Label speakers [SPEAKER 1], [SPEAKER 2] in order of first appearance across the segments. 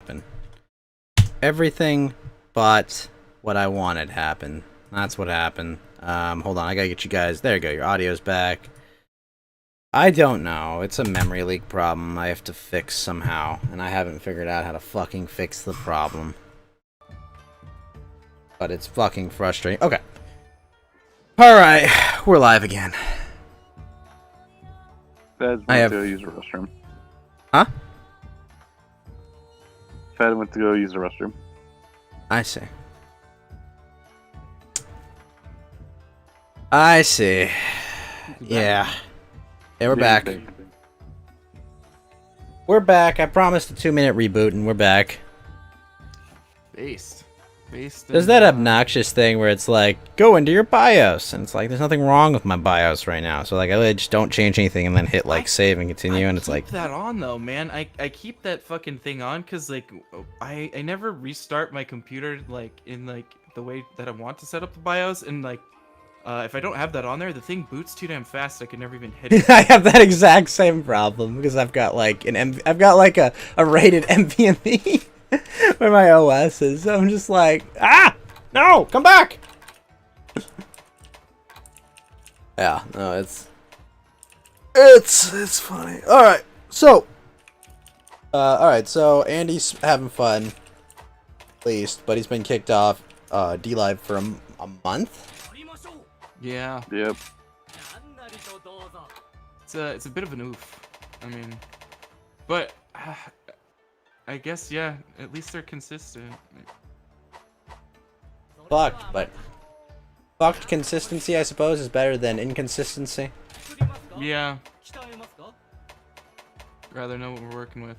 [SPEAKER 1] happen. Everything but what I wanted happened. That's what happened. Hold on, I gotta get you guys. There you go, your audio's back. I don't know. It's a memory leak problem I have to fix somehow, and I haven't figured out how to fucking fix the problem. But it's fucking frustrating. Okay. Alright, we're live again.
[SPEAKER 2] Fed went to go use the restroom.
[SPEAKER 1] Huh?
[SPEAKER 2] Fed went to go use the restroom.
[SPEAKER 1] I see. I see. Yeah. Yeah, we're back. We're back. I promised a 2-minute reboot, and we're back.
[SPEAKER 3] Based.
[SPEAKER 1] There's that obnoxious thing where it's like, go into your BIOS, and it's like, there's nothing wrong with my BIOS right now. So like, I really just don't change anything and then hit like save and continue, and it's like.
[SPEAKER 3] I keep that on though, man. I keep that fucking thing on because like I never restart my computer like in like the way that I want to set up the BIOS, and like if I don't have that on there, the thing boots too damn fast. I can never even hit it.
[SPEAKER 1] I have that exact same problem because I've got like I've got like a rated NVMe where my OS is. So I'm just like, no, come back. Yeah, no, it's funny. All right, so Andy's having fun, at least, but he's been kicked off DLive for a month.
[SPEAKER 3] Yeah.
[SPEAKER 2] Yep.
[SPEAKER 3] It's a bit of an oof. I mean, but I guess yeah. At least they're consistent.
[SPEAKER 1] Fucked consistency, I suppose, is better than inconsistency.
[SPEAKER 3] Yeah. Rather know what we're working with.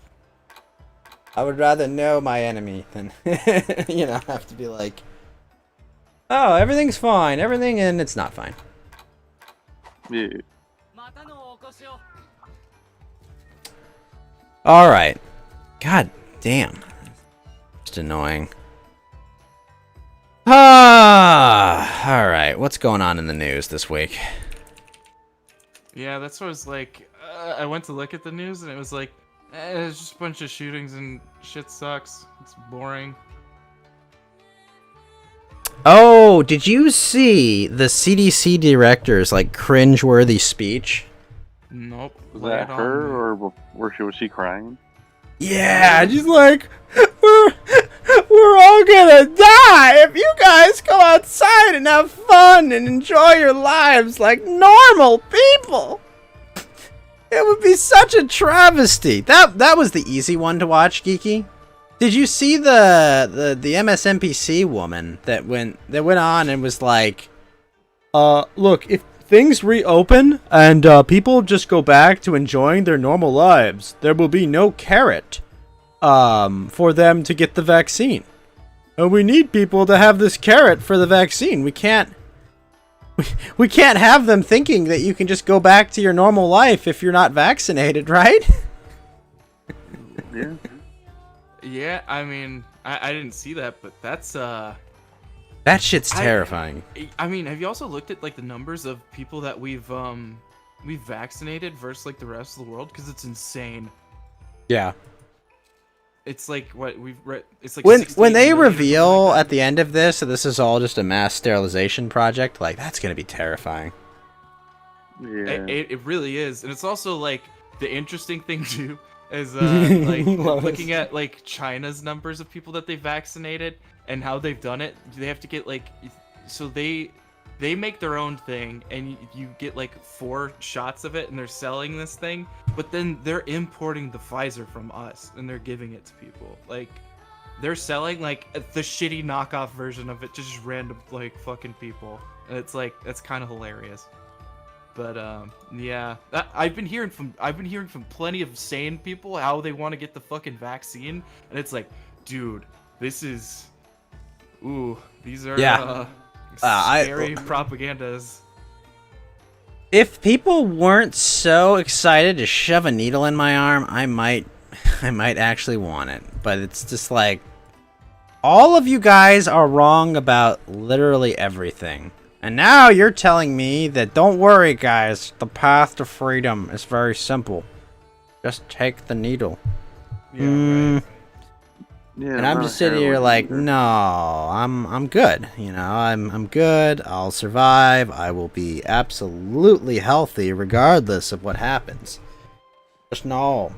[SPEAKER 1] I would rather know my enemy than, have to be like, oh, everything's fine, and it's not fine.
[SPEAKER 2] Yeah.
[SPEAKER 1] Alright. God damn. Just annoying. Alright, what's going on in the news this week?
[SPEAKER 3] Yeah, that's what I was like. I went to look at the news and it was like, it's just a bunch of shootings and shit sucks. It's boring.
[SPEAKER 1] Oh, did you see the CDC director's like cringe-worthy speech?
[SPEAKER 3] Nope.
[SPEAKER 2] Was that her, or was she crying?
[SPEAKER 1] Yeah, just like, we're all gonna die if you guys go outside and have fun and enjoy your lives like normal people. It would be such a travesty. That was the easy one to watch, Geeky. Did you see the MSNPC woman that went on and was like, look, if things reopen and people just go back to enjoying their normal lives, there will be no carrot for them to get the vaccine. And we need people to have this carrot for the vaccine. We can't have them thinking that you can just go back to your normal life if you're not vaccinated, right?
[SPEAKER 2] Yeah.
[SPEAKER 3] Yeah, I mean, I didn't see that, but that's
[SPEAKER 1] that shit's terrifying.
[SPEAKER 3] I mean, have you also looked at like the numbers of people that we've vaccinated versus like the rest of the world? Because it's insane.
[SPEAKER 1] Yeah.
[SPEAKER 3] It's like what we've read. It's like
[SPEAKER 1] when they reveal like at the end of this that this is all just a mass sterilization project, like that's gonna be terrifying.
[SPEAKER 2] Yeah.
[SPEAKER 3] It really is, and it's also like the interesting thing too is like looking at like China's numbers of people that they vaccinated and how they've done it. They have to get like, so they make their own thing and you get like 4 shots of it and they're selling this thing, but then they're importing the Pfizer from us and they're giving it to people. Like they're selling like the shitty knockoff version of it to just random like fucking people, and it's like that's kind of hilarious. But yeah, I've been hearing from plenty of sane people how they want to get the fucking vaccine, and it's like, dude, this is, these are scary propagandas.
[SPEAKER 1] If people weren't so excited to shove a needle in my arm, I might actually want it. But it's just like, all of you guys are wrong about literally everything. And now you're telling me that, don't worry guys, the path to freedom is very simple. Just take the needle.
[SPEAKER 3] Yeah, right.
[SPEAKER 2] Yeah,
[SPEAKER 1] And I'm
[SPEAKER 2] not
[SPEAKER 1] just sitting here
[SPEAKER 2] heroin
[SPEAKER 1] like,
[SPEAKER 2] either.
[SPEAKER 1] no, I'm good. You know, I'm good. I'll survive. I will be absolutely healthy regardless of what happens. Just know,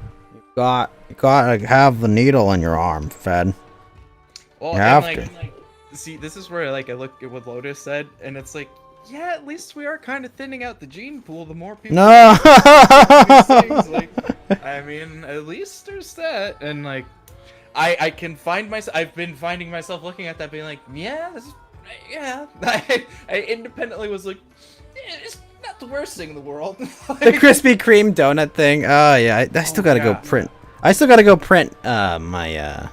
[SPEAKER 1] you gotta have the needle in your arm, Fed.
[SPEAKER 3] Well,
[SPEAKER 1] You
[SPEAKER 3] and
[SPEAKER 1] have
[SPEAKER 3] like, see, this is where like I look at what Lotus said, and it's like, yeah, at least we are kind of thinning out the gene pool. The more people
[SPEAKER 1] No.
[SPEAKER 3] these things, like, I mean, at least there's that, and like, I can find myself. I've been finding myself looking at that, being like, yeah, this is, yeah. I independently was like, yeah, it's not the worst thing in the world.
[SPEAKER 1] The Krispy Kreme donut thing. Oh yeah, I still gotta go
[SPEAKER 3] yeah.
[SPEAKER 1] print. I still gotta go print my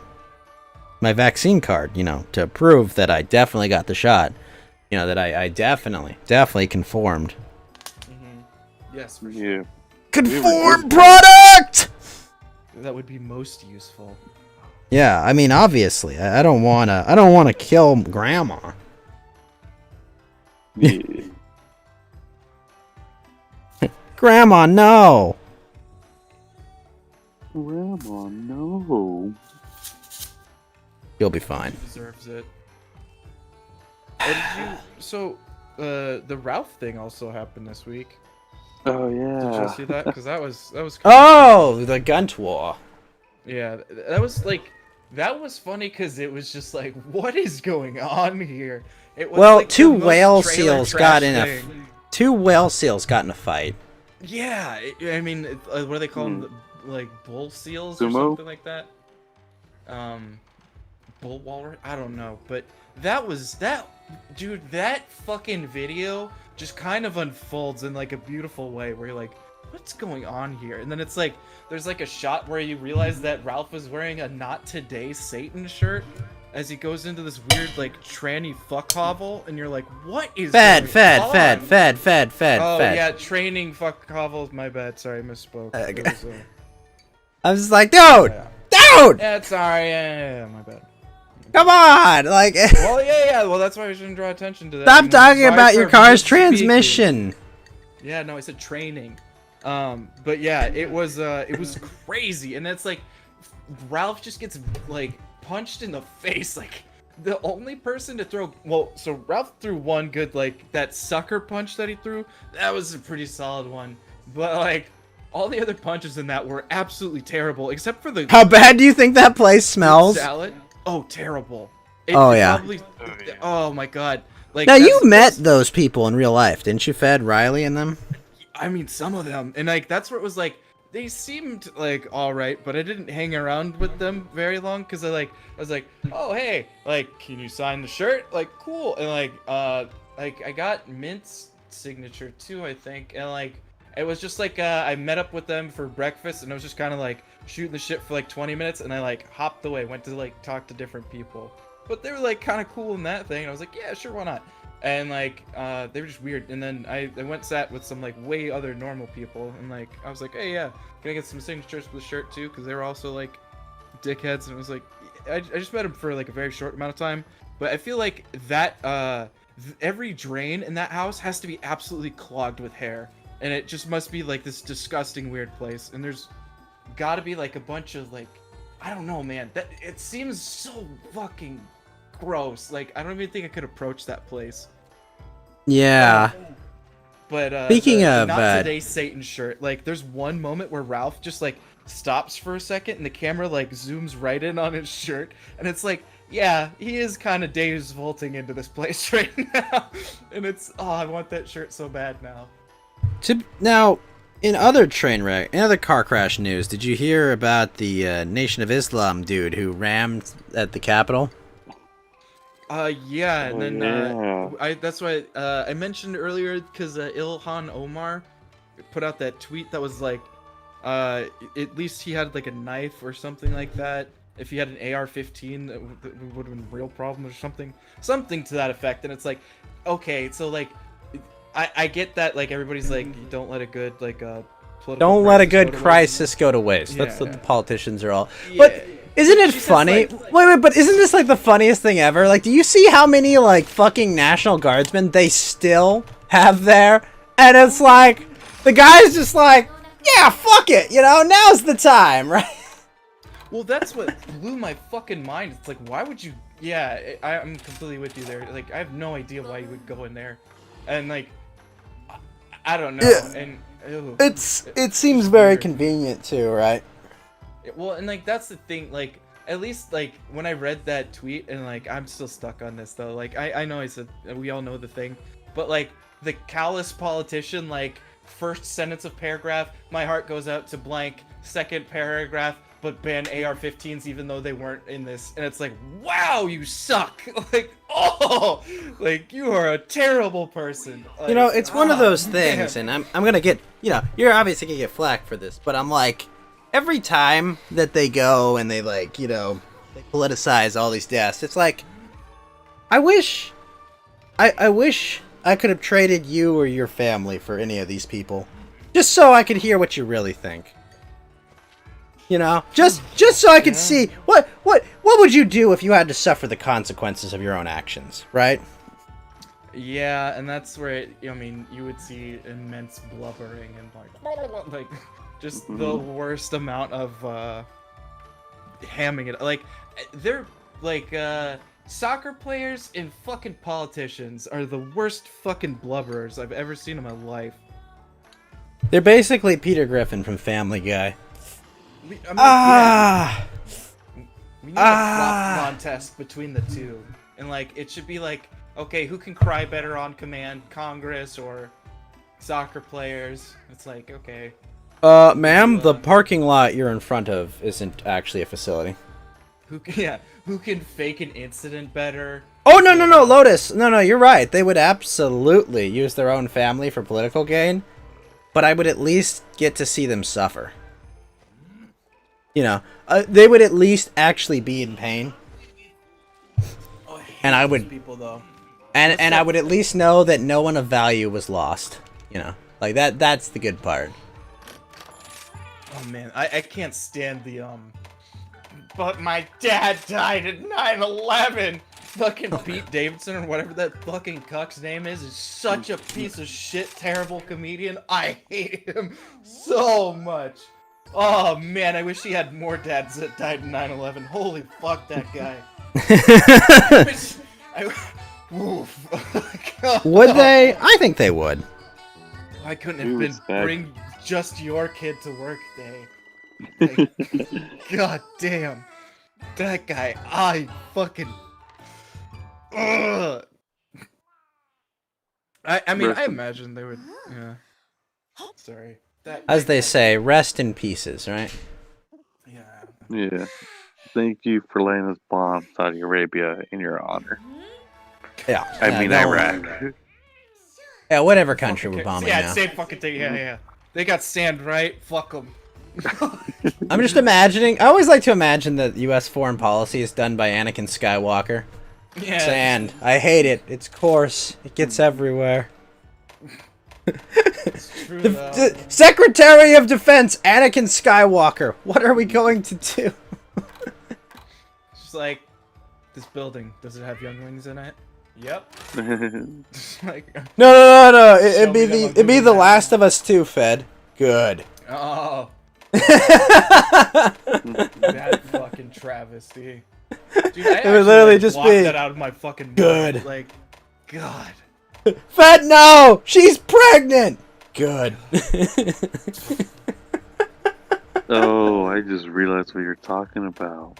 [SPEAKER 1] my vaccine card. You know, to prove that I definitely got the shot. You know that I definitely conformed.
[SPEAKER 3] Yes, for sure.
[SPEAKER 2] Yeah.
[SPEAKER 1] Conform product.
[SPEAKER 3] That would be most useful.
[SPEAKER 1] Yeah, I mean, obviously, I don't wanna kill Grandma.
[SPEAKER 2] Yeah.
[SPEAKER 1] Grandma, no.
[SPEAKER 2] Grandma, no.
[SPEAKER 1] You'll be fine.
[SPEAKER 3] She deserves it. Did you? So, the Ralph thing also happened this week.
[SPEAKER 2] Oh
[SPEAKER 3] Did
[SPEAKER 2] yeah.
[SPEAKER 3] you see that? Because that was kind
[SPEAKER 1] Oh, the Gunt War.
[SPEAKER 3] yeah, that was like that was funny because it was just like, what is going on here? It was
[SPEAKER 1] Well,
[SPEAKER 3] like
[SPEAKER 1] two
[SPEAKER 3] the most
[SPEAKER 1] whale
[SPEAKER 3] trailer
[SPEAKER 1] seals
[SPEAKER 3] trash
[SPEAKER 1] got in a
[SPEAKER 3] thing.
[SPEAKER 1] Two whale seals got in a fight.
[SPEAKER 3] Yeah, I mean, what do they call them? Like bull seals or
[SPEAKER 2] Sumo?
[SPEAKER 3] something like that. Bull walrus? I don't know, but dude. That fucking video just kind of unfolds in like a beautiful way, where you're like, what's going on here? And then it's like, there's like a shot where you realize that Ralph is wearing a Not Today Satan shirt as he goes into this weird like tranny fuck hovel, and you're like, what is
[SPEAKER 1] Fed.
[SPEAKER 3] Oh
[SPEAKER 1] Fed.
[SPEAKER 3] yeah, training fuck hovels. My bad. Sorry, I misspoke. It was,
[SPEAKER 1] I was just like, dude, dude,
[SPEAKER 3] yeah, sorry. Yeah, my bad.
[SPEAKER 1] come on, like,
[SPEAKER 3] Well, yeah. Well, that's why we shouldn't draw attention to that.
[SPEAKER 1] stop
[SPEAKER 3] You know,
[SPEAKER 1] talking
[SPEAKER 3] sorry
[SPEAKER 1] about
[SPEAKER 3] for
[SPEAKER 1] your car's
[SPEAKER 3] misspeaking.
[SPEAKER 1] transmission.
[SPEAKER 3] Yeah, no, I said training. But yeah, it was crazy, and it's like Ralph just gets like punched in the face. Like the only person to throw. Well, so Ralph threw one good like that sucker punch that he threw. That was a pretty solid one. But like all the other punches in that were absolutely terrible, except for the
[SPEAKER 1] How bad do you think that place smells?
[SPEAKER 3] salad. Oh, terrible.
[SPEAKER 1] Oh, yeah.
[SPEAKER 3] Probably, oh my god. Like
[SPEAKER 1] Now, you
[SPEAKER 3] that's-
[SPEAKER 1] met
[SPEAKER 3] that's-
[SPEAKER 1] those people in real life, didn't you, Fed? Riley and them?
[SPEAKER 3] I mean, some of them, and like that's where it was like they seemed like all right, but I didn't hang around with them very long because I was like, oh hey, like can you sign the shirt? Like cool, and like I got Mint's signature too, I think, and like it was just like I met up with them for breakfast, and I was just kind of like shooting the shit for like 20 minutes, and I like hopped away, went to like talk to different people, but they were like kind of cool in that thing, and I was like, yeah, sure, why not? And like they were just weird, and then I went sat with some like way other normal people, and like I was like, hey, yeah, can I get some signatures for the shirt too? Because they were also like dickheads, and it was like I just met them for like a very short amount of time, but I feel like that every drain in that house has to be absolutely clogged with hair, and it just must be like this disgusting weird place, and there's got to be like a bunch of like I don't know, man, that it seems so fucking gross. Like I don't even think I could approach that place.
[SPEAKER 1] Yeah.
[SPEAKER 3] But
[SPEAKER 1] Speaking
[SPEAKER 3] the
[SPEAKER 1] of,
[SPEAKER 3] Not Today Satan shirt, like there's one moment where Ralph just like stops for a second and the camera like zooms right in on his shirt, and it's like, yeah, he is kind of Dave's vaulting into this place right now. And it's I want that shirt so bad now.
[SPEAKER 1] Now, in other in other car crash news, did you hear about the Nation of Islam dude who rammed at the Capitol?
[SPEAKER 3] Yeah, and then
[SPEAKER 2] yeah.
[SPEAKER 3] that's why I mentioned earlier because Ilhan Omar put out that tweet that was like, at least he had like a knife or something like that. If he had an AR-15, that would have been a real problem or something to that effect. And it's like, okay, so like, I get that like everybody's like, don't let a good like political
[SPEAKER 1] Don't let a
[SPEAKER 3] crisis
[SPEAKER 1] good
[SPEAKER 3] go to waste.
[SPEAKER 1] crisis go to waste. That's
[SPEAKER 3] Yeah,
[SPEAKER 1] what
[SPEAKER 3] yeah.
[SPEAKER 1] the politicians are all.
[SPEAKER 3] Yeah.
[SPEAKER 1] But isn't it
[SPEAKER 3] She says,
[SPEAKER 1] funny?
[SPEAKER 3] like-
[SPEAKER 1] Wait, but isn't this like the funniest thing ever? Like, do you see how many like fucking National Guardsmen they still have there? And it's like the guy's just like, yeah, fuck it, you know, now's the time, right?
[SPEAKER 3] Well, that's what blew my fucking mind. It's like, why would you? Yeah, I'm completely with you there. Like, I have no idea why you would go in there, and like, I don't know.
[SPEAKER 1] Yeah.
[SPEAKER 3] And ew,
[SPEAKER 1] It seems
[SPEAKER 3] just
[SPEAKER 1] very
[SPEAKER 3] weird.
[SPEAKER 1] convenient too, right?
[SPEAKER 3] Well, and like that's the thing. Like, at least like when I read that tweet, and like I'm still stuck on this though. Like, I know I said we all know the thing, but like the callous politician, like first sentence of paragraph, my heart goes out to blank. Second paragraph, but ban AR-15s even though they weren't in this, and it's like, wow, you suck. Like, oh, like you are a terrible person. Like,
[SPEAKER 1] You know, it's one of those
[SPEAKER 3] man.
[SPEAKER 1] things, and I'm gonna get, you know, you're obviously gonna get flack for this, but I'm like, every time that they go and they like, you know, they politicize all these deaths, it's like, I wish I could have traded you or your family for any of these people, just so I could hear what you really think. You know, just so I could see what would you do if you had to suffer the consequences of your own actions, right?
[SPEAKER 3] Yeah, and that's where I mean, you would see immense blubbering and like just the worst amount of hamming it. Like they're like soccer players and fucking politicians are the worst fucking blubberers I've ever seen in my life.
[SPEAKER 1] They're basically Peter Griffin from Family Guy.
[SPEAKER 3] I mean, yeah, we need a
[SPEAKER 1] Ah.
[SPEAKER 3] flop contest between the two, and like it should be like, okay, who can cry better on command, Congress or soccer players? It's like, okay,
[SPEAKER 1] Ma'am, the parking lot you're in front of isn't actually a facility.
[SPEAKER 3] who can fake an incident better?
[SPEAKER 1] Oh, no, Lotus. No, you're right. They would absolutely use their own family for political gain, but I would at least get to see them suffer. You know, they would at least actually be in pain. And I would,
[SPEAKER 3] People though.
[SPEAKER 1] and I would at least know that no one of value was lost. You know, like that's the good part.
[SPEAKER 3] Oh man, I can't stand the but my dad died at 9/11. Fucking Pete Davidson or whatever that fucking cuck's name is such a piece of shit, terrible comedian. I hate him so much. Oh man, I wish he had more dads that died in 9/11. Holy fuck, that guy. Oof.
[SPEAKER 1] Would they? I think they would.
[SPEAKER 3] I couldn't
[SPEAKER 2] Due
[SPEAKER 3] have been
[SPEAKER 2] respect.
[SPEAKER 3] bring just your kid to work day. Like, God damn. That guy, I fucking. Ugh. I mean, I imagine they would. Yeah. Sorry.
[SPEAKER 1] As they say, rest in pieces, right?
[SPEAKER 3] Yeah.
[SPEAKER 2] Yeah. Thank you for laying this bomb, Saudi Arabia, in your honor.
[SPEAKER 1] Yeah.
[SPEAKER 2] I mean,
[SPEAKER 1] no,
[SPEAKER 2] Iraq.
[SPEAKER 1] Yeah, whatever country we're bombing
[SPEAKER 3] Yeah,
[SPEAKER 1] now.
[SPEAKER 3] same fucking thing. Yeah. They got sand, right? Fuck them.
[SPEAKER 1] I'm just imagining. I always like to imagine that U.S. foreign policy is done by Anakin Skywalker.
[SPEAKER 3] Yeah.
[SPEAKER 1] Sand. I hate it. It's coarse. It gets everywhere.
[SPEAKER 3] It's true, though.
[SPEAKER 1] The Secretary of Defense, Anakin Skywalker. What are we going to do?
[SPEAKER 3] Just like, this building, does it have younglings in it? Yep. Like,
[SPEAKER 1] No.
[SPEAKER 3] Show
[SPEAKER 1] It'd be
[SPEAKER 3] me them on
[SPEAKER 1] the
[SPEAKER 3] Google
[SPEAKER 1] Last of Us 2, Fed. Good.
[SPEAKER 3] oh. That fucking travesty. Dude, I
[SPEAKER 1] It would literally just
[SPEAKER 3] blocked
[SPEAKER 1] be
[SPEAKER 3] that out of my fucking mind.
[SPEAKER 1] good.
[SPEAKER 3] Like, God.
[SPEAKER 1] Fed, no! She's pregnant! Good.
[SPEAKER 2] Oh, I just realized what you're talking about.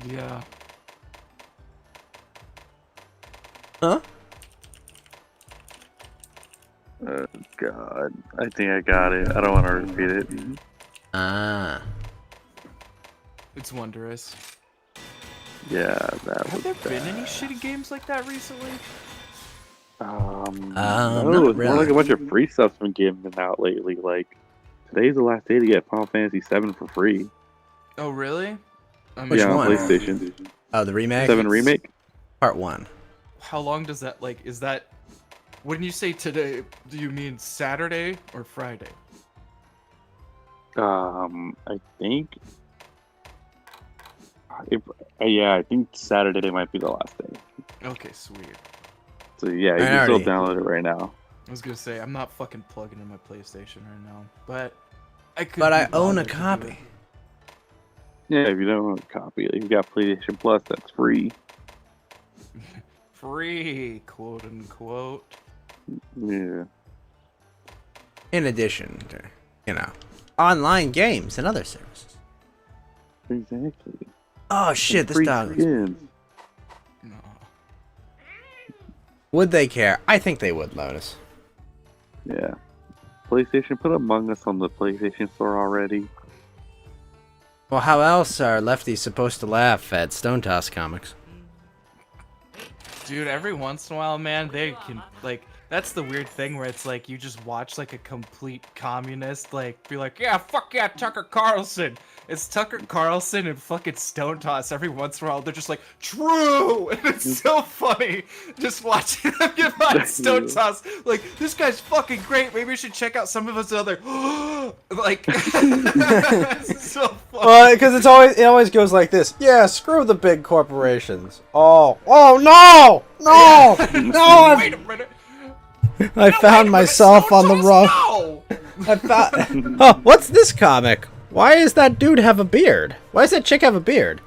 [SPEAKER 3] Yeah.
[SPEAKER 1] Huh?
[SPEAKER 2] Oh, God. I think I got it. I don't want to repeat it.
[SPEAKER 1] Ah.
[SPEAKER 3] It's wondrous.
[SPEAKER 2] Yeah, that
[SPEAKER 3] Have
[SPEAKER 2] was
[SPEAKER 3] there
[SPEAKER 2] bad.
[SPEAKER 3] been any shitty games like that recently?
[SPEAKER 2] No,
[SPEAKER 1] not
[SPEAKER 2] it's more
[SPEAKER 1] really.
[SPEAKER 2] like a bunch of free stuff's been given out lately. Like, today's the last day to get Final Fantasy VII for free.
[SPEAKER 3] Oh, really? I
[SPEAKER 1] Which
[SPEAKER 2] yeah, on
[SPEAKER 1] one?
[SPEAKER 2] PlayStation.
[SPEAKER 1] Oh, the remake?
[SPEAKER 2] 7 Remake?
[SPEAKER 1] Part 1.
[SPEAKER 3] How long does that, like, is that... When you say today, do you mean Saturday or Friday?
[SPEAKER 2] I think... yeah, I think Saturday might be the last day.
[SPEAKER 3] Okay, sweet.
[SPEAKER 2] So yeah, you
[SPEAKER 1] I
[SPEAKER 2] can still
[SPEAKER 1] already-
[SPEAKER 2] download it right now.
[SPEAKER 3] I was gonna say, I'm not fucking plugging in my PlayStation right now, but I could.
[SPEAKER 1] But
[SPEAKER 3] be
[SPEAKER 1] I own a
[SPEAKER 3] bothered to do
[SPEAKER 1] copy.
[SPEAKER 3] it.
[SPEAKER 2] Yeah, if you don't want to copy it, you've got PlayStation Plus. That's free.
[SPEAKER 3] Free, quote unquote.
[SPEAKER 2] Yeah.
[SPEAKER 1] In addition to, online games and other services.
[SPEAKER 2] Exactly.
[SPEAKER 1] Oh shit, this
[SPEAKER 2] Free
[SPEAKER 1] dog.
[SPEAKER 2] skins.
[SPEAKER 3] No.
[SPEAKER 1] Would they care? I think they would, Lotus.
[SPEAKER 2] Yeah. PlayStation, put Among Us on the PlayStation Store already.
[SPEAKER 1] Well, how else are lefties supposed to laugh at Stone Toss comics?
[SPEAKER 3] Dude, every once in a while, man, they can, like, that's the weird thing where it's like you just watch like a complete communist, like, be like, yeah, fuck yeah, Tucker Carlson. It's Tucker Carlson and fucking Stone Toss. Every once in a while, they're just like, true! And it's so funny just watching them get on Stone Toss. Like, this guy's fucking great. Maybe we should check out some of his other, like, it's so funny.
[SPEAKER 1] Well, because it always goes like this. Yeah, screw the big corporations. Oh no, no!
[SPEAKER 3] Wait a minute.
[SPEAKER 1] I found myself on the wrong.
[SPEAKER 3] No!
[SPEAKER 1] I found. Oh, what's this comic? Why does that dude have a beard? Why does that chick have a beard?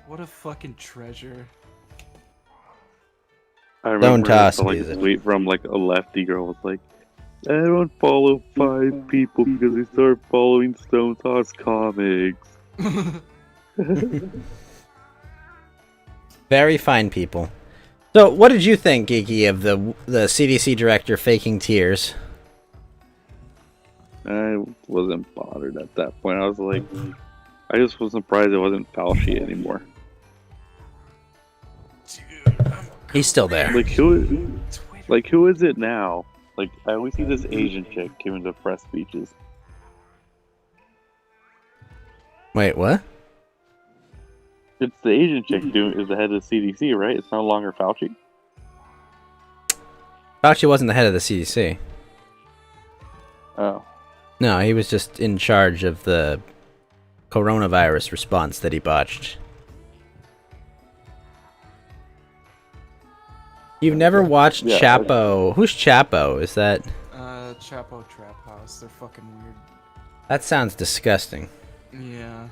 [SPEAKER 3] What a fucking treasure.
[SPEAKER 2] I remember I
[SPEAKER 1] Toss
[SPEAKER 2] saw, like,
[SPEAKER 1] music.
[SPEAKER 2] a tweet from like a lefty girl was like, I don't follow 5 people because they started following Stone Toss comics.
[SPEAKER 1] Very fine people. So, what did you think, Geeky, of the CDC director faking tears?
[SPEAKER 2] I wasn't bothered at that point. I was like, I just was surprised it wasn't Fauci anymore.
[SPEAKER 1] He's still there.
[SPEAKER 2] Like who is it now? Like, I always see this Asian chick giving the press speeches.
[SPEAKER 1] Wait, what?
[SPEAKER 2] It's the Asian chick is the head of the CDC, right? It's no longer Fauci.
[SPEAKER 1] Fauci wasn't the head of the CDC.
[SPEAKER 2] Oh.
[SPEAKER 1] No, he was just in charge of the coronavirus response that he botched. You've never watched
[SPEAKER 2] Yeah,
[SPEAKER 1] Chapo. Who's Chapo? Is that...
[SPEAKER 3] Chapo Trap House. They're fucking weird.
[SPEAKER 1] That sounds disgusting.
[SPEAKER 3] Yeah.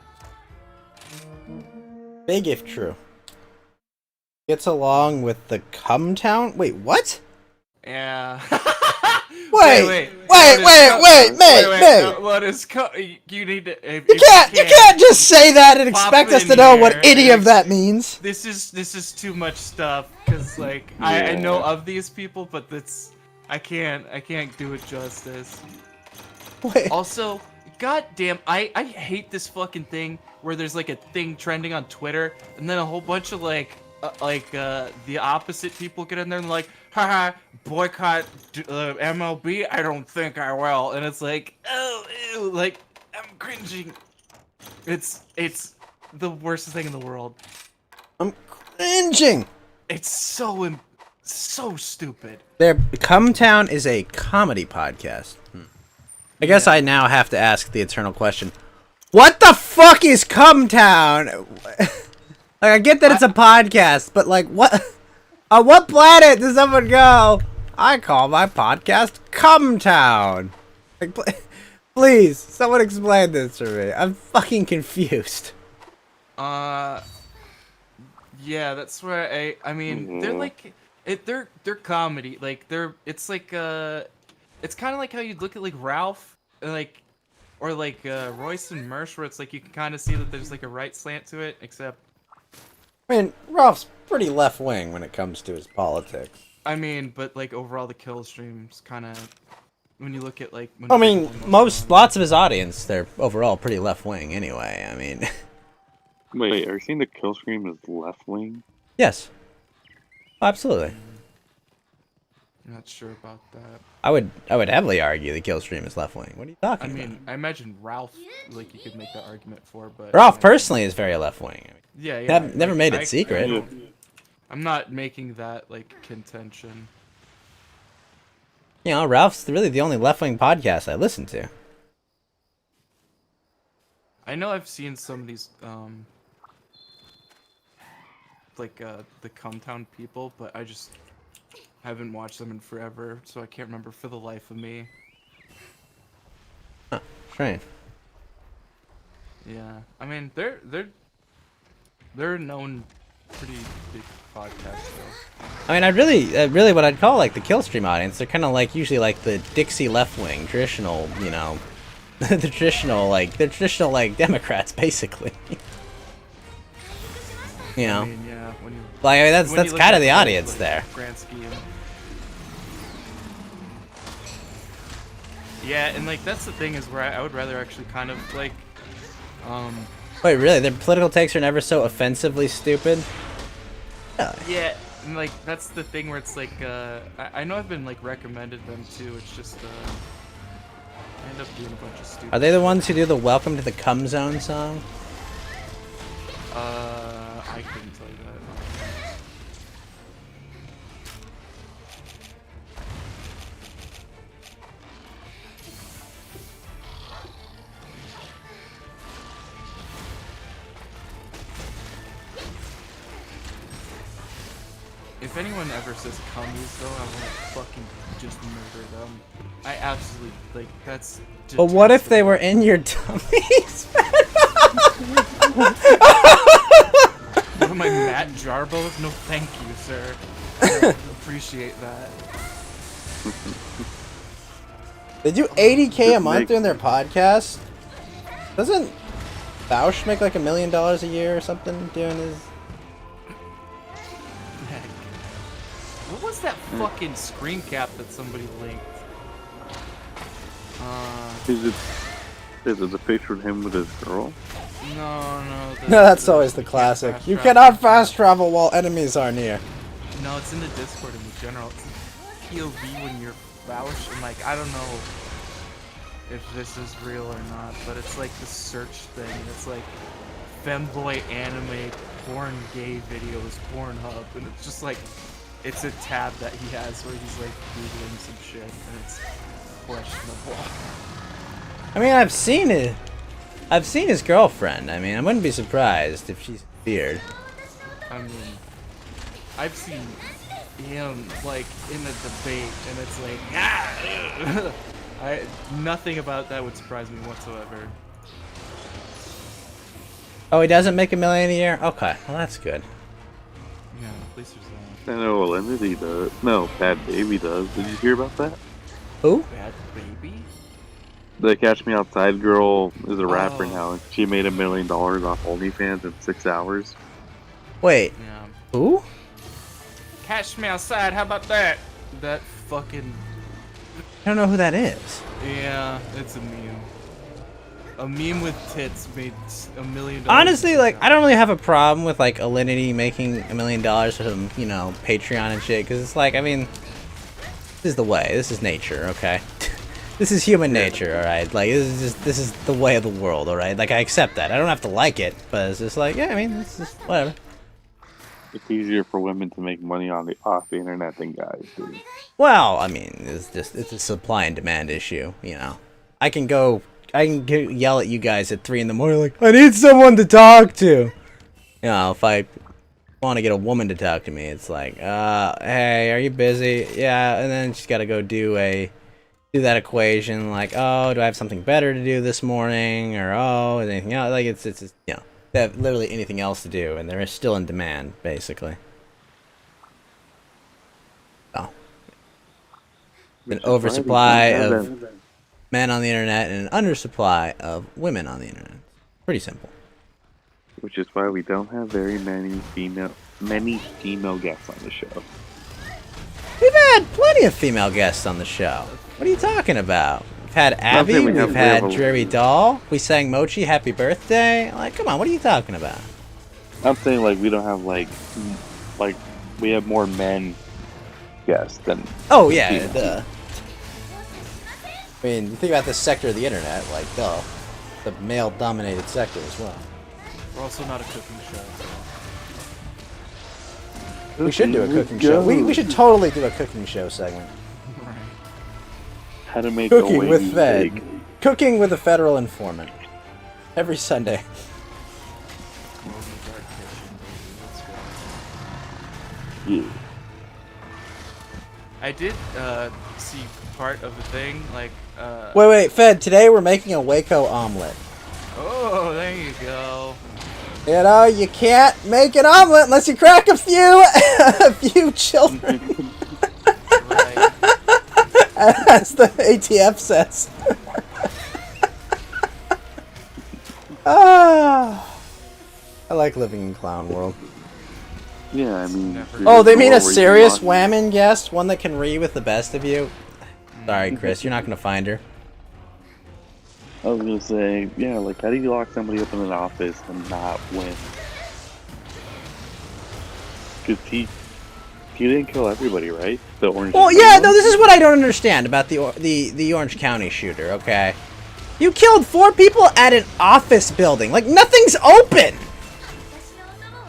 [SPEAKER 1] Big if true. Gets along with the Cum Town? Wait, what?
[SPEAKER 3] Yeah.
[SPEAKER 1] Wait, mate.
[SPEAKER 3] What is you need to?
[SPEAKER 1] You can't just say that and expect us to know what any of that means.
[SPEAKER 3] This is too much stuff because like I know of these people, but I can't do it justice.
[SPEAKER 1] Wait.
[SPEAKER 3] Also, goddamn, I hate this fucking thing where there's like a thing trending on Twitter and then a whole bunch of the opposite people get in there and like, haha, boycott MLB. I don't think I will, and it's like, oh, ew, like I'm cringing. It's the worst thing in the world.
[SPEAKER 1] I'm cringing.
[SPEAKER 3] It's so stupid.
[SPEAKER 1] Cum Town is a comedy podcast. I guess I now have to ask the eternal question. What the fuck is Cum Town? Like, I get that it's a podcast, but like, what? On what planet does someone go? I call my podcast Cum Town. Like, please, someone explain this to me. I'm fucking confused.
[SPEAKER 3] Yeah, that's where I mean, they're like, they're comedy. Like it's like it's kind of like how you'd look at like Ralph, like, or like Royce and Mersh, where it's like you can kind of see that there's like a right slant to it, except.
[SPEAKER 1] I mean, Ralph's pretty left wing when it comes to his politics.
[SPEAKER 3] I mean, but like overall, the kill stream's kind of when you look at like.
[SPEAKER 1] I mean, lots of his audience, they're overall pretty left wing anyway. I mean.
[SPEAKER 2] Wait, are you saying the kill stream is left wing?
[SPEAKER 1] Yes. Absolutely.
[SPEAKER 3] I'm not sure about that.
[SPEAKER 1] I would heavily argue the kill stream is left wing. What are you talking
[SPEAKER 3] I
[SPEAKER 1] about?
[SPEAKER 3] mean, I imagine Ralph, like you could make that argument for, but
[SPEAKER 1] Ralph personally is very left wing.
[SPEAKER 3] yeah,
[SPEAKER 1] Never made it secret.
[SPEAKER 3] I'm not making that like contention.
[SPEAKER 1] You know, Ralph's really the only left wing podcast I listen to.
[SPEAKER 3] I know I've seen some of these the Cumtown people, but I just haven't watched them in forever, so I can't remember for the life of me.
[SPEAKER 1] Strange.
[SPEAKER 3] Yeah, I mean they're a known pretty big podcast though.
[SPEAKER 1] I mean, I really what I'd call like the Killstream audience. They're kind of like usually like the Dixie left wing, traditional, you know, the traditional like Democrats basically. You know,
[SPEAKER 3] I mean, yeah, when you
[SPEAKER 1] like I mean,
[SPEAKER 3] when
[SPEAKER 1] that's
[SPEAKER 3] you look
[SPEAKER 1] kind
[SPEAKER 3] at
[SPEAKER 1] of the
[SPEAKER 3] like,
[SPEAKER 1] audience there.
[SPEAKER 3] Grand scheme. Yeah, and like that's the thing is where I would rather actually kind of like,
[SPEAKER 1] Wait, really? Their political takes are never so offensively stupid?
[SPEAKER 3] yeah, and like that's the thing where it's like, I know I've been like recommended them too. It's just I end up doing a bunch of stupid.
[SPEAKER 1] Are they the ones who do the "Welcome to the Cum Zone" song?
[SPEAKER 3] I couldn't tell you that. If anyone ever says cummies though, I want to fucking just murder them. I absolutely, like, that's
[SPEAKER 1] But what if they
[SPEAKER 3] detestable.
[SPEAKER 1] were in your tummies?
[SPEAKER 3] What am I, Matt Jarbo? No thank you, sir. I don't appreciate that.
[SPEAKER 1] They do $80K a month
[SPEAKER 2] Make-
[SPEAKER 1] doing their podcast. Doesn't Bausch make like $1 million a year or something doing his?
[SPEAKER 3] Heck. What was that fucking screen cap that somebody linked?
[SPEAKER 2] Is it a picture of him with his girl?
[SPEAKER 3] No.
[SPEAKER 1] No, that's always the classic.
[SPEAKER 3] fast
[SPEAKER 1] You
[SPEAKER 3] travel.
[SPEAKER 1] cannot fast travel while enemies are near.
[SPEAKER 3] No, it's in the Discord in general. It's POV when you're Bausch, and like, I don't know if this is real or not, but it's like the search thing. It's like femboy anime, porn gay videos, Pornhub, and it's just like, it's a tab that he has where he's like googling some shit, and it's questionable.
[SPEAKER 1] I mean, I've seen it. I've seen his girlfriend. I mean, I wouldn't be surprised if she's weird.
[SPEAKER 3] I mean, I've seen him like in a debate, and it's like, nothing about that would surprise me whatsoever.
[SPEAKER 1] Oh, he doesn't make $1 million a year? Okay, well that's good.
[SPEAKER 3] Yeah, at least there's
[SPEAKER 2] I know Alinity does. No, Bad Baby does. Did you hear about that?
[SPEAKER 1] Who?
[SPEAKER 3] Bad Baby.
[SPEAKER 2] The Catch Me Outside girl is a rapper
[SPEAKER 3] Oh.
[SPEAKER 2] now, and she made $1 million off OnlyFans in 6 hours.
[SPEAKER 1] Wait,
[SPEAKER 3] Yeah.
[SPEAKER 1] who?
[SPEAKER 3] Catch me outside. How about that? That fucking.
[SPEAKER 1] I don't know who that is.
[SPEAKER 3] Yeah, it's a meme. A meme with tits made $1 million.
[SPEAKER 1] Honestly, like, I don't really have a problem with, like, Alinity making $1 million from, you know, Patreon and shit, because it's like, I mean, this is the way. This is nature, okay? This is human nature, alright? Like, this is the way of the world, alright? Like, I accept that. I don't have to like it, but it's just like, yeah, I mean, it's just, whatever.
[SPEAKER 2] It's easier for women to make money off the internet than guys do.
[SPEAKER 1] Well, I mean, it's a supply and demand issue, you know. I can yell at you guys at 3 in the morning like, I need someone to talk to. You know, if I want to get a woman to talk to me, it's like, hey, are you busy? Yeah, and then she's got to go do that equation, like, oh, do I have something better to do this morning, or oh, is anything else? Like, it's just, you know, they have literally anything else to do, and they're still in demand, basically. Oh. An oversupply of men on the internet and an undersupply of women on the internet. Pretty simple.
[SPEAKER 2] Which is why we don't have very many female guests on the show.
[SPEAKER 1] We've had plenty of female guests on the show. What are you talking about? We've had Abby,
[SPEAKER 2] saying we
[SPEAKER 1] we've
[SPEAKER 2] have
[SPEAKER 1] had
[SPEAKER 2] a-
[SPEAKER 1] Dreary Doll, we sang Mochi Happy Birthday. Like, come on, what are you talking about?
[SPEAKER 2] I'm saying like we don't have like we have more men guests than
[SPEAKER 1] Oh, yeah,
[SPEAKER 2] females.
[SPEAKER 1] duh. I mean, you think about this sector of the internet, like, duh. The male-dominated sector as well.
[SPEAKER 3] We're also not a cooking show.
[SPEAKER 1] We should do a cooking show. We should totally do a cooking show segment.
[SPEAKER 3] So. Right.
[SPEAKER 2] How to make
[SPEAKER 1] Cooking
[SPEAKER 2] a
[SPEAKER 1] with
[SPEAKER 2] wavy
[SPEAKER 1] Fed.
[SPEAKER 2] steak.
[SPEAKER 1] Cooking with a federal informant. Every Sunday.
[SPEAKER 3] Glow in the dark kitchen, baby. Let's go.
[SPEAKER 2] Yeah.
[SPEAKER 3] I did see part of the thing, like
[SPEAKER 1] Wait, Fed. Today we're making a Waco omelet.
[SPEAKER 3] oh, there you go.
[SPEAKER 1] You know, you can't make an omelet unless you crack a few, a few children,
[SPEAKER 3] Right.
[SPEAKER 1] as the ATF says. Ah, I like living in Clown World.
[SPEAKER 2] Yeah, I mean.
[SPEAKER 3] Never-
[SPEAKER 2] there's
[SPEAKER 1] Oh, they made a
[SPEAKER 2] more
[SPEAKER 1] serious
[SPEAKER 2] reason
[SPEAKER 1] whammon guest, one that can read with the best of you. Sorry, Chris, you're not gonna find her.
[SPEAKER 2] I was gonna say, yeah, like how do you lock somebody up in an office and not win? Cause he didn't kill everybody, right? The orange.
[SPEAKER 1] Well, yeah, no, this is what I don't understand about the Orange County shooter. Okay, you killed 4 people at an office building. Like nothing's open.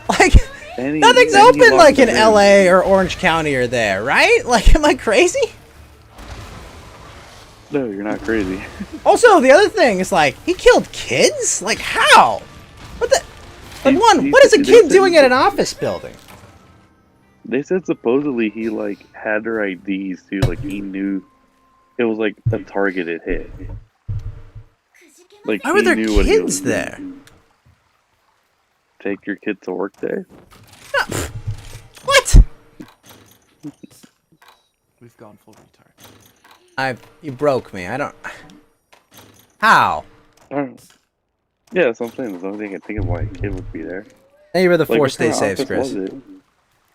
[SPEAKER 1] Like nothing's open like in LA or Orange County or there, right? Like, am I crazy?
[SPEAKER 2] No, you're not crazy.
[SPEAKER 1] Also, the other thing is like he killed kids. Like how? What the? Like what is a kid doing at an office building?
[SPEAKER 2] They said supposedly he like had their IDs too, like he knew it was like a targeted hit. Like
[SPEAKER 1] Why were
[SPEAKER 2] he
[SPEAKER 1] there
[SPEAKER 2] knew what he was
[SPEAKER 1] kids there?
[SPEAKER 2] doing. Take your kid to work day.
[SPEAKER 1] What?
[SPEAKER 3] We've gone full retard.
[SPEAKER 1] You broke me. I don't. How?
[SPEAKER 2] Yeah, that's what I'm saying. There's the only thing I can think of why a kid would be there.
[SPEAKER 1] Thank you for the
[SPEAKER 2] Like,
[SPEAKER 1] 4
[SPEAKER 2] what
[SPEAKER 1] stay
[SPEAKER 2] kind of
[SPEAKER 1] saves,
[SPEAKER 2] office
[SPEAKER 1] Chris.
[SPEAKER 2] was it?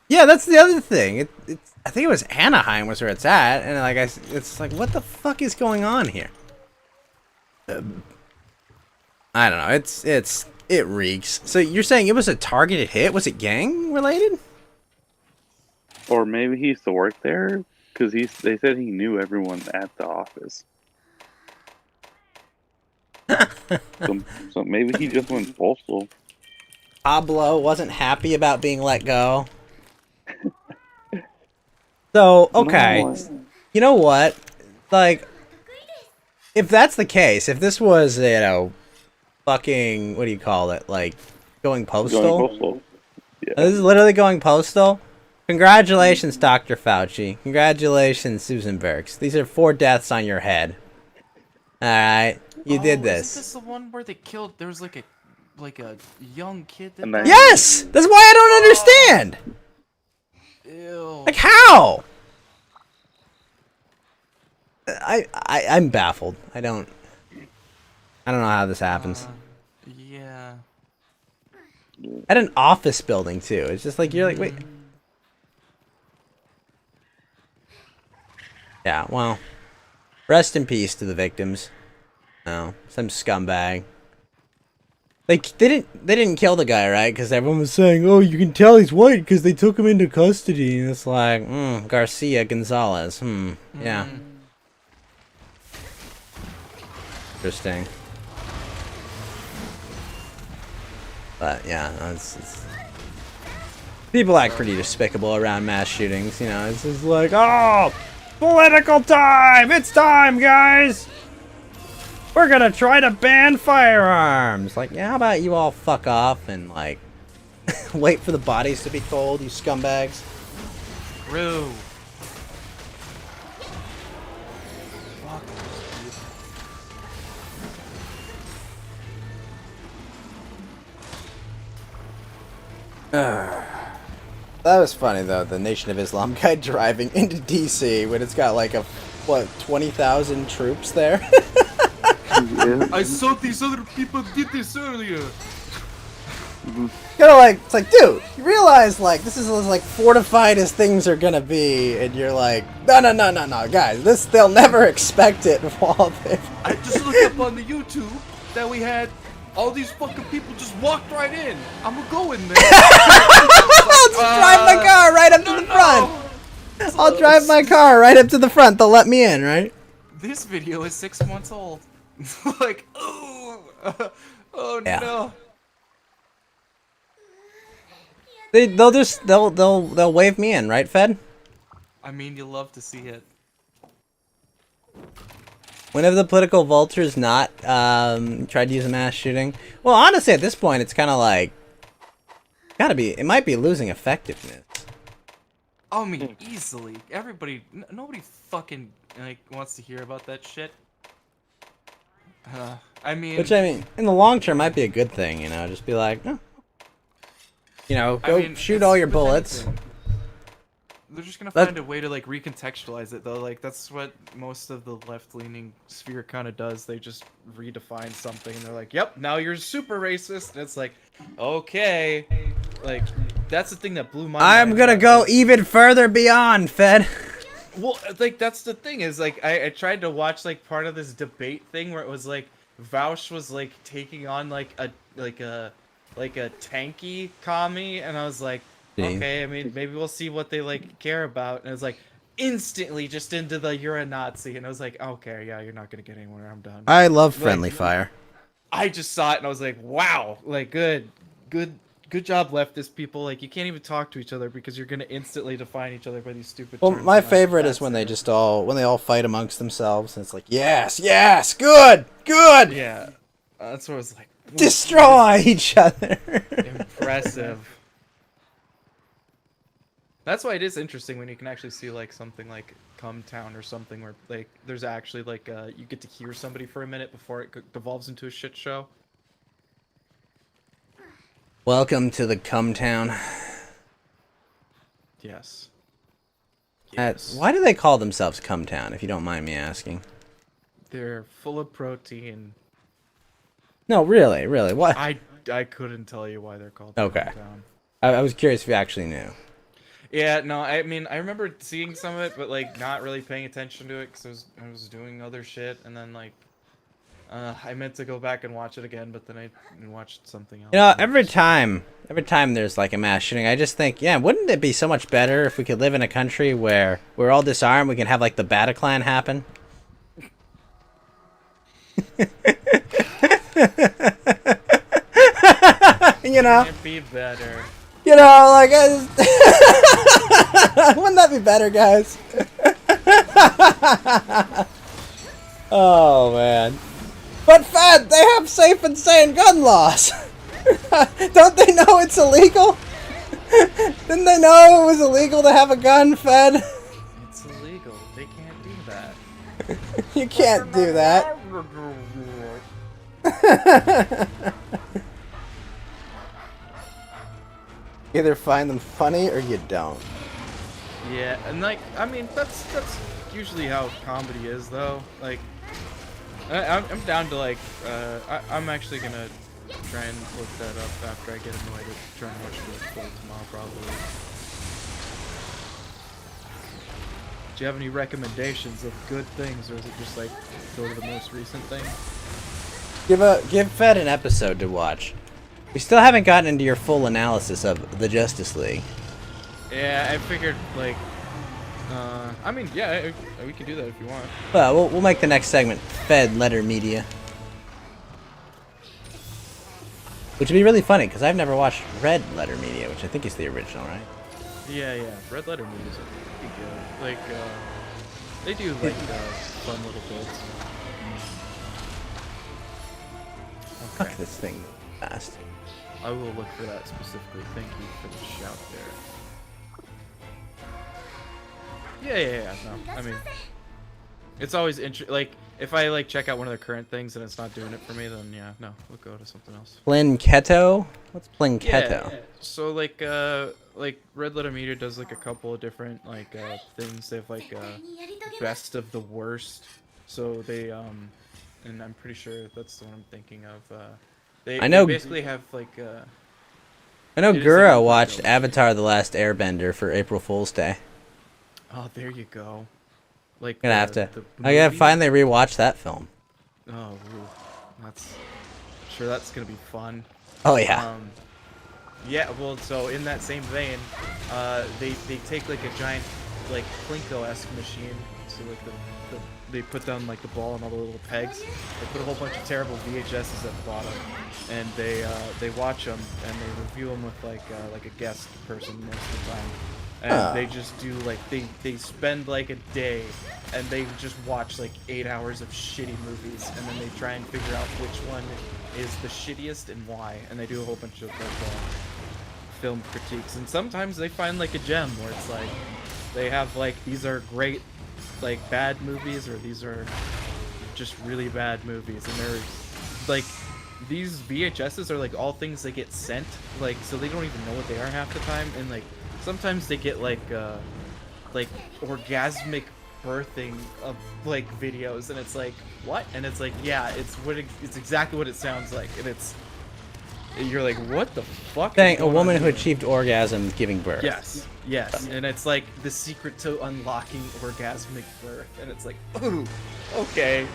[SPEAKER 1] Yeah, that's the other thing. I think it was Anaheim was where it's at, and like it's like, what the fuck is going on here? I don't know. It reeks. So you're saying it was a targeted hit? Was it gang related?
[SPEAKER 2] Or maybe he used to work there because they said he knew everyone at the office. so maybe he just went postal.
[SPEAKER 1] Pablo wasn't happy about being let go. So, okay.
[SPEAKER 2] No.
[SPEAKER 1] You know what? Like, if that's the case, if this was, you know, fucking, what do you call it? Like, going postal?
[SPEAKER 2] Going postal. Yeah.
[SPEAKER 1] This is literally going postal? Congratulations, Dr. Fauci. Congratulations, Susan Burks. These are 4 deaths on your head. Alright, you did
[SPEAKER 3] Isn't
[SPEAKER 1] this.
[SPEAKER 3] this the one where they killed? There was like a young kid. That
[SPEAKER 2] And I-
[SPEAKER 1] Yes! That's why I don't understand!
[SPEAKER 3] Ew.
[SPEAKER 1] Like, how? I'm baffled. I don't know how this happens.
[SPEAKER 3] Yeah.
[SPEAKER 1] At an office building, too. It's just like, you're like, wait. Yeah, well, rest in peace to the victims. No, some scumbag. Like, they didn't kill the guy, right? Because everyone was saying, oh, you can tell he's white because they took him into custody. And it's like, Garcia Gonzalez. Yeah. Interesting. But, yeah, it's... People act pretty despicable around mass shootings, you know. It's just like, oh, political time! It's time, guys! We're gonna try to ban firearms! Like, yeah, how about you all fuck off and, like, wait for the bodies to be cold, you scumbags?
[SPEAKER 3] True.
[SPEAKER 1] That was funny, though, the Nation of Islam guy driving into DC when it's got, like, 20,000 troops there?
[SPEAKER 2] Yeah.
[SPEAKER 3] I saw these other people did this earlier.
[SPEAKER 1] Kinda like, it's like, dude, you realize, like, this is as, like, fortified as things are gonna be, and you're like, no, guys, they'll never expect it while they...
[SPEAKER 3] I just looked up on the YouTube that we had all these fucking people just walked right in. I'm gonna go in there.
[SPEAKER 1] I'll just drive my car right up to the front! I'll drive my car right up to the front, they'll let me in, right?
[SPEAKER 3] This video is 6 months old. Like, oh, oh
[SPEAKER 1] Yeah.
[SPEAKER 3] no.
[SPEAKER 1] They'll wave me in, right, Fed?
[SPEAKER 3] I mean, you love to see it.
[SPEAKER 1] When have the political vultures not tried to use a mass shooting? Well, honestly, at this point, it's kind of like it might be losing effectiveness.
[SPEAKER 3] I mean, easily. Everybody, nobody fucking like wants to hear about that shit. I mean,
[SPEAKER 1] Which I mean, in the long term, might be a good thing. You know, just be like, oh. You know, go shoot
[SPEAKER 3] it's
[SPEAKER 1] all your
[SPEAKER 3] with
[SPEAKER 1] bullets.
[SPEAKER 3] anything. They're just gonna
[SPEAKER 1] But-
[SPEAKER 3] find a way to like recontextualize it though. Like that's what most of the left-leaning sphere kind of does. They just redefine something and they're like, "Yep, now you're super racist." And it's like, okay, like that's the thing that blew my mind.
[SPEAKER 1] I'm gonna go even further beyond, Fed.
[SPEAKER 3] Well, like that's the thing is like I tried to watch like part of this debate thing where it was like Vaush was like taking on like a tanky commie, and I was like, okay, I mean maybe we'll see what they like care about, and it was like instantly just into the you're a Nazi, and I was like, okay, yeah, you're not gonna get anywhere. I'm done.
[SPEAKER 1] I love friendly fire.
[SPEAKER 3] I just saw it and I was like, wow, like good job, leftist people. Like you can't even talk to each other because you're gonna instantly define each other by these stupid.
[SPEAKER 1] Well,
[SPEAKER 3] terms.
[SPEAKER 1] my
[SPEAKER 3] And like,
[SPEAKER 1] favorite is
[SPEAKER 3] that's
[SPEAKER 1] when they
[SPEAKER 3] it.
[SPEAKER 1] just all fight amongst themselves, and it's like, yes, yes, good, good,
[SPEAKER 3] Yeah, that's what I was like.
[SPEAKER 1] destroy each other.
[SPEAKER 3] Impressive. That's why it is interesting when you can actually see like something like Come Town or something where like there's actually like you get to hear somebody for a minute before it devolves into a shit show.
[SPEAKER 1] Welcome to the Cum Town.
[SPEAKER 3] Yes.
[SPEAKER 1] Why do they call themselves Cum Town, if you don't mind me asking?
[SPEAKER 3] They're full of protein.
[SPEAKER 1] No, really, what?
[SPEAKER 3] I couldn't tell you why they're called
[SPEAKER 1] Okay.
[SPEAKER 3] Come Town.
[SPEAKER 1] I was curious if you actually knew.
[SPEAKER 3] Yeah, no, I mean, I remember seeing some of it, but, like, not really paying attention to it, because I was doing other shit, and then, like, I meant to go back and watch it again, but then I watched something else.
[SPEAKER 1] You know, every time there's like a mass shooting, I just think, yeah, wouldn't it be so much better if we could live in a country where we're all disarmed, we can have, like, the Bataclan happen? You know?
[SPEAKER 3] Can't be better.
[SPEAKER 1] You know, like, wouldn't that be better, guys? Oh, man. But, Fed, they have safe and sane gun laws. Don't they know it's illegal? Didn't they know it was illegal to have a gun, Fed?
[SPEAKER 3] It's illegal. They can't do that.
[SPEAKER 1] You can't do that. Either find them funny or you don't.
[SPEAKER 3] Yeah, and like, I mean, that's usually how comedy is, though. Like, I'm down to like, I'm actually gonna try and look that up after I get annoyed at trying to watch the full tomorrow, probably. Do you have any recommendations of good things, or is it just like go to the most recent thing?
[SPEAKER 1] Give Fed an episode to watch. We still haven't gotten into your full analysis of the Justice League.
[SPEAKER 3] Yeah, I figured like, I mean, yeah, we can do that if you want.
[SPEAKER 1] Well, we'll make the next segment Fed Letter Media. Which would be really funny, because I've never watched Red Letter Media, which I think is the original, right?
[SPEAKER 3] Yeah, Red Letter movies are pretty good. Like, they do like fun little bits.
[SPEAKER 1] Fuck this thing fast.
[SPEAKER 3] I will look for that specifically. Thank you for the shout there. Yeah. No, I mean, it's always interesting. Like, if I like check out one of the current things and it's not doing it for me, then yeah, no, we'll go to something else.
[SPEAKER 1] Plinketo? What's Plinketo?
[SPEAKER 3] Yeah. So like Red Letter Media does like a couple of different like things. They have like best of the worst. So they and I'm pretty sure that's the one I'm thinking of. They basically have like
[SPEAKER 1] I know
[SPEAKER 3] it is
[SPEAKER 1] Gura
[SPEAKER 3] like a
[SPEAKER 1] watched
[SPEAKER 3] film.
[SPEAKER 1] Avatar: The Last Airbender for April Fool's Day.
[SPEAKER 3] Oh, there you go. Like
[SPEAKER 1] I'm gonna have to.
[SPEAKER 3] the
[SPEAKER 1] I gotta
[SPEAKER 3] movie?
[SPEAKER 1] finally rewatch that film.
[SPEAKER 3] Oh, ooh, that's sure that's gonna be fun.
[SPEAKER 1] Oh yeah.
[SPEAKER 3] Yeah, well, so in that same vein, they take like a giant like Plinko-esque machine, so like they put down like the ball and all the little pegs. They put a whole bunch of terrible VHSs at the bottom, and they watch them and they review them with like a guest person most of the time. And they just do like they spend like a day and they just watch like 8 hours of shitty movies, and then they try and figure out which one is the shittiest and why, and they do a whole bunch of like film critiques, and sometimes they find like a gem where it's like they have like these are great like bad movies, or these are just really bad movies, and they're like these VHSs are like all things that get sent, like so they don't even know what they are half the time, and like sometimes they get like orgasmic birthing of like videos, and it's like what, and it's like yeah, it's exactly what it sounds like, and you're like, what the fuck?
[SPEAKER 1] Dang, a woman who achieved orgasm giving birth.
[SPEAKER 3] Yes, and it's like the secret to unlocking orgasmic birth, and it's like, ooh, okay,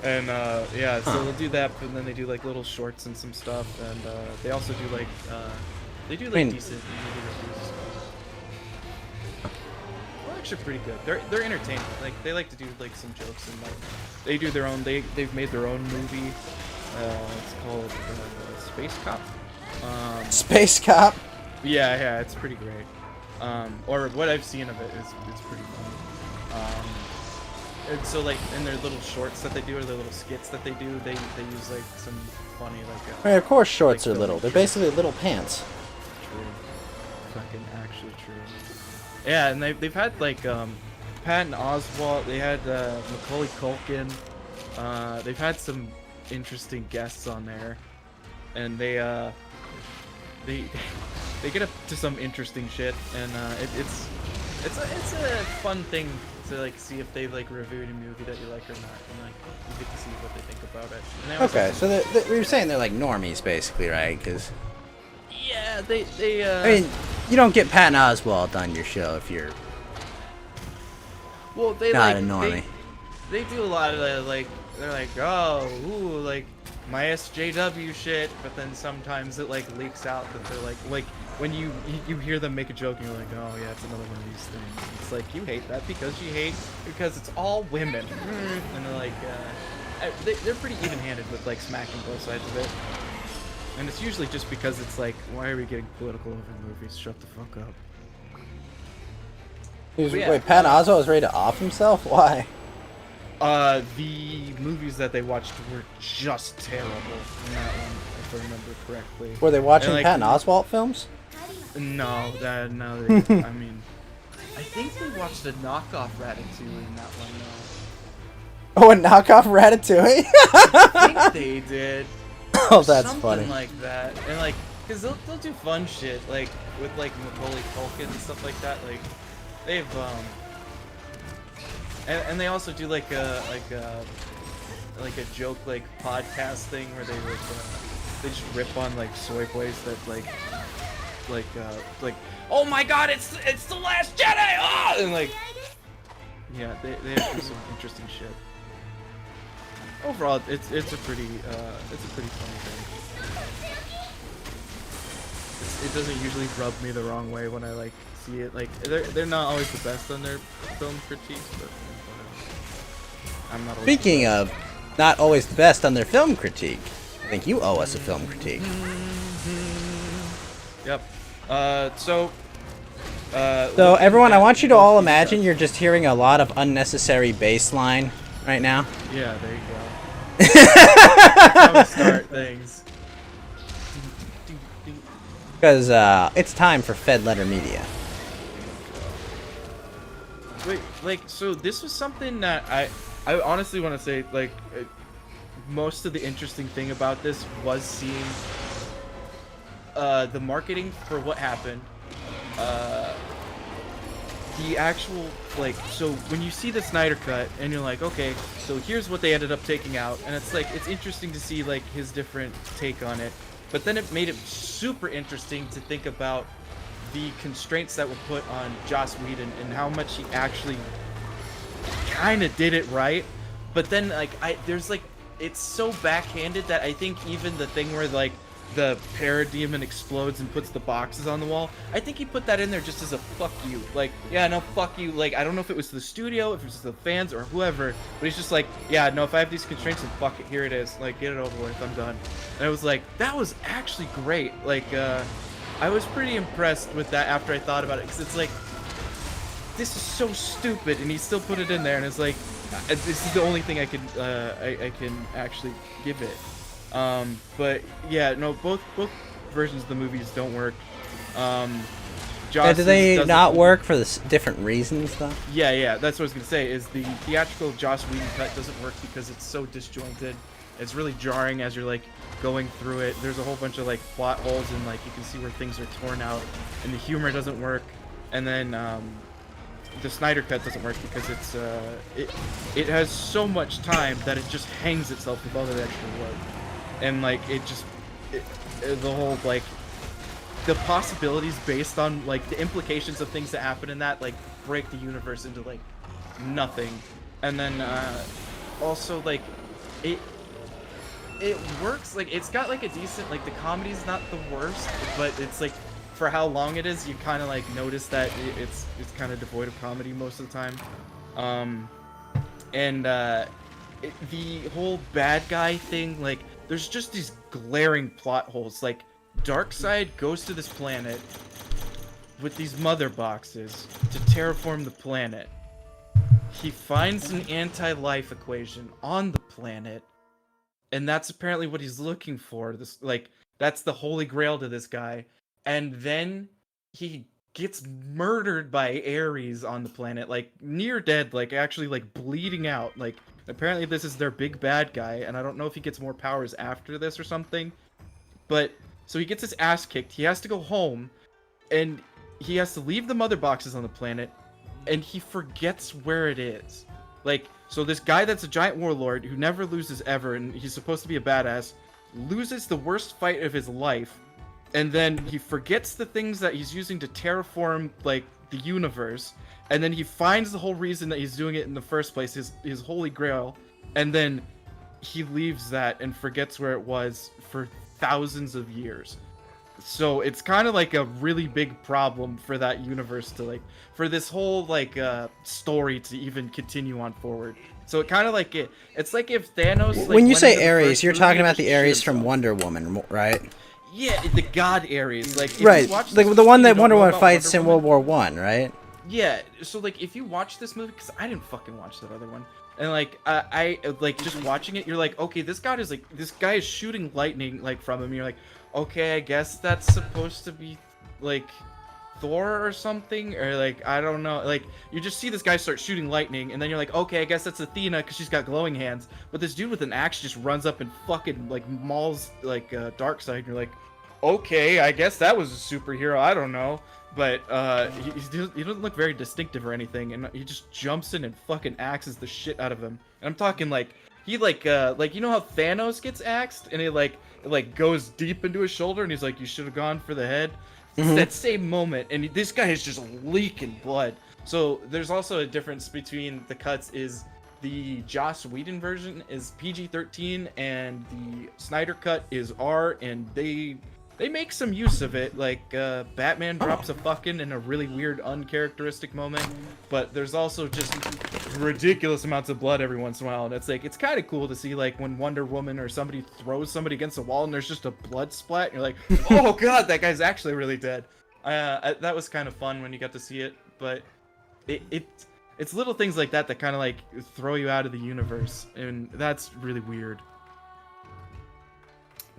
[SPEAKER 3] and yeah, so they'll do that, and then they do like little shorts and some stuff, and they also do like decent movie reviews. They're actually pretty good. They're entertaining. Like they like to do like some jokes, and like they do their own. They've made their own movie. It's called Space Cop.
[SPEAKER 1] Space Cop.
[SPEAKER 3] Yeah, it's pretty great. Or what I've seen of it is it's pretty funny. And so like in their little shorts that they do, or their little skits that they do, they use like some funny like.
[SPEAKER 1] I mean, of course, shorts
[SPEAKER 3] like
[SPEAKER 1] are little. They're basically little pants.
[SPEAKER 3] True. Fucking actually true. Yeah, and they've had like Patton Oswalt. They had Macaulay Culkin. They've had some interesting guests on there, and they get up to some interesting shit, and it's a fun thing to like see if they like reviewed a movie that you like or not, and like you get to see what they think about it. And they also
[SPEAKER 1] Okay, so we were saying they're like normies, basically, right? Because
[SPEAKER 3] yeah, they
[SPEAKER 1] I mean, you don't get Patton Oswalt on your show if you're
[SPEAKER 3] well, they
[SPEAKER 1] not
[SPEAKER 3] like
[SPEAKER 1] a normie.
[SPEAKER 3] they do a lot of like they're like, oh, ooh, like my SJW shit, but then sometimes it like leaks out that they're like when you hear them make a joke and you're like, oh yeah, it's another one of these things. It's like you hate that because it's all women, and they're like they're pretty even-handed with like smacking both sides of it, and it's usually just because it's like, why are we getting political over movies? Shut the fuck up. Yeah.
[SPEAKER 1] Wait, Patton Oswalt was ready to off himself? Why?
[SPEAKER 3] The movies that they watched were just terrible in that one, if I remember correctly.
[SPEAKER 1] Were they watching
[SPEAKER 3] And, like,
[SPEAKER 1] Patton Oswalt films?
[SPEAKER 3] No, I mean, I think they watched a knockoff Ratatouille in that one, though.
[SPEAKER 1] Oh, a knockoff Ratatouille?
[SPEAKER 3] I think they did.
[SPEAKER 1] Oh, that's
[SPEAKER 3] Something
[SPEAKER 1] funny.
[SPEAKER 3] like that. And, like, because they'll do fun shit, like, with, like, Macaulay Culkin and stuff like that. Like, they've, and they also do, like a joke, like, podcast thing where they, like, they just rip on, like, soy boys that, like, oh my god, it's the Last Jedi! Oh! And, like, yeah, they have some interesting shit. Overall, it's a pretty funny thing. It doesn't usually rub me the wrong way when I like see it. Like they're not always the best on their film critiques, but whatever. I'm not.
[SPEAKER 1] Speaking of not always the best on their film critique, I think you owe us a film critique.
[SPEAKER 3] Yep. So
[SPEAKER 1] everyone, I want you to all imagine you're just hearing a lot of unnecessary bass line right now.
[SPEAKER 3] Yeah, there you go. That's how we start things.
[SPEAKER 1] Because it's time for Fed Letter Media.
[SPEAKER 3] Wait, like, so this was something that I honestly want to say, like, most of the interesting thing about this was seeing the marketing for what happened. The actual, like, so when you see the Snyder Cut and you're like, okay, so here's what they ended up taking out, and it's like, it's interesting to see like his different take on it, but then it made it super interesting to think about the constraints that were put on Joss Whedon and how much he actually kind of did it right, but then like there's like, it's so backhanded that I think even the thing where like the parademon explodes and puts the boxes on the wall, I think he put that in there just as a fuck you. Like, yeah, no, fuck you. Like, I don't know if it was to the studio, if it was to the fans, or whoever, but he's just like, yeah, no, if I have these constraints, then fuck it, here it is. Like, get it over with, I'm done. And I was like, that was actually great. Like, I was pretty impressed with that after I thought about it, because it's like, this is so stupid, and he still put it in there, and it's like, this is the only thing I can actually give it. But yeah, no, both versions of the movies don't work.
[SPEAKER 1] Do
[SPEAKER 3] Joss's
[SPEAKER 1] they
[SPEAKER 3] doesn't-
[SPEAKER 1] not work for different reasons, though?
[SPEAKER 3] Yeah, that's what I was gonna say. Is the theatrical Joss Whedon cut doesn't work because it's so disjointed. It's really jarring as you're like going through it. There's a whole bunch of like plot holes and like you can see where things are torn out, and the humor doesn't work. And then the Snyder cut doesn't work because it's it has so much time that it just hangs itself with all that extra work, and like the whole like the possibilities based on like the implications of things that happen in that like break the universe into like nothing. And then also like it works, like it's got like a decent, like the comedy's not the worst, but it's like for how long it is, you kind of like notice that it's kind of devoid of comedy most of the time. The whole bad guy thing, like there's just these glaring plot holes. Like Darkseid goes to this planet with these mother boxes to terraform the planet. He finds an anti-life equation on the planet, and that's apparently what he's looking for. This, like, that's the holy grail to this guy. And then he gets murdered by Ares on the planet, like near dead, like actually like bleeding out. Like apparently this is their big bad guy, and I don't know if he gets more powers after this or something. But so he gets his ass kicked. He has to go home, and he has to leave the mother boxes on the planet, and he forgets where it is. Like, so this guy that's a giant warlord who never loses ever, and he's supposed to be a badass, loses the worst fight of his life, and then he forgets the things that he's using to terraform, like, the universe, and then he finds the whole reason that he's doing it in the first place, his holy grail, and then he leaves that and forgets where it was for thousands of years. So it's kind of like a really big problem for that universe to like, for this whole like story to even continue on forward. So it kind of like it's like if Thanos. Like,
[SPEAKER 1] when you
[SPEAKER 3] went
[SPEAKER 1] say
[SPEAKER 3] into the
[SPEAKER 1] Ares,
[SPEAKER 3] first
[SPEAKER 1] you're
[SPEAKER 3] movie
[SPEAKER 1] talking
[SPEAKER 3] and
[SPEAKER 1] about
[SPEAKER 3] just
[SPEAKER 1] the
[SPEAKER 3] shit
[SPEAKER 1] Ares from
[SPEAKER 3] himself.
[SPEAKER 1] Wonder Woman, right?
[SPEAKER 3] Yeah, the god Ares. Like if
[SPEAKER 1] Right,
[SPEAKER 3] you watch
[SPEAKER 1] like
[SPEAKER 3] this
[SPEAKER 1] the one
[SPEAKER 3] movie,
[SPEAKER 1] that
[SPEAKER 3] you
[SPEAKER 1] Wonder
[SPEAKER 3] don't know
[SPEAKER 1] Woman
[SPEAKER 3] about
[SPEAKER 1] fights in
[SPEAKER 3] Wonder
[SPEAKER 1] World
[SPEAKER 3] Woman.
[SPEAKER 1] War One, right?
[SPEAKER 3] Yeah, so like if you watch this movie, because I didn't fucking watch that other one, and like I like just watching it, you're like, okay, this guy is shooting lightning like from him. You're like, okay, I guess that's supposed to be like Thor or something, or like I don't know. Like you just see this guy start shooting lightning, and then you're like, okay, I guess that's Athena because she's got glowing hands. But this dude with an axe just runs up and fucking like mauls like Darkseid. And you're like, okay, I guess that was a superhero. I don't know. But he doesn't look very distinctive or anything, and he just jumps in and fucking axes the shit out of him. And I'm talking like he like you know how Thanos gets axed and it goes deep into his shoulder and he's like, you should have gone for the head. It's that same moment, and this guy is just leaking blood. So there's also a difference between the cuts. Is the Joss Whedon version is PG-13 and the Snyder cut is R, and they make some use of it. Like Batman drops a fucking in a really weird uncharacteristic moment, but there's also just ridiculous amounts of blood every once in a while, and it's like it's kind of cool to see like when Wonder Woman or somebody throws somebody against a wall and there's just a blood splat, and you're like, oh god, that guy's actually really dead. That was kind of fun when you got to see it, but it's little things like that that kind of like throw you out of the universe, and that's really weird.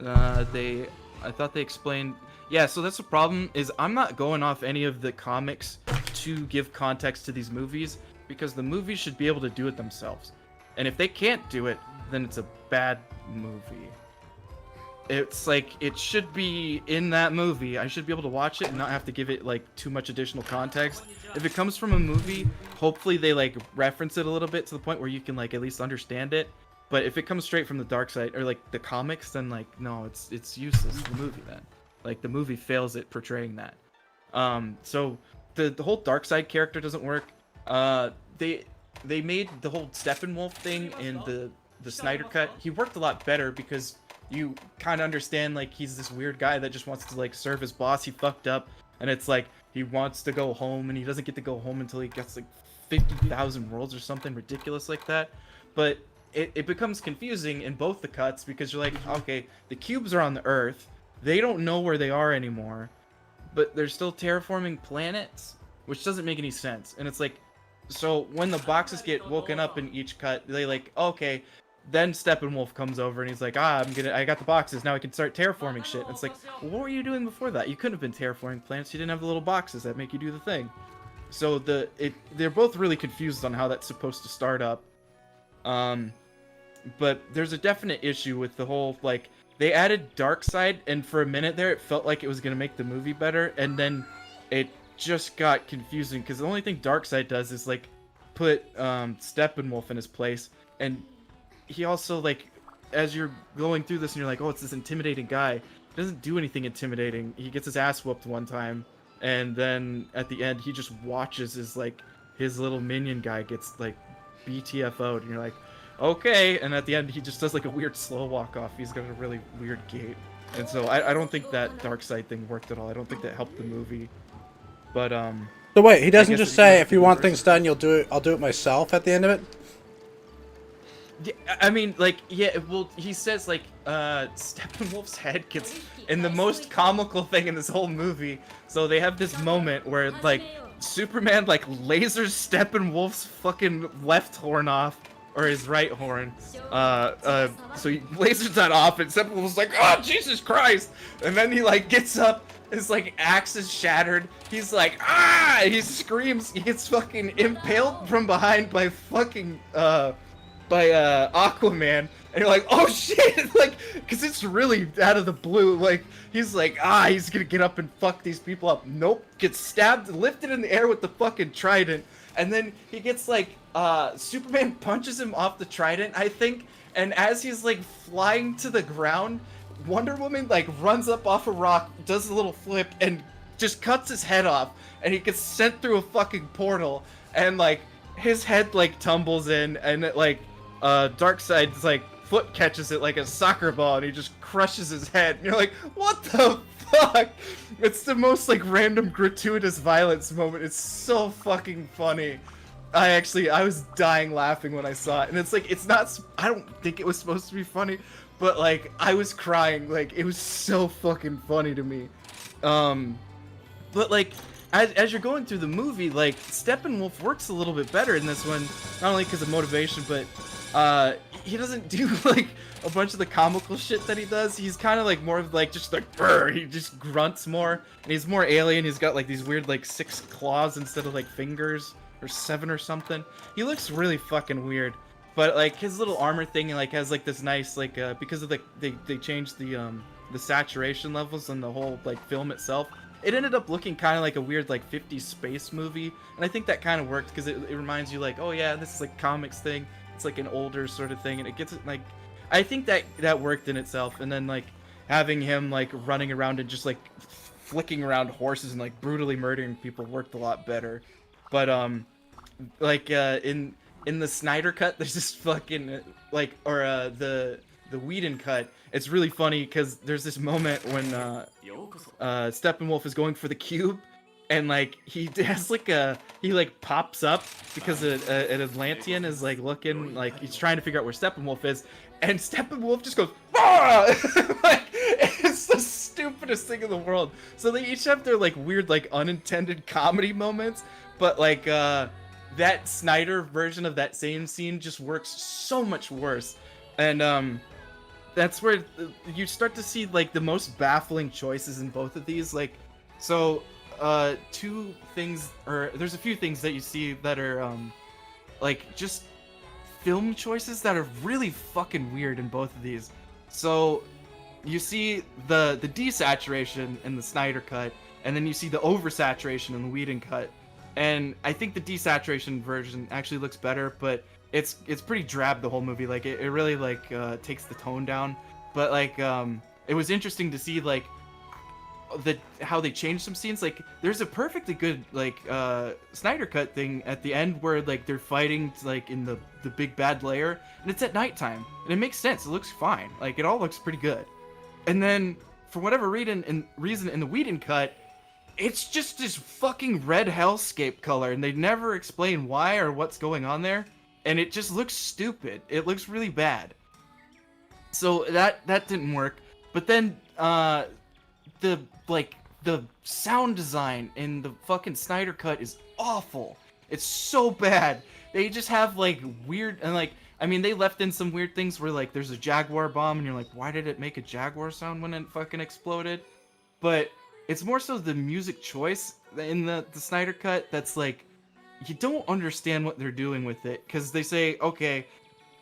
[SPEAKER 3] I thought they explained. Yeah, so that's the problem, is I'm not going off any of the comics to give context to these movies, because the movies should be able to do it themselves. And if they can't do it, then it's a bad movie. It's like, it should be in that movie. I should be able to watch it and not have to give it like too much additional context. If it comes from a movie, hopefully they like reference it a little bit to the point where you can like at least understand it. But if it comes straight from the dark side or like the comics, then like no, it's useless. The movie then, like the movie fails at portraying that. So the whole dark side character doesn't work. They made the whole Steppenwolf thing in the Snyder cut. He worked a lot better because you kind of understand like he's this weird guy that just wants to like serve his boss. He fucked up, and it's like he wants to go home, and he doesn't get to go home until he gets like 50,000 worlds or something ridiculous like that. But it becomes confusing in both the cuts because you're like, okay, the cubes are on the Earth. They don't know where they are anymore, but they're still terraforming planets, which doesn't make any sense. And it's like, so when the boxes get woken up in each cut, they like, okay, then Steppenwolf comes over and he's like, I got the boxes, now I can start terraforming shit. And it's like, well, what were you doing before that? You couldn't have been terraforming planets, you didn't have the little boxes that make you do the thing. So they're both really confused on how that's supposed to start up. But there's a definite issue with the whole, like, they added Darkseid, and for a minute there, it felt like it was gonna make the movie better, and then it just got confusing, because the only thing Darkseid does is, like, put Steppenwolf in his place, and he also, like, as you're going through this and you're like, oh, it's this intimidating guy, he doesn't do anything intimidating. He gets his ass whooped one time, and then at the end, he just watches as, like, his little minion guy gets, like, BTFO'd, and you're like, okay, and at the end, he just does, like, a weird slow walk off. He's got a really weird gait. And so I don't think that Darkseid thing worked at all. I don't think that helped the movie. But,
[SPEAKER 1] So wait, he doesn't
[SPEAKER 3] guess
[SPEAKER 1] just
[SPEAKER 3] if
[SPEAKER 1] say,
[SPEAKER 3] you-
[SPEAKER 1] if you want things done, I'll do it myself at the end of it?
[SPEAKER 3] Yeah, I mean, like, yeah, well, he says, like, Steppenwolf's head gets in the most comical thing in this whole movie. So they have this moment where, like, Superman, like, lasers Steppenwolf's fucking left horn off, or his right horn. So he lasers that off, and Steppenwolf's like, oh, Jesus Christ! And then he, like, gets up, his, like, axe is shattered. He's like, ah! He screams, he gets fucking impaled from behind by fucking, by Aquaman, and you're like, oh shit, like, because it's really out of the blue. Like, he's like, he's gonna get up and fuck these people up. Nope, gets stabbed, lifted in the air with the fucking trident, and then he gets, like, Superman punches him off the trident, I think, and as he's, like, flying to the ground, Wonder Woman, like, runs up off a rock, does a little flip, and just cuts his head off, and he gets sent through a fucking portal, and, like, his head, like, tumbles in, and it, like, Darkseid's, like, foot catches it like a soccer ball, and he just crushes his head, and you're like, what the fuck? It's the most, like, random gratuitous violence moment. It's so fucking funny. I was dying laughing when I saw it, and it's like, I don't think it was supposed to be funny, but, like, I was crying. Like, it was so fucking funny to me. But, like, as you're going through the movie, like, Steppenwolf works a little bit better in this one, not only because of motivation, but he doesn't do, like, a bunch of the comical shit that he does. He's kind of, like, more of, like, just, like, brr, he just grunts more, and he's more alien. He's got, like, these weird, like, 6 claws instead of, like, fingers, or 7 or something. He looks really fucking weird, but, like, his little armor thing, like, has, like, this nice, like, because of they changed the saturation levels on the whole, like, film itself. It ended up looking kind of like a weird, like, 50s space movie, and I think that kind of worked because it reminds you, like, oh yeah, this is, like, comics thing. It's, like, an older sort of thing, and it gets it, like, I think that worked in itself. And then, like, having him, like, running around and just, like, flicking around horses and, like, brutally murdering people worked a lot better. But like, in the Snyder cut, there's this fucking, like, or the Whedon cut, it's really funny because there's this moment when Steppenwolf is going for the cube, and, like, he has, like, he, like, pops up because an Atlantean is, like, looking, like, he's trying to figure out where Steppenwolf is, and Steppenwolf just goes, ah! Like, it's the stupidest thing in the world. So they each have their, like, weird, like, unintended comedy moments, but, like, that Snyder version of that same scene just works so much worse. And, that's where you start to see, like, the most baffling choices in both of these. Like, so, there's a few things that you see that are, like, just film choices that are really fucking weird in both of these. So, you see the desaturation in the Snyder cut, and then you see the oversaturation in the Whedon cut. And I think the desaturation version actually looks better, but it's pretty drab the whole movie. Like, it really, like, takes the tone down. But, like, it was interesting to see, like, how they changed some scenes. Like, there's a perfectly good, like, Snyder cut thing at the end where, like, they're fighting, like, in the big bad lair, and it's at nighttime, and it makes sense. It looks fine. Like, it all looks pretty good. And then, for whatever reason in the Whedon cut, it's just this fucking red hellscape color, and they never explain why or what's going on there, and it just looks stupid. It looks really bad. So that didn't work. But then the sound design in the fucking Snyder cut is awful. It's so bad. They just have, like, weird, and, like, I mean, they left in some weird things where like there's a Jaguar bomb, and you're like, why did it make a Jaguar sound when it fucking exploded? But it's more so the music choice in the Snyder Cut that's like, you don't understand what they're doing with it, because they say, okay,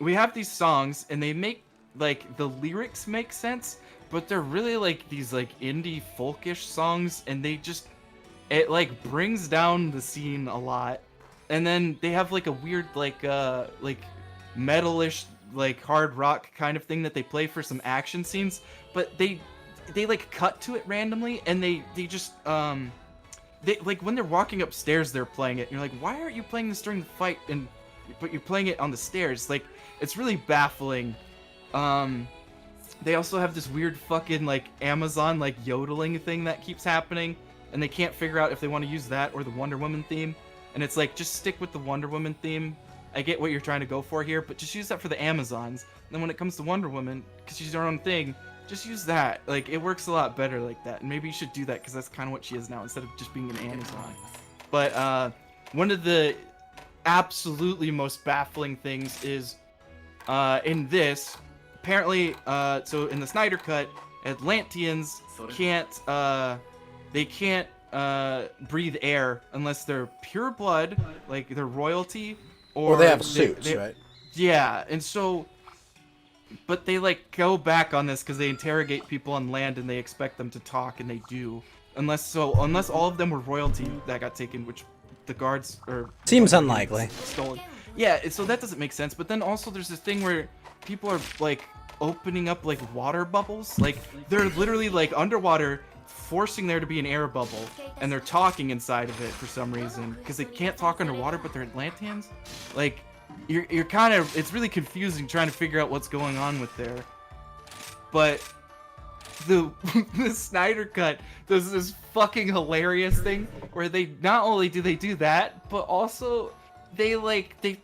[SPEAKER 3] we have these songs, and they make like the lyrics make sense, but they're really like these like indie folkish songs, and it like brings down the scene a lot. And then they have like a weird like metalish like hard rock kind of thing that they play for some action scenes, but they like cut to it randomly, and they just they like when they're walking upstairs they're playing it, and you're like, why aren't you playing this during the fight, but you're playing it on the stairs? Like, it's really baffling. They also have this weird fucking like Amazon like yodeling thing that keeps happening, and they can't figure out if they want to use that or the Wonder Woman theme. And it's like, just stick with the Wonder Woman theme. I get what you're trying to go for here, but just use that for the Amazons. And then when it comes to Wonder Woman, because she's her own thing, just use that. Like, it works a lot better like that. And maybe you should do that, because that's kind of what she is now, instead of just being an Amazon. But one of the absolutely most baffling things is in this, apparently, so in the Snyder Cut, Atlanteans can't breathe air unless they're pure blood, like they're royalty, or
[SPEAKER 1] they have suits, right?
[SPEAKER 3] Yeah, and so, but they like go back on this because they interrogate people on land and they expect them to talk, and they do, unless all of them were royalty that got taken, which the guards or
[SPEAKER 1] seems unlikely.
[SPEAKER 3] Stolen. Yeah, so that doesn't make sense. But then also there's this thing where people are like opening up like water bubbles, like they're literally like underwater, forcing there to be an air bubble, and they're talking inside of it for some reason, because they can't talk underwater, but they're Atlanteans. Like, you're kind of, it's really confusing trying to figure out what's going on with there. But the Snyder Cut does this fucking hilarious thing where they not only do they do that, but also they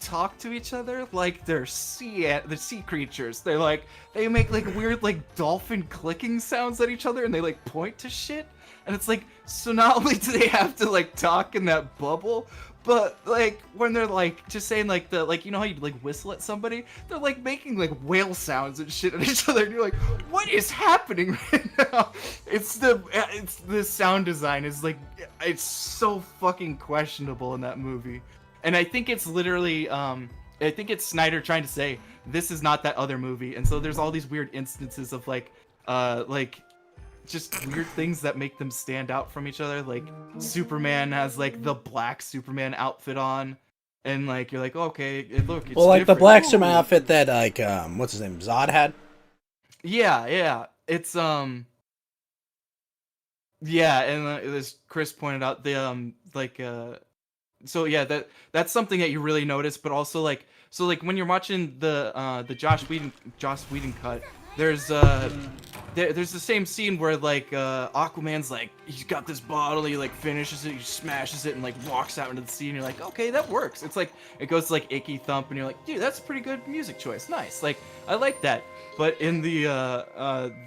[SPEAKER 3] talk to each other like they're sea creatures. They're like, they make like weird like dolphin clicking sounds at each other, and they like point to shit. And it's like, so not only do they have to like talk in that bubble, but like when they're like just saying like the, like, you know how you like whistle at somebody, they're like making like whale sounds and shit at each other, and you're like, what is happening right now? It's the sound design is like, it's so fucking questionable in that movie. And I think it's literally, I think it's Snyder trying to say, this is not that other movie. And so there's all these weird instances of like just weird things that make them stand out from each other. Like, Superman has like the black Superman outfit on, and like, you're like, oh, okay, look, it's
[SPEAKER 1] well, like
[SPEAKER 3] different.
[SPEAKER 1] the black Superman outfit that like, what's his name, Zod had?
[SPEAKER 3] Yeah. It's, yeah, and as Chris pointed out, the, so yeah, that's something that you really notice, but also like, so like when you're watching the Joss Whedon cut, there's the same scene where like Aquaman's like, he's got this bottle, he like finishes it, he smashes it, and like walks out into the sea, and you're like, okay, that works. It's like, it goes to like Icky Thump, and you're like, dude, that's a pretty good music choice, nice, like, I like that. But in the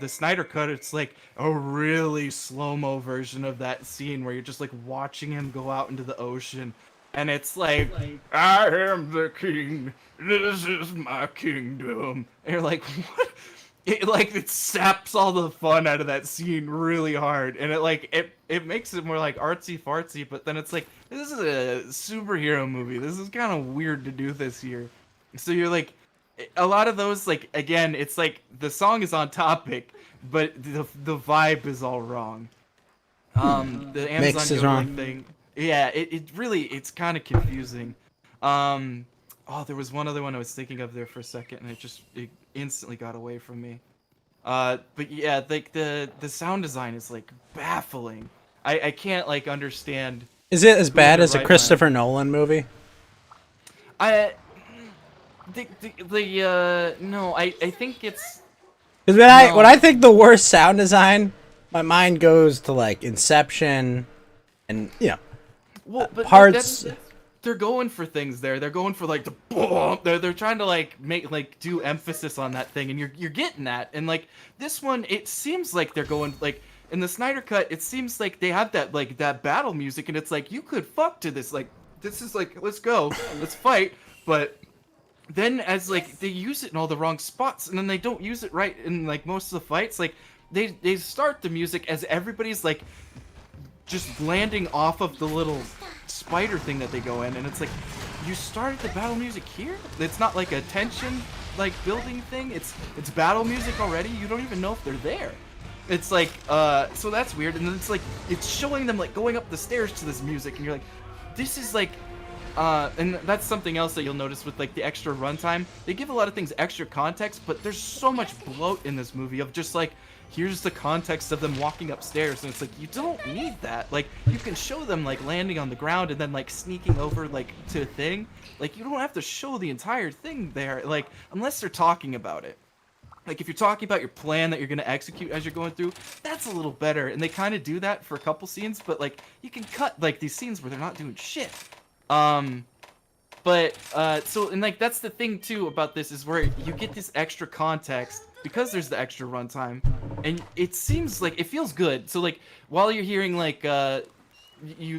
[SPEAKER 3] Snyder Cut, it's like a really slow-mo version of that scene where you're just like watching him go out into the ocean, and it's like, I am the king, this is my kingdom, and you're like, what? It saps all the fun out of that scene really hard, and it makes it more like artsy fartsy, but then it's like, this is a superhero movie, this is kind of weird to do this here. So you're like, a lot of those, like, again, it's like the song is on topic, but the vibe is all wrong. The Amazon yodeling thing, yeah, it really, it's kind of confusing. Oh, there was one other one I was thinking of there for a second, and it instantly got away from me. But yeah, like the sound design is like baffling. I can't like understand.
[SPEAKER 1] Is it as bad as a Christopher Nolan movie?
[SPEAKER 3] No, I think it's,
[SPEAKER 1] because when I think the worst sound design, my mind goes to like Inception, and you know,
[SPEAKER 3] but
[SPEAKER 1] parts.
[SPEAKER 3] They're going for things there. They're going for like the boom. They're trying to like make like do emphasis on that thing, and you're getting that. And like this one, it seems like they're going like in the Snyder Cut. It seems like they have that like that battle music, and it's like you could fuck to this. Like this is like, let's go, let's fight. But then as like they use it in all the wrong spots, and then they don't use it right in like most of the fights. Like they start the music as everybody's like just landing off of the little spider thing that they go in, and it's like, you started the battle music here? It's not like a tension like building thing. It's battle music already. You don't even know if they're there. It's like so that's weird. And then it's like it's showing them like going up the stairs to this music, and you're like, this is like and that's something else that you'll notice with like the extra runtime. They give a lot of things extra context, but there's so much bloat in this movie of just like, here's the context of them walking upstairs, and it's like, you don't need that. Like, you can show them like landing on the ground and then like sneaking over like to a thing. Like, you don't have to show the entire thing there, like, unless they're talking about it. Like, if you're talking about your plan that you're going to execute as you're going through, that's a little better. And they kind of do that for a couple scenes, but like, you can cut like these scenes where they're not doing shit. But so, and like, that's the thing too about this, is where you get this extra context because there's the extra runtime, and it seems like it feels good. So like, while you're hearing like they're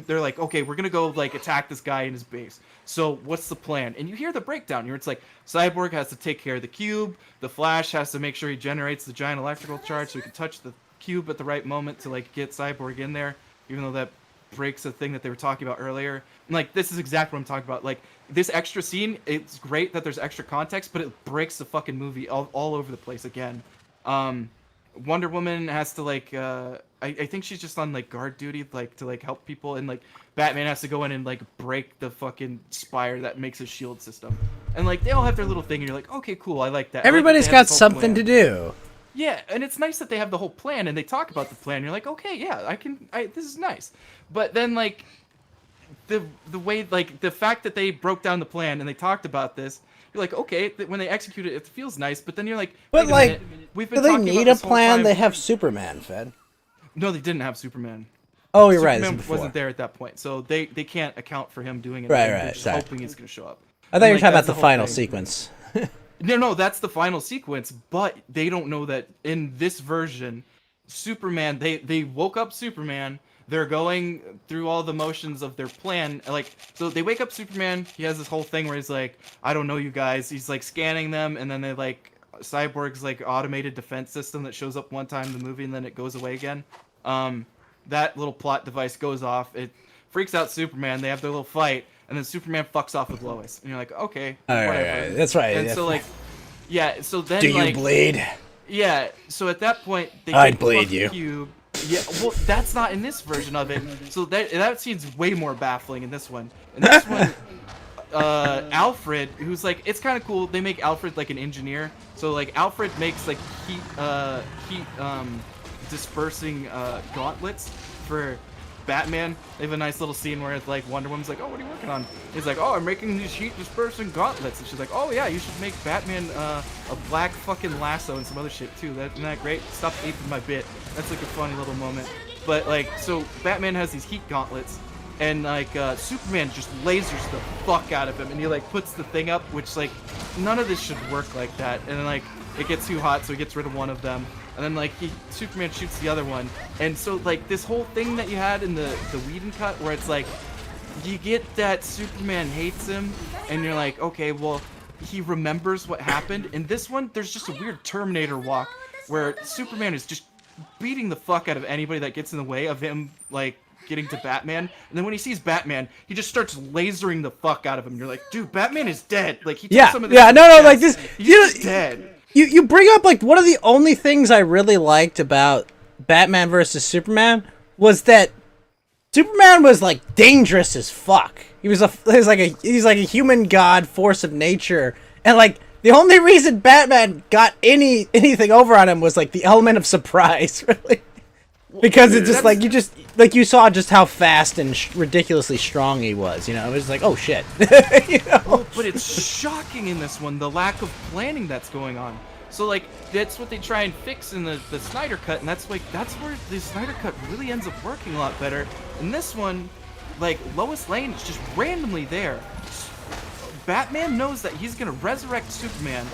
[SPEAKER 3] like, okay, we're gonna go like attack this guy in his base, so what's the plan? And you hear the breakdown here. It's like, Cyborg has to take care of the cube, the Flash has to make sure he generates the giant electrical charge so he can touch the cube at the right moment to like get Cyborg in there, even though that breaks a thing that they were talking about earlier. And like, this is exactly what I'm talking about. Like, this extra scene, it's great that there's extra context, but it breaks the fucking movie all over the place again. Wonder Woman has to like I think she's just on like guard duty, like to like help people, and like Batman has to go in and like break the fucking spire that makes his shield system. And like, they all have their little thing, and you're like, okay, cool, I like that.
[SPEAKER 1] Everybody's got something to do.
[SPEAKER 3] Yeah, and it's nice that they have the whole plan and they talk about the plan. You're like, okay, yeah, this is nice. But then like the way, like the fact that they broke down the plan and they talked about this, you're like, okay, when they execute it, it feels nice. But then you're like,
[SPEAKER 1] but like,
[SPEAKER 3] we've been
[SPEAKER 1] do they
[SPEAKER 3] talking
[SPEAKER 1] need
[SPEAKER 3] about
[SPEAKER 1] a
[SPEAKER 3] this whole
[SPEAKER 1] plan?
[SPEAKER 3] time.
[SPEAKER 1] They have Superman, Fed.
[SPEAKER 3] No, they didn't have Superman.
[SPEAKER 1] Oh, you're right.
[SPEAKER 3] Superman wasn't there at that point, so they can't account for him doing it.
[SPEAKER 1] Right,
[SPEAKER 3] They're
[SPEAKER 1] right.
[SPEAKER 3] just
[SPEAKER 1] Sorry.
[SPEAKER 3] hoping he's gonna show up.
[SPEAKER 1] I thought you were
[SPEAKER 3] like,
[SPEAKER 1] talking about
[SPEAKER 3] that's
[SPEAKER 1] the
[SPEAKER 3] the whole
[SPEAKER 1] final
[SPEAKER 3] thing.
[SPEAKER 1] sequence.
[SPEAKER 3] No, that's the final sequence, but they don't know that in this version, Superman, they woke up Superman, they're going through all the motions of their plan, like, so they wake up Superman, he has this whole thing where he's like, I don't know you guys, he's like scanning them, and then they like, Cyborg's like automated defense system that shows up one time in the movie and then it goes away again. That little plot device goes off, it freaks out Superman, they have their little fight, and then Superman fucks off with Lois, and you're like, okay,
[SPEAKER 1] Alright, that's right.
[SPEAKER 3] and
[SPEAKER 1] yeah.
[SPEAKER 3] so like, yeah, so then
[SPEAKER 1] Do you
[SPEAKER 3] like,
[SPEAKER 1] bleed?
[SPEAKER 3] yeah, so at that point they
[SPEAKER 1] I'd
[SPEAKER 3] take the
[SPEAKER 1] bleed
[SPEAKER 3] fucking
[SPEAKER 1] you.
[SPEAKER 3] cube. Yeah, well, that's not in this version of it. So that scene's way more baffling in this one. In this one, Alfred, who's like, it's kind of cool. They make Alfred like an engineer. So like, Alfred makes like heat dispersing gauntlets for Batman. They have a nice little scene where it's like Wonder Woman's like, oh, what are you working on? He's like, oh, I'm making these heat dispersing gauntlets. And she's like, oh yeah, you should make Batman a black fucking lasso and some other shit too. Isn't that great? Stop aping my bit. That's like a funny little moment. But like, so Batman has these heat gauntlets, and like Superman just lasers the fuck out of him, and he like puts the thing up, which like, none of this should work like that. And then like, it gets too hot, so he gets rid of one of them. And then like Superman shoots the other one, and so like this whole thing that you had in the Whedon cut, where it's like, you get that Superman hates him, and you're like, okay, well, he remembers what happened. In this one, there's just a weird Terminator walk, where Superman is just beating the fuck out of anybody that gets in the way of him, like getting to Batman. And then when he sees Batman, he just starts lasering the fuck out of him. You're like, dude, Batman is dead. Like he took some of this
[SPEAKER 1] yeah,
[SPEAKER 3] to
[SPEAKER 1] no,
[SPEAKER 3] his
[SPEAKER 1] like
[SPEAKER 3] chest.
[SPEAKER 1] this.
[SPEAKER 3] He's
[SPEAKER 1] You know,
[SPEAKER 3] just dead.
[SPEAKER 1] You bring up like one of the only things I really liked about Batman versus Superman was that Superman was like dangerous as fuck. He's like a human god, force of nature, and like the only reason Batman got anything over on him was like the element of surprise, really, because it's just like you saw just how fast and ridiculously strong he was. You know, it was like, oh shit. You know?
[SPEAKER 3] Well, but it's shocking in this one, the lack of planning that's going on. So like, that's what they try and fix in the Snyder Cut, and that's where the Snyder Cut really ends up working a lot better. In this one, like, Lois Lane is just randomly there. Batman knows that he's gonna resurrect Superman.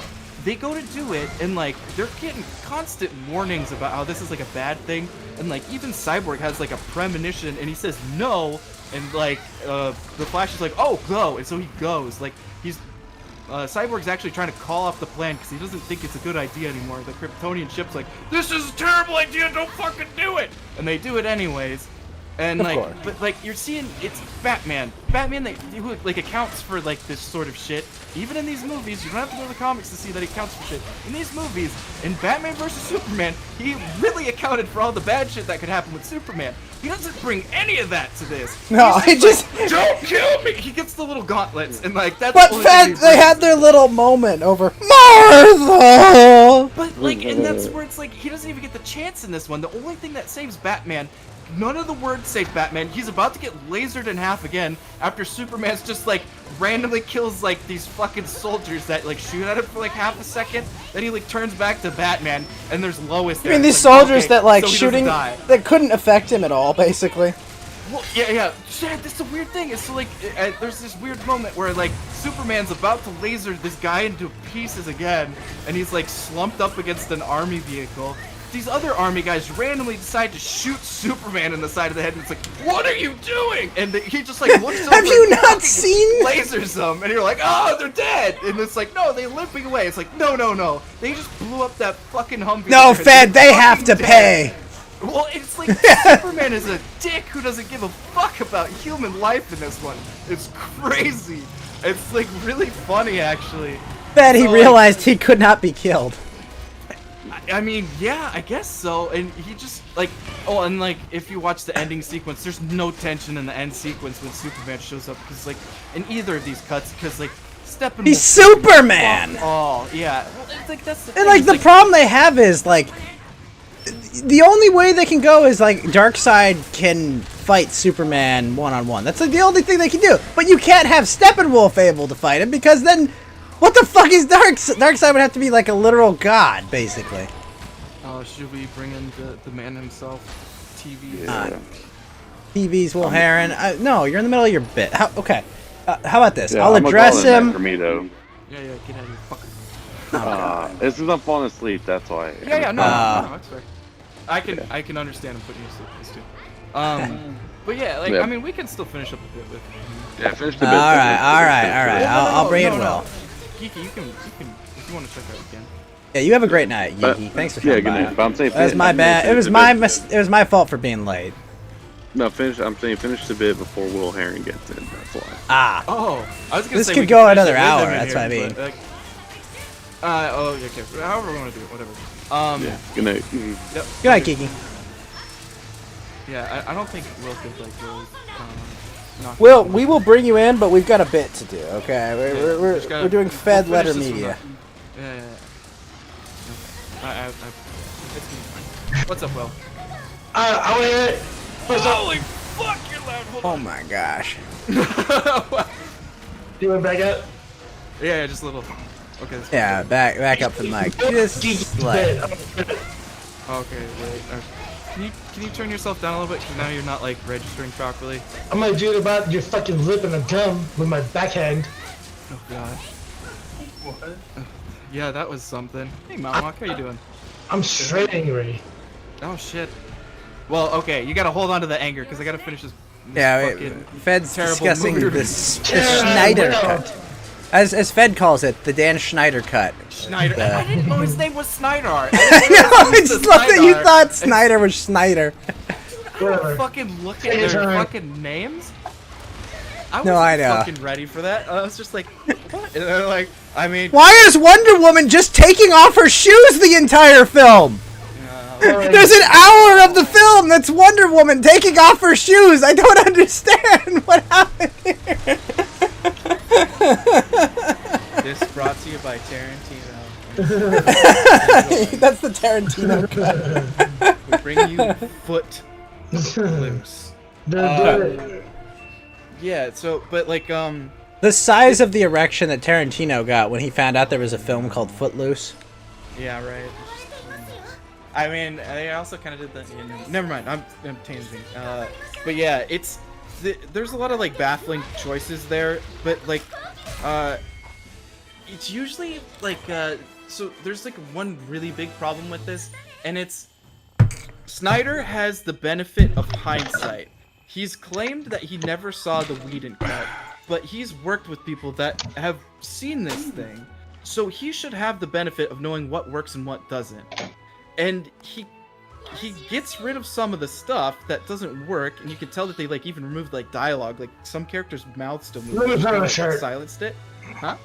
[SPEAKER 3] They go to do it, and like, they're getting constant warnings about how this is like a bad thing, and like, even Cyborg has like a premonition, and he says no, and like, the Flash is like, oh, go, and so he goes. Like, Cyborg's actually trying to call off the plan because he doesn't think it's a good idea anymore. The Kryptonian ship's like, this is a terrible idea, don't fucking do it! And they do it anyways. And
[SPEAKER 1] Of
[SPEAKER 3] like,
[SPEAKER 1] course.
[SPEAKER 3] but like, you're seeing, it's Batman. Batman, who like accounts for like this sort of shit. Even in these movies, you don't have to go to the comics to see that he accounts for shit. In these movies, in Batman vs Superman, he really accounted for all the bad shit that could happen with Superman. He doesn't bring any of that to this.
[SPEAKER 1] No,
[SPEAKER 3] He's
[SPEAKER 1] he just-
[SPEAKER 3] like, don't kill me. He gets the little gauntlets, and like that's.
[SPEAKER 1] But
[SPEAKER 3] the only
[SPEAKER 1] Fed,
[SPEAKER 3] thing he
[SPEAKER 1] they
[SPEAKER 3] brings.
[SPEAKER 1] had their little moment over Martha.
[SPEAKER 3] But like, and that's where it's like he doesn't even get the chance in this one. The only thing that saves Batman, none of the words save Batman. He's about to get lasered in half again after Superman's just like randomly kills like these fucking soldiers that like shoot at him for like half a second. Then he like turns back to Batman, and there's Lois.
[SPEAKER 1] I
[SPEAKER 3] There.
[SPEAKER 1] mean,
[SPEAKER 3] It's
[SPEAKER 1] these
[SPEAKER 3] like,
[SPEAKER 1] soldiers
[SPEAKER 3] okay,
[SPEAKER 1] that like
[SPEAKER 3] so he doesn't
[SPEAKER 1] shooting
[SPEAKER 3] die.
[SPEAKER 1] that couldn't affect him at all, basically.
[SPEAKER 3] Well, yeah. That's the weird thing. Is so like, there's this weird moment where like Superman's about to laser this guy into pieces again, and he's like slumped up against an army vehicle. These other army guys randomly decide to shoot Superman in the side of the head, and it's like, what are you doing? And he just like looks over
[SPEAKER 1] Have you
[SPEAKER 3] and
[SPEAKER 1] not
[SPEAKER 3] fucking
[SPEAKER 1] seen-
[SPEAKER 3] lasers them, and you're like, oh, they're dead. And it's like, no, they're limping away. It's like, no, they just blew up that fucking Humvee.
[SPEAKER 1] No,
[SPEAKER 3] They're
[SPEAKER 1] Fed, they have
[SPEAKER 3] fucking
[SPEAKER 1] to
[SPEAKER 3] dead.
[SPEAKER 1] pay.
[SPEAKER 3] Well, it's like Superman is a dick who doesn't give a fuck about human life in this one. It's crazy. It's like really funny, actually.
[SPEAKER 1] Fed, he
[SPEAKER 3] So, like,
[SPEAKER 1] realized he could not be killed.
[SPEAKER 3] I mean, yeah, I guess so. And he just like, oh, and like if you watch the ending sequence, there's no tension in the end sequence when Superman shows up because like in either of these cuts, because like Steppenwolf.
[SPEAKER 1] He's Superman.
[SPEAKER 3] Oh yeah, well, it's like that's the
[SPEAKER 1] And
[SPEAKER 3] thing,
[SPEAKER 1] like
[SPEAKER 3] it's
[SPEAKER 1] the problem they have is like the only way they can go is like Darkseid can fight Superman one-on-one. That's like the only thing they can do. But you can't have Steppenwolf able to fight him because then what the fuck is Darkseid would have to be like a literal god, basically.
[SPEAKER 3] should we bring in the man himself? TV.
[SPEAKER 1] TV's Will Heron. No, you're in the middle of your bit. Okay. How about this?
[SPEAKER 2] Yeah,
[SPEAKER 1] I'll
[SPEAKER 2] I'm gonna
[SPEAKER 1] address
[SPEAKER 2] call it that
[SPEAKER 1] him.
[SPEAKER 2] for me though.
[SPEAKER 3] Yeah, get out of here, fucker.
[SPEAKER 2] This is I'm falling asleep. That's why.
[SPEAKER 3] Yeah, no, it's fair. I can understand him putting you to sleep. This too. But yeah, like
[SPEAKER 2] Yeah.
[SPEAKER 3] I mean, we can still finish up a bit with.
[SPEAKER 2] Yeah, finish the bit.
[SPEAKER 1] All right. I'll bring it Will.
[SPEAKER 3] Geeky, you can if you want to check out again.
[SPEAKER 1] Yeah, you have a great night,
[SPEAKER 2] But-
[SPEAKER 1] Yiki. Thanks for
[SPEAKER 2] yeah,
[SPEAKER 1] coming
[SPEAKER 2] good
[SPEAKER 1] by.
[SPEAKER 2] night. But I'm saying
[SPEAKER 1] That was my bad. It was my fault for being late.
[SPEAKER 2] No, finish. I'm saying finish the bit before Will Herring gets in. That's why.
[SPEAKER 1] Ah.
[SPEAKER 3] Oh, I was gonna
[SPEAKER 1] This
[SPEAKER 3] say
[SPEAKER 1] could
[SPEAKER 3] we
[SPEAKER 1] go
[SPEAKER 3] finish
[SPEAKER 1] another
[SPEAKER 3] it with
[SPEAKER 1] hour,
[SPEAKER 3] him in
[SPEAKER 1] that's what I
[SPEAKER 3] here,
[SPEAKER 1] mean.
[SPEAKER 3] but, like, okay. However we want to do it, whatever.
[SPEAKER 2] Yeah. Good night.
[SPEAKER 3] Yep.
[SPEAKER 1] Good night, Kiki.
[SPEAKER 3] Yeah, I don't think Will could like really. Knock
[SPEAKER 1] Will, we will bring you in, but we've got a bit to do. Okay,
[SPEAKER 3] Just gotta-
[SPEAKER 1] we're doing Fed
[SPEAKER 3] we'll finish
[SPEAKER 1] letter
[SPEAKER 3] this one
[SPEAKER 1] media.
[SPEAKER 3] up. Yeah. Okay. It's me. What's up, Will?
[SPEAKER 4] I want to hear it. What's up?
[SPEAKER 3] Holy fuck, you're loud. Hold
[SPEAKER 1] Oh my gosh.
[SPEAKER 3] on.
[SPEAKER 4] Do you want to back up?
[SPEAKER 3] Yeah, just a little. Okay. This
[SPEAKER 1] Yeah, back up the mic. Just like.
[SPEAKER 3] Okay, wait. Can you turn yourself down a little bit? Because now you're not like registering properly.
[SPEAKER 4] I'm gonna do it about your fucking lip and a gum with my backhand.
[SPEAKER 3] Oh gosh. Yeah, that was something. Hey, Mount how you doing?
[SPEAKER 4] I'm straight angry.
[SPEAKER 3] Oh shit. Well, okay, you gotta hold on to the anger because I gotta finish this.
[SPEAKER 1] Yeah, wait,
[SPEAKER 3] fucking
[SPEAKER 1] Fed's
[SPEAKER 3] terrible
[SPEAKER 1] discussing
[SPEAKER 3] movie.
[SPEAKER 1] the Schneider cut. As Fed calls it, the Dan Schneider cut.
[SPEAKER 3] Schneider. I didn't know his name was Snyder.
[SPEAKER 1] I know, I just love that you thought Snyder was Schneider.
[SPEAKER 4] Whatever.
[SPEAKER 3] Fucking look
[SPEAKER 4] Take
[SPEAKER 3] at
[SPEAKER 4] your
[SPEAKER 3] their
[SPEAKER 4] time.
[SPEAKER 3] fucking names. I
[SPEAKER 1] No,
[SPEAKER 3] wasn't
[SPEAKER 1] I know.
[SPEAKER 3] fucking ready for that. I was just like, what? And they're like, I mean,
[SPEAKER 1] Why is Wonder Woman just taking off her shoes the entire film? There's an hour of the film that's Wonder Woman taking off her shoes. I don't understand what happened here.
[SPEAKER 3] this brought to you by Tarantino.
[SPEAKER 1] That's the Tarantino cut.
[SPEAKER 3] We bring you Foot Loose.
[SPEAKER 4] Do it.
[SPEAKER 3] Yeah. So, but like,
[SPEAKER 1] The size of the erection that Tarantino got when he found out there was a film called Footloose.
[SPEAKER 3] yeah, right. I mean, I also kind of did that in. Never mind. I'm tanging. But yeah, there's a lot of like baffling choices there, but like, it's usually like so there's like one really big problem with this, and it's Snyder has the benefit of hindsight. He's claimed that he never saw the Whedon cut, but he's worked with people that have seen this thing, so he should have the benefit of knowing what works and what doesn't. And he gets rid of some of the stuff that doesn't work, and you can tell that they like even removed like dialogue, like some characters' mouths still move.
[SPEAKER 4] Let me put on a
[SPEAKER 3] like,
[SPEAKER 4] shirt.
[SPEAKER 3] Silenced it. Huh?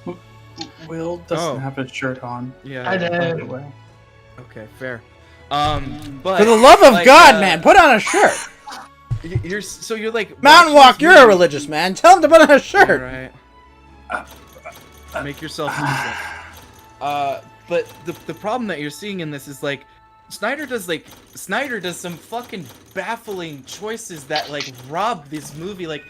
[SPEAKER 5] Will doesn't
[SPEAKER 3] Oh.
[SPEAKER 5] have a shirt on.
[SPEAKER 3] Yeah.
[SPEAKER 4] I
[SPEAKER 5] By
[SPEAKER 4] did.
[SPEAKER 5] the way.
[SPEAKER 3] Okay, fair. But
[SPEAKER 1] For the love of
[SPEAKER 3] like,
[SPEAKER 1] God, man, put on a shirt.
[SPEAKER 3] You're like
[SPEAKER 1] Mountain
[SPEAKER 3] watching
[SPEAKER 1] Walk,
[SPEAKER 3] this
[SPEAKER 1] you're a
[SPEAKER 3] movie-
[SPEAKER 1] religious man. Tell him to put on a shirt.
[SPEAKER 3] All right. Make yourself decent. But the problem that you're seeing in this is like Snyder does some fucking baffling choices that like rob this movie. Like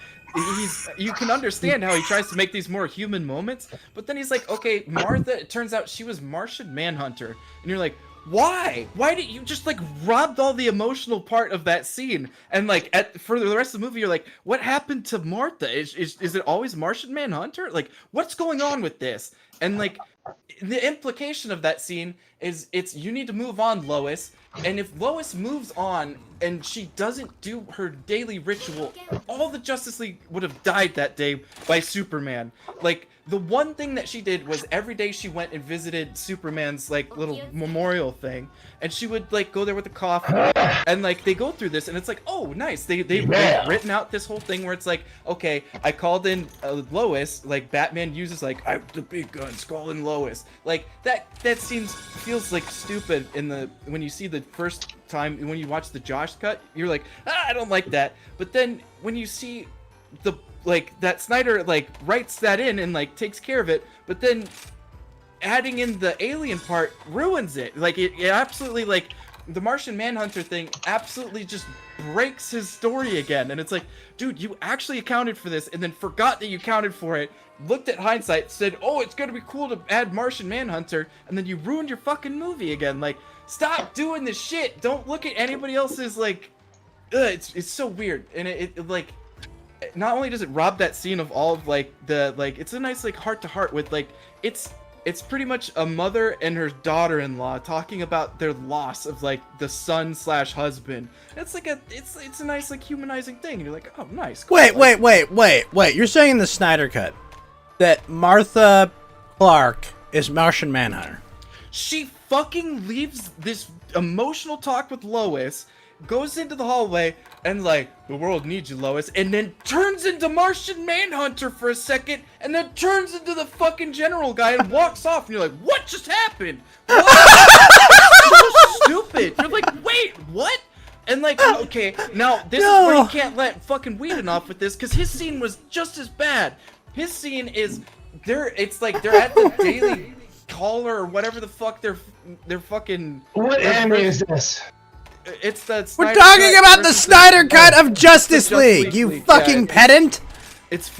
[SPEAKER 3] you can understand how he tries to make these more human moments, but then he's like, okay, Martha, it turns out she was Martian Manhunter, and you're like, why did you just like robbed all the emotional part of that scene? And like for the rest of the movie you're like, what happened to Martha? Is it always Martian Manhunter? Like, what's going on with this? And like the implication of that scene is you need to move on, Lois. And if Lois moves on and she doesn't do her daily ritual, all the Justice League would have died that day by Superman. Like, the one thing that she did was every day she went and visited Superman's like little memorial thing, and she would like go there with a coffee, and like they go through this, and it's like, oh nice, they've written out this whole thing where it's like, okay, I called in Lois, like Batman uses like I the big guns, call in Lois, like that feels like stupid in the when you see the first time when you watch the Josh cut, you're like, I don't like that, but then when you see the like that Snyder like writes that in and like takes care of it, but then adding in the alien part ruins it. Like it absolutely, like the Martian Manhunter thing absolutely just breaks his story again. And it's like, dude, you actually accounted for this and then forgot that you accounted for it, looked at hindsight, said, oh, it's gonna be cool to add Martian Manhunter, and then you ruined your fucking movie again. Like, stop doing this shit. Don't look at anybody else's like it's so weird. And it like, not only does it rob that scene of all of like the like, it's a nice like heart to heart with like it's pretty much a mother and her daughter-in-law talking about their loss of like the son/husband. It's like it's a nice like humanizing thing, and you're like, oh nice. Cool.
[SPEAKER 1] Wait. You're saying in the Snyder cut that Martha Clark is Martian Manhunter?
[SPEAKER 3] She fucking leaves this emotional talk with Lois, goes into the hallway, and like, the world needs you, Lois, and then turns into Martian Manhunter for a second, and then turns into the fucking general guy and walks off, and you're like, what just happened? What? So stupid. You're like, wait, what? And like, okay, now this is where you can't let fucking Whedon off with this, because his scene was just as bad. His scene is, it's like they're at the Daily Caller or whatever the fuck they're fucking...
[SPEAKER 4] What anime is this?
[SPEAKER 3] It's the
[SPEAKER 1] We're
[SPEAKER 3] Snyder
[SPEAKER 1] talking
[SPEAKER 3] Cut
[SPEAKER 1] about the
[SPEAKER 3] versus
[SPEAKER 1] Snyder cut of Justice
[SPEAKER 3] the
[SPEAKER 1] League,
[SPEAKER 3] Justice
[SPEAKER 1] you
[SPEAKER 3] League,
[SPEAKER 1] fucking
[SPEAKER 3] yeah.
[SPEAKER 1] pedant!
[SPEAKER 3] It's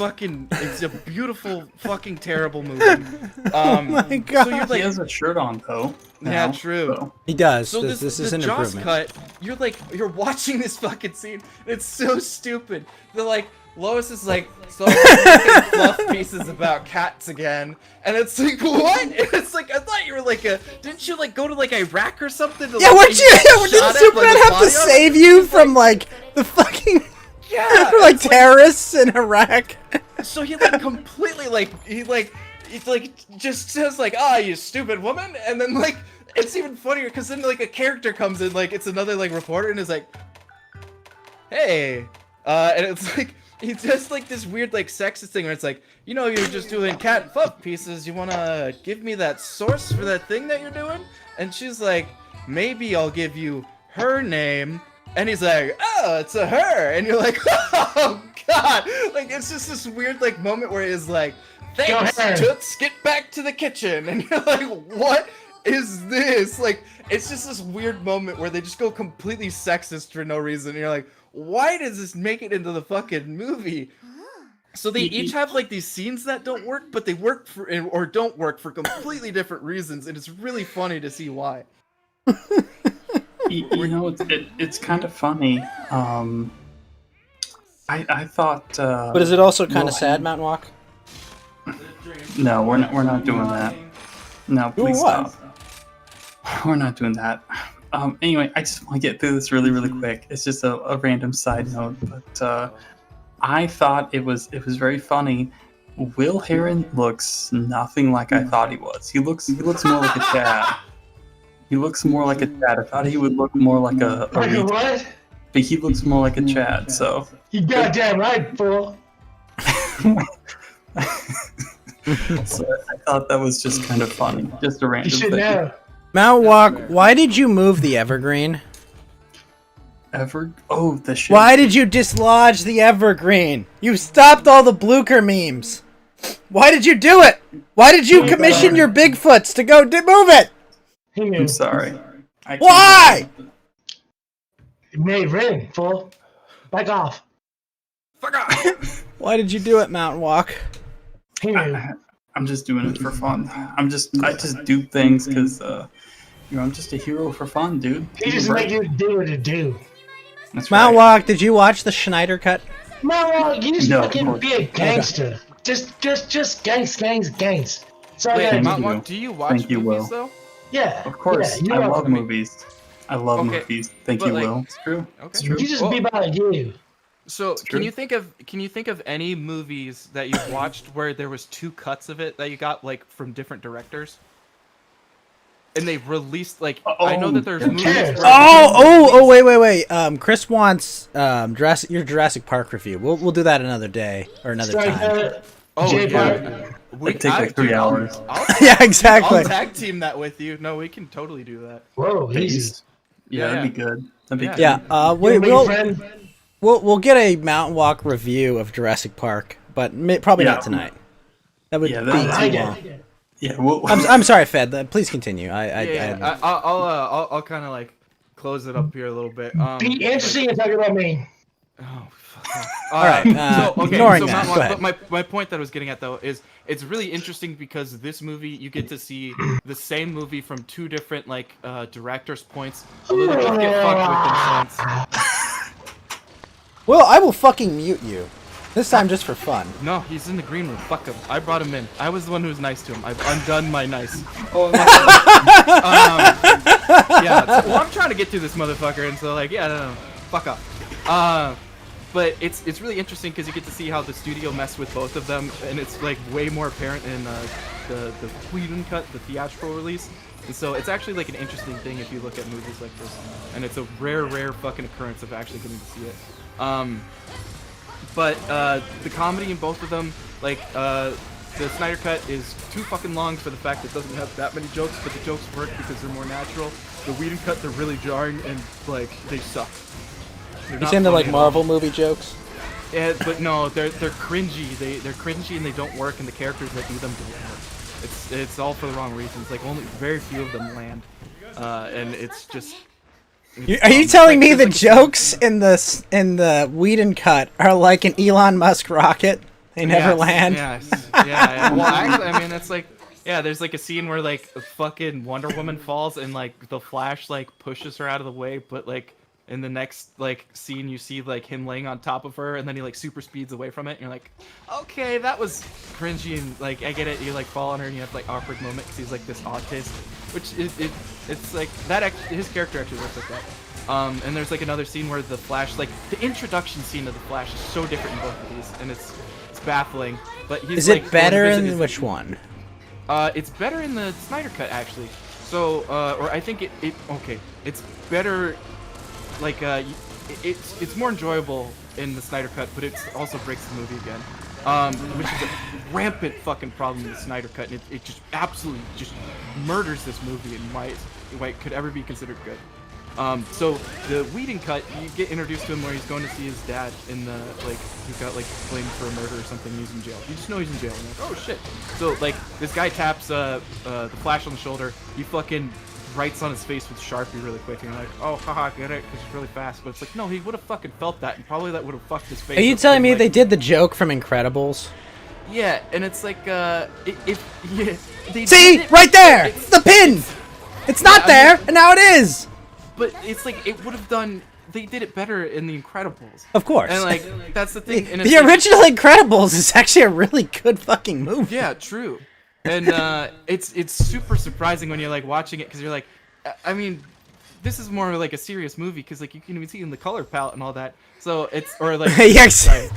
[SPEAKER 3] a beautiful, fucking terrible movie.
[SPEAKER 1] Oh my god.
[SPEAKER 3] So you're
[SPEAKER 5] He
[SPEAKER 3] like,
[SPEAKER 5] has a shirt on though.
[SPEAKER 3] yeah,
[SPEAKER 5] now,
[SPEAKER 3] true.
[SPEAKER 5] so.
[SPEAKER 1] He does.
[SPEAKER 3] So
[SPEAKER 1] this is
[SPEAKER 3] the
[SPEAKER 1] an
[SPEAKER 3] Joss
[SPEAKER 1] improvement.
[SPEAKER 3] cut, you're watching this fucking scene, and it's so stupid. They're like, Lois is like, so I'm making fluff pieces about cats again, and it's like, what? And it's like, I thought you were like didn't you like go to like Iraq or something? To,
[SPEAKER 1] Yeah,
[SPEAKER 3] like,
[SPEAKER 1] weren't you?
[SPEAKER 3] get
[SPEAKER 1] Didn't
[SPEAKER 3] shot at
[SPEAKER 1] Superman
[SPEAKER 3] by the
[SPEAKER 1] have to
[SPEAKER 3] body armor?
[SPEAKER 1] save you from like the fucking
[SPEAKER 3] Yeah,
[SPEAKER 1] like
[SPEAKER 3] it's
[SPEAKER 1] terrorists in Iraq?
[SPEAKER 3] So he like completely like he just says like, ah, you stupid woman, and then like it's even funnier because then like a character comes in, like it's another like reporter, and is like, hey, and it's like he does like this weird like sexist thing where it's like, you know, you're just doing cat and fluff pieces, you wanna give me that source for that thing that you're doing? And she's like, maybe I'll give you her name. And he's like, oh, it's a her. And you're like, oh, God. Like, it's just this weird, like, moment where he's like, thanks,
[SPEAKER 4] Go ahead.
[SPEAKER 3] Toots, get back to the kitchen. And you're like, what is this? Like, it's just this weird moment where they just go completely sexist for no reason. And you're like, why does this make it into the fucking movie? So they each have, like, these scenes that don't work, but they work for, or don't work for completely different reasons. And it's really funny to see why.
[SPEAKER 5] You know, it's kind of funny. I thought.
[SPEAKER 1] But is it also kind of sad, Mountain Walk?
[SPEAKER 5] No, we're not doing that. No, please
[SPEAKER 1] what?
[SPEAKER 5] stop. We're not doing that. Anyway, I just want to get through this really quick. It's just a random side note, but I thought it was very funny. Will Heron looks nothing like I thought he was. He looks more like a Chad. He looks more like a Chad. I thought he would look more like a
[SPEAKER 4] Like a
[SPEAKER 5] Reed,
[SPEAKER 4] what?
[SPEAKER 5] but he looks more like a Chad. So
[SPEAKER 4] You goddamn right, fool.
[SPEAKER 5] So I thought that was just kind of funny. Just a
[SPEAKER 4] You
[SPEAKER 5] random
[SPEAKER 4] should
[SPEAKER 5] thing.
[SPEAKER 4] know.
[SPEAKER 1] Mount Walk, why did you move the evergreen?
[SPEAKER 5] Oh, the shit.
[SPEAKER 1] Why did you dislodge the evergreen? You stopped all the Blucher memes. Why did you do it? Why did you commission your Bigfoots to go move it?
[SPEAKER 4] He knew.
[SPEAKER 5] I'm sorry. I can't
[SPEAKER 1] Why?
[SPEAKER 5] believe
[SPEAKER 4] It may rain, fool. Back off.
[SPEAKER 3] Fuck off.
[SPEAKER 1] Why did you do it, Mountain Walk?
[SPEAKER 4] He knew.
[SPEAKER 5] I'm just doing it for fun. I just do things because I'm just a hero for fun, dude.
[SPEAKER 4] He just make you do what you do.
[SPEAKER 5] That's
[SPEAKER 1] Mount
[SPEAKER 5] right.
[SPEAKER 1] Walk, did you watch the Schneider cut?
[SPEAKER 4] No, you just
[SPEAKER 5] No.
[SPEAKER 4] fucking be a gangster. Just gangs. That's all you
[SPEAKER 3] Wait,
[SPEAKER 4] gotta
[SPEAKER 3] Mount
[SPEAKER 4] do.
[SPEAKER 3] Walk, do you watch
[SPEAKER 5] Thank you,
[SPEAKER 3] movies
[SPEAKER 5] Will.
[SPEAKER 3] though?
[SPEAKER 4] Yeah.
[SPEAKER 5] Of course,
[SPEAKER 4] Yeah,
[SPEAKER 5] I
[SPEAKER 4] you
[SPEAKER 5] love
[SPEAKER 4] are.
[SPEAKER 5] movies. I love
[SPEAKER 3] Okay,
[SPEAKER 5] movies. Thank
[SPEAKER 3] but
[SPEAKER 5] you,
[SPEAKER 3] like-
[SPEAKER 5] Will. It's true.
[SPEAKER 3] Okay.
[SPEAKER 5] It's true.
[SPEAKER 4] You just
[SPEAKER 3] Well-
[SPEAKER 4] be about you.
[SPEAKER 3] So
[SPEAKER 5] true.
[SPEAKER 3] can you think of any movies that you've watched where there was two cuts of it that you got like from different directors? And they released like I know that there's
[SPEAKER 5] Oh,
[SPEAKER 3] movies.
[SPEAKER 4] cares?
[SPEAKER 3] Where
[SPEAKER 1] Wait. Chris wants your Jurassic Park review. We'll do that another day or another
[SPEAKER 4] Strike
[SPEAKER 1] time.
[SPEAKER 4] that.
[SPEAKER 3] Oh,
[SPEAKER 4] J
[SPEAKER 3] yeah.
[SPEAKER 4] Park.
[SPEAKER 5] It'd take like 3 hours.
[SPEAKER 1] Yeah, exactly.
[SPEAKER 3] I'll tag team that with you. No, we can totally do that.
[SPEAKER 4] Whoa, easy.
[SPEAKER 5] Based. Yeah,
[SPEAKER 3] Yeah,
[SPEAKER 5] that'd be good. That'd be
[SPEAKER 3] Yeah.
[SPEAKER 5] good.
[SPEAKER 1] Yeah.
[SPEAKER 4] You wanna be a friend?
[SPEAKER 1] We'll get a Mountain Walk review of Jurassic Park, but probably
[SPEAKER 5] Yeah.
[SPEAKER 1] not tonight. That would
[SPEAKER 5] Yeah,
[SPEAKER 1] be
[SPEAKER 5] that-
[SPEAKER 4] I
[SPEAKER 1] too
[SPEAKER 4] get
[SPEAKER 1] long.
[SPEAKER 4] it.
[SPEAKER 5] Yeah. Well,
[SPEAKER 1] I'm sorry, Fed. Please continue.
[SPEAKER 3] I'll kind of like close it up here a little bit.
[SPEAKER 4] Be interesting and talk about me.
[SPEAKER 3] Oh, fuck off.
[SPEAKER 1] All right, ignoring that,
[SPEAKER 3] Mount
[SPEAKER 1] go
[SPEAKER 3] Walk,
[SPEAKER 1] ahead.
[SPEAKER 3] but my point that I was getting at though is it's really interesting because this movie you get to see the same movie from two different like directors' points, although they both get fucked with in a sense.
[SPEAKER 1] Well, I will fucking mute you. This time just for fun.
[SPEAKER 3] No, he's in the green room. Fuck him. I brought him in. I was the one who was nice to him. I've undone my nice. Yeah. Well, I'm trying to get through this motherfucker, and so like, yeah, no. Fuck off. But it's really interesting because you get to see how the studio messed with both of them, and it's like way more apparent in the Whedon cut, the theatrical release. And so it's actually like an interesting thing if you look at movies like this, and it's a rare fucking occurrence of actually getting to see it. But the comedy in both of them, like the Snyder Cut is too fucking long for the fact that it doesn't have that many jokes, but the jokes work because they're more natural. The Whedon Cut, they're really jarring and like they suck. They're
[SPEAKER 1] You
[SPEAKER 3] not
[SPEAKER 1] saying they're like
[SPEAKER 3] funny at all.
[SPEAKER 1] Marvel movie jokes?
[SPEAKER 3] Yeah, but no, they're cringy. They're cringy and they don't work, and the characters that do them don't work. It's all for the wrong reasons. Like only very few of them land, and it's just.
[SPEAKER 1] Are you telling me the jokes in the Whedon cut are like an Elon Musk rocket? They never land.
[SPEAKER 3] Yes. Yeah. Well, actually, I mean, it's like, yeah. There's like a scene where like a fucking Wonder Woman falls and like the Flash like pushes her out of the way, but like in the next like scene you see like him laying on top of her and then he like super speeds away from it. And you're like, okay, that was cringy and like I get it. You like fall on her and you have like awkward moment because he's like this autist, which it's like that. His character actually works like that. And there's like another scene where the Flash, like the introduction scene of the Flash, is so different in both of these, and it's baffling. But he's
[SPEAKER 1] Is
[SPEAKER 3] like,
[SPEAKER 1] it better
[SPEAKER 3] going to visit
[SPEAKER 1] in
[SPEAKER 3] his-
[SPEAKER 1] which one?
[SPEAKER 3] It's better in the Snyder Cut actually. So, or I think okay, it's better. Like, it's more enjoyable in the Snyder Cut, but it also breaks the movie again. Which is a rampant fucking problem in the Snyder Cut, and it just absolutely just murders this movie and why it could ever be considered good. So the Whedon cut, you get introduced to him where he's going to see his dad in the like who got like blamed for a murder or something. And he's in jail. You just know he's in jail. And you're like, oh shit. So like this guy taps the Flash on the shoulder. He fucking writes on his face with Sharpie really quick, and you're like, oh haha, get it? Because he's really fast. But it's like no, he would have fucking felt that, and probably that would have fucked his face.
[SPEAKER 1] Are you
[SPEAKER 3] up
[SPEAKER 1] telling
[SPEAKER 3] and,
[SPEAKER 1] me
[SPEAKER 3] like,
[SPEAKER 1] they did the joke from Incredibles?
[SPEAKER 3] Yeah, and it's like they
[SPEAKER 1] See,
[SPEAKER 3] did it,
[SPEAKER 1] right there,
[SPEAKER 3] it's-
[SPEAKER 1] the pin. It's not
[SPEAKER 3] Yeah, I
[SPEAKER 1] there,
[SPEAKER 3] mean-
[SPEAKER 1] and now it is.
[SPEAKER 3] But it's like it would have done. They did it better in The Incredibles.
[SPEAKER 1] Of course.
[SPEAKER 3] And like that's the thing. And
[SPEAKER 1] The
[SPEAKER 3] it's like-
[SPEAKER 1] original Incredibles is actually a really good fucking movie.
[SPEAKER 3] Yeah, true. And it's super surprising when you're like watching it because you're like, I mean, this is more like a serious movie because like you can even see in the color palette and all that. So it's or like
[SPEAKER 1] Yes.
[SPEAKER 3] sorry.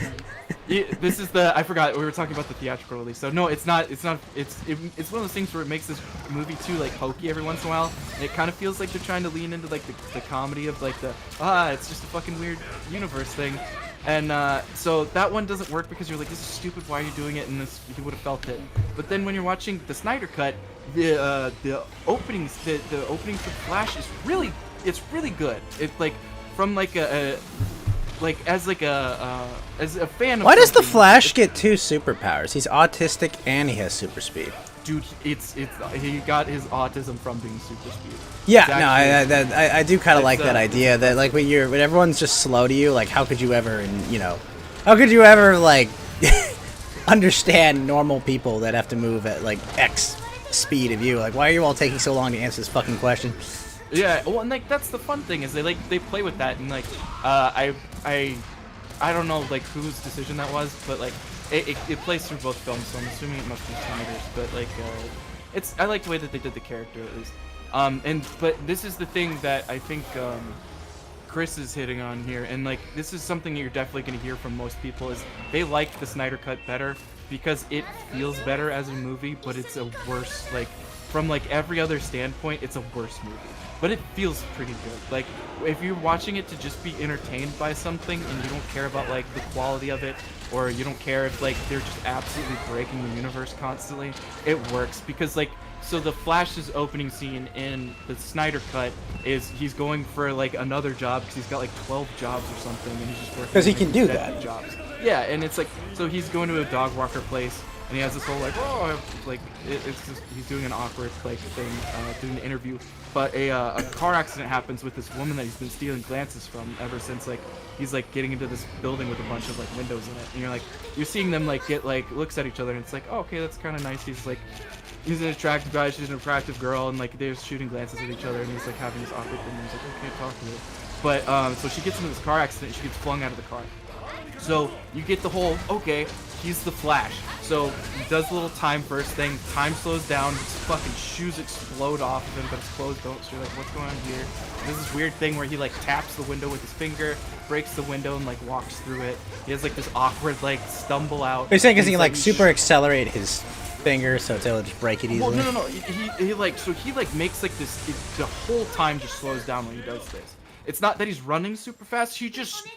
[SPEAKER 3] This is the I forgot we were talking about the theatrical release. So no, it's not. It's one of those things where it makes this movie too like hokey every once in a while. And it kind of feels like they're trying to lean into like the comedy of like it's just a fucking weird universe thing. And so that one doesn't work because you're like, this is stupid. Why are you doing it? And this you would have felt it. But then when you're watching the Snyder Cut, the openings the opening for Flash is really good. It's like from like as a fan of
[SPEAKER 1] Why does the
[SPEAKER 3] something,
[SPEAKER 1] Flash get 2 superpowers? He's autistic and he has super speed.
[SPEAKER 3] dude, he got his autism from being super speed.
[SPEAKER 1] Yeah,
[SPEAKER 3] It's actually-
[SPEAKER 1] I do kind of
[SPEAKER 3] it's,
[SPEAKER 1] like that idea that like when everyone's just slow to you, like how could you ever like understand normal people that have to move at like X speed of you? Like why are you all taking so long to answer this fucking question?
[SPEAKER 3] Yeah, well, and like that's the fun thing is they play with that, and like I don't know like whose decision that was, but like it plays through both films, so I'm assuming it must be Snyder's. But like I like the way that they did the character at least. But this is the thing that I think Chris is hitting on here, and like this is something that you're definitely going to hear from most people is they like the Snyder Cut better because it feels better as a movie, but it's a worse like from like every other standpoint, it's a worse movie. But it feels pretty good. Like, if you're watching it to just be entertained by something and you don't care about, like, the quality of it, or you don't care if, like, they're just absolutely breaking the universe constantly, it works. Because, like, so the Flash's opening scene in the Snyder Cut is he's going for, like, another job because he's got, like, 12 jobs or something, and he's just working
[SPEAKER 1] 'Cause he
[SPEAKER 3] like,
[SPEAKER 1] can do
[SPEAKER 3] 70
[SPEAKER 1] that.
[SPEAKER 3] jobs. Yeah, and it's like, so he's going to a dog walker place, and he has this whole like, it's just he's doing an awkward like thing, doing an interview, but a car accident happens with this woman that he's been stealing glances from ever since like he's like getting into this building with a bunch of like windows in it, and you're seeing them like get like looks at each other, and it's like, oh, okay, that's kind of nice. He's an attractive guy, she's an attractive girl, and like they're shooting glances at each other, and he's like having this awkward thing, and he's like, okay, talk to her. But so she gets into this car accident, she gets flung out of the car. So you get the whole, okay, he's the Flash. So he does the little time burst thing, time slows down, his fucking shoes explode off of him, but his clothes don't. So you're like, what's going on here? There's this weird thing where he like taps the window with his finger, breaks the window, and like walks through it. He has like this awkward like stumble out.
[SPEAKER 1] You're saying because
[SPEAKER 3] and
[SPEAKER 1] he can
[SPEAKER 3] he's
[SPEAKER 1] like super accelerate his finger so it's able to just break it easily?
[SPEAKER 3] Well, no. He makes like this. The whole time just slows down when he does this. It's not that he's running super fast. He just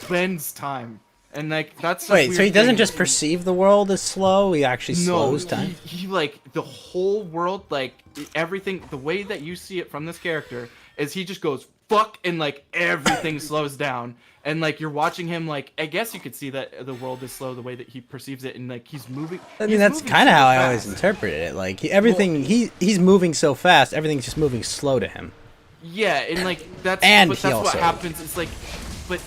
[SPEAKER 3] bends time, and like that's.
[SPEAKER 1] Wait, so he doesn't just perceive the world as slow? He actually slows time.
[SPEAKER 3] He like the whole world, like everything. The way that you see it from this character is he just goes fuck, and like everything slows down, and like you're watching him. Like I guess you could see that the world is slow the way that he perceives it, and like he's moving.
[SPEAKER 1] I mean, that's kind of how I always interpreted it. Like he's moving so fast, everything's just moving slow to him.
[SPEAKER 3] Yeah, and like that's what happens. It's like, but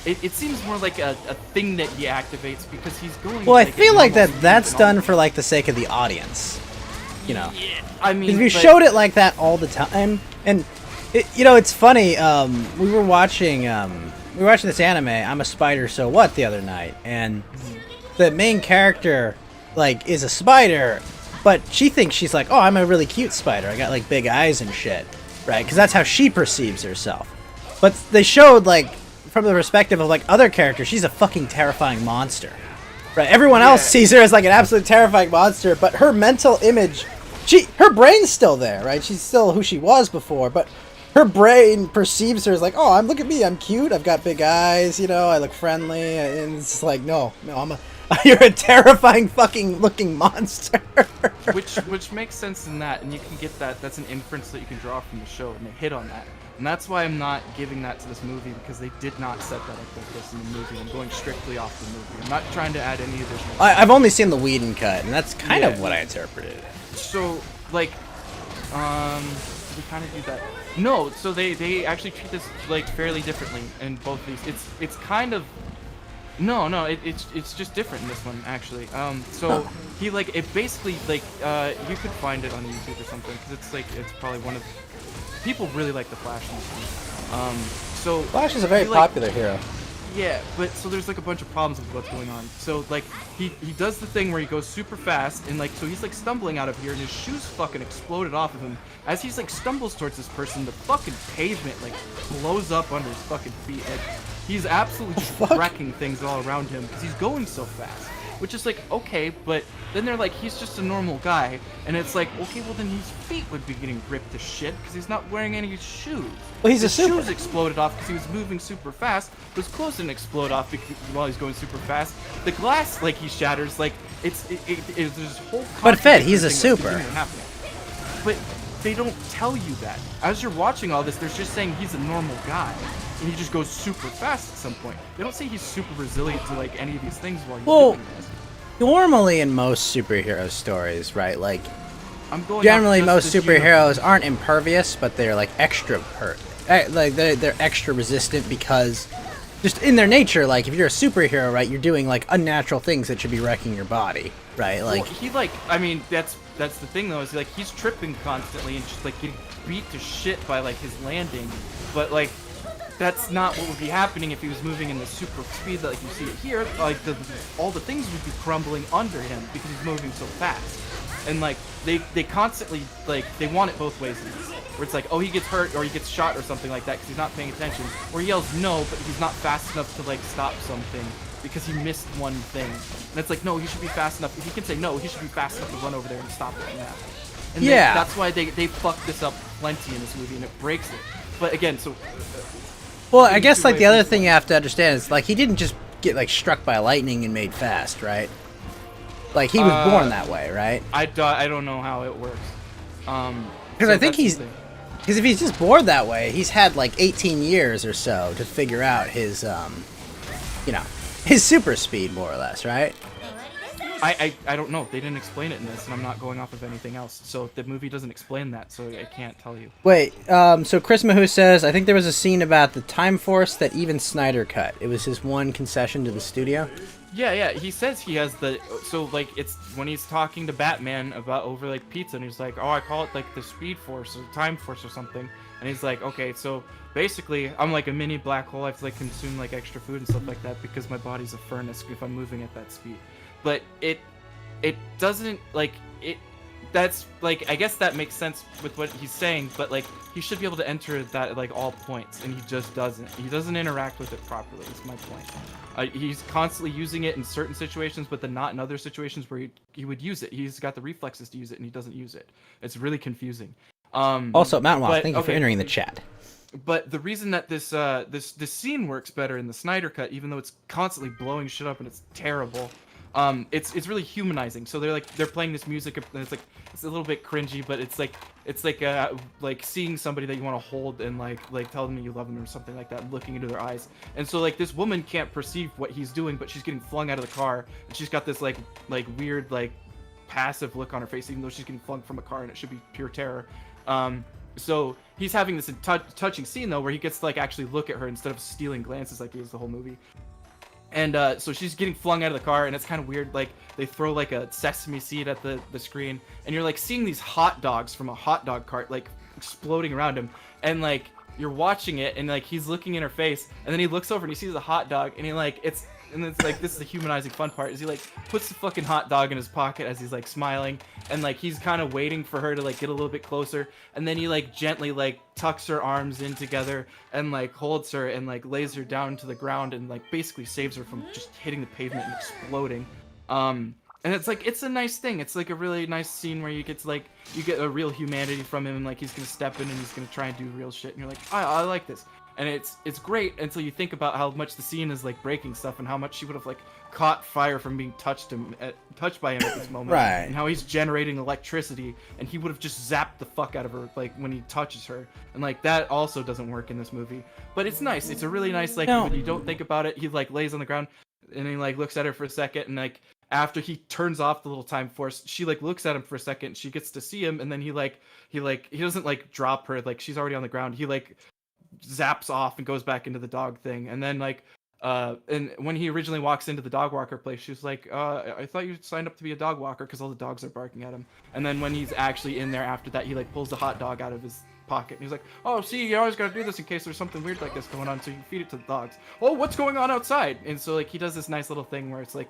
[SPEAKER 3] it seems more like a thing that he activates because he's going.
[SPEAKER 1] Well, I
[SPEAKER 3] like,
[SPEAKER 1] feel like
[SPEAKER 3] normal speed
[SPEAKER 1] that's
[SPEAKER 3] and
[SPEAKER 1] done
[SPEAKER 3] all.
[SPEAKER 1] for like the sake of the audience, you know.
[SPEAKER 3] Yeah, I mean,
[SPEAKER 1] If you
[SPEAKER 3] but-
[SPEAKER 1] showed it like that all the time, and it's funny. We were watching this anime, I'm a Spider, So What, the other night, and the main character like is a spider, but she thinks she's like, oh, I'm a really cute spider. I got like big eyes and shit, right? Because that's how she perceives herself. But they showed like from the perspective of like other characters, she's a fucking terrifying monster. Right, everyone else sees her as like an absolute terrifying monster, but her mental image, her brain's still there, right? She's still who she was before, but her brain perceives her as like, oh, look at me, I'm cute, I've got big eyes, I look friendly, and it's like, no, you're a terrifying fucking looking monster.
[SPEAKER 3] which makes sense in that, and you can get that. That's an inference that you can draw from the show, and they hit on that. And that's why I'm not giving that to this movie, because they did not set that up like this in the movie. I'm going strictly off the movie. I'm not trying to add any additional.
[SPEAKER 1] I've only seen the Whedon cut, and that's kind of what I interpreted.
[SPEAKER 3] So, like, we kind of do that. No, so they actually treat this like fairly differently in both these. It's kind of. No, it's just different in this one actually. So he like it basically like you could find it on YouTube or something because it's probably one of people really like the Flash in this one. So
[SPEAKER 1] Flash is a very
[SPEAKER 3] he, like,
[SPEAKER 1] popular hero.
[SPEAKER 3] Yeah, but so there's like a bunch of problems with what's going on. So like he does the thing where he goes super fast and like so he's like stumbling out of here and his shoes fucking exploded off of him. As he's like stumbles towards this person, the fucking pavement like blows up under his fucking feet. Like he's absolutely just
[SPEAKER 1] fuck?
[SPEAKER 3] wrecking things all around him because he's going so fast. Which is like, okay, but then they're like, he's just a normal guy. And it's like, okay, well then his feet would be getting ripped to shit because he's not wearing any shoes.
[SPEAKER 1] Well, he's
[SPEAKER 3] his
[SPEAKER 1] a super.
[SPEAKER 3] shoes exploded off because he was moving super fast. His clothes didn't explode off while he's going super fast. The glass, like, he shatters. Like, it's there's this whole.
[SPEAKER 1] But Fed, he's a
[SPEAKER 3] thing that's
[SPEAKER 1] super.
[SPEAKER 3] continuing happening. But they don't tell you that. As you're watching all this, they're just saying he's a normal guy. And he just goes super fast at some point. They don't say he's super resilient to like any of these things while he's
[SPEAKER 1] Well,
[SPEAKER 3] doing this.
[SPEAKER 1] normally in most superhero stories, right? Like,
[SPEAKER 3] I'm going
[SPEAKER 1] generally
[SPEAKER 3] off
[SPEAKER 1] most
[SPEAKER 3] just this
[SPEAKER 1] superheroes aren't impervious, but they're like like they're extra resistant because just in their nature, like if you're a superhero, right, you're doing like unnatural things that should be wrecking your body, right? Like,
[SPEAKER 3] Well, he like, I mean, that's the thing though, is like he's tripping constantly and just like getting beat to shit by like his landing, but like that's not what would be happening if he was moving in the super speed that like you see it here. Like all the things would be crumbling under him because he's moving so fast. And like they constantly like they want it both ways in this, where it's like, oh, he gets hurt or he gets shot or something like that because he's not paying attention, or he yells no but he's not fast enough to like stop something because he missed one thing. And it's like, no, he should be fast enough. If he can say no, he should be fast enough to run over there and stop it from happening. And
[SPEAKER 1] Yeah.
[SPEAKER 3] that's why they fuck this up plenty in this movie and it breaks it. But again, so
[SPEAKER 1] well, I guess like the other thing you have to understand is like he didn't just get like struck by lightning and made fast, right? Like he was born that way, right?
[SPEAKER 3] I don't know how it works.
[SPEAKER 1] Because I think he's because if he's just born that way, he's had like 18 years or so to figure out his you know, his super speed more or less, right?
[SPEAKER 3] I don't know. They didn't explain it in this, and I'm not going off of anything else. So the movie doesn't explain that, so I can't tell you.
[SPEAKER 1] Wait, so Chris Mahoo says, I think there was a scene about the Time Force that even Snyder cut. It was his one concession to the studio.
[SPEAKER 3] Yeah. He says he has the so like it's when he's talking to Batman about over like pizza, and he's like, oh, I call it like the Speed Force or Time Force or something, and he's like, okay, so basically I'm like a mini black hole. I have to like consume like extra food and stuff like that because my body's a furnace if I'm moving at that speed. But it doesn't like it. That's like, I guess that makes sense with what he's saying, but like he should be able to enter that at like all points, and he just doesn't. He doesn't interact with it properly. Is my point. He's constantly using it in certain situations, but then not in other situations where he would use it. He's got the reflexes to use it, and he doesn't use it. It's really confusing.
[SPEAKER 1] Also, Mountain Wasp, thank you for
[SPEAKER 3] okay.
[SPEAKER 1] entering the chat.
[SPEAKER 3] But the reason that this scene works better in the Snyder cut, even though it's constantly blowing shit up and it's terrible, it's really humanizing. So they're playing this music, and it's a little bit cringy, but it's like seeing somebody that you want to hold and like tell them you love them or something like that, looking into their eyes. And so like this woman can't perceive what he's doing, but she's getting flung out of the car, and she's got this like weird like passive look on her face, even though she's getting flung from a car and it should be pure terror. So he's having this touching scene though, where he gets to like actually look at her instead of stealing glances like he is the whole movie. And so she's getting flung out of the car, and it's kind of weird. Like they throw like a sesame seed at the screen, and you're like seeing these hot dogs from a hot dog cart like exploding around him, and like you're watching it, and like he's looking in her face, and then he looks over and he sees a hot dog, and it's like this is the humanizing fun part, is he like puts the fucking hot dog in his pocket as he's like smiling, and like he's kind of waiting for her to like get a little bit closer, and then he like gently like tucks her arms in together and like holds her and like lays her down to the ground and like basically saves her from just hitting the pavement and exploding. And it's like, it's a nice thing. It's like a really nice scene where you get a real humanity from him, and like he's gonna step in and he's gonna try and do real shit, and you're like, I like this. And it's great until you think about how much the scene is like breaking stuff, and how much she would have like caught fire from being touched by him at this moment.
[SPEAKER 1] Right.
[SPEAKER 3] And how he's generating electricity, and he would have just zapped the fuck out of her like when he touches her. And like that also doesn't work in this movie. But it's nice. It's a really nice like when you don't think about it, he like lays on the ground and he like looks at her for a second, and like after he turns off the little Time Force, she like looks at him for a second, she gets to see him, and then he doesn't like drop her, like she's already on the ground. He like zaps off and goes back into the dog thing, and then like and when he originally walks into the dog walker place, she was like, I thought you signed up to be a dog walker because all the dogs are barking at him. And then when he's actually in there after that, he like pulls the hot dog out of his pocket, and he's like, oh, see, you always gotta do this in case there's something weird like this going on, so you feed it to the dogs. Oh, what's going on outside? And so like he does this nice little thing where it's like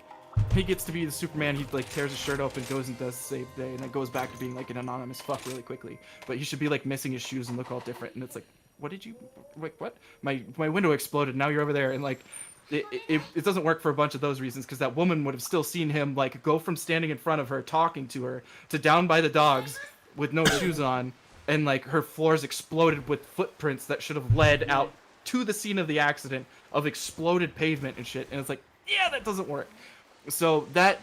[SPEAKER 3] he gets to be the Superman. He like tears his shirt open, goes and does save the day, and then goes back to being like an anonymous fuck really quickly. But he should be like missing his shoes and look all different, and it's like what did you, like, what? My window exploded. Now you're over there, and like, it doesn't work for a bunch of those reasons, because that woman would have still seen him like go from standing in front of her talking to her to down by the dogs with no shoes on, and like her floors exploded with footprints that should have led out to the scene of the accident of exploded pavement and shit. And it's like, yeah, that doesn't work. So that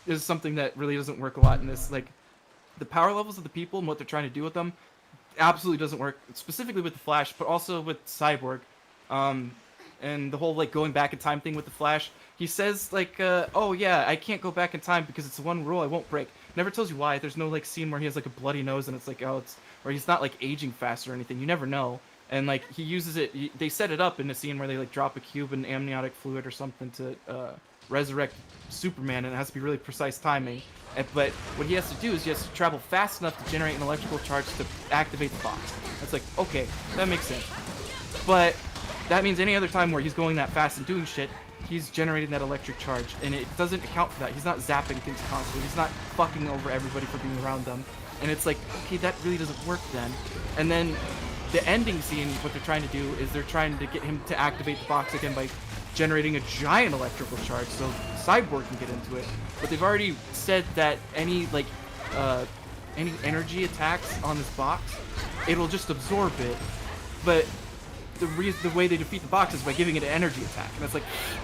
[SPEAKER 3] is something that really doesn't work a lot in this. Like, the power levels of the people and what they're trying to do with them absolutely doesn't work, specifically with the Flash, but also with Cyborg. And the whole like going back in time thing with the Flash, he says like, oh yeah, I can't go back in time because it's the one rule I won't break. Never tells you why. There's no like scene where he has like a bloody nose and it's like, oh, it's, or he's not like aging fast or anything. You never know. And like he uses it, they set it up in a scene where they like drop a cube in amniotic fluid or something to resurrect Superman, and it has to be really precise timing. But what he has to do is he has to travel fast enough to generate an electrical charge to activate the box. That's like, okay, that makes sense. But that means any other time where he's going that fast and doing shit, he's generating that electric charge, and it doesn't account for that. He's not zapping things constantly. He's not fucking over everybody for being around them. And it's like, okay, that really doesn't work then. And then the ending scene, what they're trying to do is they're trying to get him to activate the box again by generating a giant electrical charge so Cyborg can get into it. But they've already said that any like any energy attacks on this box, it'll just absorb it. But the way they defeat the box is by giving it an energy attack, and it's like,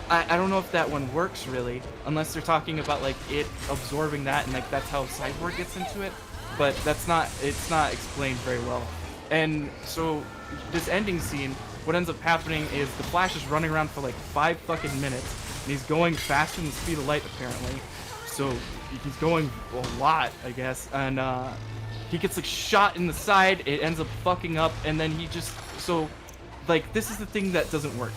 [SPEAKER 3] I don't know if that one works really, unless they're talking about like it absorbing that, and like that's how Cyborg gets into it. But it's not explained very well. And so this ending scene, what ends up happening is the Flash is running around for like 5 fucking minutes, and he's going faster than the speed of light apparently. So he's going a lot, I guess, and he gets like shot in the side. It ends up fucking up, and then he just like, this is the thing that doesn't work.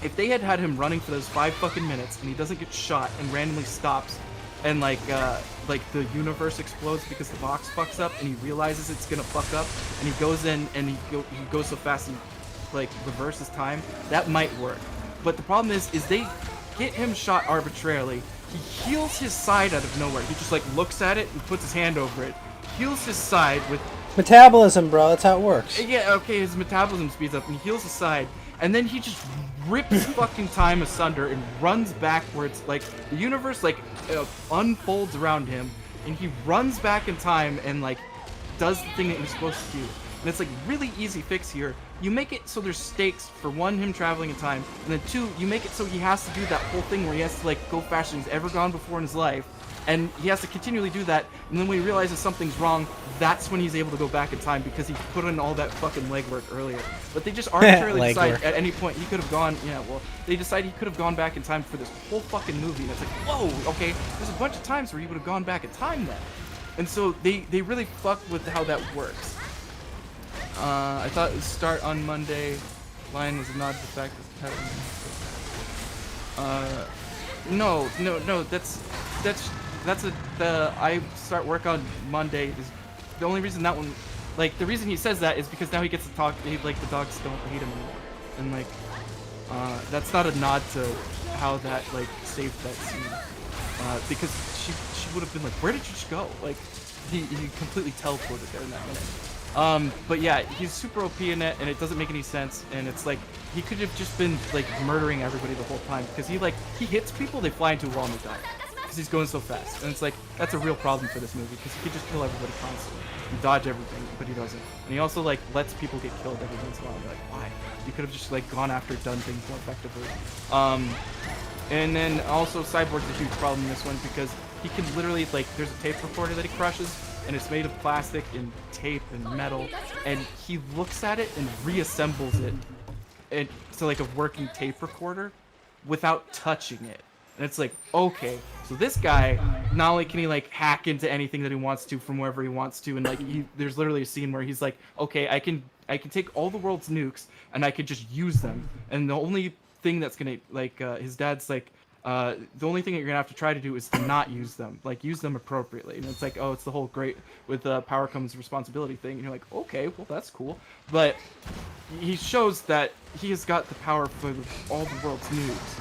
[SPEAKER 3] If they had him running for those 5 fucking minutes and he doesn't get shot and randomly stops, and like the universe explodes because the box fucks up and he realizes it's gonna fuck up, and he goes in and he goes so fast and like reverses time, that might work. But the problem is they get him shot arbitrarily. He heals his side out of nowhere. He just like looks at it and puts his hand over it, heals his side with
[SPEAKER 1] Metabolism, bro. That's how it works.
[SPEAKER 3] yeah, okay, his metabolism speeds up and he heals his side, and then he just rips fucking time asunder and runs backwards. Like, the universe like unfolds around him, and he runs back in time and like does the thing that he's supposed to do. And it's like really easy fix here. You make it so there's stakes for 1, him traveling in time, and then 2, you make it so he has to do that whole thing where he has to like go faster than he's ever gone before in his life. And he has to continually do that, and then when he realizes something's wrong, that's when he's able to go back in time, because he put in all that fucking legwork earlier. But they just arbitrarily decide at any point he could have gone, they decide he could have gone back in time for this whole fucking movie, and it's like, whoa, okay, there's a bunch of times where he would have gone back in time then. And so they really fuck with how that works. I thought it would start on Monday. Line was a nod to the fact that no, I start work on Monday is the only reason that one, like, the reason he says that is because now he gets to talk, like, the dogs don't hate him anymore, and like, that's not a nod to how that like saved that scene, because she would have been like, where did you just go? Like, he completely teleported there in that minute. But yeah, he's super OP in it, and it doesn't make any sense, and it's like, he could have just been like murdering everybody the whole time, because he hits people, they fly into a wall and they die. He's going so fast, and it's like, that's a real problem for this movie, because he could just kill everybody constantly and dodge everything, but he doesn't. And he also like lets people get killed every once in a while. You're like, why? You could have just like gone after, done things more effectively. And then also Cyborg's a huge problem in this one, because he can literally, like, there's a tape recorder that he crushes, and it's made of plastic and tape and metal, and he looks at it and reassembles it into like a working tape recorder without touching it. And it's like, okay, so this guy, not only can he like hack into anything that he wants to from wherever he wants to, and like there's literally a scene where he's like, okay, I can take all the world's nukes and I could just use them, and the only thing that's gonna, like, his dad's like, the only thing that you're gonna have to try to do is to not use them, like, use them appropriately. And it's like, oh, it's the whole great with power comes responsibility thing, and you're like, okay, well, that's cool. But he shows that he has got the power for all the world's nukes,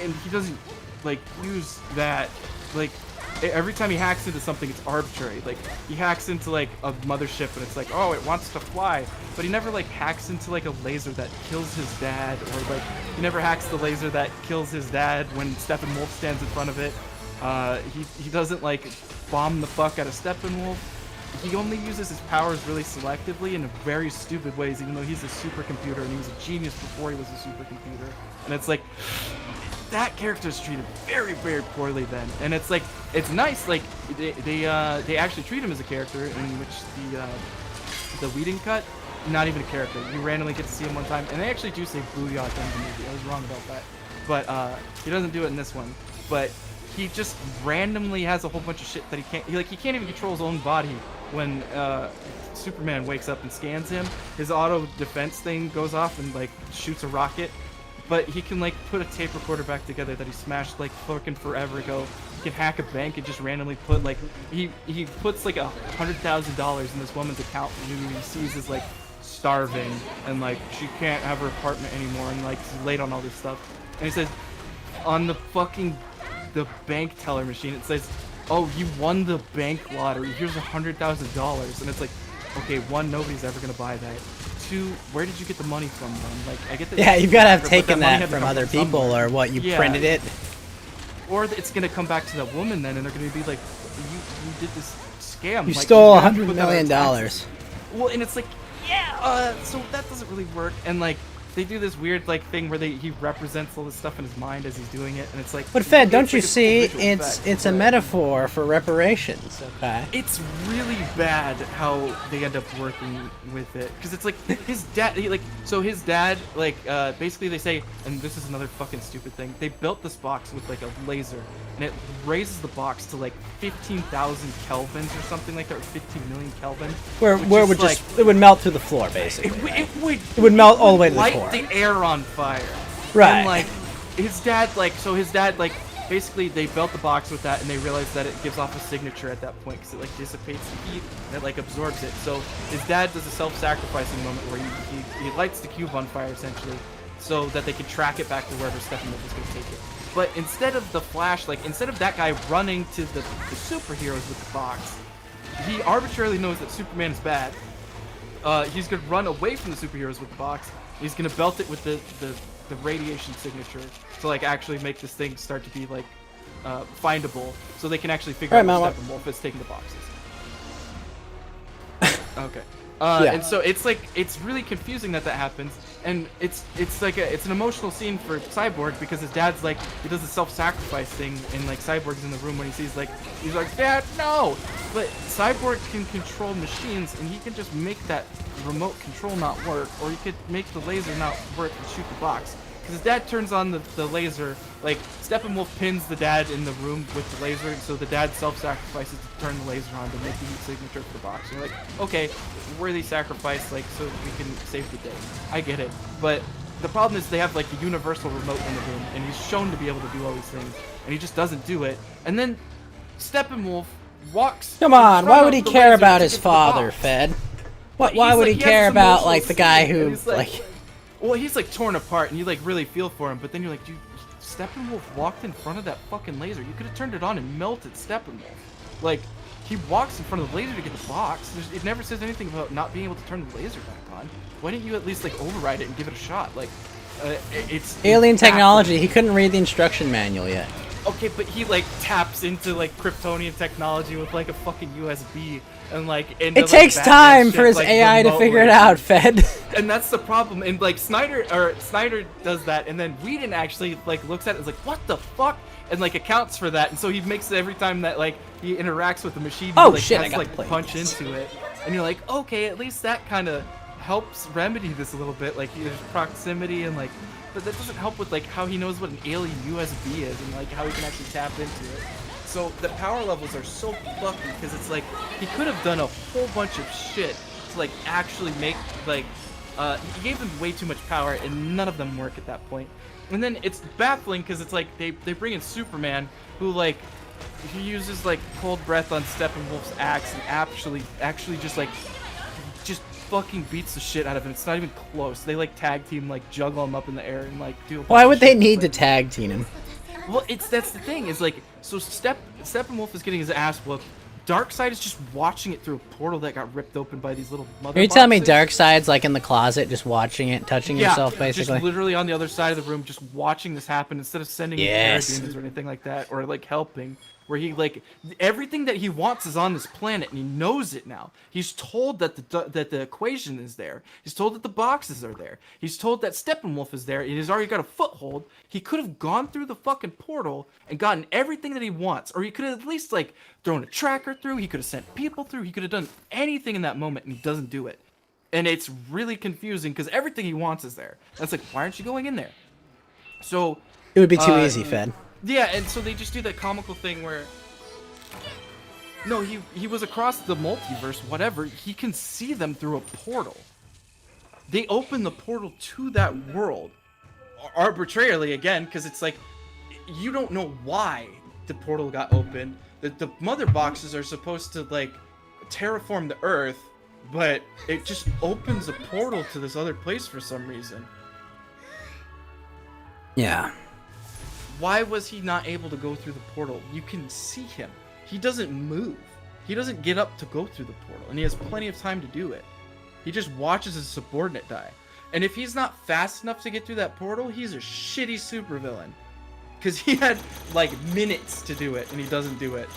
[SPEAKER 3] and he doesn't like use that. Like, every time he hacks into something, it's arbitrary. Like he hacks into like a mothership, and it's like, oh, it wants to fly, but he never like hacks into like a laser that kills his dad, or like he never hacks the laser that kills his dad when Steppenwolf stands in front of it. He doesn't like bomb the fuck out of Steppenwolf. He only uses his powers really selectively in very stupid ways, even though he's a supercomputer and he was a genius before he was a supercomputer. And it's like, that character is treated very, very poorly then. And it's like, it's nice, like, they actually treat him as a character in which the Whedon cut, not even a character. You randomly get to see him one time, and they actually do say Booyah at the end of the movie. I was wrong about that. But he doesn't do it in this one. But he just randomly has a whole bunch of shit that he can't even control his own body. When Superman wakes up and scans him, his auto defense thing goes off and like shoots a rocket. But he can like put a tape recorder back together that he smashed like fucking forever ago. He can hack a bank and just randomly put like he puts like $100,000 in this woman's account who he sees as like starving and like she can't have her apartment anymore and like she's late on all this stuff. And he says on the bank teller machine it says, oh, you won the bank lottery. Here's $100,000, and it's like, okay, one, nobody's ever gonna buy that. Two, where did you get the money from then? Like, I get that.
[SPEAKER 1] Yeah, you've got to have taken
[SPEAKER 3] money
[SPEAKER 1] that
[SPEAKER 3] had to
[SPEAKER 1] from
[SPEAKER 3] come
[SPEAKER 1] other
[SPEAKER 3] from
[SPEAKER 1] people,
[SPEAKER 3] somewhere.
[SPEAKER 1] or what? You
[SPEAKER 3] Yeah.
[SPEAKER 1] printed it.
[SPEAKER 3] Or it's gonna come back to that woman then, and they're gonna be like, you did this scam.
[SPEAKER 1] You
[SPEAKER 3] like,
[SPEAKER 1] stole
[SPEAKER 3] you have to
[SPEAKER 1] $100
[SPEAKER 3] put that on
[SPEAKER 1] million.
[SPEAKER 3] taxes. Well, and it's like, yeah, so that doesn't really work, and like. They do this weird like thing where he represents all this stuff in his mind as he's doing it, and it's like.
[SPEAKER 1] But Fed,
[SPEAKER 3] it's
[SPEAKER 1] don't
[SPEAKER 3] like
[SPEAKER 1] you
[SPEAKER 3] a
[SPEAKER 1] see?
[SPEAKER 3] visual
[SPEAKER 1] It's
[SPEAKER 3] effect,
[SPEAKER 1] a
[SPEAKER 3] but
[SPEAKER 1] metaphor for reparations. Okay.
[SPEAKER 3] It's really bad how they end up working with it, because it's like his dad. His dad basically they say, and this is another fucking stupid thing. They built this box with like a laser, and it raises the box to like 15,000 kelvins or something like that, or 15 million kelvin.
[SPEAKER 1] Where
[SPEAKER 3] which
[SPEAKER 1] it
[SPEAKER 3] is
[SPEAKER 1] would
[SPEAKER 3] like,
[SPEAKER 1] it would melt through the floor, basically.
[SPEAKER 3] it
[SPEAKER 1] would melt all the way to the
[SPEAKER 3] light
[SPEAKER 1] core.
[SPEAKER 3] the air on fire.
[SPEAKER 1] Right.
[SPEAKER 3] And like his dad basically they built the box with that, and they realized that it gives off a signature at that point because it like dissipates the heat and it like absorbs it. So his dad does a self-sacrificing moment where he lights the cube on fire essentially, so that they can track it back to wherever Steppenwolf is going to take it. But instead of the Flash, instead of that guy running to the superheroes with the box, he arbitrarily knows that Superman is bad. He's gonna run away from the superheroes with the box. He's gonna belt it with the radiation signature to like actually make this thing start to be like findable, so they can actually figure out what Steppenwolf is taking the boxes. Okay.
[SPEAKER 1] Yeah.
[SPEAKER 3] And so it's like it's really confusing that happens, and it's like it's an emotional scene for Cyborg because his dad's like he does the self-sacrifice thing, and like Cyborg's in the room when he sees he's like, Dad, no! But Cyborg can control machines, and he can just make that remote control not work, or he could make the laser not work and shoot the box. Because his dad turns on the laser, like Steppenwolf pins the dad in the room with the laser, so the dad self-sacrifices to turn the laser on to make the heat signature for the box. And you're like, okay, worthy sacrifice, so we can save the day. I get it, but the problem is they have like a universal remote in the room, and he's shown to be able to do all these things, and he just doesn't do it. And then Steppenwolf walks.
[SPEAKER 1] Come on, why would he care about his
[SPEAKER 3] his
[SPEAKER 1] father, Fed? Why
[SPEAKER 3] He's
[SPEAKER 1] would
[SPEAKER 3] like-
[SPEAKER 1] he
[SPEAKER 3] he has
[SPEAKER 1] care
[SPEAKER 3] this
[SPEAKER 1] about
[SPEAKER 3] emotional
[SPEAKER 1] like the guy
[SPEAKER 3] scene, and
[SPEAKER 1] who
[SPEAKER 3] he's like- Well, he's like torn apart, and you like really feel for him, but then you're like, dude, Steppenwolf walked in front of that fucking laser. You could have turned it on and melted Steppenwolf. Like, he walks in front of the laser to get the box. It never says anything about not being able to turn the laser back on. Why didn't you at least like override it and give it a shot? Like, it's
[SPEAKER 1] alien
[SPEAKER 3] backwards.
[SPEAKER 1] technology. He couldn't read the instruction manual yet.
[SPEAKER 3] Okay, but he like taps into like Kryptonian technology with like a fucking USB and like into,
[SPEAKER 1] It
[SPEAKER 3] like,
[SPEAKER 1] takes
[SPEAKER 3] Batman
[SPEAKER 1] time
[SPEAKER 3] shit,
[SPEAKER 1] for his
[SPEAKER 3] like,
[SPEAKER 1] AI to figure it
[SPEAKER 3] remotely.
[SPEAKER 1] out, Fed.
[SPEAKER 3] And that's the problem. And like Snyder does that, and then Whedon actually like looks at it and is like, what the fuck? And like accounts for that, and so he makes it every time that like he interacts with the machine, he
[SPEAKER 1] Oh,
[SPEAKER 3] like,
[SPEAKER 1] shit, I
[SPEAKER 3] has to
[SPEAKER 1] gotta
[SPEAKER 3] like
[SPEAKER 1] play
[SPEAKER 3] punch
[SPEAKER 1] this.
[SPEAKER 3] into it. And you're like, okay, at least that kind of helps remedy this a little bit. Like there's proximity and like, but that doesn't help with like how he knows what an alien USB is and like how he can actually tap into it. So the power levels are so fucked because it's like he could have done a whole bunch of shit to like actually make like he gave them way too much power and none of them work at that point. And then it's baffling because it's like they bring in Superman who like he uses like cold breath on Steppenwolf's axe and actually just fucking beats the shit out of him. It's not even close. They like tag team, like juggle him up in the air and like do.
[SPEAKER 1] Why would they need to tag team him?
[SPEAKER 3] Well, that's the thing is like so Steppenwolf is getting his ass whooped. Darkseid is just watching it through a portal that got ripped open by these little mother
[SPEAKER 1] Are you telling me
[SPEAKER 3] boxes.
[SPEAKER 1] Darkseid's like in the closet, just watching it, touching himself, basically?
[SPEAKER 3] Just literally on the other side of the room, just watching this happen instead of sending
[SPEAKER 1] Yes.
[SPEAKER 3] parademons or anything like that, or like helping. Where he like everything that he wants is on this planet, and he knows it now. He's told that the equation is there. He's told that the boxes are there. He's told that Steppenwolf is there. And he's already got a foothold. He could have gone through the fucking portal and gotten everything that he wants, or he could have at least like thrown a tracker through. He could have sent people through. He could have done anything in that moment, and he doesn't do it. And it's really confusing because everything he wants is there. That's like, why aren't you going in there? So
[SPEAKER 1] It would be too easy, Fed.
[SPEAKER 3] yeah, and so they just do that comical thing where no, he was across the multiverse, whatever. He can see them through a portal. They open the portal to that world arbitrarily again, because it's like you don't know why the portal got opened. The mother boxes are supposed to like terraform the Earth, but it just opens a portal to this other place for some reason.
[SPEAKER 1] Yeah.
[SPEAKER 3] Why was he not able to go through the portal? You can see him. He doesn't move. He doesn't get up to go through the portal, and he has plenty of time to do it. He just watches his subordinate die. And if he's not fast enough to get through that portal, he's a shitty supervillain. Because he had, like, minutes to do it, and he doesn't do it.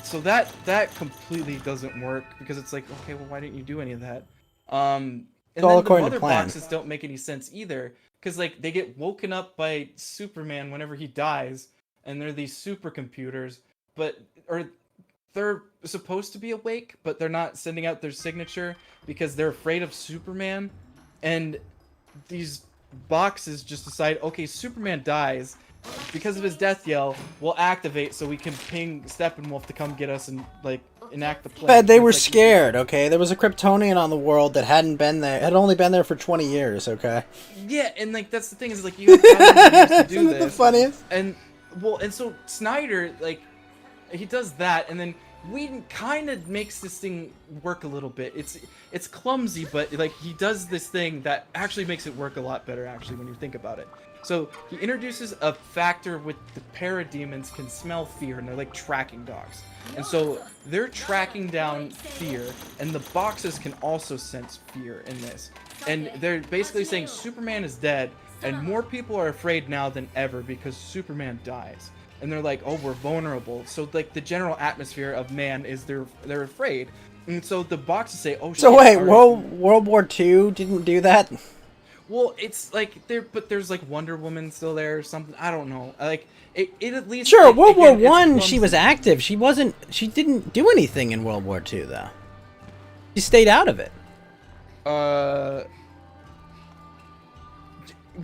[SPEAKER 3] So that completely doesn't work, because it's like, okay, well, why didn't you do any of that? And
[SPEAKER 1] It's all
[SPEAKER 3] then the
[SPEAKER 1] according to
[SPEAKER 3] mother
[SPEAKER 1] plan.
[SPEAKER 3] boxes don't make any sense either. Because, like, they get woken up by Superman whenever he dies, and they're these supercomputers, or they're supposed to be awake, but they're not sending out their signature because they're afraid of Superman. And these boxes just decide, okay, Superman dies. Because of his death yell, we'll activate so we can ping Steppenwolf to come get us and, like, enact the plan.
[SPEAKER 1] Fed, they
[SPEAKER 3] It's
[SPEAKER 1] were
[SPEAKER 3] like-
[SPEAKER 1] scared, okay? There was a Kryptonian on the world that hadn't been there, had only been there for 20 years, okay?
[SPEAKER 3] Yeah, and, like, that's the thing is, like, you have thousands of years to do
[SPEAKER 1] Isn't it
[SPEAKER 3] this.
[SPEAKER 1] the funniest?
[SPEAKER 3] And, well, and so Snyder, like, he does that, and then Whedon kind of makes this thing work a little bit. It's clumsy, but, like, he does this thing that actually makes it work a lot better, actually, when you think about it. So, he introduces a factor with the parademons can smell fear, and they're like tracking dogs. And so, they're tracking down fear, and the boxes can also sense fear in this. And they're basically saying Superman is dead, and more people are afraid now than ever because Superman dies. And they're like, oh, we're vulnerable. So, like, the general atmosphere of man is they're afraid. And so the boxes say, oh, shit.
[SPEAKER 1] So wait,
[SPEAKER 3] our-
[SPEAKER 1] World War II didn't do that?
[SPEAKER 3] Well, it's like but there's like Wonder Woman still there or something. I don't know. Like it at least.
[SPEAKER 1] Sure,
[SPEAKER 3] like,
[SPEAKER 1] World War
[SPEAKER 3] again, it's
[SPEAKER 1] One,
[SPEAKER 3] clumsy.
[SPEAKER 1] she was active. She didn't do anything in World War II, though. She stayed out of it.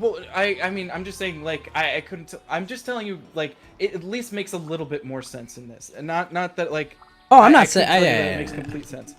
[SPEAKER 3] Well, I mean, I'm just saying, like, I couldn't. I'm just telling you, like, it at least makes a little bit more sense in this, and not that like.
[SPEAKER 1] Oh, I'm
[SPEAKER 3] I
[SPEAKER 1] not saying.
[SPEAKER 3] couldn't tell you
[SPEAKER 1] Yeah,
[SPEAKER 3] that it makes complete sense.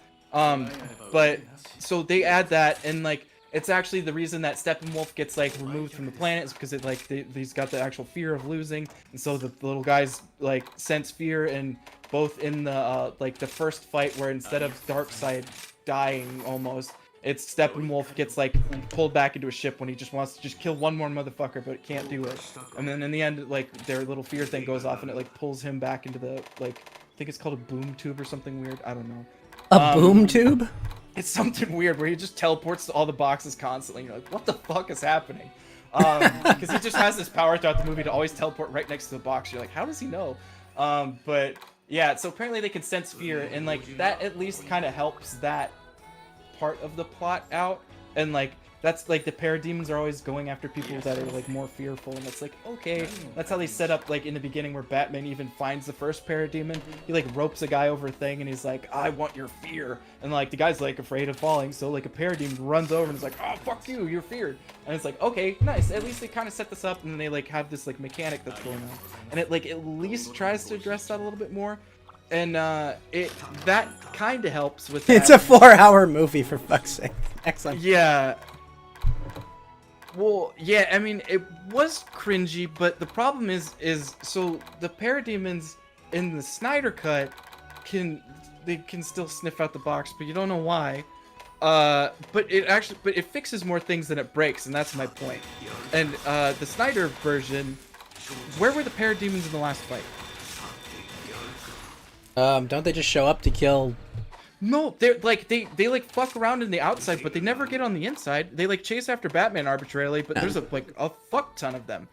[SPEAKER 3] But so they add that, and like, it's actually the reason that Steppenwolf gets like removed from the planet is because it like he's got the actual fear of losing, and so the little guys like sense fear, and both in the like the first fight where instead of Darkseid dying almost, it's Steppenwolf gets like pulled back into a ship when he just wants to just kill one more motherfucker, but can't do it. And then in the end, like their little fear thing goes off, and it like pulls him back into the like I think it's called a boom tube or something weird. I don't know.
[SPEAKER 1] A boom tube?
[SPEAKER 3] It's something weird where he just teleports to all the boxes constantly. And you're like, what the fuck is happening? Because he just has this power throughout the movie to always teleport right next to the box. You're like, how does he know? But yeah, so apparently they can sense fear, and like that at least kind of helps that part of the plot out. And like that's like the parademons are always going after people that are like more fearful, and it's like, okay, that's how they set up like in the beginning where Batman even finds the first parademon. He like ropes a guy over a thing, and he's like, I want your fear, and like the guy's like afraid of falling, so like a parademon runs over and is like, oh fuck you, you're feared. And it's like, okay, nice, at least they kind of set this up, and then they like have this like mechanic that's going on, and it like at least tries to address that a little bit more. And it that kind of helps with that.
[SPEAKER 1] It's a 4-hour movie, for fuck's sake. Excellent.
[SPEAKER 3] Yeah. Well, yeah, I mean, it was cringy, but the problem is so the parademons in the Snyder cut can still sniff out the box, but you don't know why. But it fixes more things than it breaks, and that's my point. And the Snyder version, where were the parademons in the last fight?
[SPEAKER 1] Don't they just show up to kill?
[SPEAKER 3] No, they're like they like fuck around in the outside, but they never get on the inside. They like chase after Batman arbitrarily, but there's a fuck ton of them.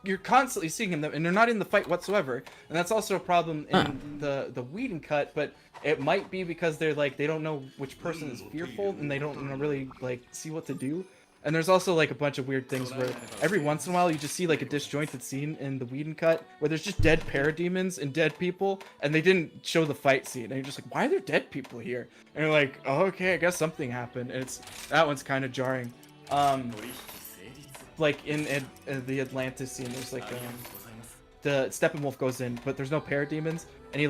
[SPEAKER 3] You're constantly seeing them, and they're not in the fight whatsoever. And that's also a problem in the Whedon cut, but it might be because they don't know which person is fearful, and they don't really like see what to do. And there's also like a bunch of weird things where every once in a while you just see like a disjointed scene in the Whedon cut where there's just dead parademons and dead people, and they didn't show the fight scene. And you're just like, why are there dead people here? And you're like, oh, okay, I guess something happened. And that one's kind of jarring. Like in the Atlantis scene, there's like the Steppenwolf goes in, but there's no parademons, and he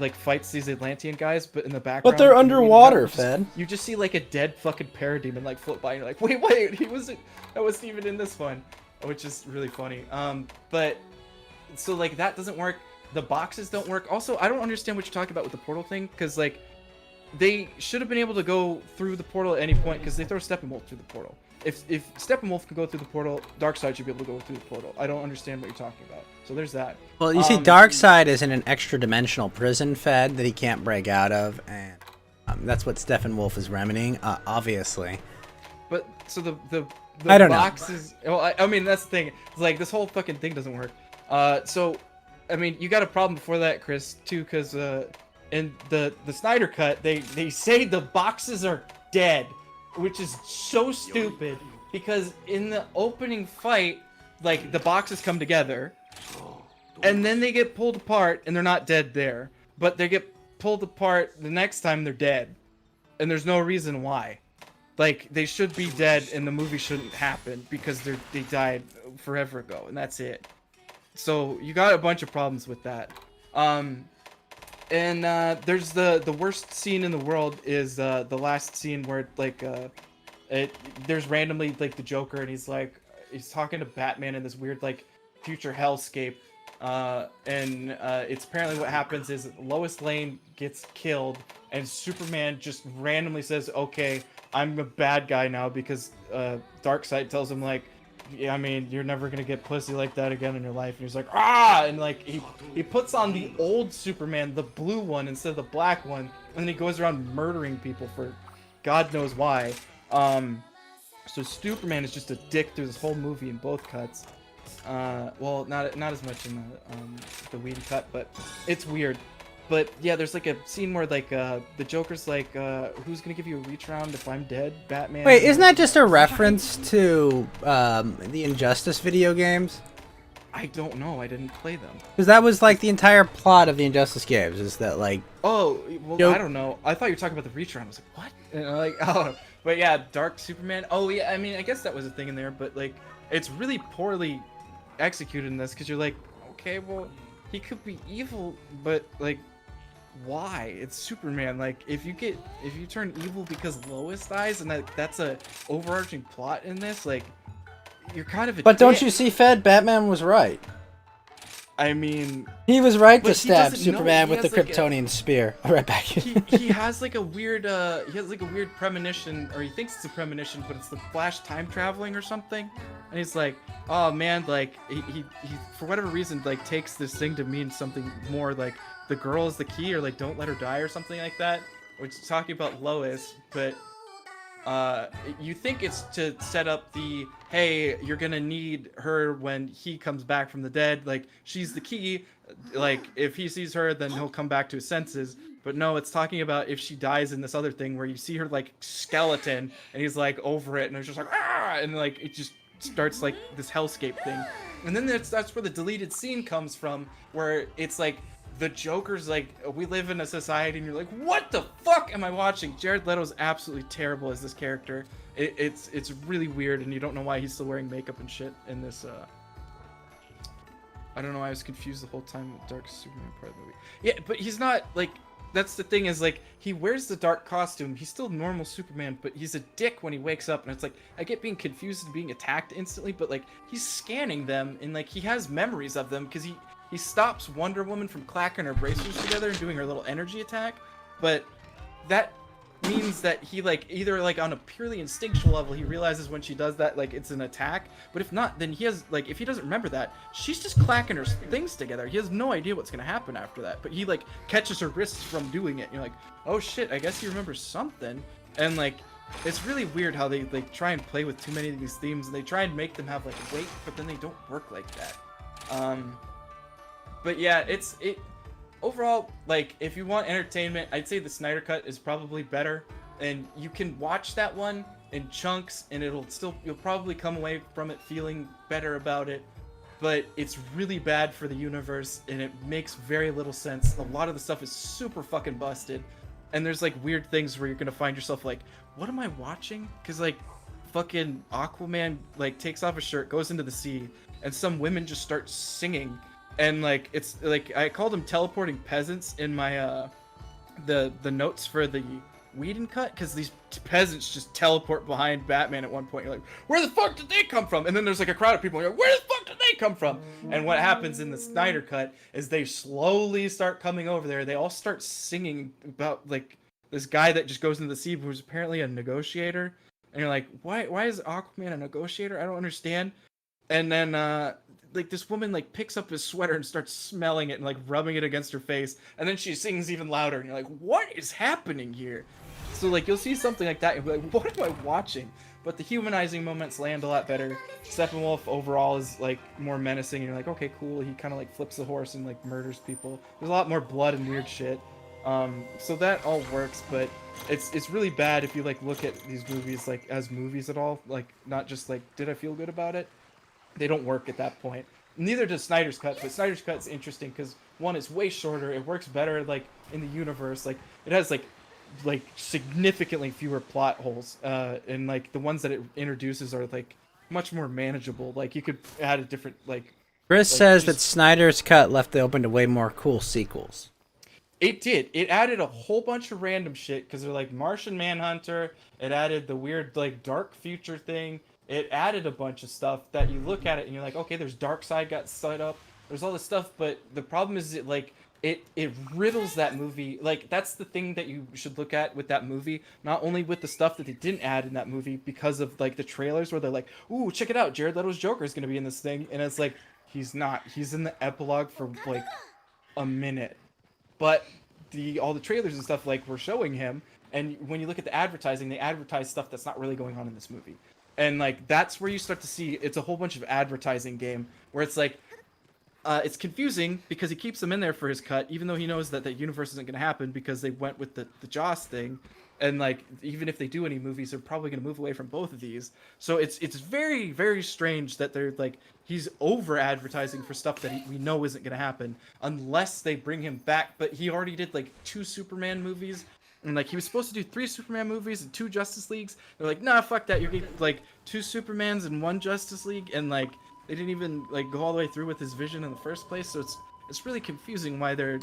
[SPEAKER 3] fights these Atlantean guys, but in the background.
[SPEAKER 1] But they're underwater, Fed.
[SPEAKER 3] You just see like a dead fucking parademon like float by, and you're like, wait, that wasn't even in this one, which is really funny. But so like that doesn't work. The boxes don't work. Also, I don't understand what you're talking about with the portal thing, because like they should have been able to go through the portal at any point, because they throw Steppenwolf through the portal. If Steppenwolf can go through the portal, Darkseid should be able to go through the portal. I don't understand what you're talking about. So there's that.
[SPEAKER 1] Well, you see, Darkseid is in an extra-dimensional prison, Fed, that he can't break out of, and that's what Steppenwolf is remedying, obviously.
[SPEAKER 3] But so the
[SPEAKER 1] I don't
[SPEAKER 3] boxes. Know. Well, I mean that's the thing. It's like this whole fucking thing doesn't work. So, I mean, you got a problem before that, Chris, too, because in the Snyder cut, they say the boxes are dead, which is so stupid, because in the opening fight, like the boxes come together, and then they get pulled apart, and they're not dead there, but they get pulled apart the next time they're dead, and there's no reason why. Like, they should be dead, and the movie shouldn't happen, because they died forever ago, and that's it. So you got a bunch of problems with that. And there's the worst scene in the world is the last scene where like there's randomly like the Joker, and he's talking to Batman in this weird like future hellscape, and it's apparently what happens is Lois Lane gets killed, and Superman just randomly says, okay, I'm a bad guy now, because Darkseid tells him like, yeah, I mean, you're never gonna get pussy like that again in your life. And he's like, ah, and like he puts on the old Superman, the blue one instead of the black one, and then he goes around murdering people for God knows why. So Superman is just a dick through this whole movie in both cuts. Well, not as much in the Whedon cut, but it's weird. But yeah, there's like a scene where like the Joker's like, who's gonna give you a reach round if I'm dead, Batman?
[SPEAKER 1] Wait, isn't that just a reference to the Injustice video games?
[SPEAKER 3] I don't know. I didn't play them.
[SPEAKER 1] Because that was like the entire plot of the Injustice games, is that like...
[SPEAKER 3] Oh, well, I don't know. I thought you were talking about the reach round. I was like, what? And I'm like, oh, but yeah, Dark Superman. Oh yeah, I mean, I guess that was a thing in there, but like, it's really poorly executed in this, because you're like, okay, well, he could be evil, but like, why? It's Superman. Like, if you turn evil because Lois dies, and that's a overarching plot in this, like, you're kind of a
[SPEAKER 1] But don't
[SPEAKER 3] dick.
[SPEAKER 1] you see, Fed? Batman was right.
[SPEAKER 3] I mean,
[SPEAKER 1] he was right to
[SPEAKER 3] but he
[SPEAKER 1] stab
[SPEAKER 3] doesn't know.
[SPEAKER 1] Superman
[SPEAKER 3] He
[SPEAKER 1] with the
[SPEAKER 3] has, like,
[SPEAKER 1] Kryptonian spear. Right back.
[SPEAKER 3] he has like a weird premonition, or he thinks it's a premonition, but it's the Flash time traveling or something. And he's like, oh man, like he for whatever reason like takes this thing to mean something more, like the girl is the key, or like don't let her die, or something like that, which is talking about Lois. But you think it's to set up the, hey, you're gonna need her when he comes back from the dead, like she's the key, like if he sees her then he'll come back to his senses. But no, it's talking about if she dies in this other thing where you see her like skeleton, and he's like over it, and it's just like, ah, and like it just starts like this hellscape thing. And then that's where the deleted scene comes from, where it's like the Joker's like, we live in a society, and you're like, what the fuck am I watching? Jared Leto's absolutely terrible as this character. It's really weird, and you don't know why he's still wearing makeup and shit in this. I don't know. I was confused the whole time with Dark Superman part of the movie. Yeah, but he's not like. That's the thing, is like, he wears the dark costume. He's still normal Superman, but he's a dick when he wakes up, and it's like, I get being confused and being attacked instantly, but like, he's scanning them, and like, he has memories of them, because he stops Wonder Woman from clacking her bracers together and doing her little energy attack. But that means that he like either like on a purely instinctual level he realizes when she does that like it's an attack, but if not, then he has like if he doesn't remember that, she's just clacking her things together. He has no idea what's gonna happen after that, but he like catches her wrists from doing it. And you're like, oh shit, I guess he remembers something. And like it's really weird how they like try and play with too many of these themes, and they try and make them have like weight, but then they don't work like that. But yeah, it overall, like, if you want entertainment, I'd say the Snyder Cut is probably better, and you can watch that one in chunks, and you'll probably come away from it feeling better about it, but it's really bad for the universe, and it makes very little sense. A lot of the stuff is super fucking busted, and there's, like, weird things where you're gonna find yourself like, what am I watching? Because, like, fucking Aquaman, like, takes off his shirt, goes into the sea, and some women just start singing. And like it's like I called them teleporting peasants in my the notes for the Whedon cut, because these peasants just teleport behind Batman at one point. You're like, where the fuck did they come from? And then there's like a crowd of people, and you're like, where the fuck did they come from? And what happens in the Snyder cut is they slowly start coming over there. They all start singing about like this guy that just goes into the sea who's apparently a negotiator. And you're like, why is Aquaman a negotiator? I don't understand. And then like this woman like picks up his sweater and starts smelling it and like rubbing it against her face, and then she sings even louder, and you're like, what is happening here? So like you'll see something like that and you'll be like, what am I watching? But the humanizing moments land a lot better. Steppenwolf overall is like more menacing, and you're like, okay, cool. He kind of like flips the horse and like murders people. There's a lot more blood and weird shit. So that all works, but it's really bad if you like look at these movies like as movies at all, like not just like, did I feel good about it? They don't work at that point. Neither does Snyder's Cut, but Snyder's Cut's interesting because one, it's way shorter. It works better like in the universe. Like it has like significantly fewer plot holes, and like the ones that it introduces are like much more manageable. Like you could add a different like.
[SPEAKER 1] Chris
[SPEAKER 3] like,
[SPEAKER 1] says
[SPEAKER 3] just,
[SPEAKER 1] that Snyder's Cut left it open to way more cool sequels.
[SPEAKER 3] It did. It added a whole bunch of random shit because they're like Martian Manhunter. It added the weird like dark future thing. It added a bunch of stuff that you look at it and you're like, okay, there's Darkseid got set up. There's all this stuff, but the problem is it riddles that movie. Like that's the thing that you should look at with that movie. Not only with the stuff that they didn't add in that movie because of like the trailers where they're like, ooh, check it out, Jared Leto's Joker is gonna be in this thing, and it's like he's not. He's in the epilogue for like a minute, but all the trailers and stuff like were showing him. And when you look at the advertising, they advertise stuff that's not really going on in this movie. And like that's where you start to see it's a whole bunch of advertising game where it's like it's confusing because he keeps them in there for his cut, even though he knows that the universe isn't going to happen because they went with the Joss thing. And like even if they do any movies, they're probably going to move away from both of these. So it's very, very strange that they're like he's over advertising for stuff that we know isn't going to happen unless they bring him back. But he already did like 2 Superman movies. And like he was supposed to do 3 Superman movies and 2 Justice Leagues. They're like, nah, fuck that. You're getting like 2 Supermans and 1 Justice League, and like they didn't even like go all the way through with his vision in the first place. So it's really confusing why they're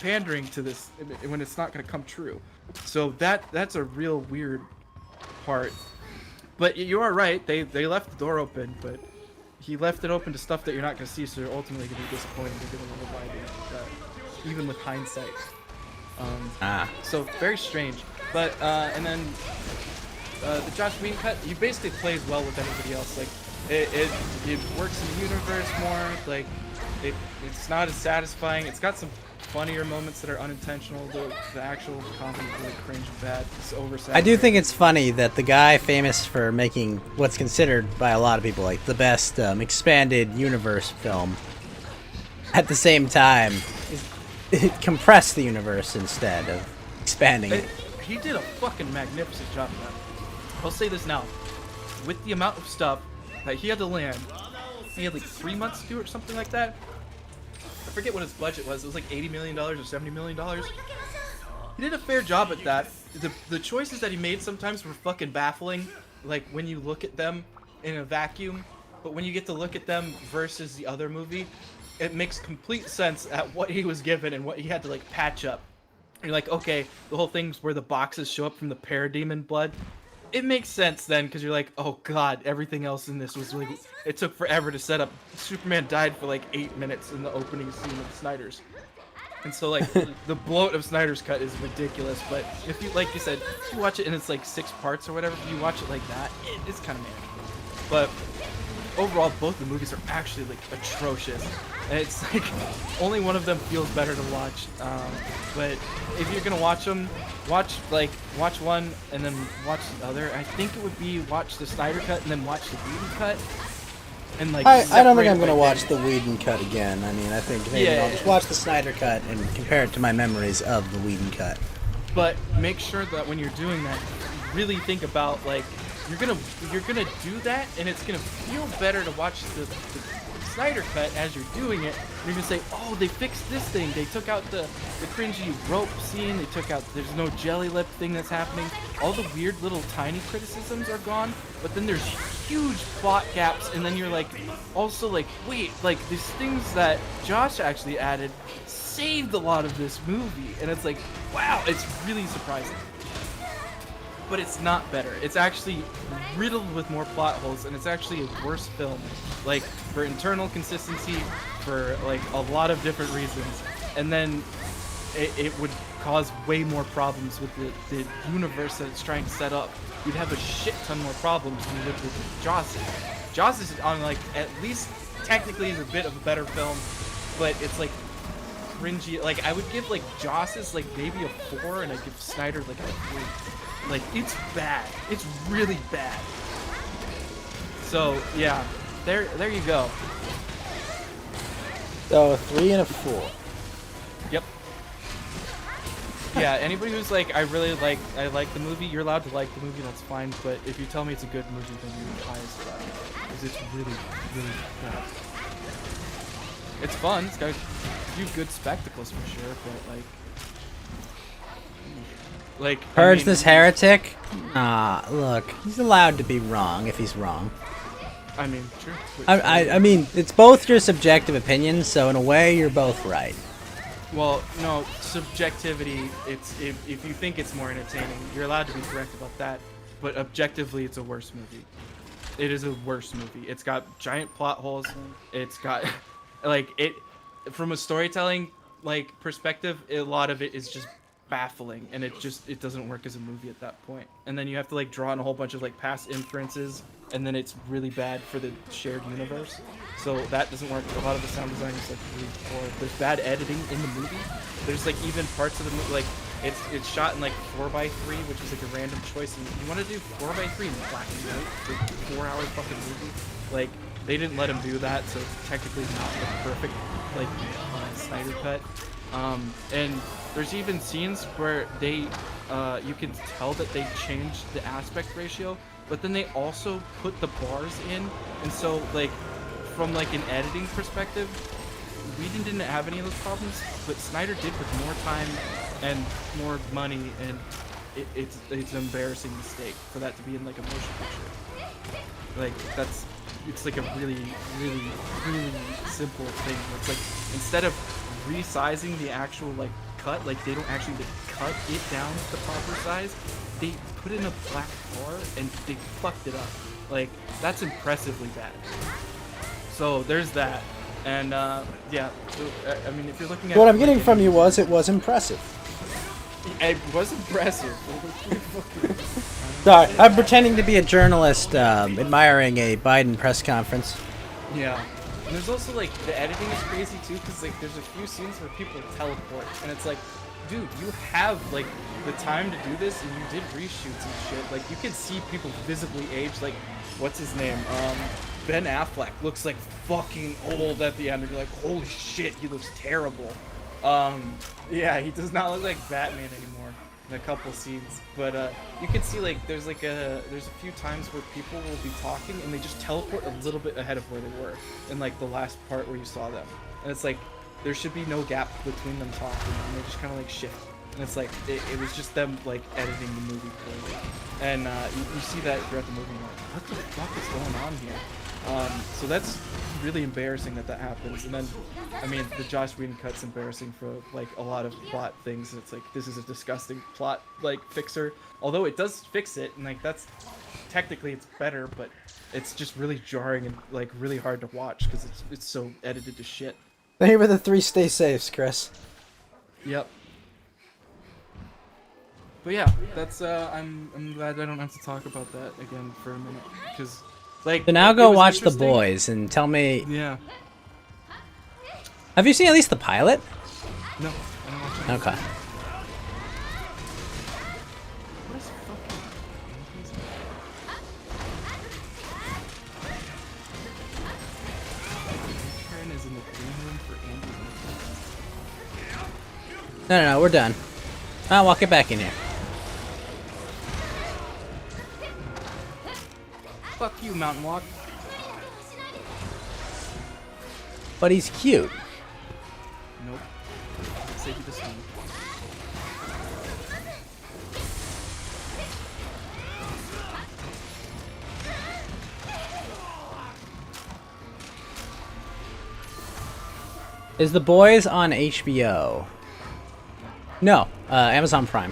[SPEAKER 3] pandering to this when it's not going to come true. So that's a real weird part. But you are right. They left the door open, but he left it open to stuff that you're not going to see. So you're ultimately going to be disappointed. You're going to wonder why even with hindsight. So very strange, but and then the Joss Whedon cut, he basically plays well with anybody else. Like it works in the universe more. Like it's not as satisfying. It's got some funnier moments that are unintentional. The actual comedy is really cringe and bad. It's oversaturated.
[SPEAKER 1] I do think it's funny that the guy famous for making what's considered by a lot of people like the best expanded universe film, at the same time, it compressed the universe instead of expanding it.
[SPEAKER 3] He did a fucking magnificent job of that. I'll say this now. With the amount of stuff that he had to land, he had like 3 months to do it or something like that. I forget what his budget was. It was like $80 million or $70 million. He did a fair job at that. The choices that he made sometimes were fucking baffling, like when you look at them in a vacuum. But when you get to look at them versus the other movie, it makes complete sense at what he was given and what he had to like patch up. You're like, okay, the whole thing's where the boxes show up from the parademon blood. It makes sense then, because you're like, oh god, everything else in this was like, it took forever to set up. Superman died for like 8 minutes in the opening scene of Snyder's. And so like the bloat of Snyder's cut is ridiculous, but if you like you said, if you watch it and it's like 6 parts or whatever, if you watch it like that, it's kind of manageable. But overall, both the movies are actually like atrocious, and it's like only one of them feels better to watch. But if you're gonna watch them, watch one and then watch the other. I think it would be watch the Snyder cut and then watch the Whedon cut. And like
[SPEAKER 1] I don't think I'm
[SPEAKER 3] separate,
[SPEAKER 1] gonna
[SPEAKER 3] like,
[SPEAKER 1] watch the Whedon cut again. I mean, I think maybe
[SPEAKER 3] Yeah.
[SPEAKER 1] I'll just watch the Snyder cut and compare it to my memories of the Whedon cut.
[SPEAKER 3] But make sure that when you're doing that, really think about like you're gonna do that, and it's gonna feel better to watch the Snyder cut as you're doing it. You're gonna say, oh, they fixed this thing. They took out the cringy rope scene. They took out there's no jelly lip thing that's happening. All the weird little tiny criticisms are gone. But then there's huge plot gaps, and then you're like, also like, wait, like these things that Josh actually added saved a lot of this movie, and it's like, wow, it's really surprising. But it's not better. It's actually riddled with more plot holes, and it's actually a worse film. Like, for internal consistency, for like a lot of different reasons. And then it would cause way more problems with the universe that it's trying to set up. You'd have a shit ton more problems than you would with Joss. Joss is on like, at least technically is a bit of a better film, but it's like cringy. Like, I would give like Joss's like maybe a 4, and I'd give Snyder like a 3. Like, it's bad. It's really bad. So yeah, there you go.
[SPEAKER 1] So a 3 and a 4.
[SPEAKER 3] Yep. Yeah, anybody who's like, I like the movie, you're allowed to like the movie, that's fine. But if you tell me it's a good movie, then you're biased about it, because it's really, really bad. It's fun. It's got a few good spectacles for sure, but like.
[SPEAKER 1] Purge
[SPEAKER 3] I mean,
[SPEAKER 1] this heretic? Look, he's allowed to be wrong if he's wrong.
[SPEAKER 3] I mean, true.
[SPEAKER 1] I mean, it's both your subjective opinions, so in a way, you're both right.
[SPEAKER 3] Well, no, subjectivity, it's if you think it's more entertaining, you're allowed to be correct about that, but objectively it's a worse movie. It is a worse movie. It's got giant plot holes. It's got like from a storytelling like perspective, a lot of it is just baffling, and it doesn't work as a movie at that point. And then you have to like draw on a whole bunch of like past inferences, and then it's really bad for the shared universe. So that doesn't work. A lot of the sound design is like really poor. There's bad editing in the movie. There's like even parts of the movie, like it's shot in like 4:3, which is like a random choice. And you want to do 4:3 in black and white for a 4-hour fucking movie? Like, they didn't let him do that, so it's technically not the perfect like Snyder cut. And there's even scenes where they you can tell that they changed the aspect ratio, but then they also put the bars in, and so like from like an editing perspective, Whedon didn't have any of those problems, but Snyder did with more time and more money, and it's an embarrassing mistake for that to be in like a motion picture. Like it's like a really, really, really simple thing. It's like instead of resizing the actual like cut, like they don't actually cut it down to the proper size, they put in a black bar and they fucked it up. Like, that's impressively bad. So there's that. And yeah, so, I mean, if you're looking at
[SPEAKER 1] What I'm getting from you was it was impressive.
[SPEAKER 3] it was impressive.
[SPEAKER 1] Sorry, I'm pretending to be a journalist admiring a Biden press conference.
[SPEAKER 3] Yeah. And there's also like the editing is crazy too, because like there's a few scenes where people teleport, and it's like, dude, you have like the time to do this, and you did reshoots and shit. Like, you can see people visibly age. Like, what's his name? Ben Affleck looks like fucking old at the end, and you're like, holy shit, he looks terrible. Yeah, he does not look like Batman anymore in a couple scenes. But you can see like there's a few times where people will be talking and they just teleport a little bit ahead of where they were in like the last part where you saw them. And it's like there should be no gap between them talking, and they just kind of like shift. And it's like it was just them like editing the movie poorly. And you see that throughout the movie. And you're like, what the fuck is going on here? So that's really embarrassing that happens. And then, I mean, the Joss Whedon cut's embarrassing for like a lot of plot things. It's like, this is a disgusting plot like fixer. Although it does fix it, and like that's technically it's better, but it's just really jarring and like really hard to watch because it's so edited to shit.
[SPEAKER 1] Here are the 3 stay safes, Chris.
[SPEAKER 3] Yep. But yeah, that's I'm glad I don't have to talk about that again for a minute, because like.
[SPEAKER 1] So now
[SPEAKER 3] it
[SPEAKER 1] go
[SPEAKER 3] was
[SPEAKER 1] watch The
[SPEAKER 3] interesting.
[SPEAKER 1] Boys and tell me.
[SPEAKER 3] Yeah.
[SPEAKER 1] Have you seen at least the pilot?
[SPEAKER 3] No, I don't watch it.
[SPEAKER 1] Okay.
[SPEAKER 3] What is fucking Andy's? Karen is in the green room for Andy's.
[SPEAKER 1] No, we're done. I'll walk it back in here.
[SPEAKER 3] Fuck you, Mountain Walk.
[SPEAKER 1] But he's cute.
[SPEAKER 3] Nope. Save you the stone.
[SPEAKER 1] Is The Boys on HBO? No, Amazon Prime.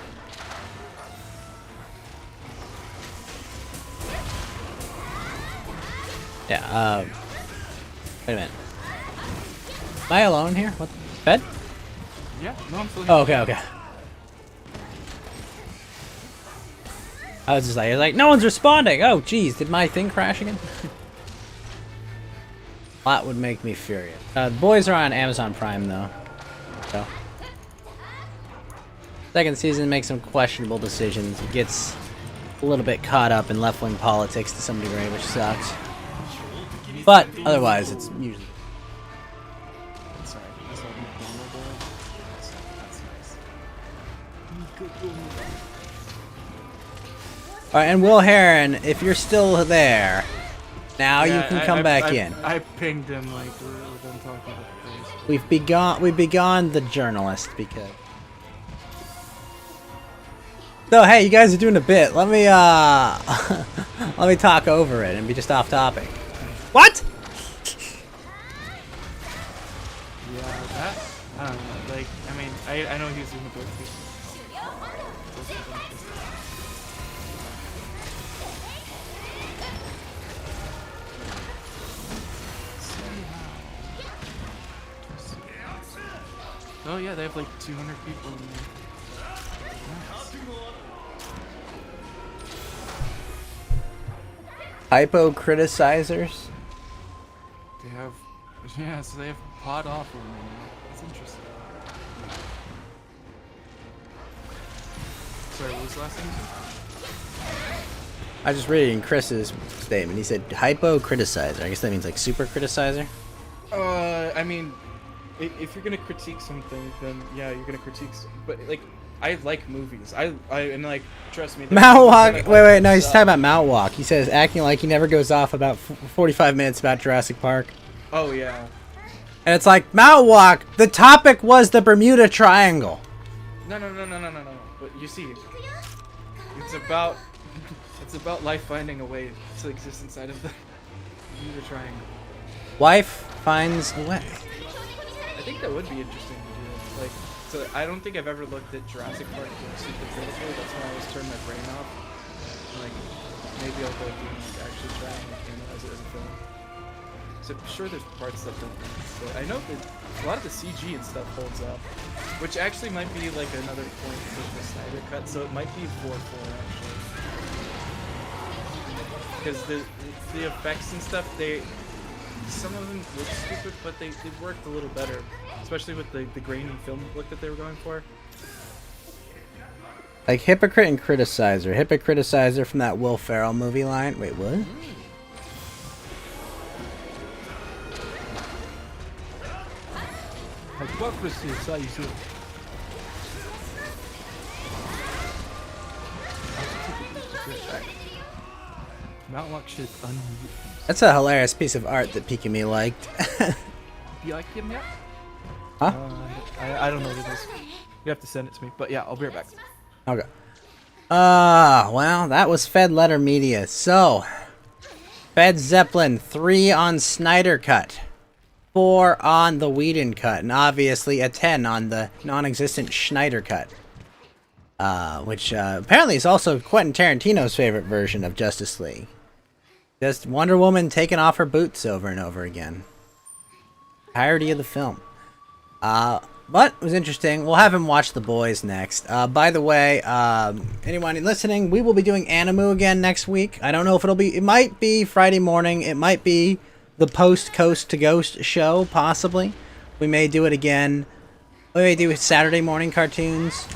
[SPEAKER 1] Yeah, wait a minute. Am I alone here? What? Fed?
[SPEAKER 3] Yeah, no, I'm still here.
[SPEAKER 1] Oh, okay. I was just like, no one's responding! Oh, geez, did my thing crash again? That would make me furious. The Boys are on Amazon Prime, though. So. Second season makes some questionable decisions. It gets a little bit caught up in left-wing politics to some degree, which sucks. But otherwise, it's usually.
[SPEAKER 3] Sorry, that's all McDonald oil. That's nice.
[SPEAKER 1] Alright, and Will Heron, if you're still there, now you can come back in.
[SPEAKER 3] I pinged him like we're done talking about the place.
[SPEAKER 1] We've begun the journalist because. So hey, you guys are doing a bit. Let me let me talk over it and be just off topic. What?
[SPEAKER 3] Yeah, that I don't know. Like, I mean, I know he was doing the book too. Oh yeah, they have like 200 people in there. Nice.
[SPEAKER 1] Hypo criticizers?
[SPEAKER 3] They have, yeah, so they have pod off room in there. That's interesting. Sorry, what was the last thing you said?
[SPEAKER 1] I was just reading Chris's statement. He said hypo criticizer. I guess that means like super criticizer.
[SPEAKER 3] I mean, if you're gonna critique something, then yeah, you're gonna critique. But like, I like movies. I and like, trust me.
[SPEAKER 1] Mount Walk. Wait, no, he's talking about Mount Walk. He says acting like he never goes off about 45 minutes about Jurassic Park.
[SPEAKER 3] Oh yeah.
[SPEAKER 1] And it's like Mount Walk. The topic was the Bermuda Triangle.
[SPEAKER 3] No. But you see, it's about life finding a way to exist inside of the Bermuda Triangle.
[SPEAKER 1] Wife finds a way.
[SPEAKER 3] I think that would be interesting to do. Like, so I don't think I've ever looked at Jurassic Park super critically. That's why I always turn my brain off. Like, maybe I'll go through and like, actually try and like, analyze it as a film. So I'm sure there's parts that don't. But I know that a lot of the CG and stuff holds up, which actually might be like another point for the Snyder cut. So it might be 4-4 actually, because the effects and stuff, some of them look stupid, but they worked a little better, especially with the grainy film look that they were going for.
[SPEAKER 1] Like hypocrite and criticizer. Hypocritizer from that Will Ferrell movie line. Wait, what?
[SPEAKER 3] Hypocrisy is how you see it. Mount Walk should unmute.
[SPEAKER 1] That's a hilarious piece of art that Pikami liked.
[SPEAKER 3] You like him yet?
[SPEAKER 1] Huh?
[SPEAKER 3] I don't know what it is. You have to send it to me. But yeah, I'll be right back.
[SPEAKER 1] Okay. Well, that was Fed Letter Media. So, Fed Zeppelin, 3 on Snyder Cut, 4 on the Whedon Cut, and obviously a 10 on the non-existent Schneider Cut. Which apparently is also Quentin Tarantino's favorite version of Justice League. Just Wonder Woman taking off her boots over and over again. Entirety of the film. But it was interesting. We'll have him watch The Boys next. By the way, anyone listening, we will be doing Animu again next week. I don't know if it'll be... It might be Friday morning. It might be the post-Coast to Ghost show, possibly. We may do it again. We may do Saturday morning cartoons.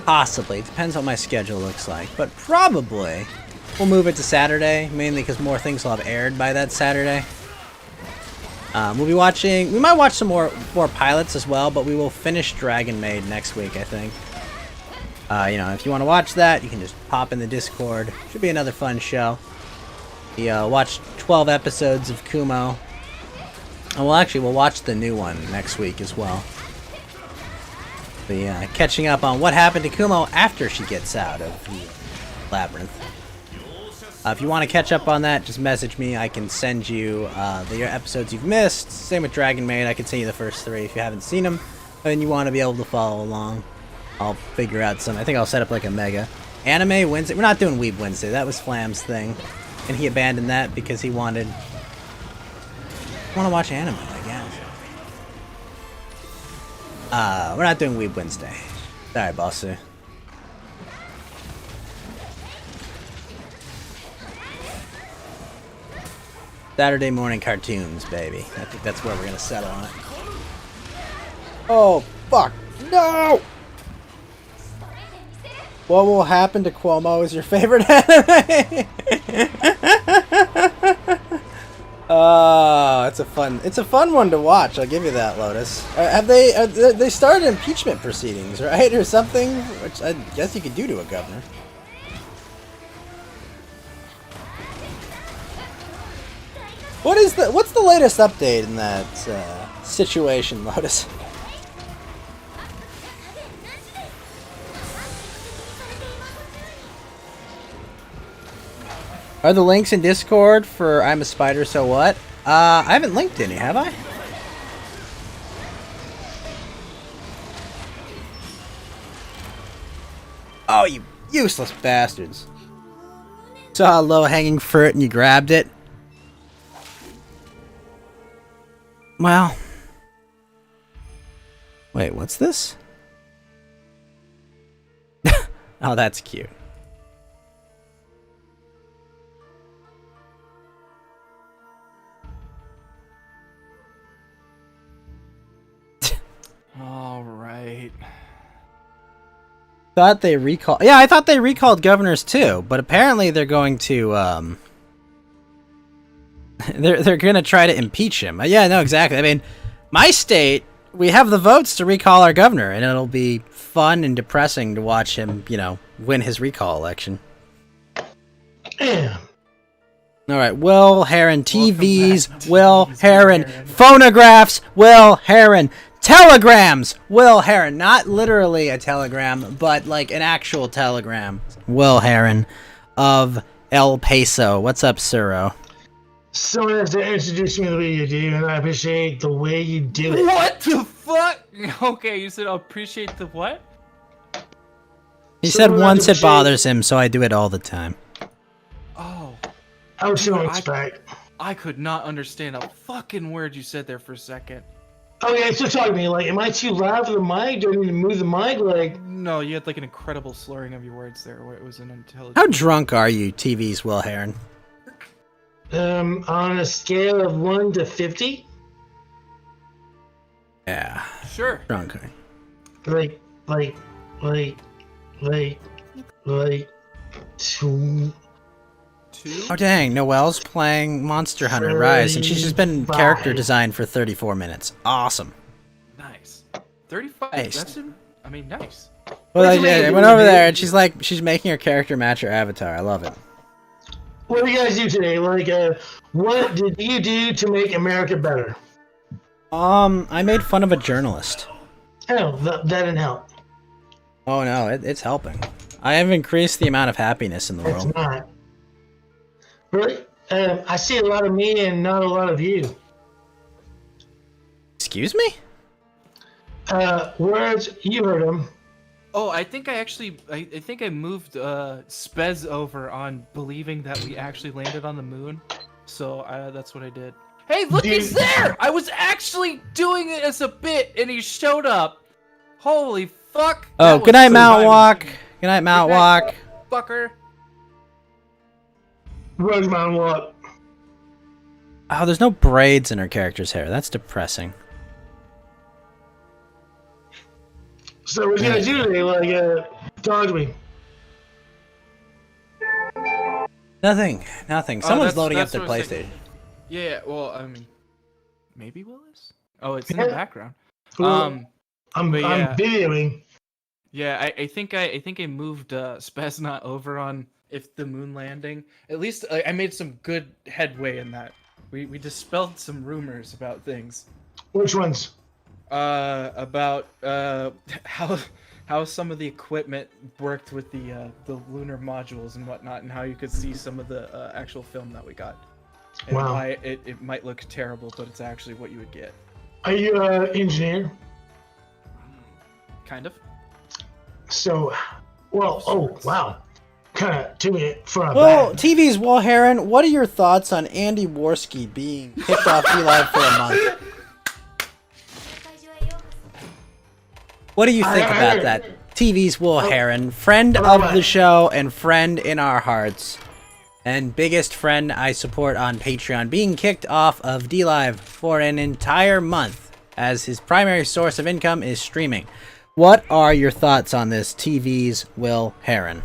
[SPEAKER 1] Possibly. It depends what my schedule looks like. But probably we'll move it to Saturday, mainly because more things will have aired by that Saturday. We'll be watching... We might watch some more pilots as well, but we will finish Dragon Maid next week, I think. You know, if you want to watch that, you can just pop in the Discord. Should be another fun show. We watched 12 episodes of Kumo. And we'll watch the new one next week as well. Be catching up on what happened to Kumo after she gets out of the labyrinth. If you want to catch up on that, just message me. I can send you the episodes you've missed. Same with Dragon Maid. I can send you the first 3 if you haven't seen them. And you want to be able to follow along. I'll figure out some... I think I'll set up like a mega. Anime Wednesday. We're not doing Weeb Wednesday. That was Flam's thing. And he abandoned that because he wanted... I want to watch anime, I guess. We're not doing Weeb Wednesday. Sorry, Bossu. Saturday morning cartoons, baby. I think that's where we're gonna settle on it. Oh, fuck. No! What will happen to Cuomo is your favorite anime? Oh, it's a fun one to watch. I'll give you that, Lotus. They started impeachment proceedings, right, or something, which I guess you could do to a governor. What's the latest update in that situation, Lotus? Are the links in Discord for I'm a Spider, so what? I haven't linked any, have I? Oh, you useless bastards. Saw a low-hanging fruit and you grabbed it. Well. Wait, what's this? Oh, that's cute.
[SPEAKER 3] All right.
[SPEAKER 1] Thought they recalled... Yeah, I thought they recalled governors too, but apparently they're going to, They're gonna try to impeach him. Yeah, no, exactly. I mean, my state, we have the votes to recall our governor, and it'll be fun and depressing to watch him, you know, win his recall election.
[SPEAKER 4] Yeah.
[SPEAKER 1] Alright, Will Heron TVs, Will Heron phonographs, Will Heron telegrams, Will Heron. Not literally a telegram, but like an actual telegram. Will Heron of El Paso. What's up, Suro?
[SPEAKER 4] Someone has to introduce me the way you do, and I appreciate the way you do it.
[SPEAKER 3] What the fuck? Okay, you said appreciate the what?
[SPEAKER 1] He said once it bothers him, so I do it all the time.
[SPEAKER 3] Oh.
[SPEAKER 4] I was so expect.
[SPEAKER 3] I could not understand a fucking word you said there for a second.
[SPEAKER 4] Okay, so talk to me. Like, am I too loud for the mic? Do I need to move the mic? Like,
[SPEAKER 3] No, you had like an incredible slurring of your words there where it was an intelligent.
[SPEAKER 1] How drunk are you, TV's Will Heron?
[SPEAKER 4] on a scale of 1 to 50?
[SPEAKER 1] Yeah,
[SPEAKER 3] Sure.
[SPEAKER 1] drunk.
[SPEAKER 4] Like 2.
[SPEAKER 1] Oh dang, Noelle's playing Monster Hunter Rise, and she's just been character designed for 34 minutes. Awesome.
[SPEAKER 3] Nice. 35.
[SPEAKER 1] Nice.
[SPEAKER 3] That's I mean, nice.
[SPEAKER 1] Well, I went over there, and she's making her character match her avatar. I love it.
[SPEAKER 4] What do you guys do today? Like, what did you do to make America better?
[SPEAKER 1] I made fun of a journalist.
[SPEAKER 4] Oh, that didn't help.
[SPEAKER 1] Oh no, it's helping. I have increased the amount of happiness in the
[SPEAKER 4] It's
[SPEAKER 1] world.
[SPEAKER 4] not. Really? I see a lot of me and not a lot of you.
[SPEAKER 1] Excuse me?
[SPEAKER 4] Words, you heard them.
[SPEAKER 3] Oh, I think I actually, I think I moved Spez over on believing that we actually landed on the moon. So that's what I did. Hey, look,
[SPEAKER 4] Dude.
[SPEAKER 3] he's there! I was actually doing it as a bit, and he showed up. Holy fuck!
[SPEAKER 1] Oh,
[SPEAKER 3] That
[SPEAKER 1] good night,
[SPEAKER 3] was
[SPEAKER 1] Mount
[SPEAKER 3] so
[SPEAKER 1] Walk. Good night, Mount
[SPEAKER 3] Good night,
[SPEAKER 1] Walk.
[SPEAKER 3] fucker.
[SPEAKER 4] Rosemount Walk.
[SPEAKER 1] Oh, there's no braids in her character's hair. That's depressing.
[SPEAKER 4] So what you gonna do today? Like, talk to me.
[SPEAKER 1] Nothing. Someone's loading up
[SPEAKER 3] that's
[SPEAKER 1] their
[SPEAKER 3] what I was
[SPEAKER 1] PlayStation.
[SPEAKER 3] thinking. Yeah, well, I mean, maybe Willis? Oh, it's in the
[SPEAKER 4] Yeah.
[SPEAKER 3] background.
[SPEAKER 4] Well, I'm
[SPEAKER 3] but yeah.
[SPEAKER 4] videoing.
[SPEAKER 3] Yeah, I think I moved Spasnot over on If the Moon Landing. At least I made some good headway in that. We dispelled some rumors about things.
[SPEAKER 4] Which ones?
[SPEAKER 3] About how some of the equipment worked with the lunar modules and whatnot, and how you could see some of the actual film that we got. And
[SPEAKER 4] Wow.
[SPEAKER 3] why it might look terrible, but it's actually what you would get.
[SPEAKER 4] Are you an engineer?
[SPEAKER 3] Kind of.
[SPEAKER 4] So, well, oh wow, kind of took me for a
[SPEAKER 1] Well,
[SPEAKER 4] back.
[SPEAKER 1] TV's Will Heron, what are your thoughts on Andy Worski being kicked off D-Live for a month? What do you think about that? TV's Will Heron, friend of the show and friend in our hearts, and biggest friend I support on Patreon, being kicked off of D-Live for an entire month as his primary source of income is streaming. What are your thoughts on this, TV's Will Heron?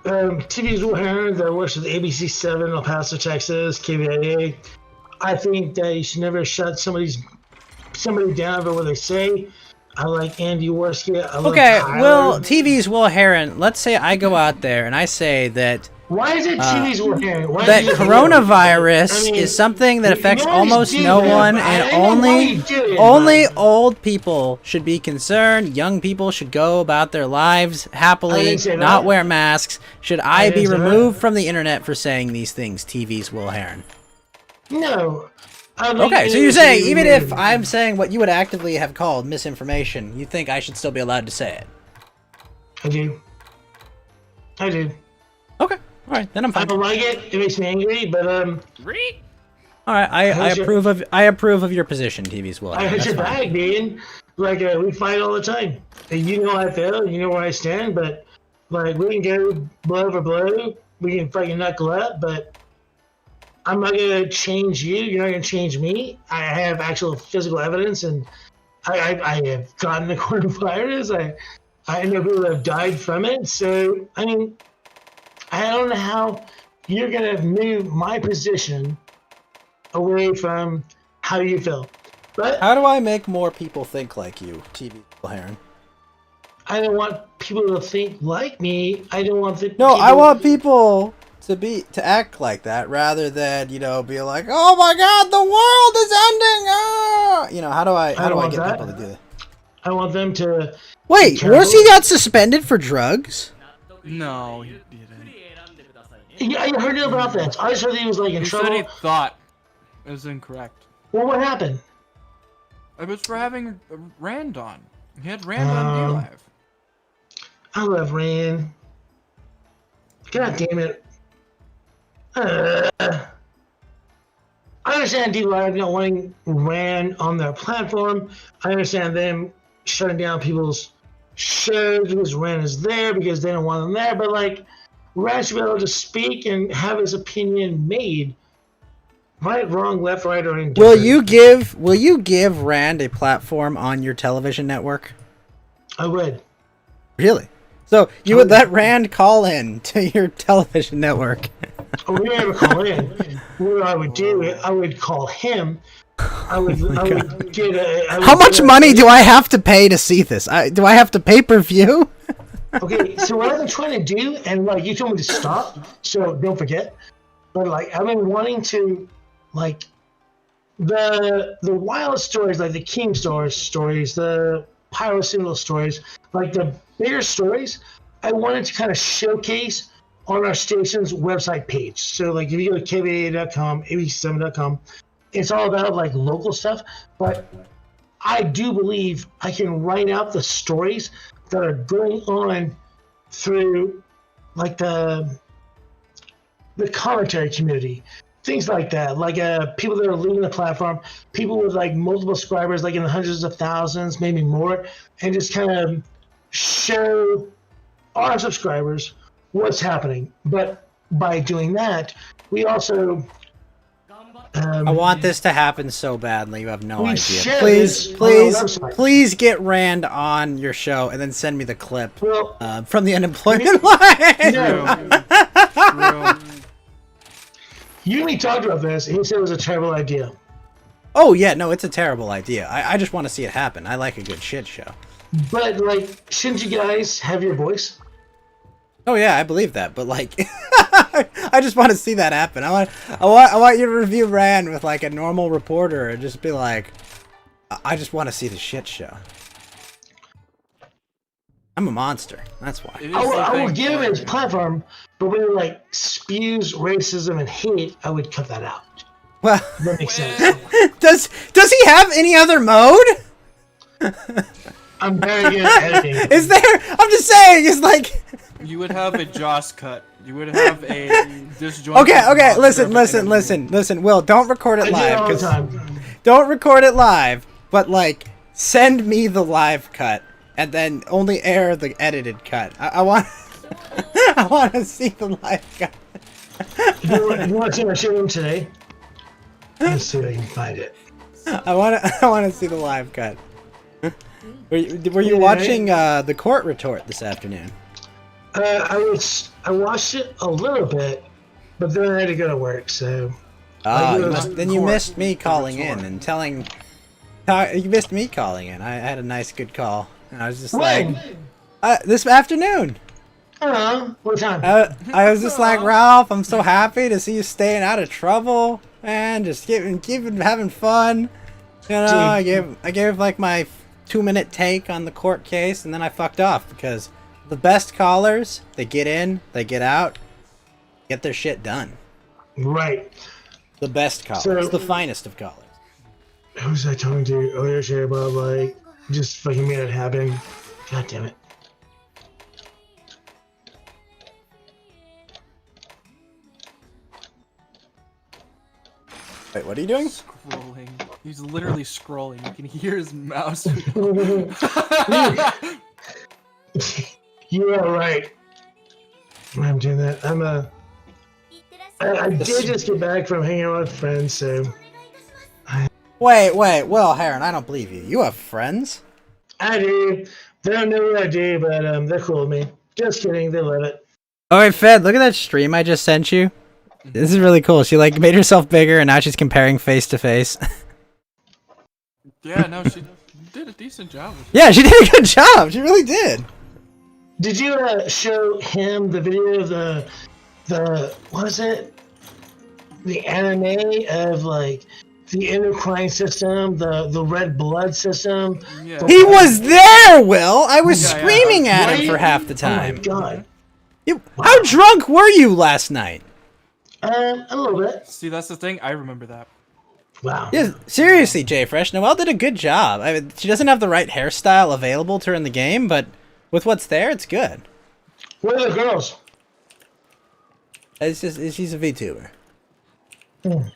[SPEAKER 4] TV's Will Heron that works with ABC7 El Paso, Texas, KVIA. I think that you should never shut somebody down over what they say. I like Andy Worski. I love
[SPEAKER 1] Okay,
[SPEAKER 4] Tyler.
[SPEAKER 1] well, TV's Will Heron, let's say I go out there and I say that
[SPEAKER 4] Why is it TV's Will Heron? Why
[SPEAKER 1] that
[SPEAKER 4] is it
[SPEAKER 1] coronavirus
[SPEAKER 4] I mean,
[SPEAKER 1] is something that
[SPEAKER 4] you
[SPEAKER 1] affects
[SPEAKER 4] always
[SPEAKER 1] almost
[SPEAKER 4] do
[SPEAKER 1] no
[SPEAKER 4] that,
[SPEAKER 1] one,
[SPEAKER 4] but I
[SPEAKER 1] and
[SPEAKER 4] know why you do it,
[SPEAKER 1] only
[SPEAKER 4] but-
[SPEAKER 1] old people should be concerned. Young people should go about their lives
[SPEAKER 4] I
[SPEAKER 1] happily,
[SPEAKER 4] didn't say
[SPEAKER 1] not
[SPEAKER 4] that.
[SPEAKER 1] wear masks. Should I be
[SPEAKER 4] didn't say that.
[SPEAKER 1] removed from the internet for saying these things? TV's Will Heron.
[SPEAKER 4] No. I like
[SPEAKER 1] Okay, so
[SPEAKER 4] Andy
[SPEAKER 1] you're saying
[SPEAKER 4] Worski.
[SPEAKER 1] even if I'm saying what you would actively have called misinformation, you think I should still be allowed to say it?
[SPEAKER 4] I do.
[SPEAKER 1] Okay, all right, then I'm
[SPEAKER 4] I
[SPEAKER 1] fine.
[SPEAKER 4] don't like it. It makes me angry, but
[SPEAKER 1] All right, I
[SPEAKER 4] heard your-
[SPEAKER 1] approve of your position, TV's Will
[SPEAKER 4] I
[SPEAKER 1] Heron.
[SPEAKER 4] heard
[SPEAKER 1] That's
[SPEAKER 4] your
[SPEAKER 1] fine.
[SPEAKER 4] bag, dude. Like, we fight all the time. And you know how I feel, and you know where I stand, but, like, we can go blow for blow. We can fucking knuckle up, but I'm not gonna change you. You're not gonna change me. I have actual physical evidence, and I have gotten the coronavirus. I know people that have died from it. So, I mean, I don't know how you're gonna move my position away from how you feel. But
[SPEAKER 1] How do I make more people think like you, TV Will Heron?
[SPEAKER 4] I don't want people to think like me. I don't want the
[SPEAKER 1] No,
[SPEAKER 4] people...
[SPEAKER 1] I want people to act like that rather than be like, oh my god, the world is ending. How do I
[SPEAKER 4] want
[SPEAKER 1] get
[SPEAKER 4] that.
[SPEAKER 1] people to do that?
[SPEAKER 4] I want them to...
[SPEAKER 1] Wait,
[SPEAKER 4] careful.
[SPEAKER 1] Worski got suspended for drugs?
[SPEAKER 3] No, he didn't.
[SPEAKER 4] Yeah, I heard about that. I just heard he was like in
[SPEAKER 3] He said
[SPEAKER 4] trouble.
[SPEAKER 3] he thought it was incorrect.
[SPEAKER 4] Well, what happened?
[SPEAKER 3] It was for having Rand on. He had Rand on D-Live.
[SPEAKER 4] I love Rand. God damn it. I understand D-Live not wanting Rand on their platform. I understand them shutting down people's shows because Rand is there because they don't want him there. But, like, Rand should be able to speak and have his opinion made. Right, wrong, left, right, or indifferent.
[SPEAKER 1] Will you give Rand a platform on your television network?
[SPEAKER 4] I would.
[SPEAKER 1] Really? So you would let Rand call in to your television network?
[SPEAKER 4] We would never call in. What I would do, I would call him. I would get a... I would
[SPEAKER 1] How much
[SPEAKER 4] get a-
[SPEAKER 1] money do I have to pay to see this? Do I have to pay-per-view?
[SPEAKER 4] Okay, so what I've been trying to do, and like you told me to stop, so don't forget. But like I've been wanting to, like, the wild stories, like the King stories, the Pyrocynical stories, like the bigger stories. I wanted to kind of showcase on our station's website page. So like if you go to kva.com, abc7.com, it's all about like local stuff. But I do believe I can write out the stories that are going on through like the commentary community, things like that, like people that are leaving the platform, people with like multiple subscribers, like in the hundreds of thousands, maybe more, and just kind of show our subscribers what's happening. But by doing that, we also
[SPEAKER 1] I want this to happen so badly. You have no
[SPEAKER 4] we
[SPEAKER 1] idea.
[SPEAKER 4] share
[SPEAKER 1] Please,
[SPEAKER 4] this on our
[SPEAKER 1] please,
[SPEAKER 4] website.
[SPEAKER 1] please get Rand on your show and then send me the clip
[SPEAKER 4] Well,
[SPEAKER 1] from the unemployment line.
[SPEAKER 4] no, you and me talked about this, and he said it was a terrible idea.
[SPEAKER 1] Oh yeah, no, it's a terrible idea. I just want to see it happen. I like a good shit show.
[SPEAKER 4] But like, shouldn't you guys have your voice?
[SPEAKER 1] Oh yeah, I believe that, but like, I just want to see that happen. I want you to review Rand with like a normal reporter and just be like, I just want to see the shit show. I'm a monster. That's why.
[SPEAKER 3] It is
[SPEAKER 4] I will
[SPEAKER 3] something
[SPEAKER 4] give him
[SPEAKER 3] like-
[SPEAKER 4] his platform, but when he like spews racism and hate, I would cut that out.
[SPEAKER 1] Well,
[SPEAKER 4] That makes sense.
[SPEAKER 1] does he have any other mode?
[SPEAKER 4] I'm very good at editing.
[SPEAKER 1] Is there? I'm just saying. It's like.
[SPEAKER 3] You would have a Joss cut. You would have a disjointed.
[SPEAKER 1] Okay.
[SPEAKER 3] monster of an
[SPEAKER 1] Listen. Will, don't record
[SPEAKER 4] I
[SPEAKER 1] it
[SPEAKER 4] do it
[SPEAKER 1] live.
[SPEAKER 4] all the
[SPEAKER 1] 'Cause
[SPEAKER 4] time.
[SPEAKER 1] don't record it live, but like, send me the live cut and then only air the edited cut. I want. I want to see the live cut.
[SPEAKER 4] You want to see my showroom today? Let's see if I can find it.
[SPEAKER 1] I want to see the live cut. Were you
[SPEAKER 4] Yeah.
[SPEAKER 1] watching the court retort this afternoon?
[SPEAKER 4] I watched it a little bit, but then I had to go to work, so.
[SPEAKER 1] Oh,
[SPEAKER 4] you
[SPEAKER 1] then you missed me calling in and telling. You missed me calling in. I had a nice, good call, and I was just
[SPEAKER 4] When?
[SPEAKER 1] like, this afternoon.
[SPEAKER 4] I don't know. What time?
[SPEAKER 1] I was just like, Ralph, I'm so happy to see you staying out of trouble, man. Just keeping having fun. You know, I gave like my 2-minute take on the court case, and then I fucked off because the best callers, they get in, they get out, get their shit done.
[SPEAKER 4] Right.
[SPEAKER 1] The best callers,
[SPEAKER 4] So-
[SPEAKER 1] the finest of callers.
[SPEAKER 4] Who was I talking to earlier today about, like, just fucking made it happen? God damn it.
[SPEAKER 1] Wait, what are you doing?
[SPEAKER 3] Scrolling. He's literally scrolling. You can hear his mouse.
[SPEAKER 4] You are right. I'm doing that. I did just get back from hanging out with friends, so.
[SPEAKER 1] Wait, Will Heron, I don't believe you. You have friends?
[SPEAKER 4] I do. They don't know what I do, but they're cool with me. Just kidding. They love it.
[SPEAKER 1] Oh, wait, Fed, look at that stream I just sent you. This is really cool. She like made herself bigger and now she's comparing face to face.
[SPEAKER 3] Yeah, no, she did a decent job.
[SPEAKER 1] Yeah, she did a good job. She really did.
[SPEAKER 4] Did you show him the video of the what is it? The anime of like the endocrine system, the red blood system.
[SPEAKER 3] Yeah.
[SPEAKER 1] He was there, Will. I was
[SPEAKER 3] Yeah,
[SPEAKER 1] screaming at him
[SPEAKER 4] Right?
[SPEAKER 1] for half the
[SPEAKER 4] Oh my
[SPEAKER 1] time.
[SPEAKER 4] god.
[SPEAKER 1] How drunk were you last night?
[SPEAKER 4] A little bit.
[SPEAKER 3] See, that's the thing. I remember that.
[SPEAKER 4] Wow.
[SPEAKER 1] Yeah, seriously, Jay Fresh. Noelle did a good job. I mean, she doesn't have the right hairstyle available to her in the game, but with what's there, it's good.
[SPEAKER 4] Where are the girls?
[SPEAKER 1] It's just she's a VTuber.
[SPEAKER 4] Hmm.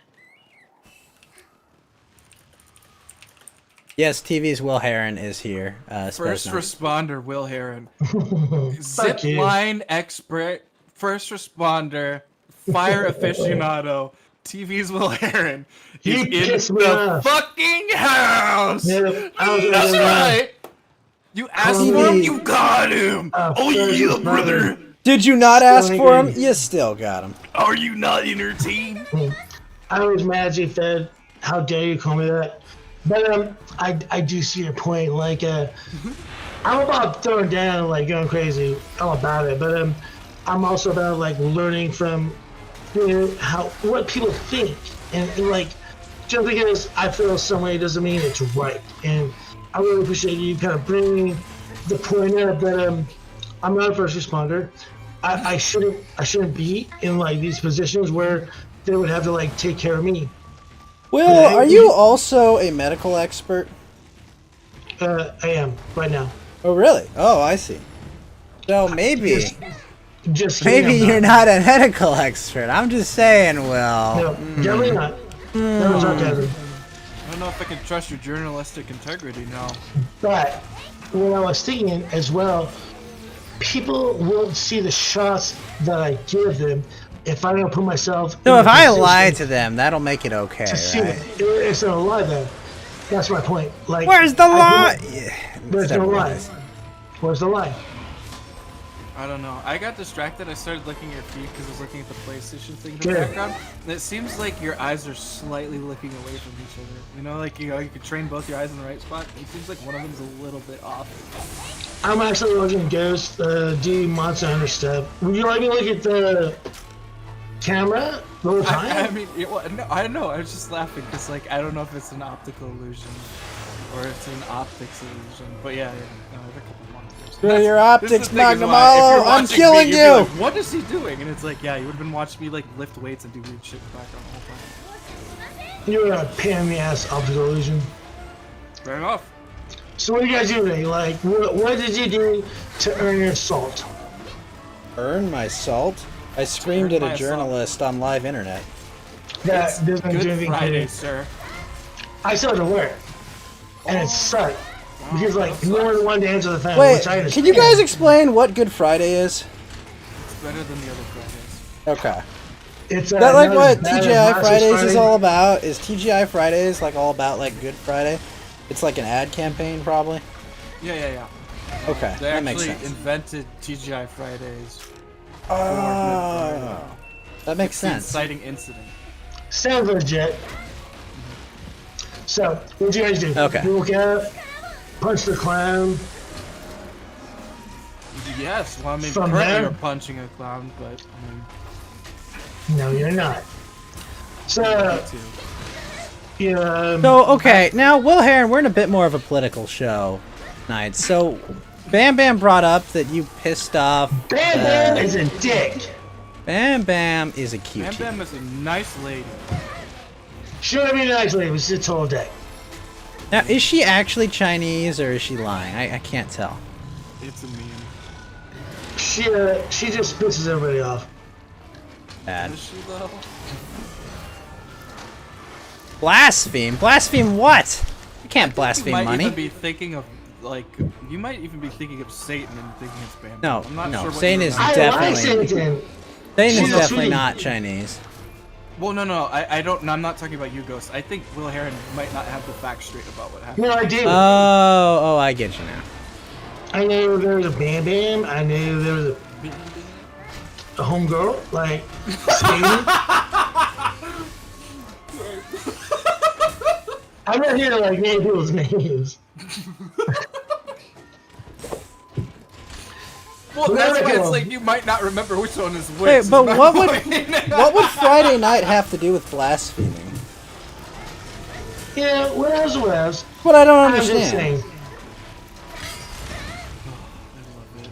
[SPEAKER 1] Yes, TV's Will Heron is here.
[SPEAKER 3] First responder, Will Heron.
[SPEAKER 4] Fuck you.
[SPEAKER 3] Zipline expert, first responder, fire aficionado, TV's Will Heron is
[SPEAKER 4] You
[SPEAKER 3] in
[SPEAKER 4] pissed me
[SPEAKER 3] the
[SPEAKER 4] off.
[SPEAKER 3] fucking house!
[SPEAKER 4] Yeah, I was
[SPEAKER 3] That's
[SPEAKER 4] gonna-
[SPEAKER 3] right! You asked
[SPEAKER 4] Call
[SPEAKER 3] for him,
[SPEAKER 4] me.
[SPEAKER 3] you got him! Oh
[SPEAKER 4] first
[SPEAKER 3] yeah,
[SPEAKER 4] responder.
[SPEAKER 3] brother!
[SPEAKER 1] Did you not ask for him?
[SPEAKER 4] Swinging.
[SPEAKER 1] You still got him.
[SPEAKER 3] Are you not entertained?
[SPEAKER 4] I was mad at you, Fed. How dare you call me that? But I do see your point. Like I'm about throwing down, like going crazy. I'm about it, but I'm also about like learning from what people think, and like just because I feel some way doesn't mean it's right. And I really appreciate you kind of bringing the point up that I'm not a first responder. I shouldn't be in like these positions where they would have to like take care of me.
[SPEAKER 1] Will, are you also a medical expert?
[SPEAKER 4] I am right now.
[SPEAKER 1] Oh, really? Oh, I see. So maybe.
[SPEAKER 4] Just
[SPEAKER 1] Maybe
[SPEAKER 4] kidding, I'm
[SPEAKER 1] you're not a medical expert. I'm just saying, Will.
[SPEAKER 4] No, definitely not. That was sarcasm.
[SPEAKER 3] I don't know if I can trust your journalistic integrity now.
[SPEAKER 4] But when I was thinking as well, people will see the shots that I give them if I don't put myself.
[SPEAKER 1] So
[SPEAKER 4] in
[SPEAKER 1] if
[SPEAKER 4] the
[SPEAKER 1] I
[SPEAKER 4] position
[SPEAKER 1] lie to them, that'll make it okay,
[SPEAKER 4] to see
[SPEAKER 1] right?
[SPEAKER 4] it, it's not a lie then. That's my point. Like,
[SPEAKER 1] Where's the
[SPEAKER 4] I
[SPEAKER 1] lie?
[SPEAKER 4] do it-
[SPEAKER 1] Yeah,
[SPEAKER 4] Where's the
[SPEAKER 1] several
[SPEAKER 4] lie?
[SPEAKER 1] ways.
[SPEAKER 4] Where's the lie?
[SPEAKER 3] I don't know. I got distracted. I started looking at your feet because I was looking at the PlayStation thing in the
[SPEAKER 4] Good.
[SPEAKER 3] background. And it seems like your eyes are slightly looking away from each other. You know, like you can train both your eyes in the right spot. It seems like one of them's a little bit off.
[SPEAKER 4] I'm actually looking Ghost, D, Monster Hunter stuff. Would you like me to look at the camera the whole time?
[SPEAKER 3] I mean, no, I don't know. I was just laughing because, like, I don't know if it's an optical illusion or it's an optics illusion. But yeah, no, I have a couple monitors.
[SPEAKER 1] Screw your
[SPEAKER 3] This
[SPEAKER 1] optics,
[SPEAKER 3] is the thing is why, if
[SPEAKER 1] Magnamalo!
[SPEAKER 3] you're
[SPEAKER 1] I'm
[SPEAKER 3] watching
[SPEAKER 1] killing
[SPEAKER 3] me, you'd be
[SPEAKER 1] you!
[SPEAKER 3] like, what is he doing? And it's like, yeah, you would have been watching me like lift weights and do weird shit in the background the whole time.
[SPEAKER 4] You're a pain in the ass optical illusion.
[SPEAKER 3] Fair enough.
[SPEAKER 4] So what do you guys do today? Like, what did you do to earn your salt?
[SPEAKER 1] Earn my salt? I screamed
[SPEAKER 3] Earn
[SPEAKER 1] at
[SPEAKER 3] my
[SPEAKER 1] a journalist on live internet.
[SPEAKER 4] That
[SPEAKER 3] It's
[SPEAKER 4] doesn't do
[SPEAKER 3] Good
[SPEAKER 4] anything for
[SPEAKER 3] Friday,
[SPEAKER 4] me.
[SPEAKER 3] sir.
[SPEAKER 4] I still had to wear it. And it sucked. Because, like, no one wanted to answer the phone,
[SPEAKER 1] Wait,
[SPEAKER 4] which I understand.
[SPEAKER 1] can you guys explain what Good Friday is?
[SPEAKER 3] It's better than the other Fridays.
[SPEAKER 1] Okay.
[SPEAKER 4] It's
[SPEAKER 1] Is that like
[SPEAKER 4] not
[SPEAKER 1] what
[SPEAKER 4] as bad as
[SPEAKER 1] TGI
[SPEAKER 4] last week's
[SPEAKER 1] Fridays is
[SPEAKER 4] Friday.
[SPEAKER 1] all about? Is TGI Fridays like all about like Good Friday? It's like an ad campaign, probably.
[SPEAKER 3] Yeah.
[SPEAKER 1] Okay,
[SPEAKER 3] They
[SPEAKER 1] that makes
[SPEAKER 3] actually
[SPEAKER 1] sense.
[SPEAKER 3] invented TGI Fridays.
[SPEAKER 1] Oh, that makes
[SPEAKER 3] It's the
[SPEAKER 1] sense.
[SPEAKER 3] inciting incident.
[SPEAKER 4] Sounds legit. So, what'd you guys do?
[SPEAKER 1] Okay.
[SPEAKER 4] You woke up, punched the clown.
[SPEAKER 3] Yes, well, I mean,
[SPEAKER 4] From
[SPEAKER 3] currently
[SPEAKER 4] there?
[SPEAKER 3] you're punching a clown, but I mean,
[SPEAKER 4] No, you're not. So,
[SPEAKER 3] me too.
[SPEAKER 4] yeah.
[SPEAKER 1] So okay, now Will Heron, we're in a bit more of a political show tonight. So, Bam Bam brought up that you pissed off.
[SPEAKER 4] Bam Bam is a dick.
[SPEAKER 1] Bam Bam is a
[SPEAKER 3] Bam
[SPEAKER 1] cutie.
[SPEAKER 3] Bam is a nice lady.
[SPEAKER 4] Should have been nice, lady. It was a total dick.
[SPEAKER 1] Now, is she actually Chinese or is she lying? I can't tell.
[SPEAKER 3] It's a meme.
[SPEAKER 4] She just pisses everybody off.
[SPEAKER 1] Bad.
[SPEAKER 3] Is she though?
[SPEAKER 1] Blaspheme? Blaspheme what? You can't
[SPEAKER 3] You
[SPEAKER 1] blaspheme
[SPEAKER 3] might
[SPEAKER 1] money.
[SPEAKER 3] even be thinking of you might even be thinking of Satan and thinking it's Bam Bam.
[SPEAKER 1] No,
[SPEAKER 3] I'm not
[SPEAKER 1] no,
[SPEAKER 3] sure what
[SPEAKER 1] Satan
[SPEAKER 3] you're
[SPEAKER 1] is
[SPEAKER 3] about.
[SPEAKER 4] I
[SPEAKER 1] Definitely.
[SPEAKER 4] like Satan.
[SPEAKER 1] Satan is
[SPEAKER 4] She's
[SPEAKER 1] definitely
[SPEAKER 4] sweet.
[SPEAKER 1] not Chinese.
[SPEAKER 3] Well, no, I don't. No, I'm not talking about you, Ghost. I think Will Heron might not have the facts straight about what happened.
[SPEAKER 4] No, I do.
[SPEAKER 1] Oh, I get you now.
[SPEAKER 4] I knew there was a Bam Bam. I knew there was a homegirl, like, skating. I'm not here to, like, name people's names.
[SPEAKER 3] Well,
[SPEAKER 4] Well,
[SPEAKER 3] that's
[SPEAKER 4] there we
[SPEAKER 3] it's
[SPEAKER 4] go.
[SPEAKER 3] like you might not remember which one is which.
[SPEAKER 1] Wait,
[SPEAKER 3] is
[SPEAKER 1] but
[SPEAKER 3] my
[SPEAKER 1] what would
[SPEAKER 3] point.
[SPEAKER 1] what would Friday night have to do with blaspheming?
[SPEAKER 4] Yeah, where's Wes?
[SPEAKER 1] What I don't
[SPEAKER 4] I'm just
[SPEAKER 1] understand.
[SPEAKER 4] saying.
[SPEAKER 3] I love it.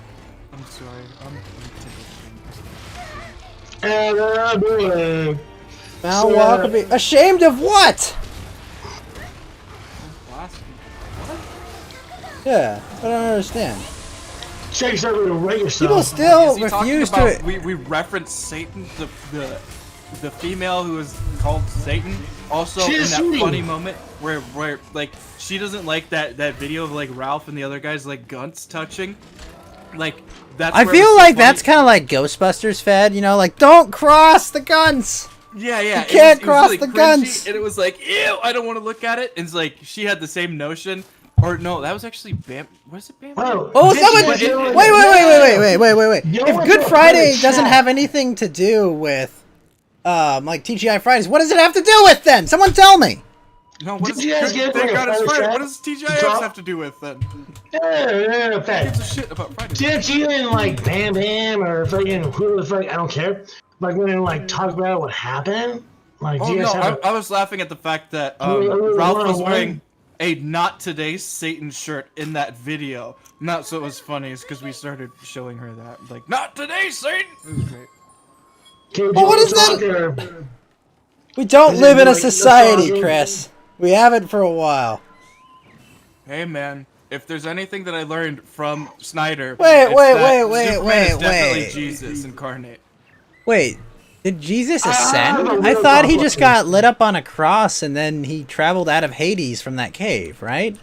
[SPEAKER 3] I'm sorry. I'm
[SPEAKER 4] And
[SPEAKER 1] Mal
[SPEAKER 4] So,
[SPEAKER 1] Walker be ashamed of what? Yeah, I don't understand.
[SPEAKER 4] check yourself to rate yourself.
[SPEAKER 1] People still
[SPEAKER 3] Is he talking
[SPEAKER 1] refuse
[SPEAKER 3] about
[SPEAKER 1] to.
[SPEAKER 3] we reference Satan, the female who is called Satan, also in
[SPEAKER 4] She's
[SPEAKER 3] that
[SPEAKER 4] sweet.
[SPEAKER 3] funny moment where like she doesn't like that video of like Ralph and the other guys like guns touching, like that's.
[SPEAKER 1] I
[SPEAKER 3] where it was
[SPEAKER 1] feel
[SPEAKER 3] so
[SPEAKER 1] like
[SPEAKER 3] funny.
[SPEAKER 1] that's kind of like Ghostbusters fed, you know, like don't cross the guns.
[SPEAKER 3] Yeah, yeah.
[SPEAKER 1] You can't
[SPEAKER 3] it was
[SPEAKER 1] cross
[SPEAKER 3] really
[SPEAKER 1] the
[SPEAKER 3] cringy,
[SPEAKER 1] guns.
[SPEAKER 3] And it was like, ew, I don't want to look at it. And it's like she had the same notion. Or no, that was actually Bam. Was it Bam?
[SPEAKER 4] Oh,
[SPEAKER 1] Oh,
[SPEAKER 4] did
[SPEAKER 1] someone!
[SPEAKER 4] you-
[SPEAKER 1] Wait,
[SPEAKER 4] you know
[SPEAKER 1] wait,
[SPEAKER 4] what-
[SPEAKER 1] wait!
[SPEAKER 4] You know
[SPEAKER 1] If
[SPEAKER 4] what's
[SPEAKER 1] Good
[SPEAKER 4] up,
[SPEAKER 1] Friday
[SPEAKER 4] Credit
[SPEAKER 1] doesn't
[SPEAKER 4] Chat?
[SPEAKER 1] have anything to do with, like TGI Fridays, what does it have to do with then? Someone tell me.
[SPEAKER 3] No, what
[SPEAKER 4] Did
[SPEAKER 3] does
[SPEAKER 4] you guys get
[SPEAKER 3] Thank
[SPEAKER 4] like a
[SPEAKER 3] God it's
[SPEAKER 4] Friday
[SPEAKER 3] Friday.
[SPEAKER 4] chat?
[SPEAKER 3] What does TGIF
[SPEAKER 4] Drop-
[SPEAKER 3] have to do with then?
[SPEAKER 4] No,
[SPEAKER 3] Who
[SPEAKER 4] fact.
[SPEAKER 3] gives a shit about Friday?
[SPEAKER 4] Didn't you and like Bam Bam or fucking who the fuck, I don't care, like when they like talk about what happened? Like,
[SPEAKER 3] Oh
[SPEAKER 4] do you
[SPEAKER 3] no,
[SPEAKER 4] guys have
[SPEAKER 3] I was laughing at the fact that
[SPEAKER 4] Ooh,
[SPEAKER 3] Ralph was
[SPEAKER 4] 101.
[SPEAKER 3] wearing a "Not Today" Satan shirt in that video. Not so it was funny, is because we started showing her that, like, "Not today, Satan." It was great.
[SPEAKER 4] Can
[SPEAKER 1] Well, what
[SPEAKER 4] you
[SPEAKER 1] is that?
[SPEAKER 4] talk or-
[SPEAKER 1] We don't
[SPEAKER 4] Is it
[SPEAKER 1] live in a
[SPEAKER 4] like
[SPEAKER 1] society,
[SPEAKER 4] nostalgia?
[SPEAKER 1] Chris. We haven't for a while.
[SPEAKER 3] Hey man, if there's anything that I learned from Snyder,
[SPEAKER 1] Wait,
[SPEAKER 3] it's
[SPEAKER 1] wait,
[SPEAKER 3] that
[SPEAKER 1] wait,
[SPEAKER 3] Superman is
[SPEAKER 1] wait,
[SPEAKER 3] definitely
[SPEAKER 1] wait.
[SPEAKER 3] Jesus incarnate.
[SPEAKER 1] Wait, did Jesus
[SPEAKER 4] I have
[SPEAKER 1] ascend?
[SPEAKER 4] a
[SPEAKER 1] I
[SPEAKER 4] real
[SPEAKER 1] thought he
[SPEAKER 4] problem
[SPEAKER 1] just
[SPEAKER 4] with
[SPEAKER 1] got
[SPEAKER 4] this.
[SPEAKER 1] lit up on a cross and then he traveled out of Hades from that cave, right?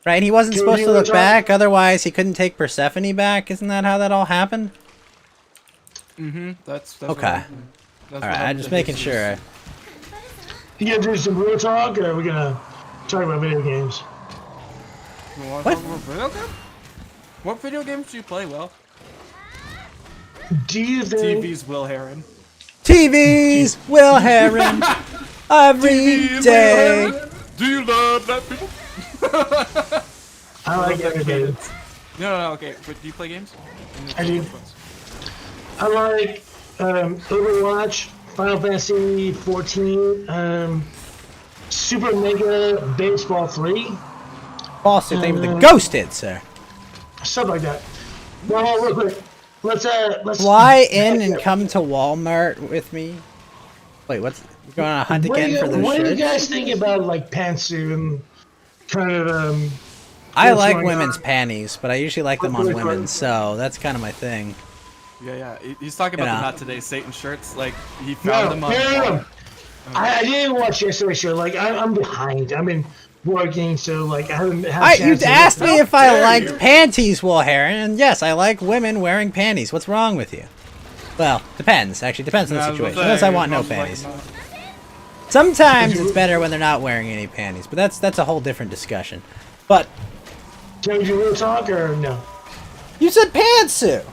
[SPEAKER 1] Right, he wasn't
[SPEAKER 4] Can
[SPEAKER 1] supposed
[SPEAKER 4] you
[SPEAKER 1] to look
[SPEAKER 4] talk-
[SPEAKER 1] back, otherwise he couldn't take Persephone back. Isn't that how that all happened?
[SPEAKER 3] Mm-hmm. That's
[SPEAKER 1] Okay.
[SPEAKER 3] What happened. That's what
[SPEAKER 1] Alright, I'm
[SPEAKER 3] happened
[SPEAKER 1] just
[SPEAKER 3] to
[SPEAKER 1] making
[SPEAKER 3] Jesus.
[SPEAKER 1] sure.
[SPEAKER 4] You gonna do some real talk, or are we gonna talk about video games?
[SPEAKER 3] You wanna
[SPEAKER 1] What?
[SPEAKER 3] talk about video games? What video games do you play, Will?
[SPEAKER 4] Do you think?
[SPEAKER 3] TV's Will Heron.
[SPEAKER 1] TV's Will Heron every day.
[SPEAKER 3] Do you love black people?
[SPEAKER 4] I like everybody.
[SPEAKER 3] No, okay. But do you play games?
[SPEAKER 4] I do. I like Overwatch, Final Fantasy 14, Super Mega Baseball 3,
[SPEAKER 1] Boss, your name of the ghost did, sir.
[SPEAKER 4] stuff like that. Well, real quick, let's
[SPEAKER 1] Fly in and come to Walmart with me. Wait, what's you going on a hunt
[SPEAKER 4] What do
[SPEAKER 1] again
[SPEAKER 4] you,
[SPEAKER 1] for those
[SPEAKER 4] what do you
[SPEAKER 1] shirts?
[SPEAKER 4] guys think about like pantsuit and kind of
[SPEAKER 1] I
[SPEAKER 4] what's
[SPEAKER 1] like
[SPEAKER 4] going
[SPEAKER 1] women's
[SPEAKER 4] on?
[SPEAKER 1] panties, but I usually like them on
[SPEAKER 4] What's
[SPEAKER 1] women,
[SPEAKER 4] going-
[SPEAKER 1] so that's kind of my thing.
[SPEAKER 3] Yeah. He's talking about
[SPEAKER 1] You
[SPEAKER 3] the
[SPEAKER 1] know.
[SPEAKER 3] Not Today Satan shirts. Like, he found
[SPEAKER 4] No,
[SPEAKER 3] them
[SPEAKER 4] no,
[SPEAKER 3] on.
[SPEAKER 4] no, no. I didn't watch yesterday's show. Like I'm behind. I've been working, so like I haven't had. a
[SPEAKER 1] You
[SPEAKER 4] chance to
[SPEAKER 1] asked
[SPEAKER 4] look
[SPEAKER 1] me
[SPEAKER 4] up.
[SPEAKER 1] if I
[SPEAKER 3] dare
[SPEAKER 1] liked
[SPEAKER 3] you.
[SPEAKER 1] panties, Will Heron, and yes, I like women wearing panties. What's wrong with you? Well, depends. Actually, depends on the situation. Unless I want no panties. Sometimes it's better when they're not wearing any panties, but that's a whole different discussion. But
[SPEAKER 4] Can we do real talk or no?
[SPEAKER 1] you said pantsuit.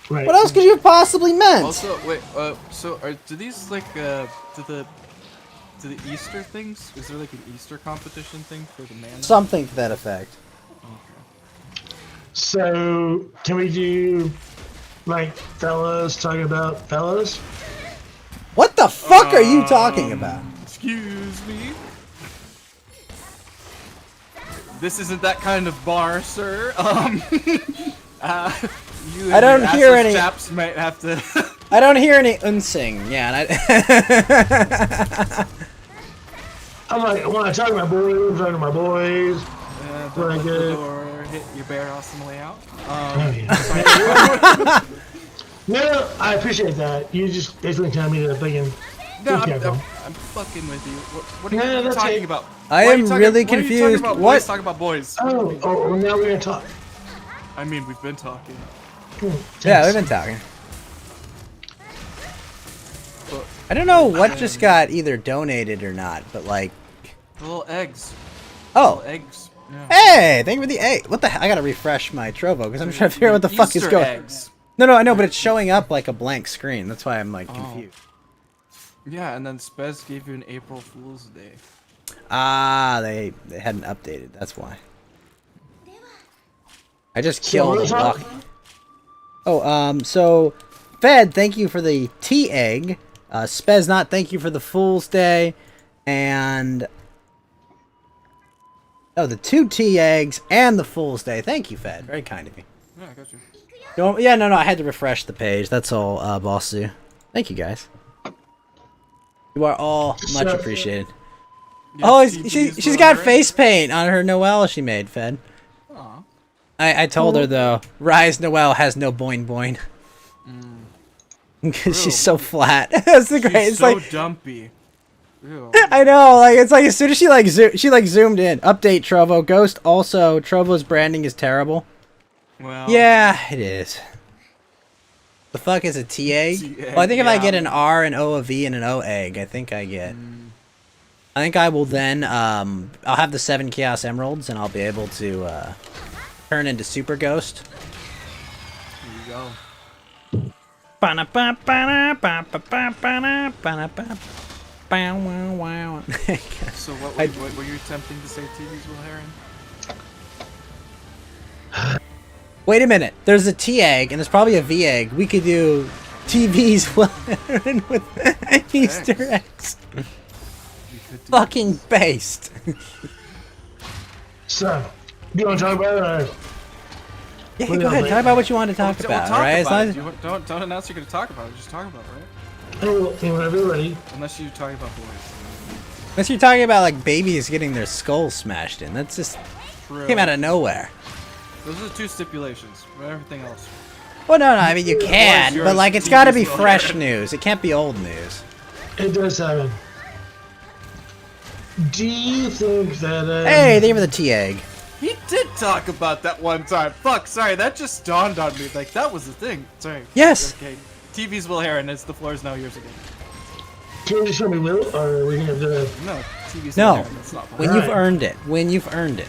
[SPEAKER 4] Right.
[SPEAKER 1] What else could you have possibly meant?
[SPEAKER 3] Also, wait. So do these like do the Easter things? Is there like an Easter competition thing for the man?
[SPEAKER 1] Something to that effect.
[SPEAKER 4] So can we do like fellas talking about fellas?
[SPEAKER 1] What the fuck are you talking about?
[SPEAKER 3] Excuse me. This isn't that kind of bar, sir. You and
[SPEAKER 1] I don't
[SPEAKER 3] your
[SPEAKER 1] hear
[SPEAKER 3] assless
[SPEAKER 1] any-
[SPEAKER 3] Chaps might have to.
[SPEAKER 1] I don't hear any unsing. Yeah, and I
[SPEAKER 4] I'm like when I talk to my boys, I'm talking to my boys.
[SPEAKER 3] Don't
[SPEAKER 4] Very
[SPEAKER 3] let
[SPEAKER 4] good.
[SPEAKER 3] the door hit your bare ass on the way out.
[SPEAKER 4] Oh, yeah. No, I appreciate that. You just basically tell me that they can.
[SPEAKER 3] No,
[SPEAKER 4] Be careful.
[SPEAKER 3] I'm fucking with you. What are
[SPEAKER 4] No,
[SPEAKER 3] you
[SPEAKER 4] that's
[SPEAKER 3] talking
[SPEAKER 4] it.
[SPEAKER 3] about?
[SPEAKER 1] I
[SPEAKER 3] Why are
[SPEAKER 1] am
[SPEAKER 3] you talking-
[SPEAKER 1] really
[SPEAKER 3] why are you talking
[SPEAKER 1] confused.
[SPEAKER 3] about
[SPEAKER 1] What?
[SPEAKER 3] Boys talking about boys.
[SPEAKER 4] Oh, now we're gonna talk.
[SPEAKER 3] I mean, we've been talking.
[SPEAKER 1] Yeah, we've been talking. I don't know what just got either donated or not, but like,
[SPEAKER 3] The little eggs.
[SPEAKER 1] oh,
[SPEAKER 3] Little eggs. Yeah.
[SPEAKER 1] hey, thank you for the egg. What the heck? I gotta refresh my Trovo because I'm trying to figure out what the fuck is
[SPEAKER 3] Easter
[SPEAKER 1] going.
[SPEAKER 3] eggs.
[SPEAKER 1] No, I know, but it's showing up like a blank screen. That's why I'm like confused.
[SPEAKER 3] Yeah, and then Spez gave you an April Fool's Day.
[SPEAKER 1] Ah, they hadn't updated. That's why. I just
[SPEAKER 4] So
[SPEAKER 1] killed
[SPEAKER 4] what's
[SPEAKER 1] a
[SPEAKER 4] up?
[SPEAKER 1] luck. Oh, so Fed, thank you for the tea egg. Spez not, thank you for the Fool's Day, and oh, the 2 tea eggs and the Fool's Day. Thank you, Fed. Very kind of you.
[SPEAKER 3] Yeah, I got you.
[SPEAKER 1] Yeah, no, I had to refresh the page. That's all, Bossu. Thank you, guys. You are all much
[SPEAKER 4] So-
[SPEAKER 1] appreciated.
[SPEAKER 3] Yeah,
[SPEAKER 1] Oh,
[SPEAKER 3] TV's
[SPEAKER 1] she's
[SPEAKER 3] Will
[SPEAKER 1] got
[SPEAKER 3] Heron.
[SPEAKER 1] face paint on her Noelle she made, Fed.
[SPEAKER 3] Aw.
[SPEAKER 1] I told her though, Rise Noelle has no boing boing. Because she's so flat. That's the great.
[SPEAKER 3] She's
[SPEAKER 1] It's
[SPEAKER 3] so
[SPEAKER 1] like
[SPEAKER 3] dumpy. Ew.
[SPEAKER 1] I know, like it's like as soon as she like zoomed in. Update Trovo. Ghost also Trovo's branding is terrible.
[SPEAKER 3] Well.
[SPEAKER 1] Yeah, it is. The fuck is a TA?
[SPEAKER 3] TA,
[SPEAKER 1] Well, I think if I
[SPEAKER 3] yeah.
[SPEAKER 1] get an R, an O, a V, and an O egg, I think I get. I think I will then. I'll have the 7 Chaos Emeralds, and I'll be able to turn into Super Ghost.
[SPEAKER 3] Here you go. So what were you attempting to say, TV's Will Heron?
[SPEAKER 1] Wait a minute. There's a T egg, and there's probably a V egg. We could do TV's with Easter eggs.
[SPEAKER 3] You could do
[SPEAKER 1] Fucking based.
[SPEAKER 4] So, you want to talk about it?
[SPEAKER 1] Yeah,
[SPEAKER 4] What
[SPEAKER 1] go
[SPEAKER 4] else,
[SPEAKER 1] ahead.
[SPEAKER 4] mate?
[SPEAKER 1] Talk about what you want to talk
[SPEAKER 3] We'll
[SPEAKER 1] about,
[SPEAKER 3] talk
[SPEAKER 1] right? It's
[SPEAKER 3] about
[SPEAKER 1] not-
[SPEAKER 3] it. Don't announce you're gonna talk about it. Just talk about it, right?
[SPEAKER 4] Oh, whenever you're ready.
[SPEAKER 3] Unless you're talking about boys.
[SPEAKER 1] Unless you're talking about like babies getting their skulls smashed in. That's just
[SPEAKER 3] True.
[SPEAKER 1] Came out of nowhere.
[SPEAKER 3] Those are the two stipulations. For everything else.
[SPEAKER 1] Well, no, I mean you can,
[SPEAKER 3] yours?
[SPEAKER 1] but like it's got to be
[SPEAKER 3] TV's
[SPEAKER 1] fresh
[SPEAKER 3] Will
[SPEAKER 1] news. It can't be old news.
[SPEAKER 4] It does happen. Do you think that?
[SPEAKER 1] Hey, they were the tea egg.
[SPEAKER 3] He did talk about that one time. Fuck, sorry, that just dawned on me. Like, that was the thing. Sorry.
[SPEAKER 1] Yes.
[SPEAKER 3] Okay. TV's Will Heron, as the floor is now yours again.
[SPEAKER 4] Can you just show me Will, or are we gonna have to?
[SPEAKER 3] No, TV's
[SPEAKER 1] No.
[SPEAKER 3] Will Heron, that's not
[SPEAKER 1] When
[SPEAKER 3] fine.
[SPEAKER 1] you've
[SPEAKER 4] Right.
[SPEAKER 1] earned it. When you've earned it.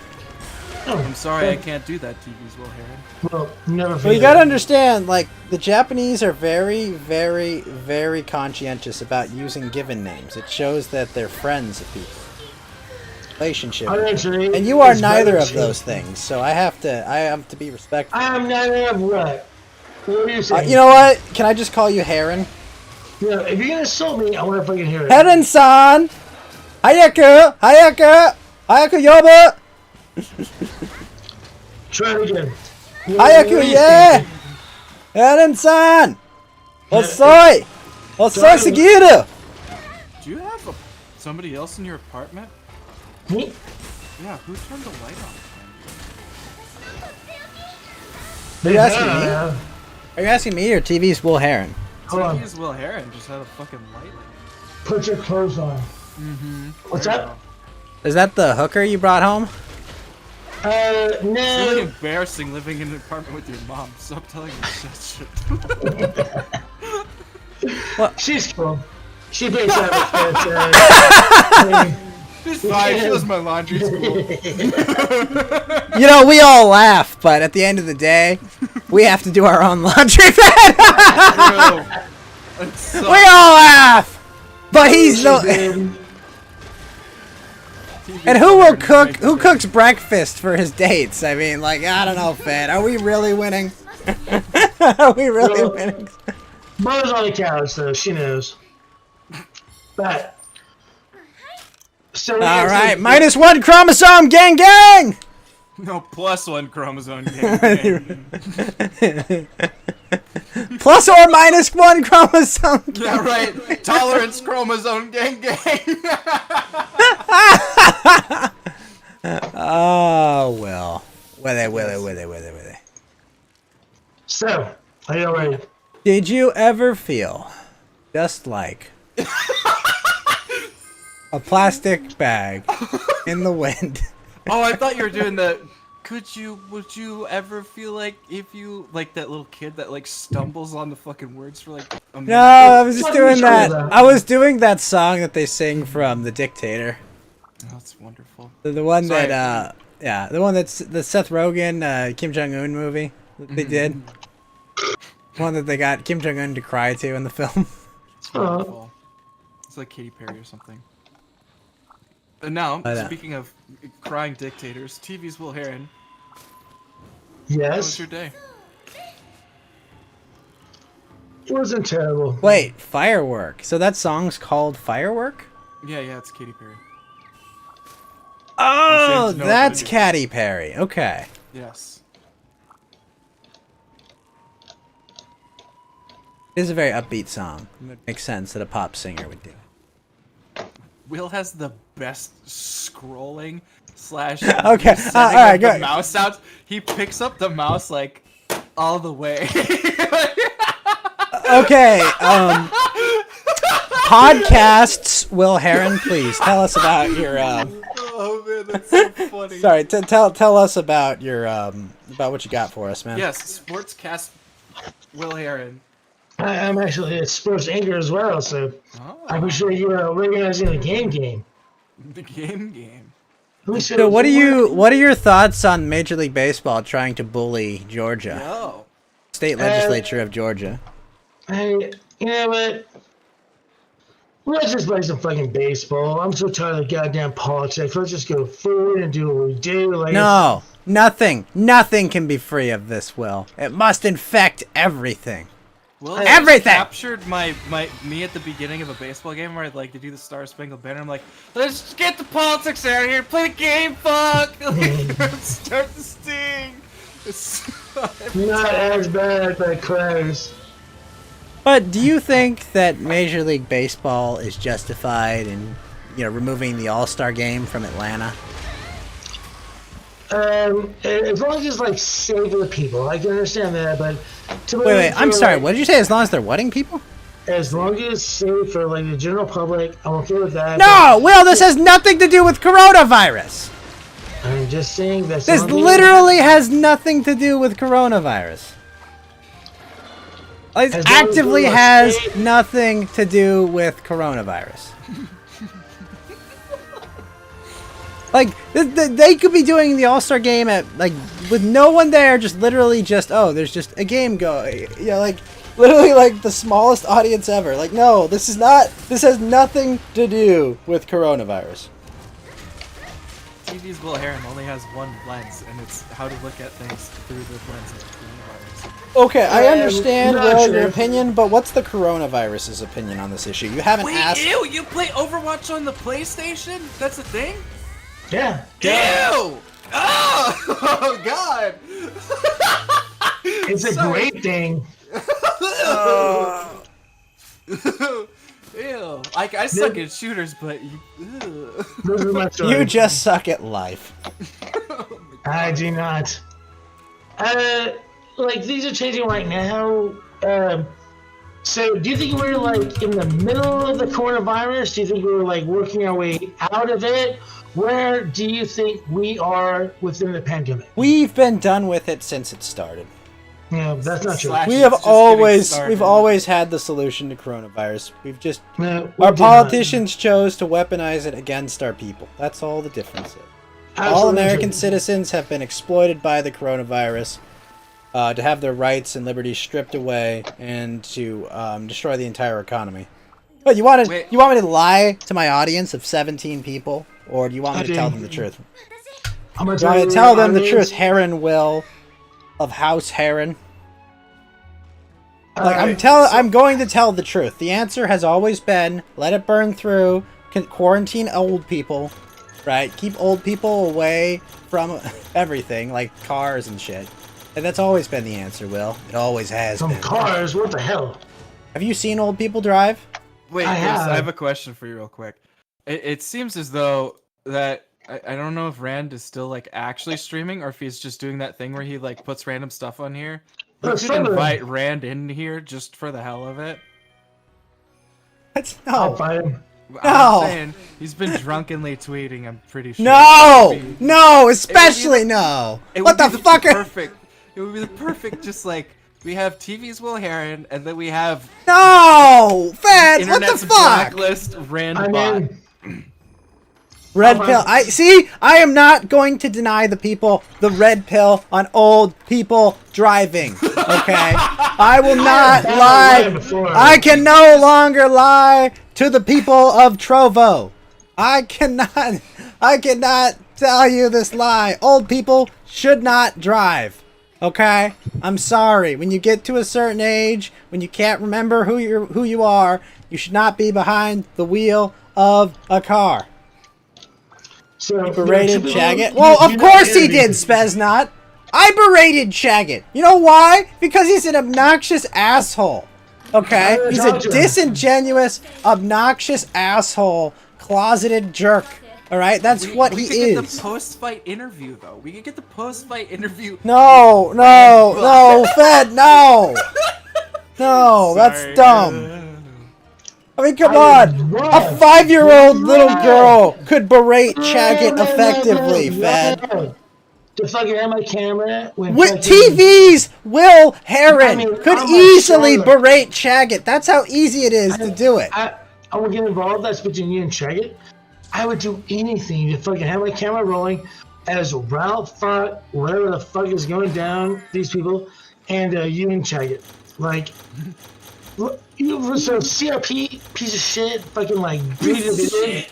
[SPEAKER 4] Oh,
[SPEAKER 3] I'm sorry, I can't do that, TV's Will Heron.
[SPEAKER 4] Well, never.
[SPEAKER 1] Well, you
[SPEAKER 4] forget.
[SPEAKER 1] gotta understand, like, the Japanese are very, very, very conscientious about using given names. It shows that they're friends of people. Relationship.
[SPEAKER 4] Actually,
[SPEAKER 1] And you are
[SPEAKER 4] it's
[SPEAKER 1] neither
[SPEAKER 4] better
[SPEAKER 1] of
[SPEAKER 4] to-
[SPEAKER 1] those things, so I have to be respectful.
[SPEAKER 4] I'm neither of what? What are you saying?
[SPEAKER 1] You know what? Can I just call you Heron?
[SPEAKER 4] Yeah, if you're gonna insult me, I want to fucking hear it.
[SPEAKER 1] Heron-san! Hayaku! Hayaku! Hayaku yobu!
[SPEAKER 4] Try it again.
[SPEAKER 1] Hayaku, yeah! Heron-san! Osoi! Osoi sugiru!
[SPEAKER 3] Do you have somebody else in your apartment?
[SPEAKER 4] Me?
[SPEAKER 3] Yeah, who turned the light on?
[SPEAKER 1] Are you asking me?
[SPEAKER 4] Yeah.
[SPEAKER 1] Are you asking me or TV's Will Heron?
[SPEAKER 4] Hold on.
[SPEAKER 3] TV's Will Heron just had a fucking light.
[SPEAKER 4] Put your clothes on.
[SPEAKER 3] Mm-hmm.
[SPEAKER 4] What's up?
[SPEAKER 1] Is that the hooker you brought home?
[SPEAKER 3] It's really
[SPEAKER 4] No.
[SPEAKER 3] embarrassing living in an apartment with your mom. Stop telling me such shit.
[SPEAKER 4] She's cool. She makes that
[SPEAKER 3] She's fine. She does my laundry. It's cool.
[SPEAKER 1] You know, we all laugh, but at the end of the day, we have to do our own laundry, man.
[SPEAKER 3] Bro, it's so
[SPEAKER 1] We all laugh, but he's the.
[SPEAKER 3] TV's
[SPEAKER 1] And who
[SPEAKER 3] Will
[SPEAKER 1] will
[SPEAKER 3] Heron
[SPEAKER 1] cook?
[SPEAKER 3] makes
[SPEAKER 1] Who
[SPEAKER 3] it.
[SPEAKER 1] cooks breakfast for his dates? I mean, like, I don't know, Fed. Are we really winning? Are we really
[SPEAKER 4] Well,
[SPEAKER 1] winning?
[SPEAKER 4] Mother's on the couch, though. She knows. But. So
[SPEAKER 1] All right, -1 chromosome, gang, gang.
[SPEAKER 3] No, +1 chromosome. Gang.
[SPEAKER 1] Plus or -1 chromosome.
[SPEAKER 3] Yeah, right. Tolerance chromosome. Gang, gang.
[SPEAKER 1] Oh well. Will they?
[SPEAKER 4] So, are you ready?
[SPEAKER 1] Did you ever feel just like a plastic bag in the wind?
[SPEAKER 3] Oh, I thought you were doing the. Would you ever feel like if you, like that little kid that like stumbles on the fucking words for like a minute?
[SPEAKER 1] No, I was just
[SPEAKER 4] What
[SPEAKER 1] doing
[SPEAKER 4] was
[SPEAKER 1] that.
[SPEAKER 4] that?
[SPEAKER 1] I was doing that song that they sing from The Dictator.
[SPEAKER 3] Oh, that's wonderful.
[SPEAKER 1] The one
[SPEAKER 3] Sorry.
[SPEAKER 1] that, yeah, the one that's the Seth Rogen, Kim Jong-un movie that they did. One that they got Kim Jong-un to cry to in the film.
[SPEAKER 3] It's wonderful. It's like Katy Perry or something. And now, speaking of crying dictators, TV's Will Heron. How was
[SPEAKER 4] Yes.
[SPEAKER 3] your day?
[SPEAKER 4] It wasn't terrible.
[SPEAKER 1] Wait, Firework. So that song's called Firework?
[SPEAKER 3] Yeah, it's Katy Perry.
[SPEAKER 1] Oh,
[SPEAKER 3] Shane's no
[SPEAKER 1] that's
[SPEAKER 3] opinion.
[SPEAKER 1] Katy Perry. Okay.
[SPEAKER 3] Yes.
[SPEAKER 1] It is a very upbeat song. It would make sense that a pop singer would do it.
[SPEAKER 3] Will has the best scrolling slash
[SPEAKER 1] Okay,
[SPEAKER 3] setting
[SPEAKER 1] alright,
[SPEAKER 3] of the
[SPEAKER 1] go.
[SPEAKER 3] mouse sounds. He picks up the mouse like all the way.
[SPEAKER 1] Okay, podcasts, Will Heron, please tell us about your,
[SPEAKER 3] Oh man, that's so funny.
[SPEAKER 1] sorry, tell us about your, about what you got for us, man.
[SPEAKER 3] Yes, Sportscast Will Heron.
[SPEAKER 4] I'm actually a sports anchor as well, so
[SPEAKER 3] Oh,
[SPEAKER 4] I'm sure you're organizing a game.
[SPEAKER 3] the game.
[SPEAKER 1] So what are your thoughts on Major League Baseball trying to bully Georgia?
[SPEAKER 3] Oh.
[SPEAKER 1] State legislature of Georgia.
[SPEAKER 4] Hey, you know what? Let's just play some fucking baseball. I'm so tired of goddamn politics. Let's just go forward and do what we do. Like,
[SPEAKER 1] No, nothing can be free of this, Will. It must infect everything.
[SPEAKER 3] Will
[SPEAKER 1] Everything!
[SPEAKER 3] captured me at the beginning of a baseball game where I'd like to do the Star Spangled Banner. I'm like, let's just get the politics out of here, play the game, fuck! Like, start the sting. It's
[SPEAKER 4] not as bad, but close.
[SPEAKER 1] But do you think that Major League Baseball is justified in, removing the All-Star game from Atlanta?
[SPEAKER 4] as long as it's like safe for the people, I can understand that. But
[SPEAKER 1] Wait, I'm sorry.
[SPEAKER 4] like,
[SPEAKER 1] What did you say? As long as they're wedding people?
[SPEAKER 4] as long as it's safe for like the general public, I'm okay with that.
[SPEAKER 1] No, Will, this has nothing to do with coronavirus.
[SPEAKER 4] But I'm just saying that
[SPEAKER 1] This literally has nothing to do with coronavirus. It
[SPEAKER 4] As long as
[SPEAKER 1] actively
[SPEAKER 4] we are
[SPEAKER 1] has
[SPEAKER 4] safe.
[SPEAKER 1] nothing to do with coronavirus. Like, they could be doing the All-Star game at, like, with no one there, just literally just, oh, there's just a game going. You know, like, literally, like, the smallest audience ever. Like, no, this has nothing to do with coronavirus.
[SPEAKER 3] TV's Will Heron only has one lens, and it's how to look at things through the lens of coronavirus.
[SPEAKER 1] Okay, I understand,
[SPEAKER 4] not
[SPEAKER 1] Will,
[SPEAKER 4] sure.
[SPEAKER 1] your opinion, but what's the coronavirus's opinion on this issue? You haven't
[SPEAKER 3] Wait,
[SPEAKER 1] asked...
[SPEAKER 3] ew! You play Overwatch on the PlayStation? That's a thing?
[SPEAKER 4] Yeah.
[SPEAKER 3] Ew! Oh God!
[SPEAKER 4] It's a
[SPEAKER 3] Sorry.
[SPEAKER 4] great thing.
[SPEAKER 3] Ew! I suck at shooters, but ew.
[SPEAKER 4] This is my story.
[SPEAKER 1] You just suck at life.
[SPEAKER 4] I do not. Like these are changing right now. So do you think we're like in the middle of the coronavirus? Do you think we're like working our way out of it? Where do you think we are within the pandemic?
[SPEAKER 1] We've been done with it since it started.
[SPEAKER 4] No, that's not true.
[SPEAKER 3] Slash-
[SPEAKER 1] We
[SPEAKER 3] It's
[SPEAKER 1] have
[SPEAKER 3] just getting
[SPEAKER 1] always
[SPEAKER 3] started.
[SPEAKER 1] we've always had the solution to coronavirus. We've just
[SPEAKER 4] No, we
[SPEAKER 1] our
[SPEAKER 4] did not.
[SPEAKER 1] politicians chose to weaponize it against our people. That's all the difference is. All
[SPEAKER 4] Absolutely
[SPEAKER 1] American
[SPEAKER 4] true.
[SPEAKER 1] citizens have been exploited by the coronavirus to have their rights and liberties stripped away and to destroy the entire economy. But you want
[SPEAKER 3] Wait.
[SPEAKER 1] me to lie to my audience of 17 people, or do you want me
[SPEAKER 4] I
[SPEAKER 1] to tell
[SPEAKER 4] do.
[SPEAKER 1] them the truth?
[SPEAKER 4] I'm gonna
[SPEAKER 1] Do you want me
[SPEAKER 4] you
[SPEAKER 1] to tell them the
[SPEAKER 4] our
[SPEAKER 1] truth?
[SPEAKER 4] names.
[SPEAKER 1] Heron Will of House Heron. Like
[SPEAKER 4] Alright,
[SPEAKER 1] I'm going to tell the truth. The answer has always been let it burn through. Quarantine old people, right? Keep old people away from everything, like cars and shit. And that's always been the answer, Will. It always has
[SPEAKER 4] Some
[SPEAKER 1] been.
[SPEAKER 4] cars. What the hell?
[SPEAKER 1] Have you seen old people drive?
[SPEAKER 3] Wait,
[SPEAKER 4] I
[SPEAKER 3] Chris,
[SPEAKER 4] have.
[SPEAKER 3] I have a question for you real quick. It seems as though that I don't know if Rand is still like actually streaming or if he's just doing that thing where he like puts random stuff on here. We
[SPEAKER 4] Let's
[SPEAKER 3] could
[SPEAKER 4] try to-
[SPEAKER 3] invite Rand in here just for the hell of it.
[SPEAKER 1] That's
[SPEAKER 4] I'll
[SPEAKER 1] no.
[SPEAKER 4] fight him.
[SPEAKER 1] No.
[SPEAKER 3] I'm saying he's been drunkenly tweeting. I'm pretty sure.
[SPEAKER 1] No! No, especially no.
[SPEAKER 3] It
[SPEAKER 1] What
[SPEAKER 3] would
[SPEAKER 1] the
[SPEAKER 3] be
[SPEAKER 1] fuck?
[SPEAKER 3] Perfect. It would be the perfect. Just like we have TV's Will Heron, and then we have
[SPEAKER 1] No! Fed, what
[SPEAKER 3] Internet's
[SPEAKER 1] the fuck?
[SPEAKER 3] Blacklist Rand
[SPEAKER 4] I'm
[SPEAKER 3] bot.
[SPEAKER 4] in.
[SPEAKER 1] Red pill. I am not going to deny the people the red pill on old people driving. Okay? I will not
[SPEAKER 4] That
[SPEAKER 1] lie.
[SPEAKER 4] was before.
[SPEAKER 1] I can no longer lie to the people of Trovo. I cannot tell you this lie. Old people should not drive. Okay? I'm sorry. When you get to a certain age, when you can't remember who you are, you should not be behind the wheel of a car.
[SPEAKER 4] So,
[SPEAKER 1] Berated
[SPEAKER 4] you know,
[SPEAKER 1] Chaggit?
[SPEAKER 4] you-
[SPEAKER 1] Well,
[SPEAKER 4] you
[SPEAKER 1] of
[SPEAKER 4] know
[SPEAKER 1] course he
[SPEAKER 4] interview-
[SPEAKER 1] did, Speznot. I berated Chaggit. You know why? Because he's an obnoxious asshole. Okay?
[SPEAKER 4] I
[SPEAKER 1] He's a
[SPEAKER 4] told you.
[SPEAKER 1] disingenuous, obnoxious asshole, closeted jerk. Alright? That's what
[SPEAKER 3] we
[SPEAKER 1] he
[SPEAKER 3] could get
[SPEAKER 1] is.
[SPEAKER 3] the post-fight interview, though. We could get the post-fight interview.
[SPEAKER 1] No, Fed, no! No, that's
[SPEAKER 3] Sorry.
[SPEAKER 1] dumb. I mean, come
[SPEAKER 4] I
[SPEAKER 1] on!
[SPEAKER 4] was
[SPEAKER 1] A
[SPEAKER 4] wrong.
[SPEAKER 1] 5-year-old little
[SPEAKER 4] Right.
[SPEAKER 1] girl could berate Chaggit effectively, Fed.
[SPEAKER 4] To fucking have my camera when
[SPEAKER 1] With
[SPEAKER 4] fucking-
[SPEAKER 1] TV's Will Heron
[SPEAKER 4] I mean,
[SPEAKER 1] could
[SPEAKER 4] I'm
[SPEAKER 1] easily
[SPEAKER 4] sure.
[SPEAKER 1] berate Chaggit. That's how easy it is to do it.
[SPEAKER 4] I would get involved. That's between you and Chaggit. I would do anything to fucking have my camera rolling as Ralph fought whatever the fuck is going down, these people, and you and Chaggit. Like, look, you were so CRP piece of shit, fucking like
[SPEAKER 3] Piece of
[SPEAKER 4] shit.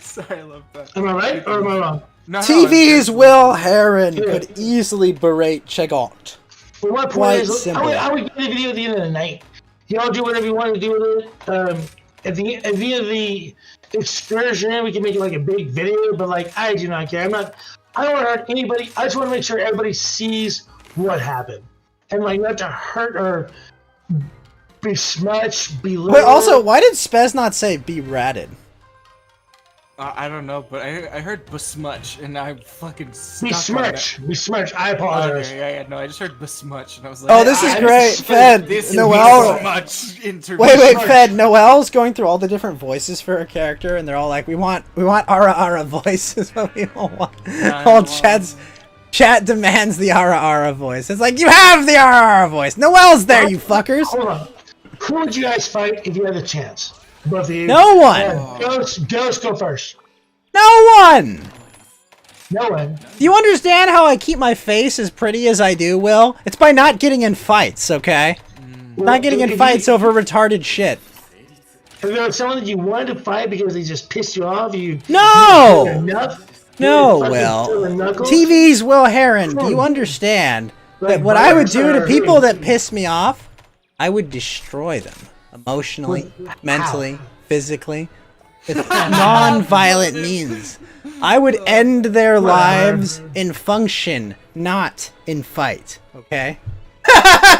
[SPEAKER 3] Sorry, I love that.
[SPEAKER 4] Am I right or am I wrong?
[SPEAKER 3] No,
[SPEAKER 1] TV's Will Heron
[SPEAKER 4] Yeah.
[SPEAKER 1] could easily berate Chaggit.
[SPEAKER 4] But my point
[SPEAKER 1] Quite
[SPEAKER 4] is,
[SPEAKER 1] simple.
[SPEAKER 4] I would get the video at the end of the night. Y'all do whatever you want to do with it. At the end of the excursion, we can make it like a big video. But like, I do not care. I don't want to hurt anybody. I just want to make sure everybody sees what happened, and like not to hurt or besmirch, belittle.
[SPEAKER 1] Wait, also, why did Spez not say be ratted?
[SPEAKER 3] I don't know, but I heard besmutch, and I fucking stuck on it.
[SPEAKER 4] Besmirch. I apologize.
[SPEAKER 3] Okay, yeah, no, I just heard besmutch, and I was like,
[SPEAKER 1] Oh, this is
[SPEAKER 4] I
[SPEAKER 1] great.
[SPEAKER 4] just-
[SPEAKER 1] Fed,
[SPEAKER 3] This
[SPEAKER 1] Noelle.
[SPEAKER 3] besmutch interview.
[SPEAKER 1] Wait, Fed, Noelle's going through all the different voices for her character, and they're all like, we want Ara Ara voices, but we don't want. All chat demands the Ara Ara voice. It's like, you have the Ara Ara voice. Noelle's there, you fuckers.
[SPEAKER 4] Hold on. Who would you guys fight if you had the chance? Both of you.
[SPEAKER 1] No one.
[SPEAKER 4] Ghost, go first.
[SPEAKER 1] No one.
[SPEAKER 4] No one.
[SPEAKER 1] Do you understand how I keep my face as pretty as I do, Will? It's by not getting in fights, okay? Not getting in fights over retarded shit.
[SPEAKER 4] If there was someone that you wanted to fight because they just pissed you off, you
[SPEAKER 1] No!
[SPEAKER 4] enough.
[SPEAKER 1] No,
[SPEAKER 4] fucking
[SPEAKER 1] Will.
[SPEAKER 4] throw the knuckles?
[SPEAKER 1] TV's Will Heron. Do you understand that what I would do to people that piss me off, I would destroy them. Emotionally, mentally, physically. With non-violent means. I would end their lives in function, not in fight. Okay?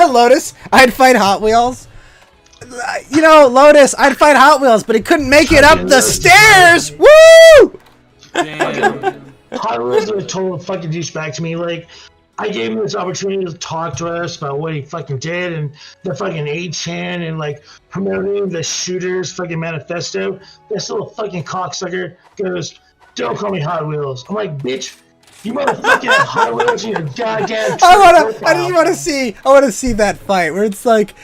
[SPEAKER 1] Lotus, I'd fight Hot Wheels. You know, Lotus, I'd fight Hot Wheels, but it couldn't make it up the stairs! Woo!
[SPEAKER 3] Damn.
[SPEAKER 4] Hot Wheels are a total fucking douchebag to me. Like, I gave him this opportunity to talk to us about what he fucking did and the fucking 8chan and like promoting the shooter's fucking manifesto. This little fucking cocksucker goes, "Don't call me Hot Wheels." I'm like, bitch, you motherfucking have Hot Wheels in your goddamn
[SPEAKER 1] I just want to see that fight where it's like,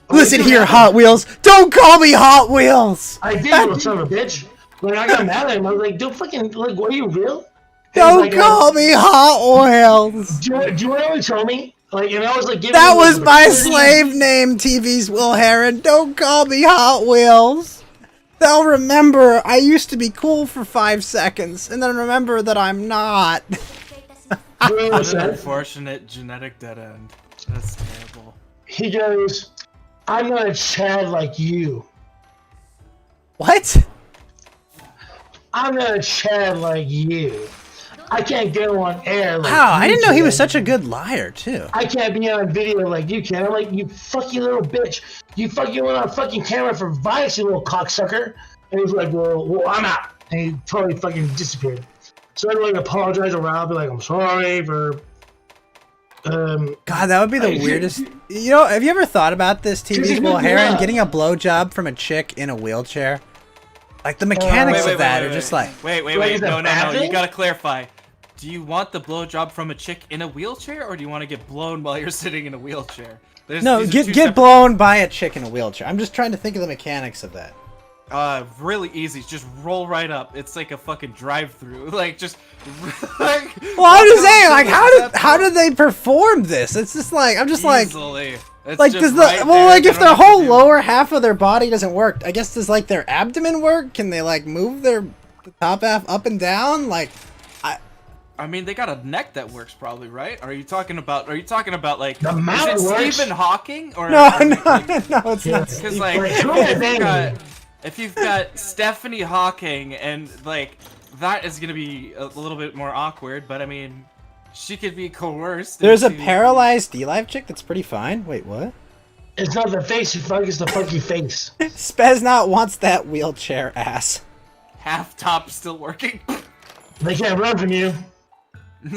[SPEAKER 1] listen here, Hot Wheels, don't call me Hot Wheels.
[SPEAKER 4] I did, little son of a bitch. Like, I got mad at him. I was like, don't fucking, like, what are you real?
[SPEAKER 1] Don't
[SPEAKER 4] like,
[SPEAKER 1] call me Hot Wheels.
[SPEAKER 4] Do you know what he told me? Like, and I was like, giving
[SPEAKER 1] That
[SPEAKER 4] him,
[SPEAKER 1] was
[SPEAKER 4] like,
[SPEAKER 1] my
[SPEAKER 4] 30
[SPEAKER 1] slave name, TV's Will Heron. Don't call me Hot Wheels. They'll remember I used to be cool for 5 seconds, and then remember that I'm not.
[SPEAKER 3] What an unfortunate genetic dead end. That's terrible.
[SPEAKER 4] He goes, I'm not a Chad like you.
[SPEAKER 1] What?
[SPEAKER 4] I'm not a Chad like you. I can't go on air like
[SPEAKER 1] Wow, I
[SPEAKER 4] you
[SPEAKER 1] didn't know he
[SPEAKER 4] can.
[SPEAKER 1] was such a good liar, too.
[SPEAKER 4] I can't be on video like you can. I'm like, you fucking little bitch. You fucking went on fucking camera for Vice, you little cocksucker. And he was like, well, I'm out. And he totally fucking disappeared. So I like apologize around, be like, I'm sorry for
[SPEAKER 1] God, that would be the weirdest. You know, have you ever thought about this, TV's Will Heron, getting a blowjob from a chick in a wheelchair? Like, the mechanics of that are just like...
[SPEAKER 3] Wait,
[SPEAKER 4] is that
[SPEAKER 3] no,
[SPEAKER 4] bad
[SPEAKER 3] you
[SPEAKER 4] thing?
[SPEAKER 3] gotta clarify. Do you want the blowjob from a chick in a wheelchair, or do you want to get blown while you're sitting in a wheelchair?
[SPEAKER 1] No,
[SPEAKER 3] These are two
[SPEAKER 1] get
[SPEAKER 3] separate
[SPEAKER 1] blown by a chick in a wheelchair. I'm just trying to think of the mechanics of that.
[SPEAKER 3] Really easy. Just roll right up. It's like a fucking drive-through. Like, just... like,
[SPEAKER 1] Well, I'm just saying, like, how did they perform this? It's just like, I'm just like...
[SPEAKER 3] easily. It's
[SPEAKER 1] Like,
[SPEAKER 3] just
[SPEAKER 1] does the
[SPEAKER 3] right
[SPEAKER 1] well,
[SPEAKER 3] there,
[SPEAKER 1] like,
[SPEAKER 3] they
[SPEAKER 1] if
[SPEAKER 3] don't
[SPEAKER 1] their
[SPEAKER 3] have to
[SPEAKER 1] whole
[SPEAKER 3] do-
[SPEAKER 1] lower half of their body doesn't work, I guess does like their abdomen work? Can they like move the top half up and down? Like,
[SPEAKER 3] I mean, they got a neck that works, probably, right? Are you talking about like?
[SPEAKER 4] The mouth
[SPEAKER 3] is it
[SPEAKER 4] works.
[SPEAKER 3] Stephen Hawking or?
[SPEAKER 1] no,
[SPEAKER 3] or,
[SPEAKER 1] no,
[SPEAKER 3] like,
[SPEAKER 1] no, it's not.
[SPEAKER 3] Because
[SPEAKER 1] Steve.
[SPEAKER 3] like,
[SPEAKER 4] Like,
[SPEAKER 3] if
[SPEAKER 4] who
[SPEAKER 3] you've
[SPEAKER 4] is that?
[SPEAKER 3] got, if you've got Stephanie Hawking and like that is gonna be a little bit more awkward, but I mean, she could be coerced.
[SPEAKER 1] There's a
[SPEAKER 3] into-
[SPEAKER 1] paralyzed D-Live chick that's pretty fine. Wait, what?
[SPEAKER 4] It's not the face, you fuck, it's the funky face.
[SPEAKER 1] Speznot wants that wheelchair ass.
[SPEAKER 3] half top still working.
[SPEAKER 4] They can't run from you.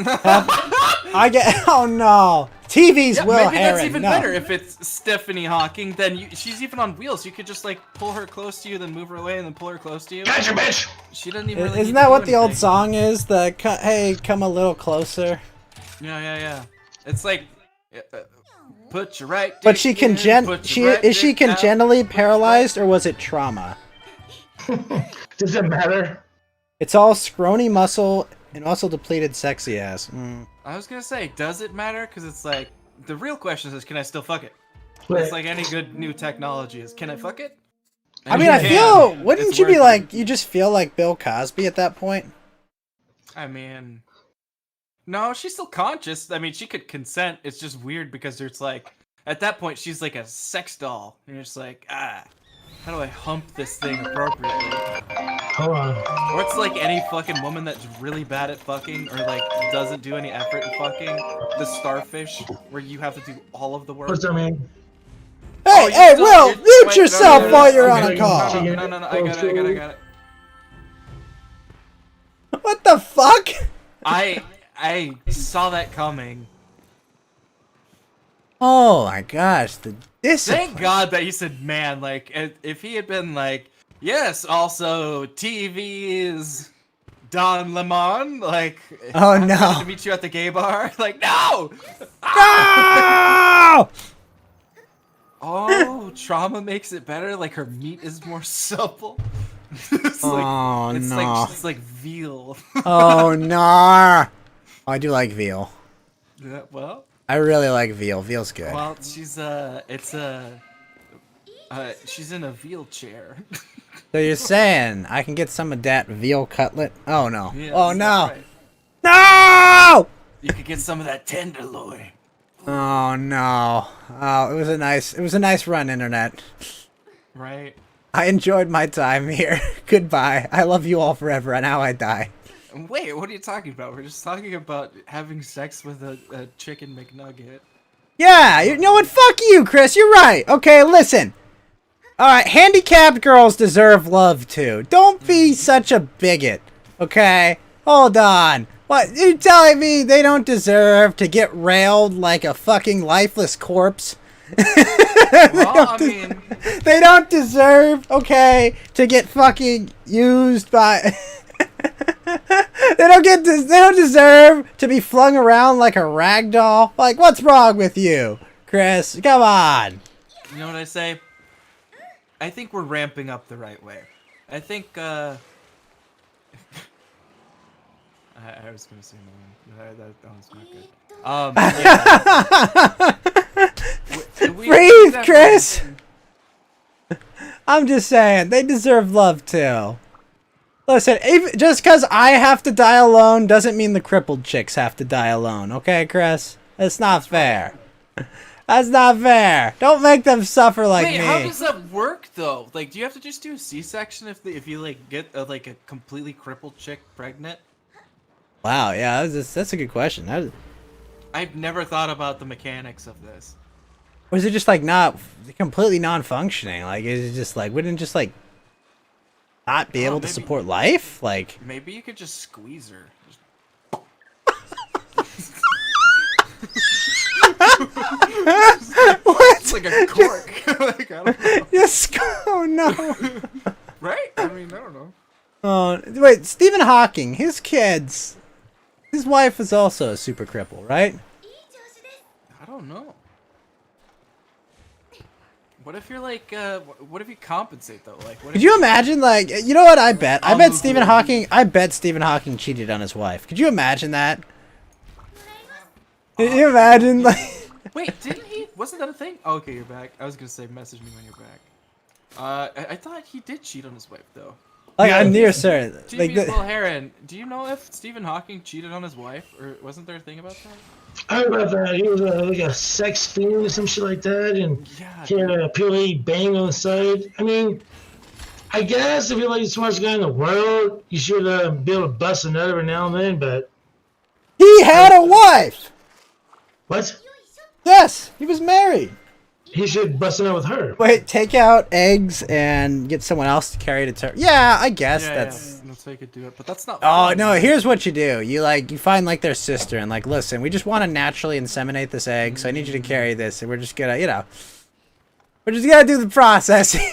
[SPEAKER 1] I get. Oh no. TV's
[SPEAKER 3] Yeah,
[SPEAKER 1] Will
[SPEAKER 3] maybe
[SPEAKER 1] Heron.
[SPEAKER 3] that's even
[SPEAKER 1] no.
[SPEAKER 3] better if it's Stephanie Hawking. Then she's even on wheels. You could just like pull her close to you, then move her away, and then pull her close to you.
[SPEAKER 4] Gotcha, bitch!
[SPEAKER 3] She doesn't even. Really
[SPEAKER 1] Isn't
[SPEAKER 3] need
[SPEAKER 1] that
[SPEAKER 3] to
[SPEAKER 1] what
[SPEAKER 3] do
[SPEAKER 1] the old
[SPEAKER 3] anything.
[SPEAKER 1] song is? The hey, come a little closer.
[SPEAKER 3] Yeah. It's like, put your right.
[SPEAKER 1] But she
[SPEAKER 3] dick in,
[SPEAKER 1] can
[SPEAKER 3] put
[SPEAKER 1] she
[SPEAKER 3] your right
[SPEAKER 1] is she
[SPEAKER 3] dick out.
[SPEAKER 1] congenitally paralyzed or was it trauma?
[SPEAKER 4] Does it matter?
[SPEAKER 1] It's all scrawny muscle and also depleted sexy ass.
[SPEAKER 3] I was gonna say, does it matter? Because it's like the real question is, can I still fuck it?
[SPEAKER 4] Wait.
[SPEAKER 3] It's like any good new technology is, can I fuck it?
[SPEAKER 1] I
[SPEAKER 3] And
[SPEAKER 1] mean, I
[SPEAKER 3] you
[SPEAKER 1] feel
[SPEAKER 3] can.
[SPEAKER 1] wouldn't
[SPEAKER 3] It's
[SPEAKER 1] you be
[SPEAKER 3] worth it.
[SPEAKER 1] like you just feel like Bill Cosby at that point?
[SPEAKER 3] I mean, no, she's still conscious. I mean, she could consent. It's just weird because it's like, at that point, she's like a sex doll. And you're just like, how do I hump this thing appropriately?
[SPEAKER 4] Hold on.
[SPEAKER 3] Or it's like any fucking woman that's really bad at fucking or like doesn't do any effort in fucking. The starfish, where you have to do all of the work.
[SPEAKER 4] What's that mean?
[SPEAKER 1] Hey,
[SPEAKER 3] you're
[SPEAKER 1] hey,
[SPEAKER 3] still-
[SPEAKER 1] Will,
[SPEAKER 3] you're-
[SPEAKER 1] mute
[SPEAKER 3] wait,
[SPEAKER 1] yourself
[SPEAKER 3] no,
[SPEAKER 1] while you're
[SPEAKER 4] okay,
[SPEAKER 1] on a call.
[SPEAKER 3] No, I got it.
[SPEAKER 1] What the fuck?
[SPEAKER 3] I saw that coming.
[SPEAKER 1] Oh my gosh, the discipline.
[SPEAKER 3] Thank God that he said man. Like, if he had been like, yes, also TV's Don Lemon, like,
[SPEAKER 1] Oh,
[SPEAKER 3] I'm
[SPEAKER 1] no.
[SPEAKER 3] going to meet you at the gay bar. Like, no!
[SPEAKER 1] No!
[SPEAKER 3] Oh, trauma makes it better. Like, her meat is more supple. It's
[SPEAKER 1] Oh,
[SPEAKER 3] it's
[SPEAKER 1] no.
[SPEAKER 3] like it's like veal.
[SPEAKER 1] Oh no! Oh, I do like veal.
[SPEAKER 3] Yeah, well,
[SPEAKER 1] I really like veal. Veal's good.
[SPEAKER 3] well, she's she's in a veal chair.
[SPEAKER 1] So you're saying I can get some of that veal cutlet? Oh no!
[SPEAKER 3] Yes,
[SPEAKER 1] Oh no!
[SPEAKER 3] that's right.
[SPEAKER 1] No!
[SPEAKER 3] You could get some of that tenderloin.
[SPEAKER 1] Oh no! Oh, it was a nice run, internet.
[SPEAKER 3] Right.
[SPEAKER 1] I enjoyed my time here. Goodbye. I love you all forever, and how I die.
[SPEAKER 3] Wait, what are you talking about? We're just talking about having sex with a chicken McNugget.
[SPEAKER 1] Yeah, you know what? Fuck you, Chris. You're right. Okay, listen. All right, handicapped girls deserve love too. Don't be such a bigot. Okay, hold on. What, you telling me they don't deserve to get railed like a fucking lifeless corpse?
[SPEAKER 3] Well, I mean,
[SPEAKER 1] They don't deserve, okay, to get fucking used by. They don't deserve to be flung around like a rag doll. Like, what's wrong with you, Chris? Come on.
[SPEAKER 3] you know what I say? I think we're ramping up the right way. I think, I was gonna say no. That was not good. We
[SPEAKER 1] Breathe,
[SPEAKER 3] definitely-
[SPEAKER 1] Chris. I'm just saying, they deserve love too. Listen, even, just because I have to die alone doesn't mean the crippled chicks have to die alone, okay, Chris? That's not fair. That's not fair. Don't make them suffer like
[SPEAKER 3] Wait,
[SPEAKER 1] me.
[SPEAKER 3] how does that work though? Like, do you have to just do a C-section if you like get like a completely crippled chick pregnant?
[SPEAKER 1] Wow, yeah, that's a good question.
[SPEAKER 3] I've never thought about the mechanics of this.
[SPEAKER 1] Or is it just like not completely non-functioning? Like, is it just like wouldn't it just like not be able to
[SPEAKER 3] maybe-
[SPEAKER 1] support life? Like,
[SPEAKER 3] Maybe you could just squeeze her.
[SPEAKER 1] what?
[SPEAKER 3] It's like a cork. Like, I don't know.
[SPEAKER 1] Yes. Oh no.
[SPEAKER 3] Right? I mean, I don't know.
[SPEAKER 1] Oh wait, Stephen Hawking, his kids, his wife is also a super cripple, right?
[SPEAKER 3] I don't know. What if you're like, what if you compensate though? Like, what
[SPEAKER 1] Could
[SPEAKER 3] if
[SPEAKER 1] you imagine, like, you know what? I bet Stephen Hawking cheated on his wife. Could you imagine that? Can you imagine, like?
[SPEAKER 3] Wait, didn't he? Wasn't that a thing? Oh, okay, you're back. I was gonna say message me when you're back. I thought he did cheat on his wife though.
[SPEAKER 1] Like, I'm near certain. Like,
[SPEAKER 3] TV's Will Heron, do you know if Stephen Hawking cheated on his wife, or wasn't there a thing about that?
[SPEAKER 4] I heard about that. He was like a sex fiend or some shit like that, and
[SPEAKER 3] Yeah.
[SPEAKER 4] he had a POA bang on the side. I mean, I guess if you're like the smartest guy in the world, you should be able to bust a nut every now and then. But
[SPEAKER 1] he had a wife.
[SPEAKER 4] what?
[SPEAKER 1] Yes, he was married.
[SPEAKER 4] He should bust a nut with her.
[SPEAKER 1] Wait, take out eggs and get someone else to carry it to term. Yeah, I guess that's.
[SPEAKER 3] That's how you could do it, but that's not.
[SPEAKER 1] Oh
[SPEAKER 3] fun.
[SPEAKER 1] no! Here's what you do. You find like their sister and like, listen, we just want to naturally inseminate this egg, so I need you to carry this, and we're just gonna, we're just gonna do the processing.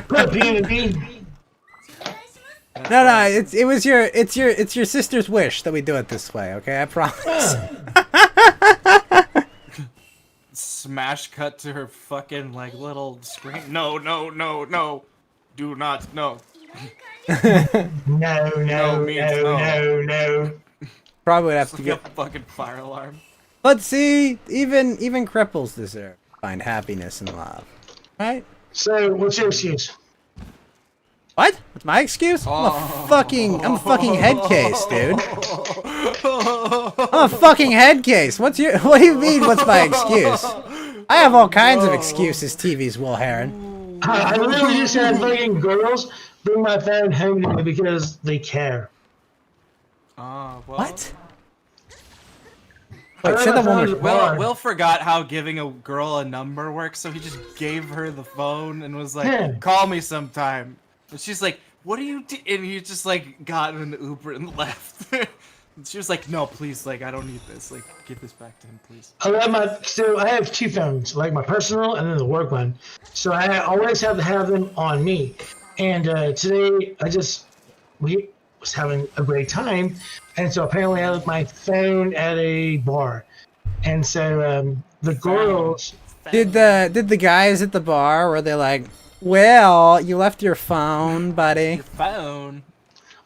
[SPEAKER 4] Put P in the B.
[SPEAKER 1] No, it's your sister's wish that we do it this way. Okay, I promise.
[SPEAKER 3] Smash cut to her fucking like little scream. No, no, no, no. Do not, no.
[SPEAKER 4] No,
[SPEAKER 3] means no.
[SPEAKER 4] no.
[SPEAKER 1] Probably would have to
[SPEAKER 3] Like
[SPEAKER 1] get.
[SPEAKER 3] a fucking fire alarm.
[SPEAKER 1] But see, even cripples deserve to find happiness in love, right?
[SPEAKER 4] So, what's your excuse?
[SPEAKER 1] What? What's my excuse? I'm a fucking head case, dude. I'm a fucking head case. What do you mean? What's my excuse? I have all kinds of excuses. TV's Will Heron.
[SPEAKER 4] I really just had fucking girls bring my phone home to me because they care.
[SPEAKER 3] Well,
[SPEAKER 1] What? Wait, say that one more.
[SPEAKER 3] Will forgot how giving a girl a number works, so he just gave her the phone and was like,
[SPEAKER 4] Yeah.
[SPEAKER 3] "Call me sometime." And she's like, what do you do? And he just like got in the Uber and left. And she was like, no, please, like I don't need this. Like give this back to him, please.
[SPEAKER 4] So I have 2 phones, like my personal and then the work one. So I always have to have them on me. And today we was having a great time, and so apparently I left my phone at a bar, and so the girls.
[SPEAKER 1] Did the guys at the bar, were they like, well, you left your phone, buddy?
[SPEAKER 3] Phone.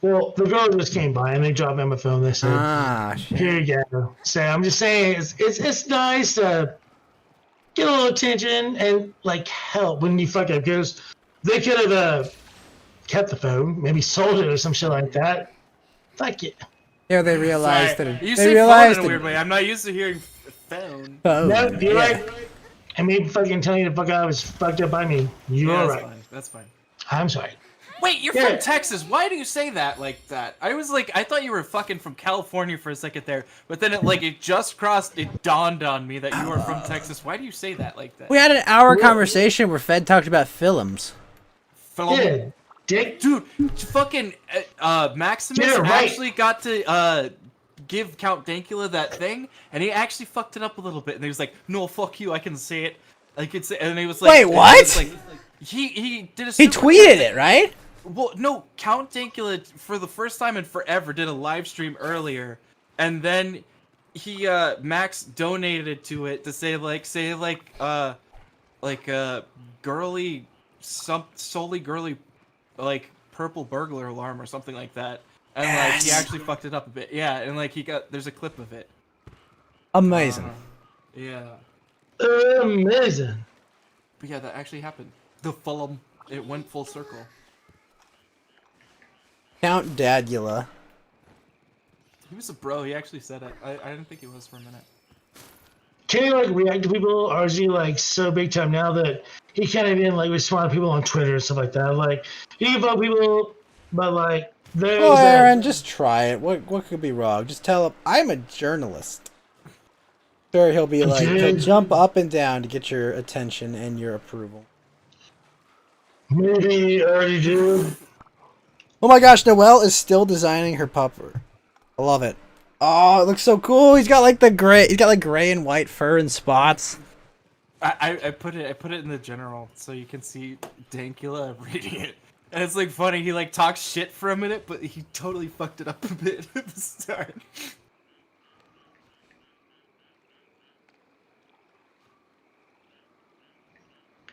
[SPEAKER 4] Well, the girls just came by and they dropped me on my phone. They said,
[SPEAKER 1] Ah, shit.
[SPEAKER 4] "Here you go." So I'm just saying, it's nice to get a little attention and like help when you fuck up, because they could have kept the phone, maybe sold it or some shit like that. Fuck it.
[SPEAKER 1] Yeah, they realized
[SPEAKER 3] Sorry.
[SPEAKER 1] that
[SPEAKER 3] You
[SPEAKER 1] they
[SPEAKER 3] say
[SPEAKER 1] realized
[SPEAKER 3] phone in a
[SPEAKER 1] that
[SPEAKER 3] weird way. I'm not used to hearing phone.
[SPEAKER 1] phone,
[SPEAKER 4] No, you're
[SPEAKER 1] yeah.
[SPEAKER 4] right. And maybe fucking telling you to fuck out was fucked up by me. You're
[SPEAKER 3] Yeah, that's
[SPEAKER 4] right.
[SPEAKER 3] fine. That's fine.
[SPEAKER 4] I'm sorry.
[SPEAKER 3] Wait, you're
[SPEAKER 4] Yeah.
[SPEAKER 3] from Texas. Why do you say that like that? I thought you were fucking from California for a second there, but then it dawned on me that you were from Texas. Why do you say that like that?
[SPEAKER 1] We had an hour conversation where Fed talked about films.
[SPEAKER 3] Film-
[SPEAKER 4] Yeah, dick.
[SPEAKER 3] Dude, fucking Maximus
[SPEAKER 4] Get it right.
[SPEAKER 3] actually got to give Count Dankula that thing, and he actually fucked it up a little bit. And he was like, "No, fuck you, I can say it. I can say." And he was like,
[SPEAKER 1] Wait, what?
[SPEAKER 3] He was like, he did a.
[SPEAKER 1] He
[SPEAKER 3] super
[SPEAKER 1] tweeted
[SPEAKER 3] chat-
[SPEAKER 1] it, right?
[SPEAKER 3] Well, no, Count Dankula for the first time in forever did a live stream earlier, and then he Max donated to it to say girly solely girly like purple burglar alarm or something like that. And like he actually fucked it up a bit. Yeah, and like there's a clip of it.
[SPEAKER 1] Amazing.
[SPEAKER 3] Yeah.
[SPEAKER 4] Amazing.
[SPEAKER 3] But yeah, that actually happened. The film, it went full circle.
[SPEAKER 1] Count Dadula.
[SPEAKER 3] He was a bro, he actually said it. I didn't think he was for a minute.
[SPEAKER 4] Can he like react to people, or is he like so big time now that he can't even like respond to people on Twitter and stuff like that? Like he can vote people, but like there's
[SPEAKER 1] Oh,
[SPEAKER 4] that-
[SPEAKER 1] Aaron, just try it. What could be wrong? Just tell him I'm a journalist. Sure, he'll be like, he'll jump up and down to get your attention and your approval.
[SPEAKER 4] maybe he already did.
[SPEAKER 1] Oh my gosh, Noelle is still designing her pupper. I love it. Oh, it looks so cool. He's got like he's got like gray and white fur and spots.
[SPEAKER 3] I put it in the general so you can see Dankula reading it. And it's like funny, he like talks shit for a minute, but he totally fucked it up a bit at the start.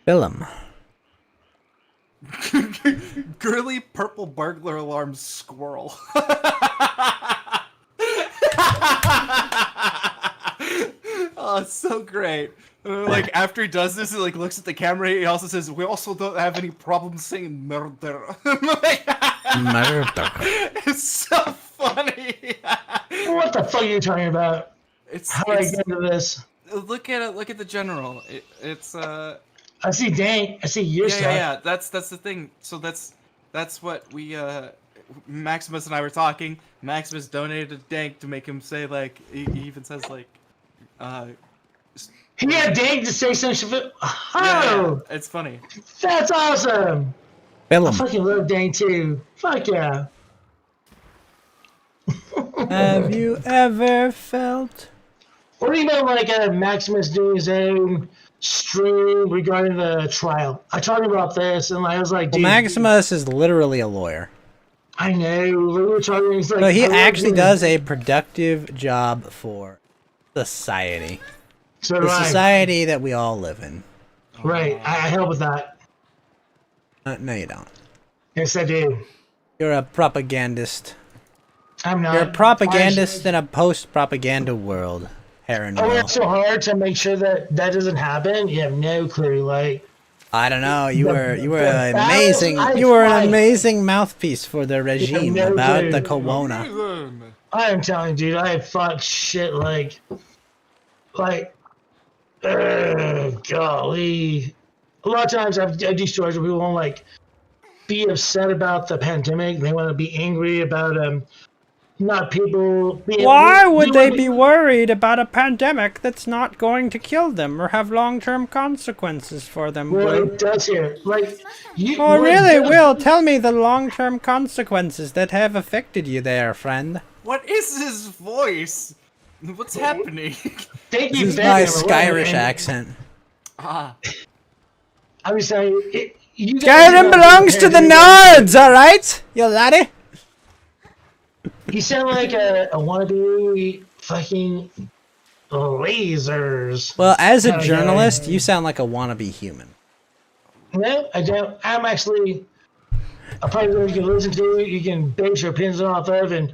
[SPEAKER 1] Film.
[SPEAKER 3] Girly purple burglar alarm squirrel. Oh, it's so great. Like after he does this, he like looks at the camera. He also says, "We also don't have any problem saying murder."
[SPEAKER 1] Murder.
[SPEAKER 3] It's so funny.
[SPEAKER 4] What the fuck are you talking about?
[SPEAKER 3] It's,
[SPEAKER 4] How do I get into this?
[SPEAKER 3] look at it. Look at the general. It's
[SPEAKER 4] I see Dank. I see your stuff.
[SPEAKER 3] yeah. That's the thing. So that's what we Maximus and I were talking. Maximus donated to Dank to make him say like he even says like
[SPEAKER 4] He had Dank to say some shit. Oh,
[SPEAKER 3] yeah, it's funny.
[SPEAKER 4] that's awesome. I
[SPEAKER 1] Film.
[SPEAKER 4] fucking love Dank too. Fuck yeah.
[SPEAKER 1] Have you ever felt?
[SPEAKER 4] What do you know, like Maximus doing his own stream regarding the trial? I talked about this, and I was like,
[SPEAKER 1] Well,
[SPEAKER 4] dude,
[SPEAKER 1] Maximus is literally a lawyer.
[SPEAKER 4] I know. We were talking. He's like,
[SPEAKER 1] So he
[SPEAKER 4] I love
[SPEAKER 1] actually
[SPEAKER 4] doing-
[SPEAKER 1] does a productive job for society.
[SPEAKER 4] So
[SPEAKER 1] The
[SPEAKER 4] right,
[SPEAKER 1] society that we all live in.
[SPEAKER 4] right. I help with that.
[SPEAKER 1] No, you don't.
[SPEAKER 4] Yes, I do.
[SPEAKER 1] You're a propagandist.
[SPEAKER 4] I'm not.
[SPEAKER 1] You're a propagandist in a post-propaganda world, Heron.
[SPEAKER 4] I worked so hard to make sure that doesn't happen. You have no clue. Like,
[SPEAKER 1] I don't know. You were
[SPEAKER 4] the
[SPEAKER 1] an
[SPEAKER 4] battles
[SPEAKER 1] amazing.
[SPEAKER 4] I
[SPEAKER 1] You were an
[SPEAKER 4] fight.
[SPEAKER 1] amazing mouthpiece for the regime
[SPEAKER 4] no
[SPEAKER 1] about
[SPEAKER 4] clue.
[SPEAKER 1] the corona.
[SPEAKER 4] I am telling you, dude, I have fought shit like, golly. A lot of times I do stories where people won't like be upset about the pandemic. They want to be angry about not people being.
[SPEAKER 1] Why would they
[SPEAKER 4] doing-
[SPEAKER 1] be worried about a pandemic that's not going to kill them or have long-term consequences for them?
[SPEAKER 4] Well,
[SPEAKER 1] Will?
[SPEAKER 4] it does here. Like, you.
[SPEAKER 1] Oh,
[SPEAKER 4] what
[SPEAKER 1] really?
[SPEAKER 4] it does-
[SPEAKER 1] Will, tell me the long-term consequences that have affected you there, friend.
[SPEAKER 3] What is his voice? What's happening?
[SPEAKER 4] Thank
[SPEAKER 1] This
[SPEAKER 4] you,
[SPEAKER 1] is
[SPEAKER 4] Ben,
[SPEAKER 1] my
[SPEAKER 4] and-
[SPEAKER 1] Skyrish
[SPEAKER 4] and-
[SPEAKER 1] accent.
[SPEAKER 3] Ah,
[SPEAKER 4] I'm just saying, you guys
[SPEAKER 1] Skyrim
[SPEAKER 4] know
[SPEAKER 1] belongs to the
[SPEAKER 4] pandemic-
[SPEAKER 1] nerds, alright? You laddie?
[SPEAKER 4] You sound like a wannabe fucking lasers.
[SPEAKER 1] Well, as a
[SPEAKER 4] Oh, yeah.
[SPEAKER 1] journalist, you sound like a wannabe human.
[SPEAKER 4] No, I don't. I'm actually a person you can listen to, you can base your opinions off of, and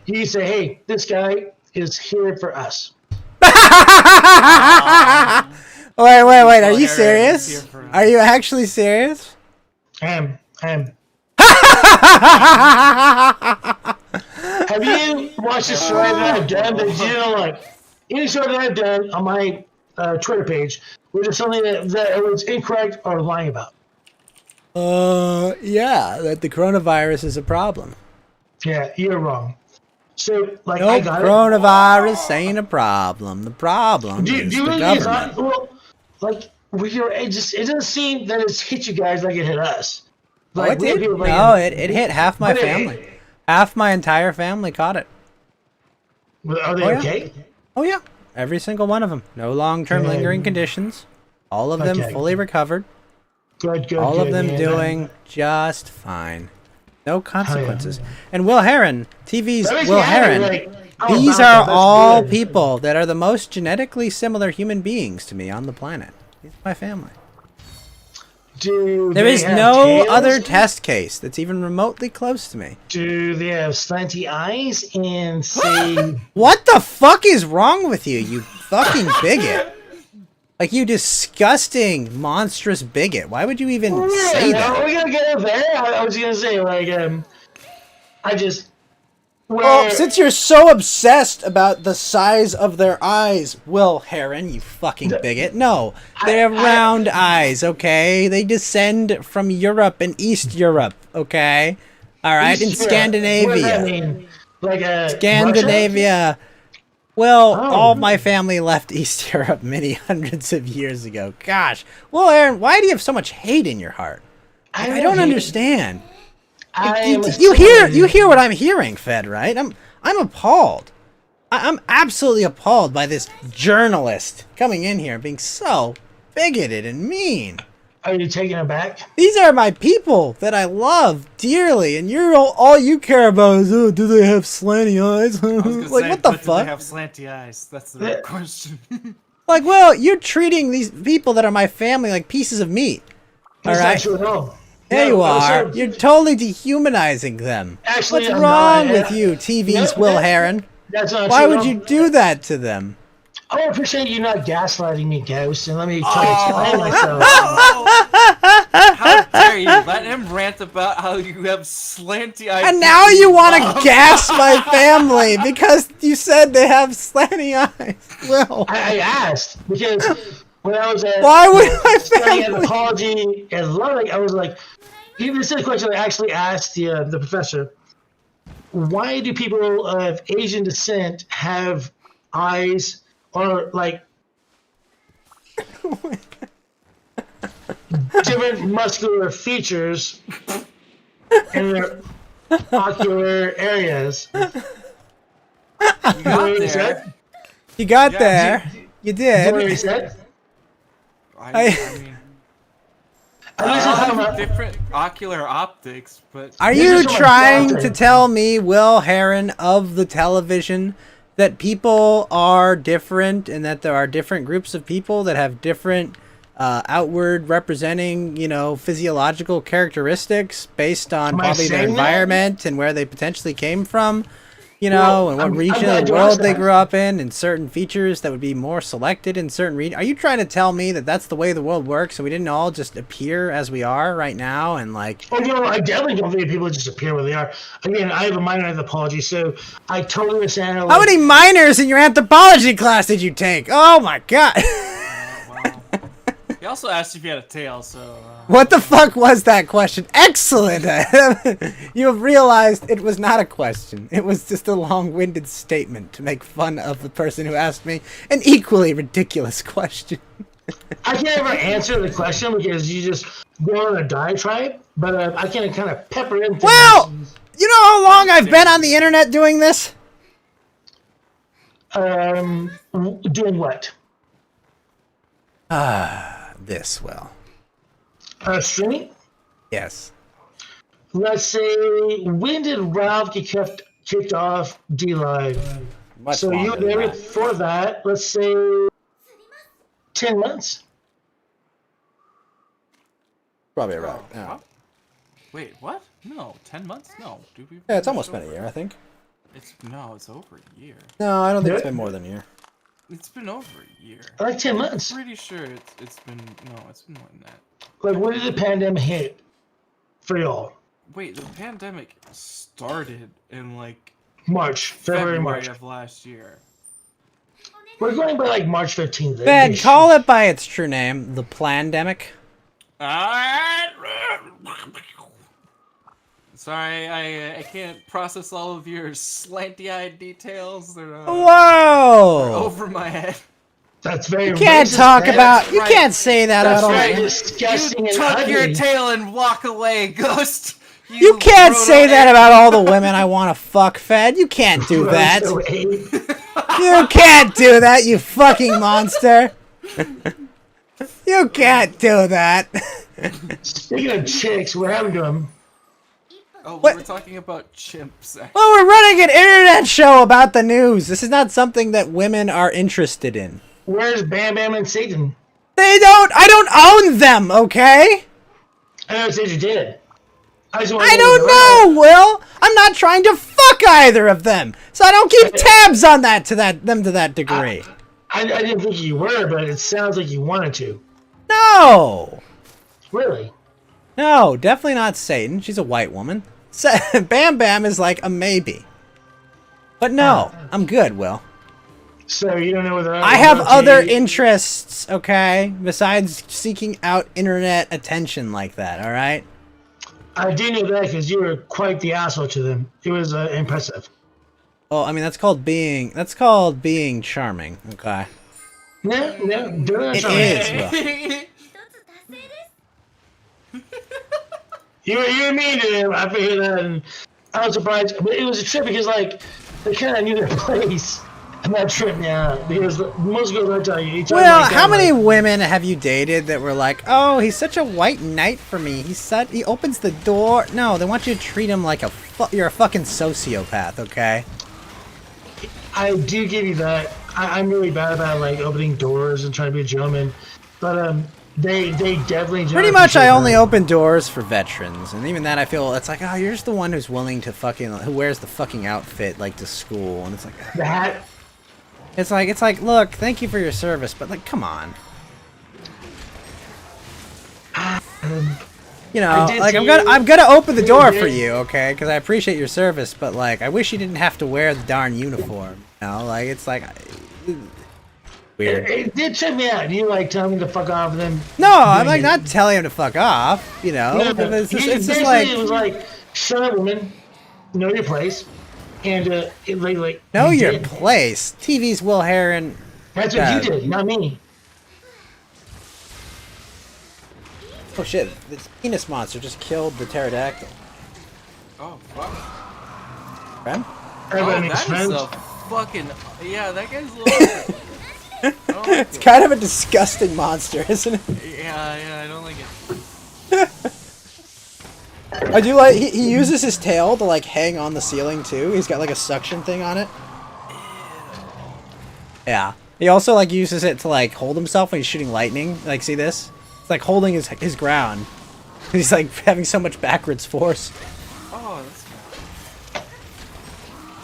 [SPEAKER 4] you say, hey, this guy is here for us.
[SPEAKER 1] Wait, are
[SPEAKER 3] Well,
[SPEAKER 1] you
[SPEAKER 3] Aaron is
[SPEAKER 1] serious?
[SPEAKER 3] here for us.
[SPEAKER 1] Are you actually serious?
[SPEAKER 4] Have you watched the story that I've done that you know, like, any story that I've done on my Twitter page, which is something that was incorrect or lying about?
[SPEAKER 1] Yeah, that the coronavirus is a problem.
[SPEAKER 4] Yeah, you're wrong. So, like, I
[SPEAKER 1] Nope,
[SPEAKER 4] got
[SPEAKER 1] coronavirus ain't a problem. The problem
[SPEAKER 4] it. Do
[SPEAKER 1] is
[SPEAKER 4] you
[SPEAKER 1] the
[SPEAKER 4] really
[SPEAKER 1] government.
[SPEAKER 4] well, like, with your, it doesn't seem that it's hit you guys like it hit us.
[SPEAKER 1] Oh,
[SPEAKER 4] Like,
[SPEAKER 1] it
[SPEAKER 4] we had
[SPEAKER 1] did?
[SPEAKER 4] people like-
[SPEAKER 1] No, it hit half my
[SPEAKER 4] But it-
[SPEAKER 1] family. Half my entire family caught it.
[SPEAKER 4] Are they
[SPEAKER 1] Oh, yeah.
[SPEAKER 4] okay?
[SPEAKER 1] Oh, yeah. Every single one of them. No long-term
[SPEAKER 4] Good.
[SPEAKER 1] lingering conditions. All of them
[SPEAKER 4] Okay.
[SPEAKER 1] fully recovered.
[SPEAKER 4] Good.
[SPEAKER 1] All of
[SPEAKER 4] good,
[SPEAKER 1] them
[SPEAKER 4] man.
[SPEAKER 1] doing just fine. No consequences. And Will Heron, TV's
[SPEAKER 4] That makes
[SPEAKER 1] Will
[SPEAKER 4] me happy,
[SPEAKER 1] Heron,
[SPEAKER 4] like, oh,
[SPEAKER 1] these
[SPEAKER 4] wow,
[SPEAKER 1] are
[SPEAKER 4] that's
[SPEAKER 1] all
[SPEAKER 4] good.
[SPEAKER 1] people that are the most genetically similar human beings to me on the planet. These are my family.
[SPEAKER 4] Do
[SPEAKER 1] There
[SPEAKER 4] they
[SPEAKER 1] is
[SPEAKER 4] have
[SPEAKER 1] no
[SPEAKER 4] tails?
[SPEAKER 1] other test case that's even remotely close to me.
[SPEAKER 4] Do they have slanty eyes and say?
[SPEAKER 1] What the fuck is wrong with you, you fucking bigot? Like, you disgusting, monstrous bigot. Why would you even say
[SPEAKER 4] Yeah,
[SPEAKER 1] that?
[SPEAKER 4] we're gonna get there. I was gonna say like I just.
[SPEAKER 1] Well, since you're so obsessed about the size of their eyes, Will Heron, you fucking bigot. No, they have round eyes, okay? They descend from Europe and East Europe, okay? Alright, in
[SPEAKER 4] What does that
[SPEAKER 1] Scandinavia.
[SPEAKER 4] mean? Like a
[SPEAKER 1] Scandinavia. Well,
[SPEAKER 4] Oh.
[SPEAKER 1] all my family left East Europe many hundreds of years ago. Gosh. Well, Aaron, why do you have so much hate in your heart? I don't understand. You hear what I'm hearing, Fed, right? I'm appalled. I'm absolutely appalled by this journalist coming in here and being so bigoted and mean.
[SPEAKER 4] Are you taking it back?
[SPEAKER 1] These are my people that I love dearly, and you're all you care about is, oh, do they have slanty eyes?
[SPEAKER 3] I was gonna
[SPEAKER 1] Like,
[SPEAKER 3] say,
[SPEAKER 1] what the
[SPEAKER 3] but do
[SPEAKER 1] fuck?
[SPEAKER 3] they have slanty eyes? That's the real question.
[SPEAKER 1] Like, well, you're treating these people that are my family like pieces of meat. All
[SPEAKER 4] That's
[SPEAKER 1] right?
[SPEAKER 4] not true at all.
[SPEAKER 1] There
[SPEAKER 4] No,
[SPEAKER 1] you are.
[SPEAKER 4] so-
[SPEAKER 1] You're totally dehumanizing them.
[SPEAKER 4] Actually,
[SPEAKER 1] What's
[SPEAKER 4] I'm
[SPEAKER 1] wrong
[SPEAKER 4] not.
[SPEAKER 1] with you, TV's
[SPEAKER 4] No,
[SPEAKER 1] Will
[SPEAKER 4] that-
[SPEAKER 1] Heron?
[SPEAKER 4] That's not
[SPEAKER 1] Why
[SPEAKER 4] true
[SPEAKER 1] would
[SPEAKER 4] at
[SPEAKER 1] you
[SPEAKER 4] all.
[SPEAKER 1] do that to them?
[SPEAKER 4] I appreciate you not gaslighting me, Ghost, and let me try
[SPEAKER 1] Oh.
[SPEAKER 4] to explain myself.
[SPEAKER 3] How dare you let him rant about how you have slanty eyes?
[SPEAKER 1] And now you want to gas my family because you said they have slanty eyes. Will.
[SPEAKER 4] I asked because when I was at
[SPEAKER 1] Why would my
[SPEAKER 4] studying
[SPEAKER 1] family?
[SPEAKER 4] anthropology and learning, I was like, this is a question I actually asked the professor. Why do people of Asian descent have eyes or like different muscular features in their ocular areas?
[SPEAKER 3] You got
[SPEAKER 4] Is
[SPEAKER 3] there.
[SPEAKER 4] that-
[SPEAKER 1] You got
[SPEAKER 3] Yeah,
[SPEAKER 1] there. You
[SPEAKER 4] is that what he
[SPEAKER 1] did.
[SPEAKER 4] said?
[SPEAKER 3] I
[SPEAKER 1] I-
[SPEAKER 3] mean,
[SPEAKER 4] And this is how my-
[SPEAKER 3] different ocular optics, but
[SPEAKER 1] Are
[SPEAKER 4] This
[SPEAKER 1] you
[SPEAKER 4] is what
[SPEAKER 1] trying
[SPEAKER 4] I'm
[SPEAKER 1] to tell me, Will Heron of the television, that people are different and that there are different groups of people that have different outward representing, physiological characteristics based on
[SPEAKER 4] Am I
[SPEAKER 1] probably their
[SPEAKER 4] saying that?
[SPEAKER 1] environment and where they potentially came from?
[SPEAKER 4] Well,
[SPEAKER 1] And what
[SPEAKER 4] I'm
[SPEAKER 1] region
[SPEAKER 4] glad
[SPEAKER 1] of the
[SPEAKER 4] you
[SPEAKER 1] world
[SPEAKER 4] asked
[SPEAKER 1] they
[SPEAKER 4] that.
[SPEAKER 1] grew up in, and certain features that would be more selected in certain regions. Are you trying to tell me that that's the way the world works, and we didn't all just appear as we are right now, and like,
[SPEAKER 4] Oh no, I definitely don't think people just appear where they are. Again, I have a minor in anthropology, so I totally understand.
[SPEAKER 1] how many minors in your anthropology class did you take? Oh my god!
[SPEAKER 3] wow. He also asked if you had a tail, so.
[SPEAKER 1] What the fuck was that question? Excellent! You have realized it was not a question. It was just a long-winded statement to make fun of the person who asked me an equally ridiculous question.
[SPEAKER 4] I can't ever answer the question because you just go on a diatribe, but I can kind of pepper in things.
[SPEAKER 1] Well, you know how long I've been on the internet doing this?
[SPEAKER 4] Doing what?
[SPEAKER 1] This, well.
[SPEAKER 4] Streaming?
[SPEAKER 1] Yes.
[SPEAKER 4] Let's say, when did Ralph get kicked off D-Live?
[SPEAKER 1] Much
[SPEAKER 4] So you
[SPEAKER 1] longer
[SPEAKER 4] were
[SPEAKER 1] than
[SPEAKER 4] there
[SPEAKER 1] that.
[SPEAKER 4] before that, let's say 10 months?
[SPEAKER 1] Probably right. Yeah.
[SPEAKER 3] Wait, what? No, 10 months? No, dude.
[SPEAKER 1] Yeah, it's almost been a year, I think.
[SPEAKER 3] It's over a year.
[SPEAKER 1] No, I don't think it's
[SPEAKER 4] Yeah.
[SPEAKER 1] been more than a year.
[SPEAKER 3] It's been over a year.
[SPEAKER 4] Like 10 months.
[SPEAKER 3] Pretty sure it's been it's been more than that.
[SPEAKER 4] Like, when did the pandemic hit for y'all?
[SPEAKER 3] Wait, the pandemic started in like
[SPEAKER 4] March, February, March.
[SPEAKER 3] of last year.
[SPEAKER 4] We're going by like March 15th.
[SPEAKER 1] Ben, call it by its true name, the Plandemic.
[SPEAKER 3] Sorry, I can't process all of your slanty-eyed details. They're
[SPEAKER 1] Whoa!
[SPEAKER 3] over my head.
[SPEAKER 4] That's very
[SPEAKER 1] You can't
[SPEAKER 4] racist,
[SPEAKER 1] talk
[SPEAKER 4] man.
[SPEAKER 1] about. You
[SPEAKER 3] right.
[SPEAKER 1] can't say that
[SPEAKER 4] That's
[SPEAKER 1] at all.
[SPEAKER 4] right. Disgusting
[SPEAKER 3] You
[SPEAKER 4] and
[SPEAKER 3] tuck
[SPEAKER 4] ugly.
[SPEAKER 3] your tail and walk away, Ghost.
[SPEAKER 1] You can't say
[SPEAKER 3] Roto-
[SPEAKER 1] that about all the women I want to fuck, Fed. You can't do that.
[SPEAKER 4] So, hey,
[SPEAKER 1] You can't do that, you fucking monster. You can't do that.
[SPEAKER 4] speaking of chicks, what happened to them?
[SPEAKER 3] Oh, we
[SPEAKER 1] What?
[SPEAKER 3] were talking about chimps. Actually.
[SPEAKER 1] Well, we're running an internet show about the news. This is not something that women are interested in.
[SPEAKER 4] Where's Bam Bam and Satan?
[SPEAKER 1] I don't own them, okay?
[SPEAKER 4] I know said you did. I just wanted
[SPEAKER 1] I
[SPEAKER 4] to
[SPEAKER 1] don't know, Will. I'm not trying to fuck either of them, so I don't keep tabs on them to that degree.
[SPEAKER 4] I didn't think you were, but it sounds like you wanted to.
[SPEAKER 1] No,
[SPEAKER 4] Really?
[SPEAKER 1] no, definitely not Satan. She's a white woman. Bam Bam is like a maybe. But no, I'm good, Will.
[SPEAKER 4] So you don't know whether
[SPEAKER 1] I have other interests, okay, besides seeking out internet attention like that. All right.
[SPEAKER 4] I do know that because you were quite the asshole to them. It was impressive.
[SPEAKER 1] Oh, I mean that's called being charming. Okay.
[SPEAKER 4] No, do not
[SPEAKER 1] It
[SPEAKER 4] try.
[SPEAKER 1] is. Will.
[SPEAKER 4] You mean to him. I figured that, and I was surprised. But it was a trip because like they kind of knew their place. And that tripped me out because most girls I tell you.
[SPEAKER 1] Well, how many women have you dated that were like, "Oh, he's such a white knight for me. He opens the door." No, they want you to treat him like you're a fucking sociopath, okay?
[SPEAKER 4] I do give you that. I'm really bad about like opening doors and trying to be a gentleman, but they definitely
[SPEAKER 1] Pretty much, I only open doors for veterans, and even that I feel it's like, oh, you're just the one who's willing to who wears the fucking outfit like to school, and it's like,
[SPEAKER 4] the hat.
[SPEAKER 1] it's like, look, thank you for your service, but like, come on. You know,
[SPEAKER 4] I did
[SPEAKER 1] like
[SPEAKER 4] see
[SPEAKER 1] I'm gonna open the
[SPEAKER 4] you
[SPEAKER 1] door
[SPEAKER 4] did.
[SPEAKER 1] for you, okay? Because I appreciate your service, but like, I wish you didn't have to wear the darn uniform. You know, like it's like weird.
[SPEAKER 4] It did trip me out. You like telling me to fuck off and then.
[SPEAKER 1] No, I'm like
[SPEAKER 4] doing it.
[SPEAKER 1] not telling him to fuck off. You know,
[SPEAKER 4] No,
[SPEAKER 1] but it's just
[SPEAKER 4] basically
[SPEAKER 1] like
[SPEAKER 4] it was like, shut up, woman, know your place, and it like
[SPEAKER 1] know
[SPEAKER 4] you
[SPEAKER 1] your
[SPEAKER 4] did.
[SPEAKER 1] place. TV's Will Heron.
[SPEAKER 4] That's what you did, not me.
[SPEAKER 1] Oh shit! This penis monster just killed the pterodactyl.
[SPEAKER 3] Oh fuck.
[SPEAKER 1] Rem?
[SPEAKER 4] Everybody
[SPEAKER 3] Oh,
[SPEAKER 4] makes
[SPEAKER 3] that is
[SPEAKER 4] friends.
[SPEAKER 3] a fucking that guy's a little. I don't like
[SPEAKER 1] It's
[SPEAKER 3] it.
[SPEAKER 1] kind of a disgusting monster, isn't it?
[SPEAKER 3] Yeah, I don't like it.
[SPEAKER 1] I do like he uses his tail to like hang on the ceiling too. He's got like a suction thing on it. Yeah. He also like uses it to like hold himself when he's shooting lightning. Like, see this? It's like holding his ground. He's like having so much backwards force.
[SPEAKER 3] Oh, that's fine.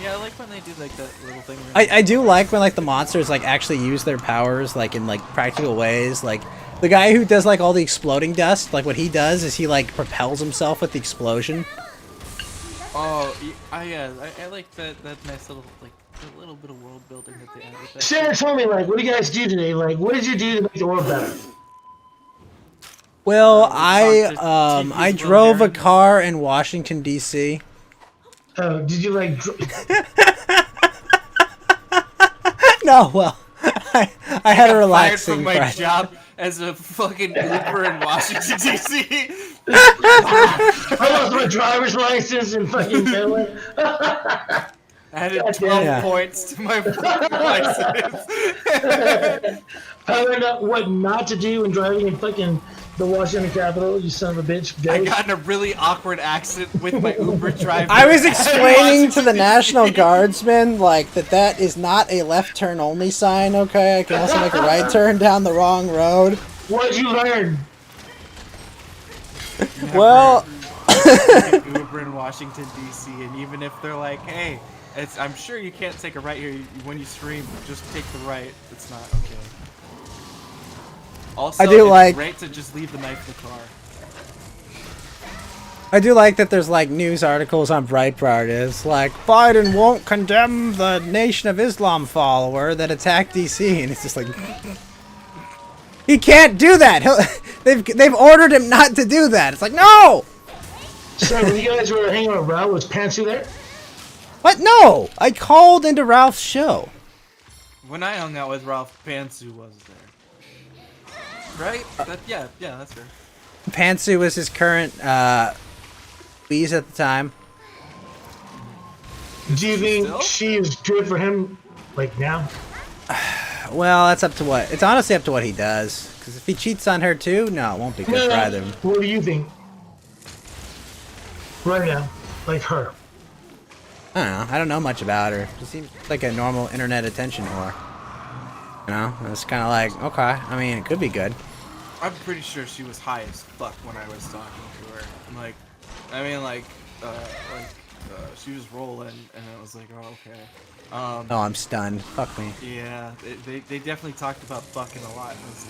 [SPEAKER 3] Yeah, I like when they do like that little thing. Where
[SPEAKER 1] I do like when like the monsters like actually use their powers like in like practical ways. Like the guy who does like all the exploding dust, like what he does is he like propels himself with the explosion.
[SPEAKER 3] Oh, I like that nice little like a little bit of world building that they add with that.
[SPEAKER 4] Sarah told me like, what do you guys do today? Like, what did you do to make the world better?
[SPEAKER 1] Well,
[SPEAKER 3] talk to
[SPEAKER 1] I
[SPEAKER 3] TP's Will
[SPEAKER 1] drove a
[SPEAKER 3] Heron.
[SPEAKER 1] car in Washington D.C.
[SPEAKER 4] Oh, did you like?
[SPEAKER 1] No, well, I had a
[SPEAKER 3] Got
[SPEAKER 1] relaxing
[SPEAKER 3] fired from my
[SPEAKER 1] Friday.
[SPEAKER 3] job as a fucking Uber in Washington D.C.
[SPEAKER 4] I lost my driver's license in fucking Maryland.
[SPEAKER 3] Added
[SPEAKER 4] God
[SPEAKER 3] 12
[SPEAKER 1] damn.
[SPEAKER 3] points to my fucking license.
[SPEAKER 4] I learned what not to do when driving in fucking the Washington Capitol. You son of a bitch.
[SPEAKER 3] I
[SPEAKER 4] Go.
[SPEAKER 3] got in a really awkward accident with my Uber driver.
[SPEAKER 1] I was
[SPEAKER 3] at
[SPEAKER 1] explaining to the
[SPEAKER 3] Washington,
[SPEAKER 1] National
[SPEAKER 3] D.C.
[SPEAKER 1] Guardsman like that is not a left turn only sign. Okay, I can also make a right turn down the wrong road.
[SPEAKER 4] What'd you learn?
[SPEAKER 1] Well,
[SPEAKER 3] Take Uber in Washington D.C. and even if they're like, "Hey, I'm sure you can't take a right here when you stream. Just take the right." It's not okay. Also,
[SPEAKER 1] I do
[SPEAKER 3] it's
[SPEAKER 1] like-
[SPEAKER 3] great to just leave the knife in the car.
[SPEAKER 1] I do like that there's like news articles on Breitbart is like Biden won't condemn the Nation of Islam follower that attacked DC, and it's just like he can't do that. They've ordered him not to do that. It's like no.
[SPEAKER 4] So when you guys were hanging out with Ralph, was Pantsu there?
[SPEAKER 1] What? No, I called into Ralph's show.
[SPEAKER 3] When I hung out with Ralph, Pantsu was there. Right? Yeah, that's fair.
[SPEAKER 1] Pantsu was his current Bees at the time.
[SPEAKER 4] Do you think
[SPEAKER 3] Still?
[SPEAKER 4] she is good for him, like now?
[SPEAKER 1] Well, that's up to what. It's honestly up to what he does. Because if he cheats on her too, no, it won't be good for either. of them.
[SPEAKER 4] What do you think? Right now, like her.
[SPEAKER 1] I don't know. I don't know much about her. She seems like a normal internet attention whore. You know, it's kind of like, okay. I mean, it could be good.
[SPEAKER 3] I'm pretty sure she was high as fuck when I was talking to her. Like, she was rolling, and I was like, oh, okay.
[SPEAKER 1] Oh, I'm stunned. Fuck me.
[SPEAKER 3] Yeah, they definitely talked about fucking a lot. It was,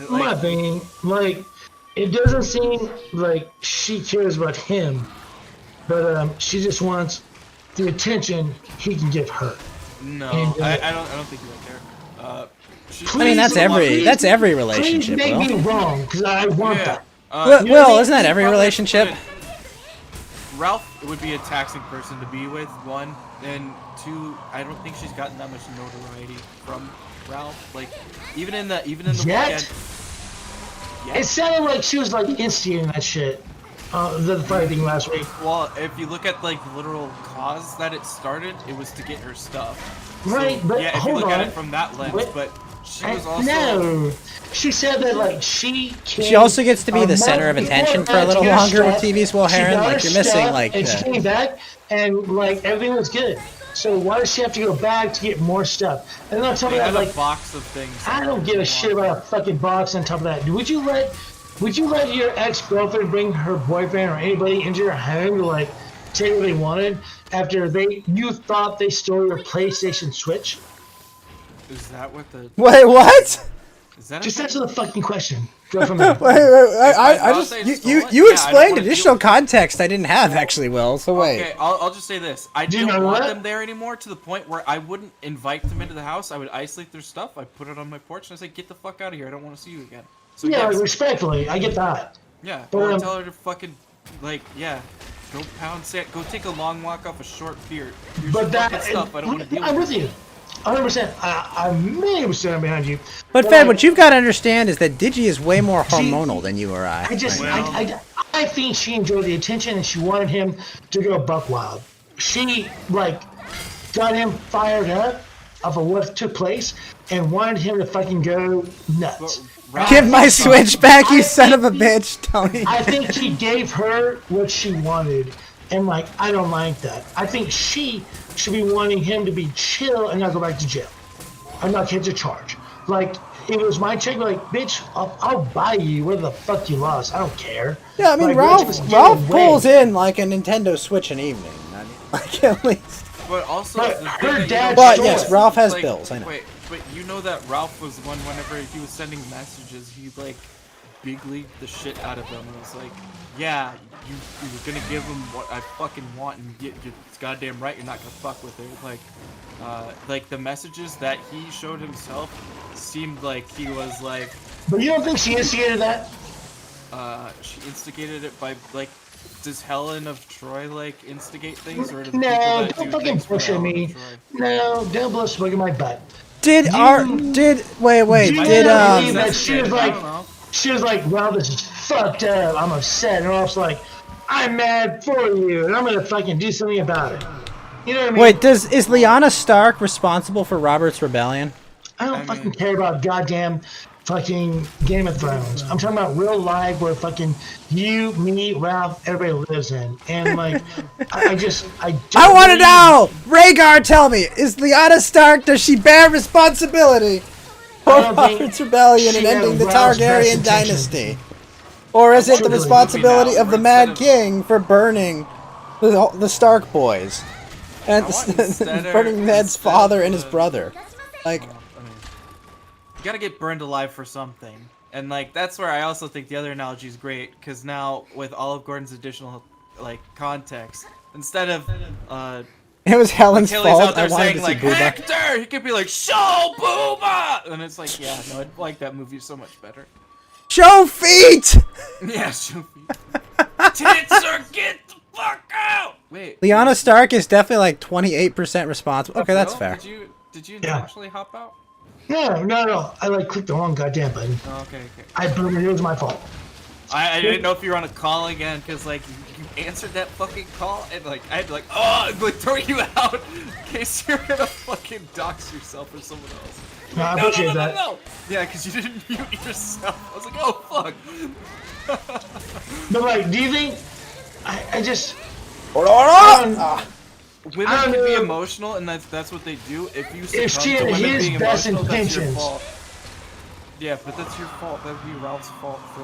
[SPEAKER 3] yeah.
[SPEAKER 4] My
[SPEAKER 3] Like,
[SPEAKER 4] opinion, like, it doesn't seem like she cares about him, but she just wants the attention he can give her.
[SPEAKER 3] no,
[SPEAKER 4] And,
[SPEAKER 3] I don't think you would care. She,
[SPEAKER 1] I mean, that's
[SPEAKER 4] Please,
[SPEAKER 1] every
[SPEAKER 4] please
[SPEAKER 1] relationship,
[SPEAKER 4] make me
[SPEAKER 1] Will.
[SPEAKER 4] wrong, because I want
[SPEAKER 3] yeah.
[SPEAKER 4] that.
[SPEAKER 1] Will, isn't that every
[SPEAKER 3] Probably
[SPEAKER 1] relationship?
[SPEAKER 3] would- Ralph would be a taxing person to be with, one, and two, I don't think she's gotten that much notoriety from Ralph. Like, even in the
[SPEAKER 4] Yet?
[SPEAKER 3] weekend. Yeah.
[SPEAKER 4] It sounded like she was like instigating that shit. The fighting last week.
[SPEAKER 3] Well, if you look at like the literal cause that it started, it was to get her stuff.
[SPEAKER 4] Right,
[SPEAKER 3] so,
[SPEAKER 4] but
[SPEAKER 3] yeah, if you
[SPEAKER 4] hold
[SPEAKER 3] look at
[SPEAKER 4] on.
[SPEAKER 3] it from that lens,
[SPEAKER 4] Wait.
[SPEAKER 3] but she was also
[SPEAKER 4] No, she said that like she.
[SPEAKER 1] She also gets to be the center of attention for a little longer with TV's Will Heron. Like, you're missing, like,
[SPEAKER 4] and she came back, and like everything was good. So why does she have to go back to get more stuff? And then on top
[SPEAKER 3] they
[SPEAKER 4] of
[SPEAKER 3] had
[SPEAKER 4] that,
[SPEAKER 3] a
[SPEAKER 4] like,
[SPEAKER 3] box of things.
[SPEAKER 4] I don't give a shit about a fucking box on top of that. Would you let your ex-girlfriend bring her boyfriend or anybody into your home to like take what they wanted after you thought they stole your PlayStation Switch?
[SPEAKER 3] Is that what the?
[SPEAKER 1] Wait, what?
[SPEAKER 3] Is that?
[SPEAKER 4] Just answer the fucking question. Go from there.
[SPEAKER 1] Wait, I
[SPEAKER 3] thought
[SPEAKER 1] just
[SPEAKER 3] they
[SPEAKER 1] you
[SPEAKER 3] stole
[SPEAKER 1] you,
[SPEAKER 3] it?
[SPEAKER 1] you
[SPEAKER 3] Yeah, I
[SPEAKER 1] explained
[SPEAKER 3] don't wanna
[SPEAKER 1] additional
[SPEAKER 3] deal-
[SPEAKER 1] context I didn't have actually, Will. So wait.
[SPEAKER 3] Okay, I'll just say this. I
[SPEAKER 4] Do you
[SPEAKER 3] don't
[SPEAKER 4] know
[SPEAKER 3] want
[SPEAKER 4] what?
[SPEAKER 3] them there anymore to the point where I wouldn't invite them into the house. I would isolate their stuff. I put it on my porch and I say, "Get the fuck out of here. I don't want to see you again." So
[SPEAKER 4] Yeah,
[SPEAKER 3] yes,
[SPEAKER 4] respectfully, I get that.
[SPEAKER 3] yeah.
[SPEAKER 4] but,
[SPEAKER 3] Or
[SPEAKER 4] um,
[SPEAKER 3] tell her to fucking, like, yeah, go pound sand. Go take a long walk off a short pier. Here's your
[SPEAKER 4] But that
[SPEAKER 3] fucking stuff. I don't want to deal
[SPEAKER 4] I'm
[SPEAKER 3] with
[SPEAKER 4] with you. 100%. I'm million percent behind you.
[SPEAKER 1] But Fed,
[SPEAKER 4] like,
[SPEAKER 1] what you've got to understand is that Digi is way more hormonal than you or I.
[SPEAKER 4] I just,
[SPEAKER 3] Well-
[SPEAKER 4] I think she enjoyed the attention and she wanted him to go buck wild. She, like, got him fired up of what took place and wanted him to fucking go nuts.
[SPEAKER 3] Ralph-
[SPEAKER 1] Give my Switch back, you
[SPEAKER 4] I
[SPEAKER 1] son of a
[SPEAKER 4] think-
[SPEAKER 1] bitch, Tony.
[SPEAKER 4] I think he gave her what she wanted, and like I don't like that. I think she should be wanting him to be chill and not go back to jail. I'm not catch a charge. Like if it was my check, like bitch, I'll buy you whatever the fuck you lost. I don't care.
[SPEAKER 1] Yeah, I mean,
[SPEAKER 4] Like, let's just get
[SPEAKER 1] Ralph
[SPEAKER 4] away.
[SPEAKER 1] pulls in like a Nintendo Switch an evening. I mean, like at least.
[SPEAKER 3] But also,
[SPEAKER 4] But
[SPEAKER 3] the
[SPEAKER 4] her
[SPEAKER 3] thing that you
[SPEAKER 4] dad
[SPEAKER 3] don't
[SPEAKER 1] But
[SPEAKER 4] stole
[SPEAKER 1] yes,
[SPEAKER 4] it.
[SPEAKER 1] Ralph has
[SPEAKER 3] like,
[SPEAKER 1] bills. I know.
[SPEAKER 3] Wait, but you know that Ralph was the one whenever he was sending messages, he like big league the shit out of him. And it's like, yeah, you're gonna give him what I fucking want, and it's goddamn right you're not gonna fuck with it. Like the messages that he showed himself seemed like he was like.
[SPEAKER 4] But you don't think she instigated that?
[SPEAKER 3] She instigated it by like. Does Helen of Troy like instigate things, or do the
[SPEAKER 4] No,
[SPEAKER 3] people that
[SPEAKER 4] don't
[SPEAKER 3] do
[SPEAKER 4] fucking
[SPEAKER 3] things for
[SPEAKER 4] bullshit
[SPEAKER 3] Helen
[SPEAKER 4] me.
[SPEAKER 3] of Troy?
[SPEAKER 4] No, don't blow smoke in my butt.
[SPEAKER 1] Wait,
[SPEAKER 4] You
[SPEAKER 1] did
[SPEAKER 4] believe that she was
[SPEAKER 3] I
[SPEAKER 4] like,
[SPEAKER 3] don't know.
[SPEAKER 4] wow, this is fucked up. I'm upset. And I was like, I'm mad for you, and I'm gonna fucking do something about it. You know what I mean?
[SPEAKER 1] is Lyanna Stark responsible for Robert's rebellion?
[SPEAKER 4] I don't fucking care about goddamn fucking Game of Thrones. I'm talking about real life where fucking you, me, Ralph, everybody lives in. And like, I don't
[SPEAKER 1] want to
[SPEAKER 4] believe-
[SPEAKER 1] know! Rhaegar, tell me, is Lyanna Stark, does she bear responsibility for
[SPEAKER 4] I don't think
[SPEAKER 1] Robert's rebellion and
[SPEAKER 4] she
[SPEAKER 1] ending
[SPEAKER 4] had
[SPEAKER 1] the
[SPEAKER 4] Ralph's best
[SPEAKER 1] Targaryen
[SPEAKER 4] intentions.
[SPEAKER 1] dynasty? Or is it the
[SPEAKER 4] Truly.
[SPEAKER 1] responsibility of the Mad
[SPEAKER 3] Instead of-
[SPEAKER 1] King for burning the Stark boys? And
[SPEAKER 3] I want instead of-
[SPEAKER 1] burning Ned's
[SPEAKER 3] instead
[SPEAKER 1] father
[SPEAKER 3] of
[SPEAKER 1] and his
[SPEAKER 3] the-
[SPEAKER 1] brother. Like,
[SPEAKER 3] I mean, you gotta get burned alive for something, and like that's where I also think the other analogy is great, because now with Olive Gordon's additional like context, instead of
[SPEAKER 1] it was Helen's
[SPEAKER 3] Achilles
[SPEAKER 1] fault.
[SPEAKER 3] out there
[SPEAKER 1] I wanted
[SPEAKER 3] saying
[SPEAKER 1] to see
[SPEAKER 3] like
[SPEAKER 1] Booba.
[SPEAKER 3] Hector, he could be like show Booba, and it's like yeah, no, I'd like that movie so much better.
[SPEAKER 1] Show feet!
[SPEAKER 3] Yeah, show tits or get the fuck out. Wait,
[SPEAKER 1] Lyanna Stark is definitely like 28% responsible. Okay, that's
[SPEAKER 3] Phil,
[SPEAKER 1] fair.
[SPEAKER 3] Did you
[SPEAKER 4] Yeah.
[SPEAKER 3] intentionally hop out?
[SPEAKER 4] No. I like clicked the wrong goddamn button.
[SPEAKER 3] Oh, okay.
[SPEAKER 4] I boomed it. It was my fault.
[SPEAKER 3] I didn't know if you were on a call again, because like you answered that fucking call, and like I had to like like throw you out in case you're gonna fucking dox yourself or someone else.
[SPEAKER 4] No, I appreciate that.
[SPEAKER 3] No. Yeah, because you didn't mute yourself. I was like, oh fuck.
[SPEAKER 4] But like, do you think? I just.
[SPEAKER 1] Hold on.
[SPEAKER 3] Women
[SPEAKER 4] I
[SPEAKER 3] can
[SPEAKER 4] don't
[SPEAKER 3] be
[SPEAKER 4] know.
[SPEAKER 3] emotional, and that's what they do. If you
[SPEAKER 4] If
[SPEAKER 3] succumb
[SPEAKER 4] she
[SPEAKER 3] to
[SPEAKER 4] had
[SPEAKER 3] women
[SPEAKER 4] his
[SPEAKER 3] being
[SPEAKER 4] best
[SPEAKER 3] emotional, that's your
[SPEAKER 4] intentions.
[SPEAKER 3] fault. Yeah, but that's your fault. That would be Ralph's fault for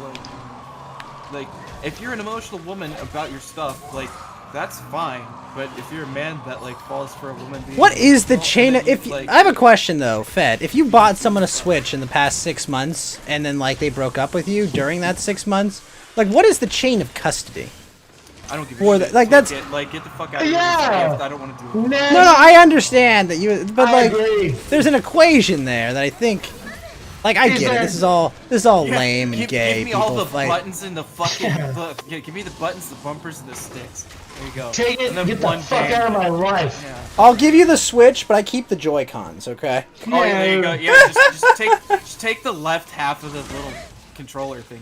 [SPEAKER 3] like if you're an emotional woman about your stuff, like that's fine. But if you're a man that like falls for a woman being
[SPEAKER 1] What is the
[SPEAKER 3] emotional,
[SPEAKER 1] chain
[SPEAKER 3] then
[SPEAKER 1] of...
[SPEAKER 3] you,
[SPEAKER 1] If
[SPEAKER 3] like,
[SPEAKER 1] I have a question, though, Fed. If you bought someone a Switch in the past 6 months, and then, like, they broke up with you during that 6 months, like, what is the chain of custody?
[SPEAKER 3] I don't give a
[SPEAKER 1] for
[SPEAKER 3] shit.
[SPEAKER 1] the- like, that's-
[SPEAKER 3] get the fuck out of here.
[SPEAKER 4] Yeah.
[SPEAKER 3] I don't want to do it.
[SPEAKER 1] No, I understand that you... But,
[SPEAKER 4] I
[SPEAKER 1] like,
[SPEAKER 4] agree.
[SPEAKER 1] there's an equation there that I think... Like, I
[SPEAKER 4] Is
[SPEAKER 1] get it.
[SPEAKER 4] there-
[SPEAKER 1] This is all
[SPEAKER 3] Yeah,
[SPEAKER 1] lame and gay.
[SPEAKER 3] Give me
[SPEAKER 1] People
[SPEAKER 3] all the
[SPEAKER 1] fight.
[SPEAKER 3] buttons and the fucking. Yeah, give me the buttons, the bumpers, and the sticks. There you go.
[SPEAKER 4] Take it.
[SPEAKER 3] And then
[SPEAKER 4] Get the
[SPEAKER 3] one
[SPEAKER 4] fuck
[SPEAKER 3] band.
[SPEAKER 4] out of my life.
[SPEAKER 3] Yeah.
[SPEAKER 1] I'll give you the Switch, but I keep the Joy-Cons, okay?
[SPEAKER 3] Oh, yeah, there you go. Yeah, just take the left half of the little controller thingy.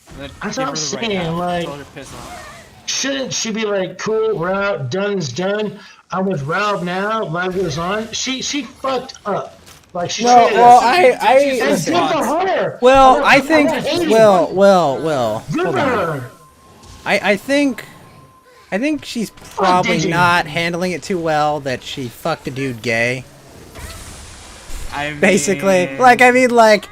[SPEAKER 3] And then
[SPEAKER 4] That's
[SPEAKER 3] give
[SPEAKER 4] what
[SPEAKER 3] her
[SPEAKER 4] I'm
[SPEAKER 3] the right
[SPEAKER 4] saying,
[SPEAKER 3] half.
[SPEAKER 4] like-
[SPEAKER 3] Tell her to piss off.
[SPEAKER 4] Shouldn't she be like, cool, we're out, done's done. I'm with Ralph now. Life goes on. She fucked up. Like she
[SPEAKER 1] No,
[SPEAKER 4] treated
[SPEAKER 1] well,
[SPEAKER 4] us.
[SPEAKER 1] I
[SPEAKER 4] And good
[SPEAKER 1] listen.
[SPEAKER 4] for her.
[SPEAKER 1] Well, I
[SPEAKER 4] I'm
[SPEAKER 1] think,
[SPEAKER 4] not hating.
[SPEAKER 1] Will,
[SPEAKER 4] Good
[SPEAKER 1] hold
[SPEAKER 4] for
[SPEAKER 1] on.
[SPEAKER 4] her.
[SPEAKER 1] I think she's probably
[SPEAKER 4] did you?
[SPEAKER 1] not handling it too well that she fucked a dude gay.
[SPEAKER 3] I mean,
[SPEAKER 1] Basically, like,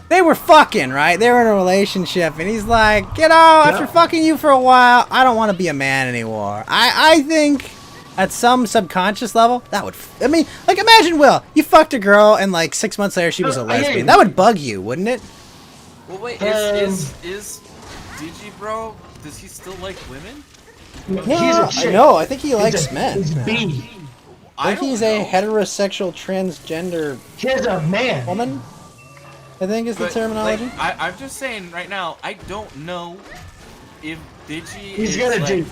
[SPEAKER 1] they were fucking, right? They were in a relationship, and he's like, after fucking you for a while, I don't want to be a man anymore. I think at some subconscious level, that would, I mean, like, imagine, Will, you fucked a girl, and like 6 months later she was a
[SPEAKER 4] I hear
[SPEAKER 1] lesbian.
[SPEAKER 4] you.
[SPEAKER 1] That would bug you, wouldn't it?
[SPEAKER 3] Well, wait, is DG bro? Does he still like women?
[SPEAKER 4] He's a chick.
[SPEAKER 1] No, I think he
[SPEAKER 4] He's
[SPEAKER 1] likes
[SPEAKER 4] a-
[SPEAKER 1] men.
[SPEAKER 4] He's
[SPEAKER 1] now.
[SPEAKER 4] B.
[SPEAKER 1] I think
[SPEAKER 3] don't
[SPEAKER 1] he's a
[SPEAKER 3] know.
[SPEAKER 1] heterosexual transgender
[SPEAKER 4] He's a man.
[SPEAKER 1] woman. I think is the
[SPEAKER 3] But,
[SPEAKER 1] terminology.
[SPEAKER 3] like, I'm just saying right now, I don't know if Digi
[SPEAKER 4] He's
[SPEAKER 3] is
[SPEAKER 4] gonna
[SPEAKER 3] like,
[SPEAKER 4] do.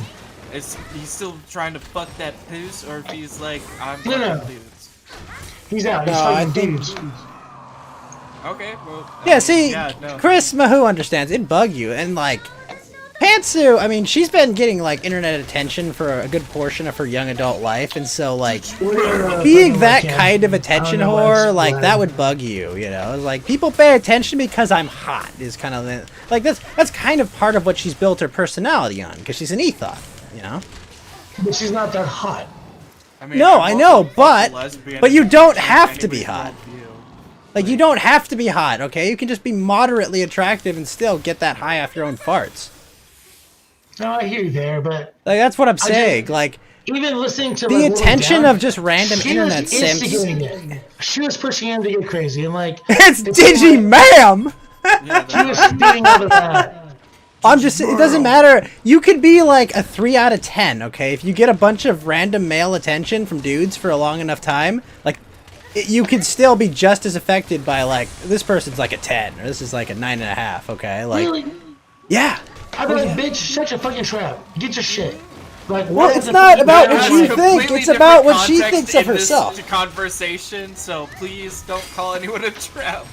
[SPEAKER 3] he's still trying to fuck that poos, or if he's like, I'm
[SPEAKER 4] No, no.
[SPEAKER 3] fucking dudes.
[SPEAKER 4] He's out. He's
[SPEAKER 1] No, I
[SPEAKER 4] fighting
[SPEAKER 1] think-
[SPEAKER 4] dudes.
[SPEAKER 3] Okay, well. I
[SPEAKER 1] Yeah,
[SPEAKER 3] mean,
[SPEAKER 1] see,
[SPEAKER 3] yeah, no.
[SPEAKER 1] Chris Mahoo understands. It'd bug you. And, like, Pantsu, I mean, she's been getting, like, internet attention for a good portion of her young adult life. And so, like, being that kind of attention whore, like, that would bug you, you know? Like, people pay attention because I'm hot is kind of, like, that's kind of part of what she's built her personality on, because she's an ethos, you know?
[SPEAKER 4] But she's not that hot.
[SPEAKER 3] I mean,
[SPEAKER 1] No,
[SPEAKER 3] I'm
[SPEAKER 1] I
[SPEAKER 3] also
[SPEAKER 1] know,
[SPEAKER 3] fucking
[SPEAKER 1] but
[SPEAKER 3] lesbian
[SPEAKER 1] you
[SPEAKER 3] and
[SPEAKER 1] don't
[SPEAKER 3] I
[SPEAKER 1] have
[SPEAKER 3] think
[SPEAKER 1] to be
[SPEAKER 3] anybody's
[SPEAKER 1] hot.
[SPEAKER 3] worldview.
[SPEAKER 1] Like, you don't have to be hot, okay? You can just be moderately attractive and still get that high off your own farts.
[SPEAKER 4] No, I hear you there, but
[SPEAKER 1] Like, that's what I'm saying. Like,
[SPEAKER 4] even listening to
[SPEAKER 1] the
[SPEAKER 4] like, Little
[SPEAKER 1] attention
[SPEAKER 4] Down,
[SPEAKER 1] of just random
[SPEAKER 4] she
[SPEAKER 1] internet
[SPEAKER 4] was
[SPEAKER 1] simps.
[SPEAKER 4] instigating it. She was pushing him to get crazy, and like
[SPEAKER 1] It's
[SPEAKER 4] it's
[SPEAKER 1] Digi,
[SPEAKER 4] like-
[SPEAKER 1] ma'am!
[SPEAKER 3] Yeah,
[SPEAKER 4] She was spitting over that.
[SPEAKER 1] I'm just, it doesn't matter. You could be like a 3 out of 10, okay? If you get a bunch of random male attention from dudes for a long enough time, like, you could still be just as affected by, like, this person's like a 10, or this is like a 9.5, okay? Like,
[SPEAKER 4] Really?
[SPEAKER 1] yeah.
[SPEAKER 4] I'd be like, bitch, such a fucking trap. Get your shit. Like,
[SPEAKER 1] Well,
[SPEAKER 4] what
[SPEAKER 1] it's
[SPEAKER 4] the
[SPEAKER 1] not
[SPEAKER 4] fuck-
[SPEAKER 1] about what
[SPEAKER 3] That's
[SPEAKER 1] you
[SPEAKER 3] completely
[SPEAKER 1] think, it's
[SPEAKER 3] different
[SPEAKER 1] about what she
[SPEAKER 3] context
[SPEAKER 1] thinks of
[SPEAKER 3] in this
[SPEAKER 1] herself.
[SPEAKER 3] conversation, so please don't call anyone a trap.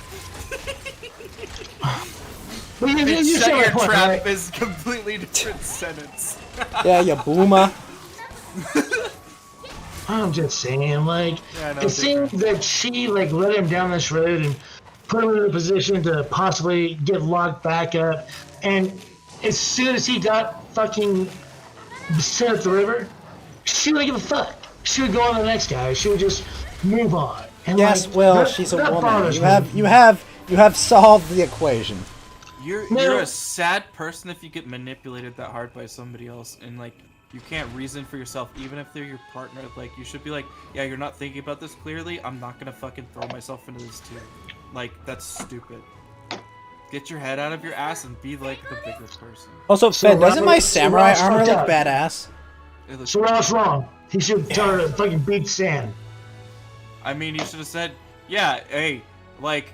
[SPEAKER 4] Well, you
[SPEAKER 3] Shut
[SPEAKER 4] said my
[SPEAKER 3] your
[SPEAKER 4] point,
[SPEAKER 3] trap
[SPEAKER 4] right?
[SPEAKER 3] is completely different sentence.
[SPEAKER 1] Yeah, you boomer.
[SPEAKER 4] I'm just saying, like,
[SPEAKER 3] Yeah, no,
[SPEAKER 4] it seems that she, like, led him down this road and put him in a position to possibly get locked back up. And as soon as he got fucking sent up the river, she wouldn't give a fuck. She would go on to the next guy. She would just move on. And
[SPEAKER 1] Yes,
[SPEAKER 4] like,
[SPEAKER 1] well,
[SPEAKER 4] that-
[SPEAKER 1] she's a
[SPEAKER 4] that
[SPEAKER 1] woman.
[SPEAKER 4] bothers
[SPEAKER 1] You
[SPEAKER 4] me.
[SPEAKER 1] have solved the equation.
[SPEAKER 3] You're
[SPEAKER 4] No.
[SPEAKER 3] a sad person if you get manipulated that hard by somebody else, and like you can't reason for yourself, even if they're your partner. Like you should be like, yeah, you're not thinking about this clearly. I'm not gonna fucking throw myself into this too. Like that's stupid. Get your head out of your ass and be like the bigger person.
[SPEAKER 1] Also,
[SPEAKER 4] So
[SPEAKER 1] Fed, doesn't my
[SPEAKER 4] Robert-
[SPEAKER 1] samurai
[SPEAKER 4] Rob's
[SPEAKER 1] armor
[SPEAKER 4] fucked
[SPEAKER 1] look
[SPEAKER 4] up.
[SPEAKER 1] badass?
[SPEAKER 3] It looks-
[SPEAKER 4] So Ralph's wrong. He should tell her to fucking beat Sand.
[SPEAKER 3] I mean, you should have said, yeah, hey, like,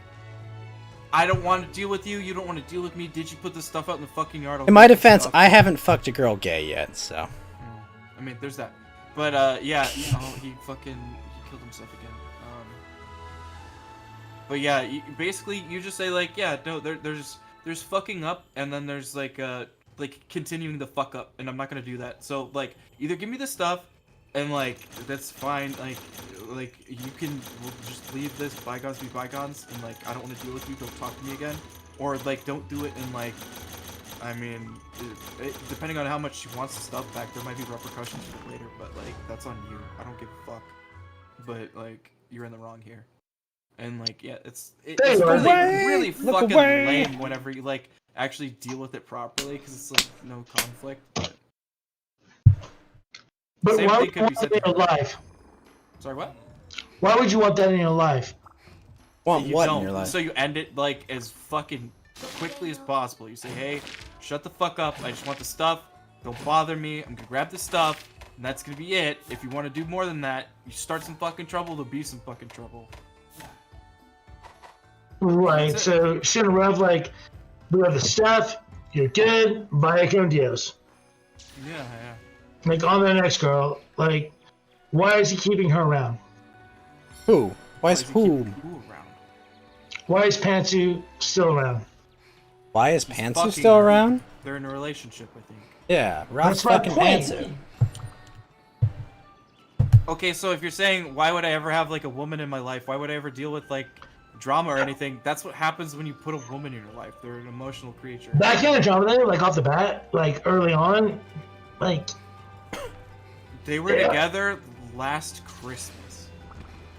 [SPEAKER 3] I don't want to deal with you. You don't want to deal with me. Did you put this stuff out in the fucking yard?
[SPEAKER 1] In my defense, I haven't fucked a girl gay yet, so.
[SPEAKER 3] I mean, there's that. But yeah, oh, he killed himself again. But yeah, basically you just say like, yeah, no, there's fucking up, and then there's like continuing the fuck up, and I'm not gonna do that. So like, either give me the stuff, and like that's fine. Like you can we'll just leave this bygones be bygones, and like I don't want to deal with you. Don't talk to me again, or like don't do it, and like. I mean, depending on how much she wants the stuff back, there might be repercussions for it later, but, like, that's on you. I don't give a fuck. But, like, you're in the wrong here. And, like, yeah, it's
[SPEAKER 4] Look
[SPEAKER 3] really,
[SPEAKER 1] away!
[SPEAKER 3] really
[SPEAKER 1] Look
[SPEAKER 3] fucking
[SPEAKER 1] away!
[SPEAKER 3] lame whenever you, like, actually deal with it properly, because it's, like, no conflict.
[SPEAKER 4] But
[SPEAKER 3] Same
[SPEAKER 4] why
[SPEAKER 3] thing
[SPEAKER 4] would you
[SPEAKER 3] could be
[SPEAKER 4] want
[SPEAKER 3] said
[SPEAKER 4] that in
[SPEAKER 3] to
[SPEAKER 4] your
[SPEAKER 3] her.
[SPEAKER 4] life?
[SPEAKER 3] Sorry, what?
[SPEAKER 4] Why would you want that in your life?
[SPEAKER 1] Want
[SPEAKER 3] You
[SPEAKER 1] what
[SPEAKER 3] don't.
[SPEAKER 1] in your life?
[SPEAKER 3] So you end it, like, as fucking quickly as possible. You say, hey, shut the fuck up. I just want the stuff. Don't bother me. I'm gonna grab the stuff. And that's gonna be it. If you want to do more than that, you start some fucking trouble, there'll be some fucking trouble.
[SPEAKER 4] Right,
[SPEAKER 3] That's it.
[SPEAKER 4] so shouldn't Rev like, we have the stuff, you're good, vaya con Dios.
[SPEAKER 3] Yeah, yeah.
[SPEAKER 4] Like, on the next girl, like, why is he keeping her around?
[SPEAKER 1] Who? Why is
[SPEAKER 3] Why does he keep
[SPEAKER 1] who?
[SPEAKER 3] who around?
[SPEAKER 4] Why is Pantsu still around?
[SPEAKER 1] Why is
[SPEAKER 3] He's
[SPEAKER 1] Pantsu
[SPEAKER 3] fucking
[SPEAKER 1] still
[SPEAKER 3] her.
[SPEAKER 1] around?
[SPEAKER 3] They're in a relationship, I think.
[SPEAKER 1] Yeah, Ralph's
[SPEAKER 4] That's my
[SPEAKER 1] fucking
[SPEAKER 4] point.
[SPEAKER 1] Pantsu.
[SPEAKER 3] Okay, so if you're saying, why would I ever have, like, a woman in my life? Why would I ever deal with, like, drama or anything? That's what happens when you put a woman in your life. They're an emotional creature.
[SPEAKER 4] That kind of drama there, like off the bat, like early on, like,
[SPEAKER 3] They were
[SPEAKER 4] Yeah.
[SPEAKER 3] together last Christmas.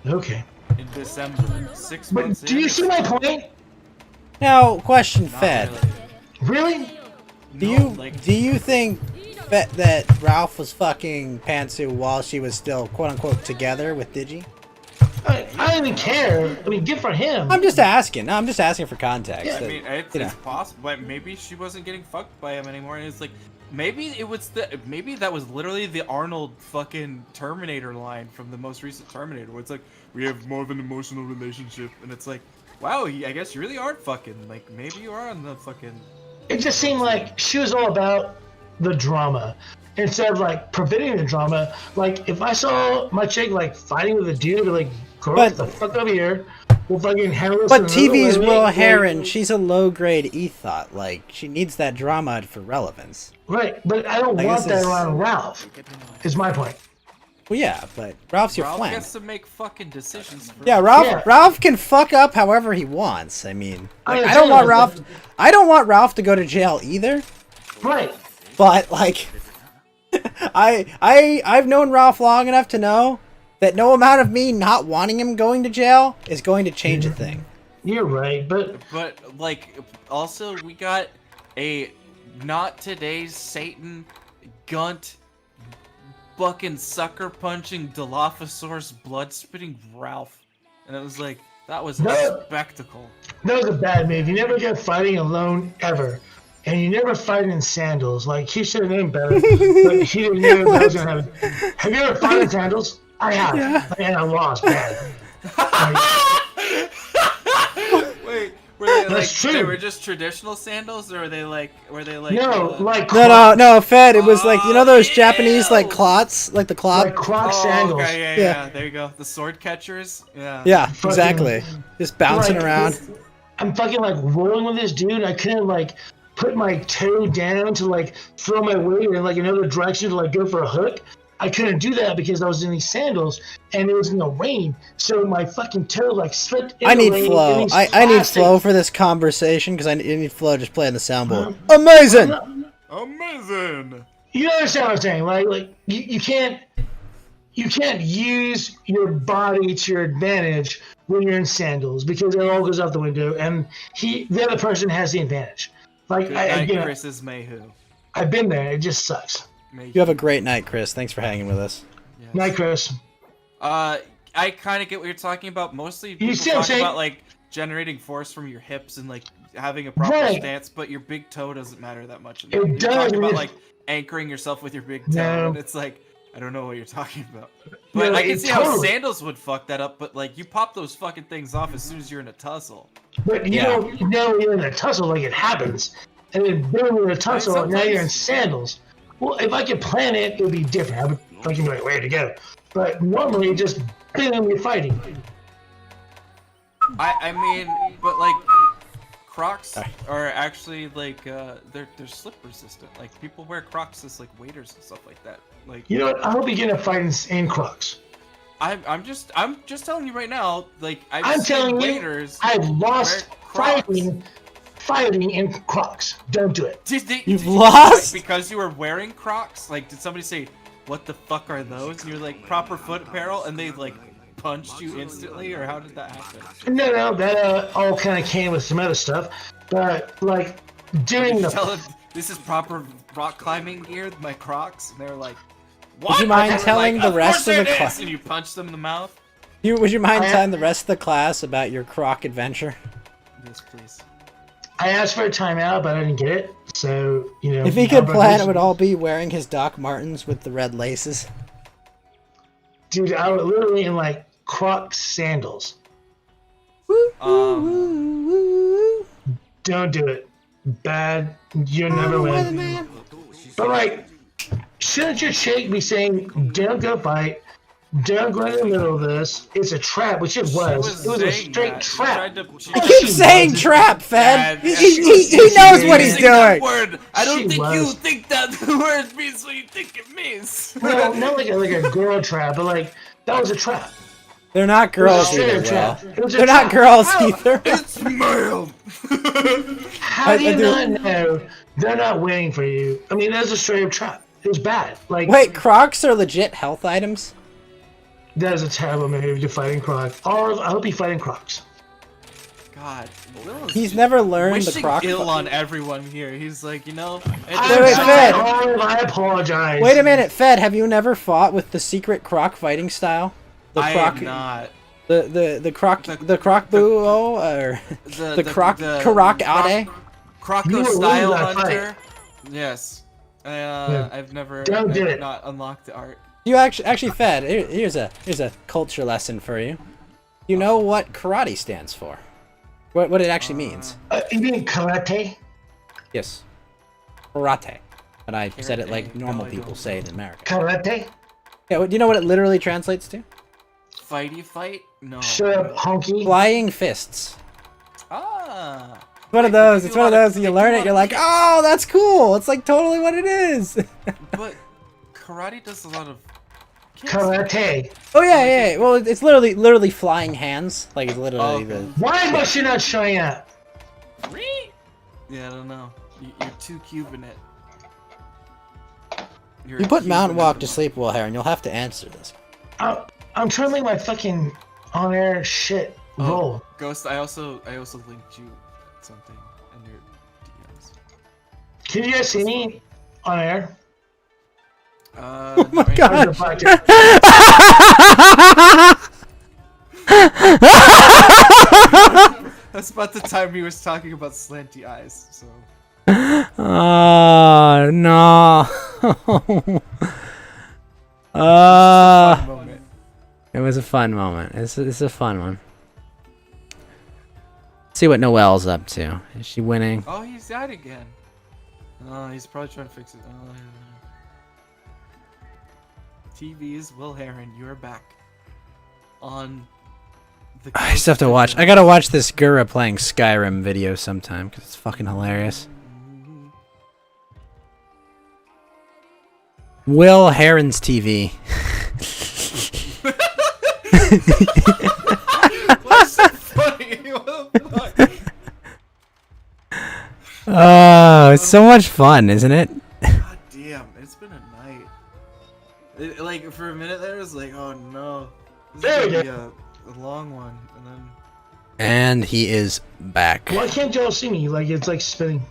[SPEAKER 4] okay.
[SPEAKER 3] In December. 6
[SPEAKER 4] But
[SPEAKER 3] months
[SPEAKER 4] do
[SPEAKER 3] in.
[SPEAKER 4] you see my point?
[SPEAKER 1] Now, question,
[SPEAKER 3] Not
[SPEAKER 1] Fed.
[SPEAKER 3] really.
[SPEAKER 4] Really?
[SPEAKER 1] Do you think that Ralph was fucking Pantsu while she was still quote unquote together with Digi?
[SPEAKER 4] I don't even care. I mean, good for him.
[SPEAKER 1] I'm just asking. No, I'm just asking for context.
[SPEAKER 4] Yeah,
[SPEAKER 3] I mean, it's,
[SPEAKER 1] you know.
[SPEAKER 3] it's possible, but maybe she wasn't getting fucked by him anymore, and it's like, maybe it was maybe that was literally the Arnold fucking Terminator line from the most recent Terminator, where it's like, we have more of an emotional relationship, and it's like, wow, I guess you really aren't fucking, like, maybe you are on the fucking...
[SPEAKER 4] It just seemed like she was all about the drama instead of like preventing the drama. Like, if I saw my chick like fighting with a dude, I'd be like, girl,
[SPEAKER 1] But-
[SPEAKER 4] get the fuck over here. We'll fucking handle this.
[SPEAKER 1] But
[SPEAKER 4] in
[SPEAKER 1] TV's
[SPEAKER 4] another way.
[SPEAKER 1] Will
[SPEAKER 4] Like,
[SPEAKER 1] Heron, she's a low-grade ethot. Like, she needs that drama for relevance.
[SPEAKER 4] Right, but I don't
[SPEAKER 1] Like,
[SPEAKER 4] want
[SPEAKER 1] this
[SPEAKER 4] that
[SPEAKER 1] is-
[SPEAKER 4] around Ralph. Is my point.
[SPEAKER 1] Well, yeah, but Ralph's your
[SPEAKER 3] Ralph
[SPEAKER 1] friend.
[SPEAKER 3] gets to make fucking decisions for
[SPEAKER 1] Yeah, Ralph.
[SPEAKER 4] Yeah.
[SPEAKER 1] Ralph can fuck up however he wants. I mean, like,
[SPEAKER 4] I
[SPEAKER 1] I don't want Ralph.
[SPEAKER 4] understand.
[SPEAKER 1] I don't want Ralph to go to jail either.
[SPEAKER 4] Right.
[SPEAKER 1] But like, I've known Ralph long enough to know that no amount of me not wanting him going to jail is going to change a thing.
[SPEAKER 4] You're right, but
[SPEAKER 3] But like, also we got a not today's Satan, Gunt, fucking sucker punching Dilophosaurus blood spitting Ralph, and it was like That was a
[SPEAKER 4] No.
[SPEAKER 3] spectacle.
[SPEAKER 4] That was a bad move. You never go fighting alone ever. And you never fight in sandals. Like, he should have known better. But he didn't know that was going to happen. Have you ever fought in sandals? I have.
[SPEAKER 1] Yeah.
[SPEAKER 4] And I lost bad. Like,
[SPEAKER 3] Wait, were they
[SPEAKER 4] That's
[SPEAKER 3] like
[SPEAKER 4] true.
[SPEAKER 3] they were just traditional sandals, or were they like
[SPEAKER 4] no, like
[SPEAKER 1] No, Fed. It was like, you know those
[SPEAKER 3] Oh,
[SPEAKER 1] Japanese like
[SPEAKER 3] ew.
[SPEAKER 1] clots, like the clot.
[SPEAKER 4] like Croc
[SPEAKER 3] oh,
[SPEAKER 4] sandals.
[SPEAKER 3] okay, yeah,
[SPEAKER 1] Yeah.
[SPEAKER 3] there you go. The sword catchers. Yeah.
[SPEAKER 1] Yeah,
[SPEAKER 4] Fucking-
[SPEAKER 1] exactly. Just bouncing
[SPEAKER 4] Like,
[SPEAKER 1] around.
[SPEAKER 4] I'm fucking like rolling with this dude. And I couldn't like put my toe down to like throw my weight in like another direction to like go for a hook. I couldn't do that because I was in these sandals and it was in the rain. So my fucking toe like slipped in
[SPEAKER 1] I
[SPEAKER 4] the
[SPEAKER 1] need
[SPEAKER 4] rain
[SPEAKER 1] flow.
[SPEAKER 4] in these
[SPEAKER 1] I need
[SPEAKER 4] plastic-
[SPEAKER 1] flow for this conversation because I need flow just playing the soundboard. Amazing.
[SPEAKER 3] Amazing.
[SPEAKER 4] You understand what I'm saying? Like you can't use your body to your advantage when you're in sandals because it all goes out the window and the other person has the advantage. Like
[SPEAKER 3] Good
[SPEAKER 4] I,
[SPEAKER 3] night,
[SPEAKER 4] you know,
[SPEAKER 3] Chris's Mayhew.
[SPEAKER 4] I've been there. It just sucks.
[SPEAKER 3] Mayhew.
[SPEAKER 1] You have a great night, Chris. Thanks for hanging with us.
[SPEAKER 3] Yes.
[SPEAKER 4] Night, Chris.
[SPEAKER 3] I kind of get what you're talking about. Mostly people
[SPEAKER 4] see what I'm
[SPEAKER 3] talk
[SPEAKER 4] saying?
[SPEAKER 3] about like generating force from your hips and like having a proper
[SPEAKER 4] Right.
[SPEAKER 3] stance, but your big toe doesn't matter that much.
[SPEAKER 4] It
[SPEAKER 3] You're
[SPEAKER 4] does,
[SPEAKER 3] talking about
[SPEAKER 4] it-
[SPEAKER 3] like anchoring yourself with your big toe,
[SPEAKER 4] No.
[SPEAKER 3] and it's like I don't know what you're talking about.
[SPEAKER 4] No,
[SPEAKER 3] But I can
[SPEAKER 4] it
[SPEAKER 3] see how
[SPEAKER 4] totally-
[SPEAKER 3] sandals would fuck that up. But like you pop those fucking things off as soon as you're in a tussle.
[SPEAKER 4] But you
[SPEAKER 1] Yeah.
[SPEAKER 4] don't know you're in a tussle like it happens. And then boom, you're in a tussle, and now you're in sandals. Well, if I could plan it, it would be different. I would fucking be like, where to go? But normally, just boom, you're fighting.
[SPEAKER 3] I mean, but like Crocs
[SPEAKER 1] Sorry.
[SPEAKER 3] are actually like they're slip resistant. Like people wear Crocs as like waders and stuff like that. Like
[SPEAKER 4] You know what? I hope you get a fight in Crocs.
[SPEAKER 3] I'm just telling you right now. Like
[SPEAKER 4] I'm
[SPEAKER 3] seen
[SPEAKER 4] telling you,
[SPEAKER 3] waders
[SPEAKER 4] I've lost
[SPEAKER 3] wear Crocs.
[SPEAKER 4] fighting in Crocs. Don't do it.
[SPEAKER 1] You've
[SPEAKER 3] did you
[SPEAKER 1] lost?
[SPEAKER 3] fight because you were wearing Crocs. Like did somebody say, "What the fuck are those?" And you're like, "Proper foot apparel," and they like punched you instantly, or how did that happen?
[SPEAKER 4] No, that all kind of came with some other stuff. But like doing
[SPEAKER 3] You
[SPEAKER 4] the
[SPEAKER 3] tell them this is proper rock climbing gear, my Crocs, and they're like, "What?"
[SPEAKER 1] you mind
[SPEAKER 3] And we're
[SPEAKER 1] telling
[SPEAKER 3] like,
[SPEAKER 1] the
[SPEAKER 3] "Of
[SPEAKER 1] rest
[SPEAKER 3] course
[SPEAKER 1] of the
[SPEAKER 3] it
[SPEAKER 1] class-
[SPEAKER 3] is!" And you punch them in the mouth.
[SPEAKER 1] Would you mind
[SPEAKER 4] I-
[SPEAKER 1] telling the rest of the class about your Croc adventure?
[SPEAKER 3] Yes, please.
[SPEAKER 4] I asked for a timeout, but I didn't get it. So you know,
[SPEAKER 1] If he could
[SPEAKER 4] Albert
[SPEAKER 1] plan,
[SPEAKER 4] was-
[SPEAKER 1] it would all be wearing his Doc Martens with the red laces.
[SPEAKER 4] Dude, I was literally in like Croc sandals. Don't do it. Bad. You'll never win. But like, shouldn't your chick be saying, "Don't go fight. Don't go in the middle of this. It's a trap," which it was. It was a
[SPEAKER 3] saying
[SPEAKER 4] straight
[SPEAKER 3] that. She
[SPEAKER 4] trap.
[SPEAKER 3] tried to- she-
[SPEAKER 1] He
[SPEAKER 4] She
[SPEAKER 1] keeps saying
[SPEAKER 4] wasn't.
[SPEAKER 1] trap, Fed.
[SPEAKER 3] Yeah,
[SPEAKER 1] He,
[SPEAKER 3] yeah,
[SPEAKER 1] he,
[SPEAKER 3] she
[SPEAKER 1] he,
[SPEAKER 3] was-
[SPEAKER 1] he
[SPEAKER 4] she
[SPEAKER 1] knows
[SPEAKER 4] was
[SPEAKER 1] what he's
[SPEAKER 3] Using that
[SPEAKER 1] doing.
[SPEAKER 3] word. I don't
[SPEAKER 4] She
[SPEAKER 3] think
[SPEAKER 4] was.
[SPEAKER 3] you think that the word means what you think it means.
[SPEAKER 4] Well, not like a girl trap, but like that was a trap.
[SPEAKER 1] They're not
[SPEAKER 4] It was a
[SPEAKER 1] girls
[SPEAKER 4] straight
[SPEAKER 1] either,
[SPEAKER 4] up
[SPEAKER 1] Will.
[SPEAKER 4] trap. It was a
[SPEAKER 1] They're not
[SPEAKER 4] trap.
[SPEAKER 1] girls either.
[SPEAKER 3] It's male.
[SPEAKER 4] How do
[SPEAKER 1] I
[SPEAKER 4] you
[SPEAKER 1] do-
[SPEAKER 4] not know they're not waiting for you? I mean, that's a straight up trap. It was bad. Like,
[SPEAKER 1] Wait, Crocs are legit health items?
[SPEAKER 4] that is a terrible move to fighting Crocs. I hope you fighting Crocs.
[SPEAKER 3] God, Will is
[SPEAKER 1] He's never learned the
[SPEAKER 3] wishing
[SPEAKER 1] Croc.
[SPEAKER 3] ill on everyone here. He's like, you know.
[SPEAKER 4] I'm
[SPEAKER 1] wait,
[SPEAKER 4] sorry,
[SPEAKER 1] Fed.
[SPEAKER 4] Olive, I apologize.
[SPEAKER 1] Wait a minute, Fed. Have you never fought with the secret Croc fighting style? The
[SPEAKER 3] I
[SPEAKER 1] Croc,
[SPEAKER 3] am not.
[SPEAKER 1] the Croc,
[SPEAKER 3] The-
[SPEAKER 1] the Croc Buo, or the Croc Karak Ade.
[SPEAKER 3] Croco
[SPEAKER 4] You were
[SPEAKER 3] style
[SPEAKER 4] losing that
[SPEAKER 3] hunter. Yes. I've never
[SPEAKER 4] Don't do
[SPEAKER 3] I've
[SPEAKER 4] it.
[SPEAKER 3] not unlocked the art.
[SPEAKER 1] You actually, Fed. Here's a culture lesson for you. You know what karate stands for? What it actually means?
[SPEAKER 4] You mean karate?
[SPEAKER 1] Yes, karate. But I said it like
[SPEAKER 3] Karate.
[SPEAKER 1] normal
[SPEAKER 3] No, I
[SPEAKER 1] people
[SPEAKER 3] don't.
[SPEAKER 1] say it in America.
[SPEAKER 4] Karate?
[SPEAKER 1] Yeah, do you know what it literally translates to?
[SPEAKER 3] Fighty fight? No.
[SPEAKER 4] Shut up, honky.
[SPEAKER 1] Flying fists.
[SPEAKER 3] Ah.
[SPEAKER 1] It's one of
[SPEAKER 3] Wait,
[SPEAKER 1] those.
[SPEAKER 3] they
[SPEAKER 1] It's
[SPEAKER 3] do
[SPEAKER 1] one of
[SPEAKER 3] a lot of-
[SPEAKER 1] those. You
[SPEAKER 3] they
[SPEAKER 1] learn
[SPEAKER 3] do a
[SPEAKER 1] it.
[SPEAKER 3] lot
[SPEAKER 1] You're
[SPEAKER 3] of
[SPEAKER 1] like,
[SPEAKER 3] kicks.
[SPEAKER 1] oh, that's cool. It's like totally what it is.
[SPEAKER 3] But karate does a lot of kicks.
[SPEAKER 4] Karate.
[SPEAKER 1] Oh yeah. Well, it's literally flying hands. Like it's literally
[SPEAKER 3] Oh,
[SPEAKER 1] the.
[SPEAKER 4] Why was she not showing up?
[SPEAKER 3] Yeah, I don't know. You're too Cuban it. You're
[SPEAKER 1] You put
[SPEAKER 3] Cuban
[SPEAKER 1] Mountain Walk
[SPEAKER 3] at
[SPEAKER 1] to
[SPEAKER 3] the
[SPEAKER 1] sleep, Will Heron. You'll have to answer this.
[SPEAKER 4] I'm trying to make my fucking on-air shit
[SPEAKER 3] Oh,
[SPEAKER 4] roll.
[SPEAKER 3] Ghost, I also linked you something in your DMs.
[SPEAKER 4] Can you guys see me on air?
[SPEAKER 1] Oh my
[SPEAKER 3] right
[SPEAKER 1] God.
[SPEAKER 4] How's the podcast?
[SPEAKER 3] was about the time he was talking about slanty eyes. So.
[SPEAKER 1] Oh no.
[SPEAKER 3] Fun moment.
[SPEAKER 1] It was a fun moment. It's a fun one. See what Noelle's up to. Is she winning?
[SPEAKER 3] Oh, he's died again. Oh, he's probably trying to fix it. Oh, TV's Will Heron, you're back on the.
[SPEAKER 1] I still have to watch. I gotta watch this Gura playing Skyrim video sometime because it's fucking hilarious. Will Heron's TV.
[SPEAKER 3] What's so funny? What the fuck?
[SPEAKER 1] Oh, it's so much fun, isn't it?
[SPEAKER 3] God damn, it's been a night. Like for a minute there, it was like, oh no, this is gonna be a long one, and then.
[SPEAKER 1] And he is back.
[SPEAKER 4] Why can't y'all see me? Like it's like spinning.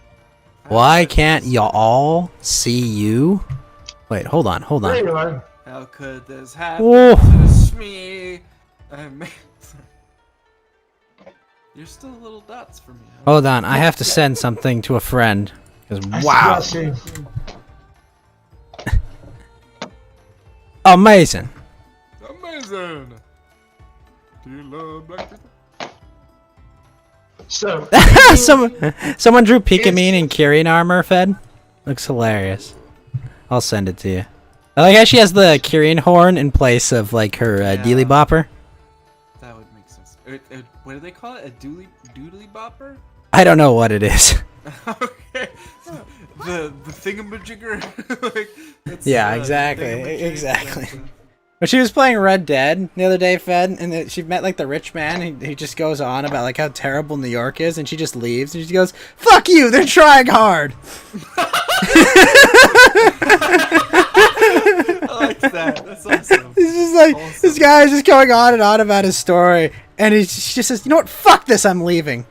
[SPEAKER 1] Why can't y'all see you? Wait, hold on.
[SPEAKER 4] There you are.
[SPEAKER 3] How could this happen
[SPEAKER 1] Oh.
[SPEAKER 3] to me? You're still little dots for me. Huh?
[SPEAKER 1] Hold on. I have to send something to a friend. 'Cause wow.
[SPEAKER 4] See.
[SPEAKER 1] Amazing.
[SPEAKER 3] Amazing. Do you love black people?
[SPEAKER 4] So
[SPEAKER 1] Someone drew Pikmin and Kirin armor, Fed. Looks hilarious. I'll send it to you. I like how she has the Kirin horn in place of like her dealy bopper.
[SPEAKER 3] That would make sense. What do they call it? A doodly bopper?
[SPEAKER 1] I don't know what it is.
[SPEAKER 3] Okay. The thingamajigger. Like, that's,
[SPEAKER 1] Yeah, exactly,
[SPEAKER 3] thingamajig,
[SPEAKER 1] exactly.
[SPEAKER 3] that's,
[SPEAKER 1] But she was playing Red Dead the other day, Fed, and she met like the rich man. He just goes on about like how terrible New York is, and she just leaves, and she goes, "Fuck you! They're trying hard."
[SPEAKER 3] I like that. That's awesome.
[SPEAKER 1] It's just like this guy's just going on and on about his story, and she just says, "You know what? Fuck this! I'm leaving."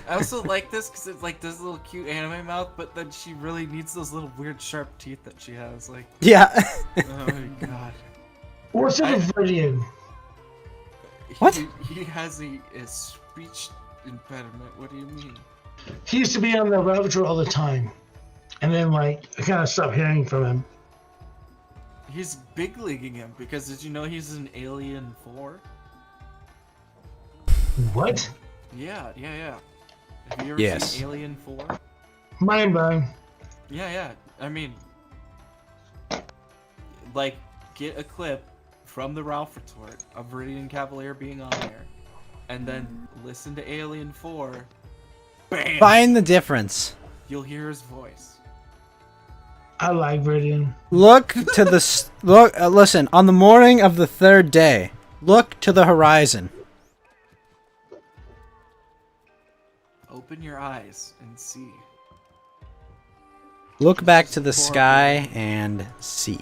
[SPEAKER 3] I also like this because it's like this little cute anime mouth, but then she really needs those little weird sharp teeth that she has. Like,
[SPEAKER 1] Yeah.
[SPEAKER 3] oh my god.
[SPEAKER 4] what's in the video?
[SPEAKER 1] What?
[SPEAKER 3] He has a speech impediment. What do you mean?
[SPEAKER 4] He used to be on the rabbit trail all the time, and then like I kind of stopped hearing from him.
[SPEAKER 3] He's big leaguing him because did you know he's in Alien 4?
[SPEAKER 4] What?
[SPEAKER 3] Yeah. Have you ever
[SPEAKER 1] Yes.
[SPEAKER 3] seen Alien 4?
[SPEAKER 4] Mind blown.
[SPEAKER 3] Yeah. I mean, like, get a clip from the Ralph retort of Viridian Cavalier being on there, and then listen to Alien 4. Bam!
[SPEAKER 1] Find the difference.
[SPEAKER 3] You'll hear his voice.
[SPEAKER 4] I like Viridian.
[SPEAKER 1] Look to the listen on the morning of the third day. Look to the horizon.
[SPEAKER 3] Open your eyes and see.
[SPEAKER 1] Look back to the sky and see.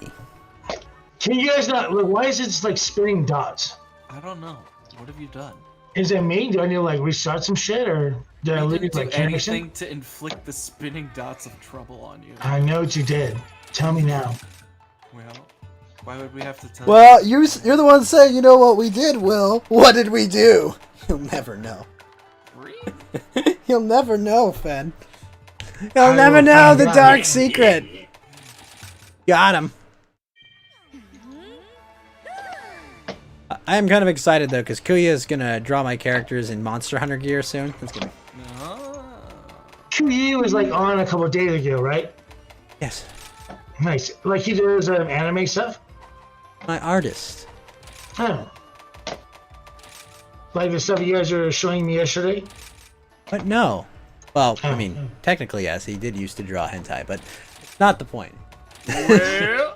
[SPEAKER 4] Can you guys not? Like, why is it just like spinning dots?
[SPEAKER 3] I don't know. What have you done?
[SPEAKER 4] Is it me? Do I need to like restart some shit, or did I
[SPEAKER 3] You
[SPEAKER 4] lose
[SPEAKER 3] didn't
[SPEAKER 4] my
[SPEAKER 3] do
[SPEAKER 4] connection?
[SPEAKER 3] anything to inflict the spinning dots of trouble on you.
[SPEAKER 4] I know what you did. Tell me now.
[SPEAKER 3] Well, why would we have to tell
[SPEAKER 1] Well,
[SPEAKER 3] you?
[SPEAKER 1] you're the one saying, you know what we did, Will. What did we do? You'll never know. You'll never know, Fen. You'll
[SPEAKER 4] I
[SPEAKER 1] never
[SPEAKER 4] will
[SPEAKER 1] know
[SPEAKER 4] find
[SPEAKER 1] the
[SPEAKER 4] out.
[SPEAKER 1] dark secret. Got him. I am kind of excited though, because Kuya is gonna draw my characters in Monster Hunter gear soon. That's gonna...
[SPEAKER 3] No.
[SPEAKER 4] QE was like on a couple of days ago, right?
[SPEAKER 1] Yes,
[SPEAKER 4] Nice. Like he does anime stuff.
[SPEAKER 1] my artist.
[SPEAKER 4] Oh. Like the stuff you guys were showing me yesterday.
[SPEAKER 1] But no. Well, I
[SPEAKER 4] Oh.
[SPEAKER 1] mean, technically yes, he did used to draw hentai, but it's not the point.
[SPEAKER 3] Well,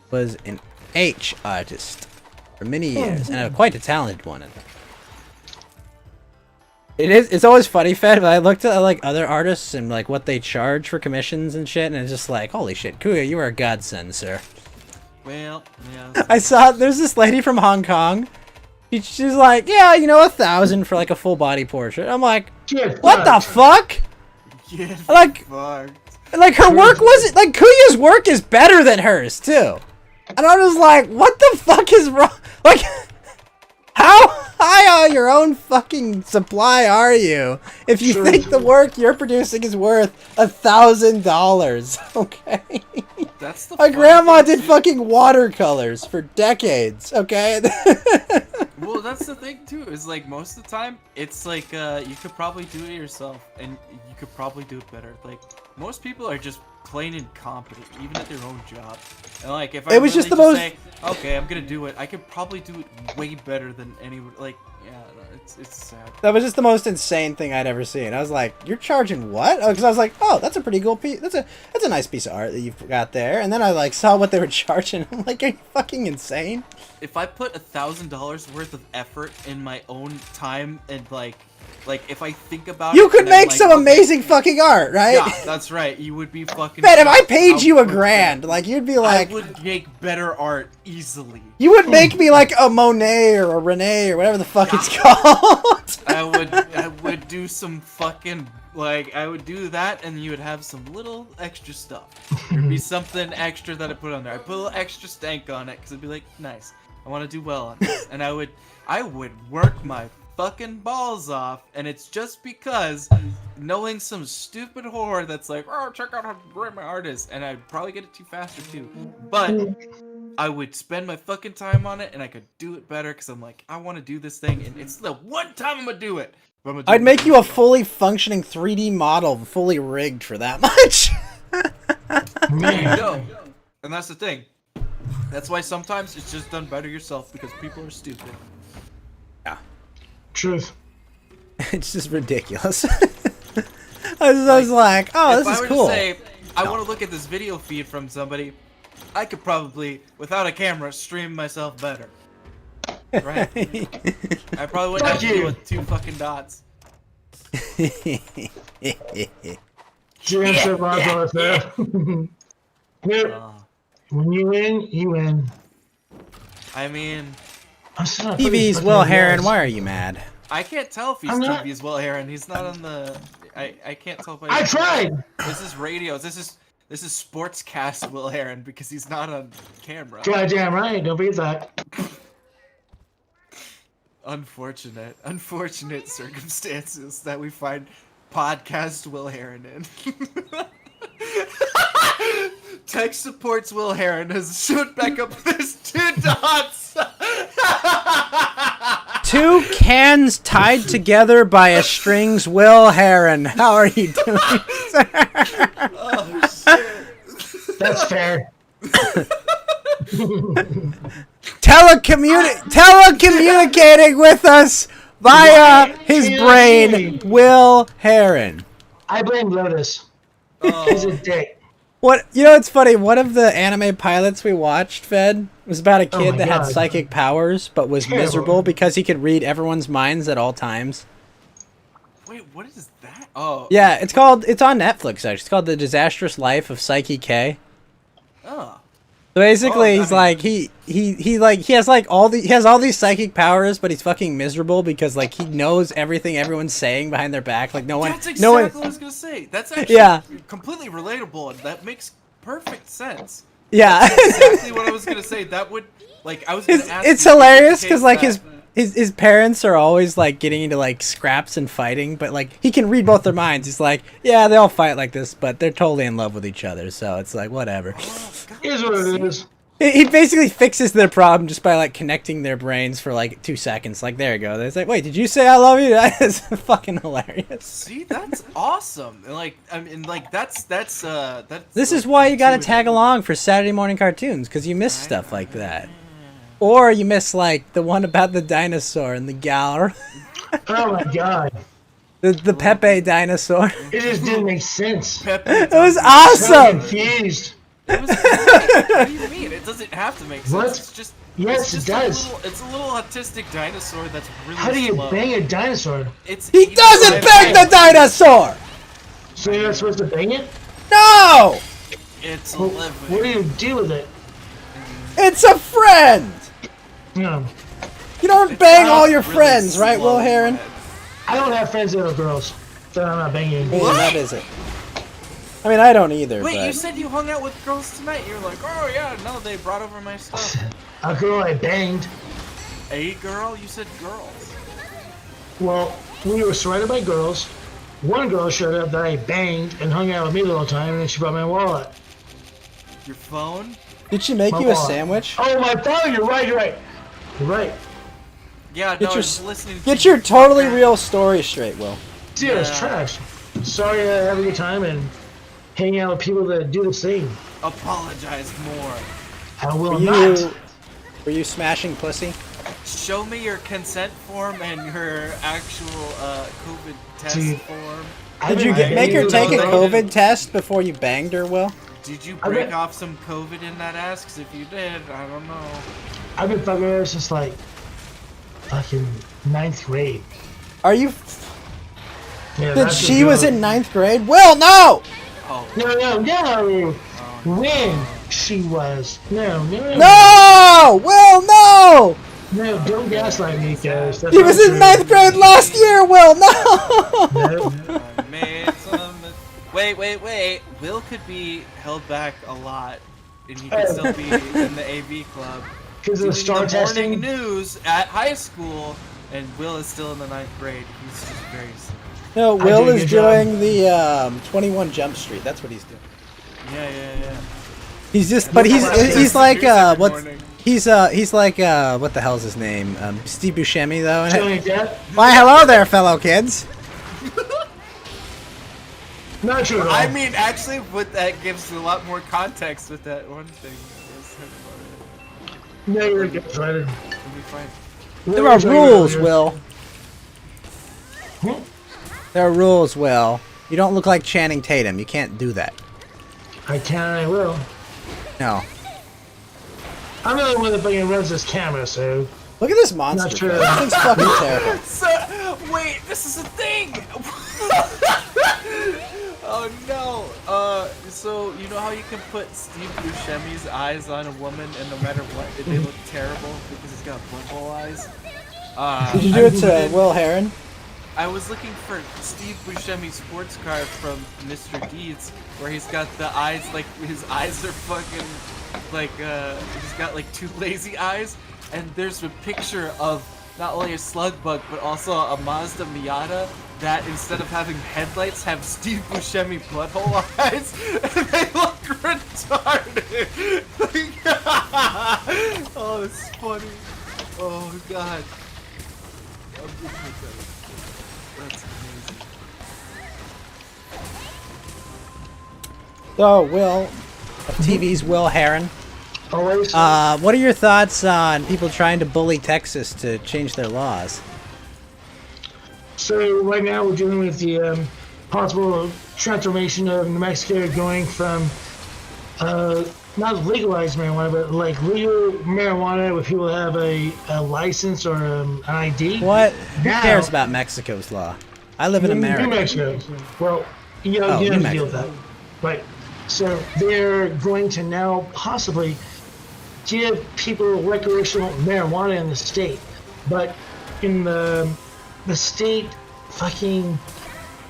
[SPEAKER 1] Was an H artist for many years, and quite a talented one. It's always funny, Fed, but I looked at like other artists and like what they charge for commissions and shit, and it's just like, holy shit, Kuya, you are a godsend, sir.
[SPEAKER 3] yeah. that's-
[SPEAKER 1] I saw there's this lady from Hong Kong. She's like, yeah, you know, 1,000 for like a full body portrait. I'm like,
[SPEAKER 4] Get
[SPEAKER 1] what the
[SPEAKER 4] fucked.
[SPEAKER 1] fuck?
[SPEAKER 3] Get
[SPEAKER 1] Like-
[SPEAKER 3] fucked.
[SPEAKER 1] Like her work wasn't like Kuya's work is better than hers too. And I'm just like, what the fuck is wrong? Like, how high on your own fucking supply are you if you think the work you're producing is worth $1,000? Okay.
[SPEAKER 3] That's the
[SPEAKER 1] My
[SPEAKER 3] funny
[SPEAKER 1] grandma
[SPEAKER 3] thing,
[SPEAKER 1] did
[SPEAKER 3] too.
[SPEAKER 1] fucking watercolors for decades, okay?
[SPEAKER 3] Well, that's the thing too. Is like most of the time, it's like you could probably do it yourself, and you could probably do it better. Like most people are just plain incompetent, even at their own job. And like if I
[SPEAKER 1] It was just
[SPEAKER 3] really
[SPEAKER 1] the most-
[SPEAKER 3] say, okay, I'm gonna do it, I could probably do it way better than anyone. Like, yeah, it's sad.
[SPEAKER 1] That was just the most insane thing I'd ever seen. I was like, "You're charging what?" Because I was like, "Oh, that's a pretty cool piece. That's a nice piece of art that you've got there." And then I like saw what they were charging. I'm like, "Are you fucking insane?"
[SPEAKER 3] If I put $1,000 worth of effort in my own time and like if I think about
[SPEAKER 1] You
[SPEAKER 3] it,
[SPEAKER 1] could
[SPEAKER 3] and I'm
[SPEAKER 1] make
[SPEAKER 3] like,
[SPEAKER 1] some
[SPEAKER 3] okay,
[SPEAKER 1] amazing fucking art, right?
[SPEAKER 3] Yeah, that's right. You would be fucking.
[SPEAKER 1] Man, if I
[SPEAKER 3] shocked
[SPEAKER 1] paid
[SPEAKER 3] how
[SPEAKER 1] you
[SPEAKER 3] much
[SPEAKER 1] $1,000, like you'd be like,
[SPEAKER 3] I would make better art easily.
[SPEAKER 1] you would make me like a Monet or a Rene or whatever the fuck it's called.
[SPEAKER 3] I would do some fucking like I would do that, and you would have some little extra stuff. There'd be something extra that I put on there. I put a little extra stank on it because it'd be like, nice. I want to do well on this, and I would work my fucking balls off, and it's just because knowing some stupid whore that's like, oh, check out how great my art is, and I'd probably get it too faster too, but I would spend my fucking time on it, and I could do it better because I'm like, I want to do this thing, and it's the one time I'm gonna do it. But I'm gonna do
[SPEAKER 1] I'd
[SPEAKER 3] it
[SPEAKER 1] make you a
[SPEAKER 3] better.
[SPEAKER 1] fully functioning 3D model, fully rigged for that much.
[SPEAKER 3] There you go. And that's the thing. That's why sometimes it's just done better yourself because people are stupid.
[SPEAKER 4] Truth.
[SPEAKER 1] It's just ridiculous. I was like, oh,
[SPEAKER 3] If
[SPEAKER 1] this
[SPEAKER 3] I
[SPEAKER 1] is
[SPEAKER 3] were
[SPEAKER 1] cool.
[SPEAKER 3] to say, I want to look at this video feed from somebody, I could probably, without a camera, stream myself better. Right? I probably wouldn't have to
[SPEAKER 4] Fuck
[SPEAKER 3] deal
[SPEAKER 4] you.
[SPEAKER 3] with 2 fucking dots.
[SPEAKER 4] Jam Survival is there. Yep.
[SPEAKER 3] Uh,
[SPEAKER 4] When you win, you win.
[SPEAKER 3] I mean,
[SPEAKER 4] I'm still not putting
[SPEAKER 1] TV's
[SPEAKER 4] fucking
[SPEAKER 1] Will
[SPEAKER 4] videos.
[SPEAKER 1] Heron, why are you mad?
[SPEAKER 3] I can't tell if he's
[SPEAKER 4] I'm not-
[SPEAKER 3] TV as well, Aaron. He's not on the. I can't tell by.
[SPEAKER 4] I tried.
[SPEAKER 3] This is radio. This is sportscast Will Heron because he's not on camera.
[SPEAKER 4] Goddamn right. Don't be that.
[SPEAKER 3] Unfortunate circumstances that we find podcast Will Heron in. Tech supports Will Heron has showed back up there's 2 dots.
[SPEAKER 1] 2 cans tied together by a strings, Will Heron. How are you doing, sir?
[SPEAKER 3] Oh shit.
[SPEAKER 4] That's fair.
[SPEAKER 1] Telecommunicating with us via his brain,
[SPEAKER 4] Hey.
[SPEAKER 1] Will Heron.
[SPEAKER 4] I blame Lotus. He's a dick.
[SPEAKER 1] What, you know, it's funny. One of the anime pilots we watched, Fed, was about a kid
[SPEAKER 4] my
[SPEAKER 1] that had
[SPEAKER 4] God.
[SPEAKER 1] psychic powers but was
[SPEAKER 4] Terrible.
[SPEAKER 1] miserable because he could read everyone's minds at all times.
[SPEAKER 3] Wait, what is that? Oh.
[SPEAKER 1] Yeah, it's on Netflix actually. It's called The Disastrous Life of Psyche K.
[SPEAKER 3] Oh.
[SPEAKER 1] So basically,
[SPEAKER 3] Oh,
[SPEAKER 1] he's
[SPEAKER 3] I
[SPEAKER 1] like he has all these psychic powers, but he's fucking miserable because like he knows everything everyone's saying behind their back. Like no one,
[SPEAKER 3] That's exactly
[SPEAKER 1] no one.
[SPEAKER 3] what I was gonna say. That's actually
[SPEAKER 1] Yeah.
[SPEAKER 3] completely relatable, and that makes perfect sense.
[SPEAKER 1] Yeah,
[SPEAKER 3] Exactly what I was gonna say. That would like I was gonna ask.
[SPEAKER 1] it's
[SPEAKER 3] you if
[SPEAKER 1] hilarious
[SPEAKER 3] the
[SPEAKER 1] because
[SPEAKER 3] case
[SPEAKER 1] like
[SPEAKER 3] that-
[SPEAKER 1] his parents are always like getting into like scraps and fighting, but like he can read both their minds. He's like, yeah, they all fight like this, but they're totally in love with each other, so it's like whatever.
[SPEAKER 3] Oh, God,
[SPEAKER 4] Here's what it is.
[SPEAKER 1] He basically fixes their problem just by like connecting their brains for like 2 seconds. Like there you go. It's like, wait, did you say I love you? That's fucking hilarious.
[SPEAKER 3] See, that's awesome. And like, I mean, like that's.
[SPEAKER 1] This
[SPEAKER 3] like,
[SPEAKER 1] is why you gotta
[SPEAKER 3] intuitive.
[SPEAKER 1] tag along for Saturday morning cartoons, because you miss stuff like that. Or you miss like the one about the dinosaur and the gal,
[SPEAKER 4] Oh my god.
[SPEAKER 1] the Pepe dinosaur.
[SPEAKER 4] It just didn't make sense.
[SPEAKER 3] Pepe,
[SPEAKER 1] It was
[SPEAKER 4] I'm
[SPEAKER 1] awesome.
[SPEAKER 4] confused.
[SPEAKER 3] it was great. What do you mean? It doesn't have to make sense.
[SPEAKER 4] What?
[SPEAKER 3] It's just.
[SPEAKER 4] Yes,
[SPEAKER 3] it's just
[SPEAKER 4] it does.
[SPEAKER 3] It's a little autistic dinosaur that's really
[SPEAKER 4] How do you
[SPEAKER 3] slow.
[SPEAKER 4] bang a dinosaur?
[SPEAKER 3] It's
[SPEAKER 1] He
[SPEAKER 3] eating
[SPEAKER 1] doesn't
[SPEAKER 3] by-
[SPEAKER 1] bang the dinosaur.
[SPEAKER 4] So you're not supposed to bang it?
[SPEAKER 1] No,
[SPEAKER 3] It's
[SPEAKER 4] Well,
[SPEAKER 3] living.
[SPEAKER 4] what do you do with it?
[SPEAKER 1] it's a friend.
[SPEAKER 4] No.
[SPEAKER 1] You don't
[SPEAKER 3] It's
[SPEAKER 1] bang
[SPEAKER 3] not
[SPEAKER 1] all your
[SPEAKER 3] really
[SPEAKER 1] friends, right,
[SPEAKER 3] slow,
[SPEAKER 1] Will Heron?
[SPEAKER 3] Red.
[SPEAKER 4] I don't have friends that are girls. So I'm not banging.
[SPEAKER 1] Yeah, that is it. I mean, I don't either.
[SPEAKER 3] Wait,
[SPEAKER 1] but...
[SPEAKER 3] you said you hung out with girls tonight. You're like, oh yeah, no, they brought over my stuff.
[SPEAKER 4] A girl I banged.
[SPEAKER 3] A girl? You said girls.
[SPEAKER 4] Well, we were surrounded by girls. One girl showed up that I banged and hung out with me the whole time, and then she brought my wallet.
[SPEAKER 3] Your phone?
[SPEAKER 1] Did she make
[SPEAKER 4] My
[SPEAKER 1] you a
[SPEAKER 4] wallet.
[SPEAKER 1] sandwich?
[SPEAKER 4] Oh, my phone! You're right. You're right.
[SPEAKER 3] Yeah,
[SPEAKER 1] Get
[SPEAKER 3] no, I
[SPEAKER 1] your-
[SPEAKER 3] was listening.
[SPEAKER 1] Get
[SPEAKER 3] to
[SPEAKER 1] your
[SPEAKER 3] you
[SPEAKER 1] totally
[SPEAKER 3] fucker.
[SPEAKER 1] real story straight, Will.
[SPEAKER 4] Dude, it's
[SPEAKER 3] Yeah.
[SPEAKER 4] trash. Sorry, I have a good time and hanging out with people that do the same.
[SPEAKER 3] Apologize more.
[SPEAKER 4] I will
[SPEAKER 1] Were
[SPEAKER 4] not.
[SPEAKER 1] you, were you smashing pussy?
[SPEAKER 3] Show me your consent form and your actual COVID test
[SPEAKER 4] Dude.
[SPEAKER 3] form.
[SPEAKER 1] Did you make her take a
[SPEAKER 3] No,
[SPEAKER 1] COVID test before you banged her, Will?
[SPEAKER 3] Did you
[SPEAKER 4] I
[SPEAKER 3] break
[SPEAKER 4] bet-
[SPEAKER 3] off some COVID in that ass? 'Cause if you did, I don't know.
[SPEAKER 4] I've been fucking her since like fucking 9th grade.
[SPEAKER 1] Are you?
[SPEAKER 4] Yeah,
[SPEAKER 1] That
[SPEAKER 4] that's
[SPEAKER 1] she
[SPEAKER 4] a
[SPEAKER 1] was
[SPEAKER 4] girl.
[SPEAKER 1] in 9th grade? Will, no!
[SPEAKER 3] Oh,
[SPEAKER 4] No. When she was. No.
[SPEAKER 1] No! Will, no!
[SPEAKER 4] No, don't gaslight me, guys. That's
[SPEAKER 1] He
[SPEAKER 4] not
[SPEAKER 1] was in
[SPEAKER 4] true.
[SPEAKER 1] 9th grade last year, Will, no!
[SPEAKER 4] No.
[SPEAKER 3] I made some. Wait. Will could be held back a lot, and he could still be in the AV club.
[SPEAKER 4] Because of
[SPEAKER 3] Doing
[SPEAKER 4] the star
[SPEAKER 3] the
[SPEAKER 4] testing.
[SPEAKER 3] morning news at high school, and Will is still in the 9th grade. He's just very sick.
[SPEAKER 1] No,
[SPEAKER 4] I
[SPEAKER 1] Will
[SPEAKER 4] do a
[SPEAKER 1] is
[SPEAKER 4] good job.
[SPEAKER 1] doing the 21 Jump Street. That's what he's doing.
[SPEAKER 3] Yeah.
[SPEAKER 1] He's just, but he's like
[SPEAKER 3] Every
[SPEAKER 1] what's
[SPEAKER 3] morning.
[SPEAKER 1] he's like what the hell's his name? Steve Buscemi though.
[SPEAKER 4] Johnny Depp.
[SPEAKER 1] Why, hello there, fellow kids.
[SPEAKER 4] Not true at all.
[SPEAKER 3] I mean, actually, what that gives a lot more context with that one thing. Let's talk about
[SPEAKER 4] No, you're gaslighted.
[SPEAKER 3] it. It'll be fine.
[SPEAKER 1] There are rules, Will.
[SPEAKER 4] Hmm?
[SPEAKER 1] There are rules, Will. You don't look like Channing Tatum. You can't do that.
[SPEAKER 4] I can and I will.
[SPEAKER 1] No.
[SPEAKER 4] I'm the only one that fucking runs this camera, so.
[SPEAKER 1] Look at this monster.
[SPEAKER 4] Not true.
[SPEAKER 1] Bro. This thing's fucking terrible.
[SPEAKER 3] So, wait, this is a thing! Oh no! So you know how you can put Steve Buscemi's eyes on a woman and no matter what, they look terrible because he's got butthole eyes?
[SPEAKER 1] Did you do it to Will Heron?
[SPEAKER 3] I was looking for Steve Buscemi sports car from Mr. Deeds, where he's got the eyes, like, his eyes are fucking, like, he's got, like, two lazy eyes, and there's a picture of not only a slug bug, but also a Mazda Miata that, instead of having headlights, have Steve Buscemi butthole eyes, and they look retarded! Oh, it's funny. Oh, God. I'm just pathetic. That's amazing.
[SPEAKER 1] So, Will, of TV's Will Heron.
[SPEAKER 4] Always.
[SPEAKER 1] What are your thoughts on people trying to bully Texas to change their laws?
[SPEAKER 4] So right now we're dealing with the possible transformation of New Mexico going from not legalized marijuana, but like legal marijuana where people have a license or an ID.
[SPEAKER 1] What? Who
[SPEAKER 4] Now-
[SPEAKER 1] cares about Mexico's law? I live in
[SPEAKER 4] New
[SPEAKER 1] America.
[SPEAKER 4] Mexico. Well, you know,
[SPEAKER 1] Oh,
[SPEAKER 4] you
[SPEAKER 1] New
[SPEAKER 4] have to deal with
[SPEAKER 1] Mexico.
[SPEAKER 4] that. Right. So they're going to now possibly give people recreational marijuana in the state, but in the state fucking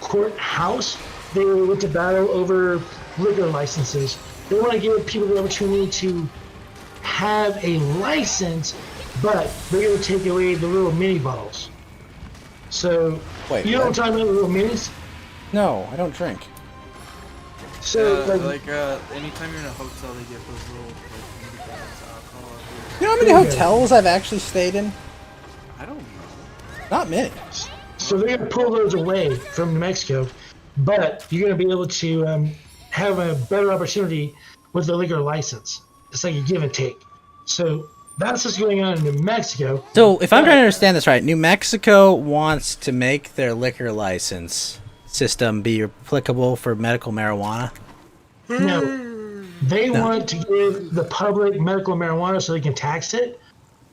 [SPEAKER 4] courthouse, they went to battle over liquor licenses. They want to give people the opportunity to have a license, but they're going to take away the little mini bottles. So,
[SPEAKER 1] Wait,
[SPEAKER 4] you know what I'm
[SPEAKER 1] what?
[SPEAKER 4] talking about, the little minis?
[SPEAKER 1] No, I don't drink.
[SPEAKER 4] So,
[SPEAKER 3] Anytime you're in a hotel, they get those little, like, mini bottles of alcohol.
[SPEAKER 1] You know how many hotels I've actually stayed in?
[SPEAKER 3] I don't know.
[SPEAKER 1] Not many.
[SPEAKER 4] so they're going to pull those away from New Mexico, but you're going to be able to have a better opportunity with the liquor license. It's like a give and take. So that's what's going on in New Mexico.
[SPEAKER 1] So, if I'm trying to understand this right, New Mexico wants to make their liquor license system be applicable for medical marijuana.
[SPEAKER 4] No, they want to give the public medical marijuana so they can tax it,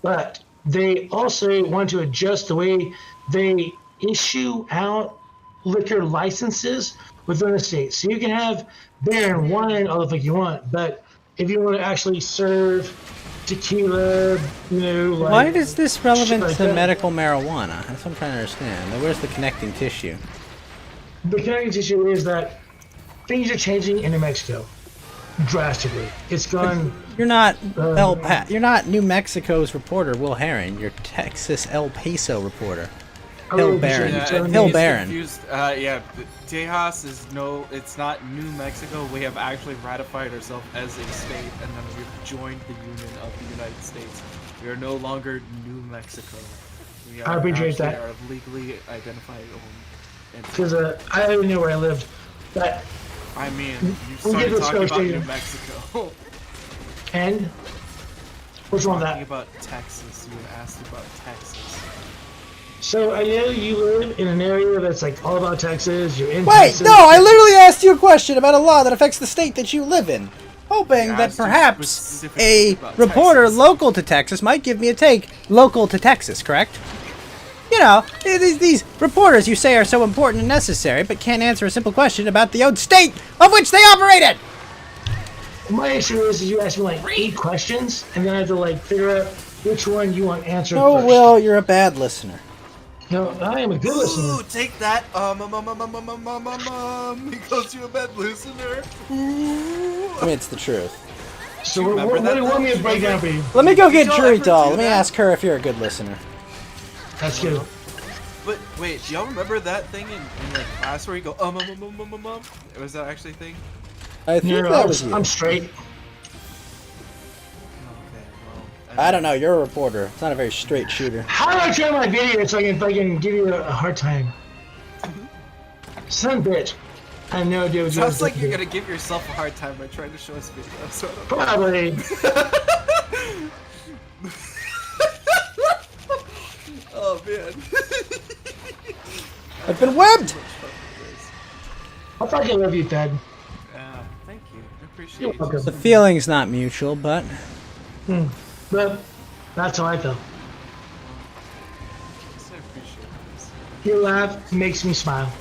[SPEAKER 4] but they also want to adjust the way they issue out liquor licenses within the state. So you can have beer and wine all the fuck you want, but if you want to actually serve tequila, you know, like,
[SPEAKER 1] Why is this relevant
[SPEAKER 4] like
[SPEAKER 1] to
[SPEAKER 4] that.
[SPEAKER 1] medical marijuana? That's what I'm trying to understand. Where's the connecting tissue?
[SPEAKER 4] The connecting issue is that things are changing in New Mexico drastically. It's gone.
[SPEAKER 1] You're not You're not New Mexico's reporter, Will Herron. You're Texas El Paso reporter. Hill Baron.
[SPEAKER 3] Yeah, I think
[SPEAKER 1] Hill
[SPEAKER 3] he's
[SPEAKER 1] Baron.
[SPEAKER 3] confused. Yeah, Tejas is it's not New Mexico. We have actually ratified ourselves as a state, and then we've joined the Union of the United States. We are no longer New Mexico. We
[SPEAKER 4] I appreciate
[SPEAKER 3] actually
[SPEAKER 4] that.
[SPEAKER 3] Are legally identified.
[SPEAKER 4] Because I already knew where I lived. But
[SPEAKER 3] I mean, you
[SPEAKER 4] We'll
[SPEAKER 3] started
[SPEAKER 4] get this
[SPEAKER 3] talking about
[SPEAKER 4] started.
[SPEAKER 3] New Mexico.
[SPEAKER 4] and what's wrong with
[SPEAKER 3] Talking
[SPEAKER 4] that?
[SPEAKER 3] about Texas. You asked about Texas.
[SPEAKER 4] So I know you live in an area that's like all about Texas. You're in
[SPEAKER 1] Wait,
[SPEAKER 4] Texas.
[SPEAKER 1] no, I literally asked you a question about a law that affects the state that you live in, hoping
[SPEAKER 3] Yeah, I
[SPEAKER 1] that
[SPEAKER 3] asked you
[SPEAKER 1] perhaps
[SPEAKER 3] specifically
[SPEAKER 1] a
[SPEAKER 3] about
[SPEAKER 1] reporter
[SPEAKER 3] Texas.
[SPEAKER 1] local to Texas might give me a take local to Texas, correct? You know, these reporters you say are so important and necessary, but can't answer a simple question about the own state of which they operated!
[SPEAKER 4] My issue is you ask me like 8 questions, and then I have to like figure out which one you want answered
[SPEAKER 1] No,
[SPEAKER 4] first.
[SPEAKER 1] Will, you're a bad listener.
[SPEAKER 4] No, I am a good listener.
[SPEAKER 3] Ooh, take that. Because you're a bad listener. Ooh.
[SPEAKER 1] I mean, it's the truth.
[SPEAKER 4] So
[SPEAKER 3] you remember
[SPEAKER 4] what
[SPEAKER 3] that,
[SPEAKER 4] do you want me
[SPEAKER 3] though?
[SPEAKER 4] to break down for you?
[SPEAKER 1] Let me go get
[SPEAKER 3] y'all
[SPEAKER 1] Jury
[SPEAKER 3] ever
[SPEAKER 1] Doll.
[SPEAKER 3] do
[SPEAKER 1] Let me
[SPEAKER 3] that?
[SPEAKER 1] ask her if you're a good listener.
[SPEAKER 4] That's good.
[SPEAKER 3] But wait, do y'all remember that thing in like class where you go Was that actually a thing?
[SPEAKER 1] I think
[SPEAKER 4] No,
[SPEAKER 1] that was you.
[SPEAKER 4] I'm straight.
[SPEAKER 3] Okay, well.
[SPEAKER 1] I don't know, you're a reporter. It's not a very straight shooter.
[SPEAKER 4] How do I turn my video so I can give you a hard time? Son of a bitch. I have no idea what
[SPEAKER 3] Sounds like you're
[SPEAKER 4] doing.
[SPEAKER 3] gonna give yourself a hard time by trying to show us videos. So
[SPEAKER 4] Probably.
[SPEAKER 3] oh man.
[SPEAKER 1] I've been webbed!
[SPEAKER 4] I fucking love you, Ted.
[SPEAKER 3] Yeah, thank you. I appreciate
[SPEAKER 4] You're
[SPEAKER 3] you.
[SPEAKER 4] welcome.
[SPEAKER 1] The feeling's not mutual, but
[SPEAKER 4] But that's how I feel.
[SPEAKER 3] Yes, I appreciate this.
[SPEAKER 4] Your laugh makes me smile.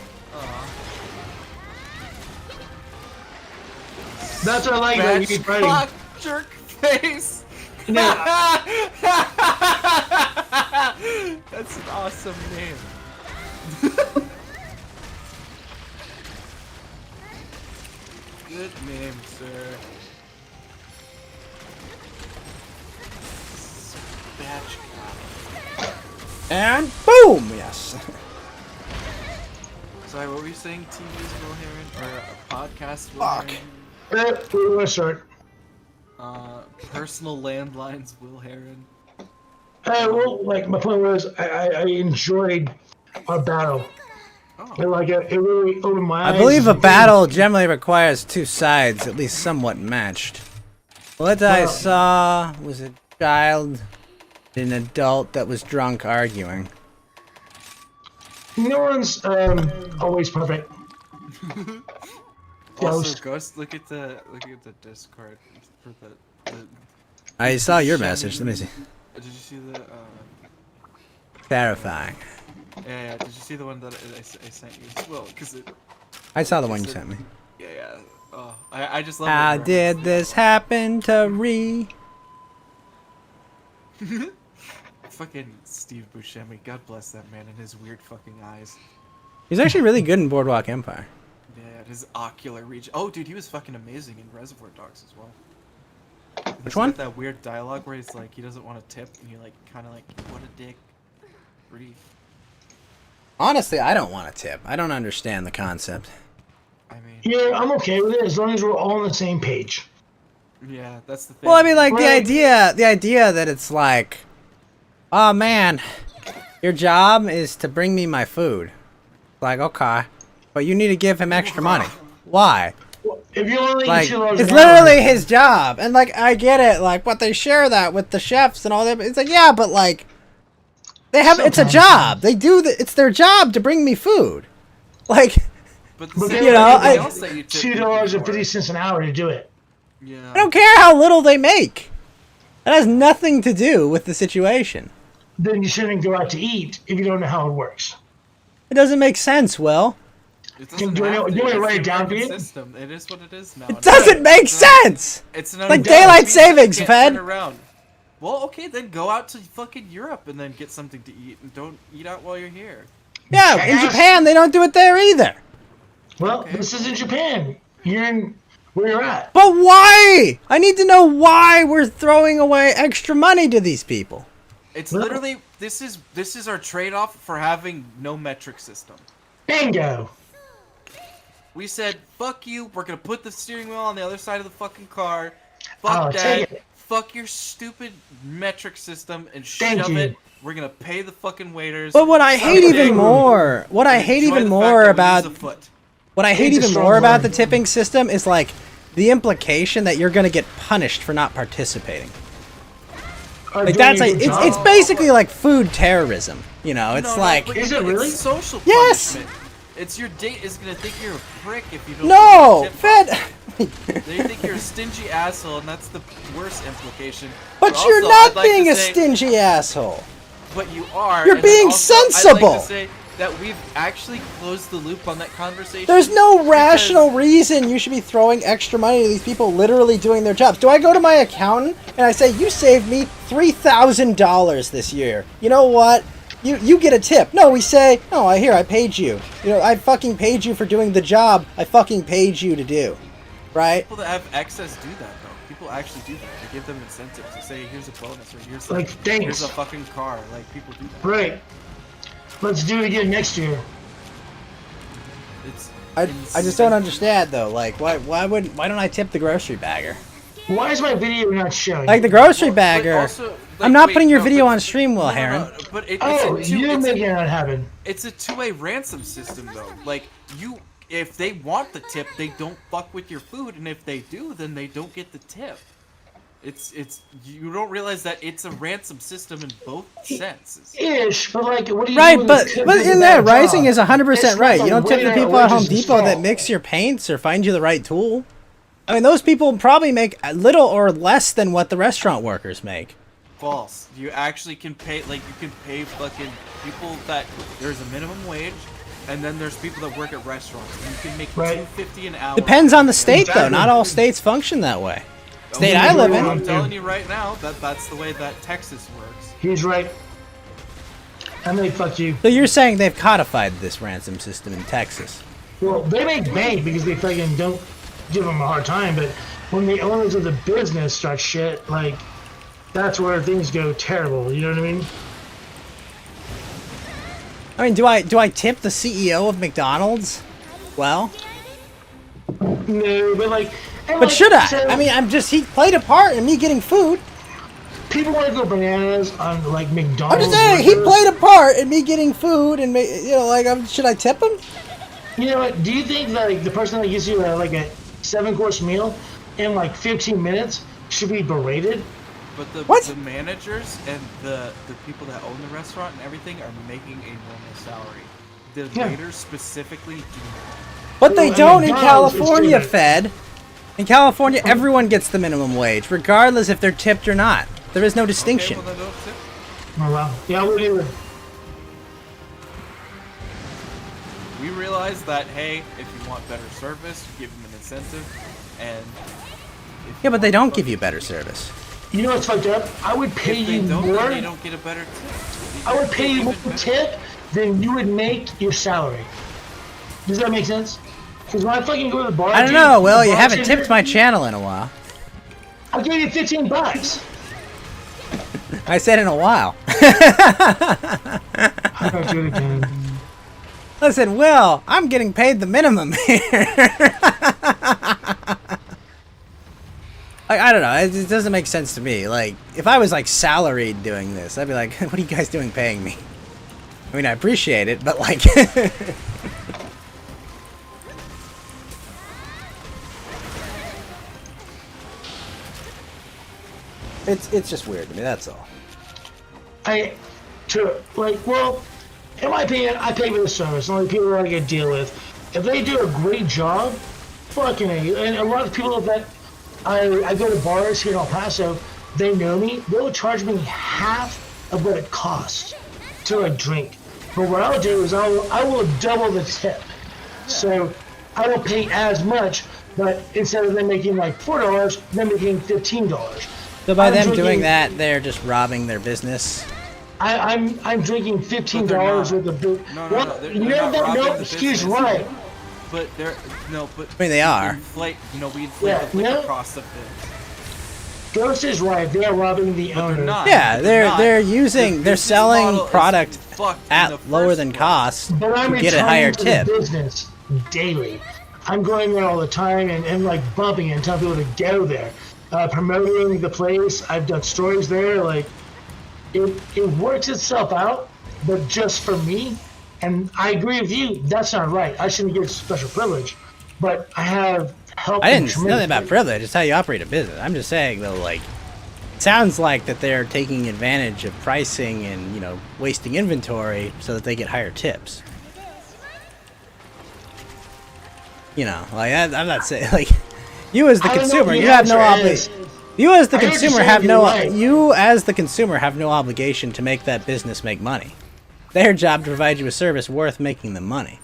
[SPEAKER 4] That's what I like about you writing.
[SPEAKER 3] Matchbox jerk face.
[SPEAKER 4] No,
[SPEAKER 3] That's an awesome name. Good name, sir. Spatchcock.
[SPEAKER 1] and boom! Yes.
[SPEAKER 3] Sorry, what were you saying? TV's Will Herron or a podcast? Will
[SPEAKER 1] Fuck.
[SPEAKER 3] Herron?
[SPEAKER 4] we want to start.
[SPEAKER 3] Personal landlines. Will Herron.
[SPEAKER 4] Well, like my point was, I enjoyed our battle.
[SPEAKER 3] Oh.
[SPEAKER 4] And like it really opened my eyes.
[SPEAKER 1] I believe a battle generally requires two sides, at least somewhat matched. What I saw was a child and an adult that was drunk arguing.
[SPEAKER 4] No one's always perfect.
[SPEAKER 3] Also,
[SPEAKER 4] Ghost.
[SPEAKER 3] Ghost, look at the Discord for the
[SPEAKER 1] I saw your message. Let me see.
[SPEAKER 3] Did you see the?
[SPEAKER 1] Terrifying.
[SPEAKER 3] Yeah. Did you see the one that I sent you? Well, cause it.
[SPEAKER 1] I saw the one you sent me.
[SPEAKER 3] Yeah. Oh, I just love.
[SPEAKER 1] How
[SPEAKER 3] it.
[SPEAKER 1] did this happen to Ree?
[SPEAKER 3] Fucking Steve Buscemi. God bless that man and his weird fucking eyes.
[SPEAKER 1] He's actually really good in Boardwalk Empire.
[SPEAKER 3] Yeah, his ocular region. Oh, dude, he was fucking amazing in Reservoir Dogs as well.
[SPEAKER 1] Which
[SPEAKER 3] He's
[SPEAKER 1] one?
[SPEAKER 3] got that weird dialogue where he's like, he doesn't want to tip, and he like, kind of like, what a dick. Brief.
[SPEAKER 1] Honestly, I don't want to tip. I don't understand the concept.
[SPEAKER 3] I mean,
[SPEAKER 4] Yeah, I'm okay with it as long as we're all on the same page.
[SPEAKER 3] yeah, that's the thing.
[SPEAKER 1] Well, I mean, like the
[SPEAKER 4] Right.
[SPEAKER 1] idea that it's like, oh man, your job is to bring me my food. Like, okay, but you need to give him extra money. Why?
[SPEAKER 4] If you only
[SPEAKER 1] Like,
[SPEAKER 4] $2
[SPEAKER 1] it's
[SPEAKER 4] an hour-
[SPEAKER 1] literally his job, and like, I get it. Like, but they share that with the chefs and all that. But it's like, yeah, but like, they have it's a
[SPEAKER 4] Sometimes.
[SPEAKER 1] job. They do it's their job to bring me food. Like,
[SPEAKER 3] but
[SPEAKER 4] But
[SPEAKER 3] same
[SPEAKER 4] you
[SPEAKER 3] with
[SPEAKER 4] know,
[SPEAKER 3] everything
[SPEAKER 1] I-
[SPEAKER 3] else that you tip
[SPEAKER 4] $2.50 an hour to do it.
[SPEAKER 3] Yeah.
[SPEAKER 1] I don't care how little they make. That has nothing to do with the situation.
[SPEAKER 4] Then you shouldn't go out to eat if you don't know how it works.
[SPEAKER 1] It doesn't make sense, Will.
[SPEAKER 3] It doesn't
[SPEAKER 4] Do I
[SPEAKER 3] have to.
[SPEAKER 4] want to
[SPEAKER 3] It's
[SPEAKER 4] write
[SPEAKER 3] the
[SPEAKER 4] it down for
[SPEAKER 3] American
[SPEAKER 4] you?
[SPEAKER 3] system. It is what it is now.
[SPEAKER 1] It doesn't make sense.
[SPEAKER 3] It's an
[SPEAKER 1] like
[SPEAKER 3] undeveloped
[SPEAKER 1] daylight
[SPEAKER 3] beast that
[SPEAKER 1] savings,
[SPEAKER 3] can't
[SPEAKER 1] Fed.
[SPEAKER 3] turn around. Well, okay, then go out to fucking Europe and then get something to eat, and don't eat out while you're here.
[SPEAKER 1] Yeah, in Japan they don't do it there either.
[SPEAKER 4] Well,
[SPEAKER 3] Okay.
[SPEAKER 4] this is in Japan. you're in where you're at.
[SPEAKER 1] But why? I need to know why we're throwing away extra money to these people.
[SPEAKER 3] It's literally this is our trade-off for having no metric system.
[SPEAKER 4] Bingo.
[SPEAKER 3] We said, fuck you, we're gonna put the steering wheel on the other side of the fucking car. Fuck
[SPEAKER 4] Oh, take
[SPEAKER 3] that.
[SPEAKER 4] it.
[SPEAKER 3] Fuck your stupid metric system and
[SPEAKER 4] Thank
[SPEAKER 3] shove
[SPEAKER 4] you.
[SPEAKER 3] it. We're gonna pay the fucking waiters.
[SPEAKER 1] But what I hate
[SPEAKER 3] Someday
[SPEAKER 1] even more, what I hate
[SPEAKER 3] enjoy
[SPEAKER 1] even
[SPEAKER 3] the
[SPEAKER 1] more
[SPEAKER 3] fact that we
[SPEAKER 1] about,
[SPEAKER 3] use a foot.
[SPEAKER 1] what I hate
[SPEAKER 4] It's a
[SPEAKER 1] even
[SPEAKER 4] strong
[SPEAKER 1] more about the
[SPEAKER 4] word.
[SPEAKER 1] tipping system is like the implication that you're gonna get punished for not participating. Like that's like it's basically like food terrorism. You know, it's
[SPEAKER 3] No,
[SPEAKER 1] like
[SPEAKER 3] but
[SPEAKER 4] Is it really?
[SPEAKER 3] It's social
[SPEAKER 1] Yes!
[SPEAKER 3] punishment. It's your date is gonna think you're a prick if you don't.
[SPEAKER 1] no,
[SPEAKER 3] tip.
[SPEAKER 1] Fed.
[SPEAKER 3] They think you're a stingy asshole, and that's the worst implication.
[SPEAKER 1] But
[SPEAKER 3] also,
[SPEAKER 1] you're not
[SPEAKER 3] I'd like to
[SPEAKER 1] being a
[SPEAKER 3] say-
[SPEAKER 1] stingy asshole.
[SPEAKER 3] But you are.
[SPEAKER 1] You're
[SPEAKER 3] and then
[SPEAKER 1] being
[SPEAKER 3] also, I'd like
[SPEAKER 1] sensible.
[SPEAKER 3] to say that we've actually closed the loop on that conversation.
[SPEAKER 1] There's no
[SPEAKER 3] because-
[SPEAKER 1] rational reason you should be throwing extra money to these people literally doing their jobs. Do I go to my accountant and I say, you saved me $3,000 this year? You know what? You get a tip. No, we say, no, I paid you. You know, I fucking paid you for doing the job I fucking paid you to do. Right?
[SPEAKER 3] People that have excess do that though. People actually do that. They give them incentives. They say, "Here's a bonus," or "Here's
[SPEAKER 4] Like, thanks.
[SPEAKER 3] here's a fucking car." Like people do that.
[SPEAKER 4] Right. Let's do it again next year.
[SPEAKER 3] It's.
[SPEAKER 1] I just
[SPEAKER 3] insane.
[SPEAKER 1] don't understand though. Like, why don't I tip the grocery bagger?
[SPEAKER 4] Why is my video not showing?
[SPEAKER 1] Like the grocery
[SPEAKER 3] Well, but
[SPEAKER 1] bagger.
[SPEAKER 3] also, like,
[SPEAKER 1] I'm not
[SPEAKER 3] wait,
[SPEAKER 1] putting your
[SPEAKER 3] no,
[SPEAKER 1] video
[SPEAKER 3] but-
[SPEAKER 1] on stream, Will
[SPEAKER 3] no, no,
[SPEAKER 1] Heron.
[SPEAKER 3] no, but
[SPEAKER 4] oh,
[SPEAKER 3] it's a
[SPEAKER 4] you're
[SPEAKER 3] it's a-
[SPEAKER 4] making it not happen.
[SPEAKER 3] It's a two-way ransom system, though. Like, if they want the tip, they don't fuck with your food, and if they do, then they don't get the tip. You don't realize that it's a ransom system in both senses.
[SPEAKER 4] Ish, but like, what do you
[SPEAKER 1] Right,
[SPEAKER 4] do when
[SPEAKER 1] but
[SPEAKER 4] the tip
[SPEAKER 1] but
[SPEAKER 4] is a
[SPEAKER 1] in
[SPEAKER 4] bad
[SPEAKER 1] that, Rising
[SPEAKER 4] job?
[SPEAKER 1] is 100%
[SPEAKER 4] It's
[SPEAKER 1] right.
[SPEAKER 4] not
[SPEAKER 1] You don't tip the
[SPEAKER 4] waiter
[SPEAKER 1] people at Home
[SPEAKER 4] outrageous
[SPEAKER 1] Depot that
[SPEAKER 4] fault.
[SPEAKER 1] mix your paints or find you the right tool. I mean, those people probably make a little or less than what the restaurant workers make.
[SPEAKER 3] False. You actually can pay, like, you can pay fucking people that there's a minimum wage, and then there's people that work at restaurants. And you can make
[SPEAKER 4] Right.
[SPEAKER 3] $2.50 an hour.
[SPEAKER 1] Depends on the state, though.
[SPEAKER 4] Exactly.
[SPEAKER 1] Not all states function that way.
[SPEAKER 3] Oh,
[SPEAKER 1] State I live
[SPEAKER 3] I'm
[SPEAKER 1] in.
[SPEAKER 3] telling you right now that that's the way that Texas works.
[SPEAKER 4] He's right. I mean, fuck you.
[SPEAKER 1] So you're saying they've codified this ransom system in Texas?
[SPEAKER 4] Well, they make bank because they fucking don't give them a hard time, but when the owners of the business start shit, like, that's where things go terrible, you know what I mean?
[SPEAKER 1] I mean, do I tip the CEO of McDonald's? Well,
[SPEAKER 4] No, but like... and,
[SPEAKER 1] but
[SPEAKER 4] like,
[SPEAKER 1] should I?
[SPEAKER 4] so
[SPEAKER 1] I mean, he played a part in me getting food.
[SPEAKER 4] people want to go bananas on, like,
[SPEAKER 1] I'm
[SPEAKER 4] McDonald's.
[SPEAKER 1] just saying, he
[SPEAKER 4] workers.
[SPEAKER 1] played a part in me getting food, and should I tip him?
[SPEAKER 4] You know what, do you think, like, the person that gives you, like, a 7-course meal in, like, 15 minutes should be berated?
[SPEAKER 3] But
[SPEAKER 1] What?
[SPEAKER 3] the managers and the people that own the restaurant and everything are making a normal salary. The
[SPEAKER 4] Yeah.
[SPEAKER 3] waiters specifically do not.
[SPEAKER 1] But they
[SPEAKER 4] Well,
[SPEAKER 1] don't in
[SPEAKER 4] McDonald's is
[SPEAKER 1] California,
[SPEAKER 4] different.
[SPEAKER 1] Fed. In California, everyone gets the minimum wage, regardless if they're tipped or not. There is no distinction.
[SPEAKER 3] Okay, well, then don't tip.
[SPEAKER 4] Oh, well. Yeah, what do
[SPEAKER 3] We realize that, hey, if you want better service, you give them an incentive, and if
[SPEAKER 1] Yeah, but they
[SPEAKER 3] want
[SPEAKER 1] don't
[SPEAKER 3] fucking-
[SPEAKER 1] give you better service.
[SPEAKER 4] You know what's fucked up? I would pay
[SPEAKER 3] If they
[SPEAKER 4] you
[SPEAKER 3] don't,
[SPEAKER 4] more.
[SPEAKER 3] then they don't get a better tip.
[SPEAKER 4] I would pay you more
[SPEAKER 3] Even better.
[SPEAKER 4] tip than you would make your salary. Does that make sense? Because when I fucking go to the bar,
[SPEAKER 1] I don't
[SPEAKER 4] dude,
[SPEAKER 1] know, Will.
[SPEAKER 4] the
[SPEAKER 1] You haven't
[SPEAKER 4] bartender,
[SPEAKER 1] tipped my channel in a while.
[SPEAKER 4] I'll give you $15.
[SPEAKER 1] I said in a while.
[SPEAKER 4] I don't do it again.
[SPEAKER 1] Listen, Will, I'm getting paid the minimum here. I don't know. It doesn't make sense to me. Like, if I was like salaried doing this, I'd be like, "What are you guys doing paying me?" I mean, I appreciate it, but like, it's just weird to me. That's all.
[SPEAKER 4] Well, in my opinion, I pay for the service. Only people I get to deal with. If they do a great job, fucking A. And a lot of people that I go to bars here in El Paso, they know me. They'll charge me half of what it costs to like drink. But what I'll do is I will double the tip. So I don't pay as much, but instead of them making like $4, they're making $15.
[SPEAKER 1] So by
[SPEAKER 4] I'm
[SPEAKER 1] them
[SPEAKER 4] drinking-
[SPEAKER 1] doing that, they're just robbing their business.
[SPEAKER 4] I'm drinking $15
[SPEAKER 3] But they're not.
[SPEAKER 4] worth of booze.
[SPEAKER 3] No,
[SPEAKER 4] Well,
[SPEAKER 3] no, they're
[SPEAKER 4] you
[SPEAKER 3] not
[SPEAKER 4] know that?
[SPEAKER 3] robbing
[SPEAKER 4] No,
[SPEAKER 3] the
[SPEAKER 4] excuse
[SPEAKER 3] business.
[SPEAKER 4] right.
[SPEAKER 3] but they're no, but
[SPEAKER 1] I mean, they are.
[SPEAKER 3] Inflate, we inflate the liquor cost of this.
[SPEAKER 4] Ghost is right. They are robbing the
[SPEAKER 3] But
[SPEAKER 4] owner.
[SPEAKER 3] they're not.
[SPEAKER 1] Yeah,
[SPEAKER 3] But
[SPEAKER 1] they're
[SPEAKER 3] not.
[SPEAKER 1] using,
[SPEAKER 3] The
[SPEAKER 1] they're
[SPEAKER 3] business
[SPEAKER 1] selling
[SPEAKER 3] model is
[SPEAKER 1] product
[SPEAKER 3] fucked in the
[SPEAKER 1] at lower
[SPEAKER 3] first
[SPEAKER 1] than
[SPEAKER 3] place.
[SPEAKER 1] cost
[SPEAKER 4] But I'm
[SPEAKER 1] to get a higher
[SPEAKER 4] returning to
[SPEAKER 1] tip.
[SPEAKER 4] the business daily. I'm going there all the time and like bumping it and telling people to go there. Promoting the place. I've done stories there. Like it works itself out, but just for me. And I agree with you. That's not right. I shouldn't get special privilege. But I have helped.
[SPEAKER 1] I didn't say
[SPEAKER 4] them
[SPEAKER 1] nothing about
[SPEAKER 4] tremendously.
[SPEAKER 1] privilege. It's how you operate a business. I'm just saying though, like, it sounds like that they're taking advantage of pricing and wasting inventory so that they get higher tips. Like I'm not saying like you as the
[SPEAKER 4] I don't know
[SPEAKER 1] consumer,
[SPEAKER 4] if
[SPEAKER 1] you have no
[SPEAKER 4] answer is-
[SPEAKER 1] obligation. You as the
[SPEAKER 4] I heard you
[SPEAKER 1] consumer
[SPEAKER 4] say
[SPEAKER 1] have
[SPEAKER 4] you're
[SPEAKER 1] no
[SPEAKER 4] right.
[SPEAKER 1] you as the consumer have no obligation to make that business make money. Their job to provide you a service worth making them money.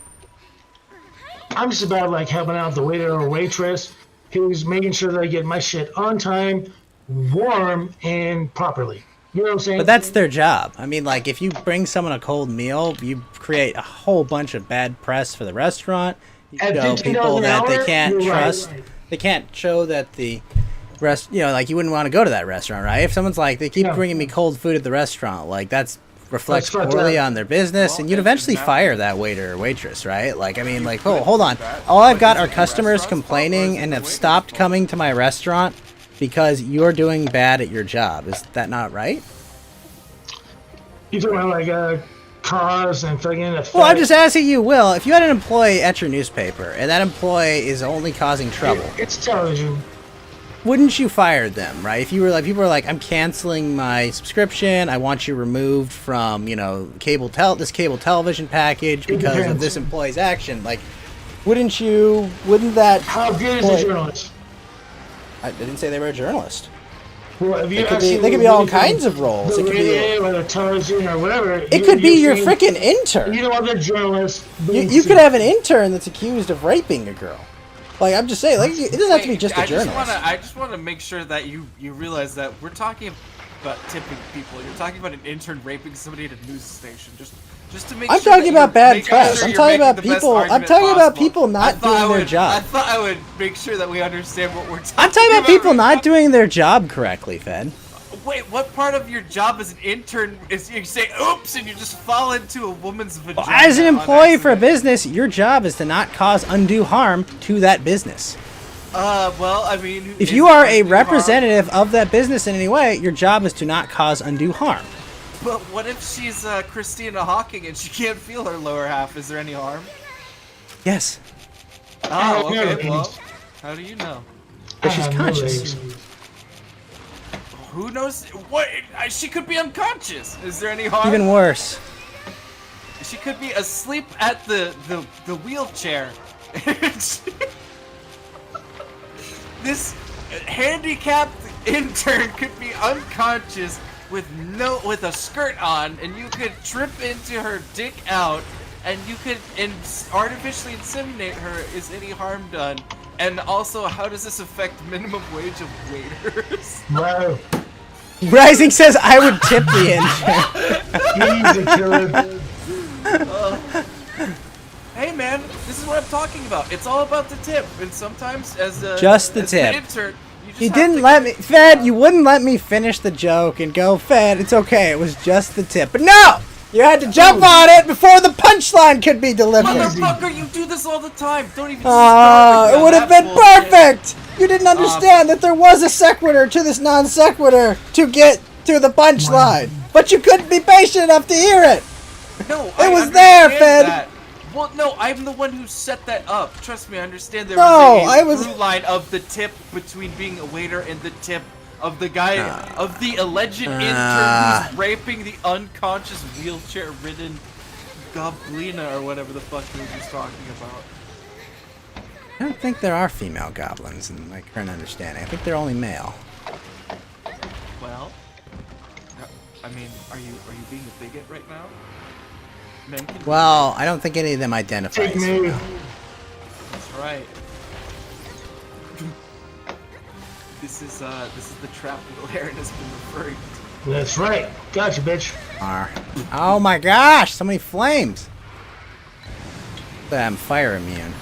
[SPEAKER 4] I'm just about like helping out the waiter or waitress who's making sure that I get my shit on time, warm, and properly. You know what I'm saying?
[SPEAKER 1] But that's their job. I mean, like, if you bring someone a cold meal, you create a whole bunch of bad press for the restaurant. You
[SPEAKER 4] At
[SPEAKER 1] show
[SPEAKER 4] $15
[SPEAKER 1] people
[SPEAKER 4] an
[SPEAKER 1] that they
[SPEAKER 4] hour,
[SPEAKER 1] can't
[SPEAKER 4] you're right.
[SPEAKER 1] trust. They can't show that the like, you wouldn't want to go to that restaurant, right? If someone's like, they keep
[SPEAKER 4] Yeah.
[SPEAKER 1] bringing me cold food at the restaurant, like, that's reflects
[SPEAKER 4] fucked
[SPEAKER 1] poorly
[SPEAKER 4] up.
[SPEAKER 1] on their business,
[SPEAKER 3] Well,
[SPEAKER 1] and you'd
[SPEAKER 3] and
[SPEAKER 1] eventually
[SPEAKER 3] now-
[SPEAKER 1] fire that waiter or waitress, right? Like, I mean, like, oh,
[SPEAKER 3] could
[SPEAKER 1] hold
[SPEAKER 3] do
[SPEAKER 1] on.
[SPEAKER 3] that,
[SPEAKER 1] All I've
[SPEAKER 3] but
[SPEAKER 1] got
[SPEAKER 3] is
[SPEAKER 1] are
[SPEAKER 3] it the
[SPEAKER 1] customers
[SPEAKER 3] restaurant's fault or is
[SPEAKER 1] complaining
[SPEAKER 3] it
[SPEAKER 1] and
[SPEAKER 3] the
[SPEAKER 1] have
[SPEAKER 3] waiter's
[SPEAKER 1] stopped
[SPEAKER 3] fault?
[SPEAKER 1] coming to my restaurant because you're doing bad at your job. Is that not right?
[SPEAKER 4] You talking about like cars and fucking.
[SPEAKER 1] Well, I'm just asking you, Will, if you had an employee at your newspaper and that employee is only causing trouble,
[SPEAKER 4] It's television.
[SPEAKER 1] wouldn't you fire them, right? If you were like, people were like, I'm canceling my subscription, I want you removed from, this cable television package because of
[SPEAKER 4] depends.
[SPEAKER 1] this employee's action, like, wouldn't that...
[SPEAKER 4] How good is
[SPEAKER 1] Well,
[SPEAKER 4] a journalist?
[SPEAKER 1] I didn't say they were a journalist.
[SPEAKER 4] Well, if you
[SPEAKER 1] They could be all kinds of roles.
[SPEAKER 4] The
[SPEAKER 1] It could be,
[SPEAKER 4] radio or the television or whatever.
[SPEAKER 1] it could be your freaking intern.
[SPEAKER 4] You know what? The journalist.
[SPEAKER 1] You could have an intern that's accused of raping a girl. Like, I'm just saying, like, it doesn't have to be just a journalist.
[SPEAKER 3] I just want to make sure that you realize that we're talking about tipping people. You're talking about an intern raping somebody at a news station. Just to make
[SPEAKER 1] I'm
[SPEAKER 3] sure
[SPEAKER 1] talking
[SPEAKER 3] that
[SPEAKER 1] about
[SPEAKER 3] you're
[SPEAKER 1] bad
[SPEAKER 3] making
[SPEAKER 1] press.
[SPEAKER 3] sure
[SPEAKER 1] I'm
[SPEAKER 3] you're
[SPEAKER 1] talking
[SPEAKER 3] making
[SPEAKER 1] about
[SPEAKER 3] the best
[SPEAKER 1] people. I'm
[SPEAKER 3] argument
[SPEAKER 1] talking about
[SPEAKER 3] possible.
[SPEAKER 1] people not
[SPEAKER 3] I thought
[SPEAKER 1] doing their
[SPEAKER 3] I
[SPEAKER 1] job.
[SPEAKER 3] thought I would make sure that we understand what we're talking about.
[SPEAKER 1] I'm talking about people
[SPEAKER 3] right
[SPEAKER 1] not
[SPEAKER 3] now.
[SPEAKER 1] doing their job correctly, Fed.
[SPEAKER 3] Wait, what part of your job as an intern is you say oops and you just fall into a woman's vagina?
[SPEAKER 1] As an
[SPEAKER 3] on
[SPEAKER 1] employee for a
[SPEAKER 3] accident?
[SPEAKER 1] business, your job is to not cause undue harm to that business.
[SPEAKER 3] Well, I mean,
[SPEAKER 1] If
[SPEAKER 3] is
[SPEAKER 1] you
[SPEAKER 3] it
[SPEAKER 1] are a
[SPEAKER 3] undue harm?
[SPEAKER 1] representative of that business in any way, your job is to not cause undue harm.
[SPEAKER 3] But what if she's Christina Hawking and she can't feel her lower half? Is there any harm?
[SPEAKER 1] Yes.
[SPEAKER 3] Oh,
[SPEAKER 4] no
[SPEAKER 3] okay.
[SPEAKER 4] ratings.
[SPEAKER 3] Well, how do you know?
[SPEAKER 1] But she's conscious.
[SPEAKER 3] Who knows? What? She could be unconscious. Is there any harm?
[SPEAKER 1] Even worse.
[SPEAKER 3] She could be asleep at the wheelchair. This handicapped intern could be unconscious with a skirt on, and you could trip into her dick out, and you could artificially inseminate her. Is any harm done? And also, how does this affect minimum wage of waiters?
[SPEAKER 4] Wow.
[SPEAKER 1] Rising says I would tip the intern.
[SPEAKER 4] He's a killer.
[SPEAKER 3] Hey man, this is what I'm talking about. It's all about the tip, and sometimes as a
[SPEAKER 1] Just the
[SPEAKER 3] as
[SPEAKER 1] tip.
[SPEAKER 3] an intern, you just
[SPEAKER 1] You
[SPEAKER 3] have
[SPEAKER 1] didn't
[SPEAKER 3] to
[SPEAKER 1] let me, Fed, you wouldn't let me finish the joke and go, Fed, it's okay, it was just the tip. But no! You had to jump on it before the punchline could be delivered.
[SPEAKER 3] Motherfucker, you do this all the time. Don't even. start
[SPEAKER 1] It
[SPEAKER 3] with
[SPEAKER 1] would have
[SPEAKER 3] that
[SPEAKER 1] been
[SPEAKER 3] bullshit.
[SPEAKER 1] perfect! You didn't understand that there was a sequitur to this non sequitur to get to the punchline. But you couldn't be patient enough to hear it!
[SPEAKER 3] No,
[SPEAKER 1] It was there,
[SPEAKER 3] understand
[SPEAKER 1] Fed.
[SPEAKER 3] that. Well, no, I'm the one who set that up. Trust me, I understand there
[SPEAKER 1] No,
[SPEAKER 3] was
[SPEAKER 1] I
[SPEAKER 3] a
[SPEAKER 1] was-
[SPEAKER 3] through line of the tip between being a waiter and the tip of the guy of the alleged intern who's raping the unconscious wheelchair-ridden goblina or whatever the fuck he was just talking about.
[SPEAKER 1] I don't think there are female goblins in my current understanding. I think they're only male.
[SPEAKER 3] Well, I mean, are you being a bigot right now? Men can be
[SPEAKER 1] Well, I don't think any of them identify
[SPEAKER 4] Take
[SPEAKER 1] as
[SPEAKER 4] me.
[SPEAKER 1] female.
[SPEAKER 3] That's right. This is the trap that Aaron has been referring to.
[SPEAKER 4] That's right. Gotcha, bitch.
[SPEAKER 1] Oh my gosh, so many flames. But I'm fire immune.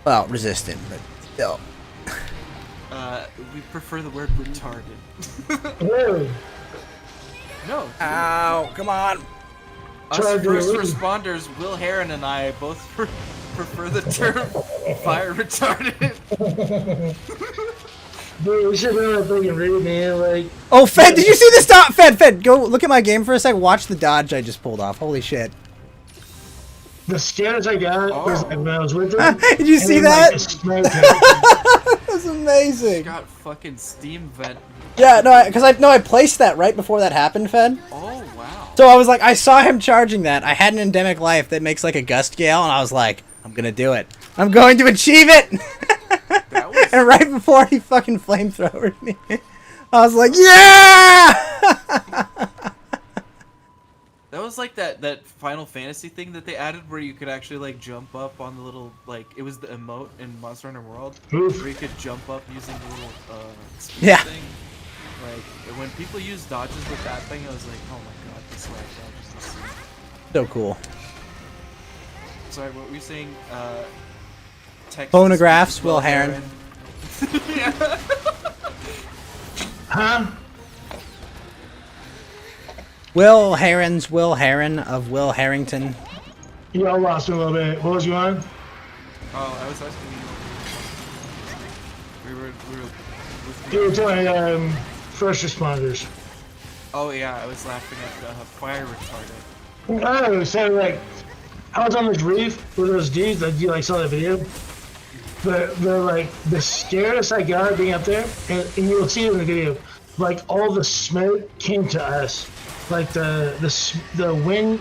[SPEAKER 1] Well, resistant, but still.
[SPEAKER 3] We prefer the word retarded.
[SPEAKER 4] Whoa.
[SPEAKER 3] No.
[SPEAKER 1] Ow, come on.
[SPEAKER 3] Us
[SPEAKER 4] Charger
[SPEAKER 3] first
[SPEAKER 4] Lee.
[SPEAKER 3] responders, Will Heron and I both prefer the term fire retarded.
[SPEAKER 4] Dude, we should really fucking read, man. Like,
[SPEAKER 1] Oh, Fed, did you see this dodge? Fed, go look at my game for a sec. Watch the dodge I just pulled off. Holy shit.
[SPEAKER 4] the scares I got was like, when I was with him.
[SPEAKER 1] Did you
[SPEAKER 4] and
[SPEAKER 1] see
[SPEAKER 4] then, like,
[SPEAKER 1] that?
[SPEAKER 4] the smoke hit.
[SPEAKER 1] That's amazing.
[SPEAKER 3] Got fucking steam vent.
[SPEAKER 1] Yeah, no, because I placed that right before that happened, Fed.
[SPEAKER 3] Oh wow.
[SPEAKER 1] So I was like, I saw him charging that. I had an endemic life that makes like a gust gale, and I was like, I'm gonna do it. I'm going to achieve it.
[SPEAKER 3] That was
[SPEAKER 1] And right before he fucking flamethrowered me, I was like, yeah!
[SPEAKER 3] That was like that Final Fantasy thing that they added where you could actually like jump up on the little like it was the emote in Monster Hunter World
[SPEAKER 4] Oof.
[SPEAKER 3] where you could jump up using the little speed
[SPEAKER 1] Yeah.
[SPEAKER 3] thing. Like when people use dodges with that thing, I was like, oh my god, this like dodges is insane.
[SPEAKER 1] So cool.
[SPEAKER 3] Sorry, what were you saying? Text
[SPEAKER 1] Phonographs, Will Heron.
[SPEAKER 3] Yeah.
[SPEAKER 4] Huh?
[SPEAKER 1] Will Heron's Will Heron of Will Harrington.
[SPEAKER 4] You all lost me a little bit. What was you on?
[SPEAKER 3] Oh, I was asking you. We were
[SPEAKER 4] You
[SPEAKER 3] listening.
[SPEAKER 4] were telling first responders.
[SPEAKER 3] Oh yeah, I was laughing at the fire retarded.
[SPEAKER 4] Oh, so like, I was on this roof with those dudes that you like saw that video. But they're like the scaredest I got being up there, and you'll see it in the video. Like all the smoke came to us, like the wind,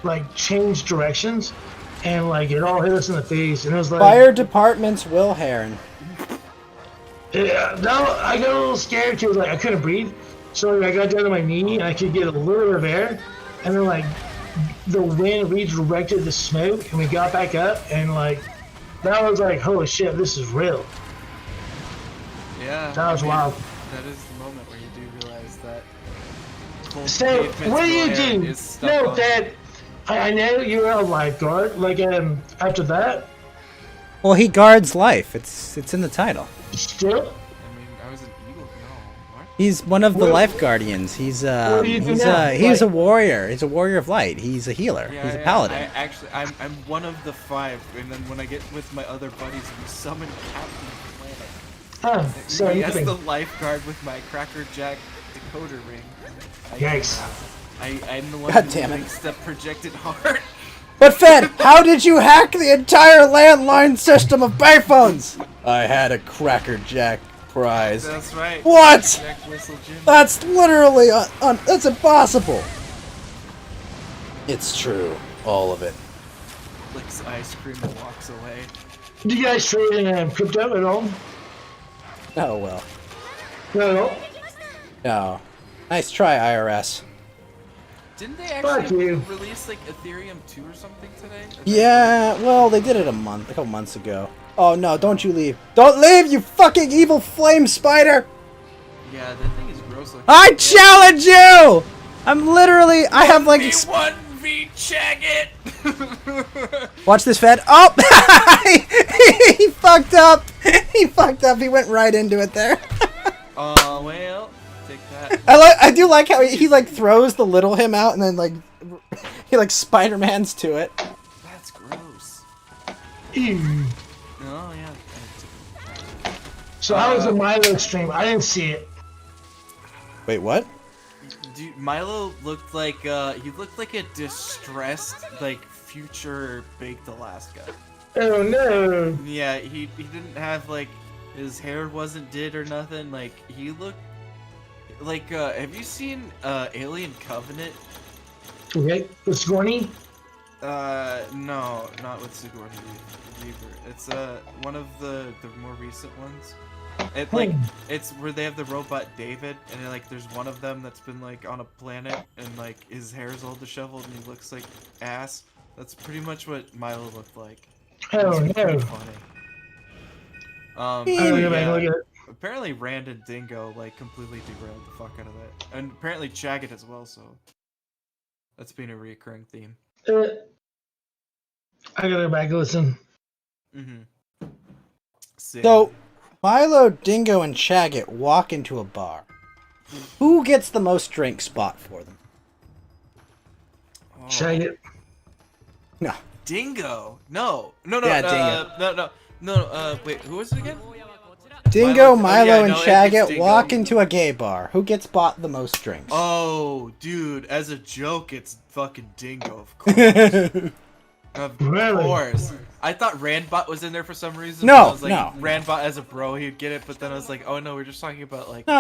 [SPEAKER 4] like changed directions, and like it all hit us in the face, and it was like
[SPEAKER 1] Fire Department's Will Heron.
[SPEAKER 4] Yeah, no, I got a little scared because like I couldn't breathe, so like, I got down to my knee and I could get a little bit of air, and then like the wind redirected the smoke, and we got back up, and like that was like holy shit, this is real.
[SPEAKER 3] Yeah.
[SPEAKER 4] That was wild.
[SPEAKER 3] That is the moment where you do realize that. cold
[SPEAKER 4] So
[SPEAKER 3] pavement
[SPEAKER 4] what do you
[SPEAKER 3] glare
[SPEAKER 4] do?
[SPEAKER 3] is stuck
[SPEAKER 4] No,
[SPEAKER 3] on-
[SPEAKER 4] Dad, I know you're a lifeguard. Like after that,
[SPEAKER 1] Well, he guards life. It's in the title.
[SPEAKER 4] still.
[SPEAKER 3] I mean, I was an eagle. No. What?
[SPEAKER 1] He's one of the
[SPEAKER 4] Well-
[SPEAKER 1] life guardians. He's
[SPEAKER 4] What do you do now?
[SPEAKER 1] he's a
[SPEAKER 4] Like-
[SPEAKER 1] warrior. He's a warrior of light. He's a healer.
[SPEAKER 3] Yeah,
[SPEAKER 1] He's a
[SPEAKER 3] yeah,
[SPEAKER 1] paladin.
[SPEAKER 3] I'm one of the 5, and then when I get with my other buddies, we summon Captain Planet.
[SPEAKER 4] Huh, so
[SPEAKER 3] He has
[SPEAKER 4] nothing.
[SPEAKER 3] the lifeguard with my Cracker Jack decoder ring.
[SPEAKER 4] Yikes.
[SPEAKER 3] I'm the one
[SPEAKER 1] God
[SPEAKER 3] who
[SPEAKER 1] damn it.
[SPEAKER 3] makes the projected heart.
[SPEAKER 1] But Fed, how did you hack the entire landline system of payphones? I had a Cracker Jack prize.
[SPEAKER 3] That's right.
[SPEAKER 1] What?
[SPEAKER 3] Jack Whistle Jim.
[SPEAKER 1] That's literally that's impossible. It's true, all of it.
[SPEAKER 3] Licks ice cream and walks away.
[SPEAKER 4] Do you guys trade in crypto at all?
[SPEAKER 1] Oh well.
[SPEAKER 4] No.
[SPEAKER 1] No. Nice try, IRS.
[SPEAKER 3] Didn't they
[SPEAKER 4] Fuck
[SPEAKER 3] actually
[SPEAKER 4] you.
[SPEAKER 3] release like Ethereum 2 or something today?
[SPEAKER 1] Yeah, well, they did it a couple months ago. Oh no, don't you leave. Don't leave, you fucking evil flame spider!
[SPEAKER 3] Yeah, that thing is gross looking.
[SPEAKER 1] I challenge you! I have like...
[SPEAKER 3] 1v Chagget!
[SPEAKER 1] Watch this, Fed. Oh! He fucked up! He fucked up, he went right into it there.
[SPEAKER 3] Oh, well, take that.
[SPEAKER 1] I do like how he like throws the little him out and then like he like Spider-Man's to it.
[SPEAKER 3] That's gross.
[SPEAKER 4] Ew.
[SPEAKER 3] Oh, yeah.
[SPEAKER 4] So how was the Milo stream? I didn't see it.
[SPEAKER 1] Wait, what?
[SPEAKER 3] Dude, Milo looked like he looked like a distressed like future baked Alaska.
[SPEAKER 4] Oh no.
[SPEAKER 3] Yeah, he didn't have like his hair wasn't did or nothing. Like he looked like have you seen Alien Covenant?
[SPEAKER 4] Okay, it's Gorny.
[SPEAKER 3] No, not with Sigourney Weaver. It's one of the more recent ones. It like it's where they have the robot David, and like there's one of them that's been like on a planet, and like his hair's all disheveled, and he looks like ass. That's pretty much what Milo looked like.
[SPEAKER 4] Oh
[SPEAKER 3] It's pretty
[SPEAKER 4] no.
[SPEAKER 3] funny.
[SPEAKER 4] I don't go back and look at it.
[SPEAKER 3] Apparently Rand and Dingo like completely derailed the fuck out of it, and apparently Chaggot as well. So that's been a recurring theme.
[SPEAKER 4] I gotta go back and listen.
[SPEAKER 3] Mm-hmm. sin.
[SPEAKER 1] So, Milo, Dingo, and Shagget walk into a bar. Who gets the most drink spot for them?
[SPEAKER 3] Oh.
[SPEAKER 4] Shag it.
[SPEAKER 1] No.
[SPEAKER 3] Dingo. No. No.
[SPEAKER 1] Yeah,
[SPEAKER 3] No. Wait, who was it again?
[SPEAKER 1] Dingo,
[SPEAKER 3] Milo-
[SPEAKER 1] Milo,
[SPEAKER 3] yeah,
[SPEAKER 1] and
[SPEAKER 3] no, it's
[SPEAKER 1] Shagget
[SPEAKER 3] Dingo.
[SPEAKER 1] walk into a gay bar. Who gets bought the most drinks?
[SPEAKER 3] Oh, dude. As a joke, it's fucking Dingo, of course. Of
[SPEAKER 4] Really?
[SPEAKER 3] course. I thought Randbot was in there for some reason.
[SPEAKER 1] No,
[SPEAKER 3] but I was like,
[SPEAKER 1] no.
[SPEAKER 3] Randbot as a bro, he'd get it. But then I was like, oh no, we're just talking about like.
[SPEAKER 1] No.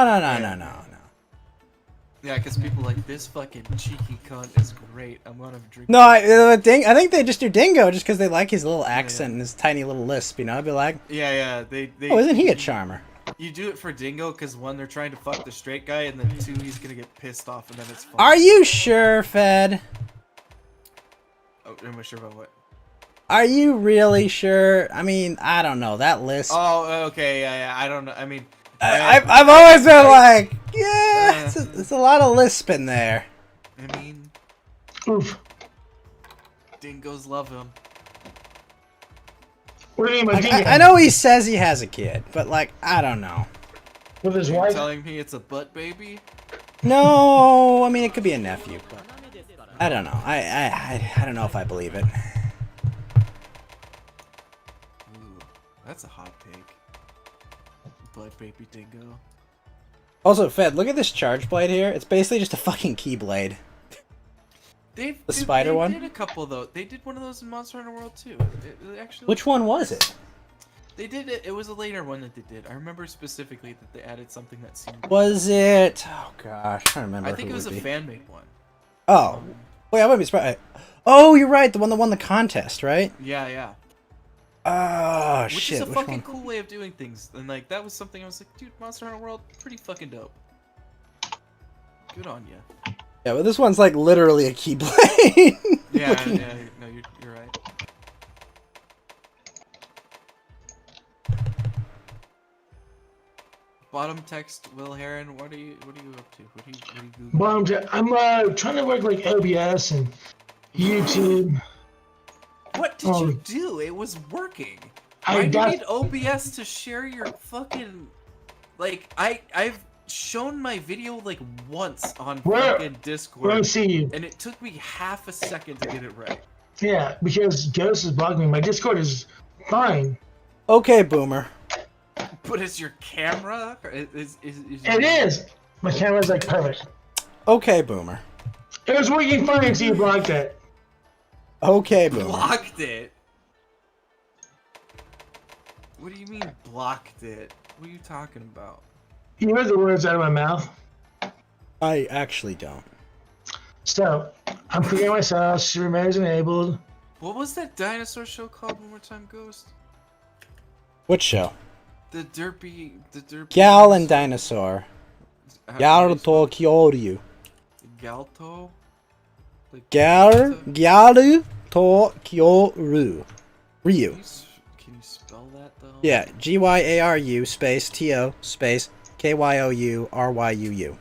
[SPEAKER 3] Yeah, because people like this fucking cheeky cunt is great. I'm gonna drink.
[SPEAKER 1] No, I think they just do Dingo just because they like his little accent and his tiny little lisp, you know? I'd be like,
[SPEAKER 3] Yeah. They.
[SPEAKER 1] oh, isn't he a charmer?
[SPEAKER 3] You do it for Dingo because one, they're trying to fuck the straight guy, and then two, he's gonna get pissed off, and then it's fun.
[SPEAKER 1] Are you sure, Fed?
[SPEAKER 3] Oh, am I sure about what?
[SPEAKER 1] Are you really sure? I mean, I don't know. That list.
[SPEAKER 3] Oh, okay, yeah. I don't know. I mean,
[SPEAKER 1] I've always been like, yeah, it's a lot of lisp in there.
[SPEAKER 3] I mean,
[SPEAKER 4] Oof.
[SPEAKER 3] Dingoes love him.
[SPEAKER 4] What do you mean by Dingo?
[SPEAKER 1] I know he says he has a kid, but like, I don't know.
[SPEAKER 4] With his
[SPEAKER 3] You're
[SPEAKER 4] wife?
[SPEAKER 3] telling me it's a butt baby?
[SPEAKER 1] No, I mean it could be a nephew, but I don't know. I don't know if I believe it.
[SPEAKER 3] Ooh, that's a hot take. Butt baby Dingo.
[SPEAKER 1] Also, Fed, look at this charge blade here. It's basically just a fucking keyblade.
[SPEAKER 3] The
[SPEAKER 1] spider one?
[SPEAKER 3] They did a couple though. They did one of those in Monster Hunter World too. It actually.
[SPEAKER 1] Which one was it?
[SPEAKER 3] They did it. It was a later one that they did. I remember specifically that they added something that seemed.
[SPEAKER 1] Was it? Oh gosh, I don't remember.
[SPEAKER 3] I think
[SPEAKER 1] who
[SPEAKER 3] it was a
[SPEAKER 1] would be.
[SPEAKER 3] fan made one.
[SPEAKER 1] Oh, wait, I wouldn't be surprised. Oh, you're right. The one that won the contest, right?
[SPEAKER 3] Yeah.
[SPEAKER 1] Oh
[SPEAKER 3] Which
[SPEAKER 1] shit.
[SPEAKER 3] is a
[SPEAKER 1] which
[SPEAKER 3] fucking
[SPEAKER 1] one?
[SPEAKER 3] cool way of doing things. And like that was something I was like, dude, Monster Hunter World, pretty fucking dope. Good on you.
[SPEAKER 1] Yeah, but this one's like literally a keyblade.
[SPEAKER 3] Yeah, no, you're right. Bottom text, Will Heron. What are you up to? What are you Googling?
[SPEAKER 4] Well, I'm trying to work like OBS and YouTube.
[SPEAKER 3] What did you do? It was working.
[SPEAKER 4] I
[SPEAKER 3] Why do
[SPEAKER 4] got-
[SPEAKER 3] you need OBS to share your fucking... Like, I've shown my video like once on fucking
[SPEAKER 4] Let me
[SPEAKER 3] Discord,
[SPEAKER 4] see you.
[SPEAKER 3] and it took me half a second to get it right.
[SPEAKER 4] Yeah, because Ghost is bugging me. My Discord is fine.
[SPEAKER 1] Okay, Boomer.
[SPEAKER 3] But is your camera?
[SPEAKER 4] It is. My camera's like perfect.
[SPEAKER 1] Okay, Boomer.
[SPEAKER 4] It was working fine until you blocked it.
[SPEAKER 1] Okay, Boomer.
[SPEAKER 3] Blocked it. What do you mean blocked it? What are you talking about?
[SPEAKER 4] You heard the words out of my mouth.
[SPEAKER 1] I actually don't.
[SPEAKER 4] So, I'm clearing myself. Super Mario's enabled.
[SPEAKER 3] What was that dinosaur show called one more time, Ghost?
[SPEAKER 1] What show?
[SPEAKER 3] The derpy.
[SPEAKER 1] Gal and Dinosaur.
[SPEAKER 3] How-
[SPEAKER 1] Gal to Kyoryu.
[SPEAKER 3] Galto? Like,
[SPEAKER 1] Gal to Kyoryu. Ryu.
[SPEAKER 3] Can you spell that though?
[SPEAKER 1] Yeah, Gyaru space To space Kyouryu.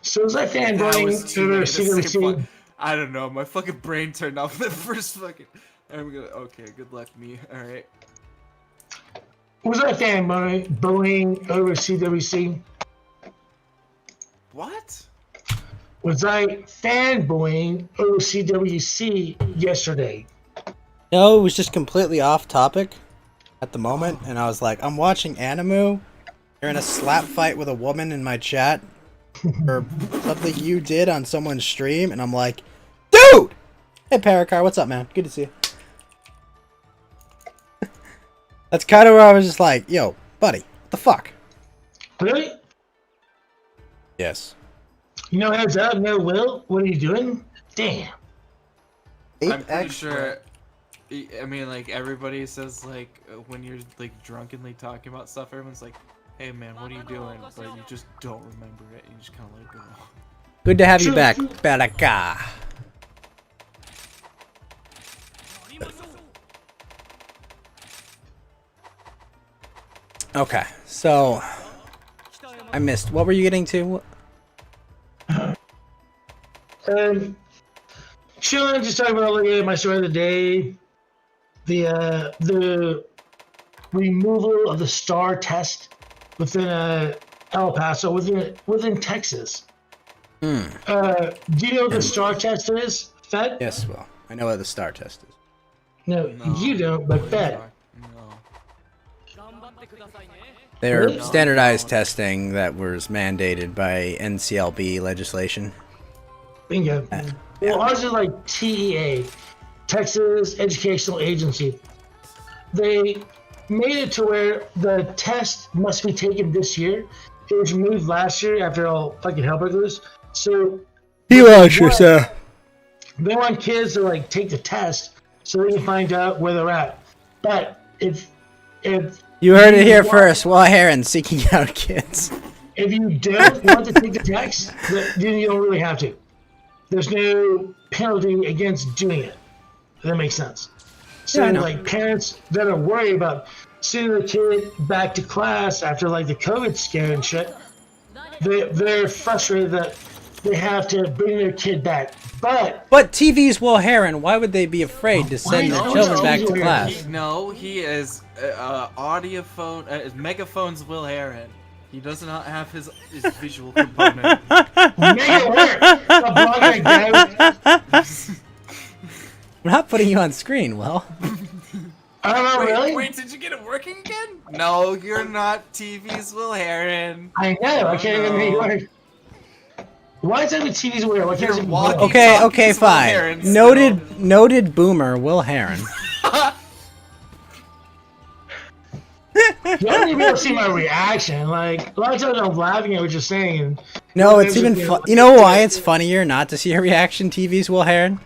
[SPEAKER 4] So was I
[SPEAKER 3] That
[SPEAKER 4] fanboying
[SPEAKER 3] was too
[SPEAKER 4] over
[SPEAKER 3] many to say,
[SPEAKER 4] CWC?
[SPEAKER 3] but I don't know. My fucking brain turned off the first fucking. I'm gonna. Okay, good luck, me. All right.
[SPEAKER 4] Was I fanboying over CWC?
[SPEAKER 3] What?
[SPEAKER 4] Was I fanboying over CWC yesterday?
[SPEAKER 1] No, it was just completely off topic at the moment, and I was like, I'm watching Animu. You're in a slap fight with a woman in my chat, or something you did on someone's stream, and I'm like, dude! Hey, Paracar, what's up, man? Good to see you. That's kind of where I was just like, yo, buddy, what the fuck?
[SPEAKER 4] Really?
[SPEAKER 1] Yes.
[SPEAKER 4] You know, heads up, no Will. What are you doing? Damn.
[SPEAKER 3] I'm pretty sure. I mean, like everybody says, like when you're like drunkenly talking about stuff, everyone's like, "Hey, man, what are you doing?" But you just don't remember it. You just kind of let it go.
[SPEAKER 1] Good to have you back, Paracar. Okay, so I missed. What were you getting to?
[SPEAKER 4] Chilling, just talking about like my story of the day. The removal of the STAR test within El Paso, within Texas. Do you know what the STAR test is, Fed?
[SPEAKER 1] Yes, well, I know what the STAR test is.
[SPEAKER 4] No, you don't, but Fed.
[SPEAKER 1] They're
[SPEAKER 4] Really?
[SPEAKER 1] standardized testing that was mandated by NCLB legislation.
[SPEAKER 4] Bingo. Well, ours is like TEA, Texas Educational Agency. They made it to where the test must be taken this year. It was moved last year after all fucking hellburglars. So
[SPEAKER 1] sir.
[SPEAKER 4] they want kids to like take the test so they can find out where they're at. But if
[SPEAKER 1] You heard it here first. Will Heron seeking out kids.
[SPEAKER 4] if you don't want to take the test, then you don't really have to. There's no penalty against doing it. That makes sense. So,
[SPEAKER 1] Yeah, I know.
[SPEAKER 4] like, parents that are worried about sending their kid back to class after, like, the COVID scare and shit, they're frustrated that they have to bring their kid back. But
[SPEAKER 1] TV's Will Heron. Why would they be afraid to send their
[SPEAKER 4] No,
[SPEAKER 1] children
[SPEAKER 4] no,
[SPEAKER 1] back to
[SPEAKER 4] no,
[SPEAKER 1] class?
[SPEAKER 3] He is audiophone, megaphones Will Heron. He does not have his visual component.
[SPEAKER 4] make it work. Stop blocking that guy.
[SPEAKER 1] We're not putting you on screen, Will.
[SPEAKER 4] I don't know, really.
[SPEAKER 3] Wait, did you get it working again? No, you're not TV's Will Heron.
[SPEAKER 4] I know. I can't even make it work. Why is every TV's weird? Why can't
[SPEAKER 3] You're
[SPEAKER 4] it be
[SPEAKER 3] walking-
[SPEAKER 4] work?
[SPEAKER 1] Okay,
[SPEAKER 3] Talking
[SPEAKER 1] okay,
[SPEAKER 3] to Will
[SPEAKER 1] fine.
[SPEAKER 3] Heron still.
[SPEAKER 1] Noted boomer Will Heron.
[SPEAKER 4] You don't even be able to see my reaction. Like, a lot of times I'm laughing at what you're saying.
[SPEAKER 1] No, it's even fun. You know why it's funnier not to see a reaction? TV's Will Heron.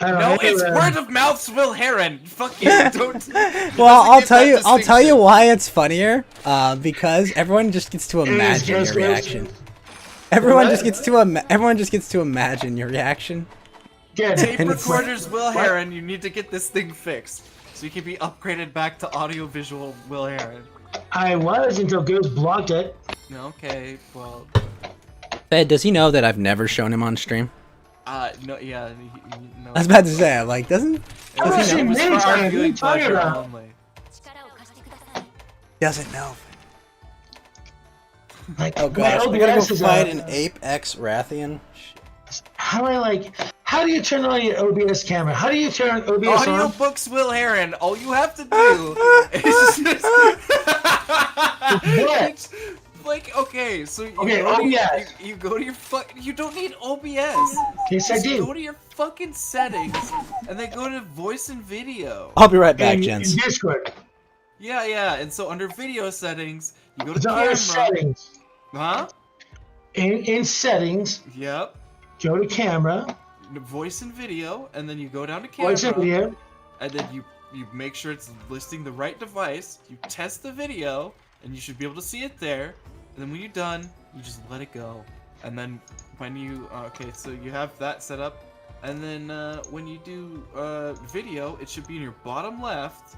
[SPEAKER 4] I don't
[SPEAKER 3] No,
[SPEAKER 4] know.
[SPEAKER 3] it's word of mouth's Will Heron. Fuck you. Don't.
[SPEAKER 1] Well, I'll
[SPEAKER 3] give
[SPEAKER 1] tell
[SPEAKER 3] that
[SPEAKER 1] you. I'll tell you
[SPEAKER 3] distinction.
[SPEAKER 1] why it's funnier. Because everyone just gets to imagine your
[SPEAKER 4] just
[SPEAKER 1] reaction. Everyone
[SPEAKER 4] What?
[SPEAKER 1] just gets to imagine your reaction.
[SPEAKER 4] Yeah,
[SPEAKER 3] Tape
[SPEAKER 1] And it's
[SPEAKER 3] recorders Will Heron, you need to get this thing fixed. So you can be upgraded back to audiovisual Will Heron.
[SPEAKER 4] I was until Ghost blocked it.
[SPEAKER 3] Okay, well,
[SPEAKER 1] Fed, does he know that I've never shown him on stream?
[SPEAKER 3] no, yeah, no.
[SPEAKER 1] I was about to say, I'm like, doesn't
[SPEAKER 3] It
[SPEAKER 4] I'm
[SPEAKER 3] was-
[SPEAKER 4] actually
[SPEAKER 3] it was
[SPEAKER 4] many
[SPEAKER 3] for our
[SPEAKER 4] times. What are you
[SPEAKER 3] viewing
[SPEAKER 4] talking
[SPEAKER 3] pleasure
[SPEAKER 4] about?
[SPEAKER 3] only.
[SPEAKER 1] doesn't know?
[SPEAKER 4] Like,
[SPEAKER 1] Oh
[SPEAKER 4] my
[SPEAKER 1] gosh, we gotta
[SPEAKER 4] OBS
[SPEAKER 1] go
[SPEAKER 4] is
[SPEAKER 1] fight
[SPEAKER 4] on.
[SPEAKER 1] an Ape X Rathian.
[SPEAKER 4] How do you turn on your OBS camera? How do you turn OBS on?
[SPEAKER 3] Audiobooks Will Heron, all you have to do is just...
[SPEAKER 4] What?
[SPEAKER 3] Like, okay, so you,
[SPEAKER 4] Okay,
[SPEAKER 3] go, to your,
[SPEAKER 4] OBS.
[SPEAKER 3] you go to your you don't need OBS.
[SPEAKER 4] Yes, I
[SPEAKER 3] Just
[SPEAKER 4] do.
[SPEAKER 3] go to your fucking settings, and then go to voice and video.
[SPEAKER 1] I'll be right back,
[SPEAKER 4] in
[SPEAKER 1] gents.
[SPEAKER 4] Discord.
[SPEAKER 3] Yeah, and so under video settings, you go to
[SPEAKER 4] It's under
[SPEAKER 3] camera.
[SPEAKER 4] settings.
[SPEAKER 3] Huh?
[SPEAKER 4] In settings,
[SPEAKER 3] Yep.
[SPEAKER 4] go to camera,
[SPEAKER 3] Voice and video, and then you go down to camera.
[SPEAKER 4] voice and video.
[SPEAKER 3] And then you make sure it's listing the right device. You test the video, and you should be able to see it there. And then when you're done, you just let it go. And then when you okay, so you have that set up. And then when you do video, it should be in your bottom left.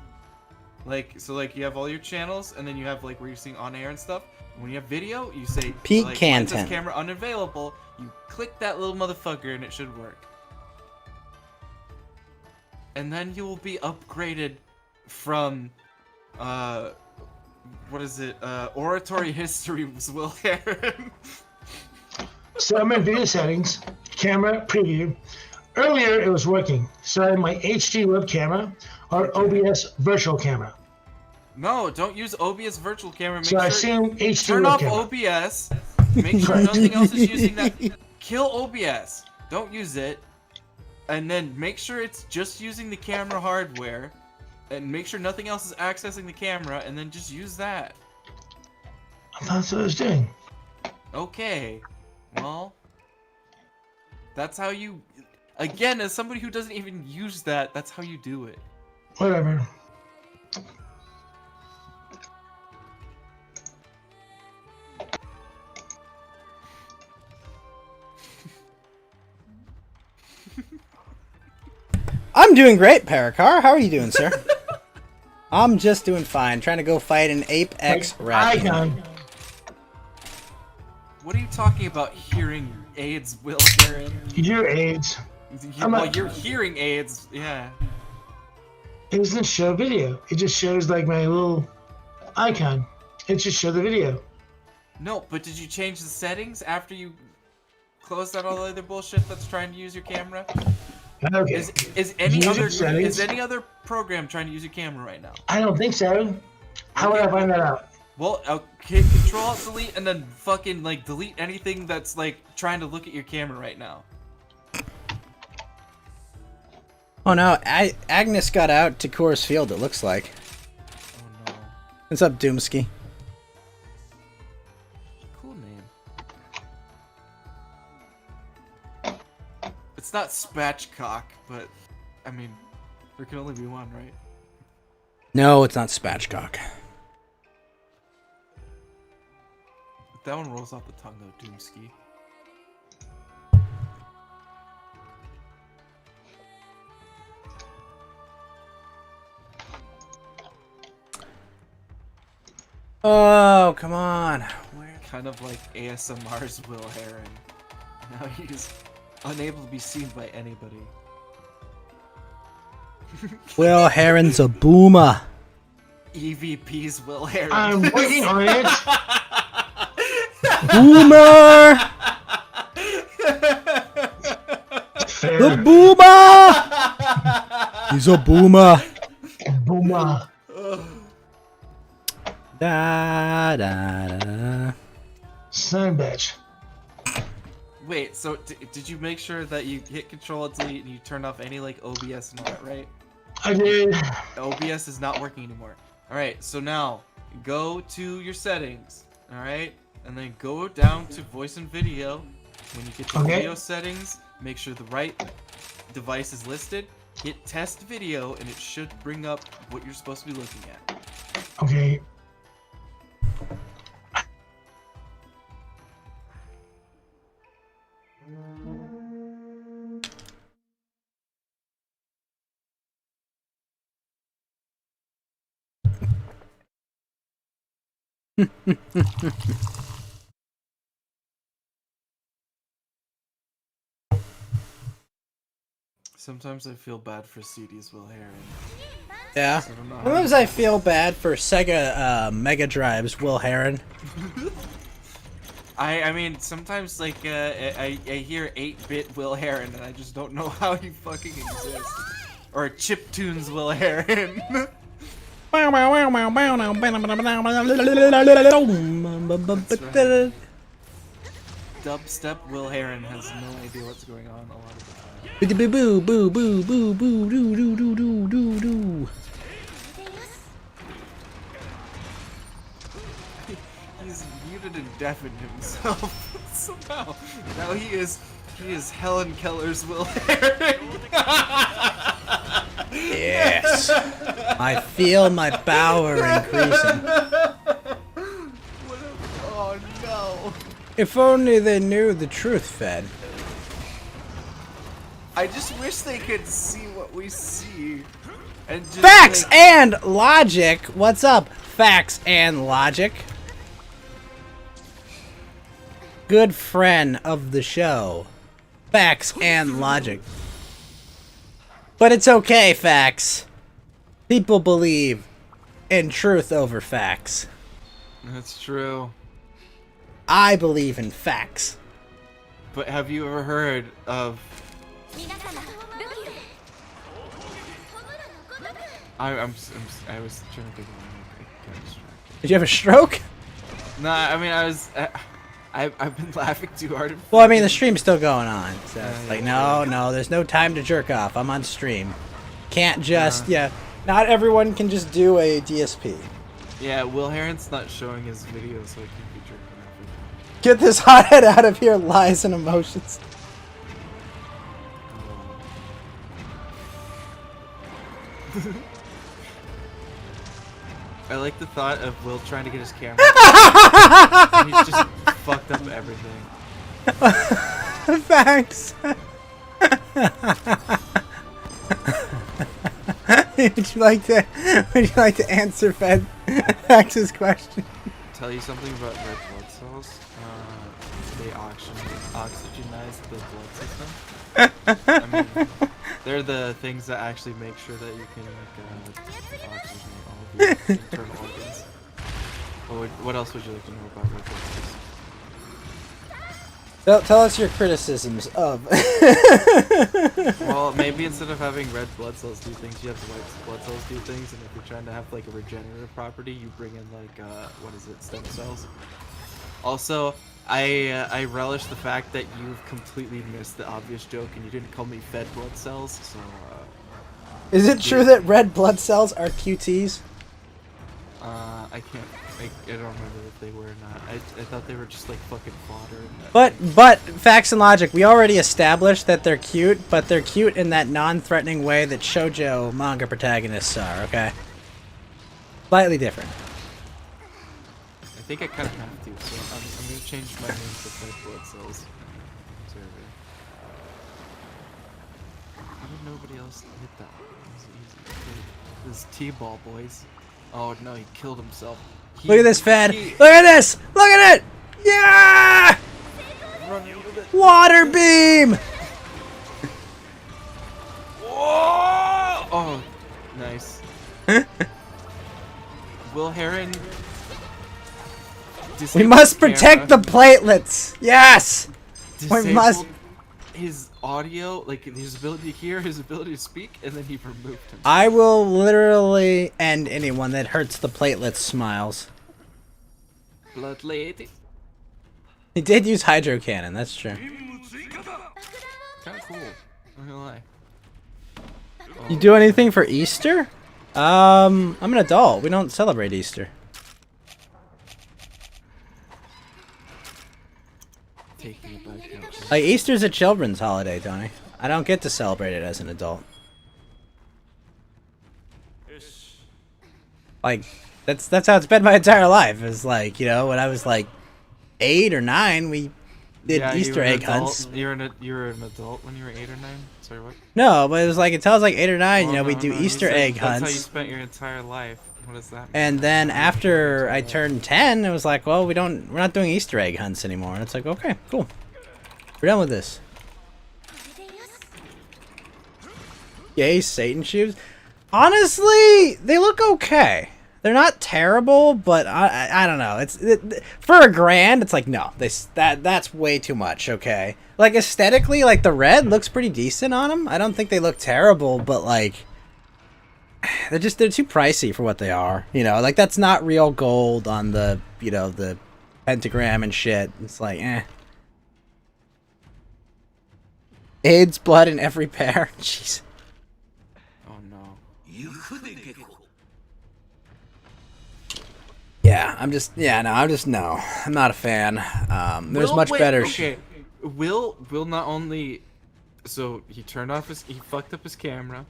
[SPEAKER 3] Like you have all your channels, and then you have like where you're seeing on air and stuff. When you have video, you say
[SPEAKER 1] Pete
[SPEAKER 3] like,
[SPEAKER 1] Canton.
[SPEAKER 3] mine says camera unavailable. You click that little motherfucker, and it should work. And then you will be upgraded from what is it? Oratory History was Will Heron.
[SPEAKER 4] So I'm in video settings, camera, preview. Earlier it was working. So I had my HD web camera or OBS virtual camera.
[SPEAKER 3] No, don't use OBS virtual camera. Make
[SPEAKER 4] So I
[SPEAKER 3] sure
[SPEAKER 4] assume HD
[SPEAKER 3] turn
[SPEAKER 4] web
[SPEAKER 3] off
[SPEAKER 4] camera.
[SPEAKER 3] OBS. Make sure nothing else is using that. Kill OBS. Don't use it. And then make sure it's just using the camera hardware. And make sure nothing else is accessing the camera. And then just use that.
[SPEAKER 4] I thought that's what I was doing.
[SPEAKER 3] Okay. Well, that's how you. Again, as somebody who doesn't even use that, that's how you do it.
[SPEAKER 4] Whatever.
[SPEAKER 1] I'm doing great, Paracar. How are you doing, sir? I'm just doing fine. Trying to go fight an Ape X Rathian.
[SPEAKER 4] Icon.
[SPEAKER 3] What are you talking about? Hearing aids, Will Heron?
[SPEAKER 4] Your AIDS. I'm
[SPEAKER 3] Well,
[SPEAKER 4] not-
[SPEAKER 3] you're hearing aids, yeah.
[SPEAKER 4] It doesn't show video. It just shows like my little icon. It just show the video.
[SPEAKER 3] No, but did you change the settings after you closed out all the other bullshit that's trying to use your camera?
[SPEAKER 4] Okay.
[SPEAKER 3] Is any
[SPEAKER 4] User
[SPEAKER 3] other
[SPEAKER 4] settings?
[SPEAKER 3] program trying to use your camera right now?
[SPEAKER 4] I don't think so. How would I find that out?
[SPEAKER 3] Well, hit Control Alt Delete and then fucking like delete anything that's like trying to look at your camera right now.
[SPEAKER 1] Oh no, Agnes got out to Coors Field, it looks like.
[SPEAKER 3] Oh no.
[SPEAKER 1] What's up, Doomsky?
[SPEAKER 3] Cool name. It's not Spatchcock, but I mean, there can only be one, right?
[SPEAKER 1] No, it's not Spatchcock.
[SPEAKER 3] That one rolls off the tongue though, Doomsky.
[SPEAKER 1] Oh, come on. Where?
[SPEAKER 3] Kind of like ASMR's Will Heron. Now he's unable to be seen by anybody.
[SPEAKER 1] Will Heron's a boomer.
[SPEAKER 3] EVP's Will Heron.
[SPEAKER 4] I'm working on it.
[SPEAKER 1] Boomer!
[SPEAKER 4] Fair.
[SPEAKER 1] The boomer! He's a boomer.
[SPEAKER 4] Boomer.
[SPEAKER 1] Da da da.
[SPEAKER 4] Son bitch.
[SPEAKER 3] Wait, so did you make sure that you hit Control Alt Delete and you turned off any like OBS and all that, right?
[SPEAKER 4] I did.
[SPEAKER 3] OBS is not working anymore. Alright, so now go to your settings, alright? And then go down to voice and video. When you get to
[SPEAKER 4] Okay.
[SPEAKER 3] video settings, make sure the right device is listed. Hit test video and it should bring up what you're supposed to be looking at.
[SPEAKER 4] Okay.
[SPEAKER 3] Sometimes I feel bad for CD's Will Heron.
[SPEAKER 1] Yeah.
[SPEAKER 3] I don't know how
[SPEAKER 1] Sometimes I feel bad for Sega Mega Drive's Will Heron.
[SPEAKER 3] I mean, sometimes like I hear 8-bit Will Heron and I just don't know how he fucking exists. Or Chiptunes Will Heron. Dubstep Will Heron has no idea what's going on a lot of the time.
[SPEAKER 1] Boo boo boo boo boo boo doo doo doo doo doo doo.
[SPEAKER 3] He's muted and deafened himself somehow. Now he is Helen Keller's Will Heron.
[SPEAKER 1] Yes. I feel my power increasing.
[SPEAKER 3] Oh no.
[SPEAKER 1] If only they knew the truth, Fed.
[SPEAKER 3] I just wish they could see what we see. And just
[SPEAKER 1] Facts
[SPEAKER 3] like,
[SPEAKER 1] and logic. What's up, Facts and Logic? Good friend of the show. Facts and Logic. But it's okay, Facts. People believe in truth over facts.
[SPEAKER 3] That's true.
[SPEAKER 1] I believe in facts.
[SPEAKER 3] But have you ever heard of I was trying to think of one.
[SPEAKER 1] Did you have a stroke?
[SPEAKER 3] Nah, I mean I've been laughing too hard.
[SPEAKER 1] Well, I mean, the stream's still going on. So it's like,
[SPEAKER 3] yeah.
[SPEAKER 1] no, there's no time to jerk off. I'm on stream. Can't just, not everyone can just do a DSP.
[SPEAKER 3] Yeah, Will Heron's not showing his video, so I can't be jerking off.
[SPEAKER 1] Get this hothead out of here, lies and emotions.
[SPEAKER 3] I like the thought of Will trying to get his camera. And he's just fucked up everything.
[SPEAKER 1] Thanks. would you like to answer Fax's question?
[SPEAKER 3] Tell you something about red blood cells. They oxygenize the blood system. I mean, They're the things that actually make sure that you can like oxygenate all of your internal organs. What else would you like to know about red blood cells?
[SPEAKER 1] Tell us your criticisms of.
[SPEAKER 3] Well, maybe instead of having red blood cells do things, you have white blood cells do things, and if you're trying to have like a regenerative property, you bring in like what is it, stem cells. Also, I relish the fact that you've completely missed the obvious joke and you didn't call me fed blood cells. So.
[SPEAKER 1] Is it true that red blood cells are QTs?
[SPEAKER 3] I can't. I don't remember if they were or not. I thought they were just like fucking fodder.
[SPEAKER 1] But facts and logic, we already established that they're cute, but they're cute in that non-threatening way that shoujo manga protagonists are. Okay. Slightly different.
[SPEAKER 3] I think I kind of have to, so I'm gonna change my name to Fed Blood Cells. Survey. How did nobody else hit that? It was easy. Okay. This is T-ball, boys. Oh no, he killed himself.
[SPEAKER 1] Look at this, Fed. Look at this. Look at it. Yeah. Water beam.
[SPEAKER 3] Whoa! Oh, nice. Will Heron.
[SPEAKER 1] We must protect the platelets. Yes. We must.
[SPEAKER 3] His audio, like his ability to hear, his ability to speak, and then he removed him.
[SPEAKER 1] I will literally end anyone that hurts the platelets smiles.
[SPEAKER 3] Blood lady.
[SPEAKER 1] He did use hydro cannon, that's true.
[SPEAKER 3] Kind of cool. I'm gonna lie.
[SPEAKER 1] You do anything for Easter? I'm an adult. We don't celebrate Easter.
[SPEAKER 3] Taking it back out.
[SPEAKER 1] Like, Easter's a children's holiday, Tony. I don't get to celebrate it as an adult. Like, that's how it's been my entire life. It's like, you know, when I was like 8 or 9, we did
[SPEAKER 3] Yeah,
[SPEAKER 1] Easter egg hunts.
[SPEAKER 3] You were an adult when you were 8 or 9. Sorry, what?
[SPEAKER 1] No, but it was like until I was like 8 or 9, you know, we
[SPEAKER 3] no,
[SPEAKER 1] do
[SPEAKER 3] no, you
[SPEAKER 1] Easter
[SPEAKER 3] said
[SPEAKER 1] egg
[SPEAKER 3] That's how you
[SPEAKER 1] hunts.
[SPEAKER 3] spent your entire life. What does that mean?
[SPEAKER 1] And then after I turned 10, it was like, well, we're not doing Easter egg hunts anymore. And it's like, okay, cool. We're done with this. Yay, Satan shoes. Honestly, they look okay. They're not terrible, but I don't know. For $1,000, it's like no. That's way too much. Okay, like aesthetically, like the red looks pretty decent on them. I don't think they look terrible, but like they're too pricey for what they are. You know, like that's not real gold on the the pentagram and shit. It's like AIDS blood in every pair. Jeez.
[SPEAKER 3] Oh no.
[SPEAKER 1] Yeah, I'm not a fan. There's much better.
[SPEAKER 3] Okay, Will not only, so he fucked up his camera,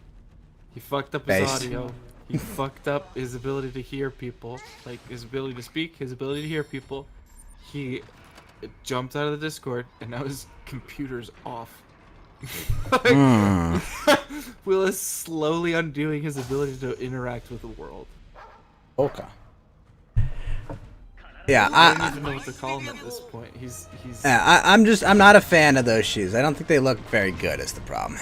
[SPEAKER 3] he fucked up his
[SPEAKER 1] Based.
[SPEAKER 3] audio, he fucked up his ability to hear people, like his ability to speak, his ability to hear people. He jumped out of the Discord, and now his computer's off. Will is slowly undoing his ability to interact with the world.
[SPEAKER 1] Okay. Yeah,
[SPEAKER 3] I don't even know what to call him at this point. He's.
[SPEAKER 1] Yeah, I'm not a fan of those shoes. I don't think they look very good. Is the problem?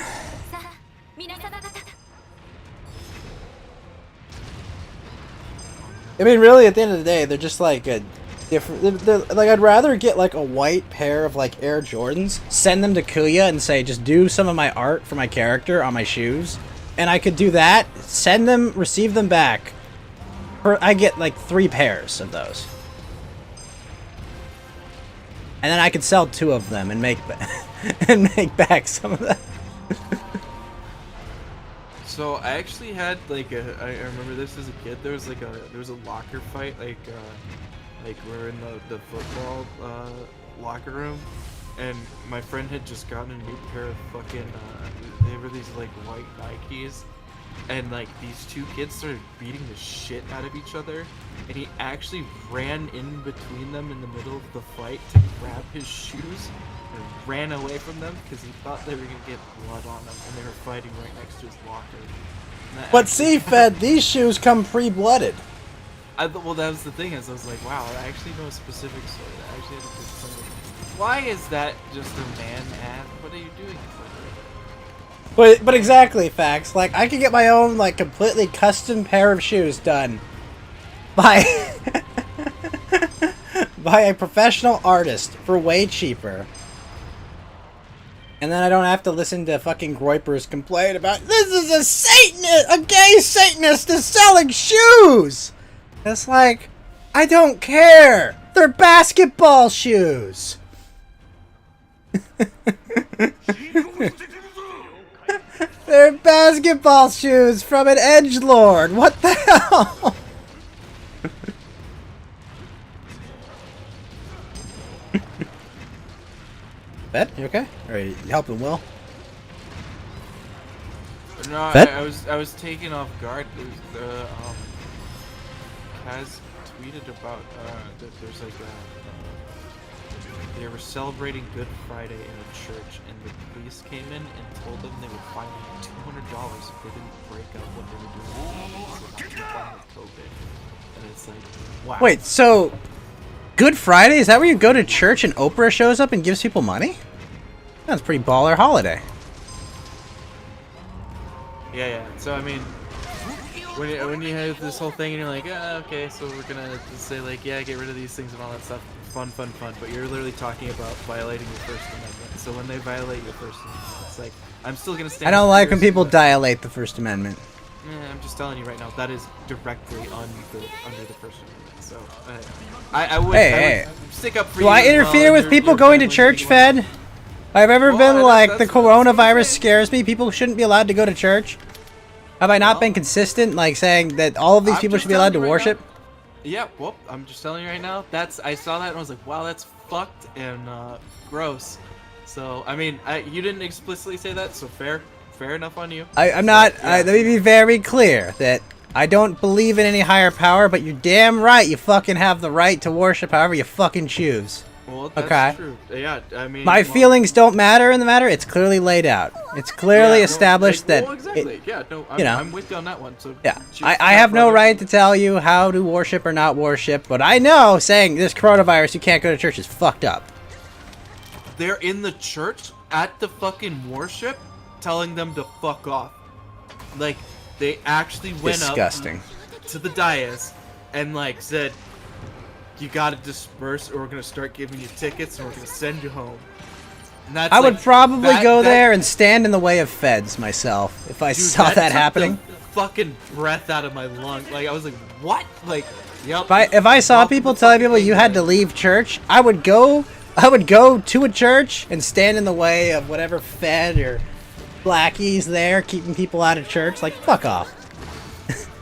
[SPEAKER 1] I mean, really, at the end of the day, they're just like a different. They're, like, I'd rather get like a white pair of like Air Jordans, send them to Kuya, and say, just do some of my art for my character on my shoes, and I could do that. Send them, receive them back. I get like 3 pairs of those. And then I could sell 2 of them and make back some of that.
[SPEAKER 3] So I actually had like I remember this as a kid. There was a locker fight like we're in the football locker room, and my friend had just gotten a new pair of fucking they were these like white Nikes, and like these 2 kids started beating the shit out of each other, and he actually ran in between them in the middle of the fight to grab his shoes and ran away from them because he thought they were gonna get blood on them, and they were fighting right next to his locker.
[SPEAKER 1] But see, Fed, these shoes come pre-blooded.
[SPEAKER 3] Well, that was the thing, is I was like, wow, I actually know a specific story. I actually had a good story. Why is that just a man ad? What are you doing?
[SPEAKER 1] But exactly, facts. Like, I could get my own, like, completely custom pair of shoes done by by a professional artist for way cheaper. And then I don't have to listen to fucking Groypers complain about, this is a Satanist, a gay Satanist is selling shoes! It's like, I don't care! They're basketball shoes! They're basketball shoes from an edgelord! What the hell? Bet, you okay? Or are you helping Will?
[SPEAKER 3] No,
[SPEAKER 1] Vet?
[SPEAKER 3] I was taken off guard. Kaz tweeted about that there's like they were celebrating Good Friday in a church, and the police came in and told them they would fine them $200 if they didn't break up what they were doing so not complying with COVID. And it's like, wow.
[SPEAKER 1] Wait, so Good Friday, is that where you go to church and Oprah shows up and gives people money? That's a pretty baller holiday.
[SPEAKER 3] Yeah. So I mean, when you have this whole thing and you're like, okay, so we're gonna say like, yeah, get rid of these things and all that stuff, fun, but you're literally talking about violating your First Amendment. So when they violate your First Amendment, it's like, I'm still gonna stand.
[SPEAKER 1] I don't
[SPEAKER 3] with
[SPEAKER 1] like when
[SPEAKER 3] yours,
[SPEAKER 1] people
[SPEAKER 3] but-
[SPEAKER 1] dilate the First Amendment.
[SPEAKER 3] Yeah, I'm just telling you right now, that is directly under the First Amendment. So I would,
[SPEAKER 1] Hey,
[SPEAKER 3] I would stick up for
[SPEAKER 1] Do
[SPEAKER 3] you.
[SPEAKER 1] I
[SPEAKER 3] as well
[SPEAKER 1] interfere
[SPEAKER 3] and
[SPEAKER 1] with
[SPEAKER 3] your
[SPEAKER 1] people going to
[SPEAKER 3] family
[SPEAKER 1] church,
[SPEAKER 3] if you want.
[SPEAKER 1] Fed? I've ever
[SPEAKER 3] Well,
[SPEAKER 1] been like, the
[SPEAKER 3] that's what I'm
[SPEAKER 1] coronavirus
[SPEAKER 3] saying.
[SPEAKER 1] scares me, people shouldn't be allowed to go to church? Have I not
[SPEAKER 3] Well-
[SPEAKER 1] been consistent, like saying that all of these
[SPEAKER 3] I'm
[SPEAKER 1] people
[SPEAKER 3] just
[SPEAKER 1] should be allowed to
[SPEAKER 3] telling you right
[SPEAKER 1] worship?
[SPEAKER 3] Yeah, well, I'm just telling you right now. I saw that and I was like, wow, that's fucked and gross. So I mean, you didn't explicitly say that, so fair enough on you.
[SPEAKER 1] I'm not,
[SPEAKER 3] Yeah.
[SPEAKER 1] let me be very clear that I don't believe in any higher power, but you're damn right you fucking have the right to worship however you fucking choose.
[SPEAKER 3] Well, that's
[SPEAKER 1] Okay.
[SPEAKER 3] true. Yeah, I mean,
[SPEAKER 1] My
[SPEAKER 3] well,
[SPEAKER 1] feelings don't matter in the matter, it's clearly laid out. It's clearly
[SPEAKER 3] yeah, well,
[SPEAKER 1] established
[SPEAKER 3] like,
[SPEAKER 1] that...
[SPEAKER 3] well, exactly. Yeah, no,
[SPEAKER 1] you know.
[SPEAKER 3] I'm with you on that one. So
[SPEAKER 1] Yeah,
[SPEAKER 3] choose
[SPEAKER 1] I have no
[SPEAKER 3] brother.
[SPEAKER 1] right to tell you how to worship or not worship, but I know saying this coronavirus you can't go to church is fucked up.
[SPEAKER 3] They're in the church at the fucking worship, telling them to fuck off. Like they actually went
[SPEAKER 1] Disgusting.
[SPEAKER 3] up to the dais and like said, "You gotta disperse, or we're gonna start giving you tickets, and we're gonna send you home." And that's
[SPEAKER 1] I would
[SPEAKER 3] like,
[SPEAKER 1] probably go
[SPEAKER 3] that-
[SPEAKER 1] there and stand in the way of feds myself if I
[SPEAKER 3] Dude,
[SPEAKER 1] saw that
[SPEAKER 3] took
[SPEAKER 1] happening.
[SPEAKER 3] the fucking breath out of my lung. Like I was like, "What?" Like, yep.
[SPEAKER 1] If I saw
[SPEAKER 3] Welcome
[SPEAKER 1] people
[SPEAKER 3] to
[SPEAKER 1] telling
[SPEAKER 3] fucking
[SPEAKER 1] people you had to
[SPEAKER 3] England.
[SPEAKER 1] leave church, I would go to a church and stand in the way of whatever fed or blackies there keeping people out of church. Like, fuck off.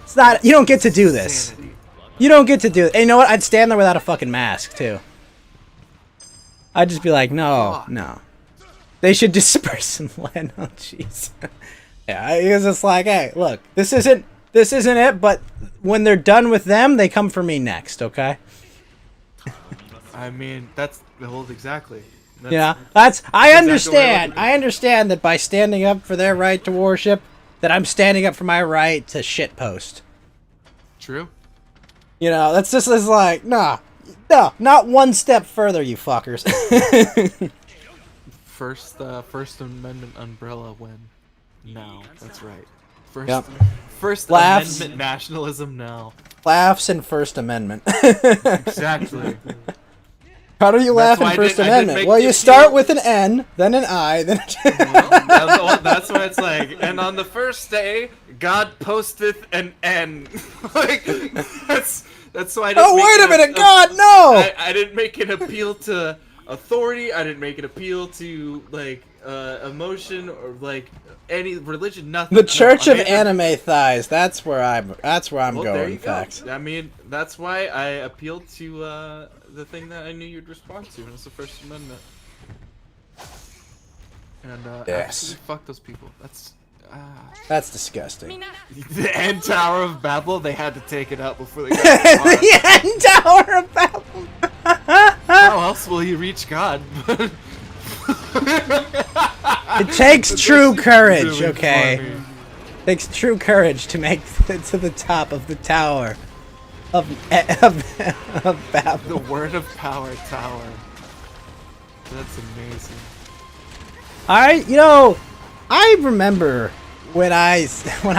[SPEAKER 1] It's not, you don't get to do this.
[SPEAKER 3] Insanity.
[SPEAKER 1] You don't get to do it. And you know what? I'd stand there without a fucking mask, too. I'd just be like, no. They should disperse and land. Oh, jeez. Yeah, it was just like, hey, look, this isn't it, but when they're done with them, they come for me next, okay?
[SPEAKER 3] I mean, that's the whole exactly. That's,
[SPEAKER 1] You know, I
[SPEAKER 3] exactly what I
[SPEAKER 1] understand.
[SPEAKER 3] would do.
[SPEAKER 1] I understand that by standing up for their right to worship, that I'm standing up for my right to shitpost.
[SPEAKER 3] True.
[SPEAKER 1] You know, that's just it's like, no, not one step further, you fuckers.
[SPEAKER 3] First Amendment umbrella when now. That's right.
[SPEAKER 1] Yep.
[SPEAKER 3] First
[SPEAKER 1] Laughs.
[SPEAKER 3] Amendment nationalism now.
[SPEAKER 1] Laughs in First Amendment.
[SPEAKER 3] Exactly.
[SPEAKER 1] How do you laugh
[SPEAKER 3] That's why
[SPEAKER 1] in
[SPEAKER 3] I
[SPEAKER 1] First
[SPEAKER 3] didn't
[SPEAKER 1] Amendment?
[SPEAKER 3] make
[SPEAKER 1] Well,
[SPEAKER 3] the
[SPEAKER 1] you start
[SPEAKER 3] appeal.
[SPEAKER 1] with an N, then an I, then
[SPEAKER 3] Well, that's what it's like. And on the first day, God posteth an N. Like that's why I didn't
[SPEAKER 1] Oh,
[SPEAKER 3] make
[SPEAKER 1] wait a
[SPEAKER 3] an-
[SPEAKER 1] minute, God, no!
[SPEAKER 3] I didn't make an appeal to authority. I didn't make an appeal to like emotion or like any religion. Nothing.
[SPEAKER 1] The Church
[SPEAKER 3] No, I
[SPEAKER 1] of
[SPEAKER 3] made it-
[SPEAKER 1] Anime Thighs. That's where I'm
[SPEAKER 3] Well, there
[SPEAKER 1] going.
[SPEAKER 3] you go.
[SPEAKER 1] Facts.
[SPEAKER 3] I mean, that's why I appealed to the thing that I knew you'd respond to, and it's the First Amendment. And
[SPEAKER 1] Yes.
[SPEAKER 3] absolutely fuck those people. That's
[SPEAKER 1] That's disgusting.
[SPEAKER 3] the end Tower of Babel. They had to take it out before they got to God.
[SPEAKER 1] The End Tower of Babel.
[SPEAKER 3] How else will you reach God?
[SPEAKER 1] It takes true courage,
[SPEAKER 3] Really
[SPEAKER 1] okay?
[SPEAKER 3] funny.
[SPEAKER 1] It takes true courage to make it to the top of the tower of Babel.
[SPEAKER 3] The Word of Power Tower. That's amazing.
[SPEAKER 1] Alright, you know, I remember when I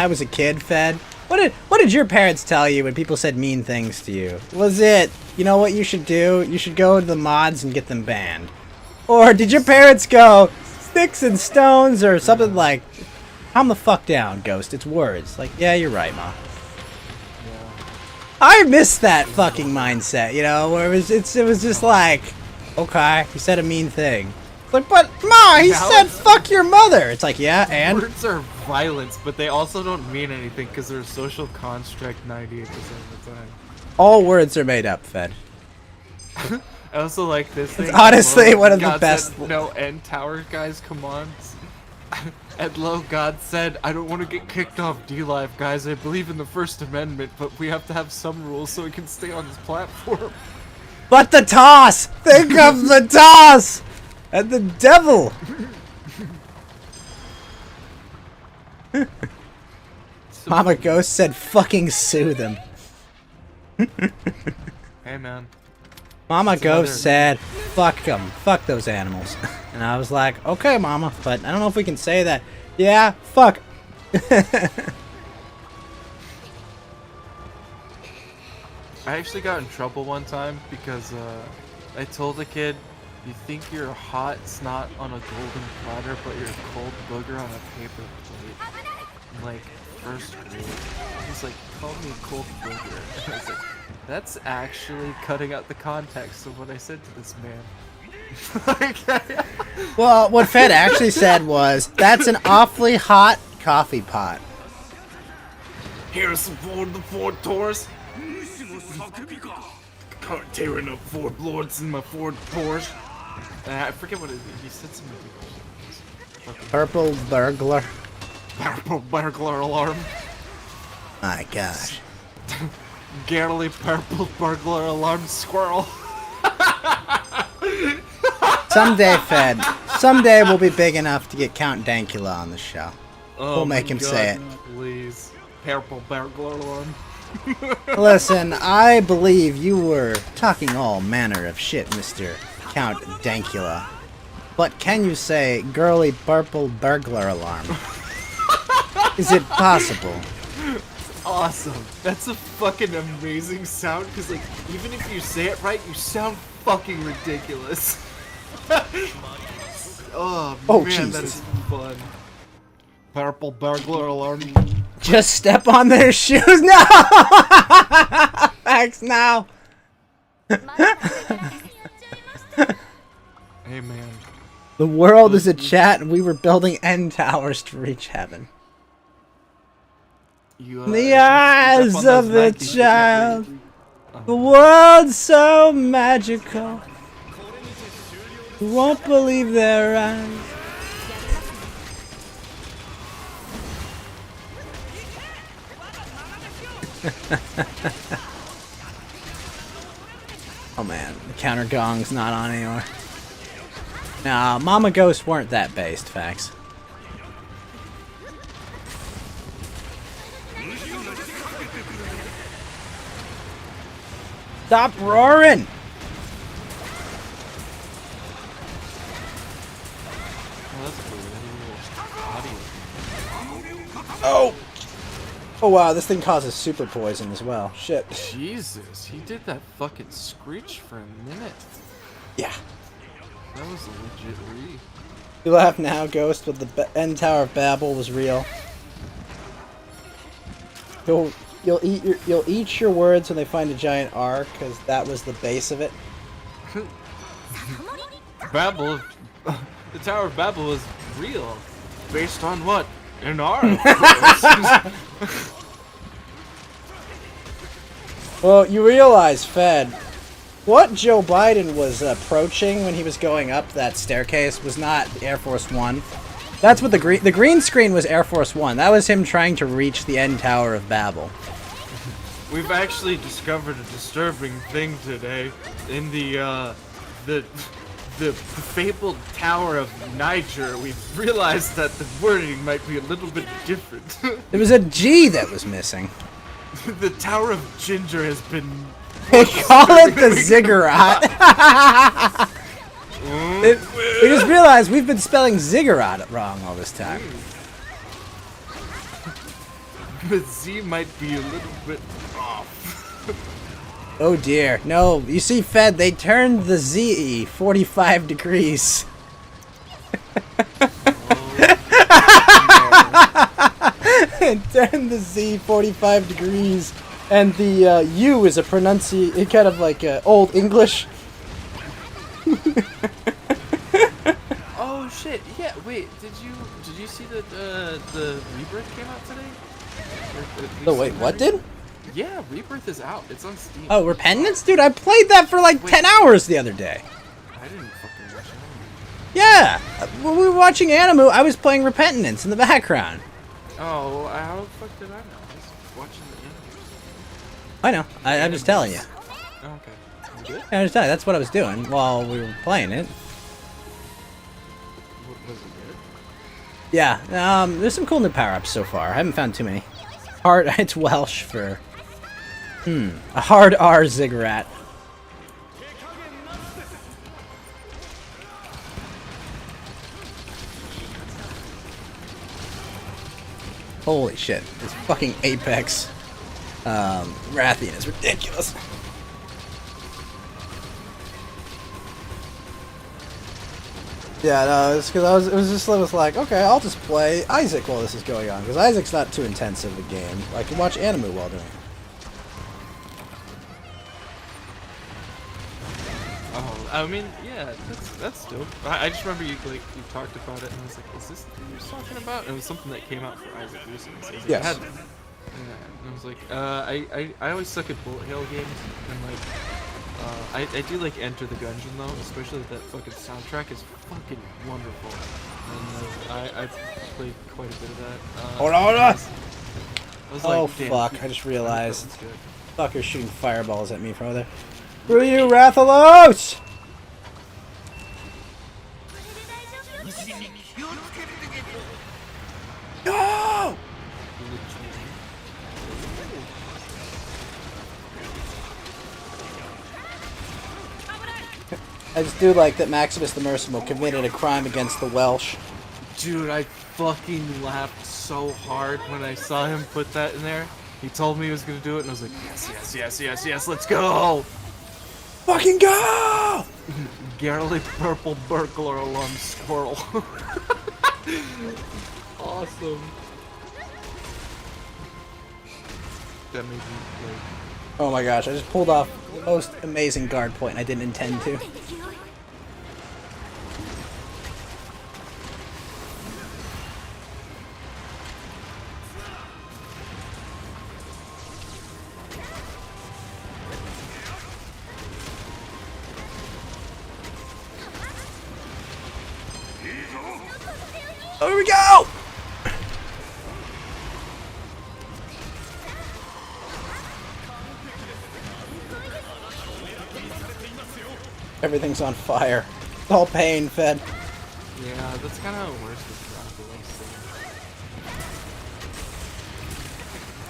[SPEAKER 1] was a kid, Fed. What did your parents tell you when people said mean things to you? Was it, you know what you should do? You should go to the mods and get them banned. Or did your parents go, sticks and stones, or something like, calm the fuck down, Ghost, it's words. Like, yeah, you're right, Ma. I miss that fucking mindset, you know, where it was just like, okay, he said a mean thing. It's like, but Ma, he
[SPEAKER 3] Now
[SPEAKER 1] said
[SPEAKER 3] it's-
[SPEAKER 1] fuck your mother. It's like, yeah, and
[SPEAKER 3] Words are violence, but they also don't mean anything because they're a social construct 98% of the time.
[SPEAKER 1] all words are made up, Fed.
[SPEAKER 3] I also like this thing.
[SPEAKER 1] honestly one of the
[SPEAKER 3] God
[SPEAKER 1] best-
[SPEAKER 3] said, no end tower guys, come on. At low, God said, I don't want to get kicked off D-Live, guys. I believe in the First Amendment, but we have to have some rules so we can stay on this platform.
[SPEAKER 1] But the toss! Think of the toss! And the devil! Mama Ghost said fucking sue them.
[SPEAKER 3] Hey, man.
[SPEAKER 1] Mama
[SPEAKER 3] It's
[SPEAKER 1] Ghost
[SPEAKER 3] another-
[SPEAKER 1] said, fuck them. Fuck those animals. And I was like, okay, Mama, but I don't know if we can say that. Yeah, fuck.
[SPEAKER 3] I actually got in trouble one time because I told a kid, you think you're a hot snot on a golden platter, but you're a cold booger on a paper plate. In, like, first grade. He's like, call me a cold booger. And I was like, that's actually cutting out the context of what I said to this man.
[SPEAKER 1] Well, what Fed actually said was, that's an awfully hot coffee pot.
[SPEAKER 3] Here's for the Ford Taurus. Can't tearing up Ford Lords in my Ford Porsche. I forget what it is. He said something.
[SPEAKER 1] Purple burglar.
[SPEAKER 3] Purple burglar alarm.
[SPEAKER 1] My gosh.
[SPEAKER 3] Girly purple burglar alarm squirrel.
[SPEAKER 1] Someday, Fed. Someday we'll be big enough to get Count Dankula on the show.
[SPEAKER 3] Oh
[SPEAKER 1] We'll make
[SPEAKER 3] my
[SPEAKER 1] him
[SPEAKER 3] God,
[SPEAKER 1] say it.
[SPEAKER 3] Please. Purple burglar alarm.
[SPEAKER 1] Listen, I believe you were talking all manner of shit, Mr. Count Dankula. But can you say girly purple burglar alarm? Is it possible?
[SPEAKER 3] Awesome. That's a fucking amazing sound because, like, even if you say it right, you sound fucking ridiculous. Oh,
[SPEAKER 1] Oh,
[SPEAKER 3] man, that
[SPEAKER 1] Jesus.
[SPEAKER 3] is fun. Purple burglar alarm.
[SPEAKER 1] Just step on their shoes? No! Thanks, now.
[SPEAKER 3] Hey, man.
[SPEAKER 1] The world is a chat and we were building end towers to reach heaven.
[SPEAKER 3] You,
[SPEAKER 1] In the
[SPEAKER 3] step
[SPEAKER 1] eyes
[SPEAKER 3] on
[SPEAKER 1] of
[SPEAKER 3] those
[SPEAKER 1] the
[SPEAKER 3] Nikes, you can't
[SPEAKER 1] child,
[SPEAKER 3] breathe.
[SPEAKER 1] the world's so magical. You won't believe their eyes. Oh man, the counter gong's not on anymore. Nah, Mama Ghosts weren't that based, facts. Stop roaring!
[SPEAKER 3] Oh, that's cool.
[SPEAKER 1] Oh! Oh wow, this thing causes super poison as well. Shit.
[SPEAKER 3] Jesus, he did that fucking screech for a minute.
[SPEAKER 1] Yeah.
[SPEAKER 3] That was a legit read.
[SPEAKER 1] You laugh now, Ghost, but the end tower of Babel was real. You'll eat your words when they find a giant R, because that was the base of it.
[SPEAKER 3] Babel, the Tower of Babel was real. Based on what? An R.
[SPEAKER 1] Well, you realize, Fed, what Joe Biden was approaching when he was going up that staircase was not Air Force One. That's what the green screen was Air Force One. That was him trying to reach the end tower of Babel.
[SPEAKER 3] We've actually discovered a disturbing thing today in the fabled Tower of Niger. We've realized that the wording might be a little bit different.
[SPEAKER 1] There was a G that was missing.
[SPEAKER 3] The Tower of Ginger has been.
[SPEAKER 1] They call it the ziggurat. We just realized we've been spelling ziggurat wrong all this time.
[SPEAKER 3] The Z might be a little bit off.
[SPEAKER 1] Oh dear. No, you see, Fed, they turned the Z 45 degrees. Turn the Z 45 degrees, and the U is a it kind of like Old English.
[SPEAKER 3] Oh shit! Yeah, wait. Did you see that the Rebirth came out today?
[SPEAKER 1] Oh wait, what did?
[SPEAKER 3] Yeah, Rebirth is out. It's on Steam.
[SPEAKER 1] Oh, Repentance, dude! I played that for like 10 hours the other day.
[SPEAKER 3] I didn't fucking watch it.
[SPEAKER 1] Yeah, when we were watching Animu, I was playing Repentance in the background.
[SPEAKER 3] Oh, how the fuck did I know? I was watching the interviews.
[SPEAKER 1] I know. I'm just telling you.
[SPEAKER 3] Oh, okay. You good?
[SPEAKER 1] I'm just telling you. That's what I was doing while we were playing it.
[SPEAKER 3] Was it good?
[SPEAKER 1] Yeah. There's some cool new power-ups so far. I haven't found too many. Hard. It's Welsh for. A hard R ziggurat. Holy shit. This fucking Apex Rathian is ridiculous. Yeah, no, it's because I was like, okay, I'll just play Isaac while this is going on, because Isaac's not too intensive a game. I can watch Animu while doing it.
[SPEAKER 3] Oh, I mean, yeah, that's dope. I just remember you talked about it, and I was like, is this what you're talking about? And it was something that came out for Isaac recently. So I was like,
[SPEAKER 1] Yes.
[SPEAKER 3] yeah, and I was like, I always suck at bullet hell games, and like, I do like Enter the Gungeon though, especially that fucking soundtrack is fucking wonderful. And I played quite a bit of that.
[SPEAKER 1] Hold on, hold on.
[SPEAKER 3] I was like,
[SPEAKER 1] Oh
[SPEAKER 3] damn,
[SPEAKER 1] fuck, I just realized.
[SPEAKER 3] that's good.
[SPEAKER 1] Fucker's shooting fireballs at me from over there. Screw you, Rathalos! No! I just do like that Maximus the Merciful committed a crime against the Welsh.
[SPEAKER 3] Dude, I fucking laughed so hard when I saw him put that in there. He told me he was gonna do it, and I was like, yes, let's go!
[SPEAKER 1] Fucking go!
[SPEAKER 3] Garrily Purple Burglar Alarm Squirrel. Awesome. That made me like...
[SPEAKER 1] Oh my gosh, I just pulled off the most amazing guard point and I didn't intend to. Here we go! Everything's on fire. It's all pain, Fed.
[SPEAKER 3] Yeah, that's kind of worse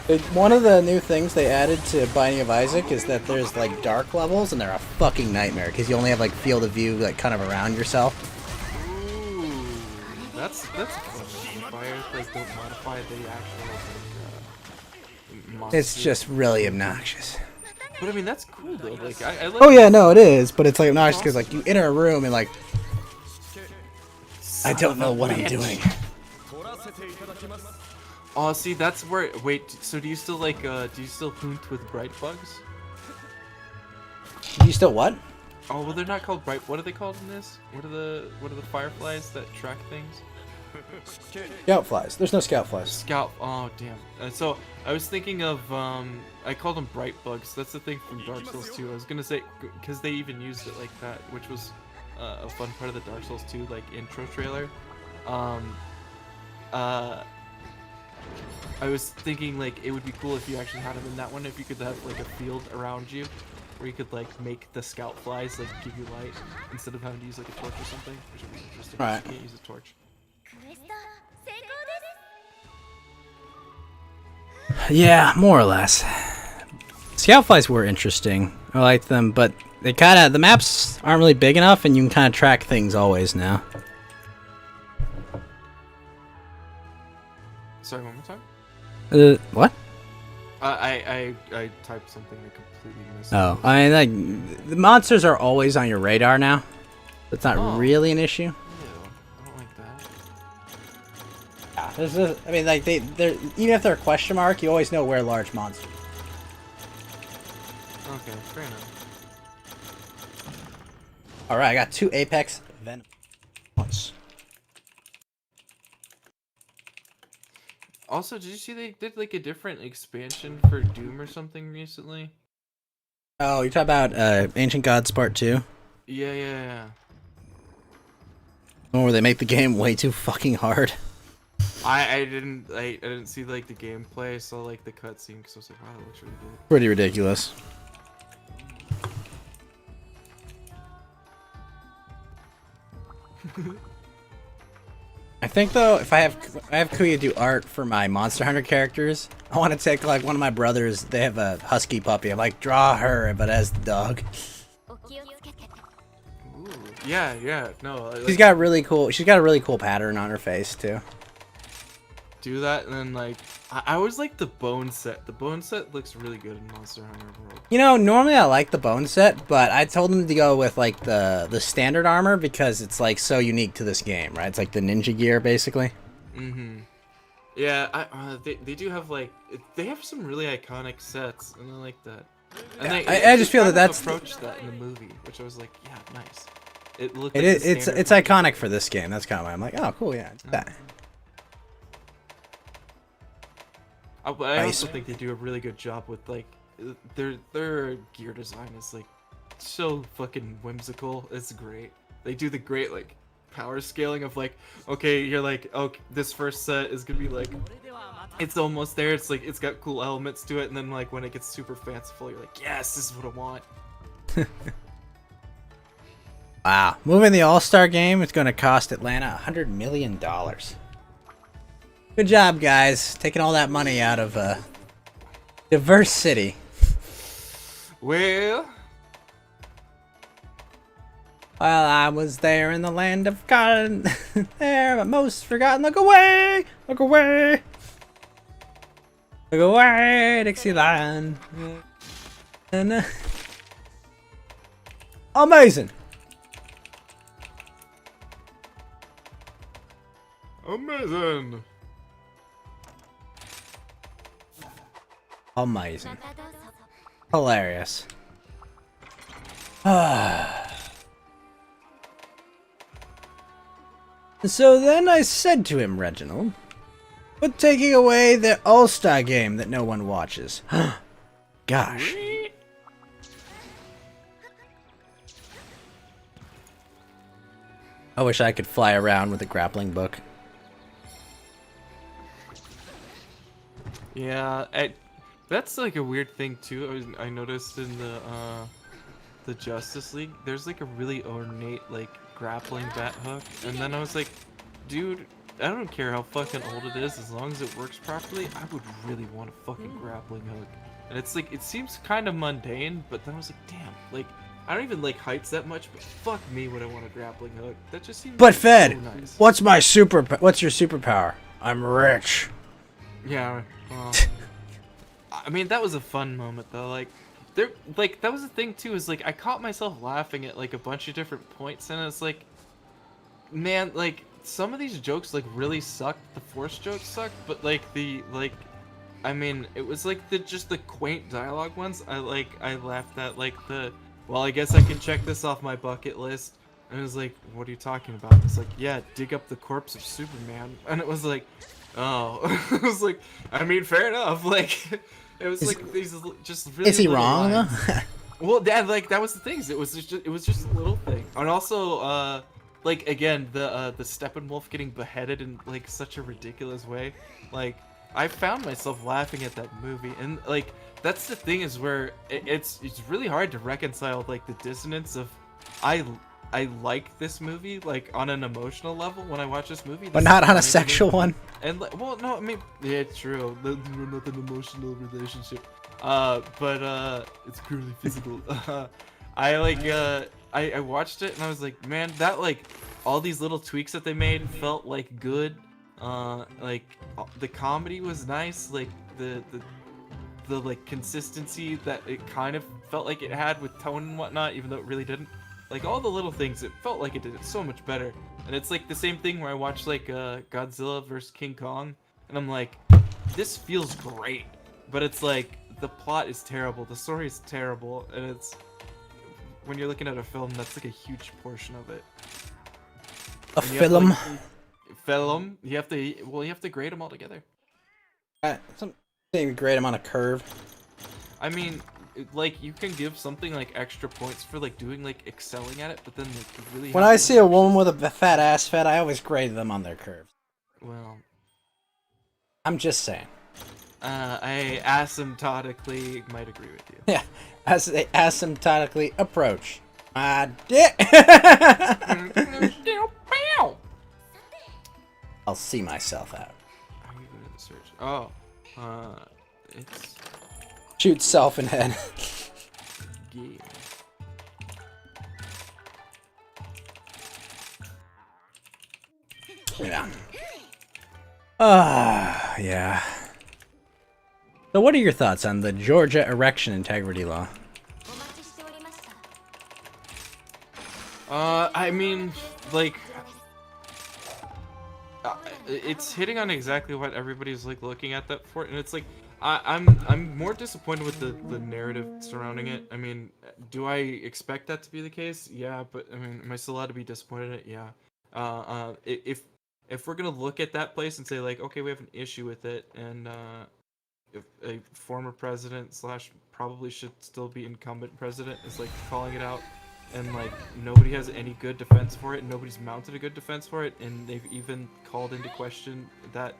[SPEAKER 3] with
[SPEAKER 1] One of the new things they added to Binding of Isaac is that there's like dark levels, and they're a fucking nightmare because you only have like field of view like kind of around yourself.
[SPEAKER 3] Ooh, that's fun. Fire like don't modify the actual monster.
[SPEAKER 1] It's just really obnoxious.
[SPEAKER 3] But I mean that's cool though. Like I like.
[SPEAKER 1] Oh yeah, no, it is, but it's like obnoxious because like you enter a room and like I don't know what I'm doing.
[SPEAKER 3] Oh, see, that's where. Wait, so do you still like? Do you still hunt with bright bugs?
[SPEAKER 1] You still what?
[SPEAKER 3] Oh, well, they're not called bright. What are they called in this? What are the fireflies that track things?
[SPEAKER 1] Scout flies. There's no scout flies.
[SPEAKER 3] Scout. Oh, damn. So I was thinking of I called them bright bugs. That's the thing from Dark Souls 2. I was gonna say because they even used it like that, which was a fun part of the Dark Souls 2 like intro trailer. I was thinking like it would be cool if you actually had them in that one. If you could have like a field around you, where you could like make the scout flies like give you light instead of having to use like a torch or something, which would be interesting.
[SPEAKER 1] Right.
[SPEAKER 3] You can't use a torch.
[SPEAKER 1] Yeah, more or less. Scout flies were interesting. I liked them, but They kind of, the maps aren't really big enough, and you can kind of track things always now.
[SPEAKER 3] Sorry, one more time.
[SPEAKER 1] What?
[SPEAKER 3] I typed something I completely missed.
[SPEAKER 1] Oh, I mean, like, the monsters are always on your radar now. It's not
[SPEAKER 3] Oh.
[SPEAKER 1] really an issue.
[SPEAKER 3] Ew, I don't like that.
[SPEAKER 1] Yeah, I mean, like, they're even if they're a question mark, you always know where large monsters.
[SPEAKER 3] Okay, fair enough.
[SPEAKER 1] All right, I got 2 Apex Venom. Once.
[SPEAKER 3] Also, did you see they did like a different expansion for Doom or something recently?
[SPEAKER 1] Oh, you're talking about Ancient Gods Part 2?
[SPEAKER 3] Yeah.
[SPEAKER 1] One where they make the game way too fucking hard.
[SPEAKER 3] I didn't see like the gameplay. I saw like the cutscene because I was like, wow, that looks really good.
[SPEAKER 1] Pretty ridiculous. I think though, if I have Kuya do art for my Monster Hunter characters, I want to take like one of my brothers. They have a husky puppy. I'm like, draw her, but as the dog.
[SPEAKER 3] Ooh, yeah. No,
[SPEAKER 1] She's got a really cool pattern on her face too.
[SPEAKER 3] do that and then like I always like the bone set. The bone set looks really good in Monster Hunter World.
[SPEAKER 1] You know, normally I like the bone set, but I told them to go with like the standard armor because it's like so unique to this game, right? It's like the ninja gear basically.
[SPEAKER 3] Mm-hmm. Yeah, they do have like they have some really iconic sets, and I like that. And
[SPEAKER 1] I just feel that that's
[SPEAKER 3] approached that in the movie, which I was like, yeah, nice. It looked.
[SPEAKER 1] It
[SPEAKER 3] like
[SPEAKER 1] is.
[SPEAKER 3] the
[SPEAKER 1] It's
[SPEAKER 3] standard
[SPEAKER 1] iconic for this game. That's kind of why I'm like, oh, cool, yeah. That.
[SPEAKER 3] I also think they do a really good job with like their gear design is like so fucking whimsical. It's great. They do the great like power scaling of like, okay, you're like, okay, this first set is gonna be like, it's almost there. It's like it's got cool elements to it, and then like when it gets super fanciful, you're like, yes, this is what I want.
[SPEAKER 1] Wow, moving the All-Star game is going to cost Atlanta $100 million. Good job, guys, taking all that money out of a diverse city.
[SPEAKER 3] Well,
[SPEAKER 1] While I was there in the land of God, there, but most forgotten. Look away, look away, look away, Dixieland. And amazing.
[SPEAKER 3] amazing.
[SPEAKER 1] Amazing. Hilarious. So then I said to him, Reginald, but taking away the All-Star game that no one watches. Gosh. I wish I could fly around with a grappling book.
[SPEAKER 3] Yeah, that's like a weird thing too. I noticed in the Justice League, there's like a really ornate like grappling bat hook, and then I was like, dude, I don't care how fucking old it is, as long as it works properly, I would really want a fucking grappling hook. And it's like, it seems kind of mundane, but then I was like, damn, like I don't even like heights that much, but fuck me would I want a grappling hook. That just seems
[SPEAKER 1] But
[SPEAKER 3] like,
[SPEAKER 1] Fed,
[SPEAKER 3] so nice.
[SPEAKER 1] what's your superpower? I'm rich.
[SPEAKER 3] Yeah, well, I mean, that was a fun moment though. Like, that was the thing too. Is like I caught myself laughing at like a bunch of different points, and it's like, man, like some of these jokes like really sucked. The Force jokes sucked, but like I mean, it was like just the quaint dialogue ones. I laughed at like well, I guess I can check this off my bucket list. And it was like, what are you talking about? It's like, yeah, dig up the corpse of Superman. And it was like, oh, it was like, I mean, fair enough. Like, it was like these just really.
[SPEAKER 1] Is he
[SPEAKER 3] little
[SPEAKER 1] wrong
[SPEAKER 3] lines.
[SPEAKER 1] though?
[SPEAKER 3] Well, that was the things. It was just a little thing. And also, like again, the Steppenwolf getting beheaded in like such a ridiculous way. Like, I found myself laughing at that movie, and like that's the thing is where it's really hard to reconcile like the dissonance of I like this movie like on an emotional level when I watch this movie,
[SPEAKER 1] But not on a sexual one.
[SPEAKER 3] and like, well, no, I mean, yeah, it's true. We're not an emotional relationship, but it's purely physical. I like I watched it and I was like, man, that like all these little tweaks that they made felt like good. Like the comedy was nice, like the like consistency that it kind of felt like it had with tone and whatnot, even though it really didn't. Like all the little things, it felt like it did it so much better. And it's like the same thing where I watched like Godzilla vs King Kong, and I'm like, this feels great, but it's like the plot is terrible, the story is terrible, and it's when you're looking at a film, that's like a huge portion of it.
[SPEAKER 1] A
[SPEAKER 3] And you have to,
[SPEAKER 1] film.
[SPEAKER 3] like, film, you have to grade them all together.
[SPEAKER 1] Something great. I'm on a curve.
[SPEAKER 3] I mean, like you can give something like extra points for like doing like excelling at it, but then like you really.
[SPEAKER 1] When
[SPEAKER 3] have
[SPEAKER 1] I
[SPEAKER 3] to,
[SPEAKER 1] see
[SPEAKER 3] like,
[SPEAKER 1] a woman with a fat ass fat, I always grade them on their curves.
[SPEAKER 3] Well,
[SPEAKER 1] I'm just saying.
[SPEAKER 3] I asymptotically might agree with you.
[SPEAKER 1] Yeah, as they asymptotically approach my dick. I'll see myself out.
[SPEAKER 3] How are you going to search? Oh, it's
[SPEAKER 1] Shoot self in head.
[SPEAKER 3] game.
[SPEAKER 1] Yeah. Yeah. So what are your thoughts on the Georgia erection integrity law?
[SPEAKER 3] I mean, like, it's hitting on exactly what everybody's like looking at that for, and it's like, I'm more disappointed with the narrative surrounding it. I mean, do I expect that to be the case? Yeah, but I mean, am I still allowed to be disappointed in it? Yeah. If we're gonna look at that place and say like, okay, we have an issue with it, and if a former president slash probably should still be incumbent president is like calling it out, and like nobody has any good defense for it, and nobody's mounted a good defense for it, and they've even called into question that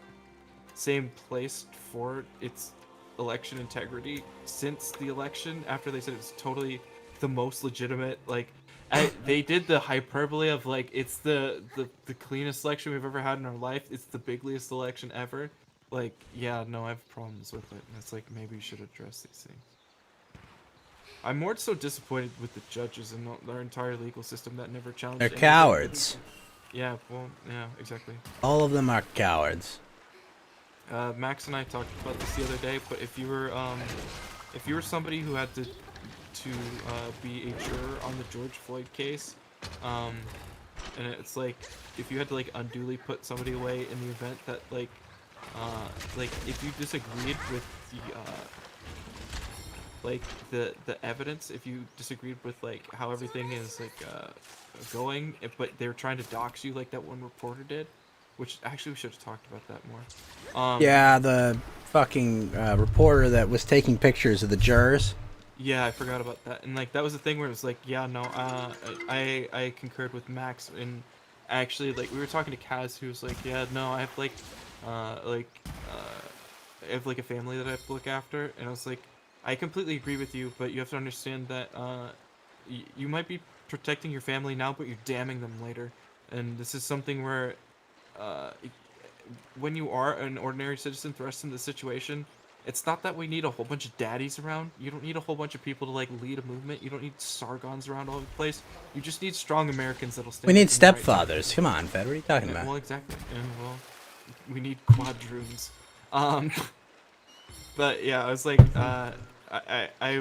[SPEAKER 3] same place for its election integrity since the election, after they said it's totally the most legitimate. Like they did the hyperbole of like it's the cleanest election we've ever had in our life, it's the bigliest election ever. Like, yeah, no, I have problems with it, and it's like maybe you should address these things. I'm more so disappointed with the judges and their entire legal system that never challenged
[SPEAKER 1] They're
[SPEAKER 3] anything.
[SPEAKER 1] cowards.
[SPEAKER 3] Yeah, well, yeah, exactly.
[SPEAKER 1] All of them are cowards.
[SPEAKER 3] Max and I talked about this the other day, but if you were somebody who had to be a juror on the George Floyd case, and it's like if you had to like unduly put somebody away in the event that like if you disagreed with the evidence, if you disagreed with like how everything is like going, but they were trying to dox you like that one reporter did. Which, actually, we should have talked about that more.
[SPEAKER 1] Yeah, the fucking reporter that was taking pictures of the jurors.
[SPEAKER 3] Yeah, I forgot about that. And, like, that was the thing where it was like, yeah, no, I concurred with Max. And actually, like, we were talking to Kaz, who was like, yeah, no, I have, like, I have, like, a family that I have to look after. And I was like, I completely agree with you, but you have to understand that you might be protecting your family now, but you're damning them later. And this is something where... when you are an ordinary citizen thrust into the situation, it's not that we need a whole bunch of daddies around. You don't need a whole bunch of people to like lead a movement. You don't need Sargons around all over the place. You just need strong Americans that'll stand.
[SPEAKER 1] We need
[SPEAKER 3] up and fight.
[SPEAKER 1] stepfathers. Come on, Fed. What are you talking about?
[SPEAKER 3] Well, exactly. And well, we need quadroons. But yeah, I was like, I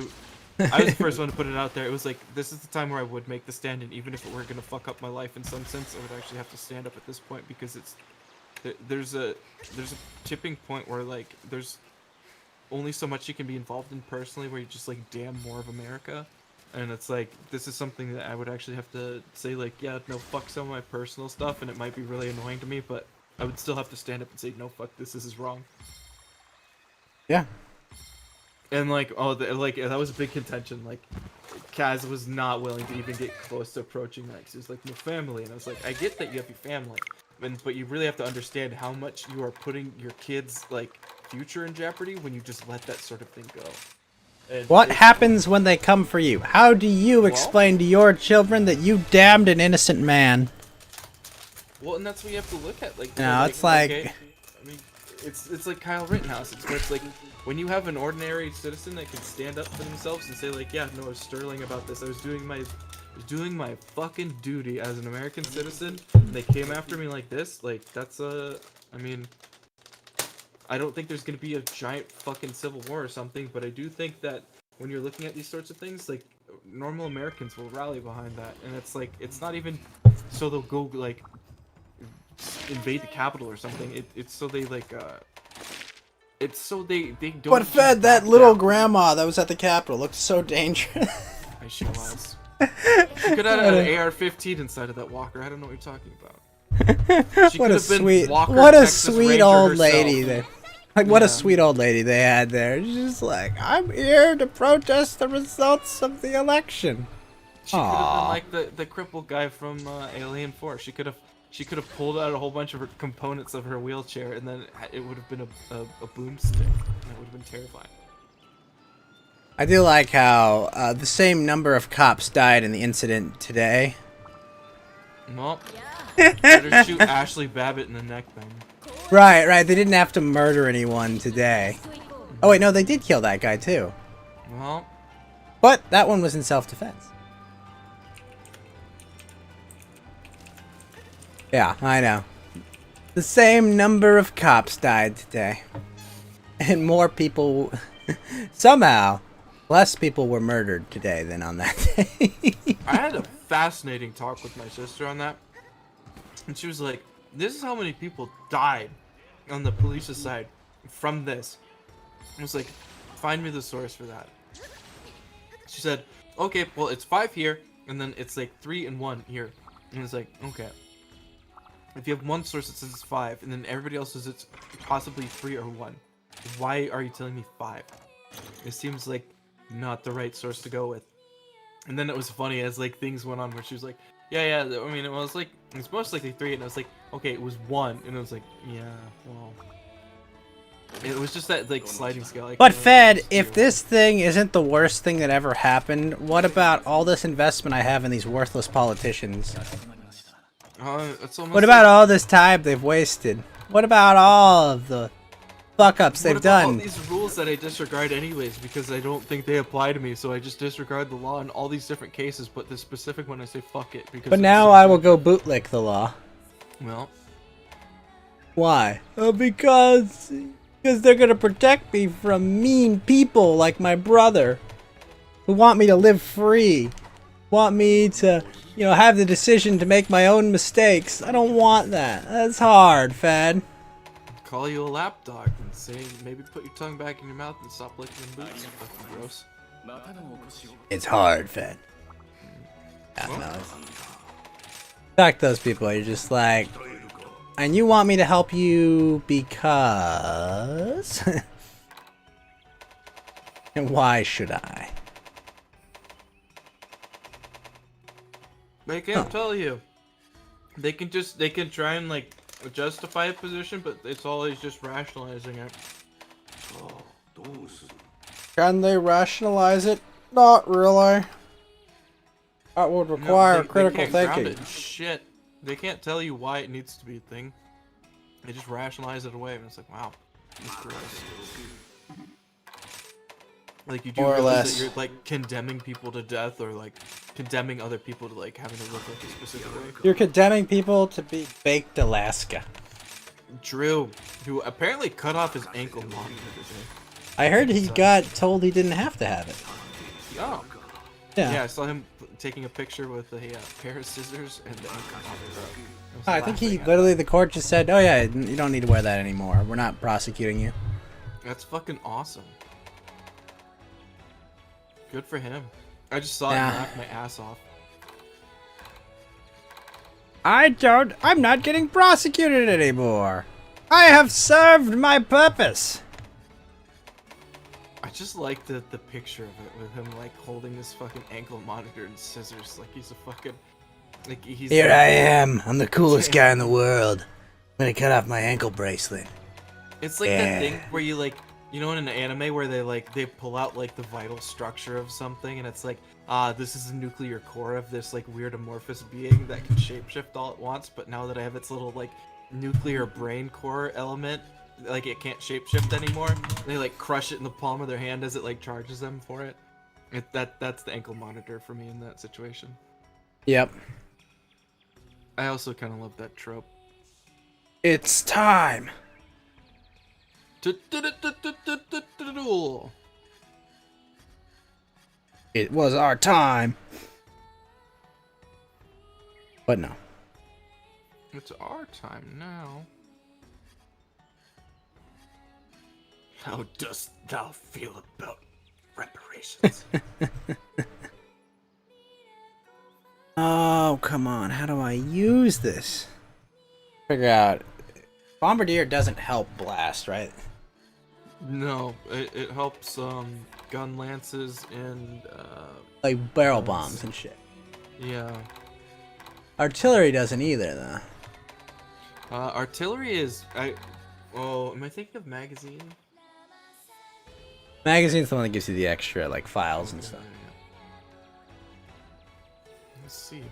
[SPEAKER 3] was the first one to put it out there. It was like, this is the time where I would make the stand, and even if it were gonna fuck up my life in some sense, I would actually have to stand up at this point, because it's there's a tipping point where like there's only so much you can be involved in personally, where you just like damn more of America, and it's like this is something that I would actually have to say like, yeah, no, fuck some of my personal stuff, and it might be really annoying to me, but I would still have to stand up and say, no, fuck this is wrong.
[SPEAKER 1] Yeah.
[SPEAKER 3] And like, oh, that was a big contention. Like, Kaz was not willing to even get close to approaching that, because he was like, no family, and I was like, I get that you have your family, but you really have to understand how much you are putting your kids' like future in jeopardy when you just let that sort of thing go. And
[SPEAKER 1] What happens when they come for you? How do you explain to your children that you damned an innocent man?
[SPEAKER 3] Well, and that's what you have to look at. Like,
[SPEAKER 1] No,
[SPEAKER 3] like,
[SPEAKER 1] it's like...
[SPEAKER 3] okay, I mean, it's like Kyle Rittenhouse. It's where it's like when you have an ordinary citizen that can stand up for themselves and say like, yeah, no, I was sterling about this. I was doing my fucking duty as an American citizen. And they came after me like this. Like that's I mean, I don't think there's gonna be a giant fucking civil war or something, but I do think that when you're looking at these sorts of things, like normal Americans will rally behind that, and it's like it's not even so they'll go like invade the Capitol or something. It's so they like it's so they don't.
[SPEAKER 1] But
[SPEAKER 3] just
[SPEAKER 1] Fed, that
[SPEAKER 3] back
[SPEAKER 1] little
[SPEAKER 3] down.
[SPEAKER 1] grandma that was at the Capitol looked so dangerous.
[SPEAKER 3] She was. She could have had an AR-15 inside of that walker. I don't know what you're talking about. She
[SPEAKER 1] What
[SPEAKER 3] could
[SPEAKER 1] a
[SPEAKER 3] have been
[SPEAKER 1] sweet,
[SPEAKER 3] Walker,
[SPEAKER 1] what a
[SPEAKER 3] Texas
[SPEAKER 1] sweet
[SPEAKER 3] Ranger
[SPEAKER 1] old
[SPEAKER 3] herself.
[SPEAKER 1] lady that. Like, what a
[SPEAKER 3] Yeah.
[SPEAKER 1] sweet old lady they had there. She's just like, I'm here to protest the results of the election.
[SPEAKER 3] She could have
[SPEAKER 1] Aw.
[SPEAKER 3] been like the crippled guy from Alien 4. She could have pulled out a whole bunch of her components of her wheelchair, and then it would have been a boomstick, and it would have been terrifying.
[SPEAKER 1] I do like how the same number of cops died in the incident today.
[SPEAKER 3] Well, better shoot Ashley Babbitt in the neck then.
[SPEAKER 1] Right. They didn't have to murder anyone today. Oh, wait, no, they did kill that guy, too.
[SPEAKER 3] Well,
[SPEAKER 1] But that one was in self-defense. Yeah, I know. The same number of cops died today. And more people... Somehow, less people were murdered today than on that day.
[SPEAKER 3] I had a fascinating talk with my sister on that, and she was like, "This is how many people died on the police's side from this." I was like, "Find me the source for that." She said, "Okay, well, it's 5 here, and then it's like 3 and 1 here." And it's like, okay. If you have one source that says it's 5, and then everybody else says it's possibly 3 or 1, why are you telling me 5? It seems like not the right source to go with. And then it was funny as like things went on where she was like, yeah, I mean, it was most likely 3, and I was like, okay, it was 1, and I was like, yeah, well, it was just that like sliding scale. Like,
[SPEAKER 1] But
[SPEAKER 3] you know,
[SPEAKER 1] Fed,
[SPEAKER 3] just
[SPEAKER 1] if
[SPEAKER 3] you.
[SPEAKER 1] this thing isn't the worst thing that ever happened, what about all this investment I have in these worthless politicians?
[SPEAKER 3] It's almost
[SPEAKER 1] What about
[SPEAKER 3] like,
[SPEAKER 1] all this time they've wasted? What about all of the fuck-ups
[SPEAKER 3] what
[SPEAKER 1] they've
[SPEAKER 3] about all
[SPEAKER 1] done?
[SPEAKER 3] these rules that I disregard anyways because I don't think they apply to me, so I just disregard the law in all these different cases, but this specific one I say fuck it because.
[SPEAKER 1] But
[SPEAKER 3] it's
[SPEAKER 1] now
[SPEAKER 3] so
[SPEAKER 1] I will
[SPEAKER 3] stupid.
[SPEAKER 1] go bootlick the law.
[SPEAKER 3] Well,
[SPEAKER 1] Why? Because they're gonna protect me from mean people like my brother, who want me to live free, want me to, have the decision to make my own mistakes. I don't want that. That's hard, Fed.
[SPEAKER 3] call you a lapdog and say maybe put your tongue back in your mouth and stop licking them boots. Fucking gross.
[SPEAKER 1] It's hard, Fed. Yeah, no, talk to those people. You're just like, and you want me to help you because. And why should I?
[SPEAKER 3] They can't tell you. They can try and like justify a position, but it's always just rationalizing it.
[SPEAKER 1] Can they rationalize it? Not really. That would
[SPEAKER 3] No,
[SPEAKER 1] require
[SPEAKER 3] they
[SPEAKER 1] critical
[SPEAKER 3] can't ground
[SPEAKER 1] thinking.
[SPEAKER 3] it in shit. They can't tell you why it needs to be a thing. They just rationalize it away, and it's like, wow, that's gross. Like you do
[SPEAKER 1] More or
[SPEAKER 3] realize
[SPEAKER 1] less.
[SPEAKER 3] that you're like condemning people to death, or like condemning other people to like having to look like a specific way.
[SPEAKER 1] You're condemning people to be baked Alaska.
[SPEAKER 3] Drew, who apparently cut off his ankle monitor today.
[SPEAKER 1] I heard he got told he didn't have to have it.
[SPEAKER 3] Oh.
[SPEAKER 1] Yeah.
[SPEAKER 3] Yeah, I saw him taking a picture with a pair of scissors and the ankle monitor.
[SPEAKER 1] I think he literally, the court just said, oh yeah, you don't need to wear that anymore. We're not prosecuting you.
[SPEAKER 3] That's fucking awesome. Good for him. I just saw
[SPEAKER 1] Yeah.
[SPEAKER 3] it and laughed my ass off.
[SPEAKER 1] I'm not getting prosecuted anymore. I have served my purpose.
[SPEAKER 3] I just like the picture of it with him like holding this fucking ankle monitor and scissors like he's a fucking like he's
[SPEAKER 1] Here I am. I'm the coolest guy in the world. I'm gonna cut off my ankle bracelet.
[SPEAKER 3] It's like
[SPEAKER 1] Yeah.
[SPEAKER 3] that thing where you like, you know, in an anime where they pull out like the vital structure of something and it's like, this is the nuclear core of this like weird amorphous being that can shapeshift all at once, but now that I have its little like nuclear brain core element, like it can't shapeshift anymore. They like crush it in the palm of their hand as it like charges them for it. That's the ankle monitor for me in that situation.
[SPEAKER 1] Yep.
[SPEAKER 3] I also kind of love that trope.
[SPEAKER 1] It's time.
[SPEAKER 3] Duel.
[SPEAKER 1] It was our time. But no.
[SPEAKER 3] It's our time now. How dost thou feel about reparations?
[SPEAKER 1] Oh, come on. How do I use this? Figure out. Bombardier doesn't help blast, right?
[SPEAKER 3] No, it helps gun lances and
[SPEAKER 1] Like barrel bombs and shit.
[SPEAKER 3] yeah.
[SPEAKER 1] Artillery doesn't either, though.
[SPEAKER 3] Artillery is oh, am I thinking of magazine?
[SPEAKER 1] Magazine's the one that gives you the extra like files and stuff.
[SPEAKER 3] Let's see.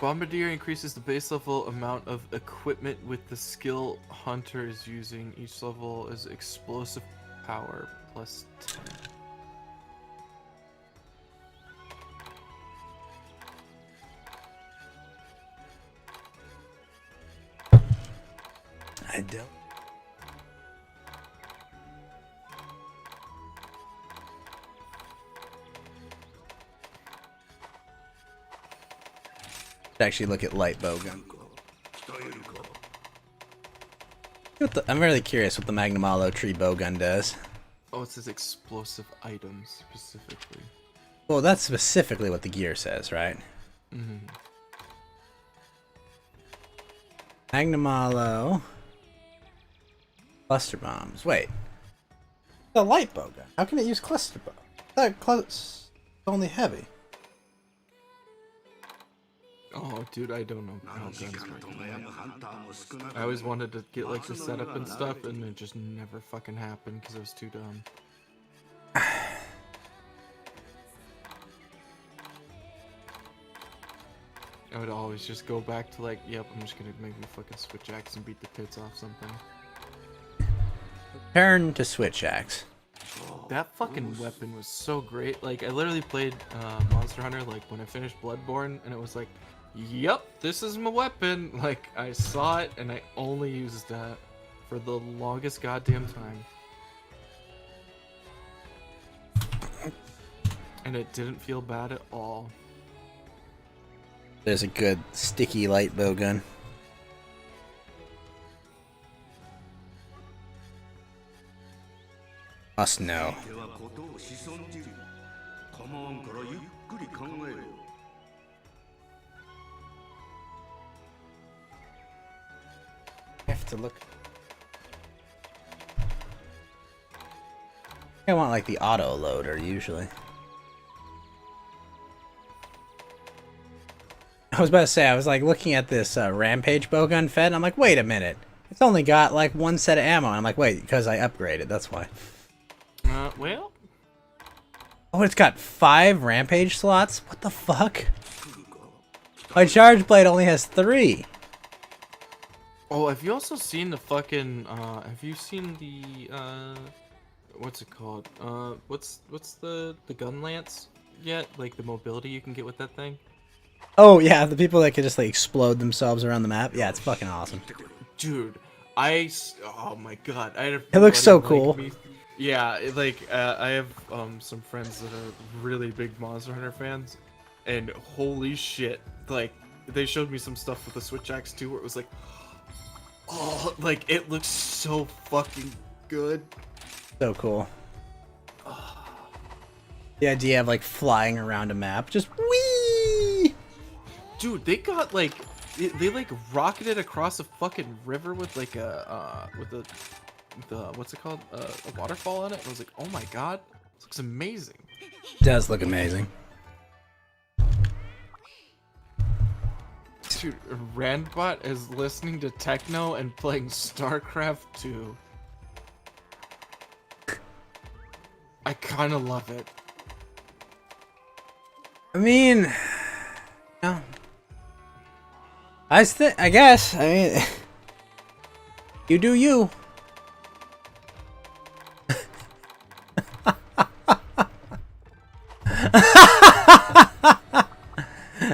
[SPEAKER 3] Bombardier increases the base level amount of equipment with the skill hunter is using. Each level is explosive power plus 10.
[SPEAKER 1] I don't. Actually look at light bowgun. I'm really curious what the Magnum tree bowgun does.
[SPEAKER 3] Oh, it says explosive items specifically.
[SPEAKER 1] Well, that's specifically what the gear says, right?
[SPEAKER 3] Mm-hmm.
[SPEAKER 1] Magnum cluster bombs. Wait, the light bowgun. How can it use cluster bombs? That close only heavy.
[SPEAKER 3] Oh, dude, I don't know how guns work. I always wanted to get like the setup and stuff, and it just never fucking happened because I was too dumb. I would always just go back to like, yep, I'm just gonna make me fucking switch axe and beat the tits off something.
[SPEAKER 1] Turn to switch axe.
[SPEAKER 3] That fucking weapon was so great. Like, I literally played Monster Hunter like when I finished Bloodborne, and it was like, yep, this is my weapon. Like, I saw it, and I only used that for the longest goddamn time. And it didn't feel bad at all.
[SPEAKER 1] There's a good sticky light bowgun. Must know. I have to look. I want like the auto loader usually. I was about to say, I was like looking at this Rampage bowgun fed, and I'm like, wait a minute. It's only got like one set of ammo. And I'm like, wait, because I upgraded, that's why.
[SPEAKER 3] Well.
[SPEAKER 1] Oh, it's got 5 Rampage slots? What the fuck? My Charge Blade only has 3.
[SPEAKER 3] Oh, have you also seen the fucking, have you seen the, what's it called? What's the gun lance yet? Like the mobility you can get with that thing?
[SPEAKER 1] Oh, yeah, the people that can just like explode themselves around the map. Yeah, it's fucking awesome.
[SPEAKER 3] Dude, oh my god.
[SPEAKER 1] It looks so cool.
[SPEAKER 3] Yeah, I have some friends that are really big Monster Hunter fans, and holy shit, like, they showed me some stuff with the Switch Axe too, where it was like, oh, like, it looks so fucking good.
[SPEAKER 1] So cool. The idea of like flying around a map, just whee!
[SPEAKER 3] Dude, they got like, they like rocketed across a fucking river with like what's it called? A waterfall on it. I was like, oh my god, this looks amazing.
[SPEAKER 1] It does look amazing.
[SPEAKER 3] Dude, Randbot is listening to techno and playing StarCraft 2. I kind of love it.
[SPEAKER 1] I mean, no. I guess. I mean, you do you.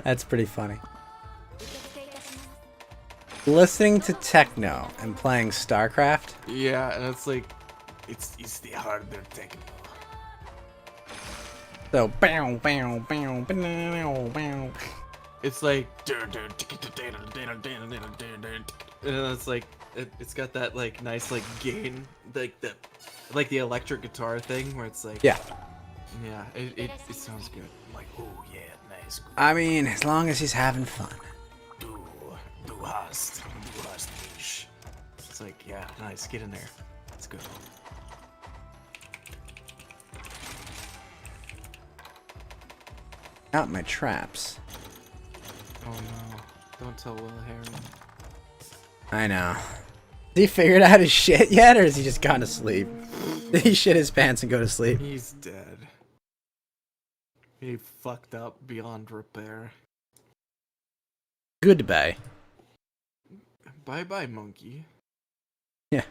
[SPEAKER 1] That's pretty funny. Listening to techno and playing StarCraft.
[SPEAKER 3] Yeah, and it's like, it's the harder techno.
[SPEAKER 1] So, bow, bow, bow, bow, bow.
[SPEAKER 3] It's like, and it's like, it's got that like nice like gain, like the electric guitar thing where it's like,
[SPEAKER 1] Yeah.
[SPEAKER 3] yeah, it sounds good. I'm like, oh yeah, nice.
[SPEAKER 1] I mean, as long as he's having fun.
[SPEAKER 3] Du hast mich. It's like, yeah, nice. Get in there. Let's go.
[SPEAKER 1] Out my traps.
[SPEAKER 3] Oh no! Don't tell Will Herring.
[SPEAKER 1] I know. Has he figured out his shit yet, or has he just gone to sleep? Did he shit his pants and go to sleep?
[SPEAKER 3] He's dead. He fucked up beyond repair.
[SPEAKER 1] Goodbye.
[SPEAKER 3] Bye bye, monkey.
[SPEAKER 1] Yeah.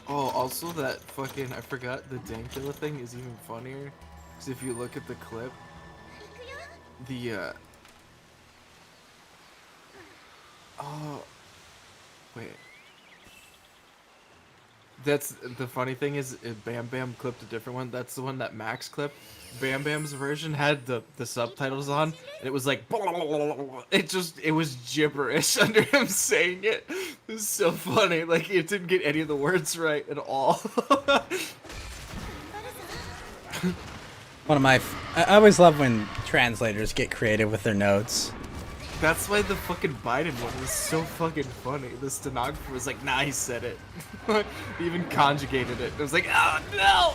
[SPEAKER 3] Oh, also that fucking, I forgot, the Dankula thing is even funnier. Because if you look at the clip, oh, wait. That's, the funny thing is, Bam Bam clipped a different one. That's the one that Max clipped. Bam Bam's version had the subtitles on, and it was like, it was gibberish under him saying it. It was so funny. Like, it didn't get any of the words right at all.
[SPEAKER 1] One of my... I always love when translators get creative with their notes.
[SPEAKER 3] That's why the fucking Biden one was so fucking funny. The stenographer was like, nah, he said it. He even conjugated it. It was like, oh no!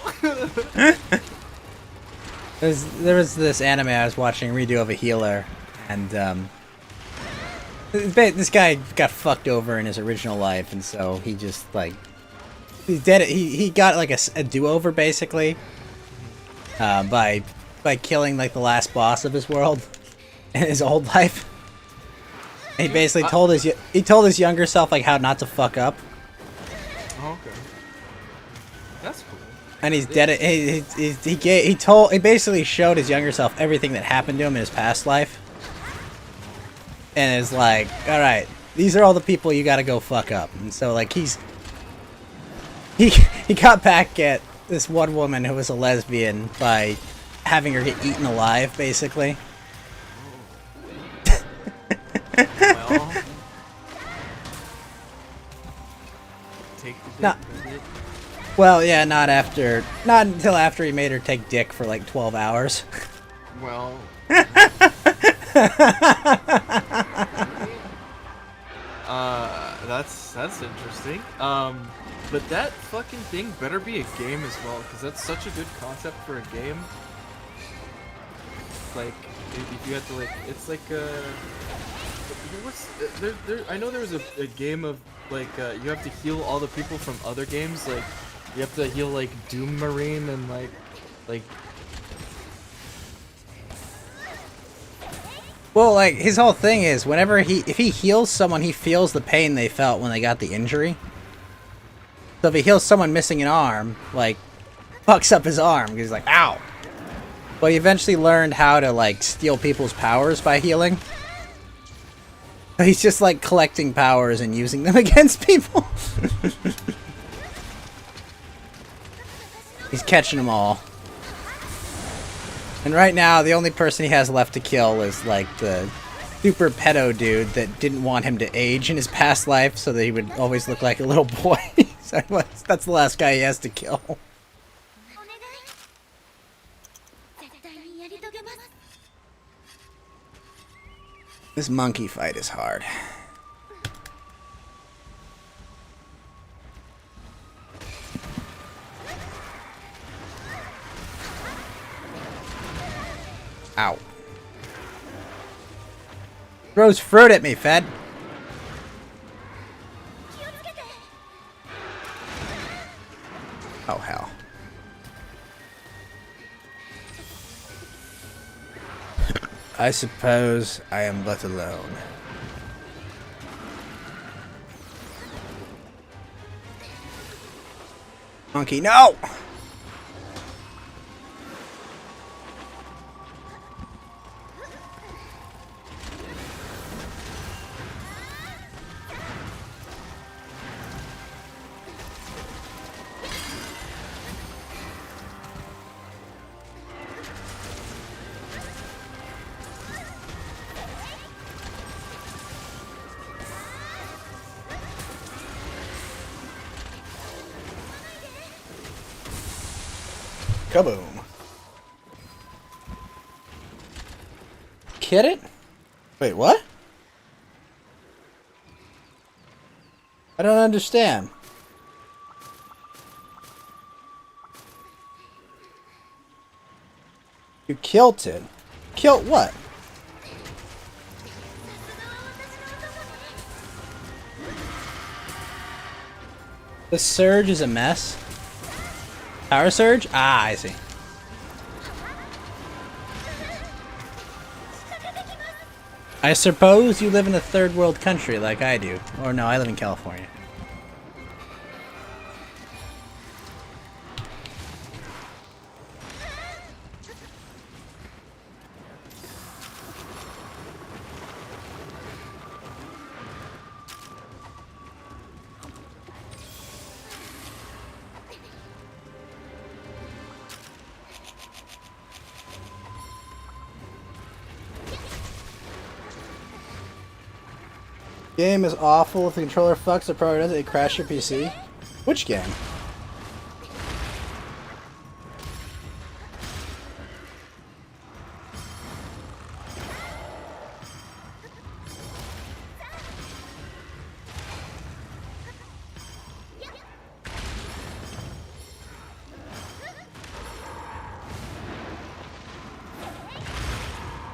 [SPEAKER 1] There was this anime I was watching, Redo of a Healer, and this guy got fucked over in his original life, and so he just like he did it. He got like a do-over basically by killing like the last boss of his world in his old life. And he basically told his younger self like how not to fuck up.
[SPEAKER 3] Oh, okay. That's cool.
[SPEAKER 1] And he's dead. He basically showed his younger self everything that happened to him in his past life, and is like, all right, these are all the people you got to go fuck up. And so like he got back at this one woman who was a lesbian by having her get eaten alive, basically.
[SPEAKER 3] Well, take the
[SPEAKER 1] No.
[SPEAKER 3] dick.
[SPEAKER 1] Well, yeah, not until after he made her take dick for like 12 hours.
[SPEAKER 3] Well. That's interesting. But that fucking thing better be a game as well, because that's such a good concept for a game. Like, if you have to like, it's like I know there was a game of like you have to heal all the people from other games. Like, you have to heal like Doom Marine and like.
[SPEAKER 1] Well, like, his whole thing is, if he heals someone, he feels the pain they felt when they got the injury. So if he heals someone missing an arm, like, fucks up his arm, because he's like, ow! But he eventually learned how to, like, steal people's powers by healing. So he's just, like, collecting powers and using them against people. He's catching them all. And right now, the only person he has left to kill is, like, the super pedo dude that didn't want him to age in his past life so that he would always look like a little boy. So that's the last guy he has to kill. This monkey fight is hard. Ow. Throws fruit at me, Fed. Oh, hell. I suppose I am let alone. Monkey, no! Kaboom. Get it? Wait, what? I don't understand. You killed it. Killed what? The surge is a mess. Power surge? Ah, I see. I suppose you live in a third world country like I do. Or no, I live in California. Game is awful. If the controller fucks, it probably does. It crash your PC. Which game?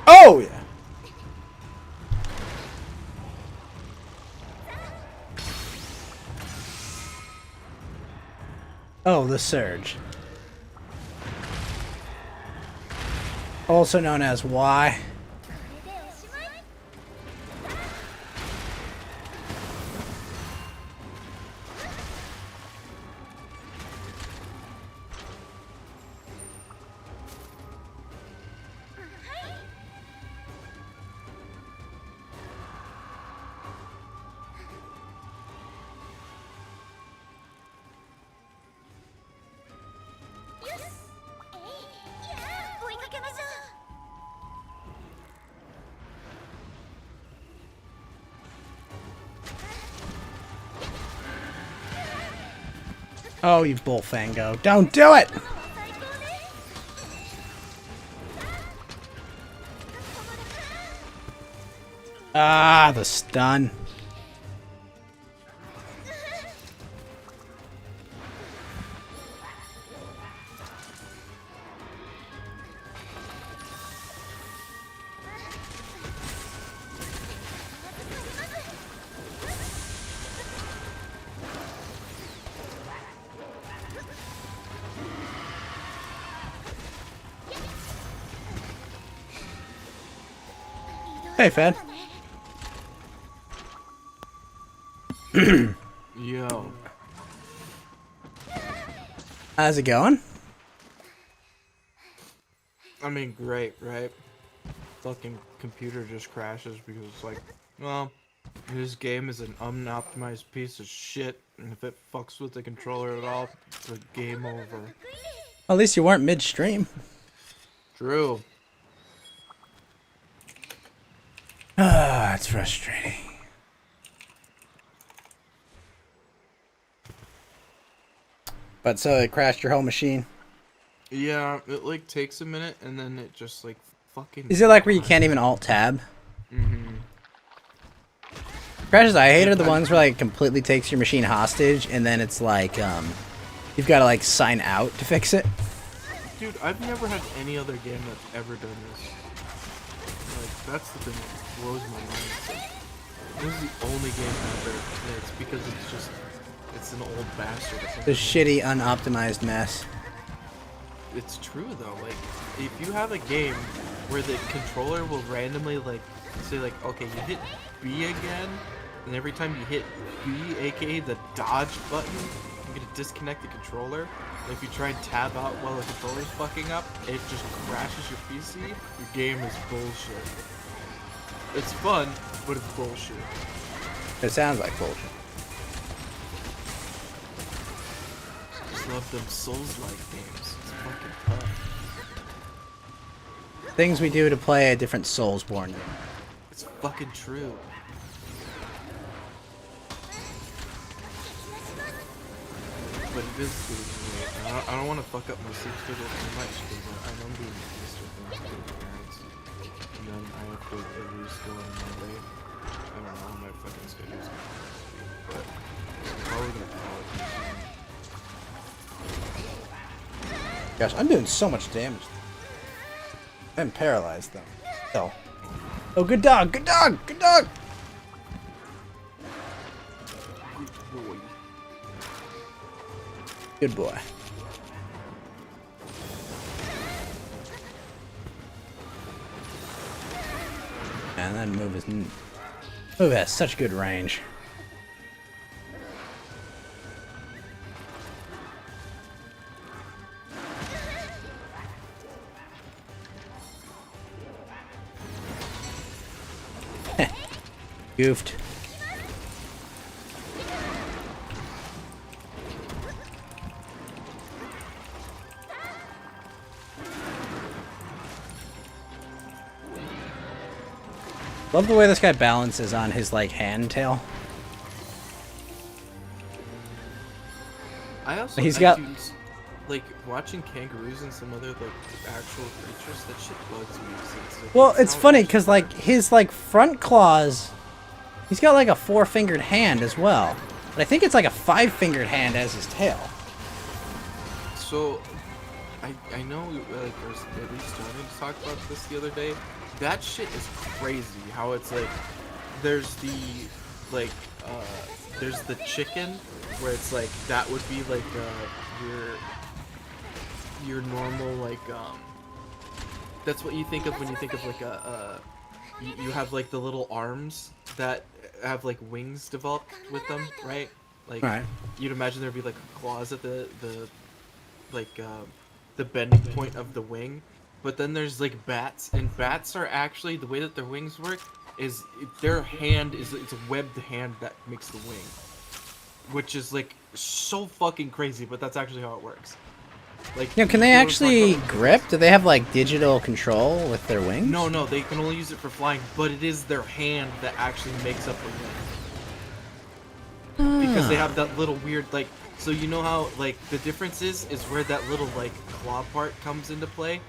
[SPEAKER 1] Oh yeah. Oh, the surge. Also known as Y. Oh, you bullfango. Don't do it! Ah, the stun. Hey, Fed.
[SPEAKER 3] Yo.
[SPEAKER 1] How's it going?
[SPEAKER 3] I mean, great, right? Fucking computer just crashes because it's like, well, this game is an unoptimized piece of shit, and if it fucks with the controller at all, it's a game over.
[SPEAKER 1] At least you weren't midstream.
[SPEAKER 3] True.
[SPEAKER 1] Ah, it's frustrating. But so it crashed your whole machine.
[SPEAKER 3] Yeah, it like takes a minute and then it just like fucking.
[SPEAKER 1] Is it like where you can't even alt tab?
[SPEAKER 3] Mm-hmm.
[SPEAKER 1] Crashes I hate are the ones where like it completely takes your machine hostage and then it's like you've got to like sign out to fix it.
[SPEAKER 3] Dude, I've never had any other game that's ever done this. That's the thing that blows my mind. It's like, this is the only game ever, and it's because it's an old bastard.
[SPEAKER 1] The shitty, unoptimized mess.
[SPEAKER 3] It's true though. Like, if you have a game where the controller will randomly like say like, okay, you hit B again, and every time you hit B, aka the dodge button, you're gonna disconnect the controller. And if you try and tab out while the controller's fucking up, it just crashes your PC. Your game is bullshit. It's fun, but it's bullshit.
[SPEAKER 1] It sounds like bullshit.
[SPEAKER 3] Just love them Souls-like games. It's fucking tough.
[SPEAKER 1] Things we do to play a different Soulsborne.
[SPEAKER 3] It's fucking true. But it is good. I don't want to fuck up my sleep schedule too much because I know I'm doing Mr. things to the parents. And then I have to lose school on Monday. I don't know how my fucking schedule's going to be. But I'm probably going to call it.
[SPEAKER 1] Gosh, I'm doing so much damage. I'm paralyzed though. So. Oh, good dog! Good dog! Good dog!
[SPEAKER 3] Good boy.
[SPEAKER 1] Good boy. Man, that move has such good range. Goofed. Love the way this guy balances on his like hand tail.
[SPEAKER 3] I also
[SPEAKER 1] He's got-
[SPEAKER 3] like watching kangaroos and some other like actual creatures. That shit bugs me. Like,
[SPEAKER 1] Well, it's
[SPEAKER 3] how
[SPEAKER 1] funny
[SPEAKER 3] it-
[SPEAKER 1] because like his like front claws, he's got like a 4-fingered hand as well. But I think it's like a 5-fingered hand as his tail.
[SPEAKER 3] So, I know like there's at least starting to talk about this the other day. That shit is crazy. How it's like there's the like there's the chicken where it's like that would be like your normal like that's what you think of when you think of like you have like the little arms that have like wings developed with them, right? Like
[SPEAKER 1] Right.
[SPEAKER 3] you'd imagine there'd be like claws at the bending point of the wing. But then there's like bats, and bats are actually the way that their wings work is their hand is it's a webbed hand that makes the wing, which is like so fucking crazy. But that's actually how it works. Like,
[SPEAKER 1] You know, can they
[SPEAKER 3] you know what I'm
[SPEAKER 1] actually
[SPEAKER 3] talking about?
[SPEAKER 1] grip? Do they have like digital control with their wings?
[SPEAKER 3] No, they can only use it for flying. But it is their hand that actually makes up the wing. Because they have that little weird like. So you know how like the difference is where that little like claw part comes into play.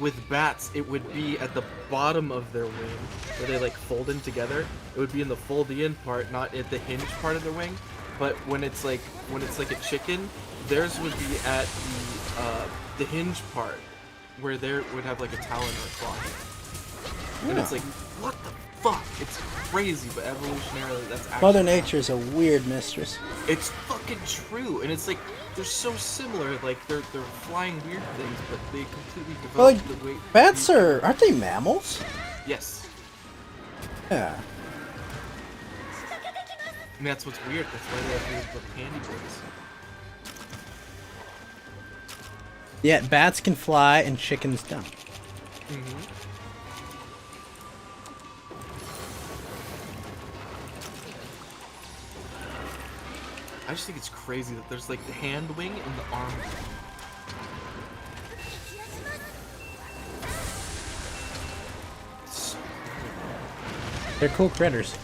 [SPEAKER 3] With bats, it would be at the bottom of their wing, where they like fold in together. It would be in the fold-in part, not at the hinge part of their wing. But when it's like a chicken, theirs would be at the hinge part, where there would have like a talon or a claw. And it's like, what the fuck? It's crazy, but evolutionarily, that's actually
[SPEAKER 1] Mother Nature's a weird mistress.
[SPEAKER 3] it's fucking true, and it's like they're so similar. Like they're flying weird things, but they completely
[SPEAKER 1] Well,
[SPEAKER 3] develop
[SPEAKER 1] like,
[SPEAKER 3] the way.
[SPEAKER 1] bats aren't they mammals?
[SPEAKER 3] Yes,
[SPEAKER 1] Yeah.
[SPEAKER 3] and that's what's weird. That's why they have weird little handy boys.
[SPEAKER 1] Yet bats can fly and chickens don't.
[SPEAKER 3] Mm-hmm. I just think it's crazy that there's like the hand wing and the arm wing. So
[SPEAKER 1] They're cool critters.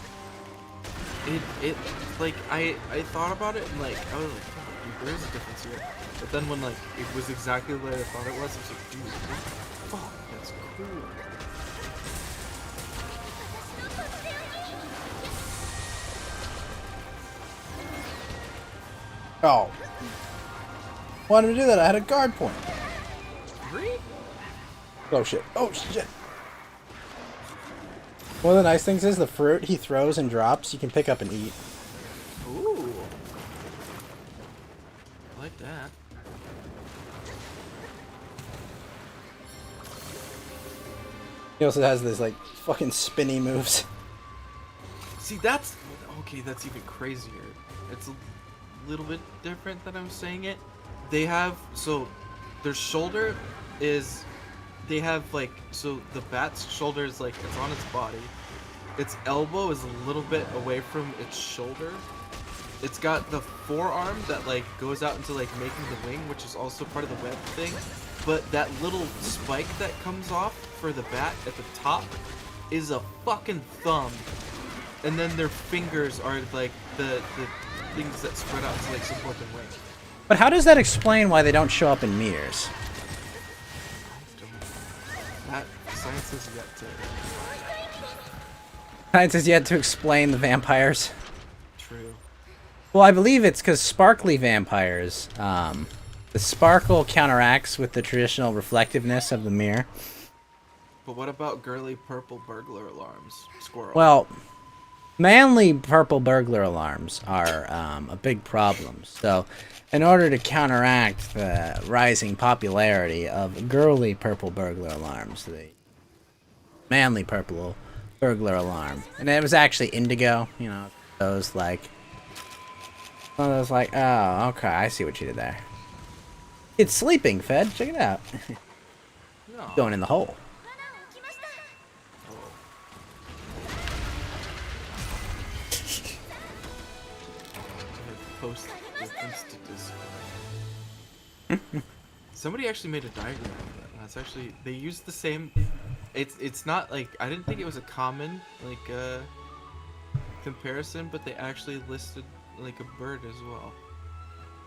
[SPEAKER 3] it like I thought about it and like I was like, oh, dude, there is a difference here. But then when like it was exactly the way I thought it was like, dude, what the fuck? That's cool.
[SPEAKER 1] Oh. Wanted to do that. I had a guard point.
[SPEAKER 3] Really?
[SPEAKER 1] Oh shit. Oh shit. One of the nice things is the fruit he throws and drops, you can pick up and eat.
[SPEAKER 3] Ooh. I like that.
[SPEAKER 1] He also has this like fucking spinny moves.
[SPEAKER 3] See, that's okay. That's even crazier. It's a little bit different than I'm saying it. They have so their shoulder is they have like so the bat's shoulder is like it's on its body. Its elbow is a little bit away from its shoulder. It's got the forearm that like goes out into like making the wing, which is also part of the web thing. But that little spike that comes off for the bat at the top is a fucking thumb. And then their fingers are like the things that spread out to like support the wing.
[SPEAKER 1] But how does that explain why they don't show up in mirrors?
[SPEAKER 3] That science is yet to
[SPEAKER 1] Science has yet to explain the vampires.
[SPEAKER 3] true.
[SPEAKER 1] Well, I believe it's because sparkly vampires, the sparkle counteracts with the traditional reflectiveness of the mirror.
[SPEAKER 3] But what about girly purple burglar alarms? Squirrel.
[SPEAKER 1] Well, manly purple burglar alarms are a big problem. So, in order to counteract the rising popularity of girly purple burglar alarms, the manly purple burglar alarm, and it was actually indigo, you know, those like, one of those like, oh, okay, I see what you did there. It's sleeping, Fed. Check it out.
[SPEAKER 3] no.
[SPEAKER 1] Going in the hole.
[SPEAKER 3] Post difference to Discord. Somebody actually made a diagram of that. That's actually they used the same. It's not like I didn't think it was a common like comparison, but they actually listed like a bird as well.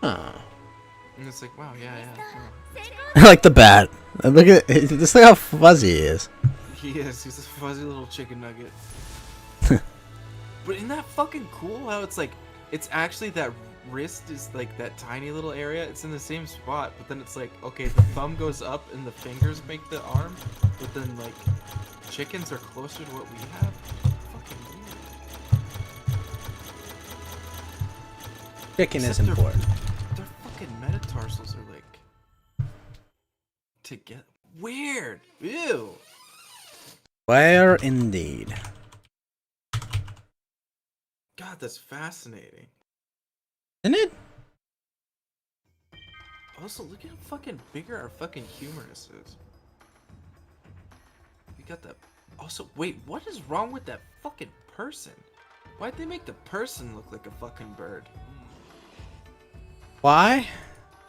[SPEAKER 1] Huh.
[SPEAKER 3] And it's like wow, yeah.
[SPEAKER 1] I like the bat. Look at just look how fuzzy he is.
[SPEAKER 3] He is. He's a fuzzy little chicken nugget. But isn't that fucking cool? How it's like it's actually that wrist is like that tiny little area. It's in the same spot, but then it's like okay, the thumb goes up and the fingers make the arm, but then like chickens are closer to what we have. Fucking weird.
[SPEAKER 1] Chicken is
[SPEAKER 3] Except
[SPEAKER 1] important.
[SPEAKER 3] Their fucking metatarsals are like together. Weird. Ew.
[SPEAKER 1] Where indeed.
[SPEAKER 3] God, that's fascinating.
[SPEAKER 1] Isn't it?
[SPEAKER 3] Also, look at how fucking bigger our fucking humerus is. We got that. Also, wait, what is wrong with that fucking person? Why'd they make the person look like a fucking bird?
[SPEAKER 1] Why?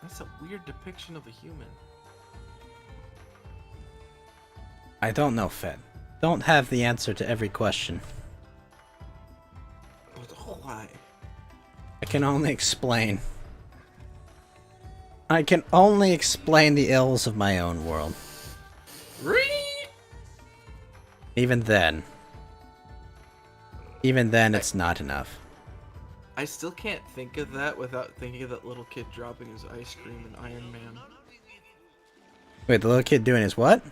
[SPEAKER 3] That's a weird depiction of a human.
[SPEAKER 1] I don't know, Fed. Don't have the answer to every question.
[SPEAKER 3] But why?
[SPEAKER 1] I can only explain. I can only explain the ills of my own world. Even then, it's not enough.
[SPEAKER 3] I still can't think of that without thinking of that little kid dropping his ice cream in Iron Man.
[SPEAKER 1] Wait, the little kid doing his what?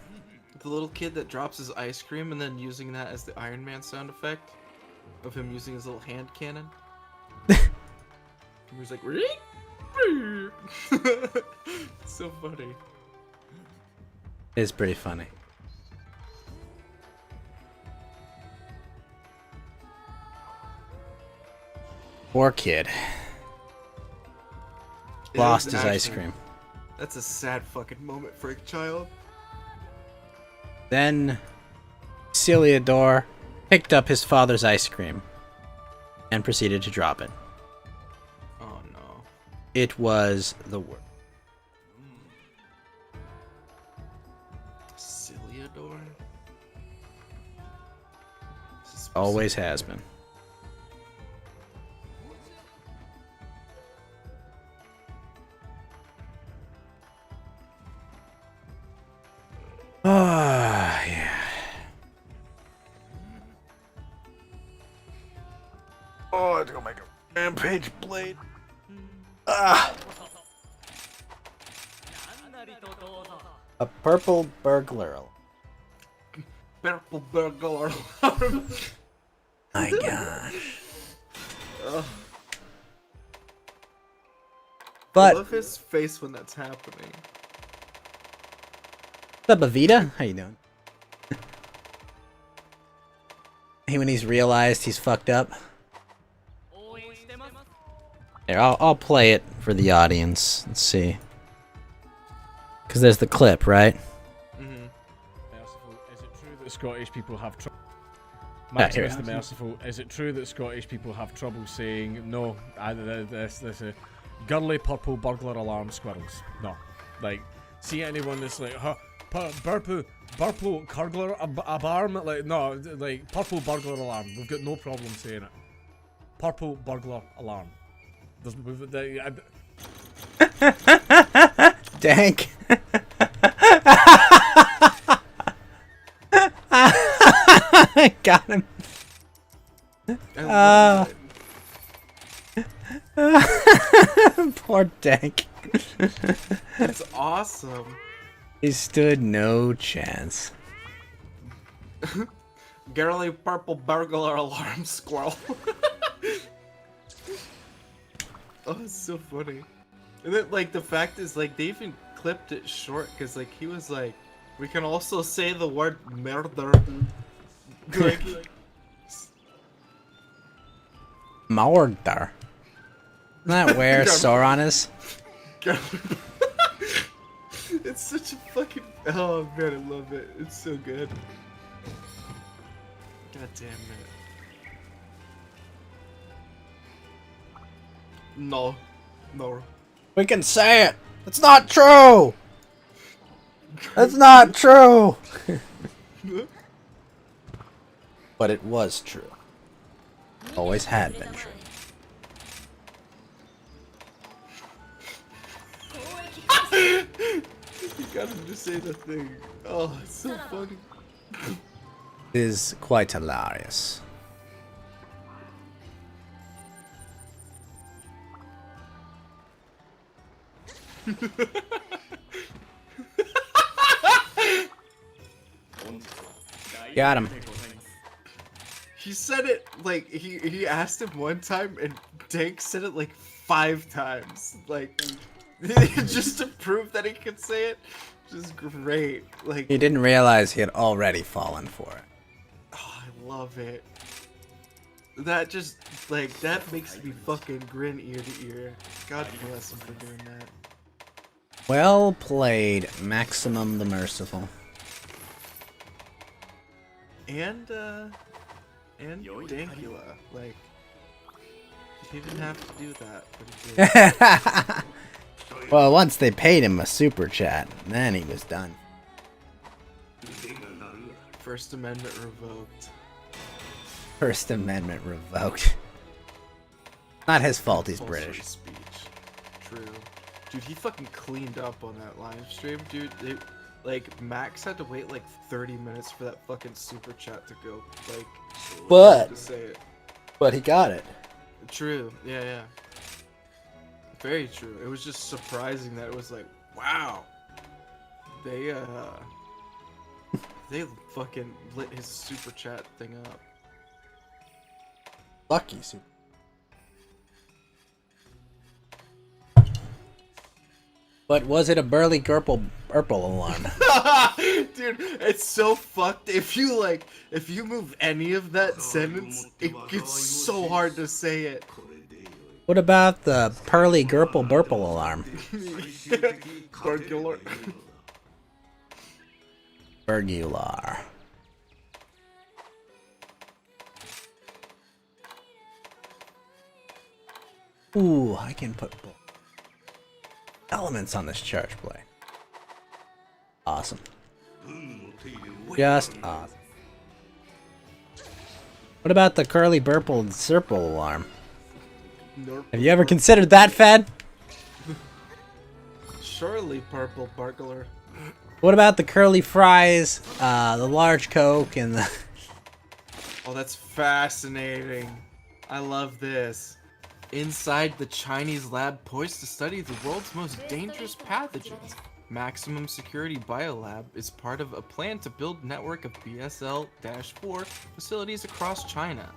[SPEAKER 3] The little kid that drops his ice cream and then using that as the Iron Man sound effect of him using his little hand cannon. He was like, so funny.
[SPEAKER 1] It is pretty funny. Poor kid.
[SPEAKER 3] It
[SPEAKER 1] Lost
[SPEAKER 3] is
[SPEAKER 1] his ice
[SPEAKER 3] actually-
[SPEAKER 1] cream.
[SPEAKER 3] That's a sad fucking moment for a child.
[SPEAKER 1] Then Celiador picked up his father's ice cream and proceeded to drop it.
[SPEAKER 3] Oh no.
[SPEAKER 1] It was the worst.
[SPEAKER 3] Celiador?
[SPEAKER 1] Always has been. Ah, yeah. Oh, it's gonna make a rampage blade. Ah. A purple burglar.
[SPEAKER 3] purple burglar alarm.
[SPEAKER 1] My gosh.
[SPEAKER 3] Ugh. I
[SPEAKER 1] But
[SPEAKER 3] love his face when that's happening.
[SPEAKER 1] what's up, Avita? How you doing? Hey, when he's realized he's fucked up. Here, I'll play it for the audience. Let's see. Because there's the clip, right?
[SPEAKER 3] Mm-hmm.
[SPEAKER 6] Merciful. Is it true that Scottish people have trouble?
[SPEAKER 1] Here.
[SPEAKER 6] Maximus the Merciful. Is it true that Scottish people have trouble saying no? There's a girly purple burglar alarm squirrels. No, like see anyone that's like purple burglar alarm. Like no, like purple burglar alarm. We've got no problem saying it. Purple burglar alarm.
[SPEAKER 1] Dank. Got him.
[SPEAKER 3] I love
[SPEAKER 1] Poor Dank.
[SPEAKER 3] it. It's awesome.
[SPEAKER 1] He stood no chance.
[SPEAKER 3] Girly purple burglar alarm squirrel. Oh, it's so funny. And then, like, the fact is, like, they even clipped it short because, like, he was like, we can also say the word murder. Like,
[SPEAKER 1] Mordor. Isn't that where Sauron is?
[SPEAKER 3] it's such a fucking. Oh man, I love it. It's so good. God damn it. No. No.
[SPEAKER 1] We can say it. It's not true. It's not true. But it was true. Always had been true.
[SPEAKER 3] You got him to say the thing. Oh, it's so funny.
[SPEAKER 1] It is quite hilarious. Got him.
[SPEAKER 3] He said it like he asked him one time and Dank said it like 5 times. Like just to prove that he could say it. Just great. Like
[SPEAKER 1] He didn't realize he had already fallen for it.
[SPEAKER 3] oh, I love it. That just like that makes me fucking grin ear to ear. God bless him for doing that.
[SPEAKER 1] Well played, Maximum the Merciful.
[SPEAKER 3] And Dankula. Like he didn't have to do that, but he did.
[SPEAKER 1] Well, once they paid him a super chat, then he was done.
[SPEAKER 3] First Amendment revoked.
[SPEAKER 1] First Amendment revoked. Not his fault, he's
[SPEAKER 3] Compulsory
[SPEAKER 1] British.
[SPEAKER 3] Speech. True. Dude, he fucking cleaned up on that live stream, dude. Like, Max had to wait like 30 minutes for that fucking super chat to go. Like,
[SPEAKER 1] But-
[SPEAKER 3] to say it.
[SPEAKER 1] But he got it.
[SPEAKER 3] True. Yeah, yeah. Very true. It was just surprising that it was like, wow. They fucking lit his super chat thing up.
[SPEAKER 1] Lucky super. But was it a burly purple alarm?
[SPEAKER 3] Dude, it's so fucked. If you move any of that sentence, it gets so hard to say it.
[SPEAKER 1] What about the pearly burple alarm?
[SPEAKER 3] Burglar.
[SPEAKER 1] Burgular. Ooh, I can put elements on this charge play. Awesome. Just awesome. What about the curly burple alarm? Have you ever considered that, Fed?
[SPEAKER 3] Surely purple burglar.
[SPEAKER 1] What about the curly fries, the large Coke, and the...
[SPEAKER 3] Oh, that's fascinating. I love this. Inside the Chinese lab poised to study the world's most dangerous pathogens, Maximum Security Biolab is part of a plan to build network of BSL-4 facilities across China.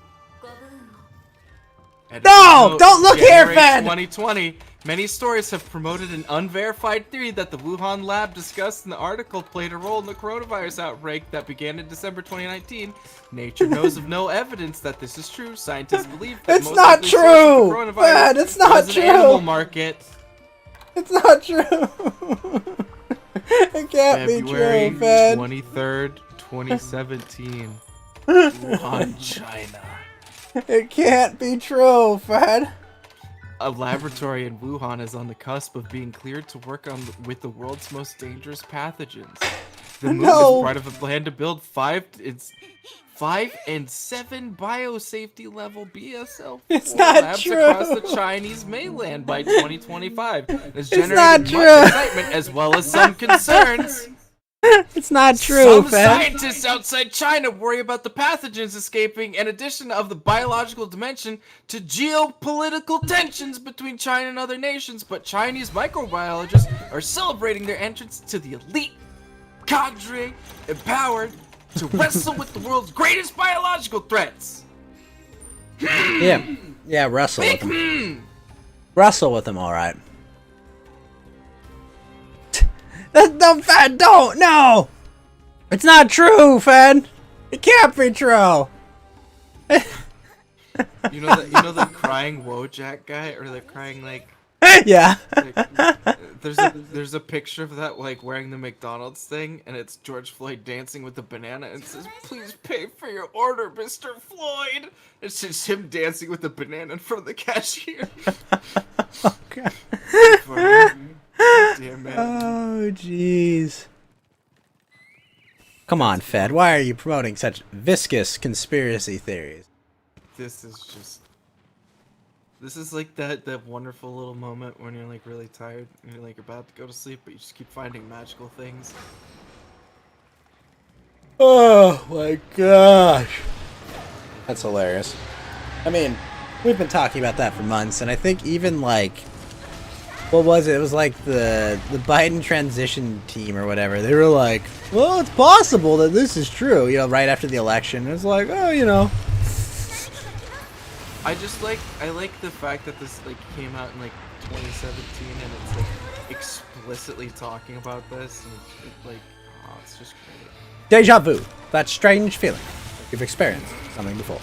[SPEAKER 1] No! Don't look here, Fed!
[SPEAKER 3] 2020, many stories have promoted an unverified theory that the Wuhan lab discussed in the article played a role in the coronavirus outbreak that began in December 2019. Nature knows of no evidence that this is true. Scientists believe that
[SPEAKER 1] It's
[SPEAKER 3] most
[SPEAKER 1] not
[SPEAKER 3] likely source of the
[SPEAKER 1] true!
[SPEAKER 3] coronavirus
[SPEAKER 1] Fed, it's not
[SPEAKER 3] was an
[SPEAKER 1] true!
[SPEAKER 3] animal market.
[SPEAKER 1] It's not true. It can't be
[SPEAKER 3] February
[SPEAKER 1] true, Fed.
[SPEAKER 3] 23rd, 2017. Wuhan, China.
[SPEAKER 1] It can't be true, Fed.
[SPEAKER 3] A laboratory in Wuhan is on the cusp of being cleared to work on with the world's most dangerous pathogens. The move
[SPEAKER 1] No.
[SPEAKER 3] is part of a plan to build 5 and 7 biosafety level BSL
[SPEAKER 1] It's not
[SPEAKER 3] labs
[SPEAKER 1] true.
[SPEAKER 3] across the Chinese mainland by 2025. It's generated
[SPEAKER 1] not
[SPEAKER 3] much
[SPEAKER 1] true.
[SPEAKER 3] excitement as well as some concerns.
[SPEAKER 1] It's not true,
[SPEAKER 3] Some
[SPEAKER 1] Fed.
[SPEAKER 3] scientists outside China worry about the pathogens escaping in addition of the biological dimension to geopolitical tensions between China and other nations, but Chinese microbiologists are celebrating their entrance to the elite cadre empowered to wrestle with the world's greatest biological threats.
[SPEAKER 1] Yeah, wrestle with him. Wrestle with him, alright. No, Fed, don't! No! It's not true, Fed! It can't be true!
[SPEAKER 3] You know the crying Wojak guy, or the crying like
[SPEAKER 1] Yeah.
[SPEAKER 3] there's a picture of that like wearing the McDonald's thing, and it's George Floyd dancing with the banana, and it says, "Please pay for your order, Mr. Floyd." It's just him dancing with the banana in front of the cashier.
[SPEAKER 1] Okay.
[SPEAKER 3] Damn man.
[SPEAKER 1] Oh, jeez. Come on, Fed. Why are you promoting such viscous conspiracy theories?
[SPEAKER 3] This is like that wonderful little moment when you're like really tired and you're like about to go to sleep, but you just keep finding magical things.
[SPEAKER 1] Oh my gosh. That's hilarious. I mean, we've been talking about that for months, and I think even like, what was it? It was like the Biden transition team or whatever. They were like, well, it's possible that this is true, you know, right after the election. It's like, oh, you know.
[SPEAKER 3] I like the fact that this like came out in like 2017 and it's like explicitly talking about this, and it's like, oh, it's just great.
[SPEAKER 1] Deja vu. That strange feeling. Like you've experienced something before.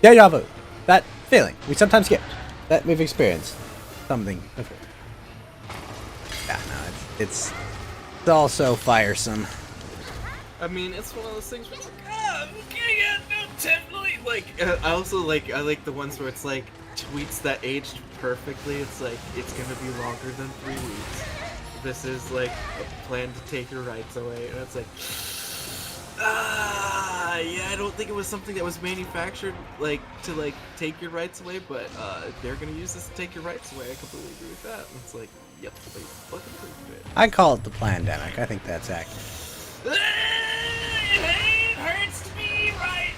[SPEAKER 1] Deja vu. That feeling we sometimes get. That we've experienced something before. Yeah, no, it's all so firesome.
[SPEAKER 3] I mean, it's one of those things where it's like, okay, yeah, no, definitely. Like, I like the ones where it's like tweets that aged perfectly. It's like, it's gonna be longer than 3 weeks. This is like a plan to take your rights away, and it's like, yeah, I don't think it was something that was manufactured like to like take your rights away, but they're gonna use this to take your rights away. I completely agree with that. And it's like, yep, they fucking proved it.
[SPEAKER 1] I call it the pandemic. I think that's accurate.
[SPEAKER 3] It hurts to be right.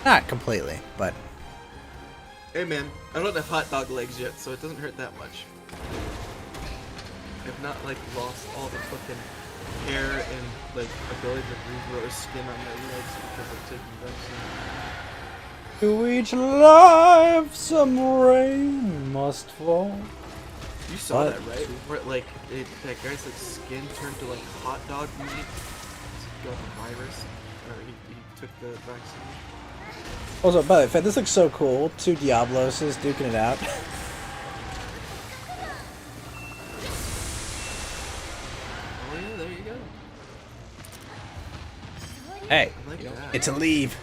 [SPEAKER 1] Not completely, but
[SPEAKER 3] Hey man, I don't have hot dog legs yet, so it doesn't hurt that much. I've not like lost all the fucking hair and like ability to regrow skin on my legs because of taking vaccine.
[SPEAKER 1] to each life some rain must fall.
[SPEAKER 3] You saw
[SPEAKER 1] What?
[SPEAKER 3] that, right? Where like that guy's like skin turned to like hot dog meat. He got the virus, or he took the vaccine.
[SPEAKER 1] Also, by the way, Fed, this looks so cool. 2 Diabloses duking it out.
[SPEAKER 3] Oh yeah, there you go.
[SPEAKER 1] Hey,
[SPEAKER 3] I like that.
[SPEAKER 1] it's a leave.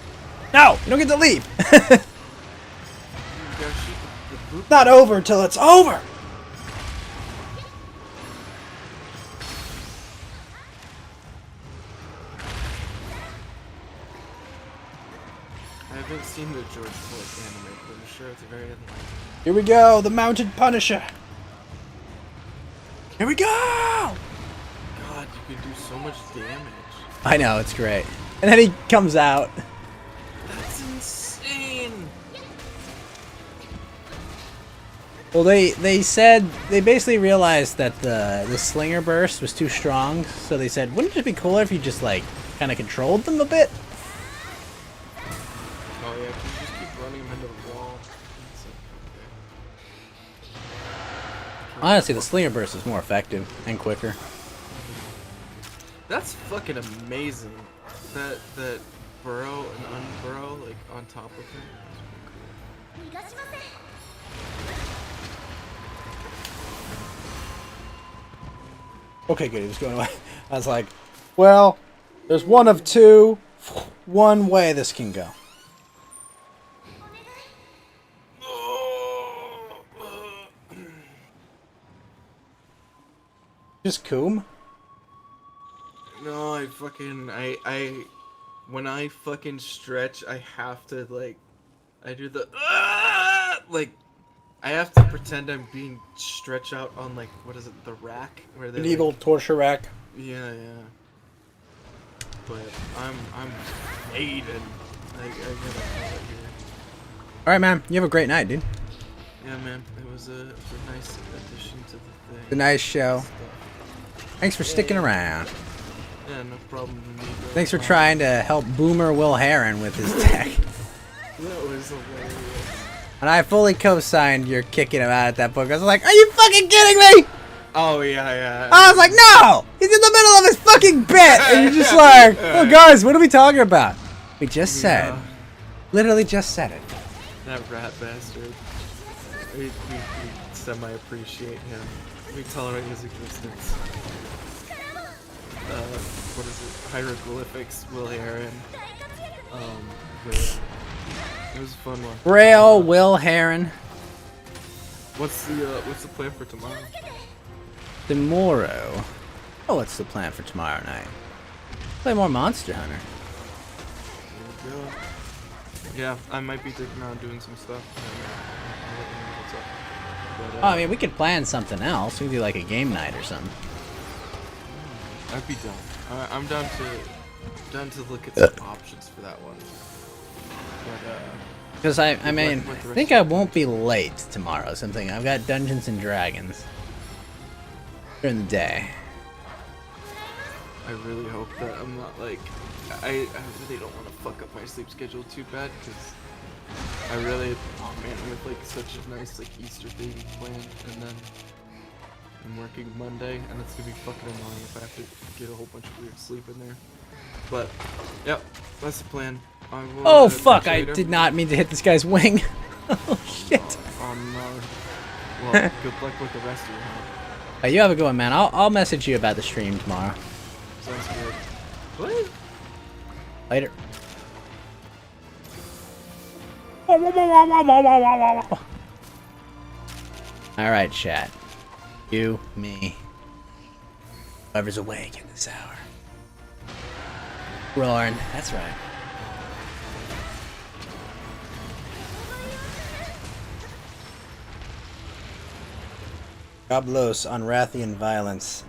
[SPEAKER 1] No, you don't get to leave.
[SPEAKER 3] You gotta shoot the boop.
[SPEAKER 1] Not over till it's over.
[SPEAKER 3] I haven't seen the George Floyd anime, but I'm sure it's very unlikely.
[SPEAKER 1] Here we go, the Mounted Punisher. Here we go.
[SPEAKER 3] God, you can do so much damage.
[SPEAKER 1] I know, it's great. And then he comes out.
[SPEAKER 3] That's insane.
[SPEAKER 1] Well, they said they basically realized that the slinger burst was too strong, so they said, wouldn't it be cooler if you just like kind of controlled them a bit?
[SPEAKER 3] Oh yeah, can you just keep running them into the wall?
[SPEAKER 1] Honestly, the slinger burst is more effective and quicker.
[SPEAKER 3] That's fucking amazing. That burrow and unburrow like on top of him. That's pretty cool.
[SPEAKER 1] Okay, good. He was going away. I was like, well, there's one of two. One way this can go. Just Coom?
[SPEAKER 3] No, I when I fucking stretch, I have to like, I do the like, I have to pretend I'm being stretched out on like, what is it, the rack where they
[SPEAKER 1] Medieval
[SPEAKER 3] like,
[SPEAKER 1] torture rack.
[SPEAKER 3] yeah. But I'm made and I gotta call it here.
[SPEAKER 1] All right, man. You have a great night, dude.
[SPEAKER 3] Yeah, man, it was a nice addition to the thing.
[SPEAKER 1] A nice show.
[SPEAKER 3] Stuff.
[SPEAKER 1] Thanks for sticking around.
[SPEAKER 3] Yeah, no problem.
[SPEAKER 1] Thanks for trying to help Boomer Will Heron with his tech.
[SPEAKER 3] That was hilarious.
[SPEAKER 1] And I fully co-signed your kicking him out at that point. I was like, are you fucking kidding me?
[SPEAKER 3] Oh yeah.
[SPEAKER 1] I was like, no! He's in the middle of his fucking bit! And you're just like, oh guys, what are we talking about? We just said. Literally just said it.
[SPEAKER 3] That rat bastard. We semi-appreciate him. We tolerate his existence. What is it? Hieroglyphics, Will Heron. But it was a fun one.
[SPEAKER 1] Rail Will Heron.
[SPEAKER 3] What's the plan for tomorrow?
[SPEAKER 1] Tomorrow. Oh, what's the plan for tomorrow night? Play more Monster Hunter.
[SPEAKER 3] There we go. Yeah, I might be taking on doing some stuff. I'll let you know what's up. But,
[SPEAKER 1] Oh, I mean, we could plan something else. We could do like a game night or something.
[SPEAKER 3] I'd be down. I'm down to look at some options for that one. But
[SPEAKER 1] Because I mean,
[SPEAKER 3] like the
[SPEAKER 1] I think I won't be late tomorrow. Something I've got Dungeons and Dragons during the day.
[SPEAKER 3] I really hope that I'm not like I really don't want to fuck up my sleep schedule too bad because I really I'm with like such a nice like Easter baby plan and then I'm working Monday and it's gonna be fucking annoying if I have to get a whole bunch of weird sleep in there. But yep, that's the plan. I will,
[SPEAKER 1] Oh fuck! I
[SPEAKER 3] appreciate
[SPEAKER 1] did not mean to hit this guy's wing. Oh shit!
[SPEAKER 3] Well, good luck with the rest of your hunt.
[SPEAKER 1] Hey, you have a good one, man. I'll message you about the stream tomorrow.
[SPEAKER 3] Sounds good. What?
[SPEAKER 1] Later. Alright, chat. You, me, whoever's awake in this hour. Roaring, that's right. Goblos on Rathian violence.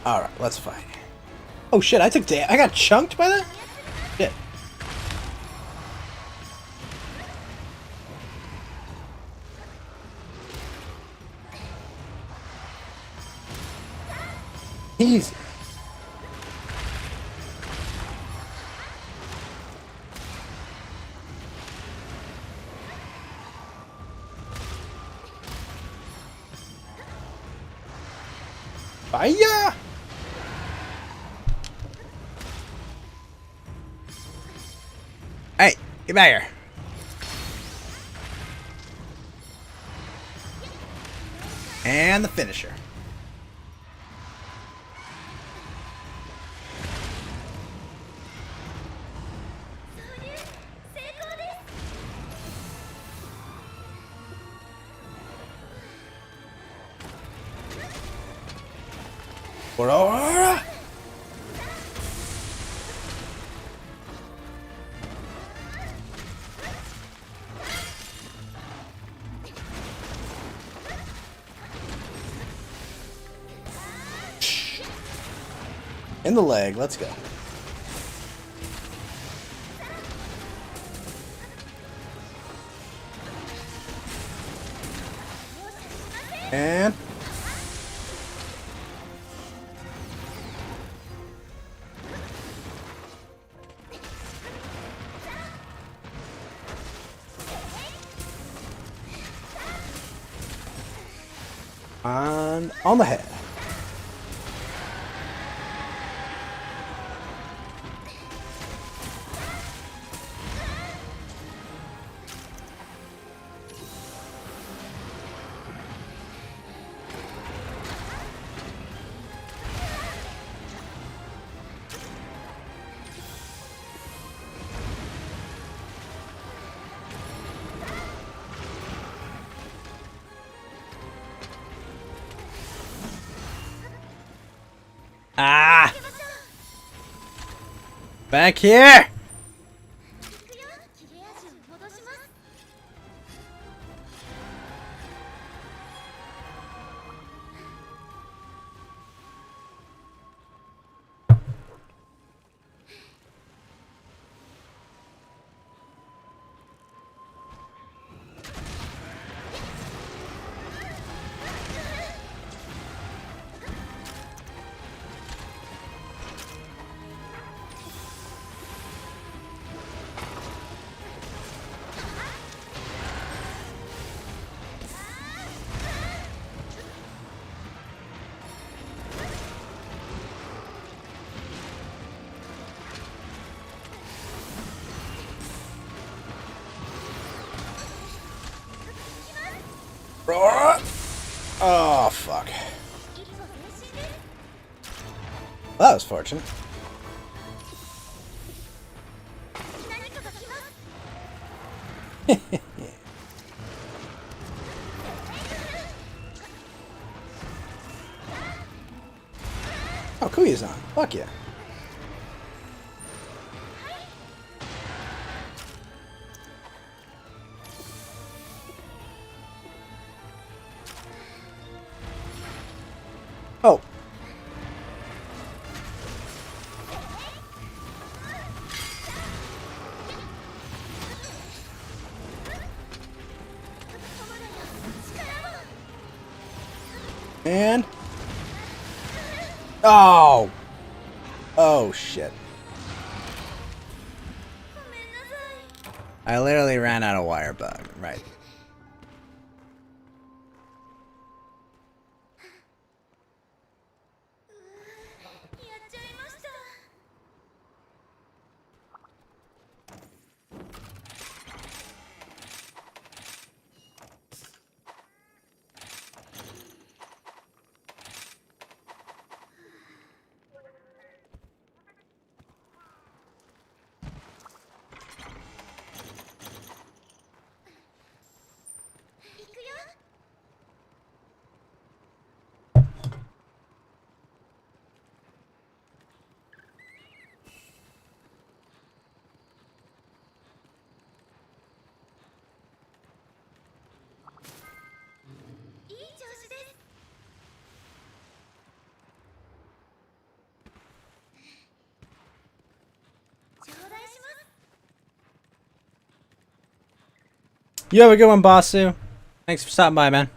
[SPEAKER 1] Alright, let's fight. Oh shit, I got chunked by that? Shit. Easy. Fire! Hey, get back here. And the finisher. Aurora! In the leg. Let's go. And on the head. Ah! Back here! Oh, fuck. Well, that was fortunate. Oh, Kuya's on. Fuck yeah. Oh. And oh. Oh shit. I literally ran out of wire bug. Right. You have a good one, Basu. Thanks for stopping by, man.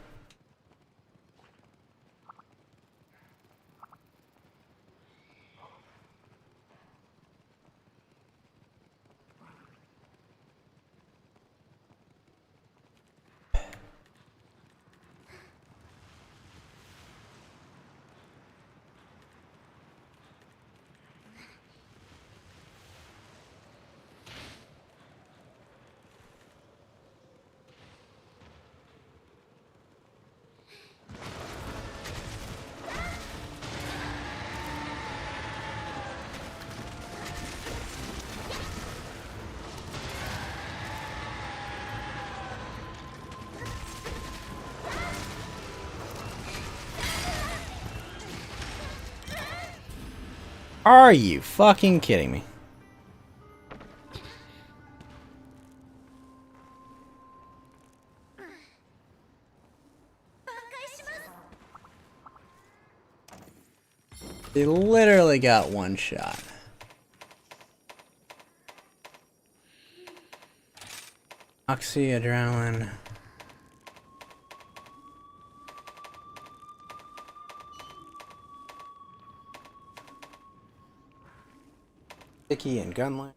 [SPEAKER 1] Are you fucking kidding me? They literally got one shot. Oxy, adrenaline. Sticky and gun lights.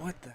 [SPEAKER 1] What the?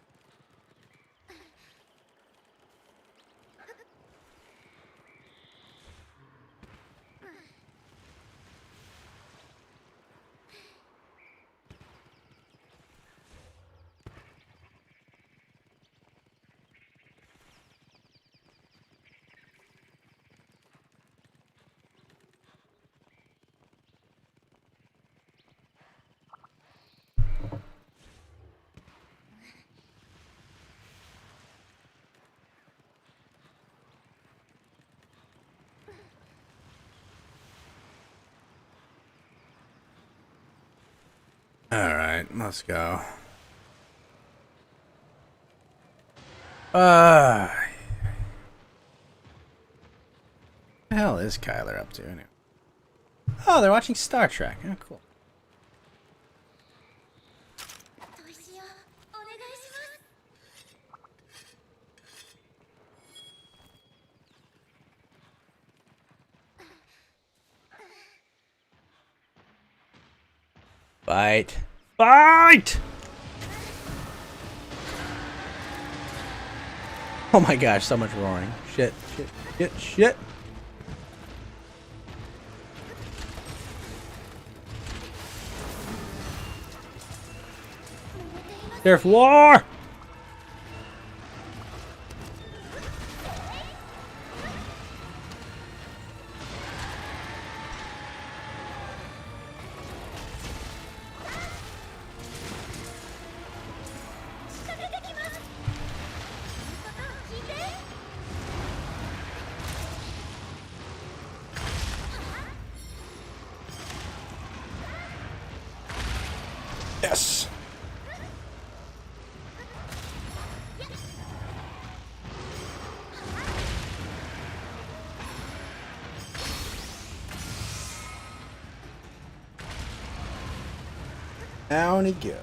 [SPEAKER 1] Alright, let's go. What the hell is Kyler up to anyway? Oh, they're watching Star Trek. Oh, cool. Fight. Fight! Oh my gosh, so much roaring. Shit, shit, shit, shit. There's war! Yes. Down he goes.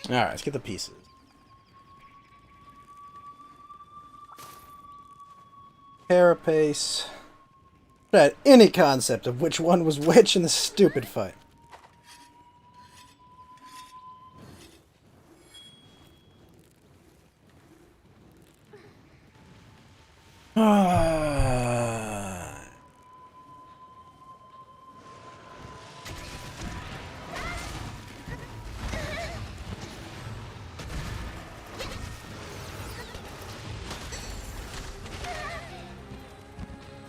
[SPEAKER 1] Alright, let's get the pieces. Carapace. I had any concept of which one was which in this stupid fight.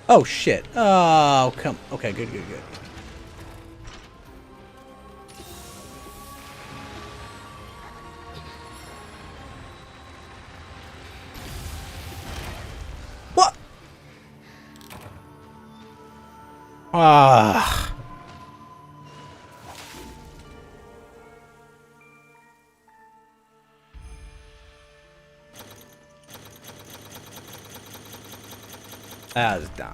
[SPEAKER 1] Oh shit. Oh, come. Okay, good, good, good. What? Ah. That was dumb.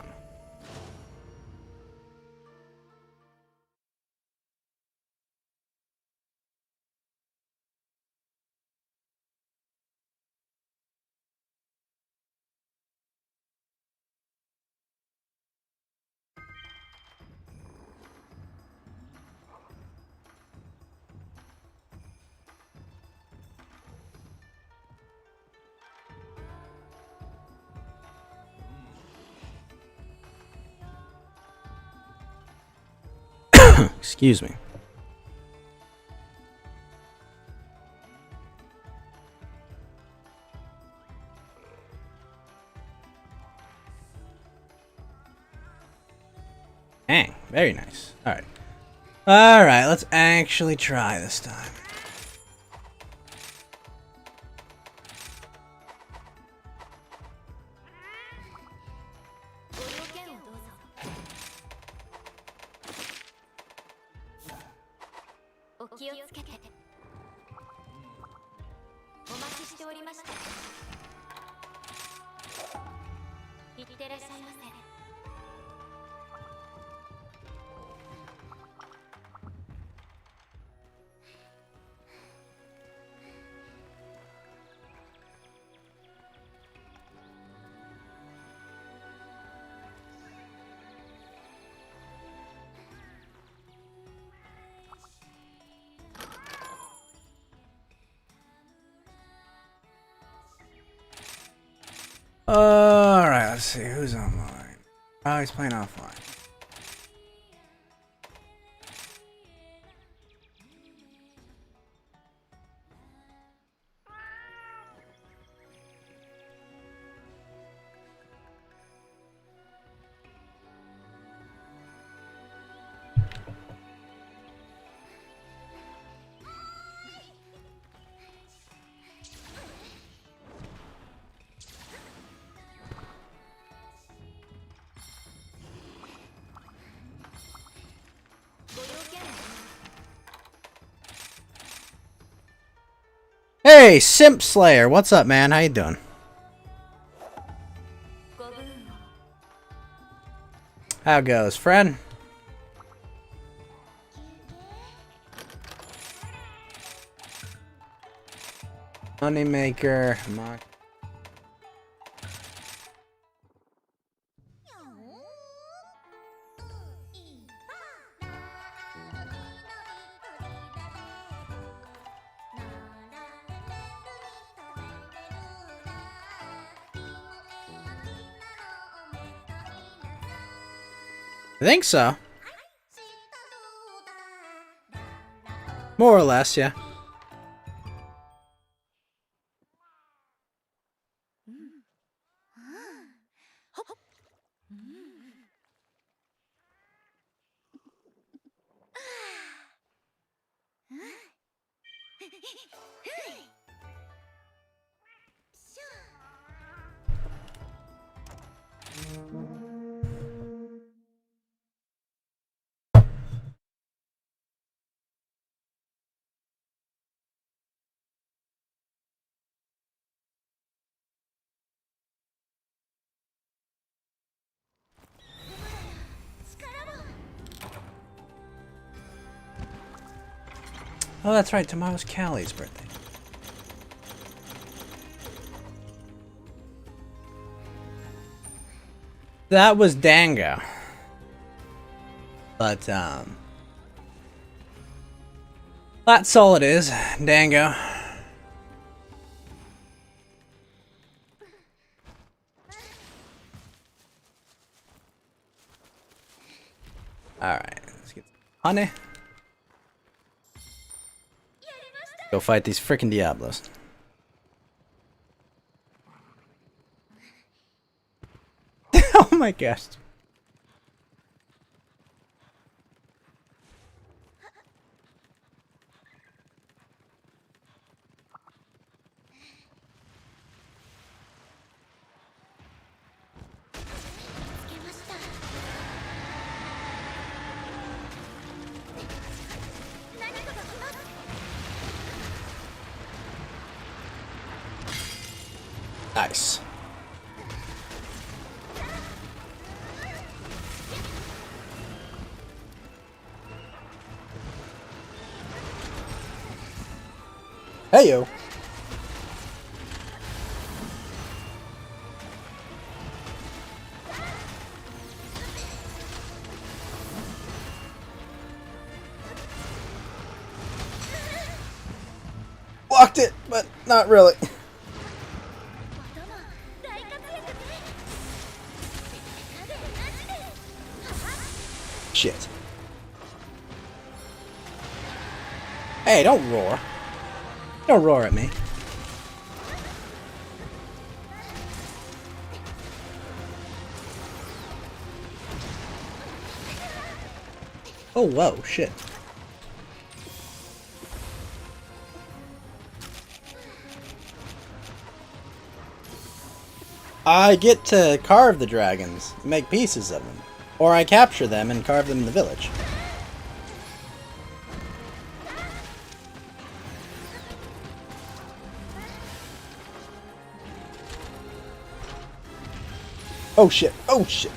[SPEAKER 1] Excuse me. Dang, very nice. Alright. Alright, let's actually try this time. Alright, let's see who's online. Oh, he's playing offline. Hey, Simp Slayer, what's up, man? How you doing? How goes, friend? Moneymaker, mock. I think so. More or less, yeah. Oh, that's right. Tomorrow's Callie's birthday. That was Dango. But, that's all it is, Dango. Alright, let's get some honey. Go fight these frickin' Diablos. Oh my gosh. Nice. Hey yo. Blocked it, but not really. Shit. Hey, don't roar. Don't roar at me. Oh, whoa, shit. I get to carve the dragons, make pieces of them. Or I capture them and carve them in the village. Oh shit, oh shit.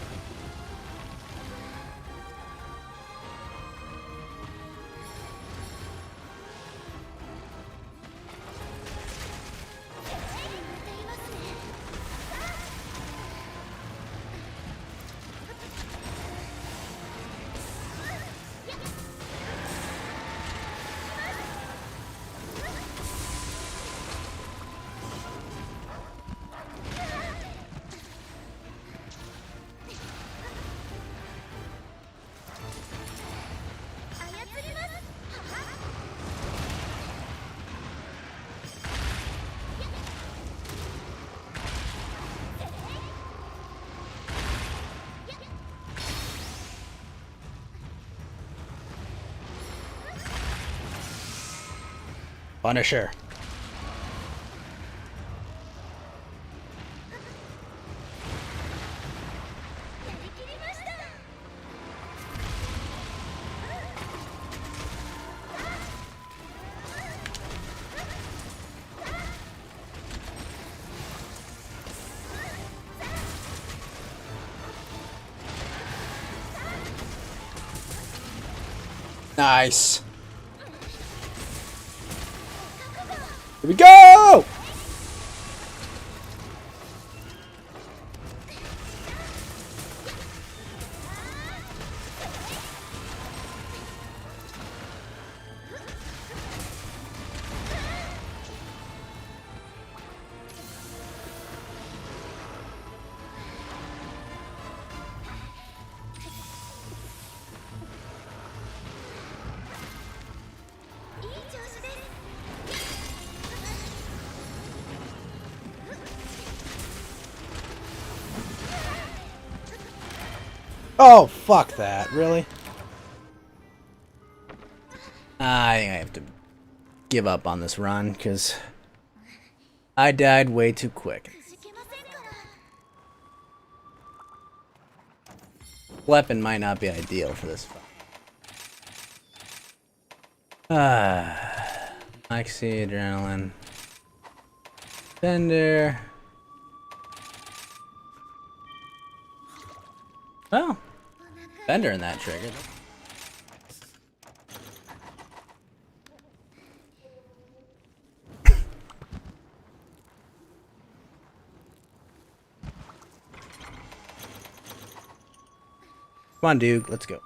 [SPEAKER 1] Punisher. Nice. Here we go! Oh, fuck that. Really? I think I have to give up on this run, because I died way too quick. Weapon might not be ideal for this fight. Lexi, Adrenaline. Bender. Oh. Bender in that trigger. Come on, dude. Let's go.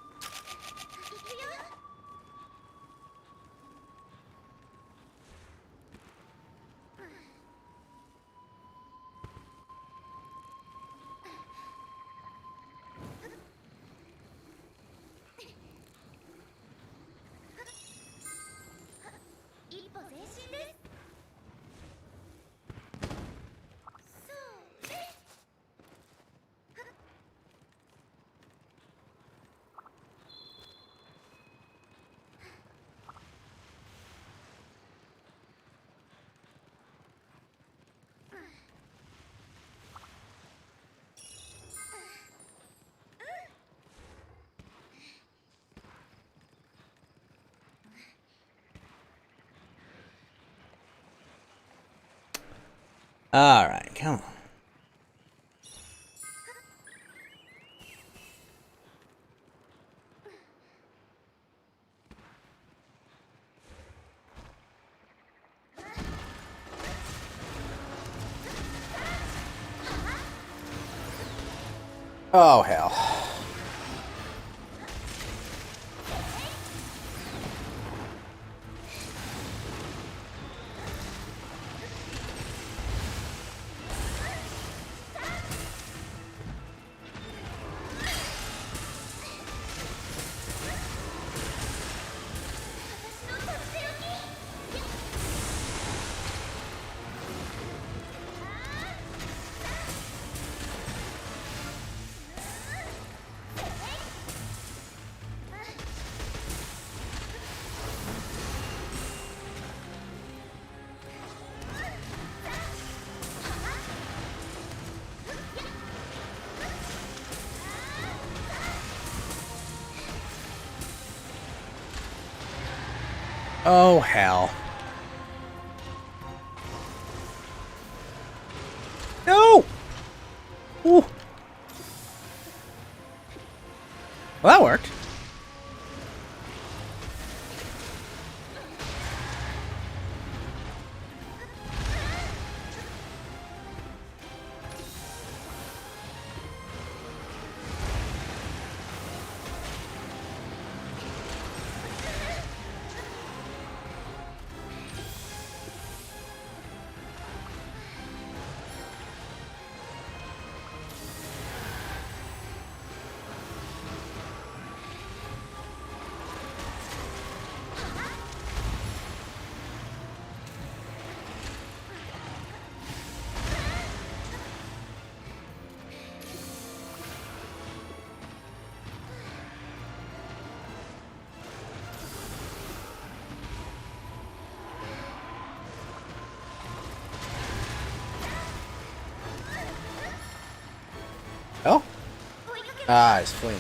[SPEAKER 1] Alright, come on. Oh, hell. Oh, hell. No! Ooh. Well, that worked. Oh? Ah, he's fleeing.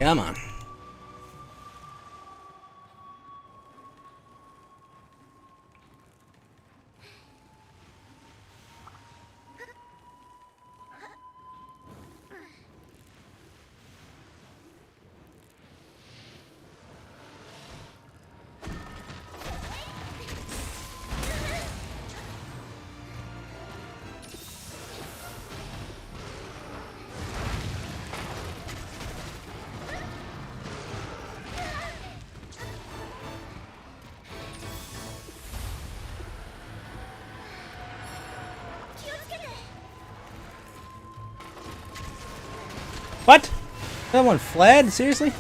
[SPEAKER 1] Come on. What? That one fled? Seriously?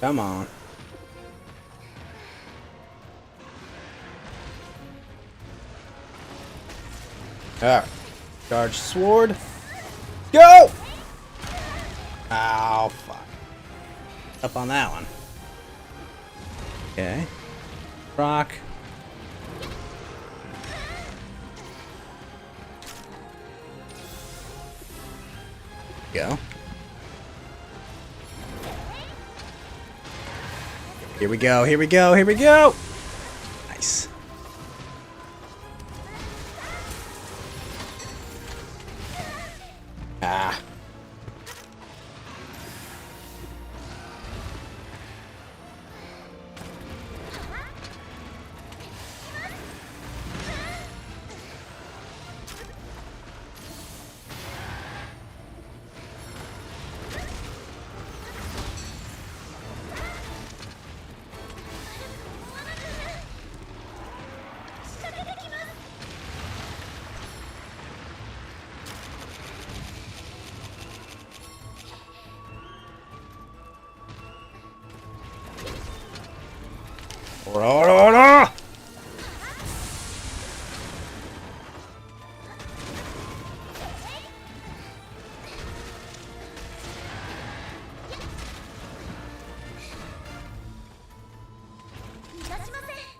[SPEAKER 1] Come on. Alright. Charge sword. Go! Ow, fuck. Up on that one. Okay. Rock. Go. Here we go, here we go, here we go! Nice. Ah.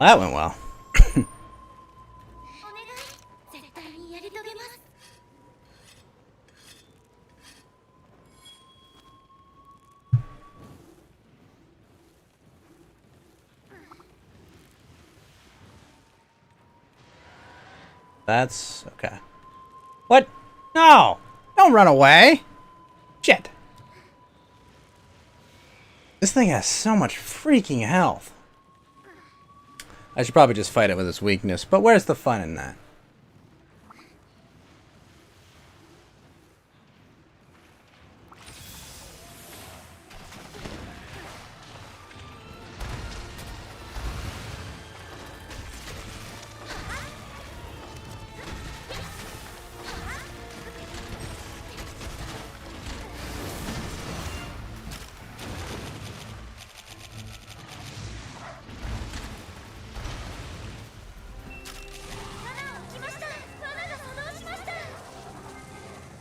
[SPEAKER 1] That went well.
[SPEAKER 7] お願い絶対にやり遂げます
[SPEAKER 1] That's okay. What? No! Don't run away! Shit. This thing has so much freaking health. I should probably just fight it with its weakness, but where's the fun in that?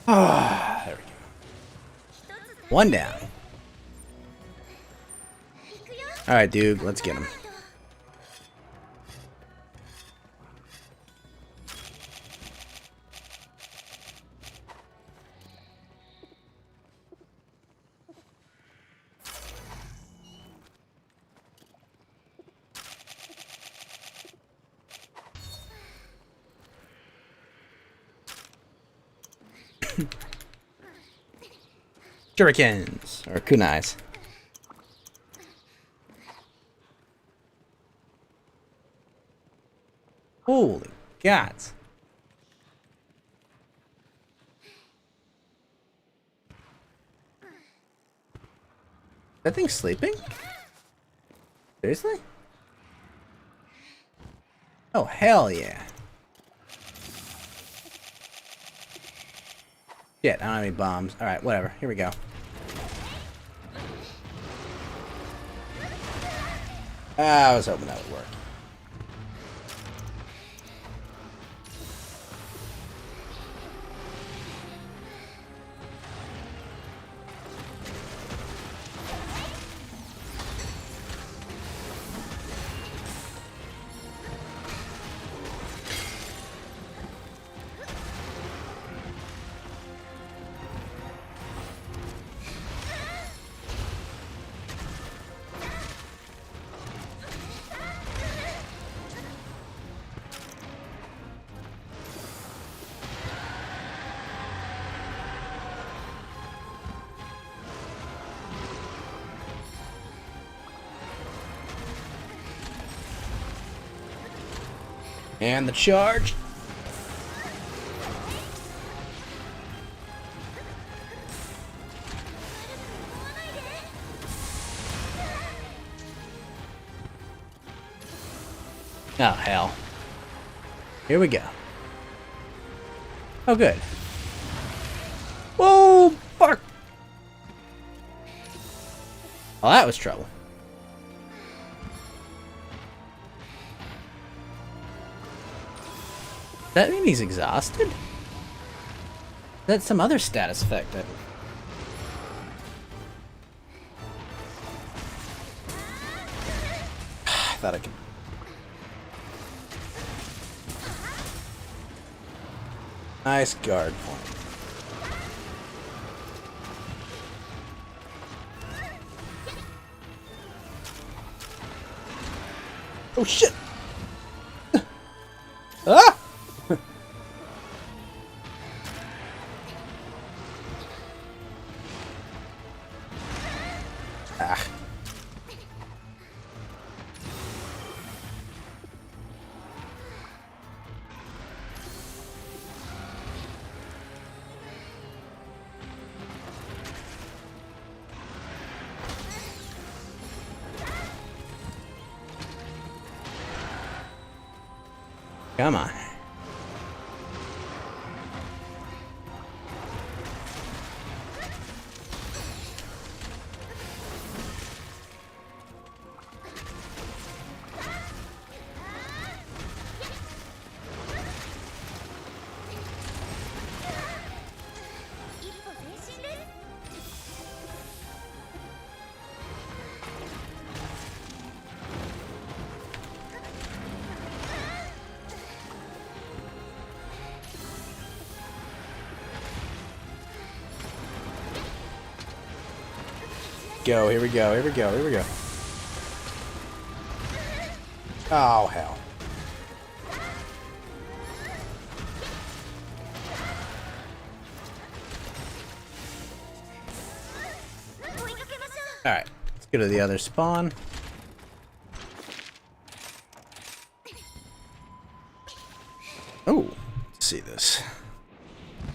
[SPEAKER 1] There we go. One down. Alright, dude, let's get him. Shurikens, or kunais. Holy gods. That thing's sleeping? Seriously? Oh, hell yeah. Shit, I don't have any bombs. Alright, whatever. Here we go. I was hoping that would work. And the charge. Oh, hell. Here we go. Oh, good. Whoa, fuck. Well, that was trouble. Does that mean he's exhausted? That's some other status effect. I thought I could. Nice guard point. Oh shit! Ah! Ah. Come on. go. Here we go. Here we go. Here we go. Oh, hell. Alright, let's go to the other spawn. Oh, let's see this.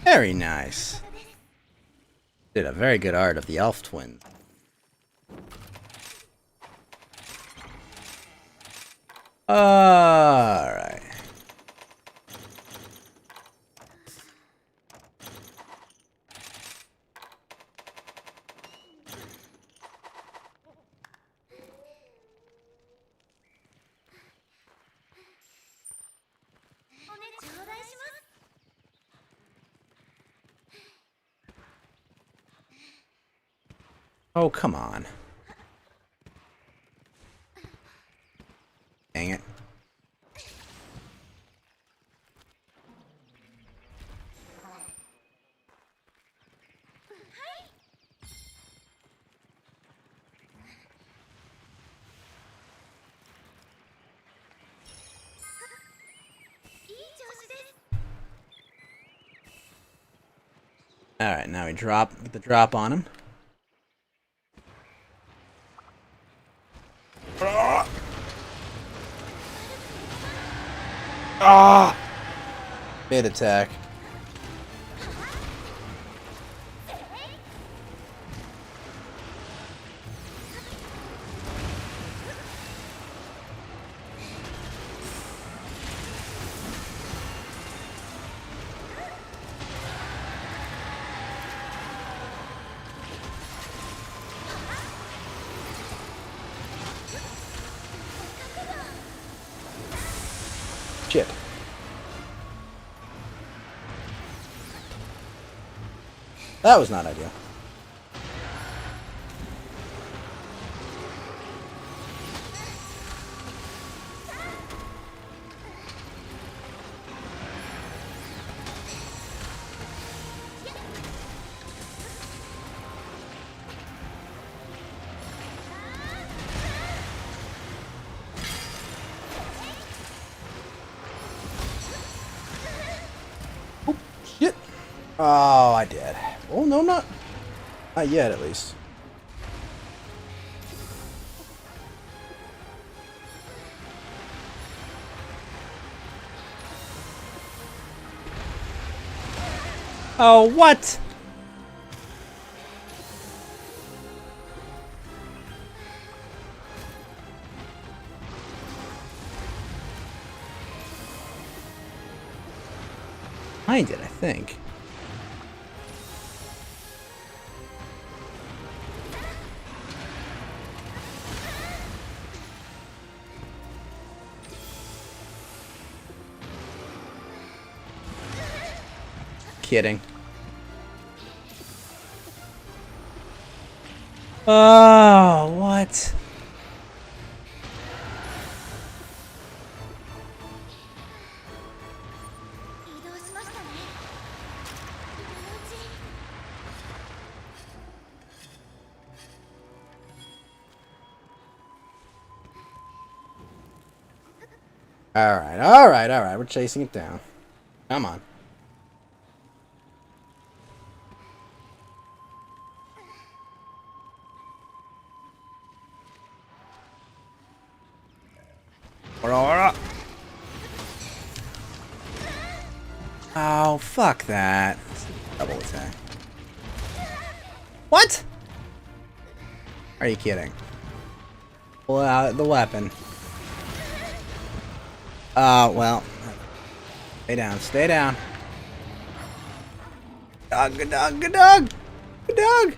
[SPEAKER 1] Very nice. Did a very good art of the elf twins. Alright. Oh, come on. Dang it. Alright, now we get the drop on him. Ah! Mid attack. Shit. That was not ideal. Oh, shit. Oh, I did. Oh, no, not yet, at least. Oh, what? I did, I think. Kidding. Oh, what? Alright, alright, alright. We're chasing it down. Come on. Oh, fuck that. Double attack. What? Are you kidding? Pull out the weapon. Well. Stay down, stay down. Dog, good dog, good dog! Good dog!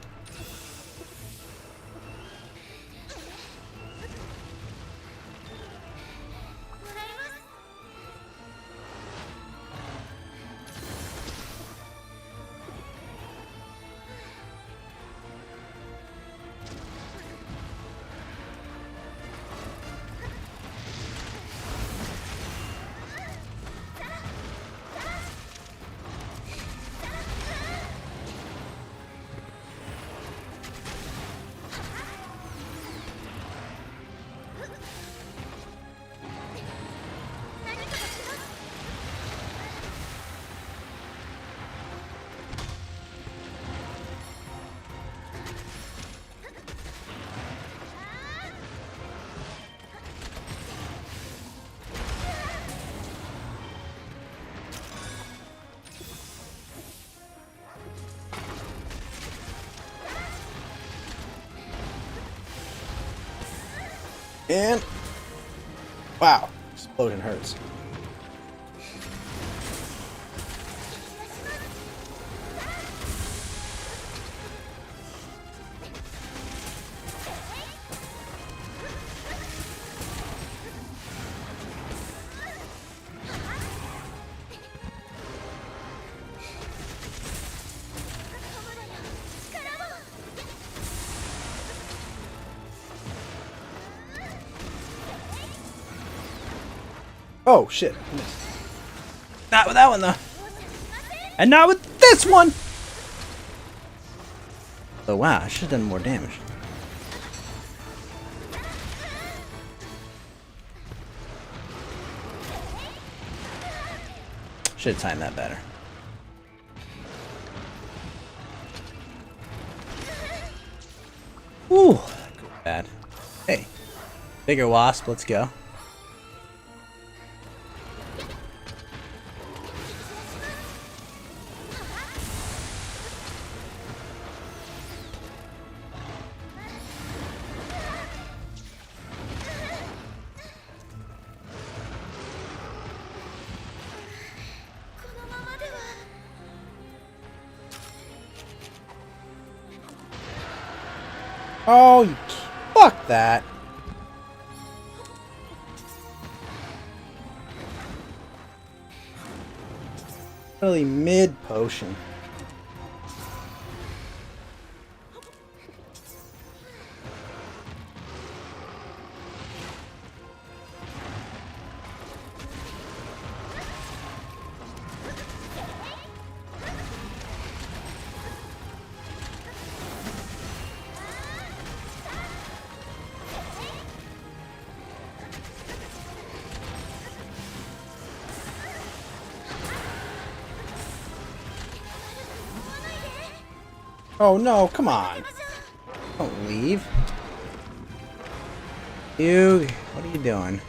[SPEAKER 1] And wow, explosion hurts. Oh shit. Not with that one though. And not with this one! Oh wow, I should have done more damage. Should have timed that better. Ooh, bad. Hey, bigger wasp, let's go. Oh, fuck that. Really mid potion. Oh no, come on. Don't leave. You, what are you doing?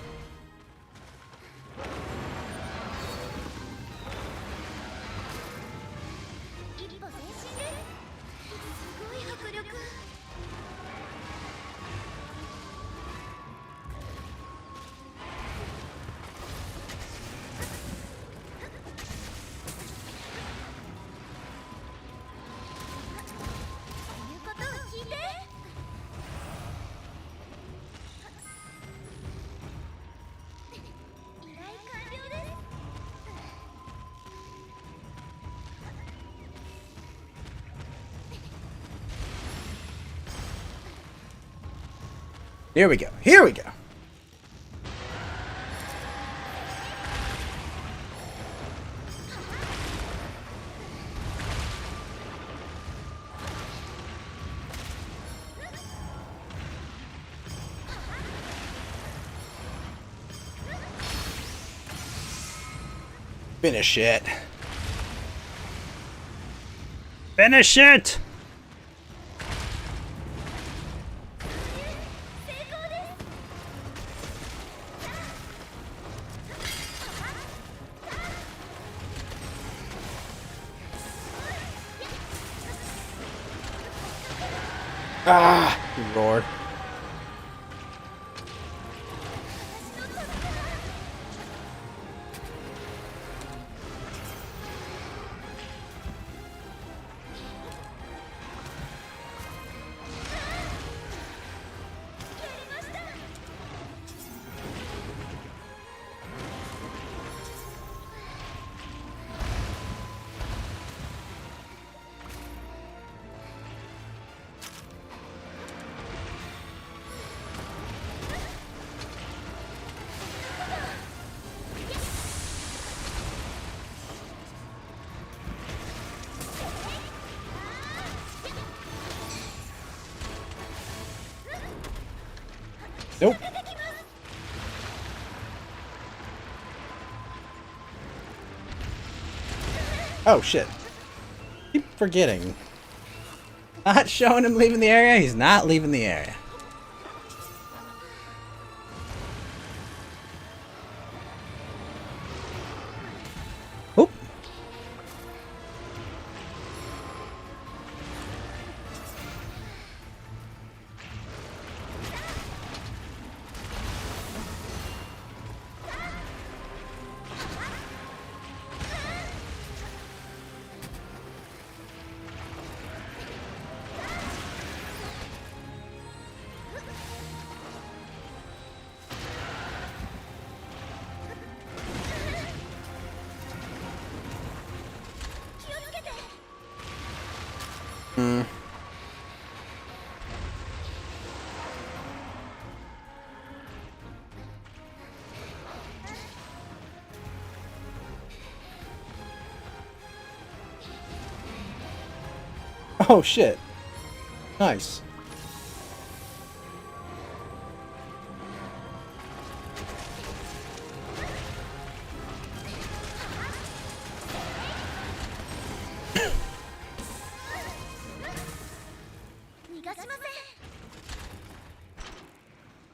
[SPEAKER 1] Here we go. Here we go. Finish it. Finish it! Ah, Lord. Nope. Oh shit. Keep forgetting. Not showing him leaving the area. He's not leaving the area. Oop. Hmm. Oh shit. Nice.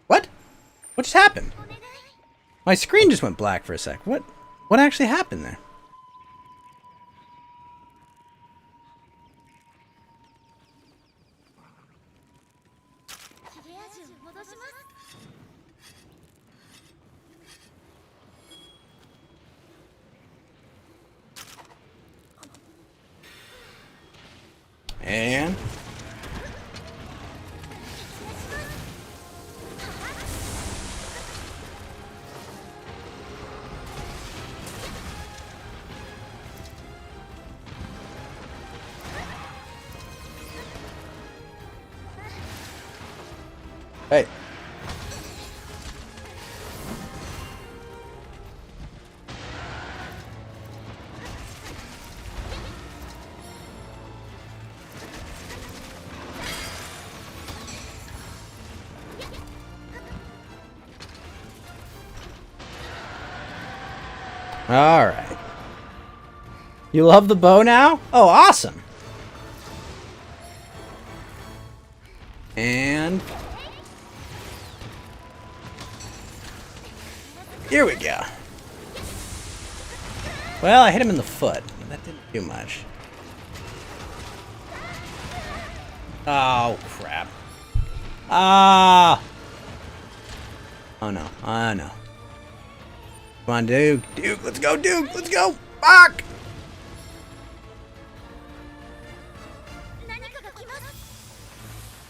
[SPEAKER 1] What? What just happened? My screen just went black for a sec. What actually happened there? And hey. All right. You love the bow now? Oh, awesome. And here we go. Well, I hit him in the foot. That didn't do much. Oh, crap. Ah! Oh, no. Oh, no. Come on, Duke. Duke, let's go, Duke. Let's go. Fuck!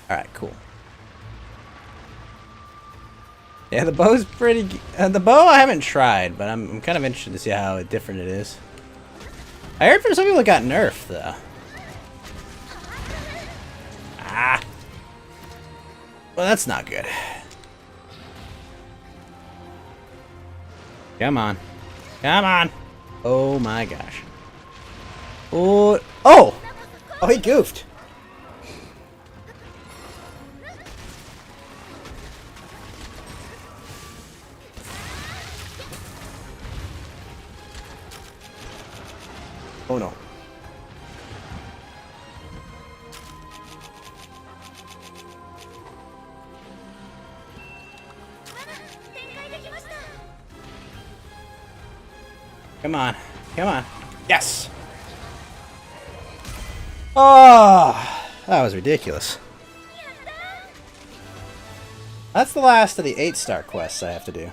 [SPEAKER 1] Alright, cool. Yeah, the bow's pretty... the bow I haven't tried, but I'm kind of interested to see how different it is. I heard from some people it got nerfed, though. Ah! Well, that's not good. Come on. Come on! Oh my gosh. Oh! Oh! Oh, he goofed! Oh no. Come on. Come on. Yes! Oh! That was ridiculous. That's the last of the 8-star quests I have to do.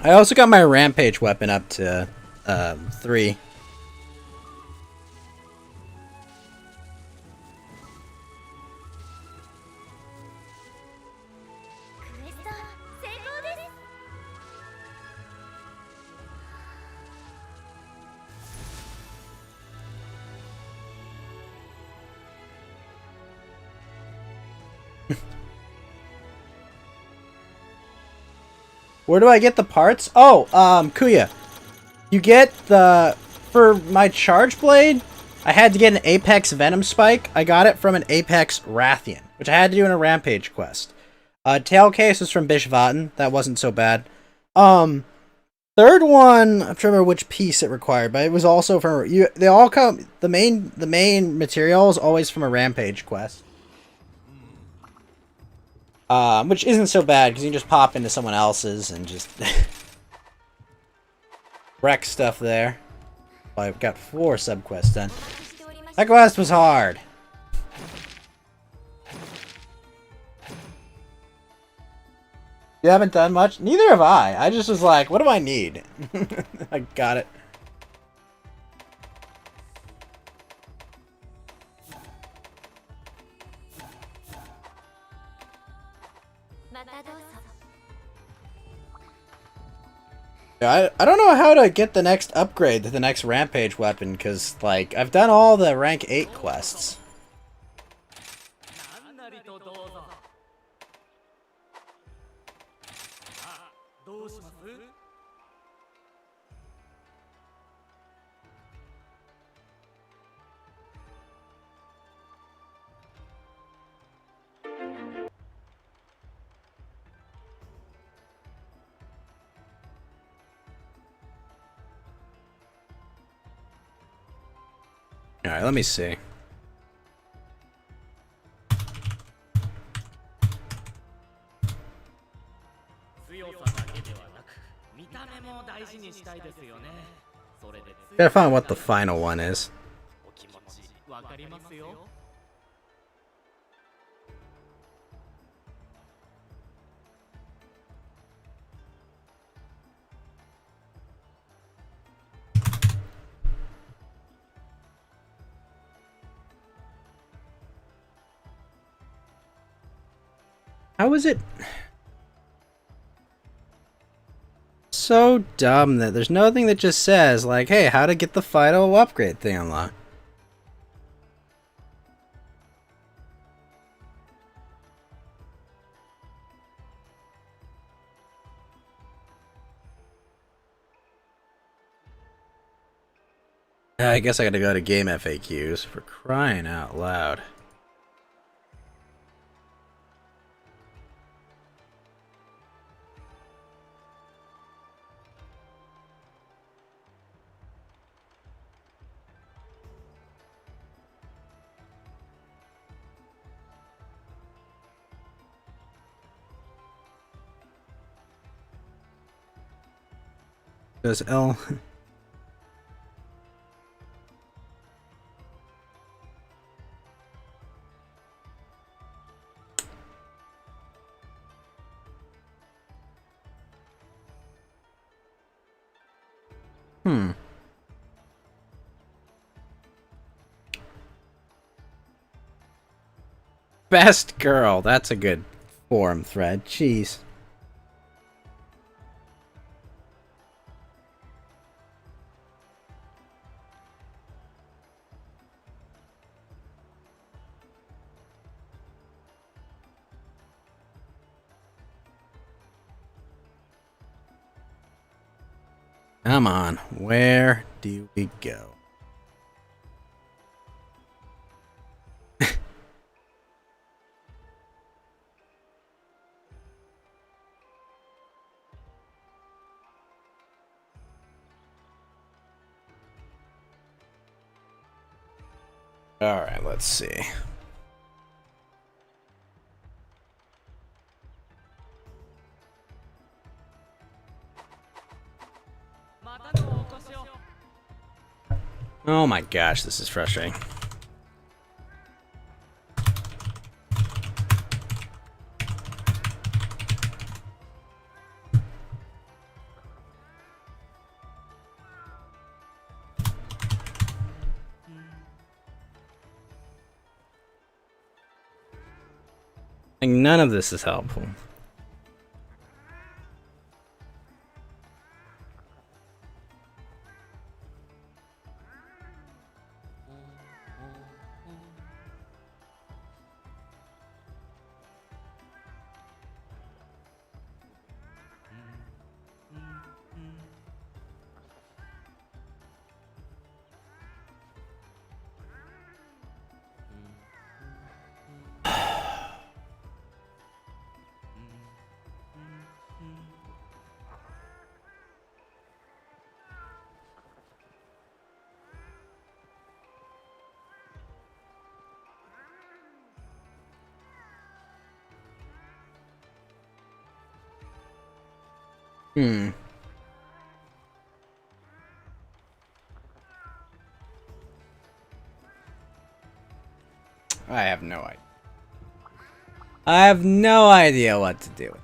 [SPEAKER 1] I also got my Rampage weapon up to 3. Where do I get the parts? Oh, Kuya. You get the... For my Charge Blade, I had to get an Apex Venom Spike. I got it from an Apex Rathian, which I had to do in a Rampage quest. Tail Case was from Bishvaten. That wasn't so bad. Third one, I'm trying to remember which piece it required, but it was also from... They all come... The main material is always from a Rampage quest. Which isn't so bad, because you can just pop into someone else's and just wreck stuff there. Well, I've got 4 subquests done. That quest was hard. You haven't done much? Neither have I. I just was like, what do I need? I got it. I don't know how to get the next upgrade to the next rampage weapon, because, like, I've done all the rank 8 quests. Alright, let me see. Gotta find what the final one is. How is it so dumb that there's nothing that just says, like, hey, how to get the final upgrade thing unlocked? I guess I gotta go to game FAQs for crying out loud. Does L... Best girl. That's a good forum thread. Jeez. Come on. Where do we go? Alright, let's see. Oh my gosh, this is frustrating. Like, none of this is helpful. I have no idea. I have no idea what to do.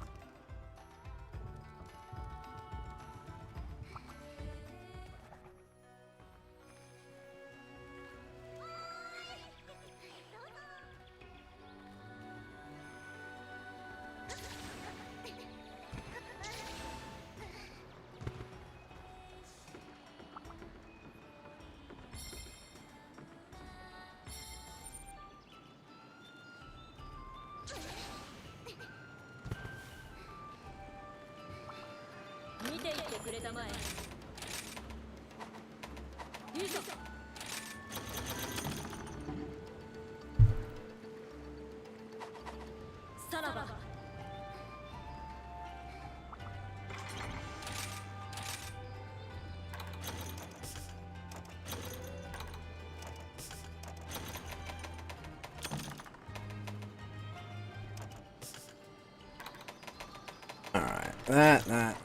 [SPEAKER 7] れたまえいざさらば
[SPEAKER 1] Alright, that.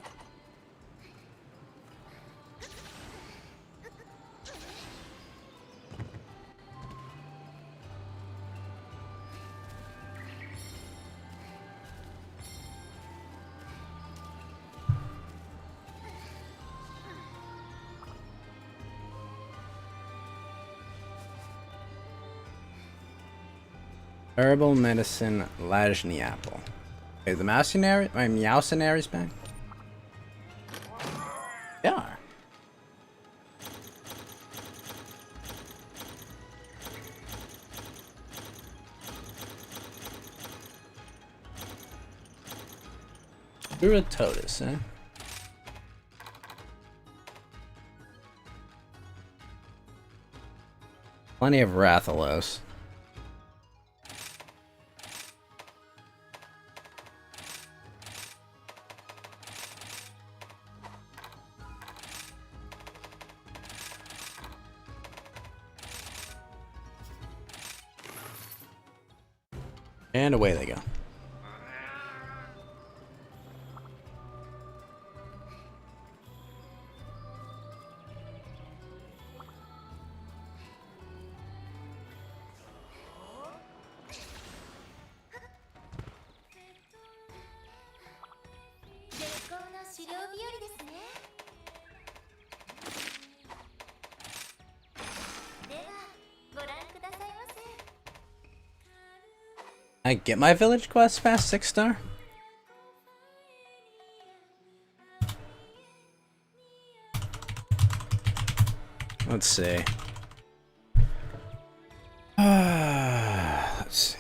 [SPEAKER 1] Herbal medicine Lajni apple. Is the Meowcenaries back? They are. Duratotus, eh? Plenty of Rathalos. And away they go. I get my village quest past 6-star? Let's see. Let's see.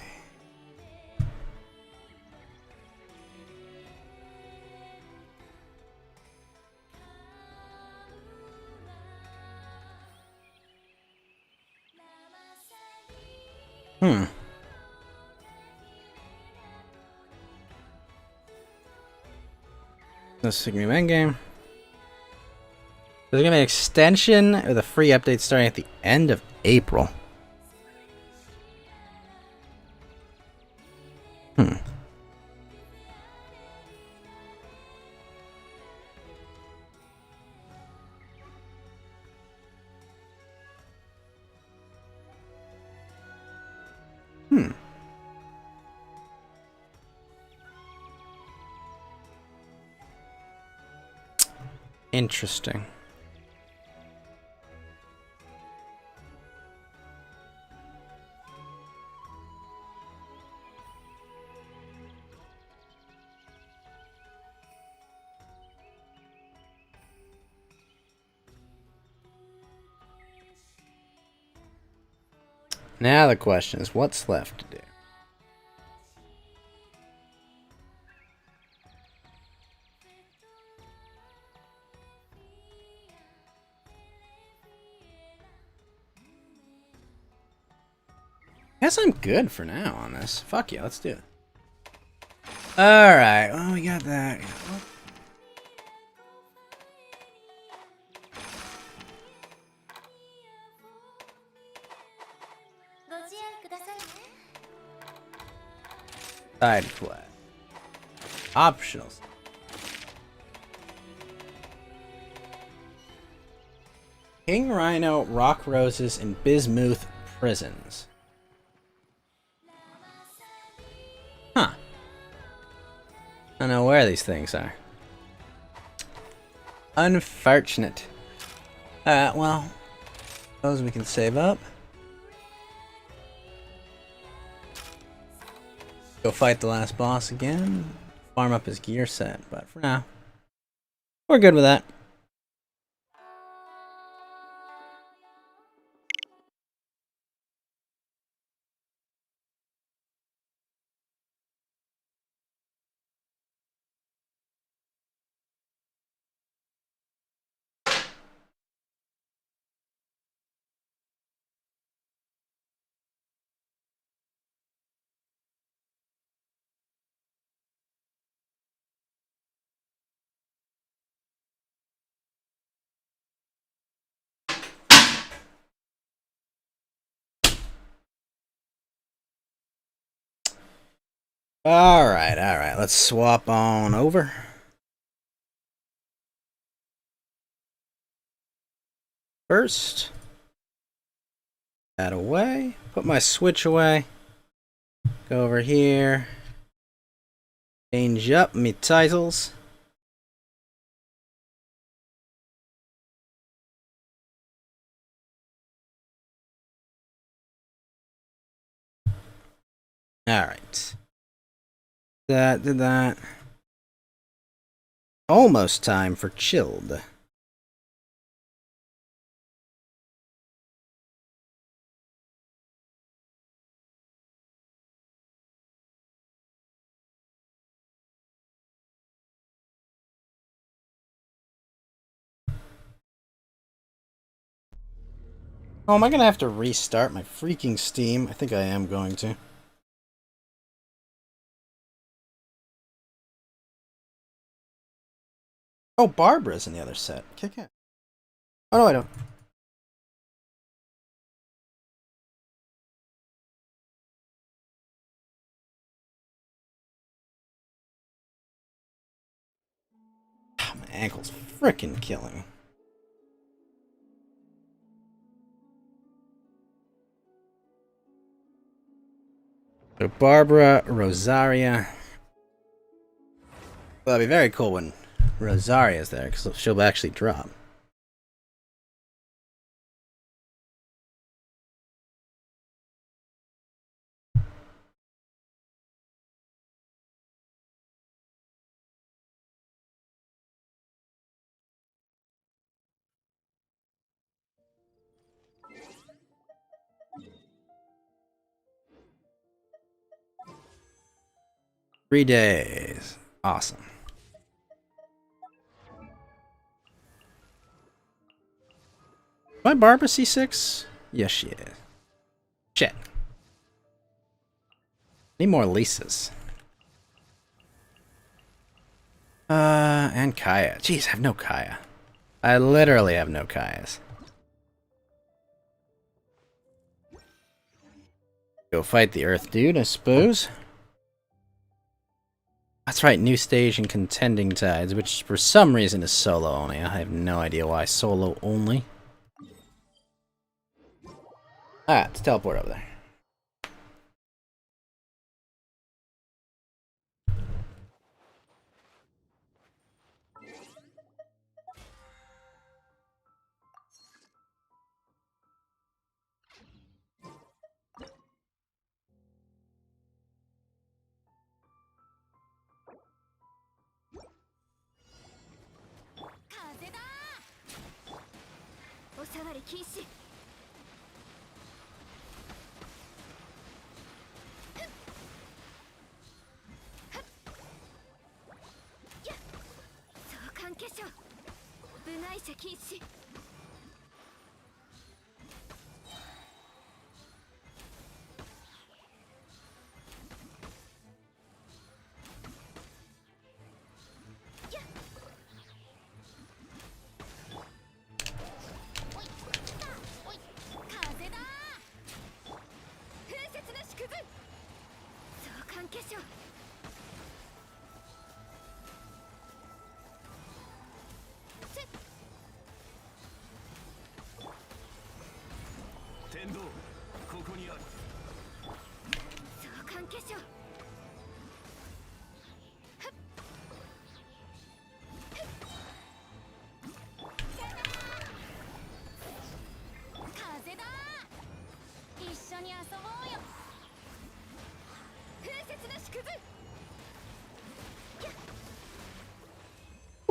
[SPEAKER 1] This is gonna be main game. There's gonna be an extension or the free update starting at the end of April. Interesting. Now the question is, what's left to do? Guess I'm good for now on this. Fuck yeah, let's do it. Alright, well, we got that. Side quest. Optionals. King Rhino, Rock Roses, and Bismuth prisons. Huh. I don't know where these things are. Unfortunate. Well, those we can save up. Go fight the last boss again. Farm up his gear set, but for now, we're good with that. Alright, alright. Let's swap on over. First, that away. Put my Switch away. Go over here. Change up me titles. Alright. That did that. Almost time for chilled. Oh, am I gonna have to restart my freaking Steam? I think I am going to. Oh, Barbara's in the other set. Kick it. Oh, no, I don't. Ah, my ankle's frickin' killing me. So Barbara, Rosaria. Well, that'd be very cool when Rosaria's there, because she'll actually drop. Three days. Awesome. Am I Barbara C6? Yes, she is. Shit. Need more Lisas. And Kaya. Jeez, I have no Kaya. I literally have no Kayas. Go fight the Earth Dude, I suppose. That's right, new stage and Contending Tides, which for some reason is solo only. I have no idea why solo only. Alright, let's teleport over there.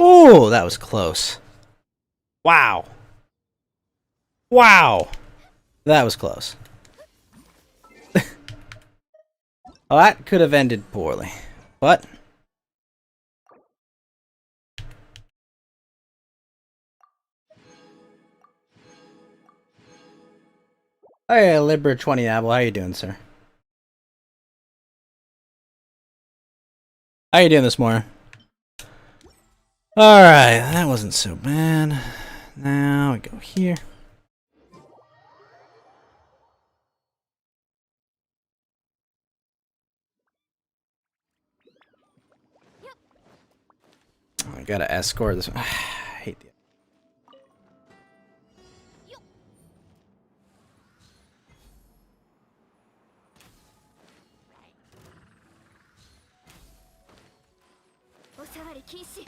[SPEAKER 1] Oh, that was close. Wow. Wow. That was close. Well, that could have ended poorly. But hey, Libra 20 Apple, how you doing, sir? How you doing this morning? Alright, that wasn't so bad. Now we go here. I gotta escort this. I hate the.
[SPEAKER 7] おさわり禁止。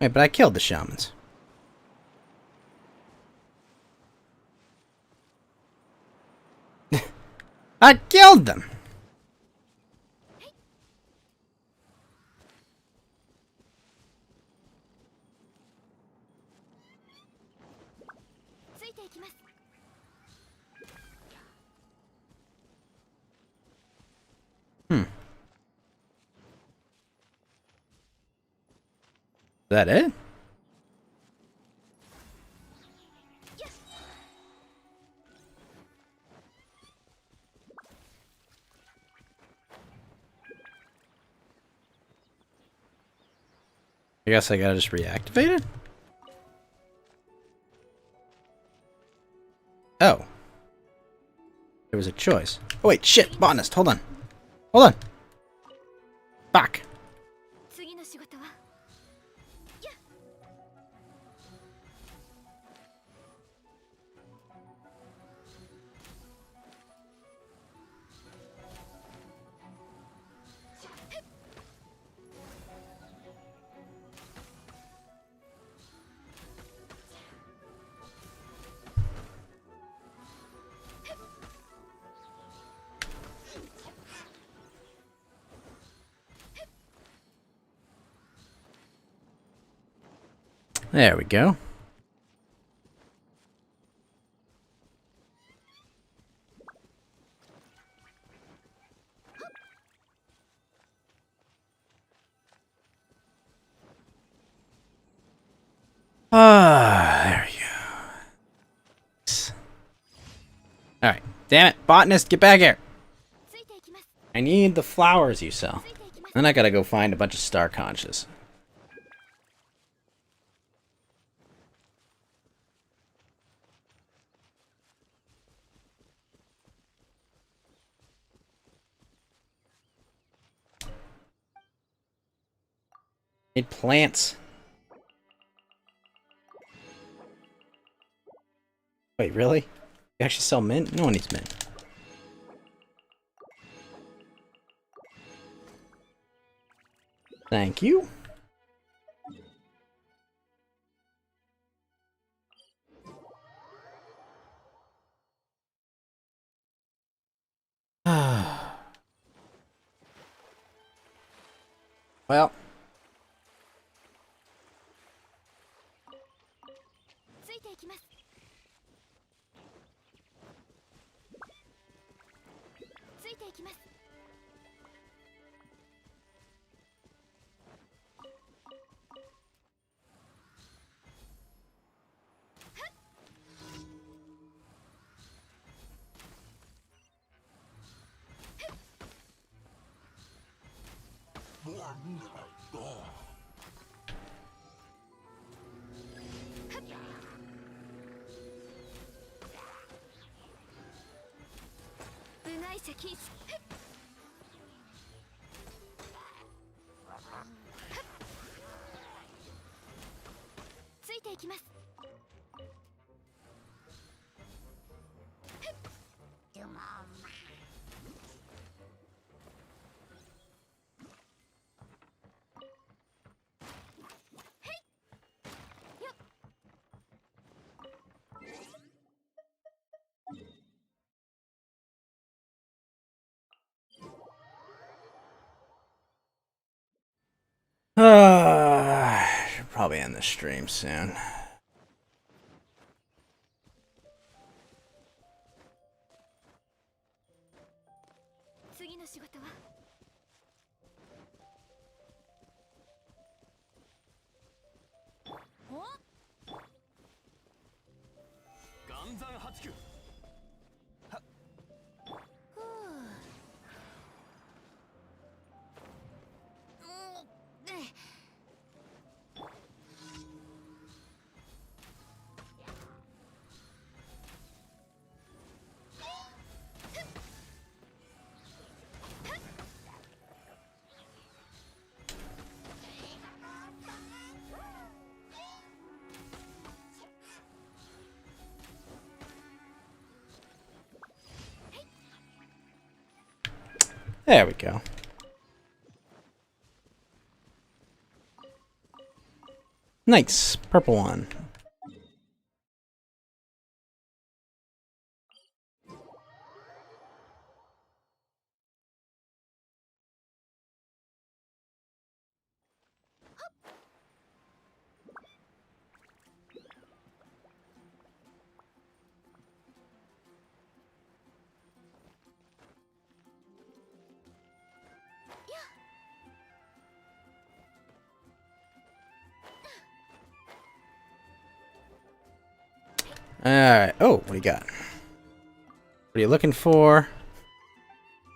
[SPEAKER 1] Wait, but I killed the shamans. I killed them!
[SPEAKER 7] ついていきます。
[SPEAKER 1] Is that it? I guess I gotta just reactivate it? Oh. There was a choice. Oh wait, shit, botanist, hold on. Hold on. Fuck.
[SPEAKER 7] 次の仕事は。
[SPEAKER 1] There we go. Ah, there we go. Alright. Damn it, botanist, get back here!
[SPEAKER 7] ついていきます。
[SPEAKER 1] I need the flowers you sell.
[SPEAKER 7] ついていきます。
[SPEAKER 1] Then I gotta go find a bunch of star conches. Need plants. Wait, really? You actually sell mint? No one needs mint. Thank you. Well,
[SPEAKER 7] ついていきます。 ついていきます。 部外者禁止。 ついていきます。
[SPEAKER 1] should probably end the stream soon. There we go. Nice. Purple one. Alright. Oh, what do you got? What are you looking for?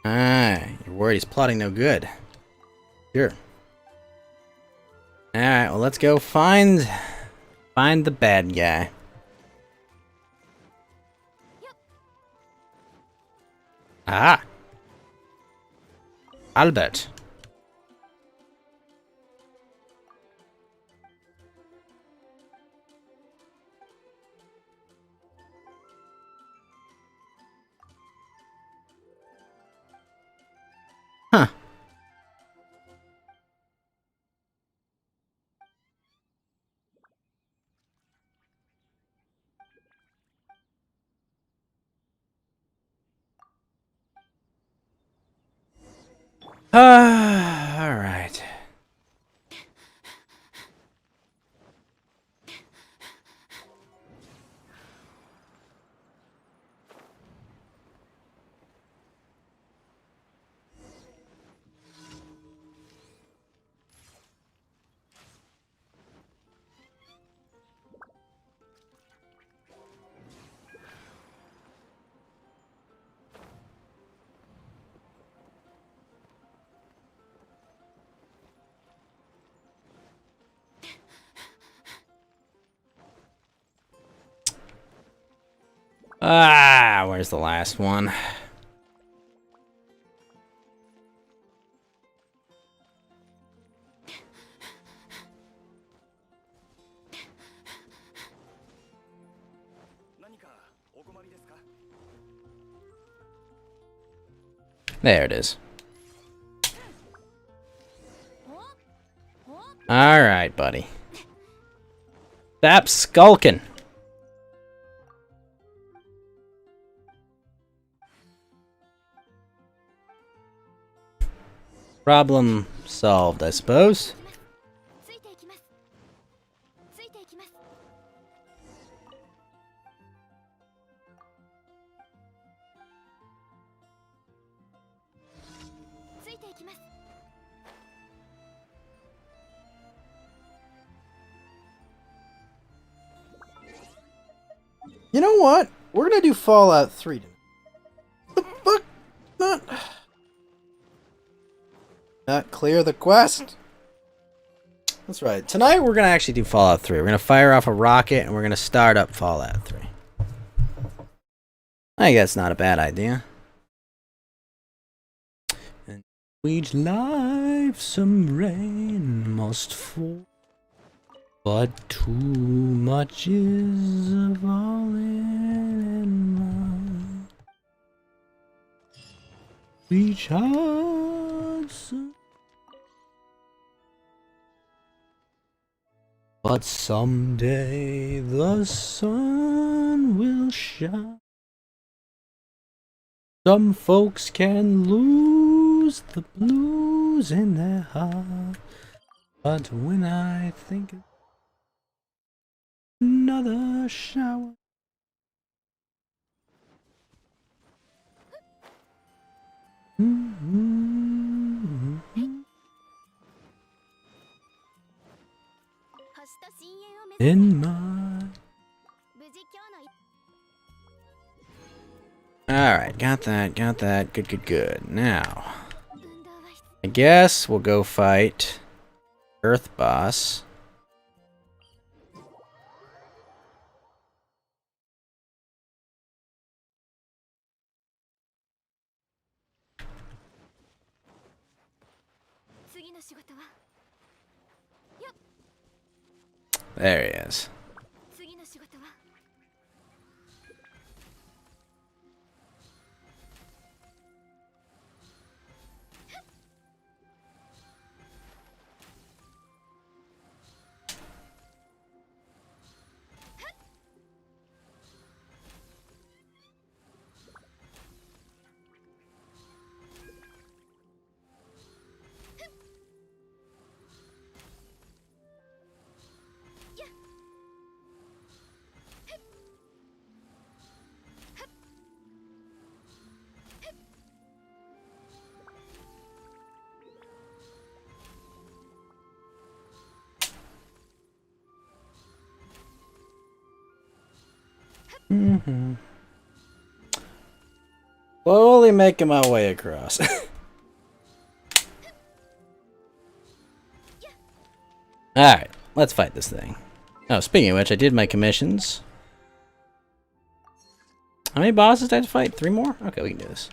[SPEAKER 1] Ah, you're worried he's plotting no good. Sure. Alright, well let's go find the bad guy. Ah. Albert. Huh. All right. Ah, where's the last one? There it is. Alright, buddy. Stop skulking. Problem solved, I suppose.
[SPEAKER 7] ついていきますついていきますついていきます
[SPEAKER 1] You know what? We're gonna do Fallout 3 tonight. The fuck? Not clear the quest? That's right. Tonight we're gonna actually do Fallout 3. We're gonna fire off a rocket and we're gonna start up Fallout 3. I think that's not a bad idea. And each life some rain must fall, but too much is falling in love. Reach out, but someday the sun will shine. Some folks can lose the blues in their heart, but when I think of another shower, in my... Alright, got that. Good. Now, I guess we'll go fight Earth Boss. There he is. Slowly making my way across. Alright, let's fight this thing. Oh, speaking of which, I did my commissions. How many bosses did I have to fight? 3 more? Okay, we can do this.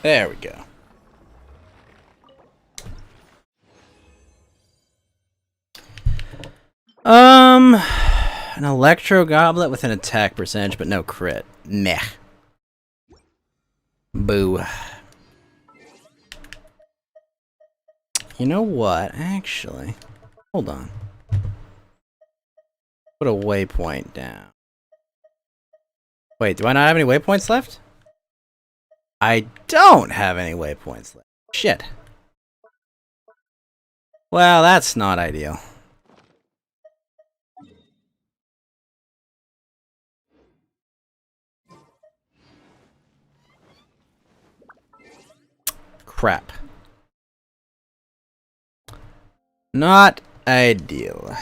[SPEAKER 1] There we go. An electro goblet with an attack percentage, but no crit. Meh. Boo. You know what? Actually, hold on. Put a waypoint down. Wait, do I not have any waypoints left? I don't have any waypoints left. Shit. Well, that's not ideal. Crap. Not ideal.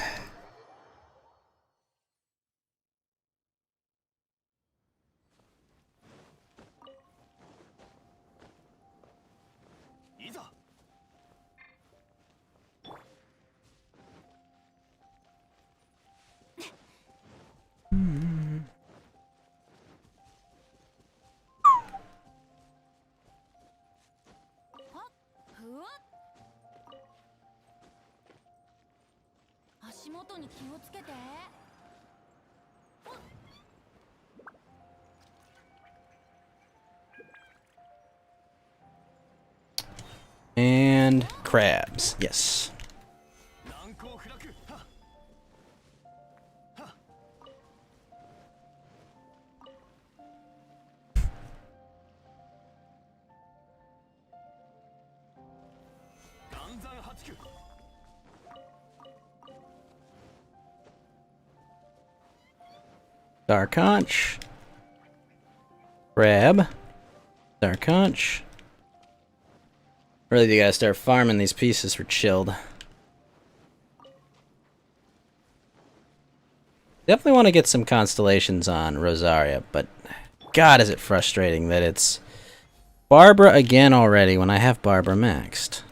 [SPEAKER 1] Hmm.
[SPEAKER 7] 足元に気をつけて。
[SPEAKER 1] And crabs. Yes. Star Conch. Crab. Star Conch. Really, you gotta start farming these pieces for chilled. Definitely want to get some constellations on Rosaria, but God, is it frustrating that it's Barbara again already when I have Barbara maxed.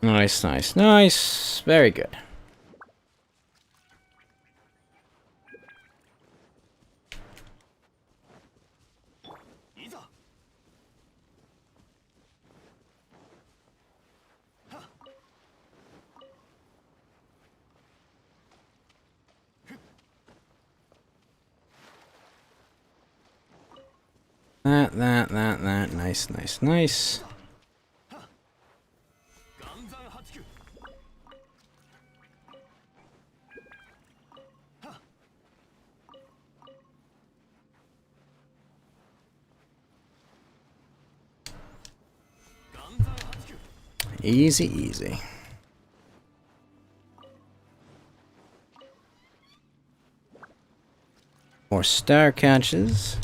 [SPEAKER 1] Nice, nice, nice. Very good. That. Nice, nice, nice. Easy, easy. More star catches.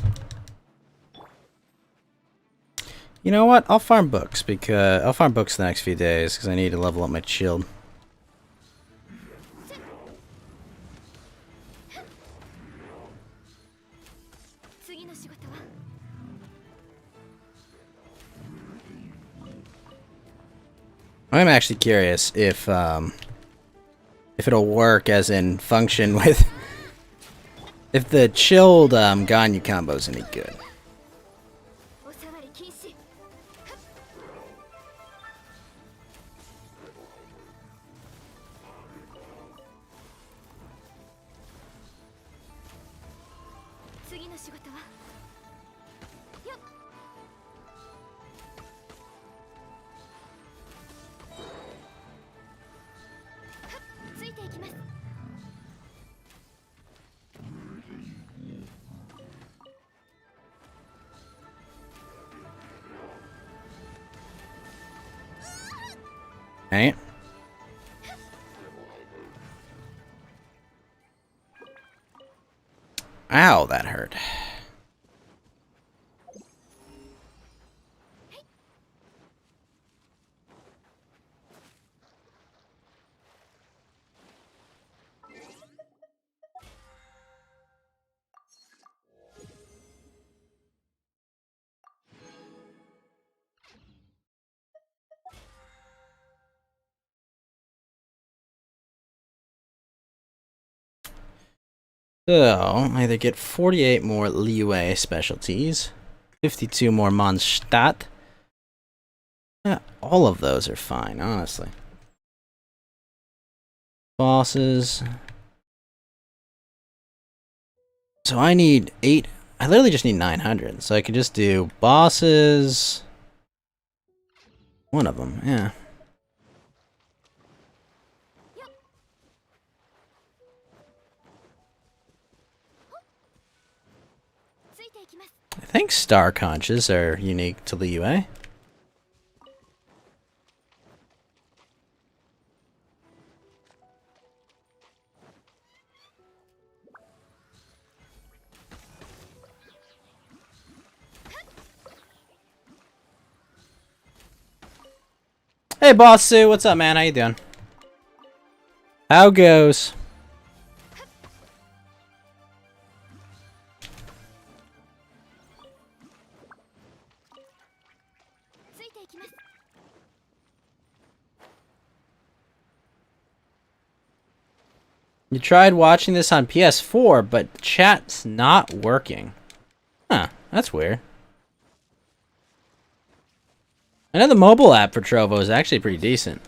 [SPEAKER 1] You know what? I'll farm books because I'll farm books the next few days because I need to level up my shield. I'm actually curious if it'll work as in function with if the chilled Ganyu combo's any good.
[SPEAKER 7] の仕事はよっついていきます
[SPEAKER 1] Right? Ow, that hurt. So, either get 48 more Liyue specialties, 52 more Mondstadt. Yeah, all of those are fine, honestly. Bosses. So I need 8. I literally just need 900. So I could just do bosses. One of them, yeah. I think star conches are unique to Liyue. Hey, Boss Sue, what's up, man? How you doing? How goes? You tried watching this on PS4, but chat's not working. Huh, that's weird. I know the mobile app for Trovo is actually pretty decent.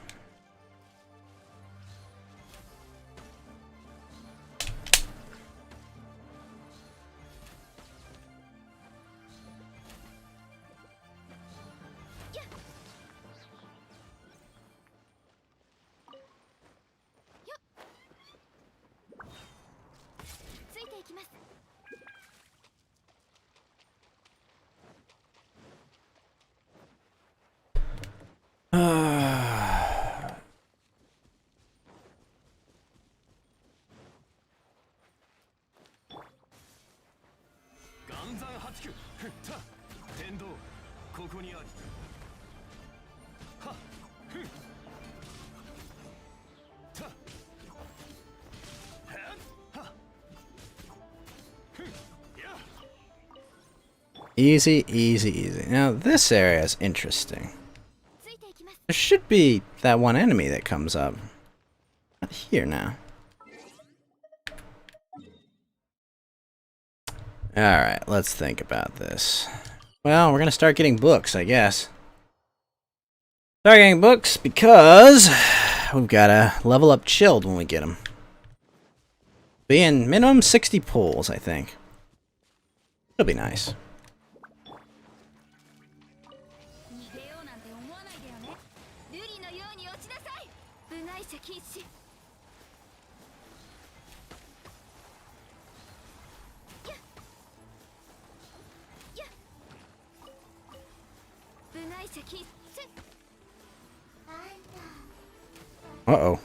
[SPEAKER 1] Easy, easy, easy. Now, this area is interesting. There should be that one enemy that comes up. Not here now. Alright, let's think about this. Well, we're gonna start getting books, I guess. Start getting books because we've gotta level up Chilled when we get them. Be in minimum 60 pulls, I think. It'll be nice. Uh-oh.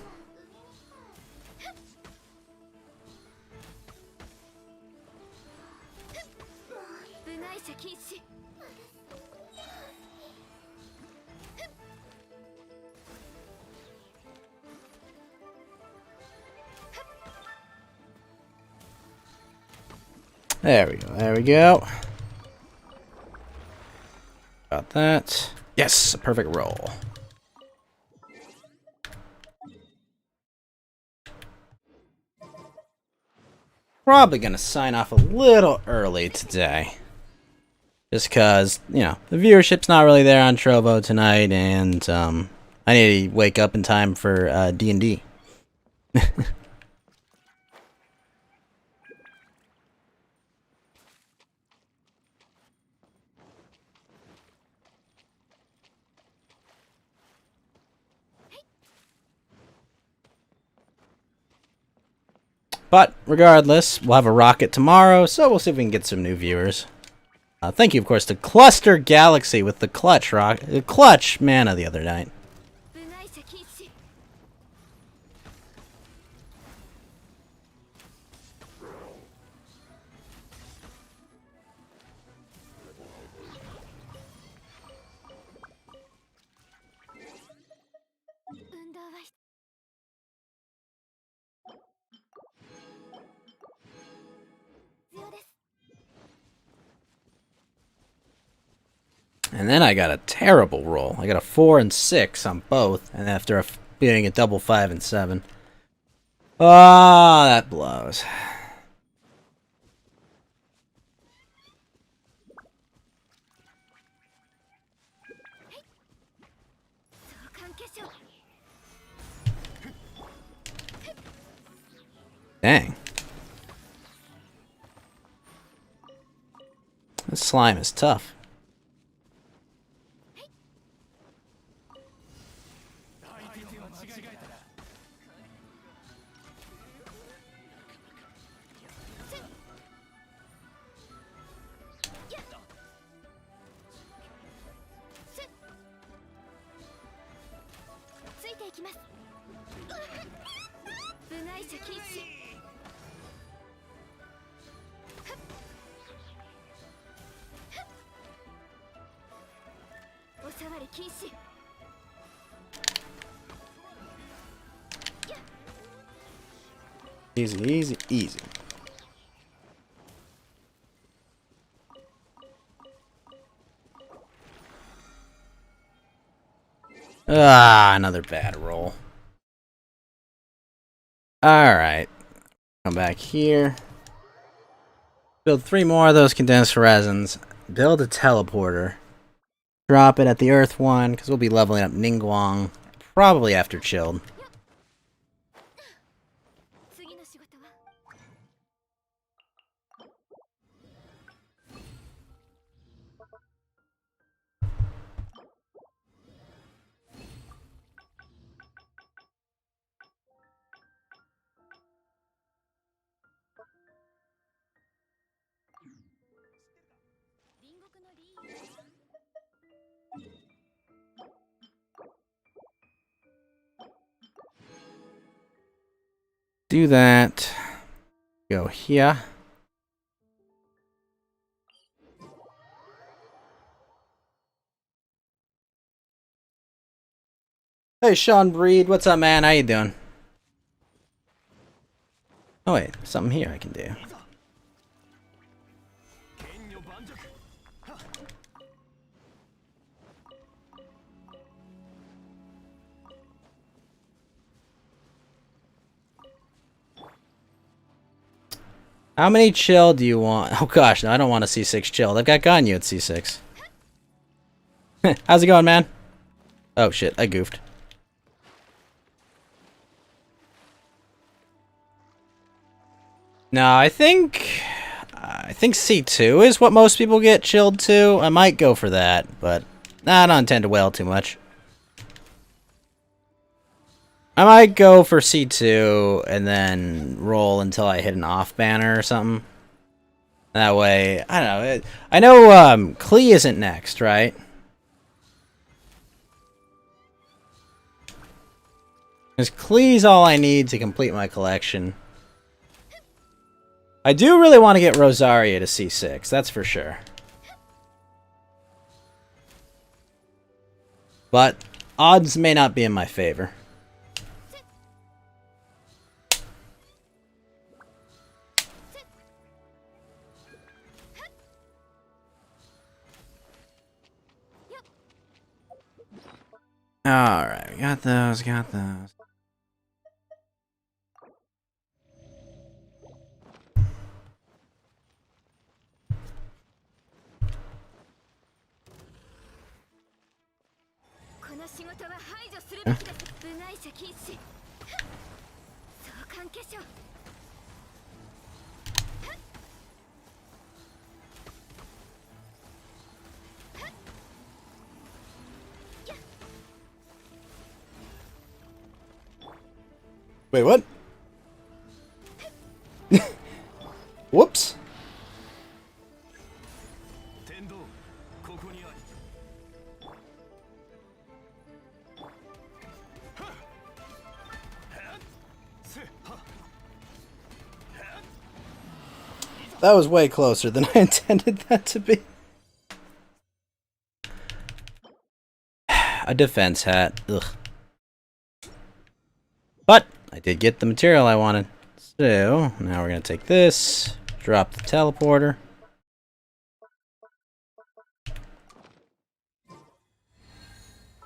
[SPEAKER 1] There we go, there we go. Got that. Yes, a perfect roll. Probably gonna sign off a little early today. Just cause, you know, the viewership's not really there on Trovo tonight, and I need to wake up in time for D&D. But regardless, we'll have a rocket tomorrow, so we'll see if we can get some new viewers. Thank you, of course, to Cluster Galaxy with the clutch mana the other night.
[SPEAKER 7] 部外者禁止。運動は必 必要です。
[SPEAKER 1] And then I got a terrible roll. I got a 4 and 6 on both, and after being a double 5 and 7. Ah, that blows.
[SPEAKER 7] 相関化粧。
[SPEAKER 1] Dang. This slime is tough. Easy, easy, easy. Ah, another bad roll. Alright. Come back here. Build 3 more of those condensed resins. Build a teleporter. Drop it at the Earth one, because we'll be leveling up Ningguang probably after Chilled.
[SPEAKER 7] 次の仕事は
[SPEAKER 1] Do that. Go here. Hey, Sean Breed, what's up, man? How you doing? Oh wait, something here I can do. How many chill do you want? Oh gosh, no, I don't want a C6 chill. I've got Ganyu at C6. How's it going, man? Oh shit, I goofed. No, I think C2 is what most people get chilled to. I might go for that, but I don't intend to wail too much. I might go for C2 and then roll until I hit an off banner or something. That way, I don't know. I know Klee isn't next, right? Because Klee's all I need to complete my collection. I do really want to get Rosaria to C6, that's for sure. But odds may not be in my favor. Alright, we got those, got those. Wait, what? That was way closer than I intended that to be. A defense hat. Ugh. But I did get the material I wanted. So now we're gonna take this, drop the teleporter.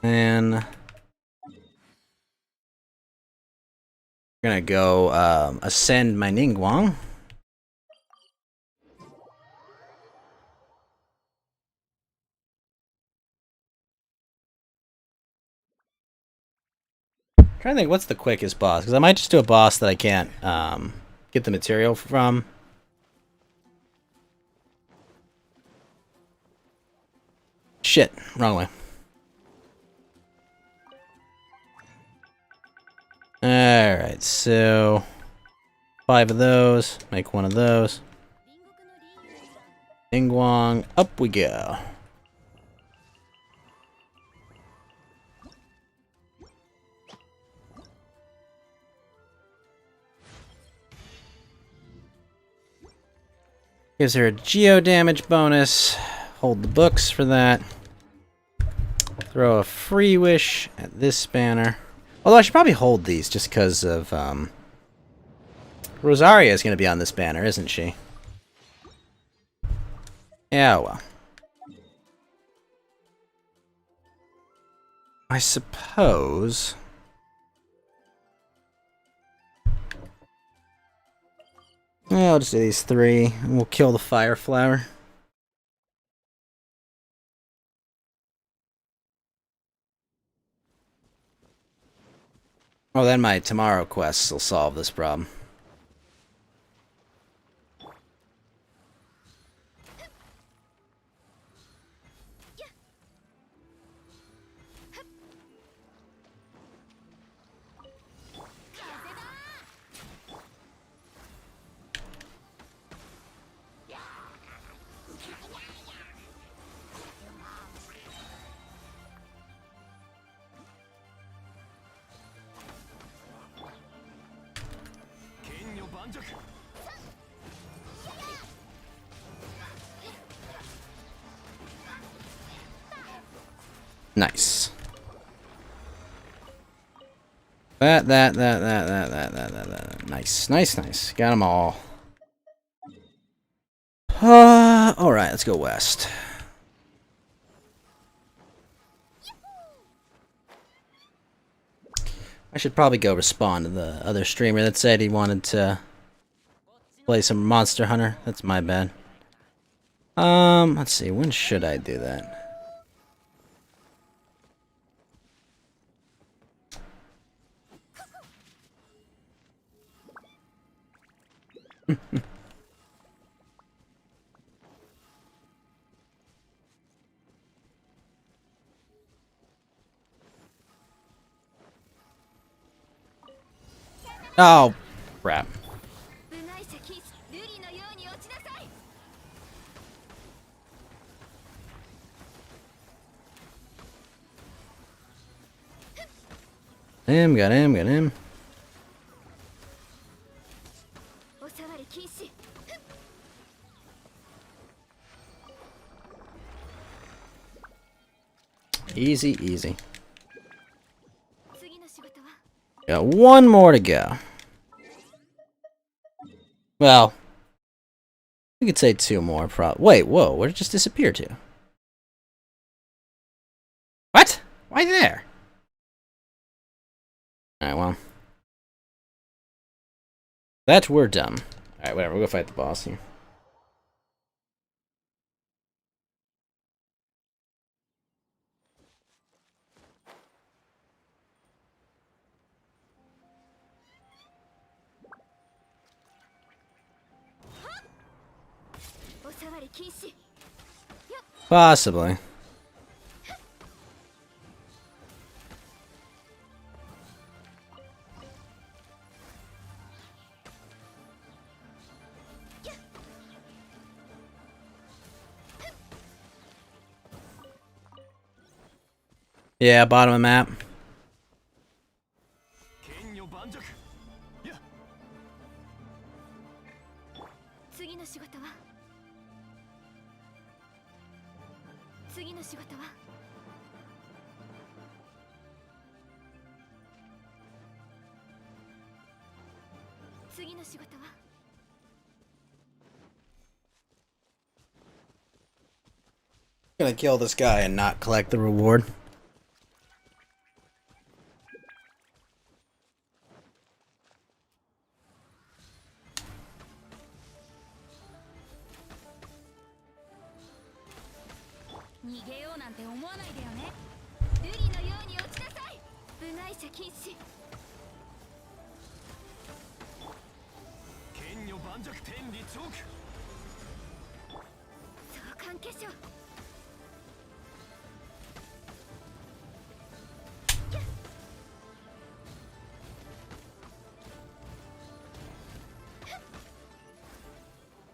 [SPEAKER 1] And we're gonna go ascend my Ningguang. Trying to think what's the quickest boss, because I might just do a boss that I can't get the material from. Shit, wrong way. Alright, so 5 of those, make 1 of those. Ningguang, up we go. Gives her a geo damage bonus. Hold the books for that. Throw a free wish at this banner. Although I should probably hold these just because of Rosaria is going to be on this banner, isn't she? Yeah, well. I suppose. Yeah, I'll just do these 3, and we'll kill the fire flower. Oh, then my tomorrow quests will solve this problem. Nice. That. Nice, nice, nice. Got them all. Alright, let's go west. I should probably go respond to the other streamer that said he wanted to play some Monster Hunter. That's my bad. Let's see, when should I do that? Oh, crap. Got him. Easy, easy. Got 1 more to go. Well, we could say 2 more. Wait, whoa, where did it just disappear to? What? Why there? Alright, well. That we're dumb. Alright, whatever, we'll go fight the boss here. Possibly. Yeah, bottom of map.
[SPEAKER 8] 剣女盤石や
[SPEAKER 7] 次の仕事は次の仕事は次の仕事は
[SPEAKER 1] Gonna kill this guy and not collect the reward.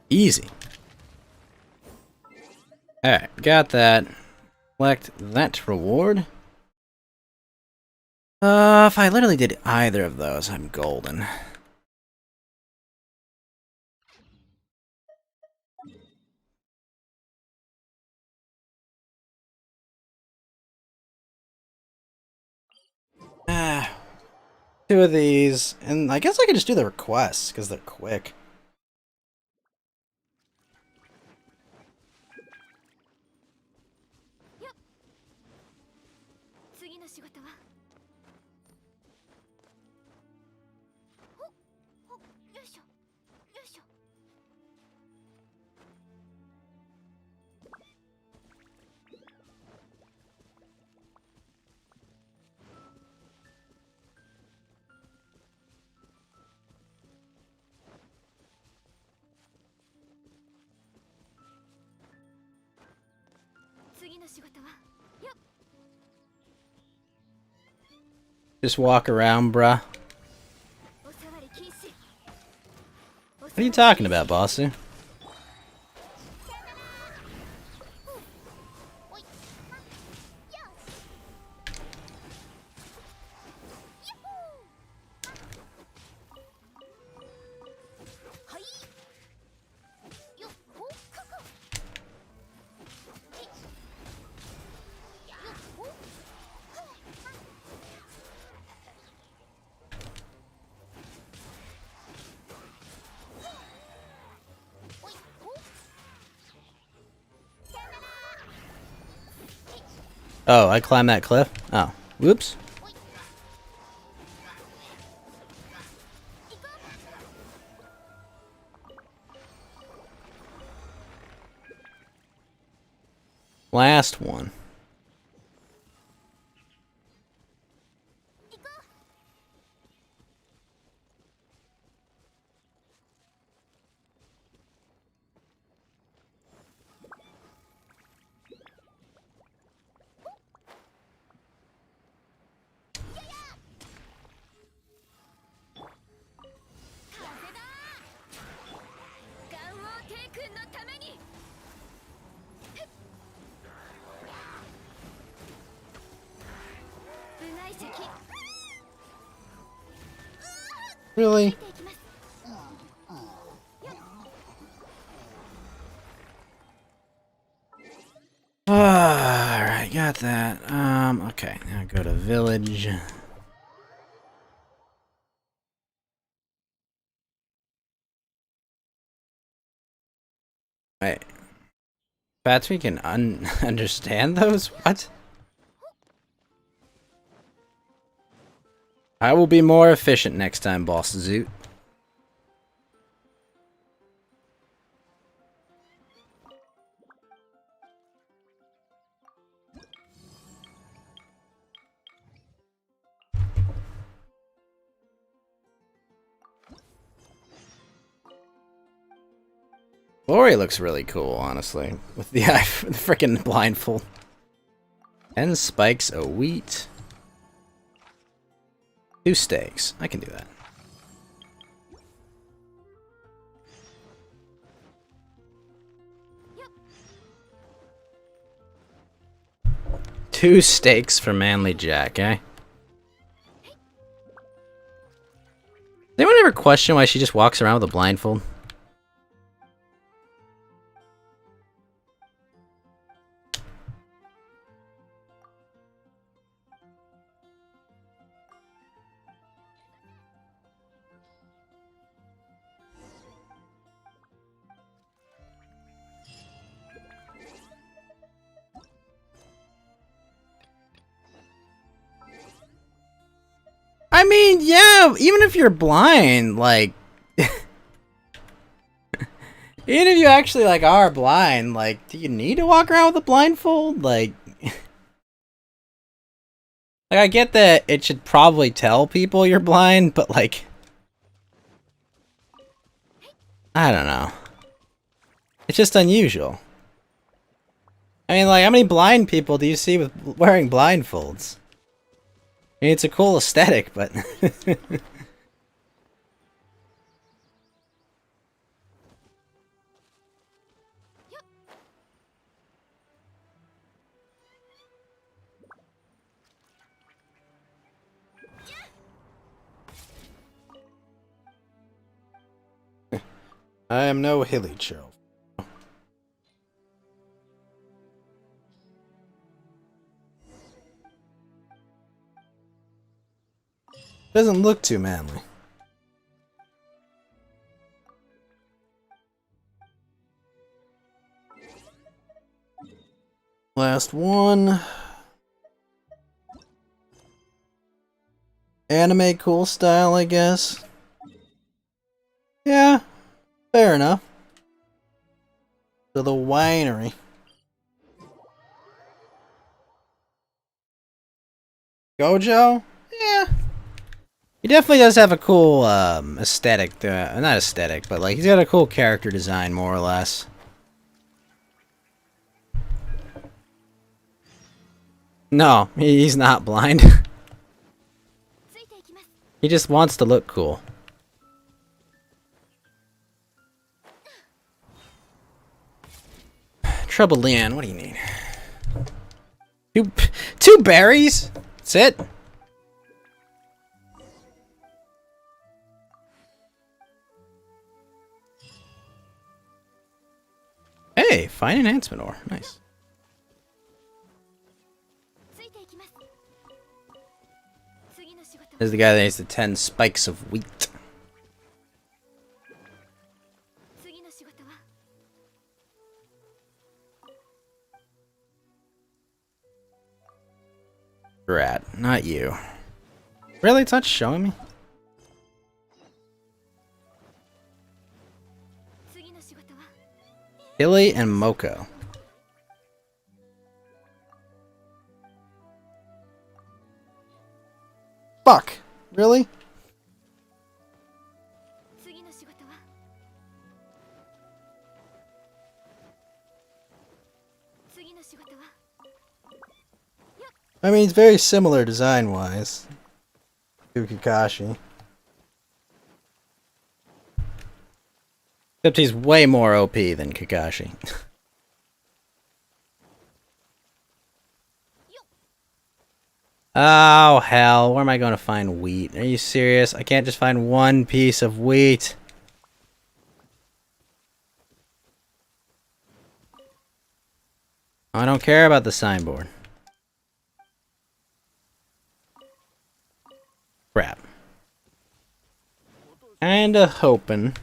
[SPEAKER 1] Easy. Alright, got that. Collect that reward. If I literally did either of those, I'm golden. Two of these, and I guess I could just do the requests, because they're quick. Just walk around, bruh. What are you talking about, Bossu? Oh, I climbed that cliff? Oh, whoops. Last one. Really? Alright, got that. Okay, now go to village. Wait. Patrick can understand those? What? I will be more efficient next time, Boss Zoot. Lori looks really cool, honestly, with the freaking blindfold. 10 spikes of wheat. 2 steaks. I can do that. 2 steaks for Manly Jack, eh? Does anyone ever question why she just walks around with a blindfold? I mean, yeah, even if you're blind, like... even if you actually, like, are blind, like, do you need to walk around with a blindfold? Like... like, I get that it should probably tell people you're blind, but, like... I don't know. It's just unusual. I mean, like, how many blind people do you see with wearing blindfolds? I mean, it's a cool aesthetic, but... I am no hilly churl. Doesn't look too manly. Last one. Anime cool style, I guess. Yeah, fair enough. To the winery. Gojo? Yeah. He definitely does have a cool aesthetic. Not aesthetic, but like he's got a cool character design, more or less. No, he's not blind. He just wants to look cool. Trouble Leanne, what do you need? Two berries? That's it? Hey, fine enhancement ore. Nice. This is the guy that needs the 10 spikes of wheat. Rat, not you. Really? It's not showing me? Hilly and Moko. Fuck. Really? I mean, it's very similar design-wise to Kakashi. Except he's way more OP than Kakashi. Oh, hell. Where am I going to find wheat? Are you serious? I can't just find one piece of wheat. I don't care about the signboard. Crap. Kinda hoping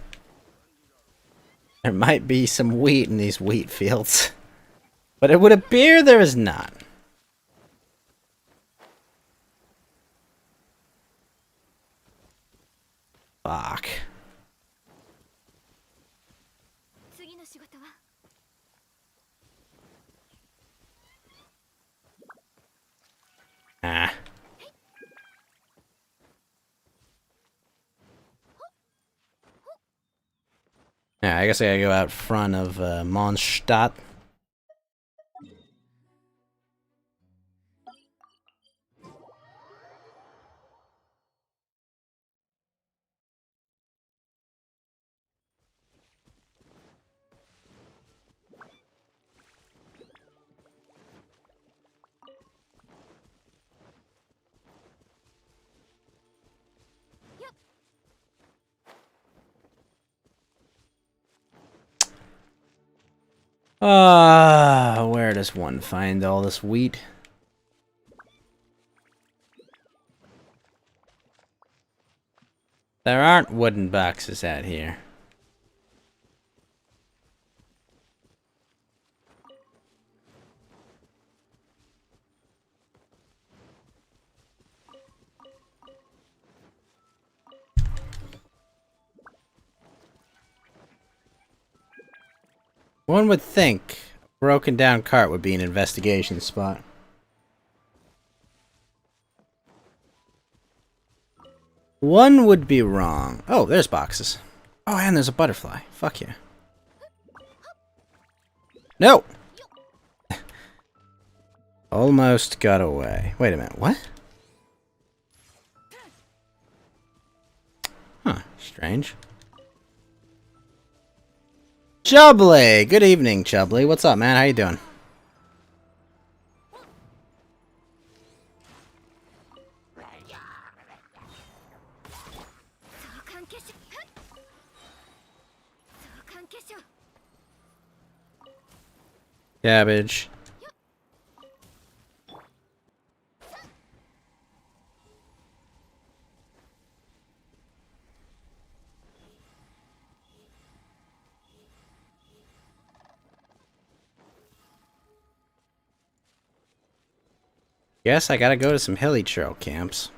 [SPEAKER 1] there might be some wheat in these wheat fields. But it would appear there is not. Fuck. Ah. Yeah, I guess I gotta go out front of Mondstadt. Where does one find all this wheat? There aren't wooden boxes out here. One would think a broken down cart would be an investigation spot. One would be wrong. Oh, there's boxes. Oh, and there's a butterfly. Fuck yeah. No! Almost got away. Wait a minute, what? Huh, strange. Chubbly! Good evening, Chubbly. What's up, man? How you doing? Cabbage. Guess I gotta go to some hilly trail camps.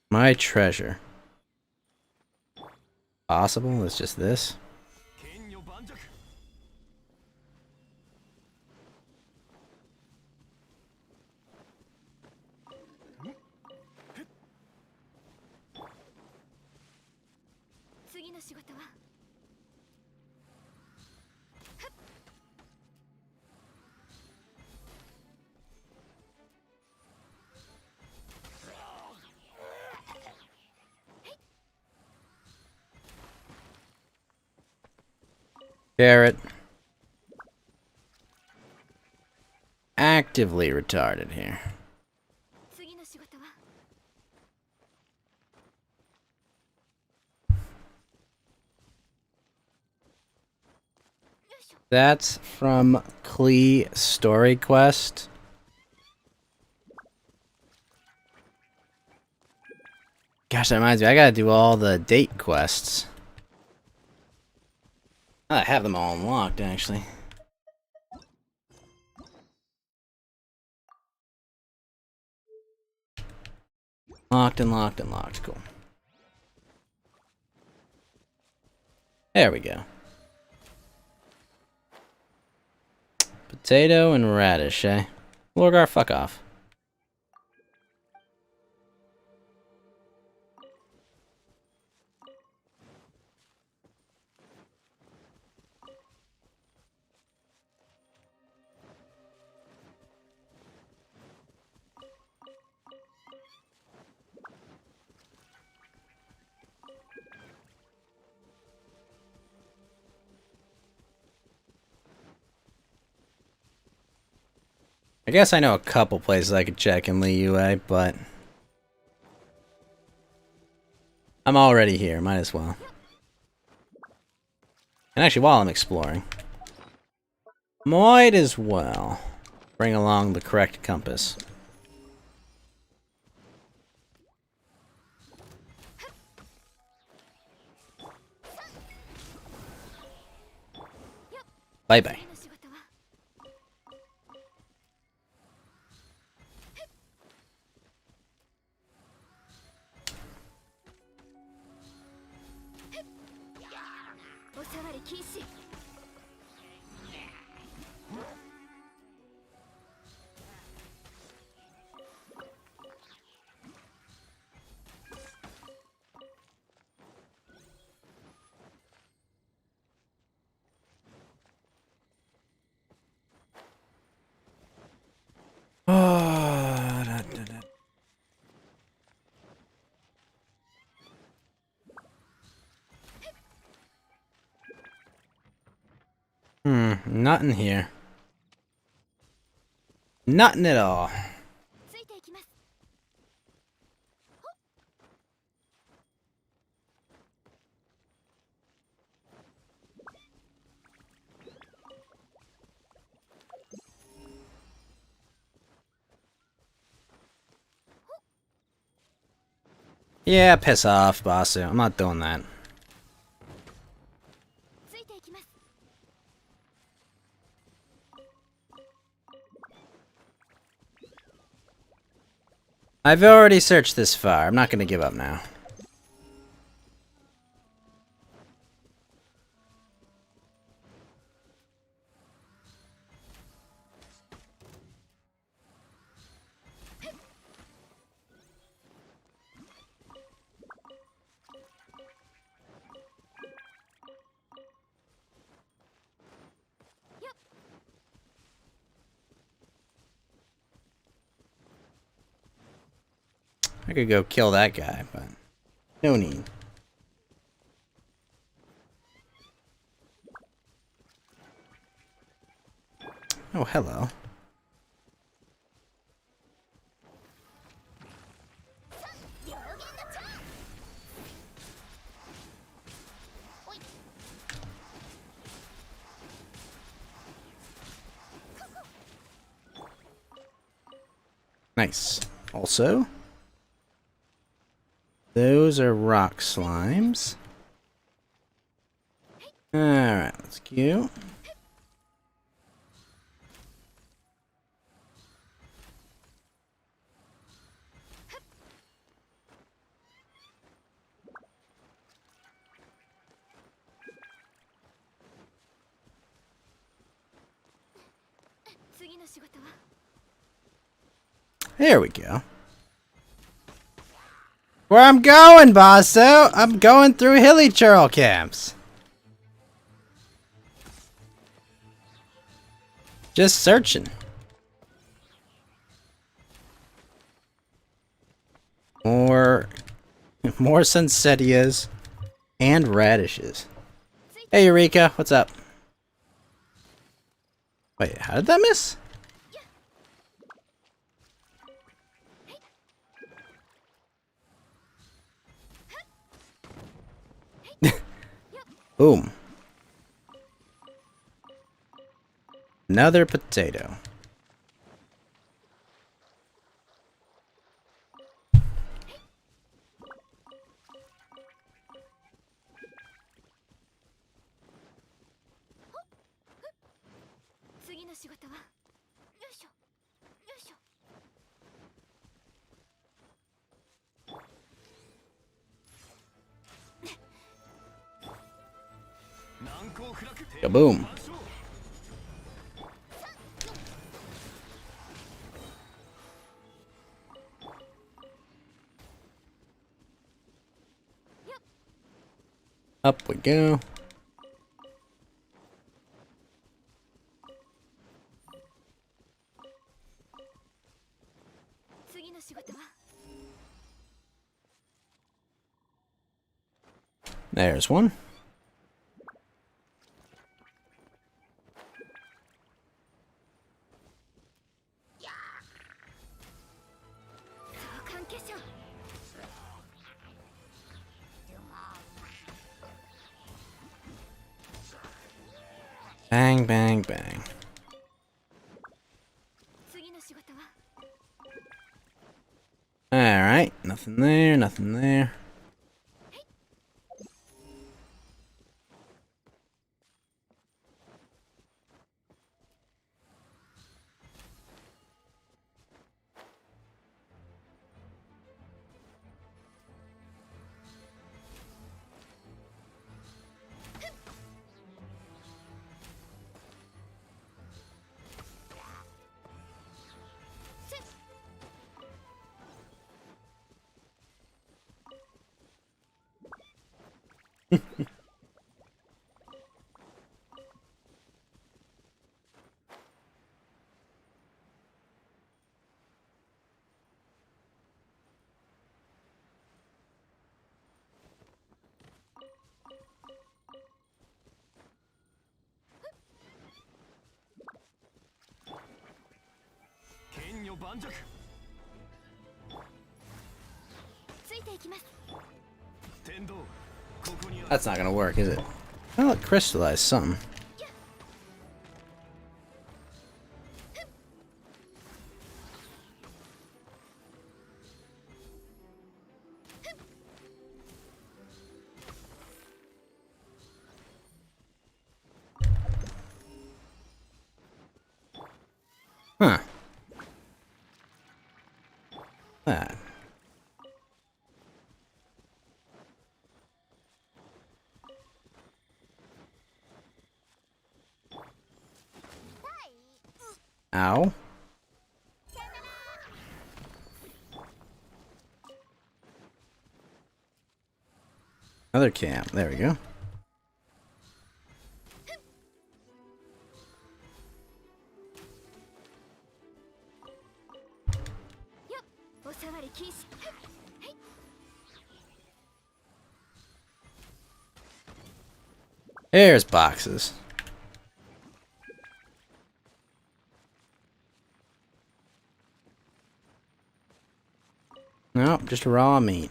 [SPEAKER 1] My treasure. Possible? It's just this?
[SPEAKER 8] 剣女盤石
[SPEAKER 7] 次の仕事は
[SPEAKER 1] Carrot. Actively retarded here.
[SPEAKER 7] 次の仕事は
[SPEAKER 1] That's from Klee Story Quest. Gosh, that reminds me, I gotta do all the date quests. I have them all unlocked, actually. Locked and locked and locked. Cool. There we go. Potato and radish, eh? Lorgar, fuck off. I guess I know a couple places I could check in Liyue, but I'm already here, might as well. And actually, while I'm exploring, might as well bring along the correct compass. Bye-bye.
[SPEAKER 7] 次の仕事は おさわり禁止
[SPEAKER 1] Oh, da, da, da. Nothing here. Nothing at all.
[SPEAKER 7] ついていきます。
[SPEAKER 1] Yeah, piss off, Basu. I'm not doing that.
[SPEAKER 7] ついていきます。
[SPEAKER 1] I've already searched this far. I'm not gonna give up now. I could go kill that guy, but no need. Oh, hello. Nice. Also, those are rock slimes. Alright, let's queue. There we go. Where I'm going, Basso? I'm going through hilly churl camps. Just searching. More Sunsetias and radishes. Hey Eureka, what's up? Wait, how did that miss? Boom. Another potato. Kaboom. Up we go. There's one. Bang, bang, bang. Alright, nothing there, nothing there.
[SPEAKER 8] 盤石
[SPEAKER 7] ついていきます。
[SPEAKER 8] 天道ここにある
[SPEAKER 1] That's not gonna work, is it? Well, it crystallized something. Huh. That. Ow. Another camp. There we go.
[SPEAKER 7] おさわり禁止。
[SPEAKER 1] There's boxes. Nope, just raw meat.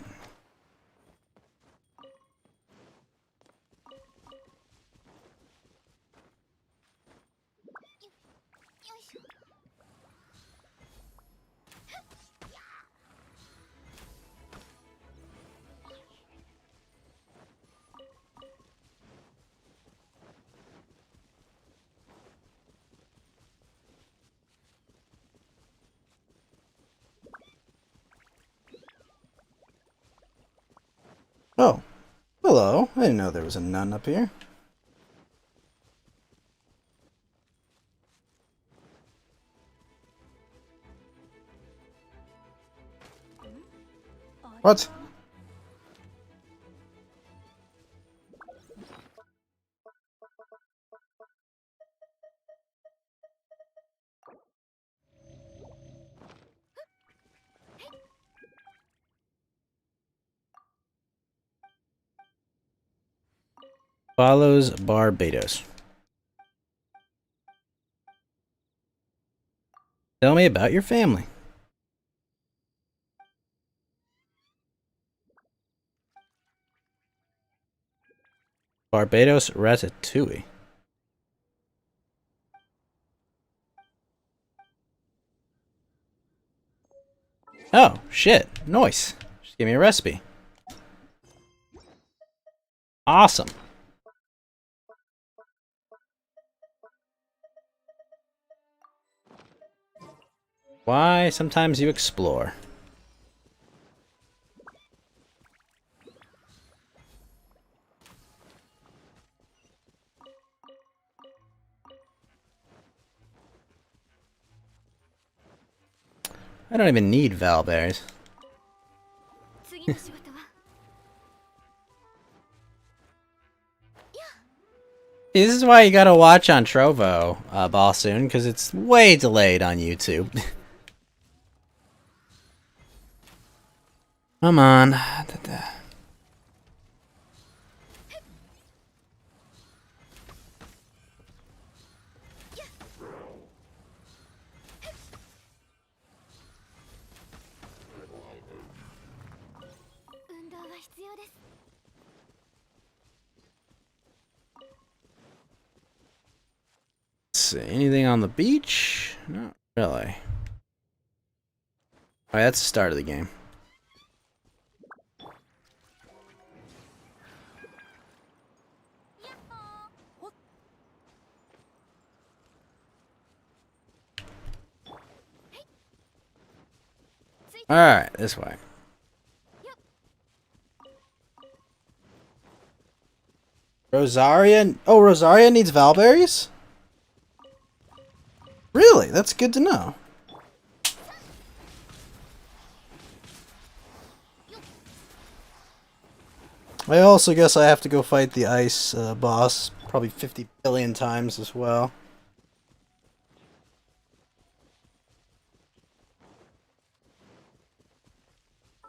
[SPEAKER 1] Oh, hello. I didn't know there was a nun up here. What? Follows Barbados. Tell me about your family. Barbados Ratatouille. Oh, shit. Nice. Just give me a recipe. Awesome. Why sometimes you explore. I don't even need Valberries.
[SPEAKER 7] 次の仕事は
[SPEAKER 1] This is why you gotta watch on Trovo, Bossoon, because it's way delayed on YouTube. Come on. See, anything on the beach? Not really. Alright, that's the start of the game. Alright, this way. Rosaria? Oh, Rosaria needs Valberries? Really? That's good to know. I also guess I have to go fight the ice boss probably 50 billion times as well.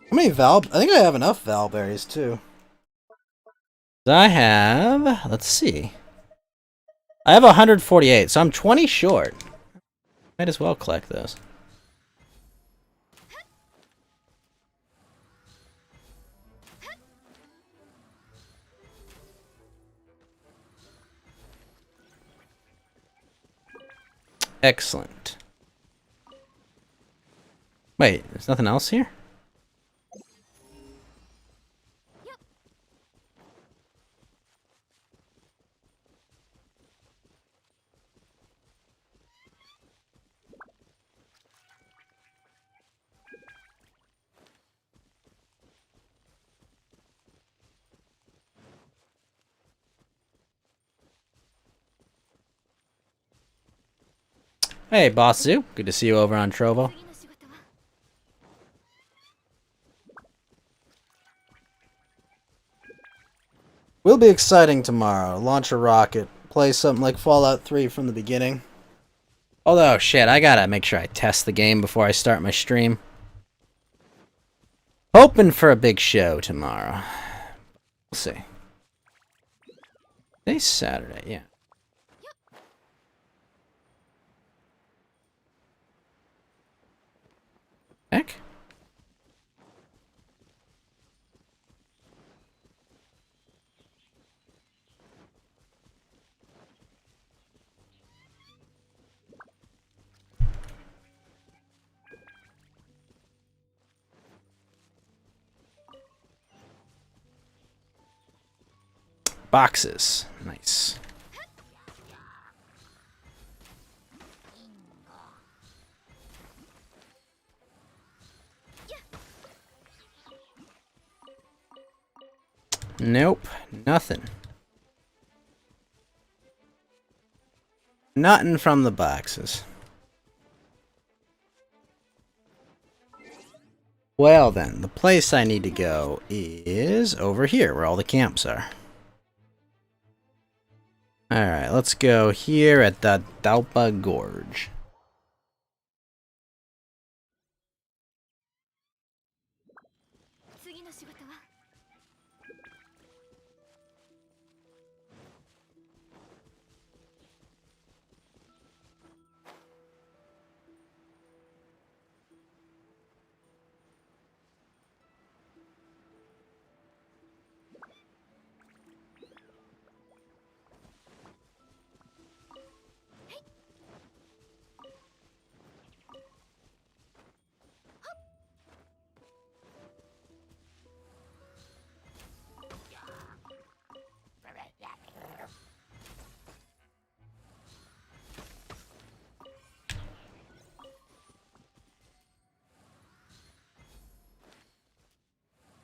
[SPEAKER 1] How many I think I have enough Valberries too. I have, let's see. I have 148, so I'm 20 short. Might as well collect those. Excellent. Wait, there's nothing else here? Hey, Boss Zoo. Good to see you over on Trovo.
[SPEAKER 7] 次の仕事は
[SPEAKER 1] Will be exciting tomorrow. Launch a rocket. Play something like Fallout 3 from the beginning. Although, shit, I gotta make sure I test the game before I start my stream. Hoping for a big show tomorrow. We'll see. Today's Saturday, yeah. Heck? Boxes. Nice. Nope, nothing. Nothing from the boxes. Well then, the place I need to go is over here, where all the camps are. Alright, let's go here at the Dalpa Gorge.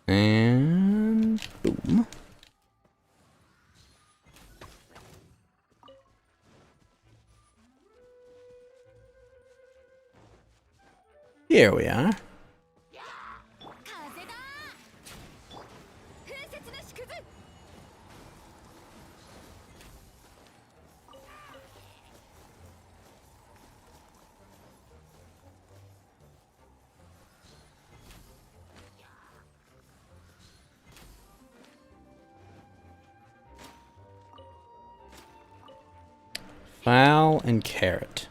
[SPEAKER 1] And boom. Here we are. Fowl and carrot.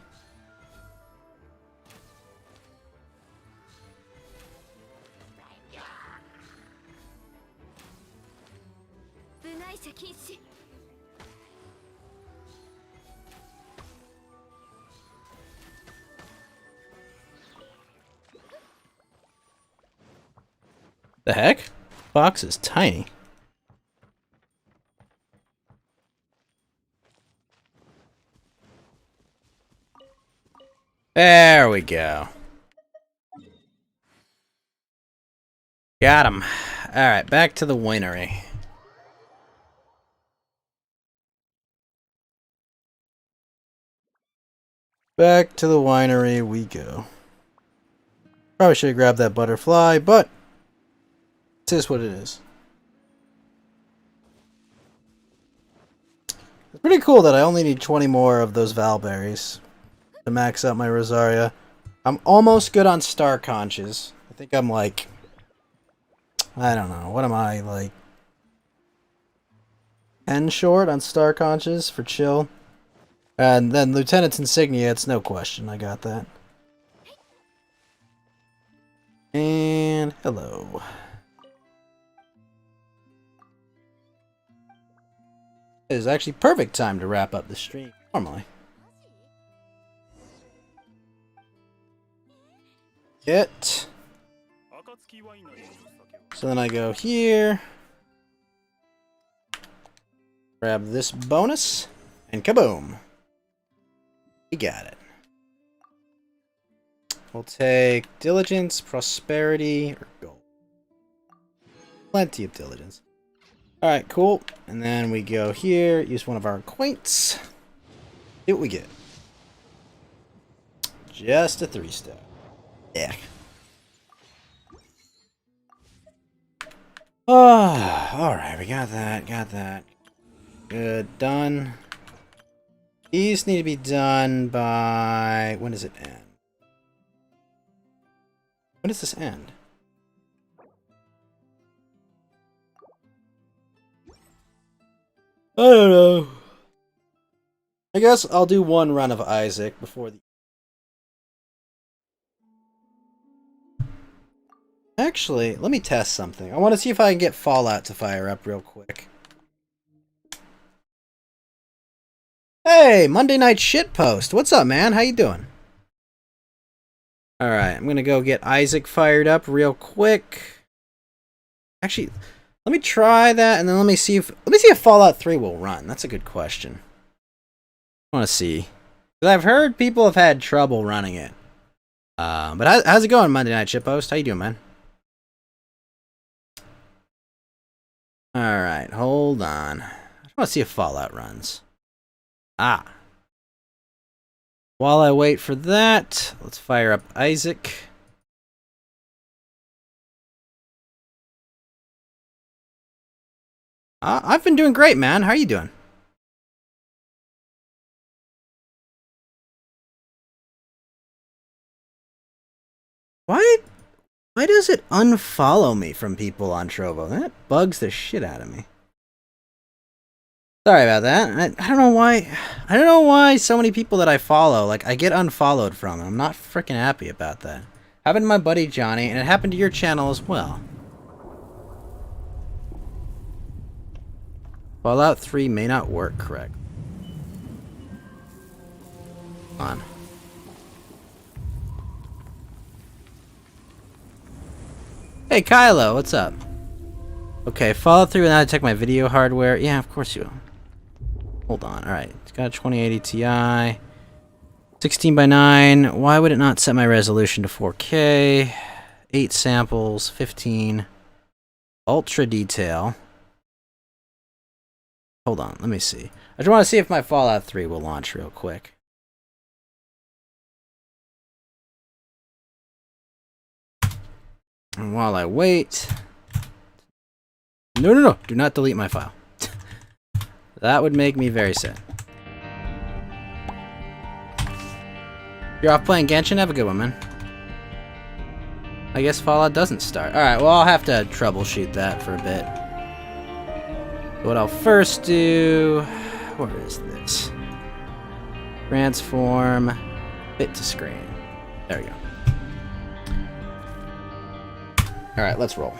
[SPEAKER 1] The heck? Box is tiny. There we go. Got him. Alright, back to the winery. Back to the winery we go. Probably should have grabbed that butterfly, but it is what it is. It's pretty cool that I only need 20 more of those Valberries to max out my Rosaria. I'm almost good on Star Conches. I think I'm like, I don't know, what am I, like 10 short on Star Conches for chill? And then Lieutenant's Insignia, it's no question, I got that. And hello. It is actually perfect time to wrap up the stream, normally. It. So then I go here. Grab this bonus. And kaboom. We got it. We'll take diligence, prosperity, or gold. Plenty of diligence. Alright, cool. And then we go here, use one of our acquaints. See what we get. Just a 3-star. Yeah. Oh, alright, we got that. Good, done. These need to be done by... When does it end? When does this end? I don't know. I guess I'll do one run of Isaac before the... Actually, let me test something. I want to see if I can get Fallout to fire up real quick. Hey, Monday Night Shitpost. What's up, man? How you doing? Alright, I'm gonna go get Isaac fired up real quick. Actually, let me try that, and then let me see if Fallout 3 will run. That's a good question. I want to see. Because I've heard people have had trouble running it. But how's it going, Monday Night Shitpost? How you doing, man? Alright, hold on. I want to see if Fallout runs. Ah. While I wait for that, let's fire up Isaac. I've been doing great, man. How are you doing? Why does it unfollow me from people on Trovo? That bugs the shit out of me. Sorry about that. I don't know why. I don't know why so many people that I follow, like, I get unfollowed from. And I'm not freaking happy about that. Happened to my buddy Johnny, and it happened to your channel as well. Fallout 3 may not work correct. Come on. Hey Kylo, what's up? Okay, Fallout 3 without I check my video hardware. Yeah, of course you will. Hold on, alright. It's got a 2080 Ti. 16:9. Why would it not set my resolution to 4K? 8 samples, 15. Ultra detail. Hold on, let me see. I just want to see if my Fallout 3 will launch real quick. And while I wait... No. Do not delete my file. That would make me very sad. You're off playing Genshin? Have a good one, man. I guess Fallout doesn't start. Alright, well, I'll have to troubleshoot that for a bit. What I'll first do... Where is this? Transform... Fit to screen. There we go. Alright, let's roll.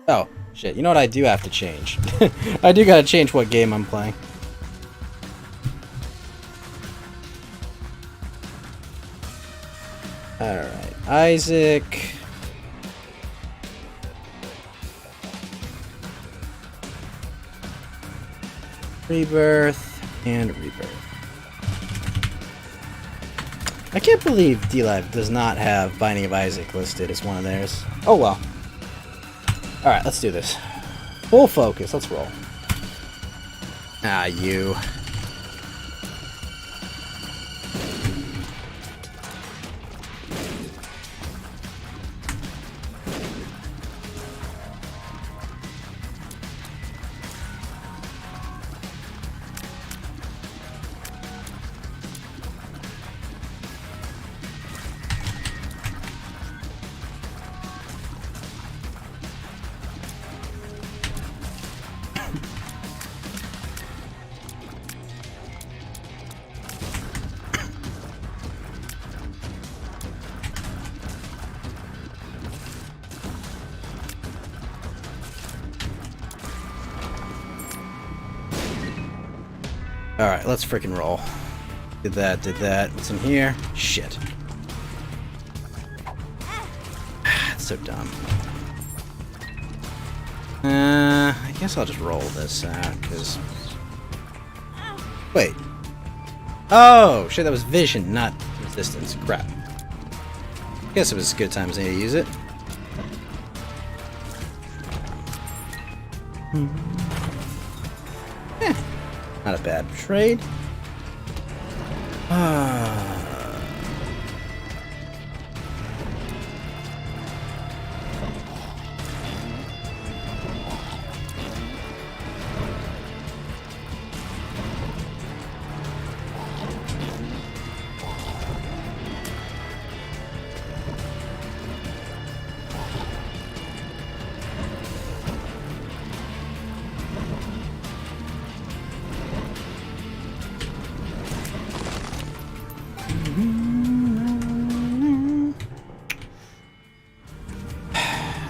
[SPEAKER 1] Oh, shit. You know what I do have to change? I do gotta change what game I'm playing. Alright, Isaac. Rebirth and Rebirth. I can't believe DLive does not have Binding of Isaac listed as one of theirs. Oh well. Alright, let's do this. Full focus, let's roll. Ah, you. Alright, let's freaking roll. Did that. What's in here? Shit. so dumb. I guess I'll just roll this out, because... Wait. Oh, shit, that was vision, not resistance. Crap. Guess it was a good time as any to use it. Not a bad trade.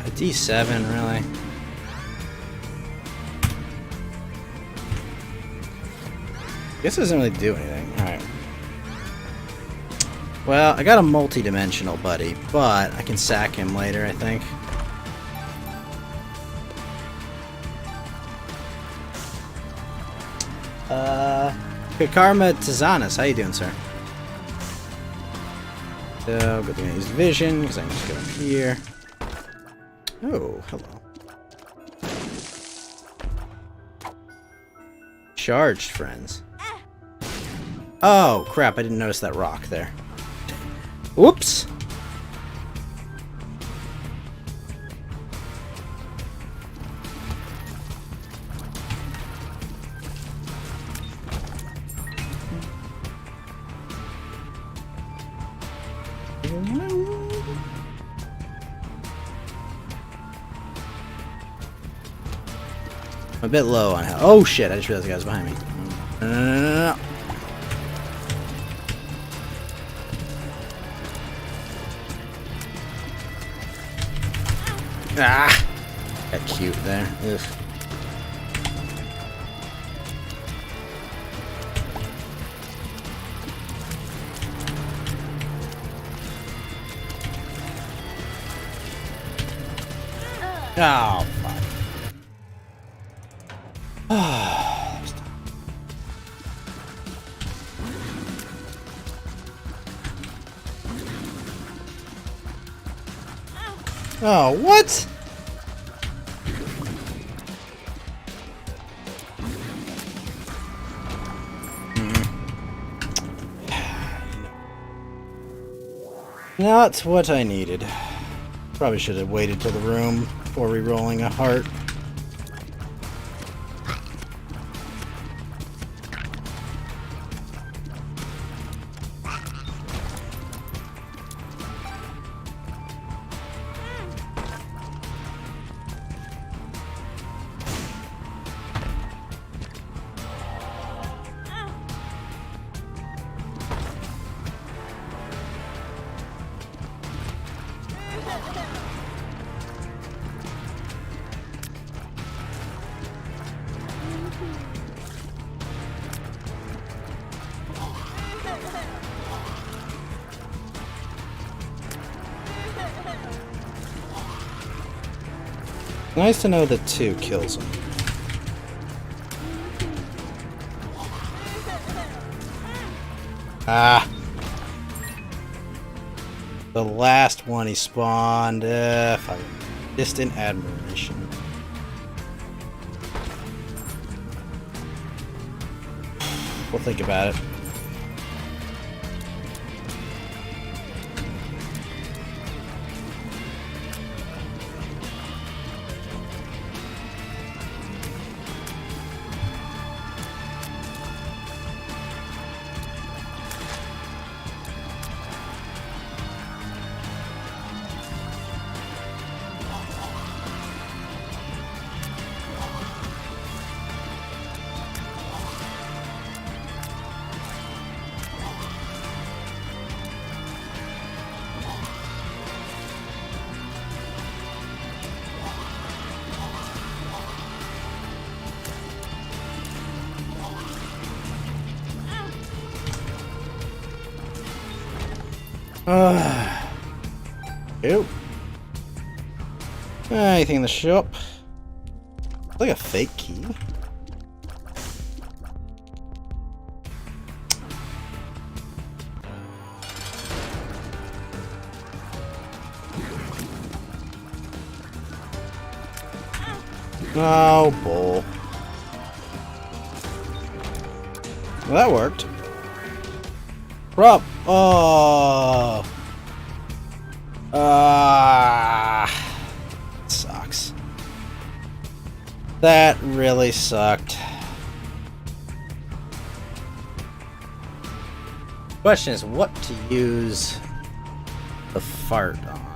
[SPEAKER 1] A D7, really? Guess it doesn't really do anything. Alright. Well, I got a multi-dimensional buddy, but I can sack him later, I think. Karma Tizanas, how you doing, sir? So, good thing I use vision, because I can just go up here. Oh, hello. Charged, friends. Oh, crap, I didn't notice that rock there. Whoops! I'm a bit low on health. Oh shit, I just realized the guy was behind me. No. Ah! Got cute there. Ugh. Oh, fuck. Oh, what? Not what I needed. Probably should have waited till the room before re-rolling a heart. Nice to know that 2 kills him. Ah! The last one he spawned. Fucking distant admiration. We'll think about it. Ew. Anything in the shop? Like a fake key. Oh, bull. Well, that worked. Rob. Oh. Sucks. That really sucked. Question is what to use the fart on.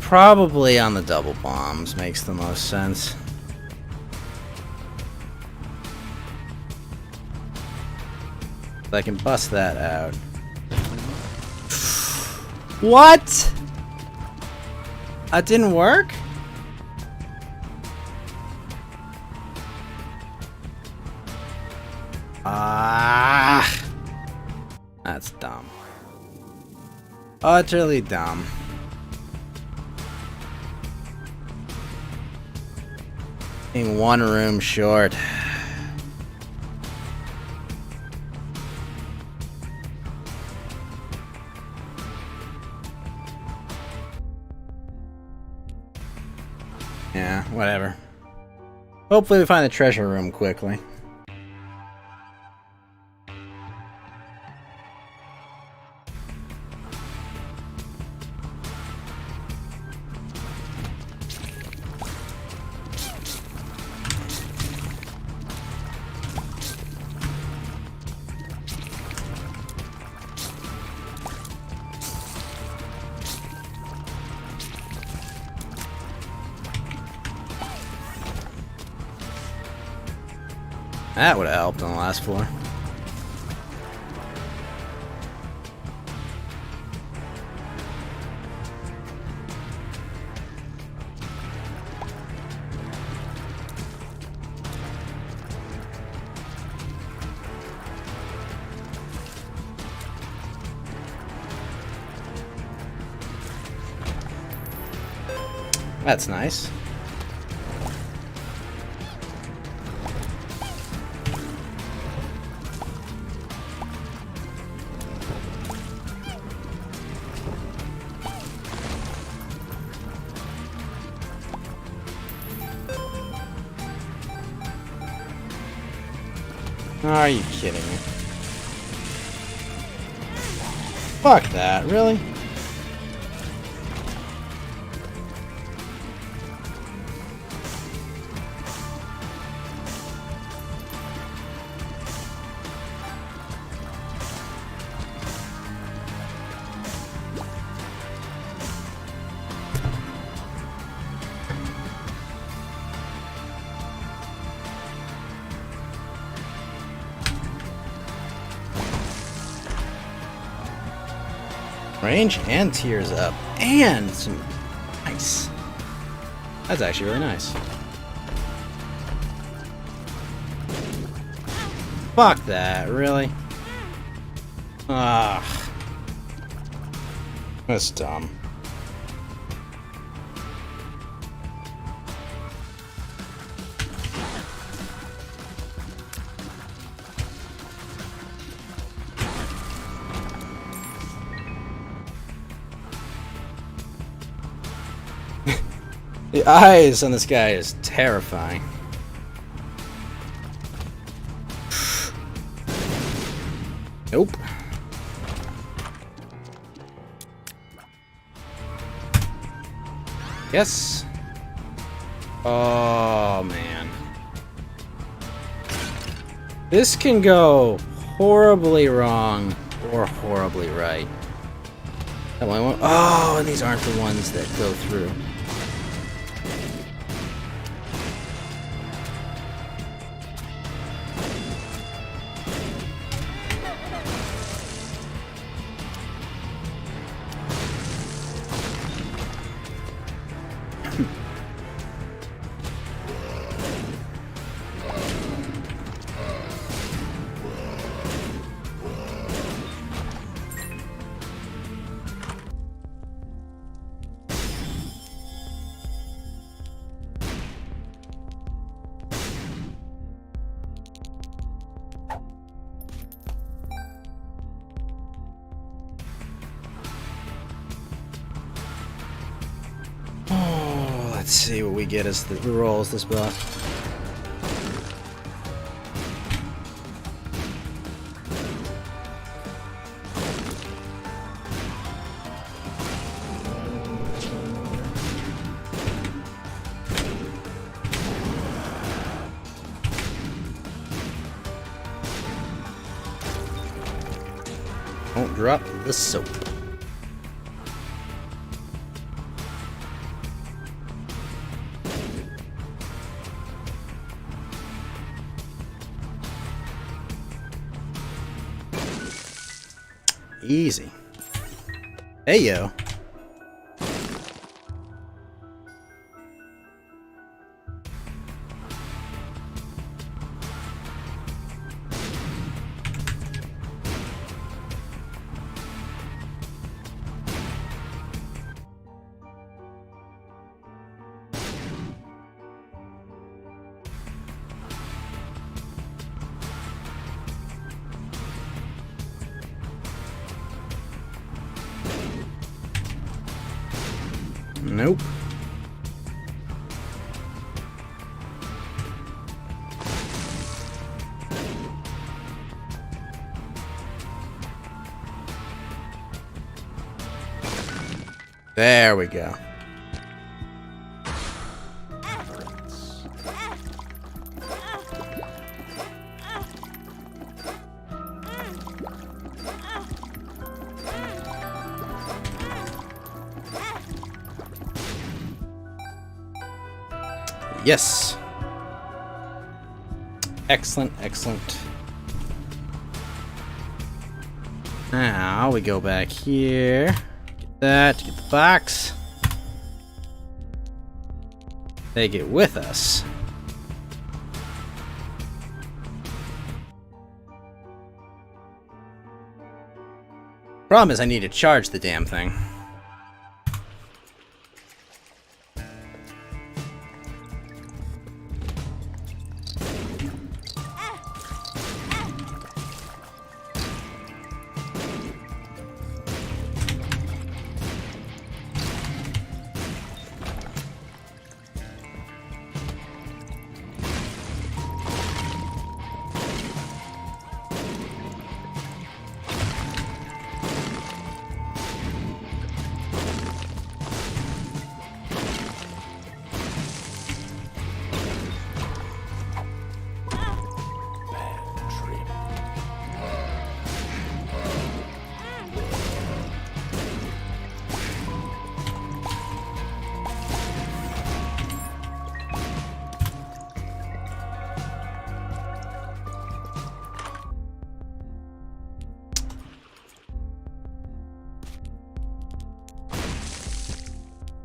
[SPEAKER 1] Probably on the double bombs makes the most sense. I can bust that out. What? That didn't work? Ah, that's dumb. Utterly dumb. Being one room short. Yeah, whatever. Hopefully we find the treasure room quickly. That would have helped on the last floor. That's nice. Are you kidding me? Fuck that, really? Range and tears up. And some... Nice. That's actually really nice. Fuck that, really? Ah. That's dumb. The eyes on this guy is terrifying. Nope. Yes. Oh, man. This can go horribly wrong or horribly right. That one. Oh, and these aren't the ones that go through. Let's see what we get as the rolls this boss. Don't drop the soap. Easy. Hey yo. Nope. There we go. Yes. Excellent, excellent. Now we go back here. Get that, get the box. Take it with us. Problem is I need to charge the damn thing.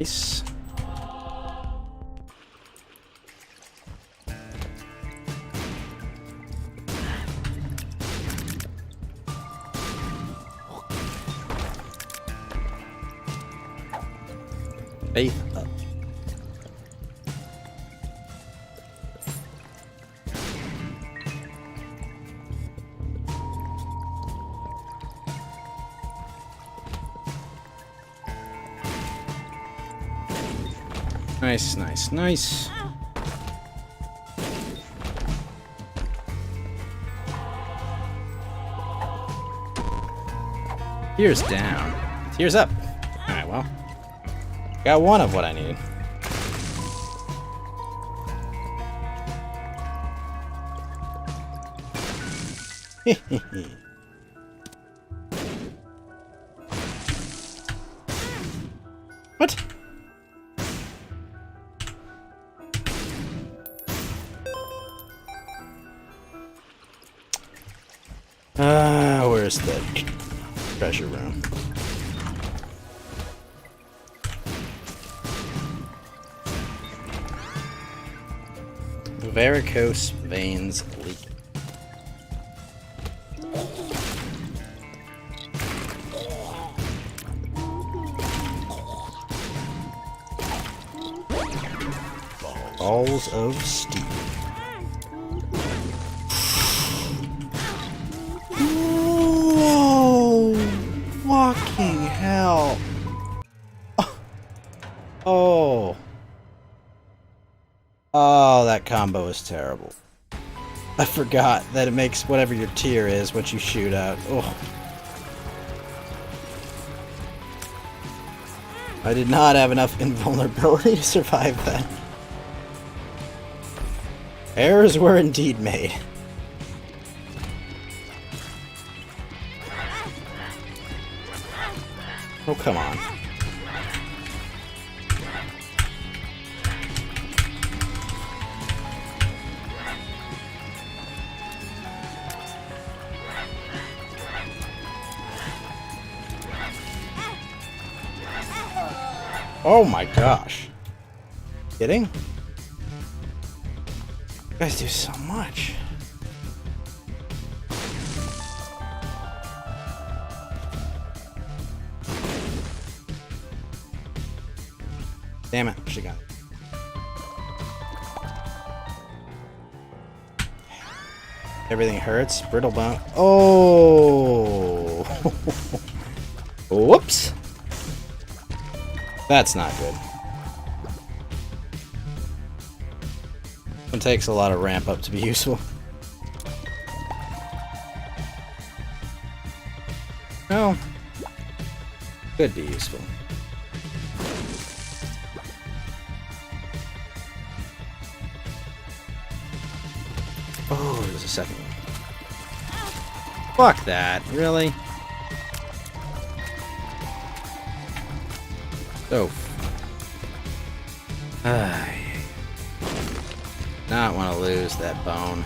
[SPEAKER 1] Nice. Faith up. Nice, nice, nice. Tears down. Tears up. Alright, well. Got one of what I need. What? Where's the treasure room? Varicose veins leak. Balls of steel. Whoa! Fucking hell! Oh. Oh, that combo is terrible. I forgot that it makes whatever your tier is what you shoot at. Oh. I did not have enough invulnerability to survive that. Errors were indeed made. Oh, come on. Oh my gosh. Kidding? You guys do so much. Damn it, she got it. Everything hurts. Brittle bone. Oh! Whoops! That's not good. It takes a lot of ramp up to be useful. Well, could be useful. Oh, there's a second one. Fuck that, really? Oh. Not want to lose that bone.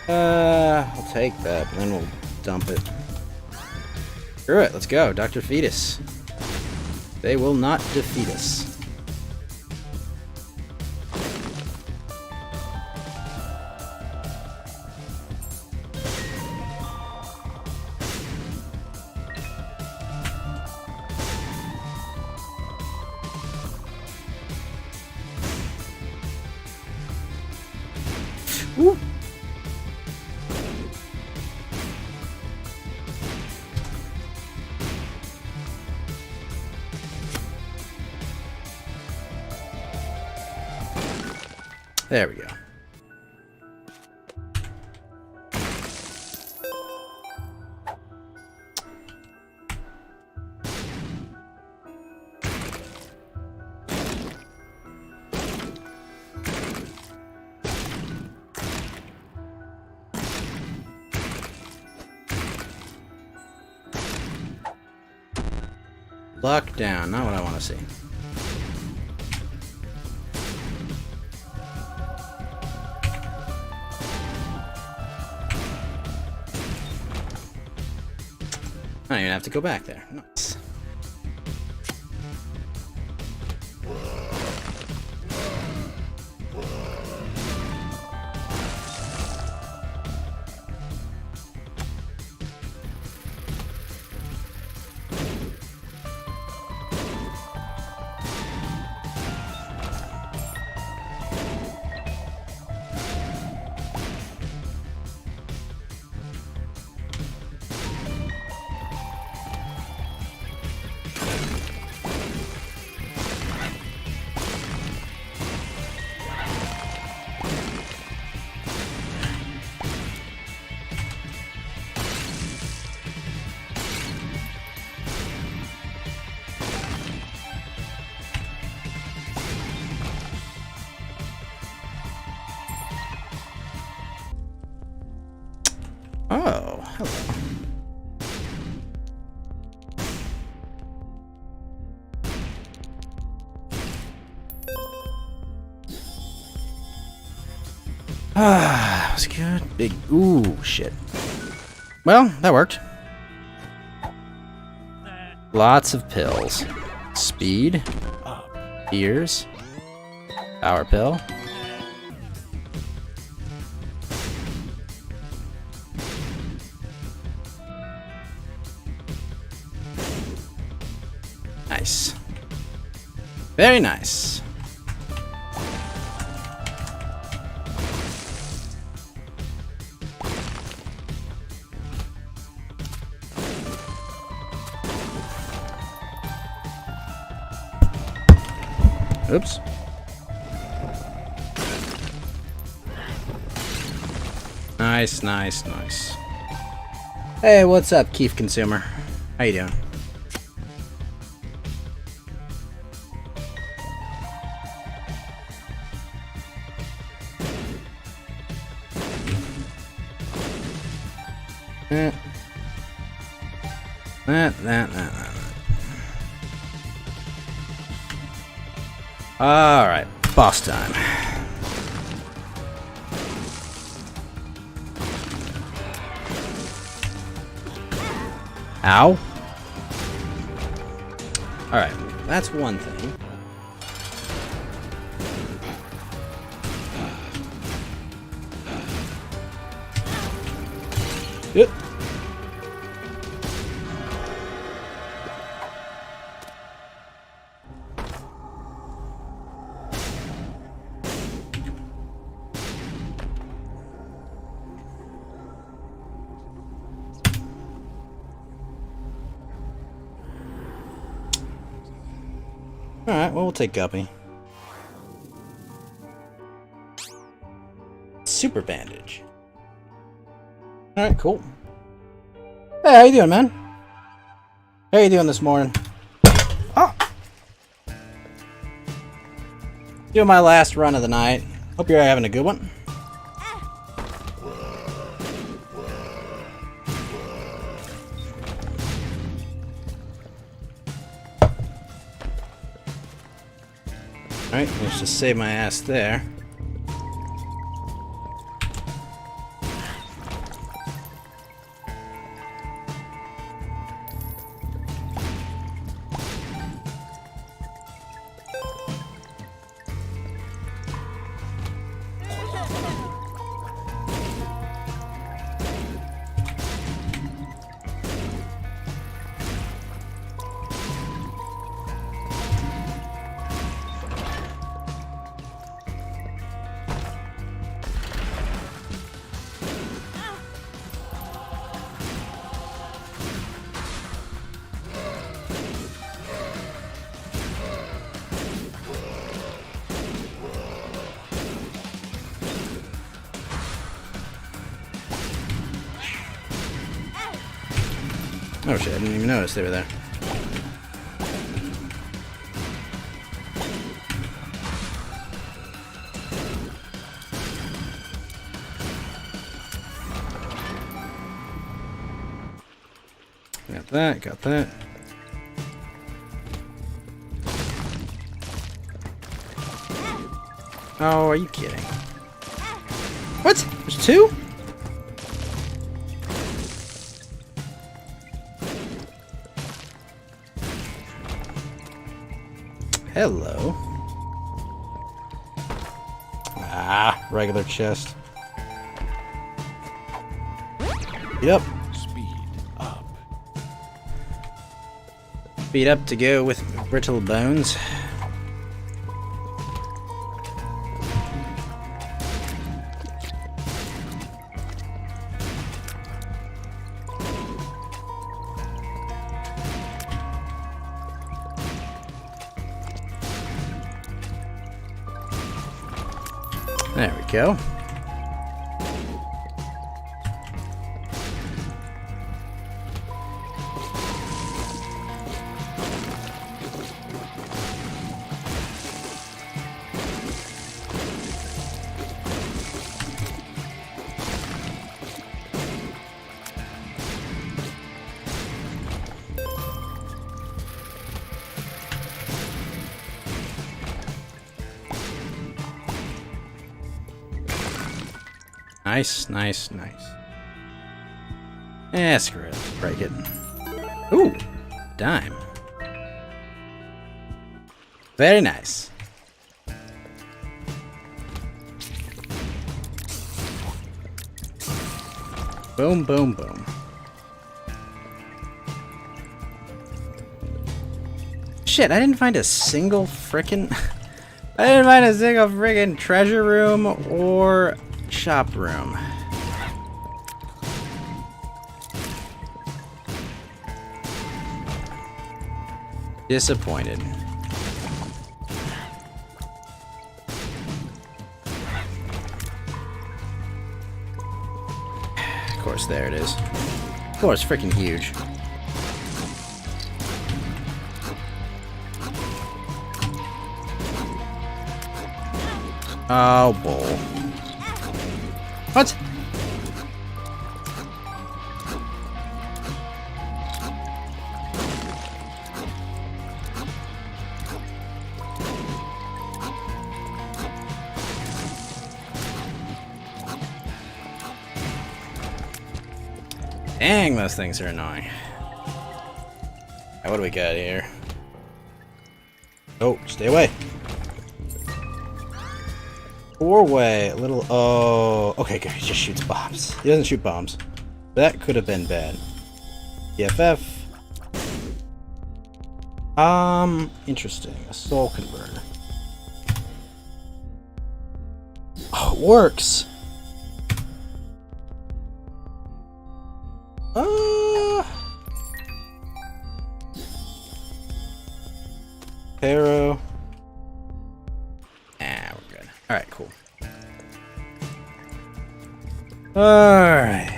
[SPEAKER 1] I'll take that, and then we'll dump it. Screw it, let's go. Dr. Fetus. They will not defeat us. Woo. There we go. Lock down, not what I want to see. I don't even have to go back there. Nice. Oh, hello. Ah, that was good. Big, ooh, shit. Well, that worked. Lots of pills. Speed. Ears. Power pill. Nice. Very nice. Oops. Nice, nice, nice. Hey, what's up, Keith Consumer? How you doing? That. Alright, boss time. Ow. Alright, that's one thing. Yep. Alright, well, we'll take Guppy. Super bandage. Alright, cool. Hey, how you doing, man? How you doing this morning? Oh! Doing my last run of the night. Hope you're having a good one. Alright, let's just save my ass there. Oh shit, I didn't even notice they were there. Got that, got that. Oh, are you kidding? What? There's two? Hello. Ah, regular chest. Yep.
[SPEAKER 8] Speed up.
[SPEAKER 1] Speed up to go with brittle bones. There we go. Nice, nice, nice. Eh, screw it. Break it. Ooh, dime. Very nice. Boom, boom, boom. Shit, I didn't find a single frickin' I didn't find a single friggin' treasure room or shop room. Disappointed. course, there it is. Of course, freaking huge. Oh, bull. What? Dang, those things are annoying. Now, what do we got here? Oh, stay away. 4-way, a little. Oh, okay, good. He just shoots bombs. He doesn't shoot bombs. That could have been bad. EFF. Interesting. A soul converter. Oh, it works. Arrow. Ah, we're good. Alright, cool. Alright.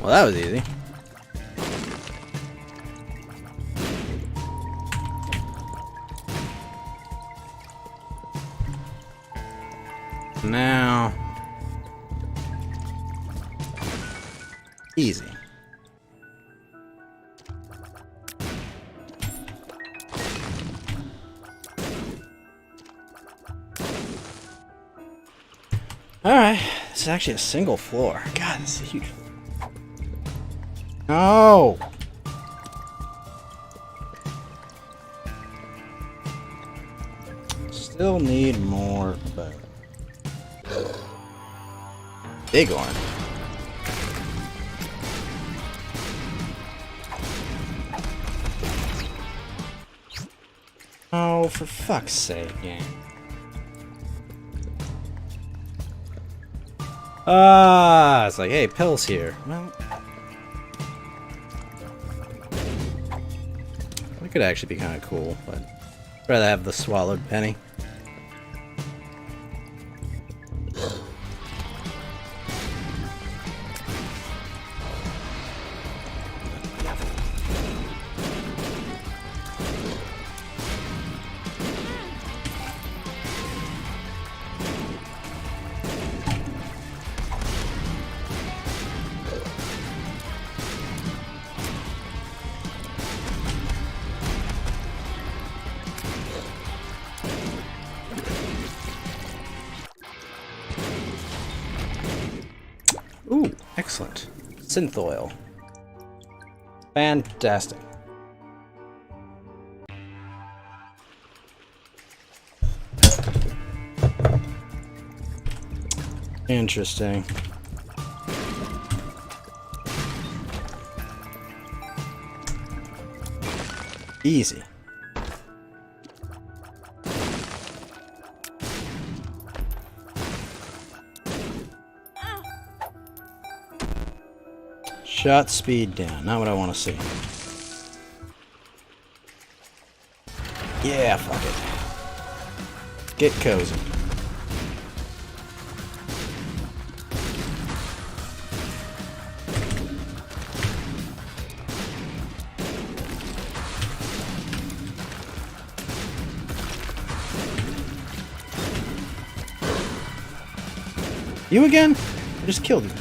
[SPEAKER 1] Well, that was easy. Now, easy. Alright, this is actually a single floor. God, this is huge. No! Still need more, but big one. Oh, for fuck's sake, game. It's like, hey, Pill's here. Well, that could actually be kind of cool, but I'd rather have the swallowed penny. Ooh, excellent. Synth oil. Fantastic. Interesting. Easy. Shot speed down. Not what I want to see. Yeah, fuck it. Get cozy. You again? I just killed you.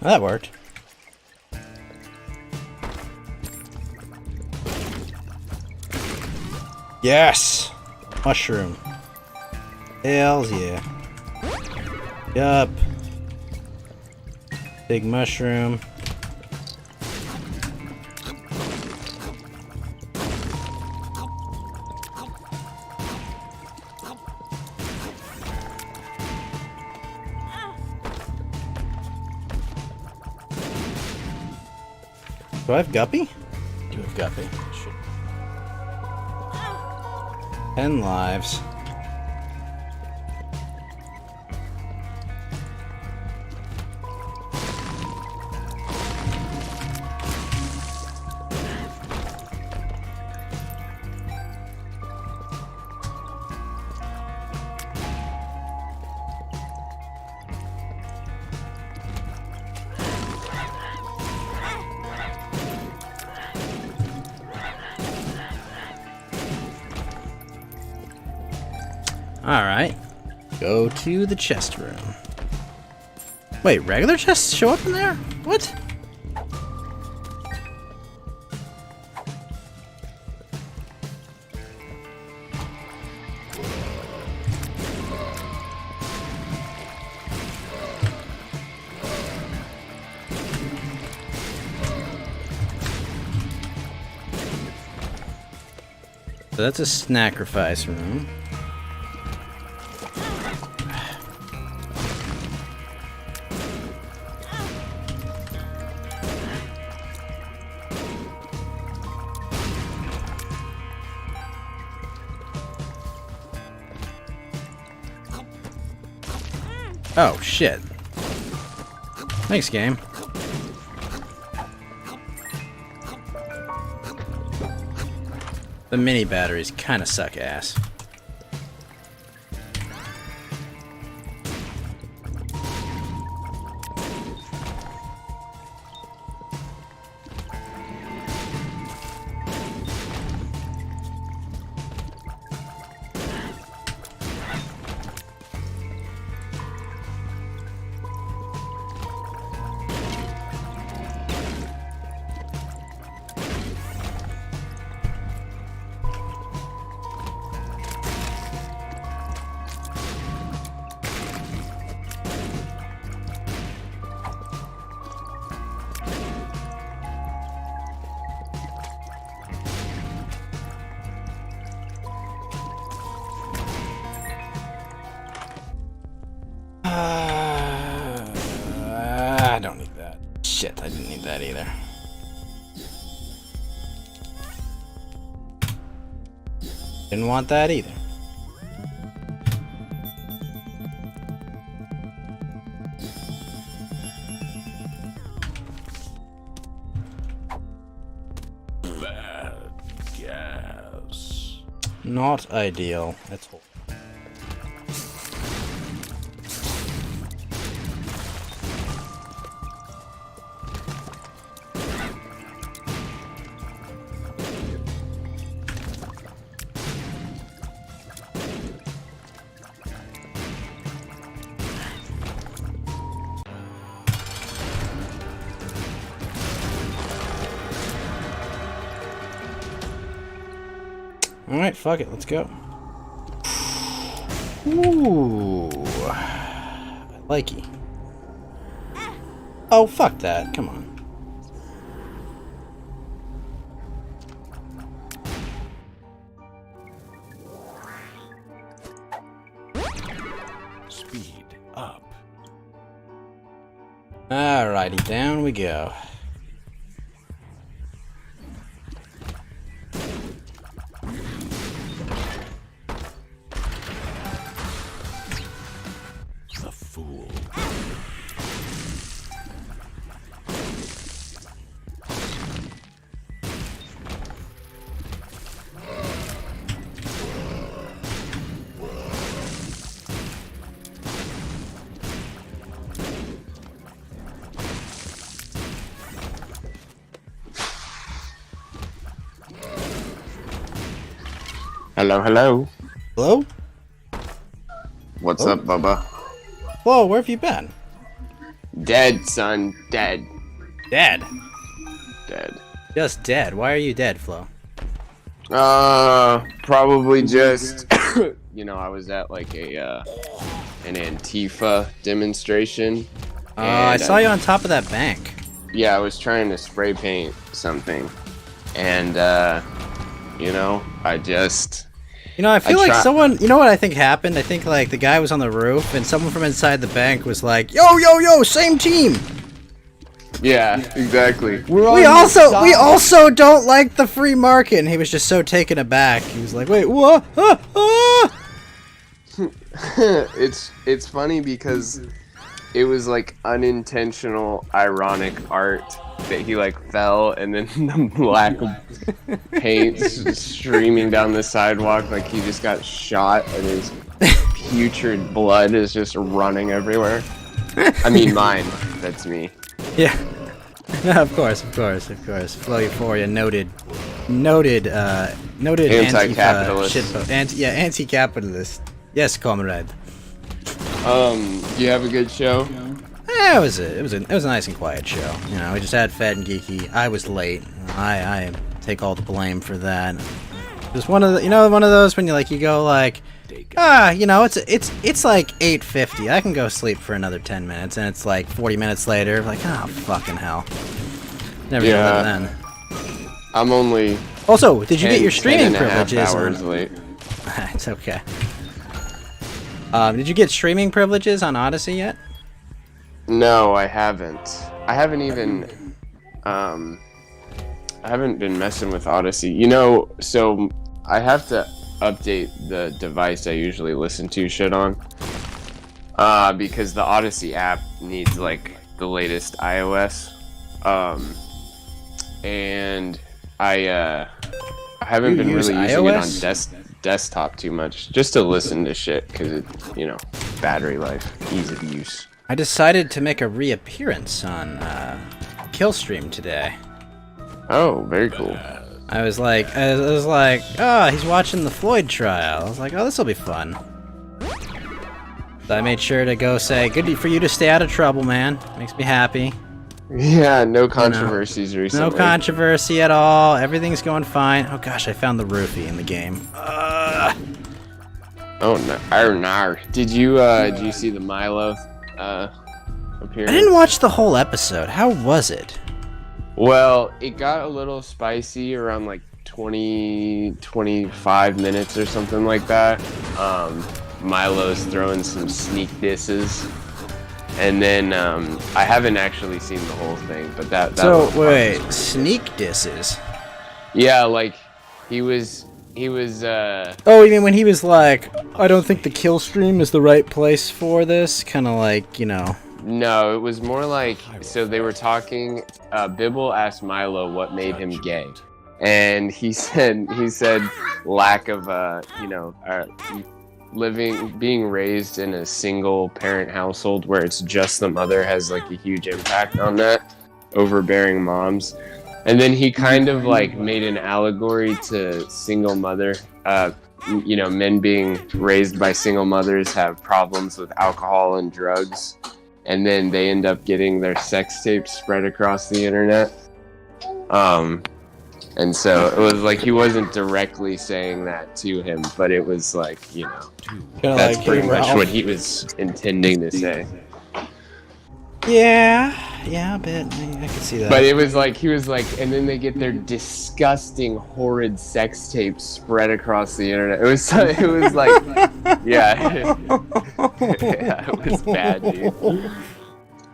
[SPEAKER 1] Well, that worked. Yes! Mushroom. Hells yeah. Yup. Big mushroom. Do I have Guppy? I do have Guppy. Shit. 10 lives. Alright. Go to the chest room. Wait, regular chests show up in there? What? So that's a sacrifice room. Oh, shit. Thanks, game. The mini batteries kinda suck ass. I don't need that. Shit, I didn't need that either. Didn't want that either.
[SPEAKER 6] Bad gas.
[SPEAKER 1] Not ideal at all. Alright, fuck it, let's go. Ooh. I like you. Oh, fuck that. Come on.
[SPEAKER 6] Speed up.
[SPEAKER 1] Alrighty, down we go.
[SPEAKER 6] The fool.
[SPEAKER 9] Hello, hello.
[SPEAKER 1] Hello?
[SPEAKER 9] What's
[SPEAKER 1] Oh.
[SPEAKER 9] up, Bubba?
[SPEAKER 1] Whoa, where have you been?
[SPEAKER 9] Dead, son. Dead.
[SPEAKER 1] Dead.
[SPEAKER 9] Dead.
[SPEAKER 1] Just dead. Why are you dead, Flo?
[SPEAKER 9] Probably just, you know, I was at like a, an Antifa demonstration.
[SPEAKER 1] I
[SPEAKER 9] and
[SPEAKER 1] saw you on top of that bank.
[SPEAKER 9] Yeah, I was trying to spray paint something. And, you know, I just...
[SPEAKER 1] You know, I feel like
[SPEAKER 9] try-
[SPEAKER 1] someone, you know what I think happened? I think like the guy was on the roof and someone from inside the bank was like, yo, yo, yo, same team.
[SPEAKER 9] Yeah, exactly.
[SPEAKER 1] We also don't like the free market, and he was just so taken aback. He was like, "Wait, what?"
[SPEAKER 9] It's funny because it was like unintentional, ironic art that he like fell, and then the black paint streaming down the sidewalk like he just got shot, and his putrid blood is just running everywhere. I mean, mine. That's me.
[SPEAKER 1] Yeah. Of course. Flow Euphoria, noted
[SPEAKER 9] Anti-capitalist.
[SPEAKER 1] Anti-capitalist. Yes, comrade.
[SPEAKER 9] You have a good show?
[SPEAKER 1] Yeah, it was a nice and quiet show. You know, we just had Fat and Geeky. I was late. I take all the blame for that. Just one of those when you go like, it's like 8:50. I can go sleep for another 10 minutes, and it's like 40 minutes later. Like, oh fucking hell. Never did that then.
[SPEAKER 9] I'm only.
[SPEAKER 1] Also, did you get your streaming privileges?
[SPEAKER 9] Hours late.
[SPEAKER 1] It's okay. Did you get streaming privileges on Odyssey yet?
[SPEAKER 9] No, I haven't. I haven't even. I haven't been messing with Odyssey. You know, so I have to update the device I usually listen to shit on. Because the Odyssey app needs like the latest iOS. And I haven't been really using it on desktop too much, just to listen to shit, because it, battery life, ease of use.
[SPEAKER 1] I decided to make a reappearance on Killstream today.
[SPEAKER 9] Oh, very cool.
[SPEAKER 1] I was like, oh, he's watching the Floyd trial. I was like, oh, this will be fun. So I made sure to go say, good for you to stay out of trouble, man. Makes me happy.
[SPEAKER 9] Yeah, no controversies recently.
[SPEAKER 1] No controversy at all. Everything's going fine. Oh gosh, I found the roofie in the game.
[SPEAKER 9] Oh no! Did you see the Milo appearance?
[SPEAKER 1] I didn't watch the whole episode. How was it?
[SPEAKER 9] Well, it got a little spicy around like 25 minutes or something like that. Milo's throwing some sneak disses. And then I haven't actually seen the whole thing, but that
[SPEAKER 1] so
[SPEAKER 9] was
[SPEAKER 1] wait, sneak disses.
[SPEAKER 9] Yeah, like he was.
[SPEAKER 1] Oh, you mean when he was like, I don't think the kill stream is the right place for this, kind of like,
[SPEAKER 9] No, it was more like, so they were talking. Bibble asked Milo what made him gay, and he said lack of being raised in a single parent household where it's just the mother has like a huge impact on that, overbearing moms. And then he kind of like made an allegory to single mother. Men being raised by single mothers have problems with alcohol and drugs, and then they end up getting their sex tapes spread across the internet. And so it was like he wasn't directly saying that to him, but it was like, that's like, pretty much what he was intending to say.
[SPEAKER 1] Yeah, a bit. I can see that.
[SPEAKER 9] But it was like, he was like, and then they get their disgusting, horrid sex tapes spread across the internet. It was like, yeah. Yeah, it was bad, dude.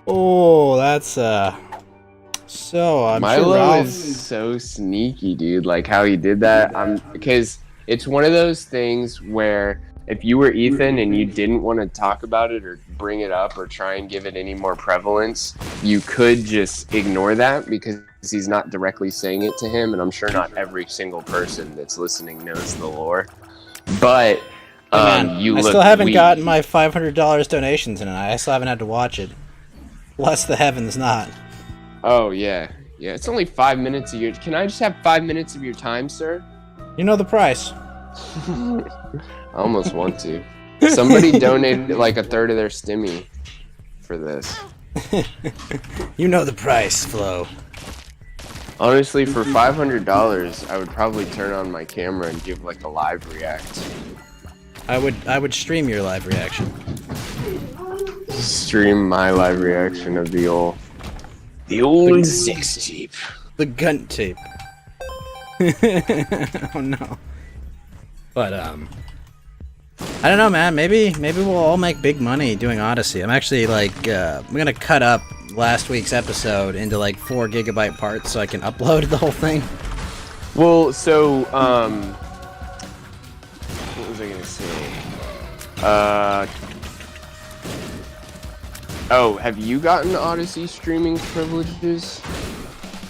[SPEAKER 1] Oh, that's, so I'm
[SPEAKER 9] Milo is so sneaky, dude. Like how he did that. Because it's one of those things where if you were Ethan and you didn't want to talk about it or bring it up or try and give it any more prevalence, you could just ignore that because he's not directly saying it to him. And I'm sure not every single person that's listening knows the lore. But
[SPEAKER 1] I still haven't gotten my $500 donations in it. I still haven't had to watch it. Bless the heavens, not.
[SPEAKER 9] Oh, yeah. Yeah, it's only 5 minutes of your... Can I just have 5 minutes of your time, sir?
[SPEAKER 1] You know the price.
[SPEAKER 9] I almost want to. Somebody donated like a third of their stimmy for this.
[SPEAKER 1] You know the price, Flo.
[SPEAKER 9] Honestly, for $500, I would probably turn on my camera and give like a live react.
[SPEAKER 1] I would stream your live reaction.
[SPEAKER 9] Stream my live reaction of the old sex tape.
[SPEAKER 1] The gun tape. Oh no. But I don't know, man. Maybe we'll all make big money doing Odyssey. I'm actually like I'm gonna cut up last week's episode into like 4 GB parts so I can upload the whole thing.
[SPEAKER 9] Well, so what was I gonna say? Oh, have you gotten Odyssey streaming privileges?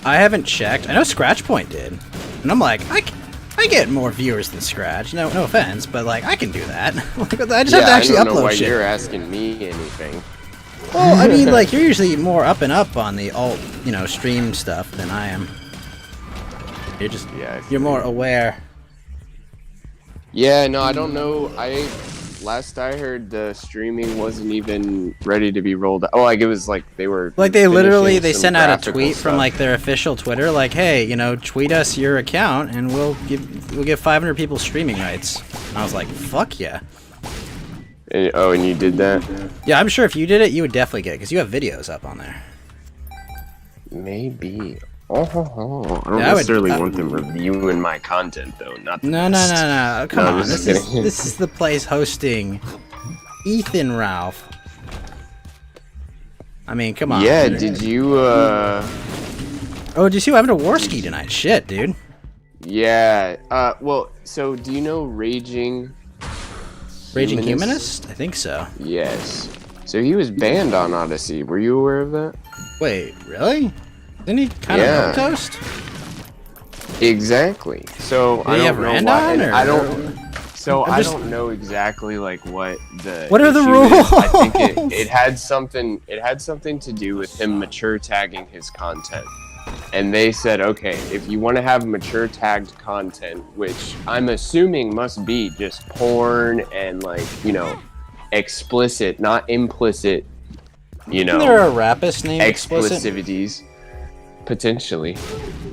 [SPEAKER 1] I haven't checked. I know Scratchpoint did, and I'm like, I get more viewers than Scratch. No offense, but like I can do that. Like, I just have to actually
[SPEAKER 9] I don't know
[SPEAKER 1] upload
[SPEAKER 9] why
[SPEAKER 1] shit.
[SPEAKER 9] you're asking me anything.
[SPEAKER 1] Well, I mean, like you're usually more up and up on the alt, stream stuff than I am. You're more aware.
[SPEAKER 9] Yeah, no, I don't know. Last I heard, the streaming wasn't even ready to be rolled out. Oh, like it was like they were
[SPEAKER 1] Like they literally
[SPEAKER 9] finishing some
[SPEAKER 1] sent out a
[SPEAKER 9] graphical
[SPEAKER 1] tweet from
[SPEAKER 9] stuff.
[SPEAKER 1] like their official Twitter, like, hey, tweet us your account and we'll give 500 people streaming rights. And I was like, fuck yeah.
[SPEAKER 9] And you did that?
[SPEAKER 1] Yeah, I'm sure if you did it, you would definitely get it because you have videos up on there.
[SPEAKER 9] Maybe. I don't
[SPEAKER 1] Yeah,
[SPEAKER 9] necessarily want them reviewing my content though. Not the
[SPEAKER 1] No.
[SPEAKER 9] best.
[SPEAKER 1] Come
[SPEAKER 9] No,
[SPEAKER 1] on.
[SPEAKER 9] I'm just
[SPEAKER 1] This
[SPEAKER 9] kidding.
[SPEAKER 1] is the place hosting Ethan Ralph. I mean, come on.
[SPEAKER 9] Yeah, did you
[SPEAKER 1] Oh, did you see what happened to Warski tonight? Shit, dude.
[SPEAKER 9] Yeah. Well, so do you know Raging
[SPEAKER 1] Humanist? I think so.
[SPEAKER 9] Yes. So he was banned on Odyssey. Were you aware of that?
[SPEAKER 1] Wait, really? Didn't he kind
[SPEAKER 9] Yeah.
[SPEAKER 1] of toast?
[SPEAKER 9] Exactly. So
[SPEAKER 1] Did
[SPEAKER 9] I
[SPEAKER 1] he
[SPEAKER 9] don't
[SPEAKER 1] have
[SPEAKER 9] know
[SPEAKER 1] Rand
[SPEAKER 9] why.
[SPEAKER 1] on,
[SPEAKER 9] and
[SPEAKER 1] or-
[SPEAKER 9] I don't. So
[SPEAKER 1] I'm
[SPEAKER 9] I
[SPEAKER 1] just-
[SPEAKER 9] don't know exactly like what the.
[SPEAKER 1] What are the
[SPEAKER 9] issue is. I think
[SPEAKER 1] rules?
[SPEAKER 9] it had something. It had something to do with him mature tagging his content, and they said, okay, if you want to have mature tagged content, which I'm assuming must be just porn and like explicit, not implicit.
[SPEAKER 1] Isn't there a rapist named Explicit?
[SPEAKER 9] Explosivities. Potentially.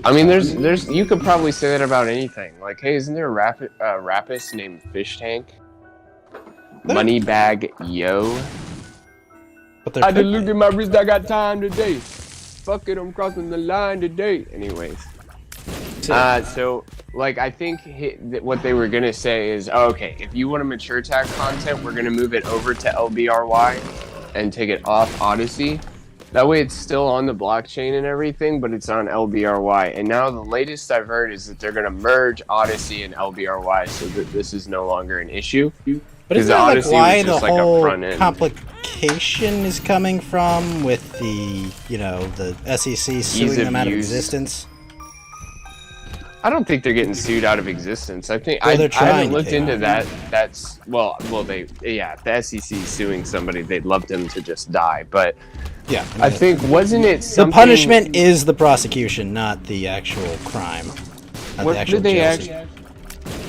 [SPEAKER 9] I mean, there's you could probably say that about anything. Like, hey, isn't there a rapist named Fish Tank? Moneybag Yo.
[SPEAKER 1] But they're
[SPEAKER 9] I did look at my wrist, I got time today. Fuck it, I'm crossing the line today. Anyways. So, like, I think what they were going to say is, okay, if you want to mature tag content, we're going to move it over to LBRY and take it off Odyssey. That way it's still on the blockchain and everything, but it's on LBRY. And now the latest I've heard is that they're going to merge Odyssey and LBRY so that this is no longer an issue.
[SPEAKER 1] But isn't
[SPEAKER 9] the
[SPEAKER 1] that like
[SPEAKER 9] Odyssey
[SPEAKER 1] why
[SPEAKER 9] was
[SPEAKER 1] the
[SPEAKER 9] just like a
[SPEAKER 1] whole
[SPEAKER 9] front end.
[SPEAKER 1] complication is coming from with the, the SEC suing them out of
[SPEAKER 9] use.
[SPEAKER 1] existence?
[SPEAKER 9] I don't think they're getting sued out of existence. I think
[SPEAKER 1] Well, they're
[SPEAKER 9] I haven't
[SPEAKER 1] trying
[SPEAKER 9] looked
[SPEAKER 1] to.
[SPEAKER 9] into that. That's if the SEC is suing somebody, they'd love them to just die. But
[SPEAKER 1] Yeah.
[SPEAKER 9] I think wasn't it
[SPEAKER 1] the
[SPEAKER 9] something?
[SPEAKER 1] punishment is the prosecution, not the actual crime. Not
[SPEAKER 9] What
[SPEAKER 1] the actual
[SPEAKER 9] did they
[SPEAKER 1] jail
[SPEAKER 9] actually?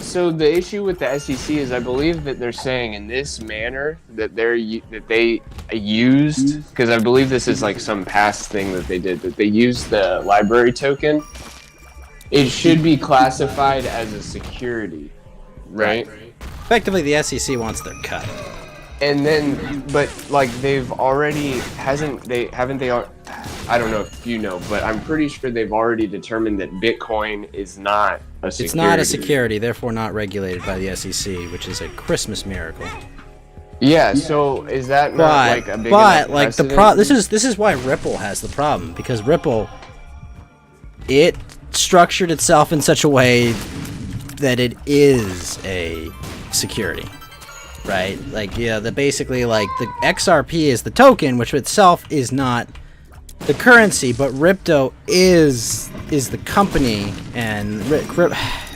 [SPEAKER 9] So the issue with the SEC is, I believe that they're saying in this manner that they used, because I believe this is like some past thing that they did, that they used the library token. It should be classified as a security, right?
[SPEAKER 1] Effectively, the SEC wants their cut.
[SPEAKER 9] And then, but like they've already I don't know if you know, but I'm pretty sure they've already determined that Bitcoin is not a security.
[SPEAKER 1] It's not a security, therefore not regulated by the SEC, which is a Christmas miracle.
[SPEAKER 9] Yeah, so is that not like a big enough precedent?
[SPEAKER 1] This is why Ripple has the problem, because Ripple, it structured itself in such a way that it is a security, right? Like, yeah, basically like the XRP is the token, which itself is not the currency, but Ripto is the company, and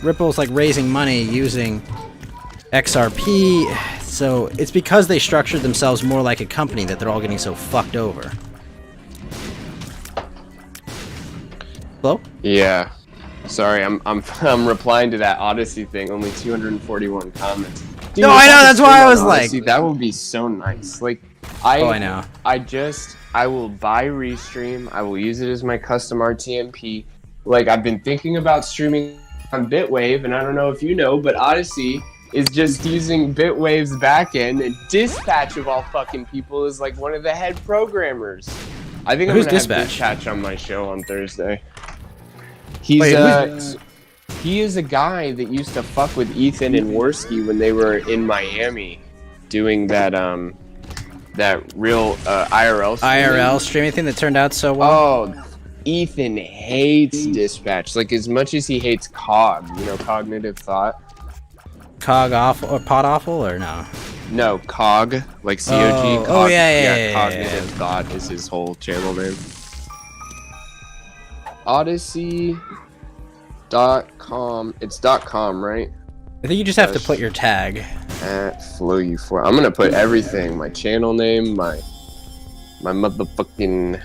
[SPEAKER 1] Ripple's like raising money using XRP. So it's because they structured themselves more like a company that they're all getting so fucked over. Hello?
[SPEAKER 9] Yeah. Sorry, I'm replying to that Odyssey thing. Only 241 comments. Dude,
[SPEAKER 1] No,
[SPEAKER 9] if
[SPEAKER 1] I know,
[SPEAKER 9] could
[SPEAKER 1] that's
[SPEAKER 9] stream
[SPEAKER 1] why I
[SPEAKER 9] on
[SPEAKER 1] was like-
[SPEAKER 9] Odyssey, that would be so nice. Like,
[SPEAKER 1] I know.
[SPEAKER 9] I will buy Restream. I will use it as my custom RTMP. Like, I've been thinking about streaming on Bitwave, and I don't know if you know, but Odyssey is just using Bitwave's backend, and Dispatch of all fucking people is like one of the head programmers. I think
[SPEAKER 1] Who's
[SPEAKER 9] I'm gonna
[SPEAKER 1] Dispatch?
[SPEAKER 9] have Dispatch on my show on Thursday. He's
[SPEAKER 1] Wait,
[SPEAKER 9] he is a guy that used to fuck with Ethan and Worski when they were in Miami doing that that real IRL stream.
[SPEAKER 1] IRL streaming thing that turned out so well.
[SPEAKER 9] Oh, Ethan hates Dispatch. Like as much as he hates COG, you know, cognitive thought.
[SPEAKER 1] Cog awful or pot awful or no?
[SPEAKER 9] No, COG, like COG.
[SPEAKER 1] Oh,
[SPEAKER 9] COG,
[SPEAKER 1] yeah,
[SPEAKER 9] Cognitive Thought is his whole channel name. Odyssey.com. It's .com, right?
[SPEAKER 1] I think you just have to put your tag.
[SPEAKER 9] At Flow4. I'm gonna put everything. My channel name, my motherfucking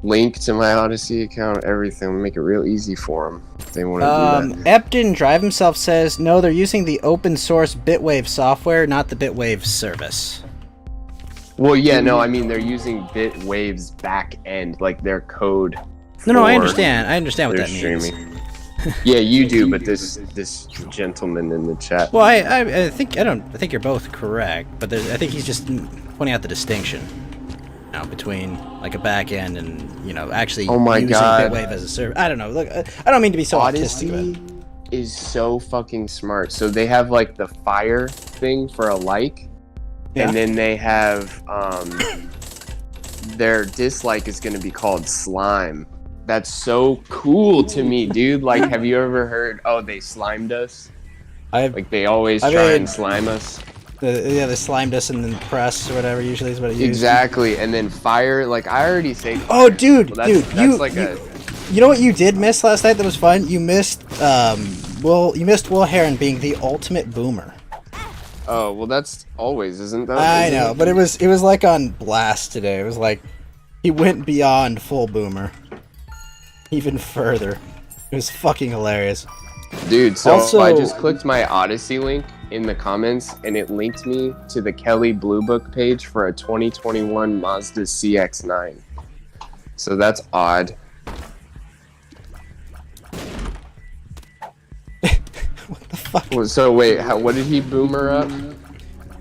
[SPEAKER 9] link to my Odyssey account, everything. Make it real easy for them. If they want to do that.
[SPEAKER 1] Ep didn't drive himself says no, they're using the open source Bitwave software, not the Bitwave service.
[SPEAKER 9] Well, yeah, no, I mean they're using Bitwave's back end, like their code.
[SPEAKER 1] No, I
[SPEAKER 9] for
[SPEAKER 1] understand. I understand what
[SPEAKER 9] their
[SPEAKER 1] that means.
[SPEAKER 9] streaming. Yeah, you do, but this gentleman in the chat.
[SPEAKER 1] Well, I think you're both correct, but I think he's just pointing out the distinction now between like a back end and actually
[SPEAKER 9] Oh my
[SPEAKER 1] using
[SPEAKER 9] God.
[SPEAKER 1] Bitwave as a server. I don't know. Look, I don't mean to be so
[SPEAKER 9] Odyssey
[SPEAKER 1] autistic.
[SPEAKER 9] is so fucking smart. So they have like the fire thing for a like,
[SPEAKER 1] Yeah.
[SPEAKER 9] and then they have their dislike is going to be called slime. That's so cool to me, dude. Like, have you ever heard? Oh, they slimed us. Like they always try and slime us.
[SPEAKER 1] They slimed us in the press or whatever. Usually is what it uses.
[SPEAKER 9] Exactly, and then fire. Like I already say.
[SPEAKER 1] Oh, dude,
[SPEAKER 9] Well,
[SPEAKER 1] dude,
[SPEAKER 9] that's
[SPEAKER 1] you know what you did miss last night that was fun? You missed Will Heron being the ultimate boomer.
[SPEAKER 9] Oh well, that's always, isn't that?
[SPEAKER 1] I know, but it was like on blast today. It was like he went beyond full boomer, even further. It was fucking hilarious.
[SPEAKER 9] Dude, so
[SPEAKER 1] Also-
[SPEAKER 9] I just clicked my Odyssey link in the comments, and it linked me to the Kelly Blue Book page for a 2021 Mazda CX-9. So that's odd.
[SPEAKER 1] What the fuck?
[SPEAKER 9] Well, so wait, what did he boomer up?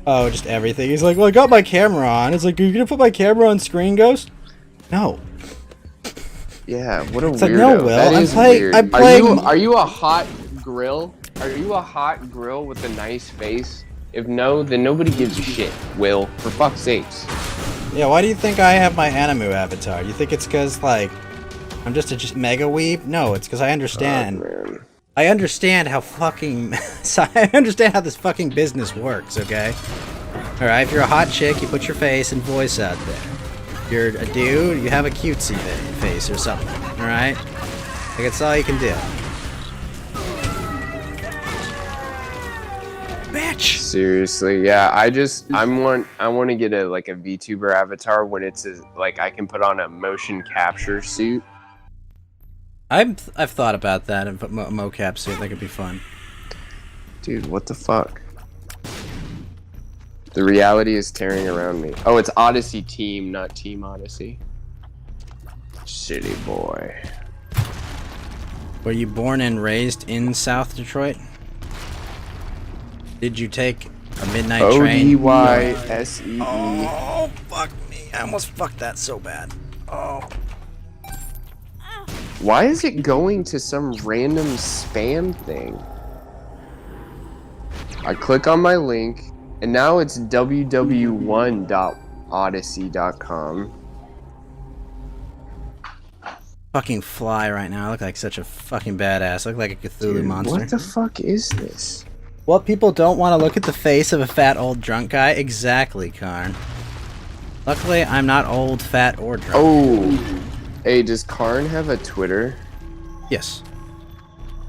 [SPEAKER 1] Oh, just everything. He's like, well, I got my camera on. It's like, are you gonna put my camera on screen, Ghost? No.
[SPEAKER 9] Yeah, what a
[SPEAKER 1] It's
[SPEAKER 9] weirdo.
[SPEAKER 1] like, no, Will,
[SPEAKER 9] That
[SPEAKER 1] I'm
[SPEAKER 9] is
[SPEAKER 1] playing-
[SPEAKER 9] weird.
[SPEAKER 1] I'm playing-
[SPEAKER 9] Are you a hot grill? Are you a hot grill with a nice face? If no, then nobody gives a shit, Will. For fuck's sakes.
[SPEAKER 1] Yeah, why do you think I have my Animu avatar? You think it's because, like, I'm just a mega weeb? No, it's because I understand.
[SPEAKER 9] Oh, man.
[SPEAKER 1] I understand how fucking... I understand how this fucking business works, okay? Alright, if you're a hot chick, you put your face and voice out there. If you're a dude, you have a cutesy face or something, alright? Like, that's all you can do. Bitch!
[SPEAKER 9] Seriously, yeah. I want to get a VTuber avatar when it's like I can put on a motion capture suit.
[SPEAKER 1] I've thought about that and put mocap suit. That could be fun.
[SPEAKER 9] Dude, what the fuck? The reality is tearing around me. Oh, it's Odyssey Team, not Team Odyssey. City boy.
[SPEAKER 1] Were you born and raised in South Detroit? Did you take a midnight train?
[SPEAKER 9] ODYSEE.
[SPEAKER 1] Oh, fuck me. I almost fucked that so bad. Oh.
[SPEAKER 9] Why is it going to some random spam thing? I click on my link, and now it's www1.odyssey.com.
[SPEAKER 1] Fucking fly right now. I look like such a fucking badass. I look like a Cthulhu
[SPEAKER 9] Dude,
[SPEAKER 1] monster.
[SPEAKER 9] what the fuck is this?
[SPEAKER 1] What, people don't want to look at the face of a fat old drunk guy? Exactly, Karn. Luckily, I'm not old, fat, or drunk.
[SPEAKER 9] Oh, hey, does Karn have a Twitter?
[SPEAKER 1] Yes.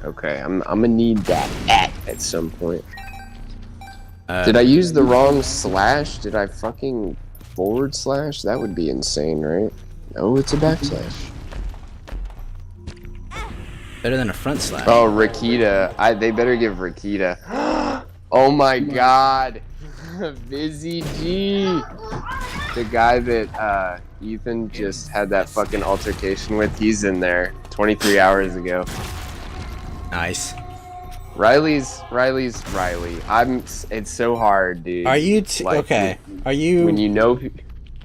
[SPEAKER 9] Okay, I'm gonna need that at some point.
[SPEAKER 1] Uh,
[SPEAKER 9] Did I use the wrong slash? Did I fucking / That would be insane, right? No, it's a backslash.
[SPEAKER 1] Better than a front slash.
[SPEAKER 9] Oh, Rakita. They better give Rakita. Oh my god. Vizzy G. The guy that Ethan just had that fucking altercation with, he's in there 23 hours ago.
[SPEAKER 1] Nice.
[SPEAKER 9] Riley's Riley. It's so hard, dude.
[SPEAKER 1] Are you okay? Are you?
[SPEAKER 9] When you know,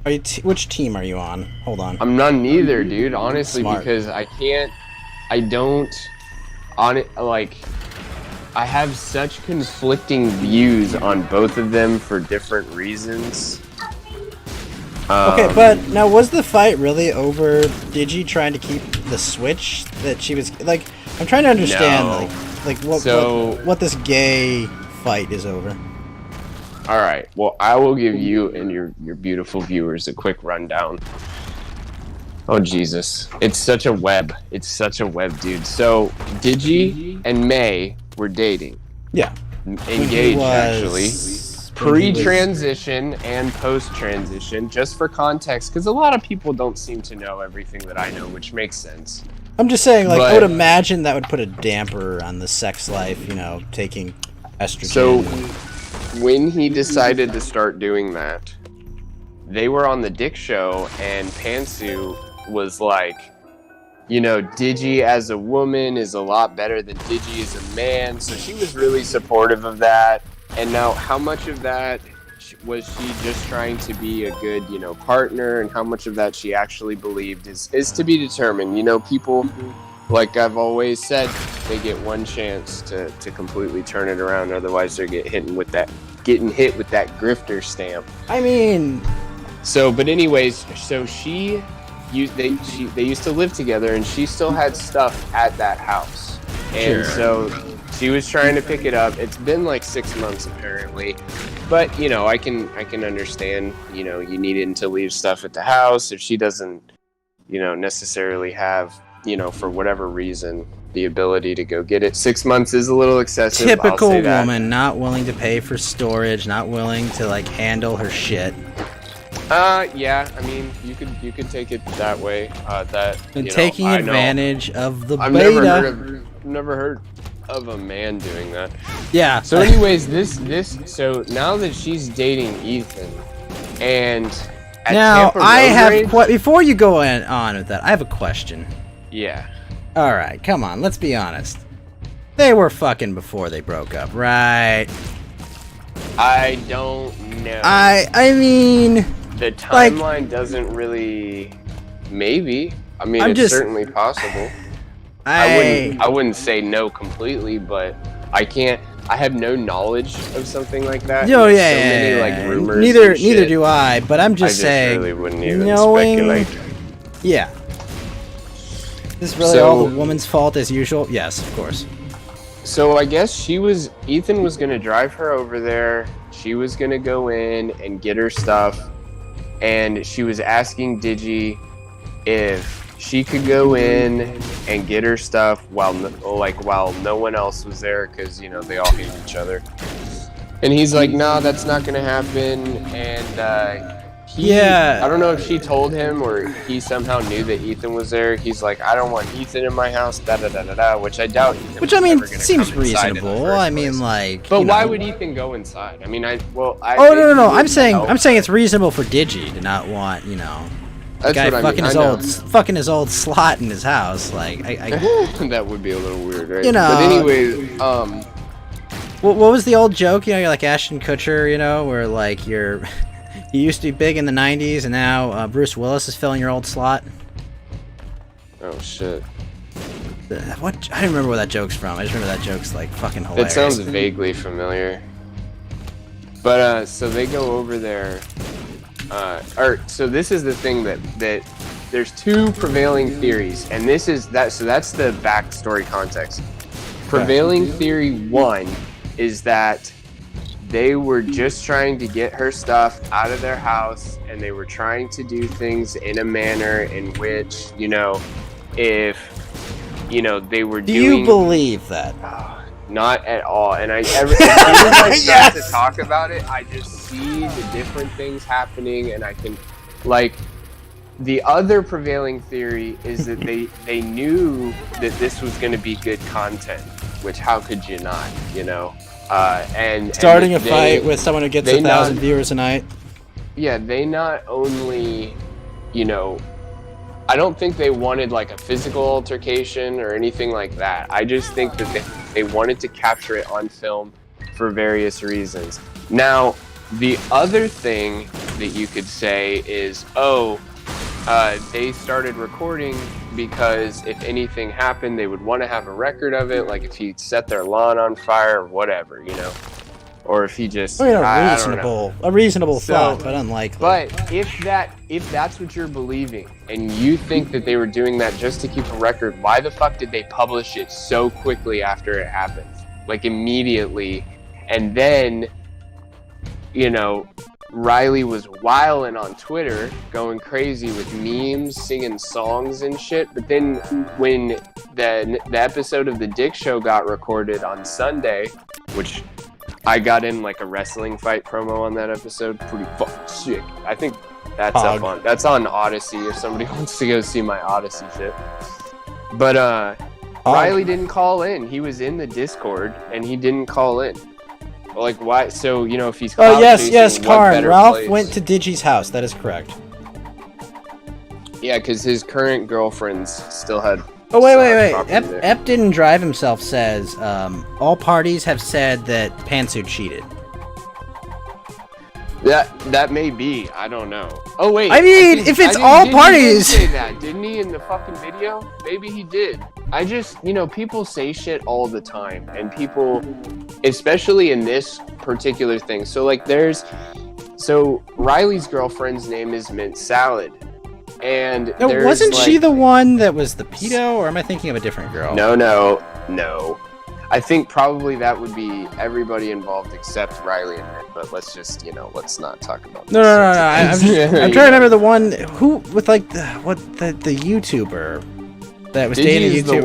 [SPEAKER 1] Are you? Which team are you on? Hold on.
[SPEAKER 9] I'm not neither, dude. Honestly,
[SPEAKER 1] Smart.
[SPEAKER 9] because I don't. On it, like, I have such conflicting views on both of them for different reasons.
[SPEAKER 1] Okay, but now was the fight really over Digi trying to keep the Switch that she was like? I'm trying to understand
[SPEAKER 9] No.
[SPEAKER 1] like what this gay fight is over.
[SPEAKER 9] All right. Well, I will give you and your beautiful viewers a quick rundown. Oh Jesus! It's such a web. It's such a web, dude. So Digi and May were dating.
[SPEAKER 1] Yeah.
[SPEAKER 9] Engaged, actually. Pre-transition and post-transition, just for context, because a lot of people don't seem to know everything that I know, which makes sense.
[SPEAKER 1] I'm just saying, like, I
[SPEAKER 9] But-
[SPEAKER 1] would imagine that would put a damper on the sex life, you know, taking estrogen.
[SPEAKER 9] So, when he decided to start doing that, they were on the Dick Show, and Pantsu was like, you know, Digi as a woman is a lot better than Digi as a man, so she was really supportive of that. And now, how much of that was she just trying to be a good, you know, partner, and how much of that she actually believed is to be determined. You know, people, like I've always said, they get one chance to completely turn it around. Otherwise, they're getting hit with that grifter stamp.
[SPEAKER 1] I mean,
[SPEAKER 9] So, but anyways, so they used to live together, and she still had stuff at that house, and so she was trying to pick it up. It's been like 6 months apparently, but you know, I can understand. You know, you needed to leave stuff at the house if she doesn't, you know, necessarily have, you know, for whatever reason, the ability to go get it. 6 months is a little excessive. I'll
[SPEAKER 1] typical
[SPEAKER 9] say that.
[SPEAKER 1] woman, not willing to pay for storage, not willing to like handle her shit.
[SPEAKER 9] Yeah. I mean, you could take it that way. That
[SPEAKER 1] And
[SPEAKER 9] you know,
[SPEAKER 1] taking
[SPEAKER 9] I know.
[SPEAKER 1] advantage of the
[SPEAKER 9] I've
[SPEAKER 1] beta.
[SPEAKER 9] never heard of a man doing that.
[SPEAKER 1] Yeah.
[SPEAKER 9] So anyways, so now that she's dating Ethan, and at
[SPEAKER 1] Now
[SPEAKER 9] Tampa
[SPEAKER 1] I
[SPEAKER 9] Road
[SPEAKER 1] have
[SPEAKER 9] Rage-
[SPEAKER 1] before you go on with that, I have a question.
[SPEAKER 9] yeah.
[SPEAKER 1] All right, come on, let's be honest. They were fucking before they broke up, right?
[SPEAKER 9] I don't know.
[SPEAKER 1] I mean,
[SPEAKER 9] the timeline doesn't really. Maybe. I mean,
[SPEAKER 1] I'm
[SPEAKER 9] it's
[SPEAKER 1] just-
[SPEAKER 9] certainly possible.
[SPEAKER 1] I
[SPEAKER 9] I wouldn't say no completely, but I can't. I have no knowledge of something like that.
[SPEAKER 1] Oh
[SPEAKER 9] There's
[SPEAKER 1] yeah,
[SPEAKER 9] so many
[SPEAKER 1] yeah,
[SPEAKER 9] like
[SPEAKER 1] yeah.
[SPEAKER 9] rumors.
[SPEAKER 1] Neither
[SPEAKER 9] and shit.
[SPEAKER 1] do I, but I'm just
[SPEAKER 9] I
[SPEAKER 1] saying.
[SPEAKER 9] really wouldn't even
[SPEAKER 1] knowing-
[SPEAKER 9] speculate.
[SPEAKER 1] Yeah. Is this really
[SPEAKER 9] So-
[SPEAKER 1] all the woman's fault as usual? Yes, of course.
[SPEAKER 9] So I guess Ethan was gonna drive her over there. She was gonna go in and get her stuff, and she was asking Digi if she could go in and get her stuff while no one else was there, because you know they all hate each other. And he's like, "No, that's not gonna happen." And
[SPEAKER 1] Yeah.
[SPEAKER 9] I don't know if she told him or he somehow knew that Ethan was there. He's like, "I don't want Ethan in my house." Da da da da da. Which I doubt. Ethan
[SPEAKER 1] Which
[SPEAKER 9] was
[SPEAKER 1] I mean
[SPEAKER 9] ever gonna
[SPEAKER 1] seems
[SPEAKER 9] come inside in the
[SPEAKER 1] reasonable.
[SPEAKER 9] first
[SPEAKER 1] I mean,
[SPEAKER 9] place.
[SPEAKER 1] like.
[SPEAKER 9] But
[SPEAKER 1] you
[SPEAKER 9] why
[SPEAKER 1] know.
[SPEAKER 9] would Ethan go inside? I mean,
[SPEAKER 1] Oh no.
[SPEAKER 9] maybe
[SPEAKER 1] I'm
[SPEAKER 9] he
[SPEAKER 1] saying
[SPEAKER 9] would help.
[SPEAKER 1] it's reasonable for Digi to not want, you know, the
[SPEAKER 9] That's
[SPEAKER 1] guy
[SPEAKER 9] what I
[SPEAKER 1] fucking
[SPEAKER 9] mean.
[SPEAKER 1] his old slot in his house. Like I
[SPEAKER 9] That would be a little weird, right?
[SPEAKER 1] You know-
[SPEAKER 9] But anyways,
[SPEAKER 1] what was the old joke? You know, you're like Ashton Kutcher, you know, where like you used to be big in the '90s, and now Bruce Willis is filling your old slot.
[SPEAKER 9] oh shit.
[SPEAKER 1] What? I don't remember where that joke's from. I just remember that joke's like fucking hilarious.
[SPEAKER 9] That sounds vaguely familiar. But so they go over there. So this is the thing that there's two prevailing theories, and this is that. So that's the backstory context. Prevailing theory 1 is that they were just trying to get her stuff out of their house, and they were trying to do things in a manner in which, you know, if, you know, they were
[SPEAKER 1] Do
[SPEAKER 9] doing...
[SPEAKER 1] you believe that?
[SPEAKER 9] Not at all. And as soon as I start to talk about it, I just see the different things happening, and I can, like, the other prevailing theory is that they knew that this was going to be good content, which how could you not, you know?
[SPEAKER 1] Starting
[SPEAKER 9] and
[SPEAKER 1] a fight with someone who gets
[SPEAKER 9] they
[SPEAKER 1] 1,000
[SPEAKER 9] not-
[SPEAKER 1] viewers a night.
[SPEAKER 9] Yeah, they not only, you know, I don't think they wanted like a physical altercation or anything like that. I just think that they wanted to capture it on film for various reasons. Now, the other thing that you could say is, oh, they started recording because if anything happened, they would want to have a record of it. Like if he set their lawn on fire or whatever, you know, or if he just.
[SPEAKER 1] I mean,
[SPEAKER 9] I don't know.
[SPEAKER 1] a reasonable
[SPEAKER 9] So,
[SPEAKER 1] thought, but unlikely.
[SPEAKER 9] But if that's what you're believing, and you think that they were doing that just to keep a record, why the fuck did they publish it so quickly after it happened? Like immediately, and then, you know, Riley was wilding on Twitter, going crazy with memes, singing songs and shit. But then when the episode of The Dick Show got recorded on Sunday, which I got in like a wrestling fight promo on that episode, pretty fucking sick. I think that's on Odyssey if somebody wants to go see my Odyssey shit. But Riley didn't call in. He was in the Discord and he didn't call in. Like why? So you know if he's
[SPEAKER 1] yes,
[SPEAKER 9] what
[SPEAKER 1] Karn.
[SPEAKER 9] better
[SPEAKER 1] Ralph
[SPEAKER 9] place?
[SPEAKER 1] went to Digi's house. That is correct.
[SPEAKER 9] Yeah, because his current girlfriends still had.
[SPEAKER 1] Oh wait.
[SPEAKER 9] property there.
[SPEAKER 1] Ep didn't drive himself. Says all parties have said that Pantsu cheated.
[SPEAKER 9] That may be. I don't know. Oh wait.
[SPEAKER 1] I mean, if it's all parties.
[SPEAKER 9] He did say that, didn't he, in the fucking video? Maybe he did. I just, you know, people say shit all the time, and people, especially in this particular thing. So like, so Riley's girlfriend's name is Mint Salad, and
[SPEAKER 1] No, wasn't she the one that was the pedo, or am I thinking of a different girl?
[SPEAKER 9] No. I think probably that would be everybody involved except Riley and Mint, but let's just, you know, let's not talk about this.
[SPEAKER 1] No. I'm trying to remember the one who with like the YouTuber that was dating YouTube.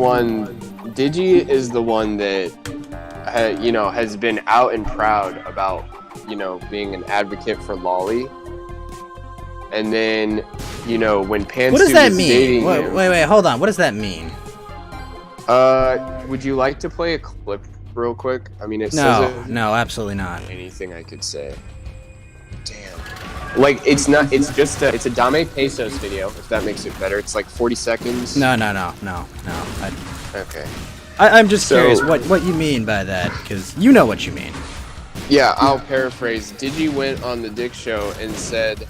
[SPEAKER 9] Digi is the one that you know, has been out and proud about, you know, being an advocate for Lolly. And then, you know, when Pantsu
[SPEAKER 1] What does that
[SPEAKER 9] was
[SPEAKER 1] mean?
[SPEAKER 9] dating him,
[SPEAKER 1] Wait, hold on. What does that mean?
[SPEAKER 9] would you like to play a clip real quick? I mean, it
[SPEAKER 1] No,
[SPEAKER 9] says
[SPEAKER 1] no, absolutely not.
[SPEAKER 9] anything I could say. Damn. Like, it's not, it's just it's a Dame Pesos video, if that makes it better. It's like 40 seconds.
[SPEAKER 1] No.
[SPEAKER 9] Okay.
[SPEAKER 1] I'm just
[SPEAKER 9] So-
[SPEAKER 1] curious what you mean by that, because you know what you mean.
[SPEAKER 9] Yeah, I'll paraphrase. Digi went on the Dick Show and said,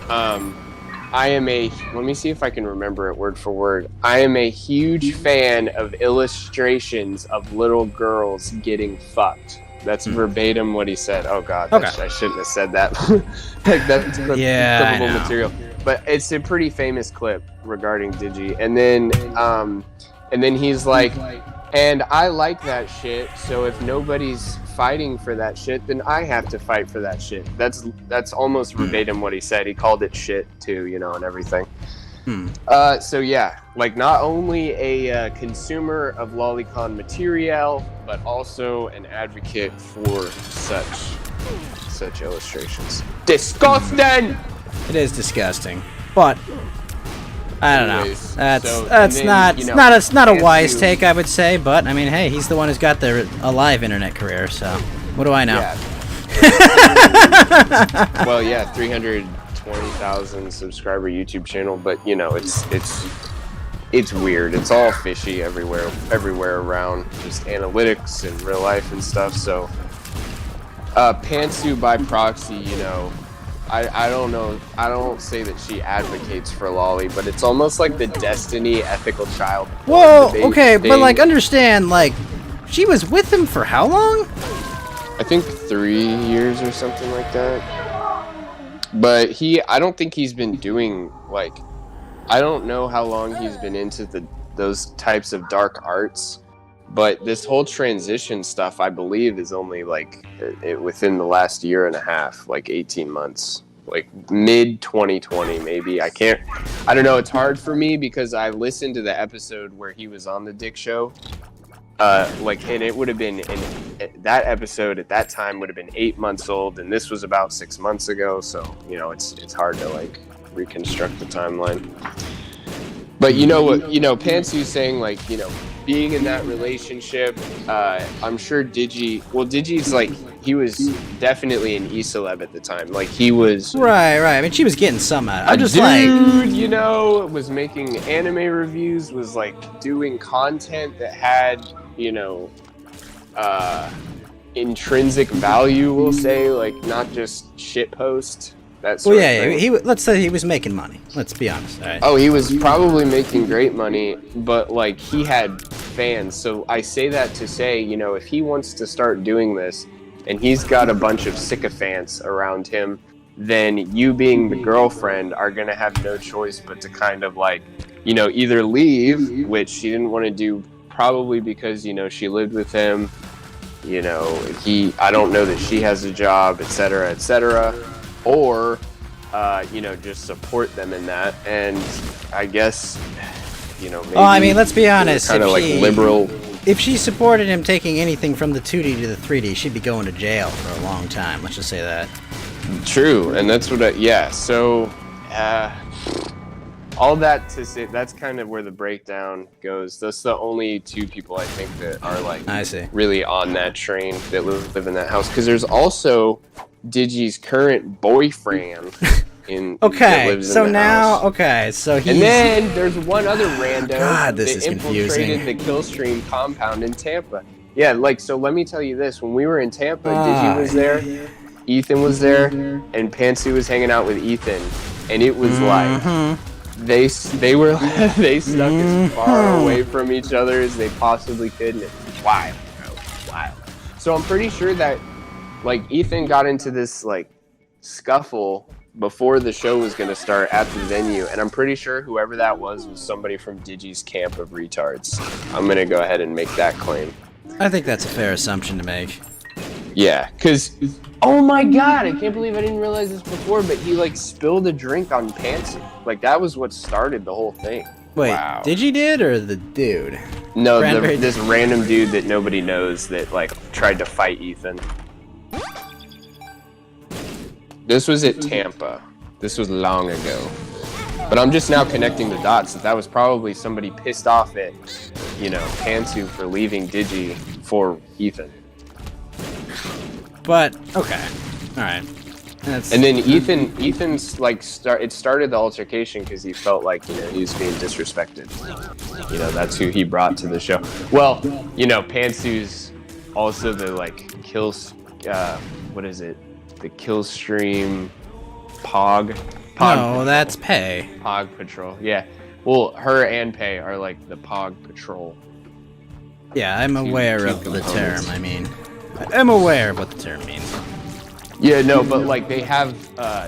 [SPEAKER 9] let me see if I can remember it word for word. I am a huge fan of illustrations of little girls getting fucked. That's verbatim what he said. Oh god,
[SPEAKER 1] Okay.
[SPEAKER 9] I shouldn't have said that. Like that's
[SPEAKER 1] Yeah, I
[SPEAKER 9] clippable
[SPEAKER 1] know.
[SPEAKER 9] material. But it's a pretty famous clip regarding Digi. And then he's like, and I like that shit, so if nobody's fighting for that shit, then I have to fight for that shit. That's almost verbatim what he said. He called it shit too, you know, and everything. So yeah, like not only a consumer of Lolicon material, but also an advocate for such illustrations. Disgusting!
[SPEAKER 1] It is disgusting, but I don't know.
[SPEAKER 9] Anyways,
[SPEAKER 1] That's
[SPEAKER 9] so- and then,
[SPEAKER 1] not
[SPEAKER 9] you know,
[SPEAKER 1] not a wise
[SPEAKER 9] Pantsu-
[SPEAKER 1] take, I would say. But I mean, hey, he's the one who's got a live internet career. So what do I know?
[SPEAKER 9] Yeah. Well, yeah, 320,000 subscriber YouTube channel, but you know, it's weird. It's all fishy everywhere around, just analytics and real life and stuff. So, Pantsu by proxy, you know, I don't know. I don't say that she advocates for Lolly, but it's almost like the Destiny ethical child.
[SPEAKER 1] Whoa,
[SPEAKER 9] debate
[SPEAKER 1] okay, but
[SPEAKER 9] thing.
[SPEAKER 1] like, understand, like, she was with him for how long?
[SPEAKER 9] I think 3 years or something like that. But I don't think he's been doing, like, I don't know how long he's been into those types of dark arts. But this whole transition stuff, I believe, is only like within the last year and a half, like 18 months, like mid 2020, maybe. I don't know. It's hard for me because I listened to the episode where he was on the Dick Show. And it would have been that episode at that time would have been 8 months old, and this was about 6 months ago. So, you know, it's hard to like reconstruct the timeline. But you know what, Pantsu's saying, like, you know, being in that relationship, I'm sure Digi's like, he was definitely an E-celeb at the time. Like, he was...
[SPEAKER 1] Right. I mean, she was getting some out. I'm just
[SPEAKER 9] dude, you know, was making anime reviews, was, like, doing content that had, you know, intrinsic value, we'll say, like, not just shitpost. that sort
[SPEAKER 1] Well,
[SPEAKER 9] of
[SPEAKER 1] yeah,
[SPEAKER 9] thing.
[SPEAKER 1] let's say he was making money. Let's be honest. All right.
[SPEAKER 9] Oh, he was probably making great money, but like he had fans. So I say that to say, you know, if he wants to start doing this and he's got a bunch of sycophants around him, then you being the girlfriend are going to have no choice but to kind of like, you know, either leave, which she didn't want to do probably because, you know, she lived with him, you know, I don't know that she has a job, etc., or you know, just support them in that. And I guess, you know, maybe
[SPEAKER 1] Well, I mean, let's be honest.
[SPEAKER 9] kind of like liberal.
[SPEAKER 1] If she supported him taking anything from the 2D to the 3D, she'd be going to jail for a long time. Let's just say that.
[SPEAKER 9] True, and that's what yeah, so all that to say, that's kind of where the breakdown goes. That's the only two people I think that are like
[SPEAKER 1] I see.
[SPEAKER 9] really on that train that live in that house. Because there's also Digi's current boyfriend that
[SPEAKER 1] Okay,
[SPEAKER 9] lives
[SPEAKER 1] so
[SPEAKER 9] in the
[SPEAKER 1] now,
[SPEAKER 9] house.
[SPEAKER 1] okay, so he's...
[SPEAKER 9] And then there's one other rando
[SPEAKER 1] God, this
[SPEAKER 9] that
[SPEAKER 1] is
[SPEAKER 9] infiltrated
[SPEAKER 1] confusing.
[SPEAKER 9] the Killstream compound in Tampa. Yeah, like, so let me tell you this. When we were in Tampa,
[SPEAKER 1] Ah,
[SPEAKER 9] Digi was there, Ethan was there, and Pantsu was hanging out with Ethan. And it was like, they stuck as far away from each other as they possibly could, and it was wild, bro, wild. So I'm pretty sure that, like, Ethan got into this, like, scuffle before the show was going to start at the venue, and I'm pretty sure whoever that was somebody from Digi's camp of retards. I'm going to go ahead and make that claim.
[SPEAKER 1] I think that's a fair assumption to make.
[SPEAKER 9] Yeah, because, oh my god, I can't believe I didn't realize this before, but he, like, spilled a drink on Pantsu. Like, that was what started the whole thing.
[SPEAKER 1] Wait,
[SPEAKER 9] Wow.
[SPEAKER 1] Did or the dude?
[SPEAKER 9] No,
[SPEAKER 1] Cranberry-
[SPEAKER 9] this random dude that nobody knows that, like, tried to fight Ethan. This was at Tampa. This was long ago. But I'm just now connecting the dots that was probably somebody pissed off at, you know, Pantsu for leaving Digi for Ethan.
[SPEAKER 1] But, okay. Alright.
[SPEAKER 9] And then Ethan's like it started the altercation because he felt like, you know, he was being disrespected. You know, that's who he brought to the show. Well, you know, Pantsu's also the like what is it? The Killstream Pog.
[SPEAKER 1] No, that's Pei.
[SPEAKER 9] Pog Patrol. Yeah. Well, her and Pei are like the Pog Patrol.
[SPEAKER 1] Yeah, I'm aware
[SPEAKER 9] two
[SPEAKER 1] of the term,
[SPEAKER 9] components.
[SPEAKER 1] I mean. I'm aware of what the term means.
[SPEAKER 9] Yeah, no, but like they have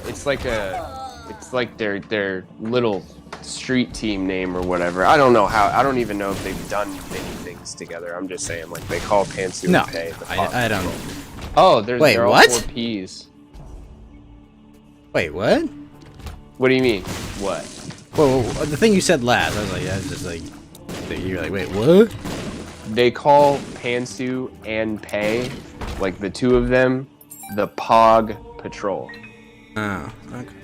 [SPEAKER 9] it's like their little street team name or whatever. I don't know how. I don't even know if they've done many things together. I'm just saying, like they call Pantsu
[SPEAKER 1] No,
[SPEAKER 9] and Pei the Pog
[SPEAKER 1] I don't.
[SPEAKER 9] Patrol. Oh, they're all
[SPEAKER 1] what?
[SPEAKER 9] 4 Ps.
[SPEAKER 1] Wait, what?
[SPEAKER 9] What do you mean? What?
[SPEAKER 1] Whoa, the thing you said last, I was just like, you're like, wait, what?
[SPEAKER 9] They call Pantsu and Pei, like the two of them, the Pog Patrol.
[SPEAKER 1] Oh, okay.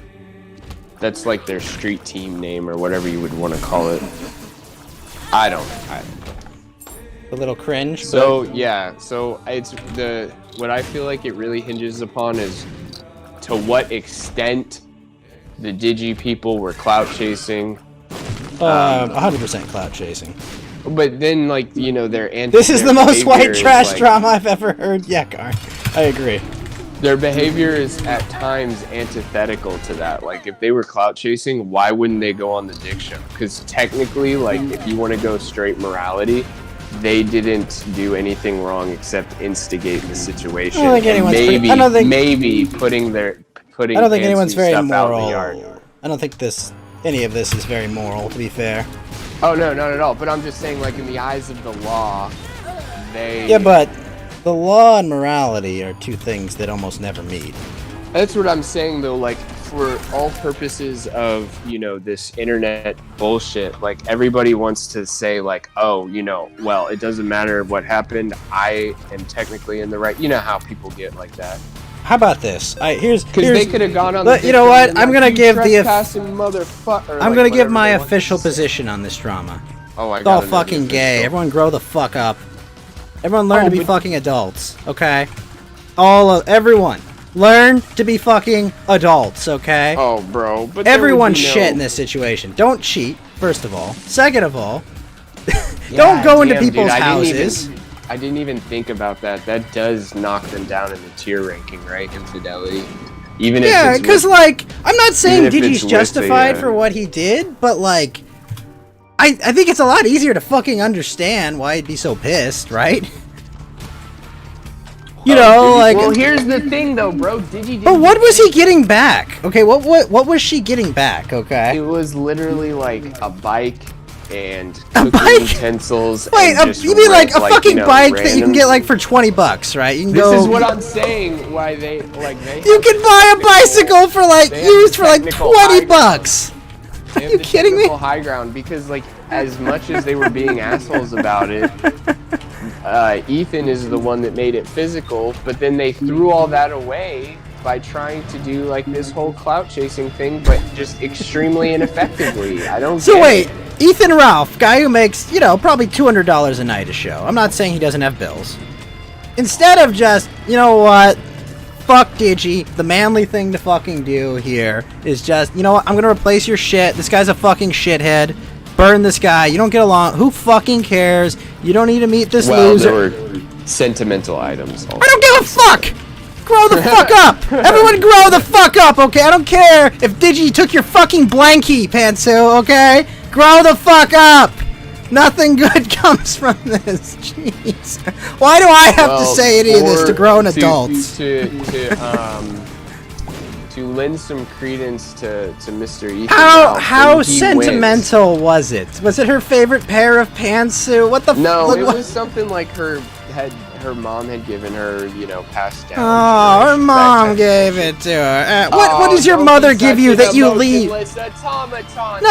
[SPEAKER 9] That's like their street team name or whatever you would want to call it. I don't.
[SPEAKER 1] A little cringe.
[SPEAKER 9] So yeah, so it's what I feel like it really hinges upon is to what extent the Digi people were clout chasing.
[SPEAKER 1] 100% clout chasing.
[SPEAKER 9] But then, like, you know,
[SPEAKER 1] This is the most white trash drama I've ever heard. Yeah, Karn. I agree.
[SPEAKER 9] Their behavior is at times antithetical to that. Like, if they were clout chasing, why wouldn't they go on the Dick Show? Because technically, like, if you want to go straight morality, they didn't do anything wrong except instigate the situation.
[SPEAKER 1] I don't think anyone's
[SPEAKER 9] and
[SPEAKER 1] pretty- I don't think-
[SPEAKER 9] maybe putting
[SPEAKER 1] I don't think anyone's
[SPEAKER 9] Pantsu's
[SPEAKER 1] very
[SPEAKER 9] stuff out in the
[SPEAKER 1] moral.
[SPEAKER 9] yard.
[SPEAKER 1] I don't think any of this is very moral, to be fair.
[SPEAKER 9] Oh no, not at all. But I'm just saying, like, in the eyes of the law, they.
[SPEAKER 1] Yeah, but the law and morality are two things that almost never meet.
[SPEAKER 9] That's what I'm saying, though. Like, for all purposes of, you know, this internet bullshit, like, everybody wants to say, like, oh, you know, well, it doesn't matter what happened. I am technically in the right. You know how people get like that.
[SPEAKER 1] How about this? Because
[SPEAKER 9] Because they could have gone on.
[SPEAKER 1] But
[SPEAKER 9] the
[SPEAKER 1] you know
[SPEAKER 9] Dick
[SPEAKER 1] what?
[SPEAKER 9] and been
[SPEAKER 1] I'm
[SPEAKER 9] like,
[SPEAKER 1] gonna
[SPEAKER 9] "You
[SPEAKER 1] give the
[SPEAKER 9] trespassing motherfucker."
[SPEAKER 1] I'm
[SPEAKER 9] like,
[SPEAKER 1] gonna give
[SPEAKER 9] whatever
[SPEAKER 1] my
[SPEAKER 9] they want to
[SPEAKER 1] official
[SPEAKER 9] say.
[SPEAKER 1] position on this drama.
[SPEAKER 9] Oh, I
[SPEAKER 1] It's all
[SPEAKER 9] gotta know the
[SPEAKER 1] fucking gay.
[SPEAKER 9] official.
[SPEAKER 1] Everyone grow the fuck up. Everyone learn
[SPEAKER 9] Oh,
[SPEAKER 1] to be
[SPEAKER 9] but-
[SPEAKER 1] fucking adults, okay? Everyone, learn to be fucking adults, okay?
[SPEAKER 9] Oh, bro. But there would
[SPEAKER 1] Everyone's
[SPEAKER 9] be no-
[SPEAKER 1] shit in this situation. Don't cheat, first of all. Second of all, don't
[SPEAKER 9] God
[SPEAKER 1] go into
[SPEAKER 9] damn, dude,
[SPEAKER 1] people's
[SPEAKER 9] I didn't
[SPEAKER 1] houses.
[SPEAKER 9] I didn't even think about that. That does knock them down in the tier ranking, right? Infidelity. Even if
[SPEAKER 1] Yeah,
[SPEAKER 9] it's
[SPEAKER 1] because
[SPEAKER 9] with-
[SPEAKER 1] like I'm not saying
[SPEAKER 9] even if
[SPEAKER 1] Digi's
[SPEAKER 9] it's with
[SPEAKER 1] justified
[SPEAKER 9] the,
[SPEAKER 1] for what he did, but like I think it's a lot easier to fucking understand why he'd be so pissed, right? You know, like.
[SPEAKER 9] Well, here's the thing, though, bro. Digi.
[SPEAKER 1] But what was he getting back? Okay, what was she getting back? Okay.
[SPEAKER 9] It was literally like a bike and
[SPEAKER 1] A
[SPEAKER 9] cooking
[SPEAKER 1] bike?
[SPEAKER 9] utensils.
[SPEAKER 1] Wait,
[SPEAKER 9] and just
[SPEAKER 1] you mean like a
[SPEAKER 9] rent,
[SPEAKER 1] fucking
[SPEAKER 9] you know,
[SPEAKER 1] bike that you can
[SPEAKER 9] random-
[SPEAKER 1] get like for $20, right? You can
[SPEAKER 9] This
[SPEAKER 1] go.
[SPEAKER 9] is what I'm saying. Why they
[SPEAKER 1] You can buy a bicycle for like
[SPEAKER 9] They have
[SPEAKER 1] used
[SPEAKER 9] the
[SPEAKER 1] for like
[SPEAKER 9] technical
[SPEAKER 1] $20.
[SPEAKER 9] They
[SPEAKER 1] Are
[SPEAKER 9] have
[SPEAKER 1] you
[SPEAKER 9] the
[SPEAKER 1] kidding me?
[SPEAKER 9] technical high ground because, like, as much as they were being assholes about it, Ethan is the one that made it physical. But then they threw all that away by trying to do like this whole clout chasing thing, but just extremely ineffectively. I don't.
[SPEAKER 1] So
[SPEAKER 9] get
[SPEAKER 1] wait,
[SPEAKER 9] it.
[SPEAKER 1] Ethan Ralph, guy who makes, you know, probably $200 a night a show. I'm not saying he doesn't have bills. Instead of just, you know what, fuck Digi, the manly thing to fucking do here is just, you know what, I'm gonna replace your shit. This guy's a fucking shithead. Burn this guy. You don't get along. Who fucking cares? You don't need to meet this
[SPEAKER 9] Well,
[SPEAKER 1] loser.
[SPEAKER 9] there were sentimental items. Also.
[SPEAKER 1] I don't give a fuck! Grow the fuck up! Everyone grow the fuck up, okay? I don't care if Digi took your fucking blankie, Pantsu, okay? Grow the fuck up! Nothing good comes from this. Jeez. Why do I have to say any of this to grown adults?
[SPEAKER 9] To lend some credence to Mr. Ethan.
[SPEAKER 1] How
[SPEAKER 9] Ralph,
[SPEAKER 1] how
[SPEAKER 9] when he
[SPEAKER 1] sentimental was it? Was it her favorite pair of pantsu? What the
[SPEAKER 9] wins. No,
[SPEAKER 1] fuck?
[SPEAKER 9] it was something like her mom had given her, you know, passed down.
[SPEAKER 1] Oh, her
[SPEAKER 9] generation,
[SPEAKER 1] mom
[SPEAKER 9] that
[SPEAKER 1] gave
[SPEAKER 9] type of
[SPEAKER 1] it to her. What does your
[SPEAKER 9] don't
[SPEAKER 1] mother
[SPEAKER 9] be
[SPEAKER 1] give you
[SPEAKER 9] such
[SPEAKER 1] that
[SPEAKER 9] an
[SPEAKER 1] you leave?
[SPEAKER 9] emotionless automaton.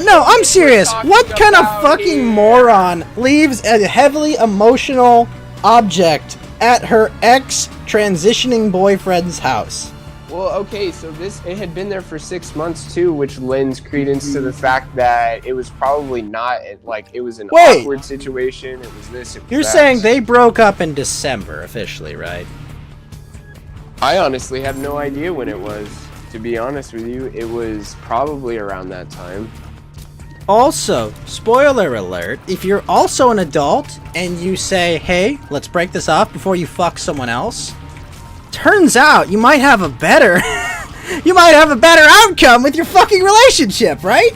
[SPEAKER 1] No, I'm serious.
[SPEAKER 9] talking
[SPEAKER 1] What kind of
[SPEAKER 9] about
[SPEAKER 1] fucking
[SPEAKER 9] here?
[SPEAKER 1] moron leaves a heavily emotional object at her ex-transitioning boyfriend's house?
[SPEAKER 9] Well, okay, so it had been there for 6 months too, which lends credence to the fact that it was probably not like it was an
[SPEAKER 1] Wait.
[SPEAKER 9] awkward situation. It was this. It was
[SPEAKER 1] You're
[SPEAKER 9] that.
[SPEAKER 1] saying they broke up in December officially, right?
[SPEAKER 9] I honestly have no idea when it was. To be honest with you, it was probably around that time.
[SPEAKER 1] Also, spoiler alert, if you're also an adult and you say, hey, let's break this off before you fuck someone else, turns out you might have a better outcome with your fucking relationship, right?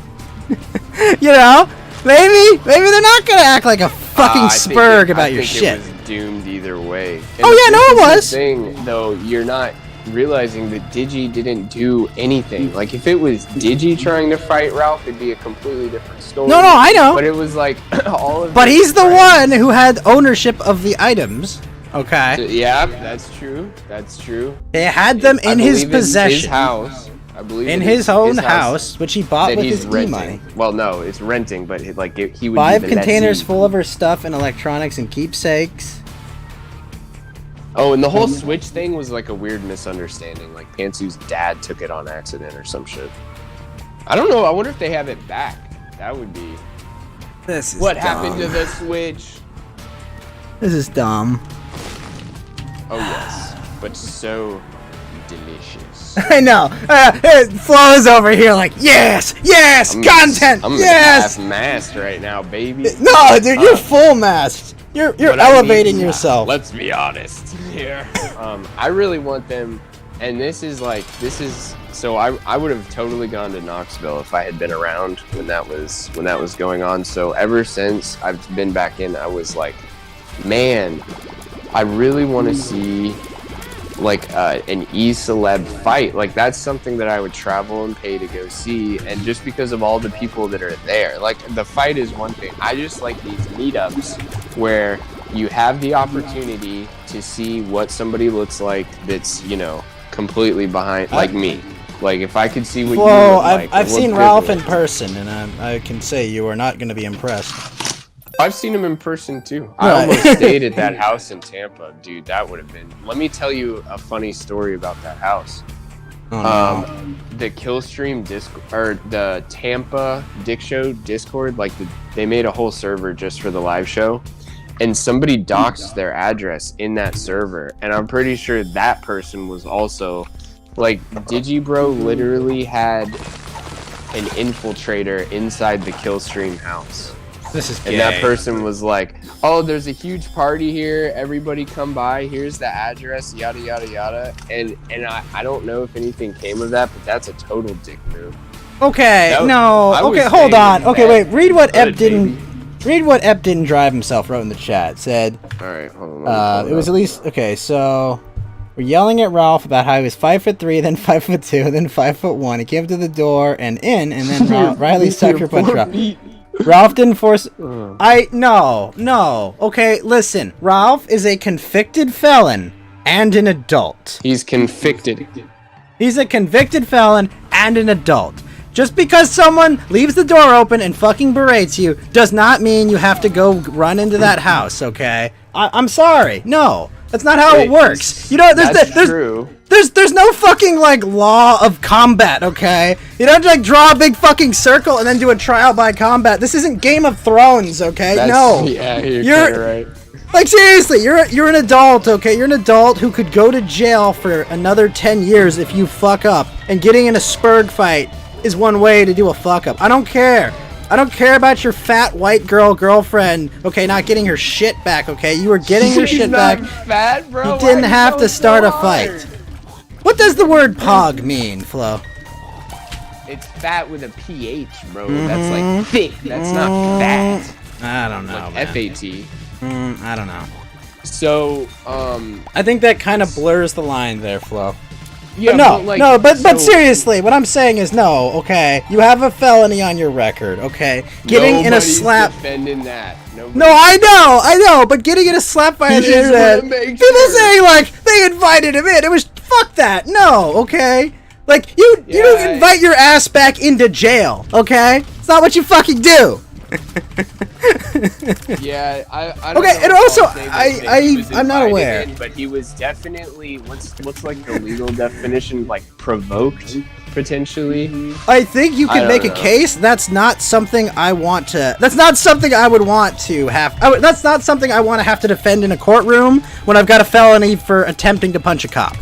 [SPEAKER 1] You know? Maybe they're not gonna act like a fucking
[SPEAKER 9] I think
[SPEAKER 1] spurg
[SPEAKER 9] it-
[SPEAKER 1] about
[SPEAKER 9] I
[SPEAKER 1] your
[SPEAKER 9] think
[SPEAKER 1] shit.
[SPEAKER 9] It was doomed either way. And
[SPEAKER 1] Oh, yeah, no, it
[SPEAKER 9] this
[SPEAKER 1] was.
[SPEAKER 9] is the thing, though, you're not realizing that Digi didn't do anything. Like, if it was Digi trying to fight Ralph, it'd be a completely different story.
[SPEAKER 1] No, I know.
[SPEAKER 9] But it was like all of.
[SPEAKER 1] But
[SPEAKER 9] his
[SPEAKER 1] he's the
[SPEAKER 9] friends-
[SPEAKER 1] one who had ownership of the items. Okay.
[SPEAKER 9] Yeah, that's true. That's true.
[SPEAKER 1] They had them
[SPEAKER 9] I
[SPEAKER 1] in his
[SPEAKER 9] believe it's
[SPEAKER 1] possession.
[SPEAKER 9] His house. I believe
[SPEAKER 1] In
[SPEAKER 9] it
[SPEAKER 1] his
[SPEAKER 9] is
[SPEAKER 1] own house, which he bought
[SPEAKER 9] that
[SPEAKER 1] with
[SPEAKER 9] he's
[SPEAKER 1] his
[SPEAKER 9] renting.
[SPEAKER 1] e-money.
[SPEAKER 9] Well, no, it's renting, but he would.
[SPEAKER 1] 5
[SPEAKER 9] be the
[SPEAKER 1] containers
[SPEAKER 9] lessee.
[SPEAKER 1] full of her stuff and electronics and keepsakes.
[SPEAKER 9] Oh, and the whole Switch thing was like a weird misunderstanding. Like Pantsu's dad took it on accident or some shit. I don't know. I wonder if they have it back. That would be.
[SPEAKER 1] This is
[SPEAKER 9] What
[SPEAKER 1] dumb.
[SPEAKER 9] happened to the Switch?
[SPEAKER 1] This is dumb.
[SPEAKER 9] Oh yes, but so delicious.
[SPEAKER 1] I know. Flo's over here like, yes, content,
[SPEAKER 9] I'm
[SPEAKER 1] yes.
[SPEAKER 9] half-masked right now, baby.
[SPEAKER 1] No, dude, you're full masked. You're
[SPEAKER 9] But I
[SPEAKER 1] elevating
[SPEAKER 9] mean,
[SPEAKER 1] yourself.
[SPEAKER 9] Let's be honest here. I really want them, and this is. So I would have totally gone to Knoxville if I had been around when that was going on. So ever since I've been back in, I was like, man, I really want to see like an e-celeb fight. Like that's something that I would travel and pay to go see, and just because of all the people that are there. Like the fight is one thing. I just like these meetups where you have the opportunity to see what somebody looks like that's, you know, completely behind, like me. Like if I could see what you
[SPEAKER 1] Whoa,
[SPEAKER 9] look like.
[SPEAKER 1] I've
[SPEAKER 9] or what
[SPEAKER 1] seen
[SPEAKER 9] good
[SPEAKER 1] Ralph
[SPEAKER 9] look
[SPEAKER 1] in person, and I can say you are not going to be impressed.
[SPEAKER 9] I've seen him in person too. I
[SPEAKER 1] Right.
[SPEAKER 9] almost stayed at that house in Tampa, dude. That would have been. Let me tell you a funny story about that house.
[SPEAKER 1] Oh, no.
[SPEAKER 9] The Killstream or the Tampa Dick Show Discord, like they made a whole server just for the live show, and somebody doxed their address in that server, and I'm pretty sure that person was also like Digibro literally had an infiltrator inside the Killstream house.
[SPEAKER 1] This is gay.
[SPEAKER 9] And that person was like, "Oh, there's a huge party here. Everybody come by. Here's the address. Yada yada yada." And I don't know if anything came of that, but that's a total dick move.
[SPEAKER 1] Okay,
[SPEAKER 9] That was-
[SPEAKER 1] no.
[SPEAKER 9] I was
[SPEAKER 1] Okay, hold on.
[SPEAKER 9] saying
[SPEAKER 1] Okay,
[SPEAKER 9] that.
[SPEAKER 1] wait. Read what
[SPEAKER 9] Good,
[SPEAKER 1] Ep didn't drive himself wrote in the chat. Said
[SPEAKER 9] All right, hold on.
[SPEAKER 1] it was at least okay. So we're yelling at Ralph about how he was 5'3", then 5'2", then 5'1". He came to the door and in, and then Riley sucker punched Ralph. Ralph didn't force. No. Okay, listen. Ralph is a convicted felon and an adult.
[SPEAKER 9] He's convicted.
[SPEAKER 1] He's a convicted felon and an adult. Just because someone leaves the door open and fucking berates you does not mean you have to go run into that house, okay? I'm sorry. No. That's not how it works. You know,
[SPEAKER 9] That's true.
[SPEAKER 1] there's no fucking, like, law of combat, okay? You don't, like, draw a big fucking circle and then do a trial by combat. This isn't Game of Thrones, okay? No.
[SPEAKER 9] Yeah, you're kinda right.
[SPEAKER 1] Like, seriously, you're an adult, okay? You're an adult who could go to jail for another 10 years if you fuck up. And getting in a spurg fight is one way to do a fuck up. I don't care. I don't care about your fat white girlfriend, okay, not getting her shit back, okay? You were getting her shit back.
[SPEAKER 9] Fat, bro.
[SPEAKER 1] You didn't have to start a fight. What does the word pog mean, Flo?
[SPEAKER 9] It's fat with a PH, bro. That's like thick. That's not fat.
[SPEAKER 1] I don't know,
[SPEAKER 9] Like
[SPEAKER 1] man.
[SPEAKER 9] FAT.
[SPEAKER 1] I don't know.
[SPEAKER 9] So,
[SPEAKER 1] I think that kind of blurs the line there, Flo.
[SPEAKER 9] yeah,
[SPEAKER 1] But seriously, what I'm saying is no, okay? You have a felony on your record, okay? Getting in a
[SPEAKER 9] nobody's
[SPEAKER 1] slap...
[SPEAKER 9] defending that.
[SPEAKER 1] No, I know, but getting in a slap by the
[SPEAKER 9] just
[SPEAKER 1] internet...
[SPEAKER 9] wanna make
[SPEAKER 1] People
[SPEAKER 9] sure.
[SPEAKER 1] saying, like, they invited him in. It was... Fuck that. No, okay? Like, you don't invite your ass back into jail, okay? It's not what you fucking do.
[SPEAKER 9] Yeah, I don't
[SPEAKER 1] Okay,
[SPEAKER 9] know
[SPEAKER 1] and
[SPEAKER 9] if
[SPEAKER 1] also,
[SPEAKER 9] I'll say that he was
[SPEAKER 1] I'm not
[SPEAKER 9] invited
[SPEAKER 1] aware.
[SPEAKER 9] in, but he was definitely what's like the legal definition, like provoked potentially.
[SPEAKER 1] I think you
[SPEAKER 9] I
[SPEAKER 1] can
[SPEAKER 9] don't
[SPEAKER 1] make a
[SPEAKER 9] know.
[SPEAKER 1] case. That's not something I want to. That's not something I would want to have. That's not something I want to have to defend in a courtroom when I've got a felony for attempting to punch a cop.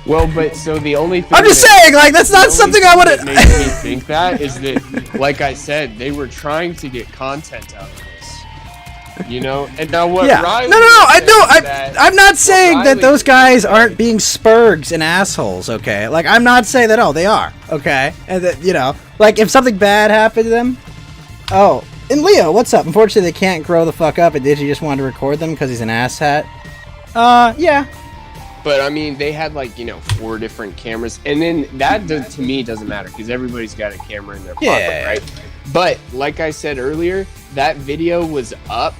[SPEAKER 9] Well, but so the only thing
[SPEAKER 1] I'm just saying, like, that's not something I would
[SPEAKER 9] that makes me think that is that, like I said, they were trying to get content out of this. You know, and now what?
[SPEAKER 1] Yeah.
[SPEAKER 9] Riley
[SPEAKER 1] No.
[SPEAKER 9] said is that-
[SPEAKER 1] I'm not saying that
[SPEAKER 9] Riley
[SPEAKER 1] those guys
[SPEAKER 9] said-
[SPEAKER 1] aren't being spurgs and assholes. Okay. Like, I'm not saying that. Oh, they are. Okay. And that, you know, like, if something bad happened to them. Oh, and Leo, what's up? Unfortunately, they can't grow the fuck up. And did you just want to record them because he's an asshat? Yeah.
[SPEAKER 9] But I mean, they had like 4 different cameras, and then that to me doesn't matter because everybody's got a camera in their pocket,
[SPEAKER 1] Yeah.
[SPEAKER 9] right? But like I said earlier, that video was up,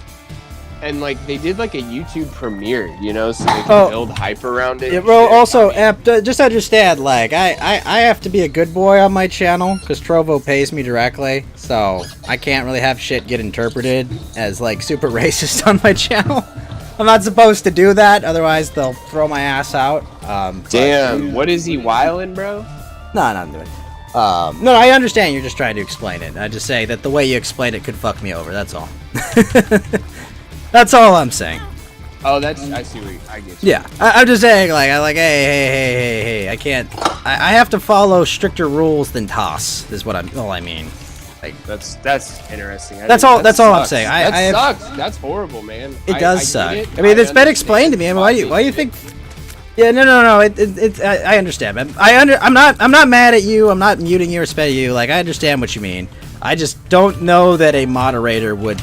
[SPEAKER 9] and like they did like a YouTube premiere, so they can build hype around it.
[SPEAKER 1] Yeah, bro, also, just understand, like, I have to be a good boy on my channel, because Trovo pays me directly, so I can't really have shit get interpreted as, like, super racist on my channel. I'm not supposed to do that, otherwise they'll throw my ass out.
[SPEAKER 9] Damn, what is he wildin', bro?
[SPEAKER 1] No, I'm doing it. No, I understand you're just trying to explain it. I just say that the way you explain it could fuck me over, that's all. That's all I'm saying.
[SPEAKER 9] Oh, I see what I get you.
[SPEAKER 1] Yeah, I'm just saying, like, hey, I can't, I have to follow stricter rules than Toss, is all I mean.
[SPEAKER 9] Like that's interesting.
[SPEAKER 1] That's all I'm
[SPEAKER 9] sucks.
[SPEAKER 1] saying.
[SPEAKER 9] That sucks. That's horrible, man.
[SPEAKER 1] It does
[SPEAKER 9] I
[SPEAKER 1] suck.
[SPEAKER 9] get it.
[SPEAKER 1] I mean, it's been
[SPEAKER 9] understand.
[SPEAKER 1] explained to me. I mean, why do you think? Yeah, no. I understand, man. I'm not mad at you. I'm not muting you or spitting you. Like, I understand what you mean. I just don't know that a moderator would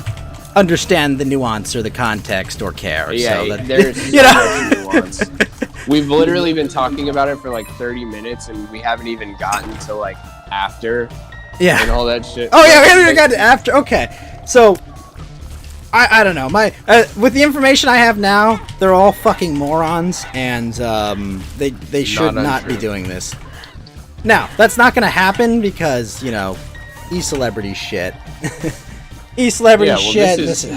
[SPEAKER 1] understand the nuance or the context or care.
[SPEAKER 9] Yeah,
[SPEAKER 1] so that,
[SPEAKER 9] there's
[SPEAKER 1] you
[SPEAKER 9] so
[SPEAKER 1] know.
[SPEAKER 9] much nuance. We've literally been talking about it for like 30 minutes, and we haven't even gotten to like after.
[SPEAKER 1] Yeah.
[SPEAKER 9] And all that shit.
[SPEAKER 1] Oh yeah, we haven't even got to after. Okay, so I don't know. My with the information I have now, they're all fucking morons, and they should not be doing this. Now that's not gonna happen because e-celebrity shit. E-celebrity
[SPEAKER 9] Yeah, well,
[SPEAKER 1] shit.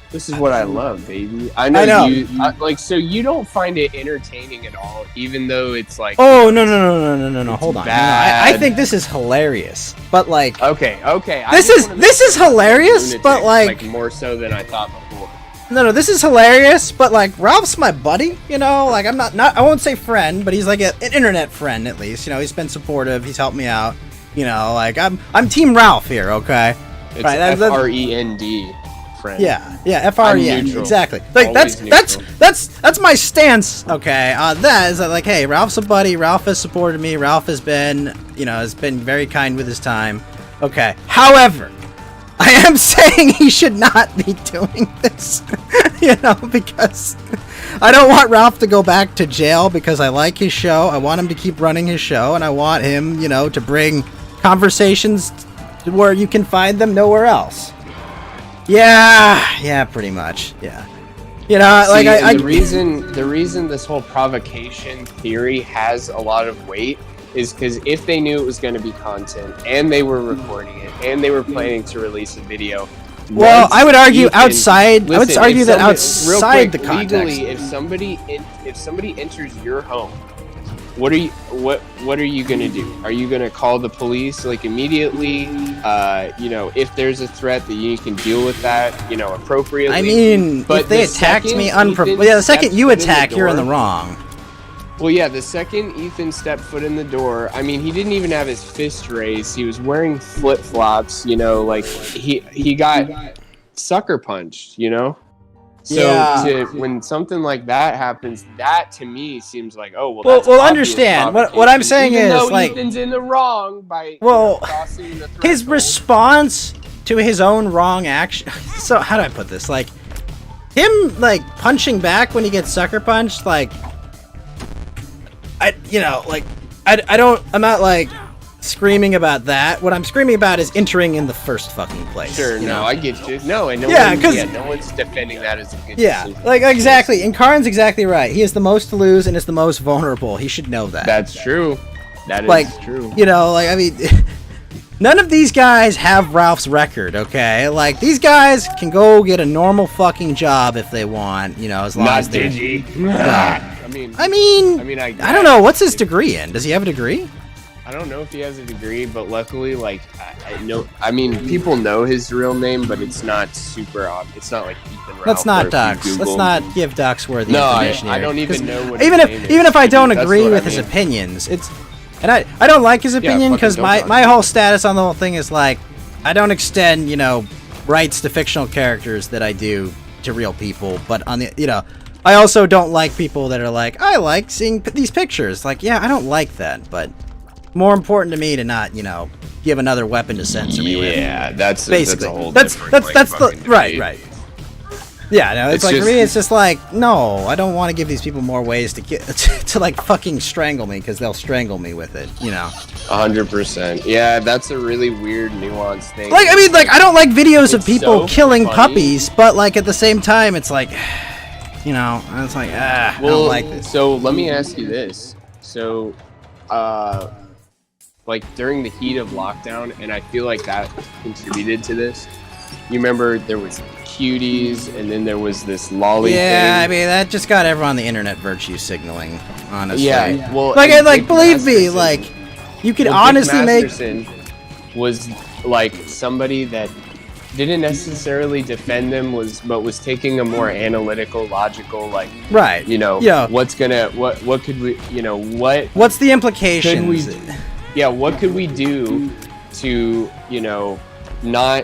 [SPEAKER 9] This is what I love, baby. I know. So you don't find it entertaining at all, even though it's like.
[SPEAKER 1] Oh no! Hold on. No,
[SPEAKER 9] bad.
[SPEAKER 1] I think this is hilarious, but like.
[SPEAKER 9] Okay.
[SPEAKER 1] This is hilarious, but like
[SPEAKER 9] more so than I thought before.
[SPEAKER 1] No, this is hilarious, but like Ralph's my buddy, like I'm not I won't say friend, but he's like an internet friend at least. He's been supportive. He's helped me out. Like I'm Team Ralph here, okay?
[SPEAKER 9] It's
[SPEAKER 1] Right, that's-
[SPEAKER 9] FREND, friend.
[SPEAKER 1] Yeah, FREN,
[SPEAKER 9] neutral.
[SPEAKER 1] exactly. Like
[SPEAKER 9] Always
[SPEAKER 1] that's my stance. Okay, that is like, hey, Ralph's a buddy. Ralph has supported me. Ralph has been, has been very kind with his time. Okay, however, I am saying he should not be doing this, because I don't want Ralph to go back to jail because I like his show. I want him to keep running his show, and I want him, to bring conversations where you can find them nowhere else. Yeah, pretty much. Yeah.
[SPEAKER 9] The reason this whole provocation theory has a lot of weight is because if they knew it was going to be content and they were recording it and they were planning to release a video.
[SPEAKER 1] Well, I would argue outside.
[SPEAKER 9] Listen,
[SPEAKER 1] I would argue that
[SPEAKER 9] real
[SPEAKER 1] outside
[SPEAKER 9] quick,
[SPEAKER 1] the context.
[SPEAKER 9] legally, if somebody enters your home, what are you gonna do? Are you gonna call the police like immediately? If there's a threat that you can deal with that, appropriately.
[SPEAKER 1] I mean,
[SPEAKER 9] But
[SPEAKER 1] if they
[SPEAKER 9] the
[SPEAKER 1] attacked me
[SPEAKER 9] second
[SPEAKER 1] the second you
[SPEAKER 9] Ethan stepped foot in the
[SPEAKER 1] attack, you're in the
[SPEAKER 9] door-
[SPEAKER 1] wrong.
[SPEAKER 9] Well, yeah, the second Ethan stepped foot in the door, I mean, he didn't even have his fist raised. He was wearing flip-flops, like he got sucker punched, So
[SPEAKER 1] Yeah.
[SPEAKER 9] when something like that happens, that to me seems like, oh, well,
[SPEAKER 1] Well,
[SPEAKER 9] that's
[SPEAKER 1] well,
[SPEAKER 9] obvious
[SPEAKER 1] understand, what I'm saying
[SPEAKER 9] even
[SPEAKER 1] is,
[SPEAKER 9] though
[SPEAKER 1] like-
[SPEAKER 9] Ethan's in the wrong by crossing the
[SPEAKER 1] His
[SPEAKER 9] threshold.
[SPEAKER 1] response to his own wrong action. So how do I put this? Like him, punching back when he gets sucker punched. I'm not screaming about that. What I'm screaming about is entering in the first fucking place.
[SPEAKER 9] Sure,
[SPEAKER 1] you
[SPEAKER 9] no,
[SPEAKER 1] know?
[SPEAKER 9] I get you. No, and no one's defending that as a good decision.
[SPEAKER 1] Exactly. And Karn's exactly right. He has the most to lose and is the most vulnerable. He should know that.
[SPEAKER 9] That's true. That is true.
[SPEAKER 1] I mean, none of these guys have Ralph's record, okay? These guys can go get a normal fucking job if they want, as long as they're... I mean, I don't know. What's his degree in? Does he have a degree?
[SPEAKER 9] I don't know if he has a degree, but luckily, I know. I mean, people know his real name, but it's not super obvious. It's not like Ethan Ralph.
[SPEAKER 1] Let's not
[SPEAKER 9] or if you
[SPEAKER 1] Dux. Let's
[SPEAKER 9] Google-
[SPEAKER 1] not give Duxworthy
[SPEAKER 9] No,
[SPEAKER 1] information
[SPEAKER 9] I
[SPEAKER 1] here.
[SPEAKER 9] don't even
[SPEAKER 1] 'Cause
[SPEAKER 9] know what
[SPEAKER 1] even
[SPEAKER 9] his
[SPEAKER 1] if
[SPEAKER 9] name
[SPEAKER 1] even
[SPEAKER 9] is.
[SPEAKER 1] if I don't
[SPEAKER 9] That's
[SPEAKER 1] agree
[SPEAKER 9] what I
[SPEAKER 1] with his
[SPEAKER 9] mean.
[SPEAKER 1] opinions, and I don't like his opinion because
[SPEAKER 9] fucking
[SPEAKER 1] my
[SPEAKER 9] don't
[SPEAKER 1] my whole status on the whole thing is I don't extend rights to fictional characters that I do to real people, but on the I also don't like people that are I like seeing these pictures. Yeah, I don't like that, but more important to me to not give another weapon to censor me with.
[SPEAKER 9] Yeah, that's
[SPEAKER 1] Basically,
[SPEAKER 9] a whole
[SPEAKER 1] that's
[SPEAKER 9] different,
[SPEAKER 1] the
[SPEAKER 9] fucking
[SPEAKER 1] right.
[SPEAKER 9] debate.
[SPEAKER 1] Yeah, no, it's
[SPEAKER 9] It's
[SPEAKER 1] for
[SPEAKER 9] just-
[SPEAKER 1] me. It's just no, I don't want to give these people more ways to get to fucking strangle me because they'll strangle me with it.
[SPEAKER 9] 100%. Yeah, that's a really weird, nuanced thing.
[SPEAKER 1] I don't like videos of
[SPEAKER 9] It's
[SPEAKER 1] people
[SPEAKER 9] so
[SPEAKER 1] killing
[SPEAKER 9] funny.
[SPEAKER 1] puppies, but at the same time, it's it's I don't like this.
[SPEAKER 9] So let me ask you this. So, during the heat of lockdown, and I feel like that contributed to this. You remember there was cuties, and then there was this lolly
[SPEAKER 1] Yeah,
[SPEAKER 9] thing.
[SPEAKER 1] I mean that just got everyone on the internet virtue signaling. Honestly,
[SPEAKER 9] Yeah, well,
[SPEAKER 1] and,
[SPEAKER 9] and Dick
[SPEAKER 1] believe me,
[SPEAKER 9] Masterson-
[SPEAKER 1] you could
[SPEAKER 9] Dick
[SPEAKER 1] honestly make.
[SPEAKER 9] Masterson was somebody that didn't necessarily defend them, but was taking a more analytical, logical,
[SPEAKER 1] Right.
[SPEAKER 9] what's gonna what could we
[SPEAKER 1] What's the implications?
[SPEAKER 9] what could we do to not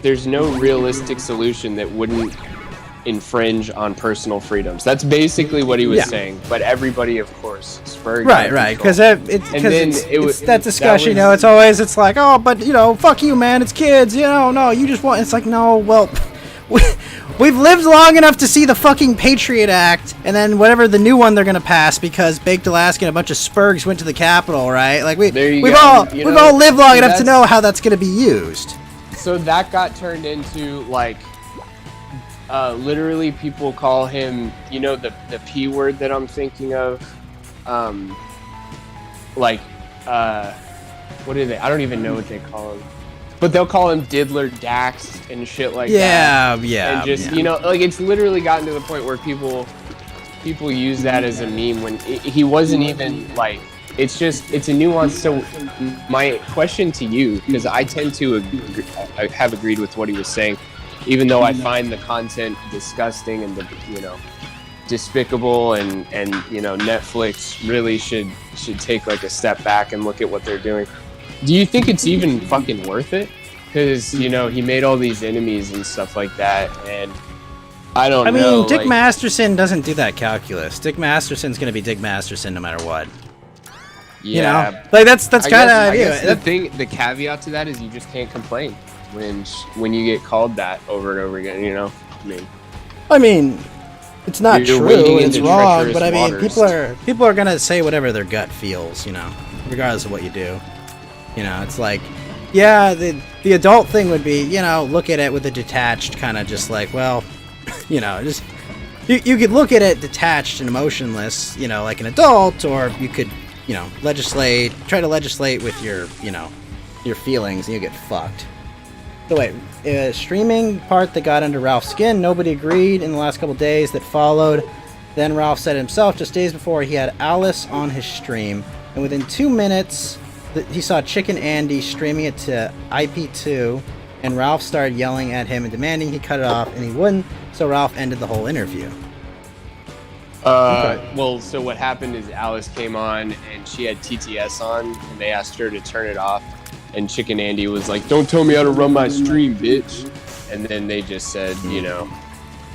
[SPEAKER 9] there's no realistic solution that wouldn't infringe on personal freedoms. That's basically what he was saying, but everybody of course spurred
[SPEAKER 1] Right, because it's that discussion,
[SPEAKER 9] that was-
[SPEAKER 1] it's always, oh, but, fuck you, man, it's kids, no, you just want, it's no, well, we've lived long enough to see the fucking Patriot Act, and then whatever the new one they're gonna pass, because Baked Alaska and a bunch of spurgs went to the Capitol, right?
[SPEAKER 9] There you
[SPEAKER 1] we've
[SPEAKER 9] go.
[SPEAKER 1] all lived long enough to
[SPEAKER 9] that's-
[SPEAKER 1] know how that's gonna be used.
[SPEAKER 9] So that got turned into literally people call him, the P word that I'm thinking of, what do they? I don't even know what they call him, but they'll call him Diddler Dax and shit like that.
[SPEAKER 1] Yeah,
[SPEAKER 9] And just it's literally gotten to the point where people use that as a meme when he wasn't even it's a nuance. So my question to you, because I tend to I have agreed with what he was saying, even though I find the content disgusting and despicable, and Netflix really should take a step back and look at what they're doing. Do you think it's even fucking worth it? because you know he made all these enemies and stuff like that, and I don't
[SPEAKER 1] I
[SPEAKER 9] know.
[SPEAKER 1] mean, Dick
[SPEAKER 9] like,
[SPEAKER 1] Masterson doesn't do that calculus. Dick Masterson's gonna be Dick Masterson no matter what.
[SPEAKER 9] yeah,
[SPEAKER 1] You know, like that's
[SPEAKER 9] I
[SPEAKER 1] kind
[SPEAKER 9] guess- I
[SPEAKER 1] of
[SPEAKER 9] guess the thing, the caveat to that is you just can't complain when you get called that over and over again. You know,
[SPEAKER 1] I mean, it's not
[SPEAKER 9] You're
[SPEAKER 1] true.
[SPEAKER 9] wading
[SPEAKER 1] It's
[SPEAKER 9] into
[SPEAKER 1] wrong.
[SPEAKER 9] treacherous
[SPEAKER 1] But I mean,
[SPEAKER 9] waters.
[SPEAKER 1] people are gonna say whatever their gut feels. You know, regardless of what you do. You know, it's like, yeah, the adult thing would be, you know, look at it with a detached kind of just like, well, you know, just you could look at it detached and emotionless, you know, like an adult, or you could, you know, try to legislate with your, you know, your feelings, and you get fucked. So wait, streaming part that got under Ralph's skin, nobody agreed in the last couple days that followed. Then Ralph said himself, just days before, he had Alice on his stream, and within 2 minutes, he saw Chicken Andy streaming it to IP2, and Ralph started yelling at him and demanding he cut it off, and he wouldn't, so Ralph ended the whole interview.
[SPEAKER 9] Well, so what happened is Alice came on and she had TTS on, and they asked her to turn it off, and Chicken Andy was like, "Don't tell me how to run my stream, bitch." And then they just said, you know,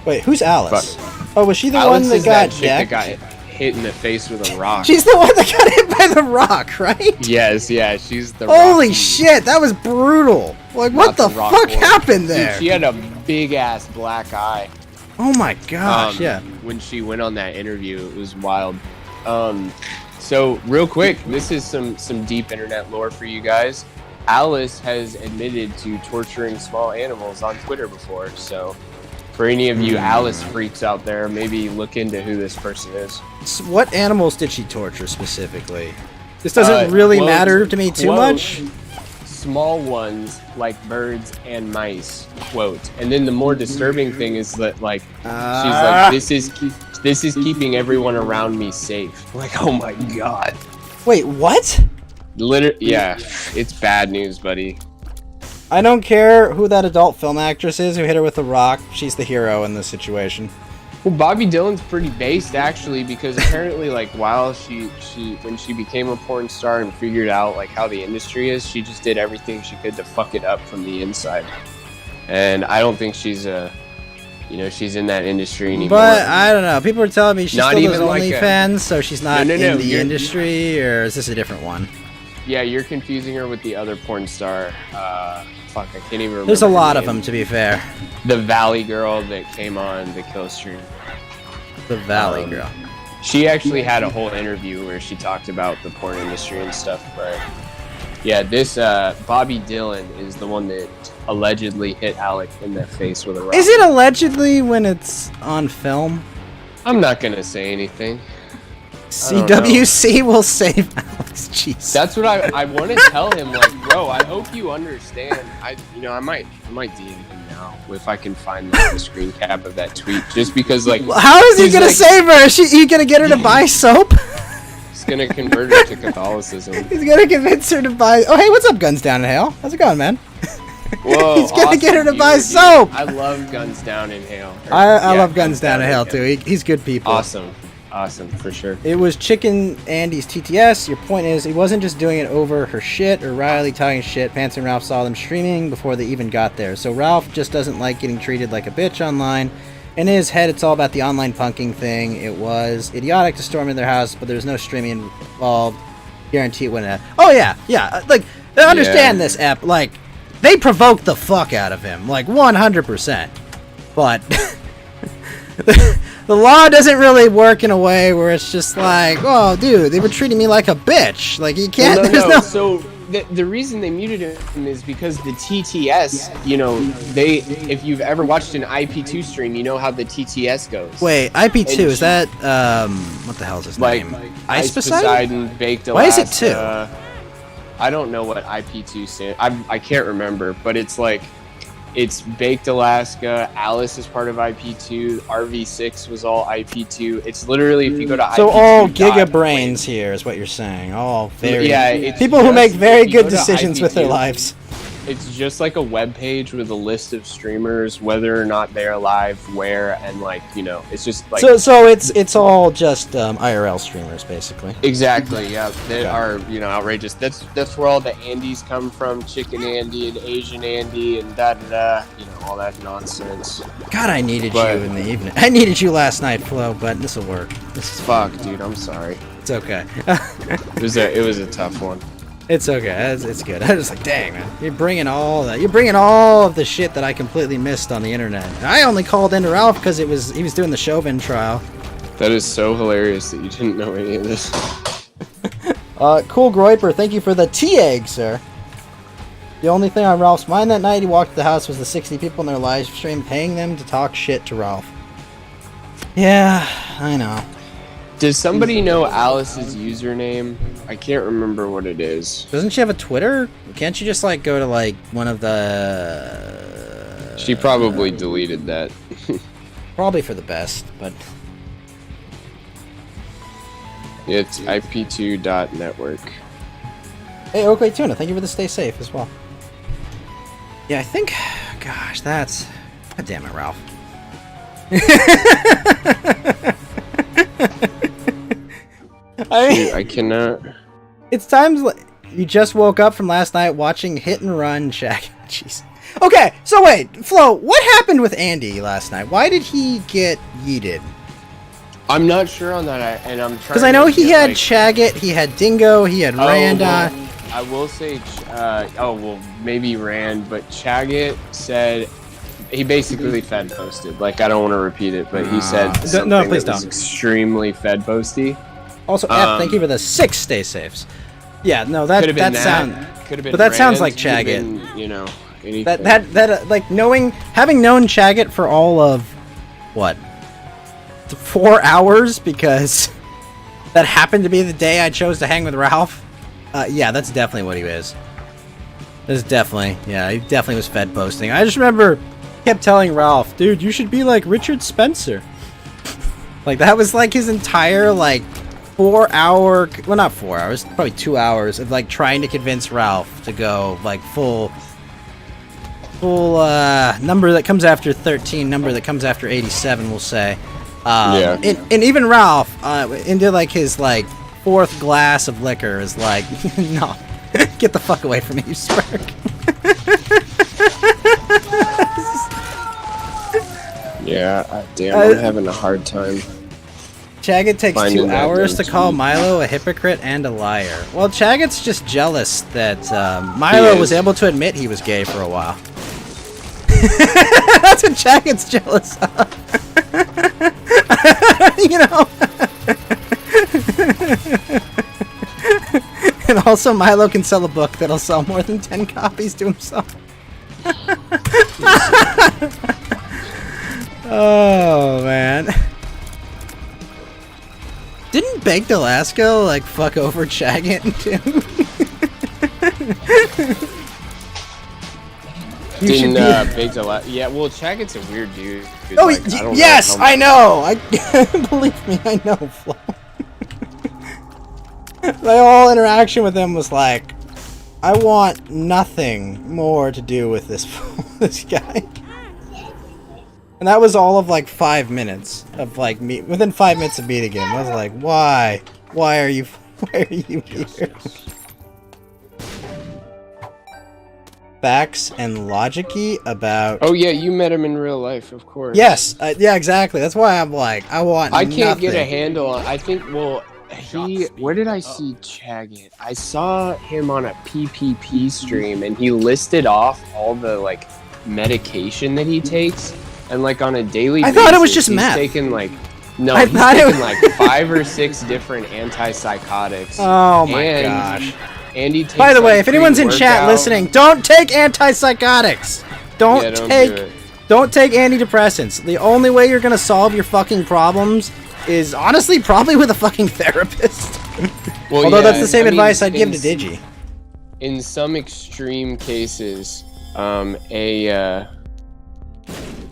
[SPEAKER 1] Wait, who's Alice? Oh, was she the
[SPEAKER 9] Alice
[SPEAKER 1] one that
[SPEAKER 9] is that
[SPEAKER 1] got
[SPEAKER 9] chick that
[SPEAKER 1] decked?
[SPEAKER 9] got hit in the face with a rock.
[SPEAKER 1] She's the one that got hit by the rock, right?
[SPEAKER 9] Yes, yeah, she's the
[SPEAKER 1] Holy
[SPEAKER 9] Rocky-
[SPEAKER 1] shit, that was brutal. Like, what
[SPEAKER 9] not
[SPEAKER 1] the
[SPEAKER 9] Rock
[SPEAKER 1] fuck
[SPEAKER 9] Boy.
[SPEAKER 1] happened
[SPEAKER 9] Dude,
[SPEAKER 1] there?
[SPEAKER 9] she had a big ass black eye.
[SPEAKER 1] Oh my gosh, yeah.
[SPEAKER 9] When she went on that interview, it was wild. So real quick, this is some deep internet lore for you guys. Alice has admitted to torturing small animals on Twitter before, so for any of you Alice freaks out there, maybe look into who this person is.
[SPEAKER 1] What animals did she torture specifically? This doesn't really
[SPEAKER 9] quote,
[SPEAKER 1] matter to me too
[SPEAKER 9] quote,
[SPEAKER 1] much.
[SPEAKER 9] Small ones like birds and mice, quote. And then the more disturbing thing is that like she's like, this is keeping everyone around me safe. Like, oh my god.
[SPEAKER 1] Wait, what?
[SPEAKER 9] Yeah, it's bad news, buddy.
[SPEAKER 1] I don't care who that adult film actress is who hit her with a rock. She's the hero in this situation.
[SPEAKER 9] Well, Bobby Dillon's pretty based actually, because apparently, like, while when she became a porn star and figured out like how the industry is, she just did everything she could to fuck it up from the inside. And I don't think she's she's in that industry anymore.
[SPEAKER 1] But I don't know. People are telling me she
[SPEAKER 9] Not
[SPEAKER 1] still does
[SPEAKER 9] even like
[SPEAKER 1] OnlyFans, so she's not
[SPEAKER 9] No,
[SPEAKER 1] in the
[SPEAKER 9] you're-
[SPEAKER 1] industry, or is this a different one?
[SPEAKER 9] Yeah, you're confusing her with the other porn star. Fuck, I can't even remember.
[SPEAKER 1] There's a
[SPEAKER 9] her
[SPEAKER 1] lot of
[SPEAKER 9] name.
[SPEAKER 1] them, to be fair.
[SPEAKER 9] The Valley girl that came on the Kill Stream.
[SPEAKER 1] The Valley girl.
[SPEAKER 9] She actually had a whole interview where she talked about the porn industry and stuff, but yeah, this Bobby Dillon is the one that allegedly hit Alec in the face with a rock.
[SPEAKER 1] Is it allegedly when it's on film?
[SPEAKER 9] I'm not gonna say anything.
[SPEAKER 1] CWC will save Alex. Jeez.
[SPEAKER 9] That's what I want to tell him. Like, bro, I hope you understand. I might DM him now if I can find like, the screen cap of that tweet. Just because, like,
[SPEAKER 1] How is he
[SPEAKER 9] he's,
[SPEAKER 1] gonna
[SPEAKER 9] like,
[SPEAKER 1] save her? Is he gonna get her to buy soap?
[SPEAKER 9] He's gonna convert her to Catholicism.
[SPEAKER 1] He's gonna convince her to buy. Oh, hey, what's up, Guns Down in Hale? How's it going, man?
[SPEAKER 9] Whoa,
[SPEAKER 1] He's gonna get her to
[SPEAKER 9] awesome,
[SPEAKER 1] buy
[SPEAKER 9] dude.
[SPEAKER 1] soap.
[SPEAKER 9] I love Guns Down in Hale.
[SPEAKER 1] I love Guns Down in Hale too. He's good people.
[SPEAKER 9] Awesome for sure.
[SPEAKER 1] It was Chicken Andy's TTS. Your point is, he wasn't just doing it over her shit or Riley talking shit. Pants and Ralph saw them streaming before they even got there. So Ralph just doesn't like getting treated like a bitch online. In his head, it's all about the online punking thing. It was idiotic to storm in their house, but there's no streaming involved. Guarantee it wouldn't have. Oh yeah. Like, understand this, Ep. Like, they provoked the fuck out of him. Like, 100%. But the law doesn't really work in a way where it's just like, oh, dude, they were treating me like a bitch. Like, you can't.
[SPEAKER 9] Well,
[SPEAKER 1] there's no.
[SPEAKER 9] So the reason they muted him is because the TTS, if you've ever watched an IP2 stream, you know how the TTS goes.
[SPEAKER 1] Wait, IP2
[SPEAKER 9] And
[SPEAKER 1] is that what the hell is his name? Ice
[SPEAKER 9] Poseidon, Baked Alaska.
[SPEAKER 1] Why is it 2?
[SPEAKER 9] I don't know what IP2 stands. I can't remember, but it's like it's Baked Alaska. Alice is part of IP2. RV6 was all IP2. It's literally if you go to
[SPEAKER 1] So
[SPEAKER 9] IP2
[SPEAKER 1] all Giga Brains here is what you're saying. All very
[SPEAKER 9] Yeah, it's
[SPEAKER 1] people who make
[SPEAKER 9] just-
[SPEAKER 1] very
[SPEAKER 9] if you
[SPEAKER 1] good
[SPEAKER 9] go to
[SPEAKER 1] decisions with their
[SPEAKER 9] IP2
[SPEAKER 1] lives.
[SPEAKER 9] it's just like a web page with a list of streamers, whether or not they're live, where, and like, you know, it's just like
[SPEAKER 1] So it's all just IRL streamers basically.
[SPEAKER 9] exactly, yeah, they
[SPEAKER 1] Okay.
[SPEAKER 9] are, you know, outrageous. That's where all the Andys come from, Chicken Andy and Asian Andy and da da da, you know, all that nonsense.
[SPEAKER 1] God, I needed
[SPEAKER 9] But-
[SPEAKER 1] you in the evening. I needed you last night, Flo, but this will work. This is
[SPEAKER 9] Fuck, dude, I'm sorry.
[SPEAKER 1] It's okay.
[SPEAKER 9] It was a tough one.
[SPEAKER 1] It's okay. It's good. I was like, dang, man, you're bringing all that. You're bringing all of the shit that I completely missed on the internet. I only called into Ralph because he was doing the Chauvin trial.
[SPEAKER 9] That is so hilarious that you didn't know any of this.
[SPEAKER 1] Cool Groiper, thank you for the tea egg, sir. The only thing on Ralph's mind that night he walked to the house was the 60 people in their live stream paying them to talk shit to Ralph. Yeah, I know.
[SPEAKER 9] Does somebody know Alice's username? I can't remember what it is.
[SPEAKER 1] Doesn't she have a Twitter? Can't you just like go to like one of the...
[SPEAKER 9] She probably deleted that.
[SPEAKER 1] Probably for the best, but...
[SPEAKER 9] It's ip2.network.
[SPEAKER 1] Hey, okay, Tuna, thank you for the stay safe as well. Yeah, I think... Gosh, that's... God damn it, Ralph.
[SPEAKER 9] Dude, I cannot...
[SPEAKER 1] It's times like you just woke up from last night watching Hit and Run, Shaq. Jeez. Okay, so wait, Flo, what happened with Andy last night? Why did he get yeeted?
[SPEAKER 9] I'm not sure on that, and I'm trying
[SPEAKER 1] Because I know
[SPEAKER 9] to
[SPEAKER 1] he
[SPEAKER 9] get,
[SPEAKER 1] had
[SPEAKER 9] like-
[SPEAKER 1] Chagget, he had Dingo, he had Rand on.
[SPEAKER 9] Well, I will say, maybe Rand, but Chagget said he basically Fed posted. Like, I don't want to repeat it, but he said something
[SPEAKER 1] no, please
[SPEAKER 9] that was
[SPEAKER 1] don't.
[SPEAKER 9] extremely Fed posty.
[SPEAKER 1] Also, F, thank you for the 6 stay safes. Yeah, no, that
[SPEAKER 9] Could have been
[SPEAKER 1] that
[SPEAKER 9] that.
[SPEAKER 1] sound.
[SPEAKER 9] Could have been.
[SPEAKER 1] but that sounds
[SPEAKER 9] Rand,
[SPEAKER 1] like
[SPEAKER 9] could have
[SPEAKER 1] Chagget.
[SPEAKER 9] been, you know, anything.
[SPEAKER 1] That like having known Chagget for all of what 4 hours because that happened to be the day I chose to hang with Ralph. Yeah, that's definitely what he is. That's definitely, yeah, he definitely was Fed posting. I just remember kept telling Ralph, dude, you should be like Richard Spencer. Like that was like his entire like 4 hour, well not 4 hours, probably 2 hours of like trying to convince Ralph to go like full number that comes after 13, number that comes after 87, we'll say.
[SPEAKER 9] Yeah.
[SPEAKER 1] And even Ralph, into like his like 4th glass of liquor is like, no, get the fuck away from me, you smirk.
[SPEAKER 9] Yeah, damn, I'm having a hard time.
[SPEAKER 1] Chagget takes
[SPEAKER 9] Finding
[SPEAKER 1] 2
[SPEAKER 9] that
[SPEAKER 1] hours to
[SPEAKER 9] damn
[SPEAKER 1] call
[SPEAKER 9] tweet.
[SPEAKER 1] Milo a hypocrite and a liar. Well, Chagget's just jealous that Milo
[SPEAKER 9] He
[SPEAKER 1] was
[SPEAKER 9] is.
[SPEAKER 1] able to admit he was gay for a while. That's what Chagget's jealous of. You know? And also Milo can sell a book that'll sell more than 10 copies to himself. Oh, man. Didn't Baked Alaska, like, fuck over Chagget too? You should
[SPEAKER 9] Didn't
[SPEAKER 1] be-
[SPEAKER 9] Baked Alaska? Yeah, well, Chagget's a weird dude.
[SPEAKER 1] Oh,
[SPEAKER 9] Like, I don't know
[SPEAKER 1] yes,
[SPEAKER 9] how
[SPEAKER 1] I know. Believe me, I know, Flo. My whole interaction with him was like, I want nothing more to do with this this guy. And that was all of like 5 minutes of like me. Within 5 minutes of meeting him, I was like, why? Why are you here? Facts and logic-y about.
[SPEAKER 9] Oh yeah, you met him in real life, of course.
[SPEAKER 1] Yes, yeah, exactly. That's why I'm like, I want.
[SPEAKER 9] I can't get a
[SPEAKER 1] nothing.
[SPEAKER 9] handle on. I think. Well, where did I see Chagget? I saw him on a PPP stream, and he listed off all the like medication that he takes, and like on a daily.
[SPEAKER 1] I thought it was
[SPEAKER 9] basis,
[SPEAKER 1] just
[SPEAKER 9] he's
[SPEAKER 1] meth.
[SPEAKER 9] Taking like. No,
[SPEAKER 1] I
[SPEAKER 9] he's
[SPEAKER 1] thought it
[SPEAKER 9] taking
[SPEAKER 1] was-
[SPEAKER 9] like 5 or 6 different antipsychotics.
[SPEAKER 1] Oh my
[SPEAKER 9] and,
[SPEAKER 1] gosh.
[SPEAKER 9] And he takes,
[SPEAKER 1] By the way,
[SPEAKER 9] like,
[SPEAKER 1] if anyone's in chat
[SPEAKER 9] pre-workout-
[SPEAKER 1] listening, don't take antipsychotics. Don't
[SPEAKER 9] Yeah, don't
[SPEAKER 1] take
[SPEAKER 9] do it.
[SPEAKER 1] don't take antidepressants. The only way you're gonna solve your fucking problems is honestly probably with a fucking therapist.
[SPEAKER 9] Well,
[SPEAKER 1] Although
[SPEAKER 9] yeah,
[SPEAKER 1] that's the same
[SPEAKER 9] I mean,
[SPEAKER 1] advice I'd give to
[SPEAKER 9] in-
[SPEAKER 1] Digi.
[SPEAKER 9] In some extreme cases, an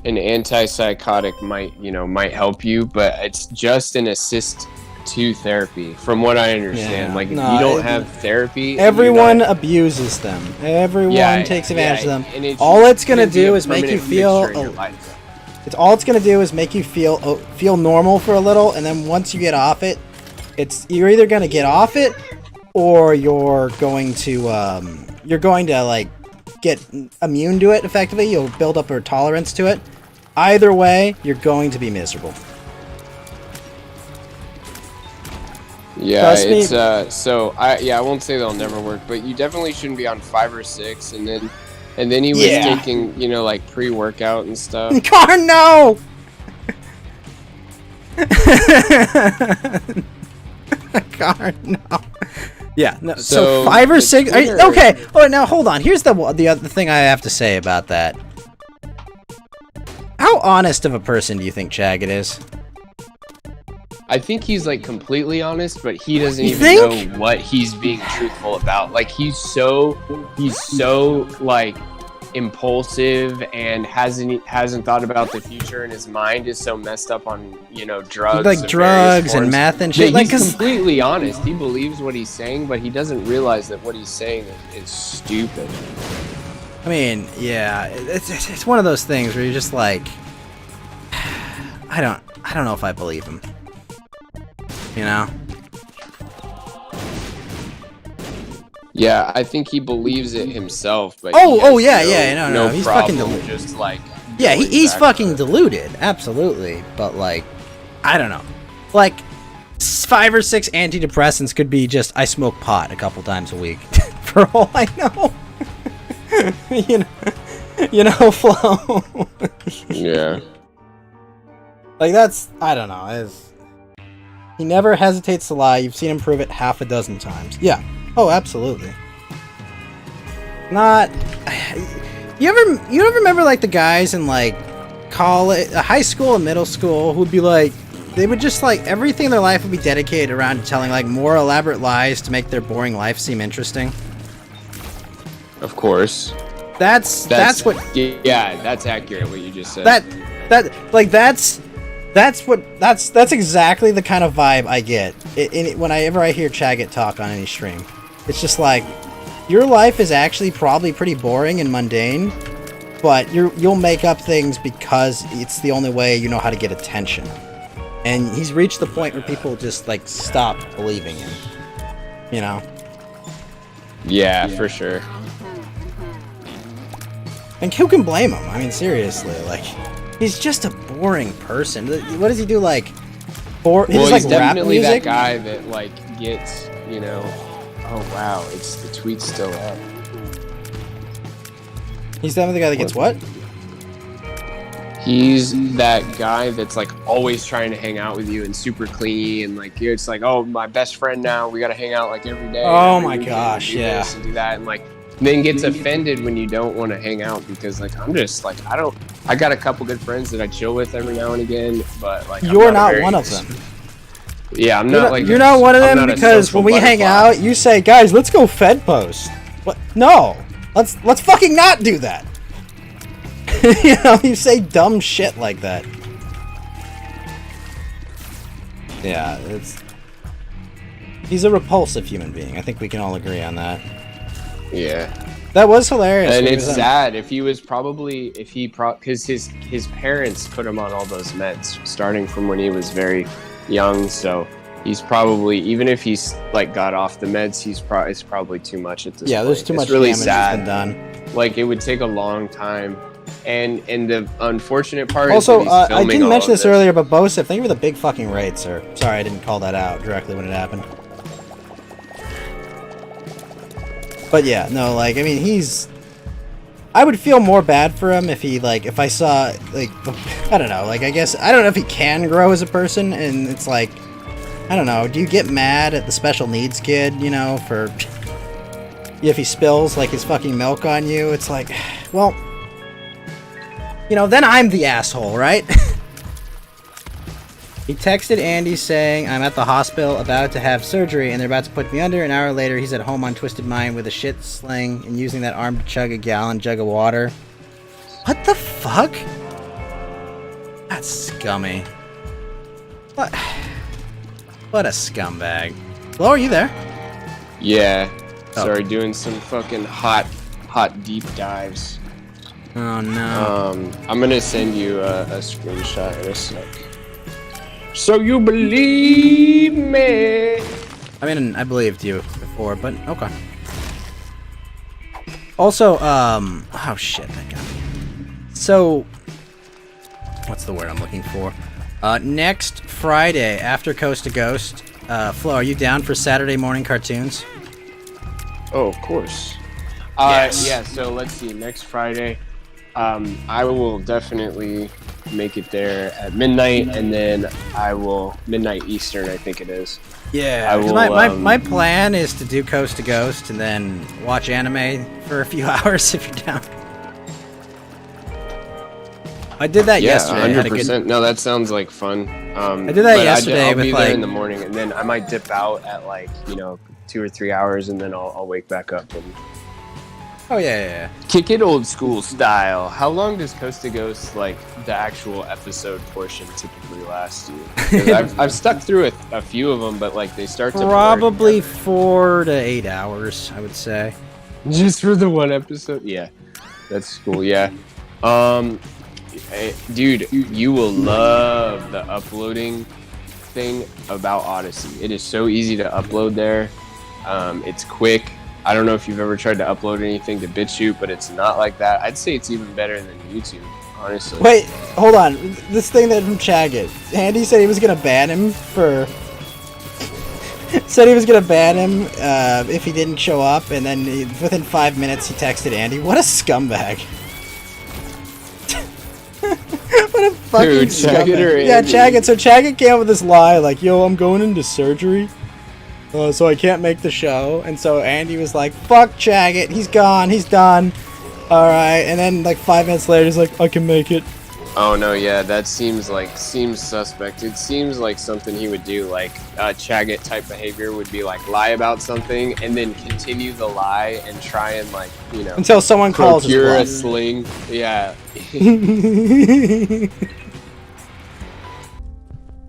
[SPEAKER 9] antipsychotic might help you, but it's just an assist to therapy, from what I understand.
[SPEAKER 1] Yeah.
[SPEAKER 9] Like, if
[SPEAKER 1] No,
[SPEAKER 9] you don't have therapy, and
[SPEAKER 1] Everyone
[SPEAKER 9] you're not-
[SPEAKER 1] abuses them. Everyone
[SPEAKER 9] Yeah,
[SPEAKER 1] takes advantage
[SPEAKER 9] yeah,
[SPEAKER 1] of them.
[SPEAKER 9] and it
[SPEAKER 1] All it's gonna
[SPEAKER 9] shouldn't be
[SPEAKER 1] do
[SPEAKER 9] a
[SPEAKER 1] is make you
[SPEAKER 9] permanent
[SPEAKER 1] feel.
[SPEAKER 9] fixture in your life.
[SPEAKER 1] It's all it's gonna do is make you feel normal for a little, and then once you get off it, you're either gonna get off it, or you're going to like get immune to it. Effectively, you'll build up a tolerance to it. Either way, you're going to be miserable.
[SPEAKER 9] Yeah,
[SPEAKER 1] Trust me.
[SPEAKER 9] it's so I won't say they'll never work, but you definitely shouldn't be on 5 or 6, and then he was
[SPEAKER 1] Yeah.
[SPEAKER 9] taking, like, pre-workout and stuff.
[SPEAKER 1] Car, no! Car, no. Yeah, no. So
[SPEAKER 9] So,
[SPEAKER 1] 5 or
[SPEAKER 9] the
[SPEAKER 1] 6.
[SPEAKER 9] Twitter-
[SPEAKER 1] Okay. Oh, now hold on. Here's the other thing I have to say about that. How honest of a person do you think Jagged is?
[SPEAKER 9] I think he's, like, completely honest, but he doesn't
[SPEAKER 1] You
[SPEAKER 9] even
[SPEAKER 1] think?
[SPEAKER 9] know what he's being truthful about. Like, he's so like, impulsive and hasn't thought about the future, and his mind is so messed up on, drugs.
[SPEAKER 1] Like
[SPEAKER 9] of
[SPEAKER 1] drugs
[SPEAKER 9] various
[SPEAKER 1] and
[SPEAKER 9] forms.
[SPEAKER 1] math and
[SPEAKER 9] Yeah,
[SPEAKER 1] shit. Like,
[SPEAKER 9] he's
[SPEAKER 1] 'cause
[SPEAKER 9] completely honest. He believes what he's saying, but he doesn't realize that what he's saying is stupid.
[SPEAKER 1] I mean, yeah, it's one of those things where you're just like, I don't know if I believe him. You know?
[SPEAKER 9] Yeah, I think he believes it himself, but
[SPEAKER 1] Oh,
[SPEAKER 9] he has
[SPEAKER 1] yeah, no, he's fucking
[SPEAKER 9] problem
[SPEAKER 1] deluded.
[SPEAKER 9] just like
[SPEAKER 1] Yeah,
[SPEAKER 9] going
[SPEAKER 1] he's
[SPEAKER 9] back
[SPEAKER 1] fucking
[SPEAKER 9] to it.
[SPEAKER 1] deluded, absolutely. But like, I don't know. Like, 5 or 6 antidepressants could be just I smoke pot a couple times a week, for all I know. you know, Flo.
[SPEAKER 9] Yeah.
[SPEAKER 1] Like that's I don't know. He never hesitates to lie. You've seen him prove it half a dozen times. Yeah. Oh, absolutely. Not. You ever remember like the guys in like college, high school and middle school who'd be like, they would just like everything in their life would be dedicated around telling like more elaborate lies to make their boring life seem interesting.
[SPEAKER 9] Of course.
[SPEAKER 1] That's what
[SPEAKER 9] Yeah, that's accurate. What you just said.
[SPEAKER 1] that's exactly the kind of vibe I get whenever I hear Chagget talk on any stream. It's just like, your life is actually probably pretty boring and mundane, but you'll make up things because it's the only way you know how to get attention. And he's reached the point where people just like stop believing him. You know?
[SPEAKER 9] Yeah, for sure.
[SPEAKER 1] And who can blame him? I mean, seriously, like, he's just a boring person. What does he do? Like, he
[SPEAKER 9] Well,
[SPEAKER 1] does,
[SPEAKER 9] he's
[SPEAKER 1] like rap
[SPEAKER 9] definitely
[SPEAKER 1] music.
[SPEAKER 9] that guy that like gets, Oh wow, it's the tweet's still up.
[SPEAKER 1] He's definitely the guy that gets what?
[SPEAKER 9] He's that guy that's like always trying to hang out with you and super clingy and like it's like, oh, my best friend now. We gotta hang out like every day.
[SPEAKER 1] Oh
[SPEAKER 9] every
[SPEAKER 1] my
[SPEAKER 9] weekend,
[SPEAKER 1] gosh,
[SPEAKER 9] do
[SPEAKER 1] yeah.
[SPEAKER 9] this and do that, and like then gets offended when you don't want to hang out because like I'm just like I got a couple good friends that I chill with every now and again, but like
[SPEAKER 1] You're
[SPEAKER 9] I'm
[SPEAKER 1] not
[SPEAKER 9] very-
[SPEAKER 1] one of them.
[SPEAKER 9] Yeah, I'm not like
[SPEAKER 1] You're not one of
[SPEAKER 9] I'm
[SPEAKER 1] them
[SPEAKER 9] not a
[SPEAKER 1] because
[SPEAKER 9] social
[SPEAKER 1] when we hang
[SPEAKER 9] butterfly.
[SPEAKER 1] out, you say, "Guys, let's go Fed post." What? No, let's fucking not do that. You know, you say dumb shit like that. Yeah, he's a repulsive human being. I think we can all agree on that.
[SPEAKER 9] Yeah.
[SPEAKER 1] That was hilarious.
[SPEAKER 9] And
[SPEAKER 1] when he
[SPEAKER 9] it's
[SPEAKER 1] was on-
[SPEAKER 9] sad if he was probably because his parents put him on all those meds starting from when he was very young, so he's probably, even if he's like got off the meds, it's probably too much at this
[SPEAKER 1] Yeah,
[SPEAKER 9] point.
[SPEAKER 1] there's too
[SPEAKER 9] It's
[SPEAKER 1] much
[SPEAKER 9] really
[SPEAKER 1] damage that's been
[SPEAKER 9] sad.
[SPEAKER 1] done.
[SPEAKER 9] Like it would take a long time, and the unfortunate part
[SPEAKER 1] Also,
[SPEAKER 9] is that he's
[SPEAKER 1] I
[SPEAKER 9] filming
[SPEAKER 1] didn't
[SPEAKER 9] all
[SPEAKER 1] mention
[SPEAKER 9] of
[SPEAKER 1] this earlier, but Bosif, thank you for the big fucking raid, sir. Sorry, I didn't call that out directly when it happened. But yeah, no, like, I mean, I would feel more bad for him if he, like, if I saw, like, I don't know, like, I guess, I don't know if he can grow as a person, and it's like, I don't know, do you get mad at the special needs kid, you know, for, if he spills, like, his fucking milk on you? It's like, well, you know, then I'm the asshole, right? He texted Andy saying, "I'm at the hospital about to have surgery and they're about to put me under." An hour later, he's at home on Twisted Mind with a shit sling and using that arm to chug a gallon jug of water. What the fuck? That's scummy. What? What a scumbag. Flo, are you there?
[SPEAKER 9] Yeah.
[SPEAKER 1] Oh.
[SPEAKER 9] Sorry, doing some fucking hot deep dives.
[SPEAKER 1] Oh no.
[SPEAKER 9] I'm gonna send you a screenshot in a sec. So you believe me?
[SPEAKER 1] I mean, I believed you before, but okay. Also, oh shit, that got me. So, what's the word I'm looking for? Next Friday, after Coast to Ghost, Flo, are you down for Saturday morning cartoons?
[SPEAKER 9] Oh, of course.
[SPEAKER 1] Yes.
[SPEAKER 9] Yeah, so let's see, next Friday, I will definitely make it there at midnight, and then I will, midnight Eastern, I think it is.
[SPEAKER 1] Yeah,
[SPEAKER 9] I
[SPEAKER 1] 'cause
[SPEAKER 9] will,
[SPEAKER 1] my plan is to do Coast to Ghost and then watch anime for a few hours if you're down. I did that yesterday. I had a
[SPEAKER 9] 100%.
[SPEAKER 1] good-
[SPEAKER 9] No, that sounds like fun.
[SPEAKER 1] I did that yesterday
[SPEAKER 9] I'll
[SPEAKER 1] with
[SPEAKER 9] be there
[SPEAKER 1] like
[SPEAKER 9] in the morning, and then I might dip out at like 2 or 3 hours, and then I'll wake back up and
[SPEAKER 1] oh yeah.
[SPEAKER 9] kick it old school style. How long does Coast to Ghost, like the actual episode portion, typically last you? 'Cause I've stuck through a few of them, but like they start to blur
[SPEAKER 1] Probably
[SPEAKER 9] together.
[SPEAKER 1] 4 to 8 hours, I would say.
[SPEAKER 9] Just for the one episode. Yeah, that's cool. Yeah, hey, dude, you will love the uploading thing about Odyssey. It is so easy to upload there. It's quick. I don't know if you've ever tried to upload anything to BitChute, but it's not like that. I'd say it's even better than YouTube, honestly.
[SPEAKER 1] Wait, hold on. This thing that from Chagget. Andy said he was gonna ban him for. Said he was gonna ban him if he didn't show up, and then within 5 minutes he texted Andy. What a scumbag! What a fucking
[SPEAKER 9] Dude,
[SPEAKER 1] scumbag!
[SPEAKER 9] Chagget or
[SPEAKER 1] Yeah,
[SPEAKER 9] Andy?
[SPEAKER 1] Chagget. So Chagget came up with this lie, like, "Yo, I'm going into surgery, so I can't make the show." And so Andy was like, "Fuck Chagget, he's gone, he's done." All right, and then like 5 minutes later, he's like, "I can make it."
[SPEAKER 9] Oh no, yeah, that seems suspect. It seems like something he would do. Like Chagget type behavior would be like lie about something and then continue the lie and try and
[SPEAKER 1] Until someone calls his
[SPEAKER 9] procure a
[SPEAKER 1] bluff.
[SPEAKER 9] sling. Yeah.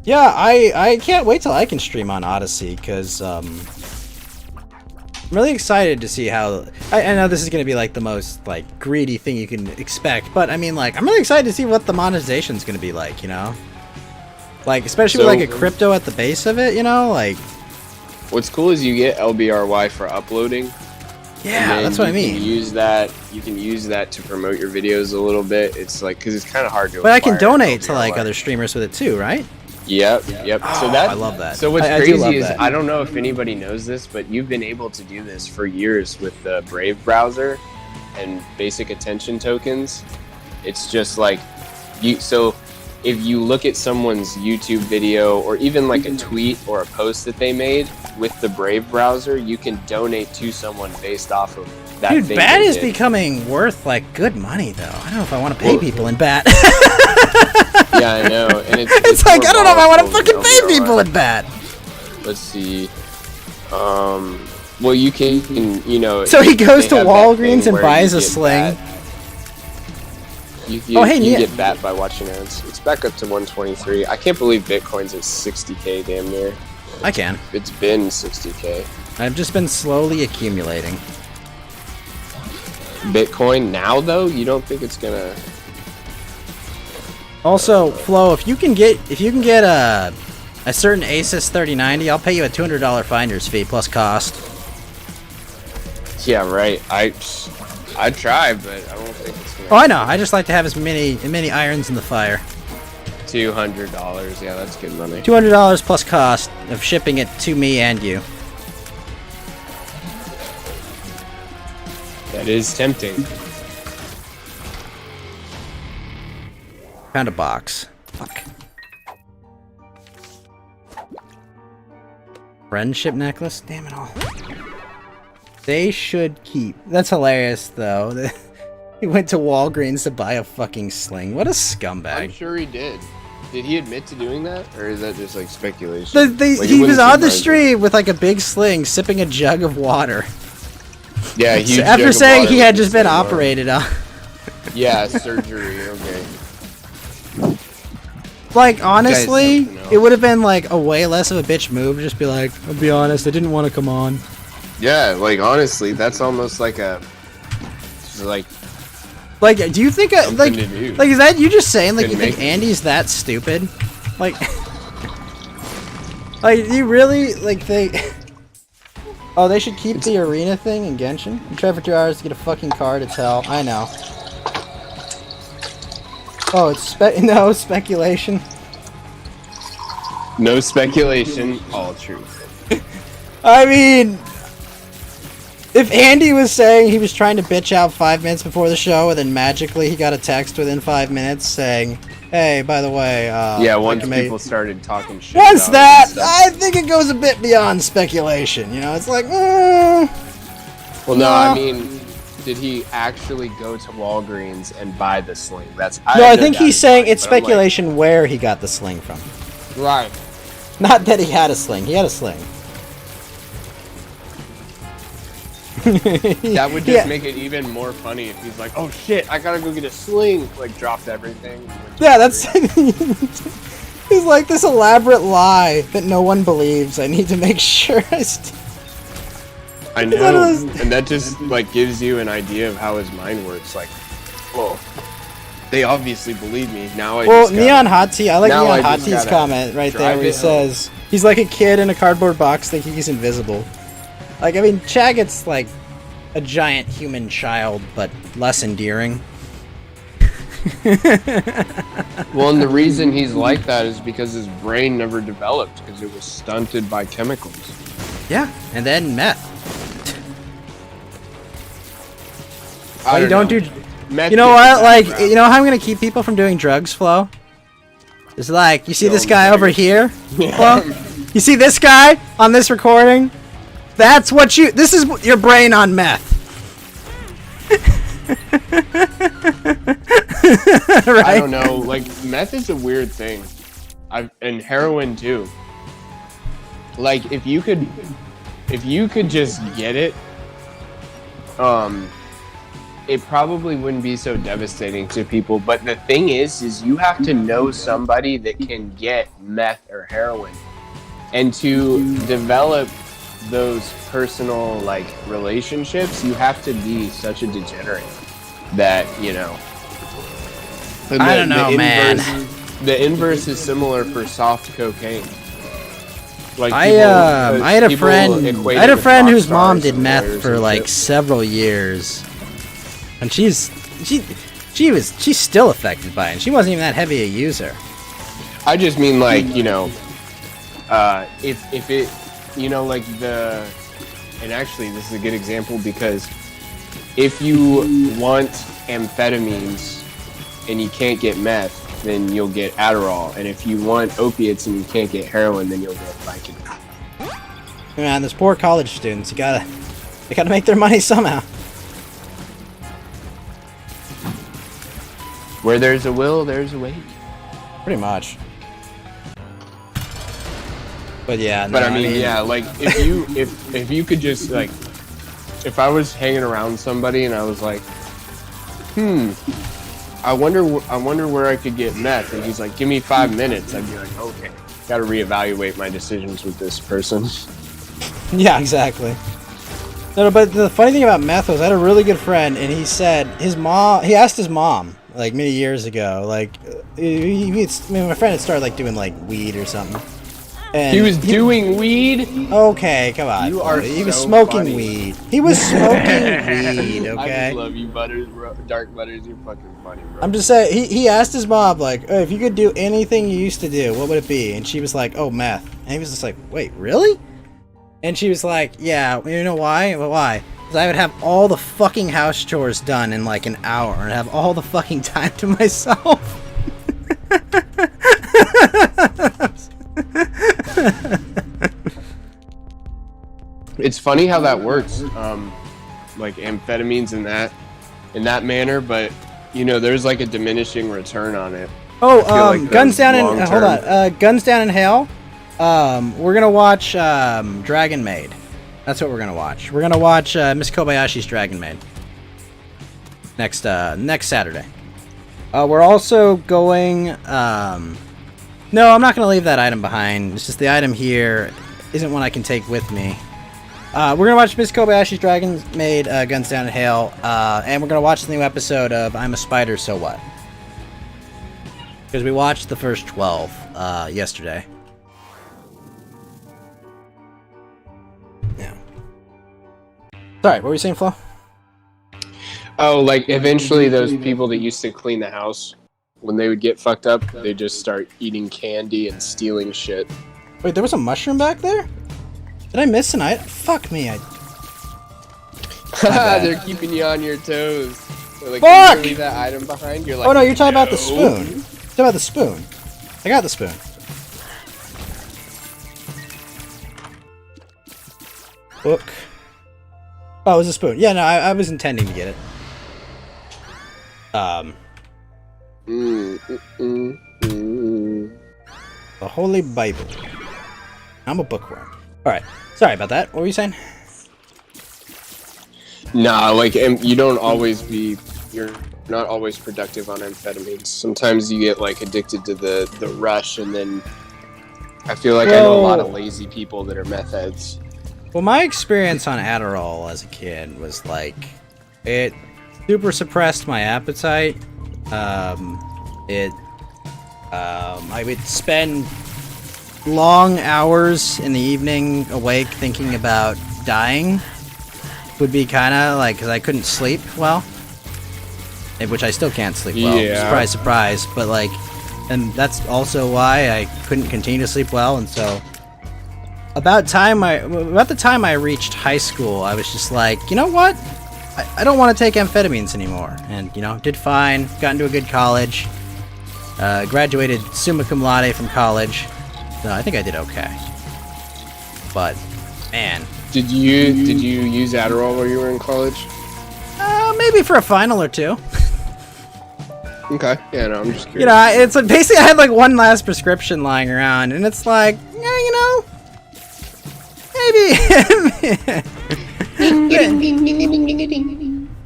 [SPEAKER 1] Yeah, I can't wait till I can stream on Odyssey, because I'm really excited to see how... I know this is going to be like the most like greedy thing you can expect, but I mean, like, I'm really excited to see what the monetization is going to be like, you know? Like, especially with like a crypto at the base of it, you know? Like...
[SPEAKER 9] What's cool is you get LBRY for uploading.
[SPEAKER 1] Yeah, that's what I mean.
[SPEAKER 9] You can use that to promote your videos a little bit. It's like, because it's kind of hard to
[SPEAKER 1] But I can
[SPEAKER 9] acquire
[SPEAKER 1] donate to
[SPEAKER 9] LBRY.
[SPEAKER 1] like other streamers with it too, right?
[SPEAKER 9] Yep. So
[SPEAKER 1] I love that.
[SPEAKER 9] So what's
[SPEAKER 1] I do love
[SPEAKER 9] crazy is
[SPEAKER 1] that.
[SPEAKER 9] I don't know if anybody knows this, but you've been able to do this for years with the Brave browser and basic attention tokens. It's just like so if you look at someone's YouTube video or even like a tweet or a post that they made with the Brave browser, you can donate to someone based off of that
[SPEAKER 1] Dude,
[SPEAKER 9] thing
[SPEAKER 1] BAT
[SPEAKER 9] they
[SPEAKER 1] is
[SPEAKER 9] did.
[SPEAKER 1] becoming worth like good money though. I don't know if I want to pay
[SPEAKER 9] Well-
[SPEAKER 1] people in BAT.
[SPEAKER 9] Yeah, I know. And
[SPEAKER 1] It's like,
[SPEAKER 9] more
[SPEAKER 1] I don't know if I want to
[SPEAKER 9] volatile
[SPEAKER 1] fucking
[SPEAKER 9] than
[SPEAKER 1] pay
[SPEAKER 9] LBRY.
[SPEAKER 1] people in BAT.
[SPEAKER 9] Let's see. Well, you can
[SPEAKER 1] So he goes
[SPEAKER 9] they
[SPEAKER 1] to
[SPEAKER 9] have that
[SPEAKER 1] Walgreens
[SPEAKER 9] thing
[SPEAKER 1] and
[SPEAKER 9] where
[SPEAKER 1] buys
[SPEAKER 9] you
[SPEAKER 1] a
[SPEAKER 9] get
[SPEAKER 1] sling.
[SPEAKER 9] bat. You
[SPEAKER 1] Oh, hey,
[SPEAKER 9] you
[SPEAKER 1] Nia.
[SPEAKER 9] get bat by watching ads. It's back up to 123. I can't believe Bitcoin's at 60k damn near.
[SPEAKER 1] I can.
[SPEAKER 9] It's been 60k.
[SPEAKER 1] I've just been slowly accumulating.
[SPEAKER 9] Bitcoin now though, you don't think it's gonna?
[SPEAKER 1] Also, Flo, if you can get a certain Asus 3090, I'll pay you a $200 finder's fee plus cost.
[SPEAKER 9] Yeah, right. I'd try, but I don't think it's gonna.
[SPEAKER 1] Oh, I know. I just like to have as many irons in the fire.
[SPEAKER 9] $200. Yeah, that's good money.
[SPEAKER 1] $200 plus cost of shipping it to me and you.
[SPEAKER 9] That is tempting.
[SPEAKER 1] Found a box. Fuck. Friendship necklace? Damn it all. They should keep. That's hilarious, though. He went to Walgreens to buy a fucking sling. What a
[SPEAKER 9] I'm
[SPEAKER 1] scumbag.
[SPEAKER 9] sure he did. Did he admit to doing that, or is that just like speculation?
[SPEAKER 1] He
[SPEAKER 9] Like, it
[SPEAKER 1] was
[SPEAKER 9] wouldn't
[SPEAKER 1] on the
[SPEAKER 9] surprise me.
[SPEAKER 1] street with like a big sling, sipping a jug of water.
[SPEAKER 9] Yeah, huge jug
[SPEAKER 1] After
[SPEAKER 9] of
[SPEAKER 1] saying
[SPEAKER 9] water
[SPEAKER 1] he
[SPEAKER 9] with
[SPEAKER 1] had
[SPEAKER 9] the
[SPEAKER 1] just been
[SPEAKER 9] same arm.
[SPEAKER 1] operated on.
[SPEAKER 9] Yeah, surgery. Okay.
[SPEAKER 1] Like, honestly,
[SPEAKER 9] something else.
[SPEAKER 1] it would have been like a way less of a bitch move to just be like, I'll be honest, I didn't want to come on.
[SPEAKER 9] Yeah, like honestly, that's almost like a like
[SPEAKER 1] Like, do you think
[SPEAKER 9] something to do.
[SPEAKER 1] like is that you just saying like you
[SPEAKER 9] Couldn't
[SPEAKER 1] think
[SPEAKER 9] make it.
[SPEAKER 1] Andy's that stupid? Like, like do you really like they? Oh, they should keep the arena thing in Genshin. You try for 2 hours to get a fucking card. It's hell. I know. Oh, it's no speculation.
[SPEAKER 9] No speculation, all truth.
[SPEAKER 1] I mean, if Andy was saying he was trying to bitch out 5 minutes before the show, and then magically he got a text within 5 minutes saying, "Hey, by the way,
[SPEAKER 9] Yeah, once
[SPEAKER 1] recommend-"
[SPEAKER 9] people started talking shit.
[SPEAKER 1] Once
[SPEAKER 9] about it
[SPEAKER 1] that,
[SPEAKER 9] and stuff.
[SPEAKER 1] I think it goes a bit beyond speculation. You know, it's like,
[SPEAKER 9] Well, no,
[SPEAKER 1] No.
[SPEAKER 9] I mean, did he actually go to Walgreens and buy the sling? That's
[SPEAKER 1] no, I
[SPEAKER 9] have
[SPEAKER 1] think
[SPEAKER 9] doubt
[SPEAKER 1] he's
[SPEAKER 9] in
[SPEAKER 1] saying
[SPEAKER 9] mind,
[SPEAKER 1] it's
[SPEAKER 9] but I'm like,
[SPEAKER 1] speculation where he got the sling from.
[SPEAKER 9] right.
[SPEAKER 1] Not that he had a sling. He had a sling.
[SPEAKER 9] That would just
[SPEAKER 1] Yeah.
[SPEAKER 9] make it even more funny if he's like, "Oh shit, I gotta go get a sling!" Like dropped everything. and went to
[SPEAKER 1] Yeah, that's.
[SPEAKER 9] Walgreens.
[SPEAKER 1] He's like this elaborate lie that no one believes. I need to make sure I.
[SPEAKER 9] I
[SPEAKER 1] one of
[SPEAKER 9] know,
[SPEAKER 1] those-
[SPEAKER 9] and that just like gives you an idea of how his mind works. Like, oh, they obviously believe me. Now I
[SPEAKER 1] Well,
[SPEAKER 9] just gotta-
[SPEAKER 1] Neon Hot Tea. I like
[SPEAKER 9] Now I
[SPEAKER 1] Neon Hot
[SPEAKER 9] just
[SPEAKER 1] Tea's
[SPEAKER 9] gotta
[SPEAKER 1] comment right there
[SPEAKER 9] drive
[SPEAKER 1] where he
[SPEAKER 9] it home.
[SPEAKER 1] says he's like a kid in a cardboard box thinking he's invisible. Like, I mean, Chaggett's like a giant human child, but less endearing.
[SPEAKER 9] Well, and the reason he's like that is because his brain never developed because it was stunted by chemicals.
[SPEAKER 1] Yeah, and then meth.
[SPEAKER 9] I
[SPEAKER 1] Well, you don't
[SPEAKER 9] know.
[SPEAKER 1] do.
[SPEAKER 9] Meth
[SPEAKER 1] You know
[SPEAKER 9] gets a
[SPEAKER 1] what?
[SPEAKER 9] bad
[SPEAKER 1] Like,
[SPEAKER 9] rap.
[SPEAKER 1] you know how I'm gonna keep people from doing drugs, Flo? It's like, you see this guy over here, Flo? You see this guy on this recording? That's what you. This is your brain on meth.
[SPEAKER 9] I
[SPEAKER 1] Right?
[SPEAKER 9] don't know. Like meth is a weird thing. And heroin too. Like if you could just get it, it probably wouldn't be so devastating to people. But the thing is you have to know somebody that can get meth or heroin, and to develop those personal like relationships, you have to be such a degenerate that you know. And
[SPEAKER 1] I don't know, man.
[SPEAKER 9] The inverse is similar for soft cocaine. Like
[SPEAKER 1] I
[SPEAKER 9] people-
[SPEAKER 1] had a
[SPEAKER 9] people
[SPEAKER 1] friend.
[SPEAKER 9] equate
[SPEAKER 1] I had
[SPEAKER 9] it
[SPEAKER 1] a
[SPEAKER 9] with
[SPEAKER 1] friend
[SPEAKER 9] rock
[SPEAKER 1] whose mom
[SPEAKER 9] stars
[SPEAKER 1] did
[SPEAKER 9] and
[SPEAKER 1] meth
[SPEAKER 9] lawyers
[SPEAKER 1] for
[SPEAKER 9] and
[SPEAKER 1] like
[SPEAKER 9] shit.
[SPEAKER 1] several years, and she's still affected by it. And she wasn't even that heavy a user.
[SPEAKER 9] I just mean like if it like and actually this is a good example because if you want amphetamines and you can't get meth, then you'll get Adderall, and if you want opiates and you can't get heroin, then you'll get Vicodin.
[SPEAKER 1] Man, those poor college students. They gotta make their money somehow.
[SPEAKER 9] Where there's a will, there's a way.
[SPEAKER 1] Pretty much. But yeah,
[SPEAKER 9] But
[SPEAKER 1] no,
[SPEAKER 9] I mean, yeah, like if you could just like, if I was hanging around somebody and I was like, I wonder where I could get meth, and he's like, give me 5 minutes, I'd be like, okay, got to reevaluate my decisions with this person.
[SPEAKER 1] Yeah, exactly. No, but the funny thing about meth was I had a really good friend, and he said he asked his mom, like many years ago, like, my friend had started like doing like weed or something. And
[SPEAKER 9] He was doing weed.
[SPEAKER 1] Okay, come on.
[SPEAKER 9] You are
[SPEAKER 1] He was
[SPEAKER 9] so
[SPEAKER 1] smoking
[SPEAKER 9] funny.
[SPEAKER 1] weed. He was smoking weed,
[SPEAKER 9] I
[SPEAKER 1] okay?
[SPEAKER 9] just love you, Butters, bro. Dark Butters. You're fucking funny, bro.
[SPEAKER 1] I'm just saying, he asked his mom, like, if you could do anything you used to do, what would it be? And she was like, oh, meth. And he was just like, wait, really? And she was like, yeah, you know why? Well, why? Because I would have all the fucking house chores done in like an hour and have all the fucking time to myself.
[SPEAKER 9] It's funny how that works, like amphetamines in that manner, but there's like a diminishing return on it.
[SPEAKER 1] Oh,
[SPEAKER 9] I feel like
[SPEAKER 1] Guns
[SPEAKER 9] the
[SPEAKER 1] Down in
[SPEAKER 9] long
[SPEAKER 1] hold
[SPEAKER 9] term-
[SPEAKER 1] on, Guns Down in Hell. We're gonna watch Dragon Maid. That's what we're gonna watch. We're gonna watch Miss Kobayashi's Dragon Maid next Saturday. We're also going. No, I'm not going to leave that item behind. It's just the item here isn't one I can take with me. We're going to watch Miss Kobayashi's Dragon Maid Guns Down in Hail, and we're going to watch the new episode of I'm a Spider, So What? Because we watched the first 12 yesterday. Yeah. Sorry, what were you saying, Flo?
[SPEAKER 9] Oh, like eventually those people that used to clean the house, when they would get fucked up, they just start eating candy and stealing shit.
[SPEAKER 1] Wait, there was a mushroom back there? Did I miss an item? Fuck me,
[SPEAKER 9] They're keeping you on your toes. They're like,
[SPEAKER 1] Fuck!
[SPEAKER 9] "You leave that item behind." You're like,
[SPEAKER 1] Oh no, you're talking about the
[SPEAKER 9] "No."
[SPEAKER 1] spoon. You're talking about the spoon. I got the spoon. Book. Oh, it was a spoon. Yeah, no, I was intending to get it. The Holy Bible. I'm a bookworm. Alright. Sorry about that. What were you saying?
[SPEAKER 9] Nah, like, you don't always be. You're not always productive on amphetamines. Sometimes you get like addicted to the rush, and then I feel like I know a lot of lazy people that are meth heads.
[SPEAKER 1] Well, my experience on Adderall as a kid was like, it super suppressed my appetite. I would spend long hours in the evening awake thinking about dying. Would be kind of like, because I couldn't sleep well. Which I still can't sleep well.
[SPEAKER 9] Yeah.
[SPEAKER 1] Surprise, surprise. But like, and that's also why I couldn't continue to sleep well, and so about the time I reached high school, I was just like, you know what? I don't want to take amphetamines anymore. And, you know, did fine. Got into a good college. Graduated summa cum laude from college. So I think I did okay. But, man.
[SPEAKER 9] Did you use Adderall while you were in college?
[SPEAKER 1] Maybe for a final or two.
[SPEAKER 9] Okay. Yeah, no, I'm just curious.
[SPEAKER 1] You know, it's like basically I had like one last prescription lying around, and it's like, yeah, you know, maybe.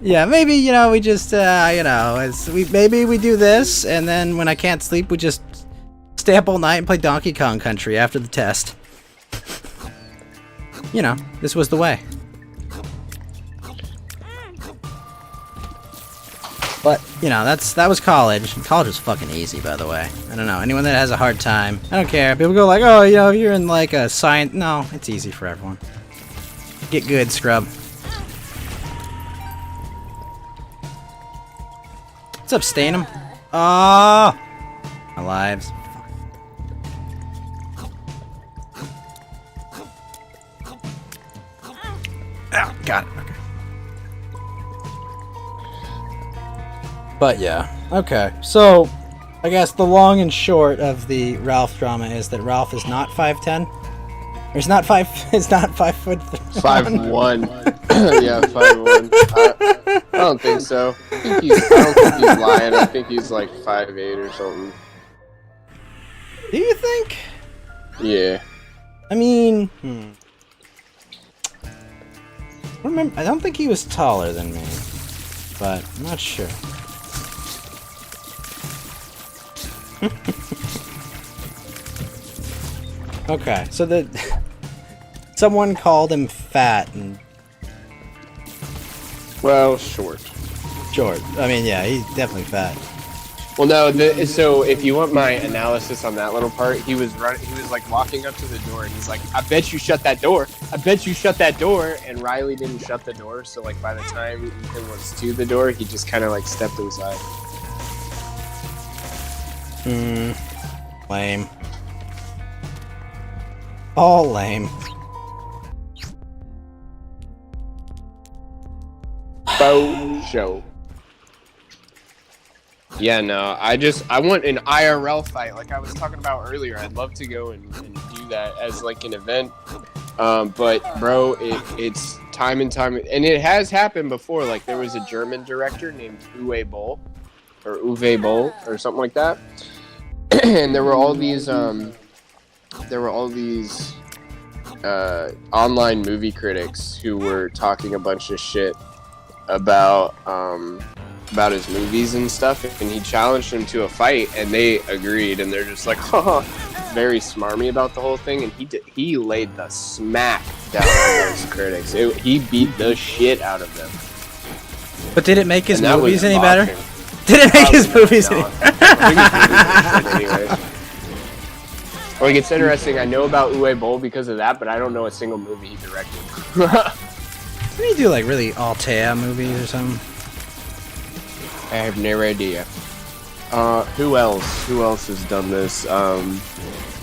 [SPEAKER 1] Yeah, maybe, you know, we just, you know, maybe we do this, and then when I can't sleep, we just stay up all night and play Donkey Kong Country after the test. You know, this was the way. But, you know, that was college. College was fucking easy, by the way. I don't know, anyone that has a hard time, I don't care. People go like, oh, you know, if you're in like a science, no, it's easy for everyone. Get good, scrub. What's up, Stainham? Oh, my lives. Ah, got it. Okay. But yeah, okay. So, I guess the long and short of the Ralph drama is that Ralph is not 5'10". Or he's not 5. It's not 5 foot.
[SPEAKER 9] 5'1". Yeah, 5'1". I don't think so. I don't think he's lying. I think he's like 5'8" or something.
[SPEAKER 1] Do you think?
[SPEAKER 9] Yeah.
[SPEAKER 1] I mean, I don't think he was taller than me, but I'm not sure. Okay, so someone called him fat and
[SPEAKER 9] Well, short.
[SPEAKER 1] short. I mean, yeah, he's definitely fat.
[SPEAKER 9] Well, no. So if you want my analysis on that little part, he was running. He was like walking up to the door, and he's like, "I bet you shut that door. I bet you shut that door." And Riley didn't shut the door, so like by the time Ethan was to the door, he just kind of like stepped inside.
[SPEAKER 1] Lame. All lame.
[SPEAKER 9] Bow show. Yeah, no, I want an IRL fight like I was talking about earlier. I'd love to go and do that as like an event. But bro, it's time and time, and it has happened before. Like there was a German director named Uwe Boll, or something like that. And there were all these online movie critics who were talking a bunch of shit about about his movies and stuff, and he challenged him to a fight, and they agreed, and they're just like, haha, very smarmy about the whole thing, and he laid the smack down on those critics. He beat the shit out of them.
[SPEAKER 1] But did it make his
[SPEAKER 9] And that
[SPEAKER 1] movies
[SPEAKER 9] was
[SPEAKER 1] any
[SPEAKER 9] boxing.
[SPEAKER 1] better? Did it make his movies any
[SPEAKER 9] not. I think his movies are shit anyways. Like, it's interesting, I know about Uwe Boll because of that, but I don't know a single movie he directed.
[SPEAKER 1] Did he do like really Altea movies or something?
[SPEAKER 9] I have no idea. Who else? Who else has done this?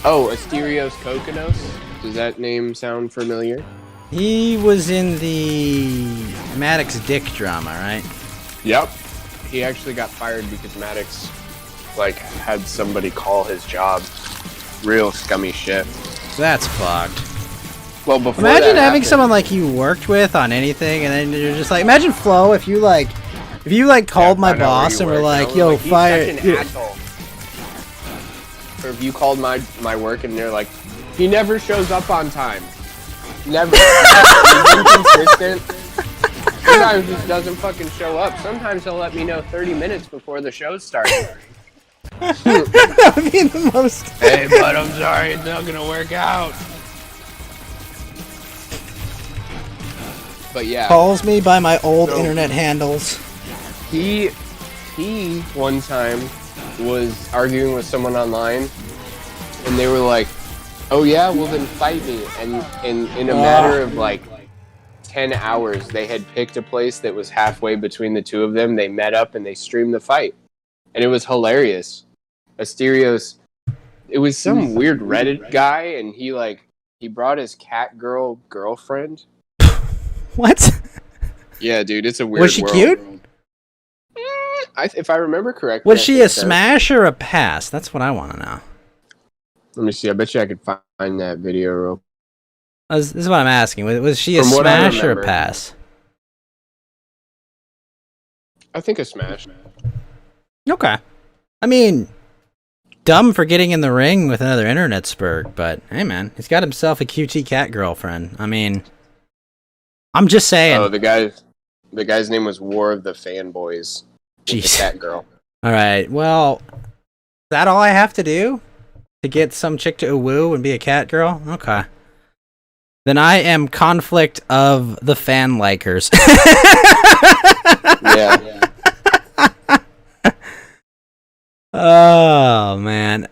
[SPEAKER 9] Asterios Kokkinos. Does that name sound familiar?
[SPEAKER 1] He was in the Maddox Dick drama, right?
[SPEAKER 9] Yep. He actually got fired because Maddox, like, had somebody call his job. Real scummy shit.
[SPEAKER 1] That's fucked.
[SPEAKER 9] Well, before
[SPEAKER 1] Imagine
[SPEAKER 9] that
[SPEAKER 1] having
[SPEAKER 9] happened-
[SPEAKER 1] someone like you worked with on anything, and then you're just like, imagine Flo if you called my
[SPEAKER 9] I know where
[SPEAKER 1] boss
[SPEAKER 9] you
[SPEAKER 1] and were
[SPEAKER 9] work.
[SPEAKER 1] like,
[SPEAKER 9] I was
[SPEAKER 1] yo,
[SPEAKER 9] he's
[SPEAKER 1] fire.
[SPEAKER 9] such an asshole. Or if you called my work and they're like, he never shows up on time. Never. He's inconsistent. Sometimes he just doesn't fucking show up. Sometimes he'll let me know 30 minutes before the show starts.
[SPEAKER 1] That would be the most.
[SPEAKER 9] Hey, bud, I'm sorry, it's not gonna work out. But yeah,
[SPEAKER 1] Calls me by my old
[SPEAKER 9] So-
[SPEAKER 1] internet handles.
[SPEAKER 9] he one time was arguing with someone online, and they were like, "Oh yeah, well then fight me." And in a matter of like 10 hours, they had picked a place that was halfway between the two of them. They met up and they streamed the fight, and it was hilarious. Asterios, it was some weird Reddit guy, and he brought his cat girlfriend.
[SPEAKER 1] What?
[SPEAKER 9] Yeah, dude, it's a weird.
[SPEAKER 1] Was she
[SPEAKER 9] world.
[SPEAKER 1] cute?
[SPEAKER 9] If I remember correctly,
[SPEAKER 1] Was
[SPEAKER 9] I
[SPEAKER 1] she
[SPEAKER 9] think
[SPEAKER 1] a
[SPEAKER 9] so.
[SPEAKER 1] smash or a pass? That's what I want to know.
[SPEAKER 9] Let me see. I bet you I could find that video real.
[SPEAKER 1] This is what I'm asking. Was she a
[SPEAKER 9] From what I
[SPEAKER 1] smash or a
[SPEAKER 9] remember.
[SPEAKER 1] pass?
[SPEAKER 9] I think a smash.
[SPEAKER 1] Okay. I mean, dumb for getting in the ring with another internet spurt, but hey, man, he's got himself a QT cat girlfriend. I mean, I'm just saying.
[SPEAKER 9] Oh, the guy's name was War of the Fanboys. With the
[SPEAKER 1] Jeez.
[SPEAKER 9] cat girl.
[SPEAKER 1] All right. Well, is that all I have to do to get some chick to woo and be a cat girl? Okay. Then I am conflict of the fan likers.
[SPEAKER 9] Yeah.
[SPEAKER 1] Oh man.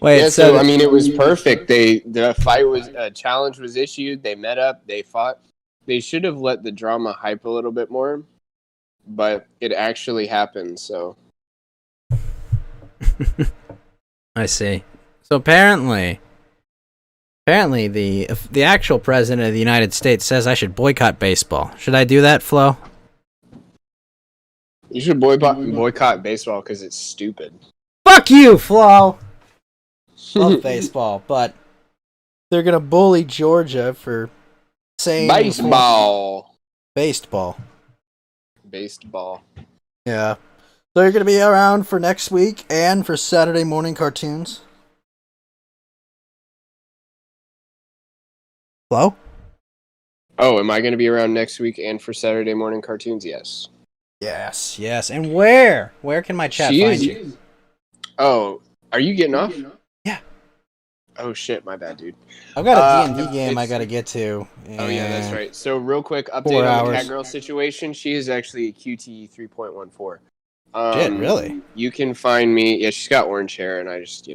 [SPEAKER 1] Wait.
[SPEAKER 9] Yeah,
[SPEAKER 1] so
[SPEAKER 9] so I mean, it was perfect. The fight was a challenge was issued. They met up. They fought. They should have let the drama hype a little bit more, but it actually happened. So
[SPEAKER 1] I see. So apparently the actual president of the United States says I should boycott baseball. Should I do that, Flo?
[SPEAKER 9] you should boycott baseball because it's stupid.
[SPEAKER 1] Fuck you, Flo. Love baseball, but they're gonna bully Georgia for saying
[SPEAKER 9] Baseball.
[SPEAKER 1] Baseball.
[SPEAKER 9] Baseball.
[SPEAKER 1] Yeah. So you're gonna be around for next week and for Saturday morning cartoons. Flo?
[SPEAKER 9] Oh, am I going to be around next week and for Saturday morning cartoons? Yes.
[SPEAKER 1] Yes, yes. And where? Where can my chat find you?
[SPEAKER 9] Oh, are you getting off?
[SPEAKER 1] Yeah.
[SPEAKER 9] Oh shit, my bad, dude.
[SPEAKER 1] I've got a D&D game
[SPEAKER 9] it's-
[SPEAKER 1] I gotta get to.
[SPEAKER 9] Oh yeah, that's
[SPEAKER 1] and-
[SPEAKER 9] right. So real quick update
[SPEAKER 1] 4
[SPEAKER 9] on the
[SPEAKER 1] hours.
[SPEAKER 9] Catgirl situation. She is actually a QT 3.14.
[SPEAKER 1] Shit, really?
[SPEAKER 9] You can find me. Yeah, she's got orange hair, and I just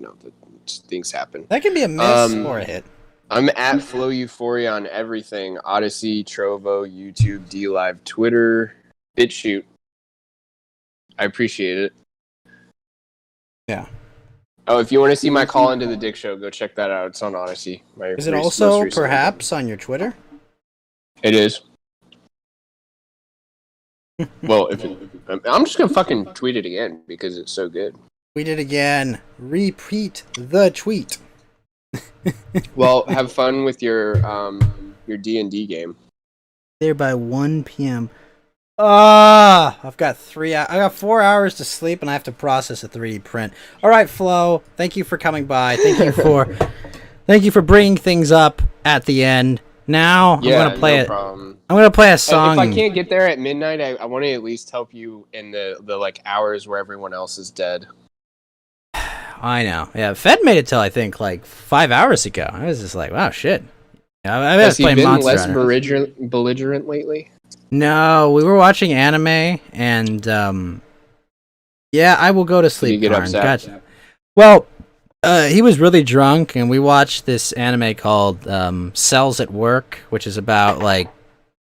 [SPEAKER 9] things happen.
[SPEAKER 1] That can be a miss or a hit.
[SPEAKER 9] I'm at Flow Euphoria on everything: Odyssey, Trovo, YouTube, DLive, Twitter, BitChute. I appreciate it.
[SPEAKER 1] Yeah.
[SPEAKER 9] Oh, if you want to see my call into the Dick Show, go check that out. It's on Odyssey.
[SPEAKER 1] Is it also perhaps on your Twitter?
[SPEAKER 9] It is. Well, I'm just gonna fucking tweet it again because it's so good.
[SPEAKER 1] Tweet it again. Repeat the tweet.
[SPEAKER 9] Well, have fun with your D&D game.
[SPEAKER 1] There by 1 p.m. I've got 4 hours to sleep and I have to process a 3D print. All right, Flo, thank you for coming by. Thank you for bringing things up at the end. now?
[SPEAKER 9] Yeah,
[SPEAKER 1] I'm gonna play
[SPEAKER 9] no
[SPEAKER 1] it.
[SPEAKER 9] problem.
[SPEAKER 1] I'm gonna play a song.
[SPEAKER 9] If I can't get there at midnight, I want to at least help you in the like hours where everyone else is dead.
[SPEAKER 1] I know. Yeah, Fed made it till I think like 5 hours ago. I was just like, wow, shit. I
[SPEAKER 9] Has he
[SPEAKER 1] playing
[SPEAKER 9] been
[SPEAKER 1] Monster
[SPEAKER 9] less
[SPEAKER 1] Hunter.
[SPEAKER 9] belligerent lately?
[SPEAKER 1] No, we were watching anime, and yeah, I will go to sleep.
[SPEAKER 9] you get
[SPEAKER 1] Karn.
[SPEAKER 9] upset?
[SPEAKER 1] Gotcha. Well, he was really drunk, and we watched this anime called Cells at Work, which is about like,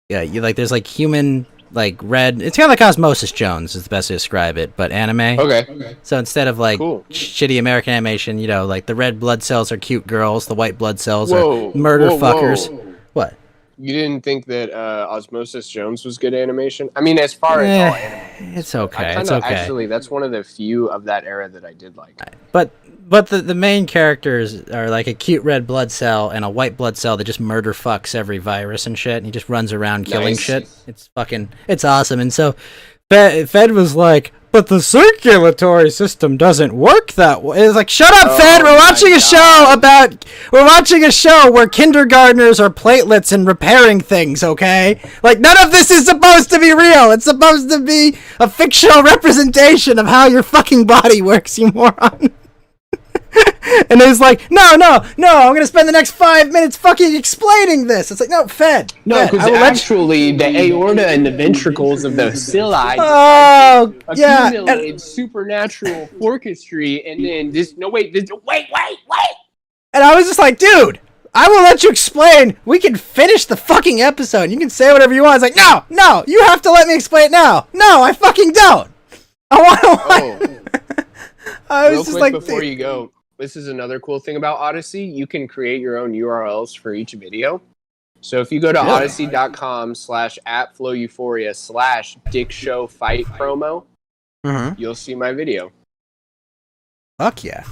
[SPEAKER 1] yeah, there's like human like red. It's kind of like Osmosis Jones is the best way to describe it, but anime.
[SPEAKER 9] Okay.
[SPEAKER 1] So instead of like
[SPEAKER 9] Cool.
[SPEAKER 1] shitty American animation, you know, like the red blood cells are cute girls, the white blood cells
[SPEAKER 9] Whoa,
[SPEAKER 1] are murder
[SPEAKER 9] whoa,
[SPEAKER 1] fuckers.
[SPEAKER 9] whoa.
[SPEAKER 1] What?
[SPEAKER 9] You didn't think that Osmosis Jones was good animation? I mean, as far as all anime,
[SPEAKER 1] It's okay.
[SPEAKER 9] I
[SPEAKER 1] It's
[SPEAKER 9] kinda,
[SPEAKER 1] okay.
[SPEAKER 9] actually, that's one of the few of that era that I did like.
[SPEAKER 1] But the main characters are like a cute red blood cell and a white blood cell that just murder fucks every virus and shit, and he just runs around killing
[SPEAKER 9] Nice.
[SPEAKER 1] shit. It's awesome. And so Fed was like, but the circulatory system doesn't work that way. It's like, shut up, Fed. We're watching a show where kindergartners are platelets and repairing things, okay? Like, none of this is supposed to be real. It's supposed to be a fictional representation of how your fucking body works, you moron. And it's like, no, I'm gonna spend the next 5 minutes fucking explaining this. It's like, no, Fed.
[SPEAKER 9] No,
[SPEAKER 1] Fed,
[SPEAKER 9] because
[SPEAKER 1] I will let you-
[SPEAKER 9] actually, the aorta and the ventricles of the cilia
[SPEAKER 1] Oh, yeah.
[SPEAKER 9] accumulate supernatural forkistry, and then wait.
[SPEAKER 1] And I was just like, dude, I will let you explain. We can finish the fucking episode. You can say whatever you want. It's like, no, you have to let me explain it now. No, I fucking don't. I want.
[SPEAKER 9] Oh,
[SPEAKER 1] I was
[SPEAKER 9] real
[SPEAKER 1] just
[SPEAKER 9] quick
[SPEAKER 1] like,
[SPEAKER 9] before you go, this is another cool thing about Odyssey. You can create your own URLs for each video. So if you go to
[SPEAKER 1] Really?
[SPEAKER 9] odyssey.com/@floweuphoria/dickshowfight promo, you'll see my video.
[SPEAKER 1] Fuck yeah.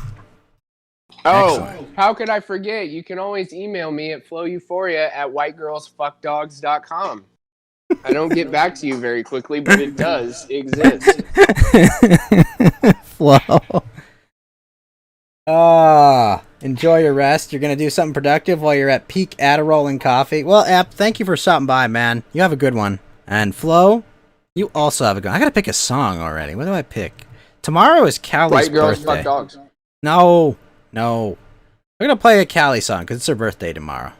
[SPEAKER 9] Oh,
[SPEAKER 1] Excellent.
[SPEAKER 9] how could I forget? You can always email me at floweuphoria@whitegirlsfuckdogs.com. I don't get back to you very quickly, but it does exist.
[SPEAKER 1] Flow. Enjoy your rest. You're gonna do something productive while you're at peak Adderall and coffee. Well, App, thank you for stopping by, man. You have a good one. And Flo, you also have a good one. I gotta pick a song already. What do I pick? Tomorrow is Callie's
[SPEAKER 9] White girls
[SPEAKER 1] birthday.
[SPEAKER 9] fuck dogs.
[SPEAKER 1] No. We're gonna play a Callie song because it's her birthday tomorrow.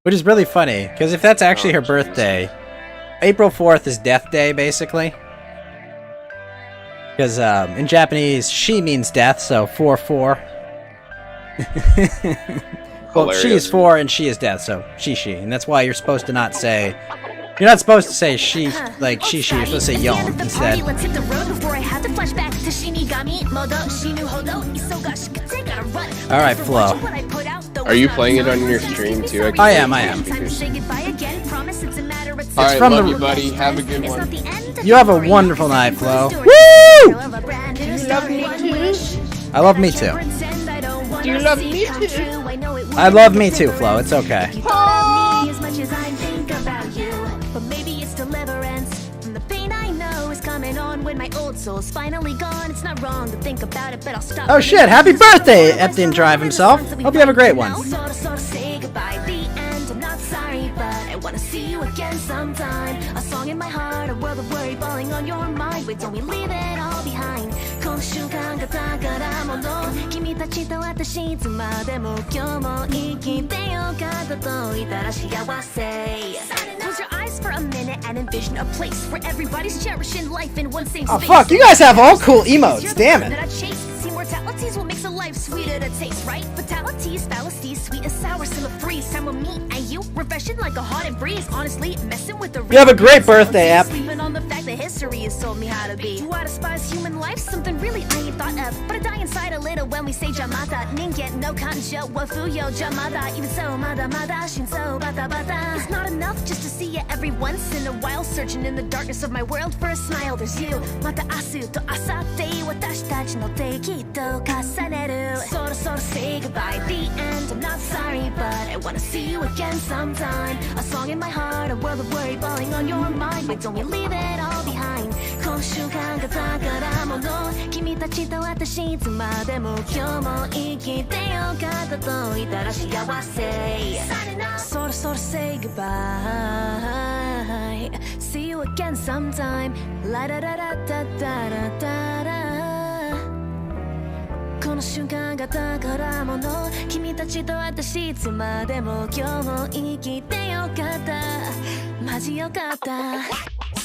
[SPEAKER 1] Which is really funny, because if that's actually her birthday, April 4th is Death Day, basically. Because in Japanese, she means death, so 4-4. Well, she is 4 and she is death, so she. And that's why you're supposed to not say... You're not supposed to say she, like she. You're supposed to say yon instead.
[SPEAKER 7] Let's hit the road before I have to flashback to Shinigami.
[SPEAKER 1] Alright, Flo.
[SPEAKER 9] Are you playing it on your stream too?
[SPEAKER 1] I am.
[SPEAKER 9] Alright,
[SPEAKER 1] from
[SPEAKER 9] love
[SPEAKER 1] the-
[SPEAKER 9] you, buddy. Have a good one.
[SPEAKER 1] You have a wonderful night, Flo. Woo! I love me too.
[SPEAKER 9] Do you love me too?
[SPEAKER 1] I love me too, Flo. It's okay. Oh shit, happy birthday, Ep didn't drive himself. Hope you have a great one.
[SPEAKER 7] A song in my heart, a world of worry falling on your mind. Wait, don't we leave it all behind? 今週間が宝物君たちと私いつまでも今日も生きてよかったと言ったら幸せ Close your eyes for a minute and envision a place where everybody's cherishing life in one same
[SPEAKER 1] Oh
[SPEAKER 7] space.
[SPEAKER 1] fuck, you guys have all cool emotes, damn it.
[SPEAKER 7] That I chase. See, mortality's what makes a life sweeter to taste, right? Fatalities, fallacies, sweet and sour, still a freeze. Time with me and you, refreshing like a haunted breeze. Honestly, messing with the
[SPEAKER 1] You have a great birthday, App.
[SPEAKER 7] Sleeping on the fact that history has told me how to be. Do I despise human life? Something really I ain't thought of. But I die inside a little when we say Jamada. Ningen no kanjo wa fuyo Jamada. Even so, mada mada shinso bata bata. It's not enough just to see you every once in a while. Searching in the darkness of my world for a smile. There's you. Mata asu to asatte. Watashi tachi no te kitto kasaneru. Soro soro say goodbye. The end. I'm not sorry, but I wanna see you again sometime. A song in my heart, a world of worry falling on your mind. Wait, don't we leave it all behind? 今週間が宝物君たちと私いつまでも今日も生きてよかったと言ったら幸せそろそろ say goodbye See you again sometime La da da da da da da da da この瞬間が宝物君たちと私いつまでも今日も生きてよかったマジよかった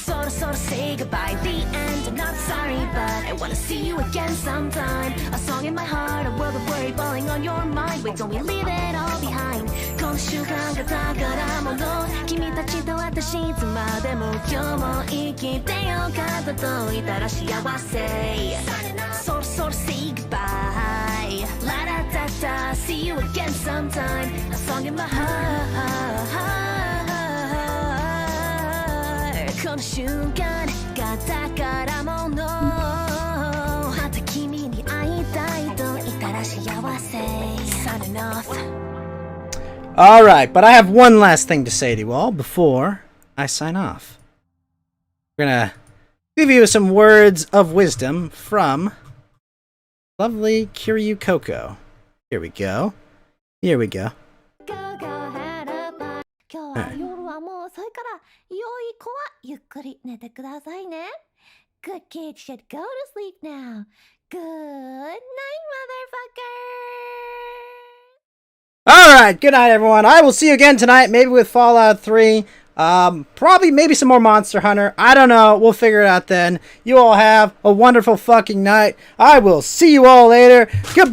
[SPEAKER 7] そろそろ say goodbye The end I'm not sorry but I wanna see you again sometime A song in my heart A world of worry falling on your mind Wait don't we leave it all behind この瞬間が宝物君たちと私いつまでも今日も生きてよかったと言ったら幸せそろそろ say goodbye La da da da See you again sometime A song in my heart この瞬間が宝物また君に会いたいと言ったら幸せ Signing off
[SPEAKER 1] Alright, but I have one last thing to say to you all before I sign off. We're gonna give you some words of wisdom from lovely Kiryu Coco. Here we go. Here we go.
[SPEAKER 7] 今日は夜はもう遅いから良い子はゆっくり寝てくださいね Good kids should go to sleep now Good night motherfucker
[SPEAKER 1] Alright, good night everyone. I will see you again tonight, maybe with Fallout 3. Probably maybe some more Monster Hunter. I don't know. We'll figure it out then. You all have a wonderful fucking night. I will see you all later. Goodbye.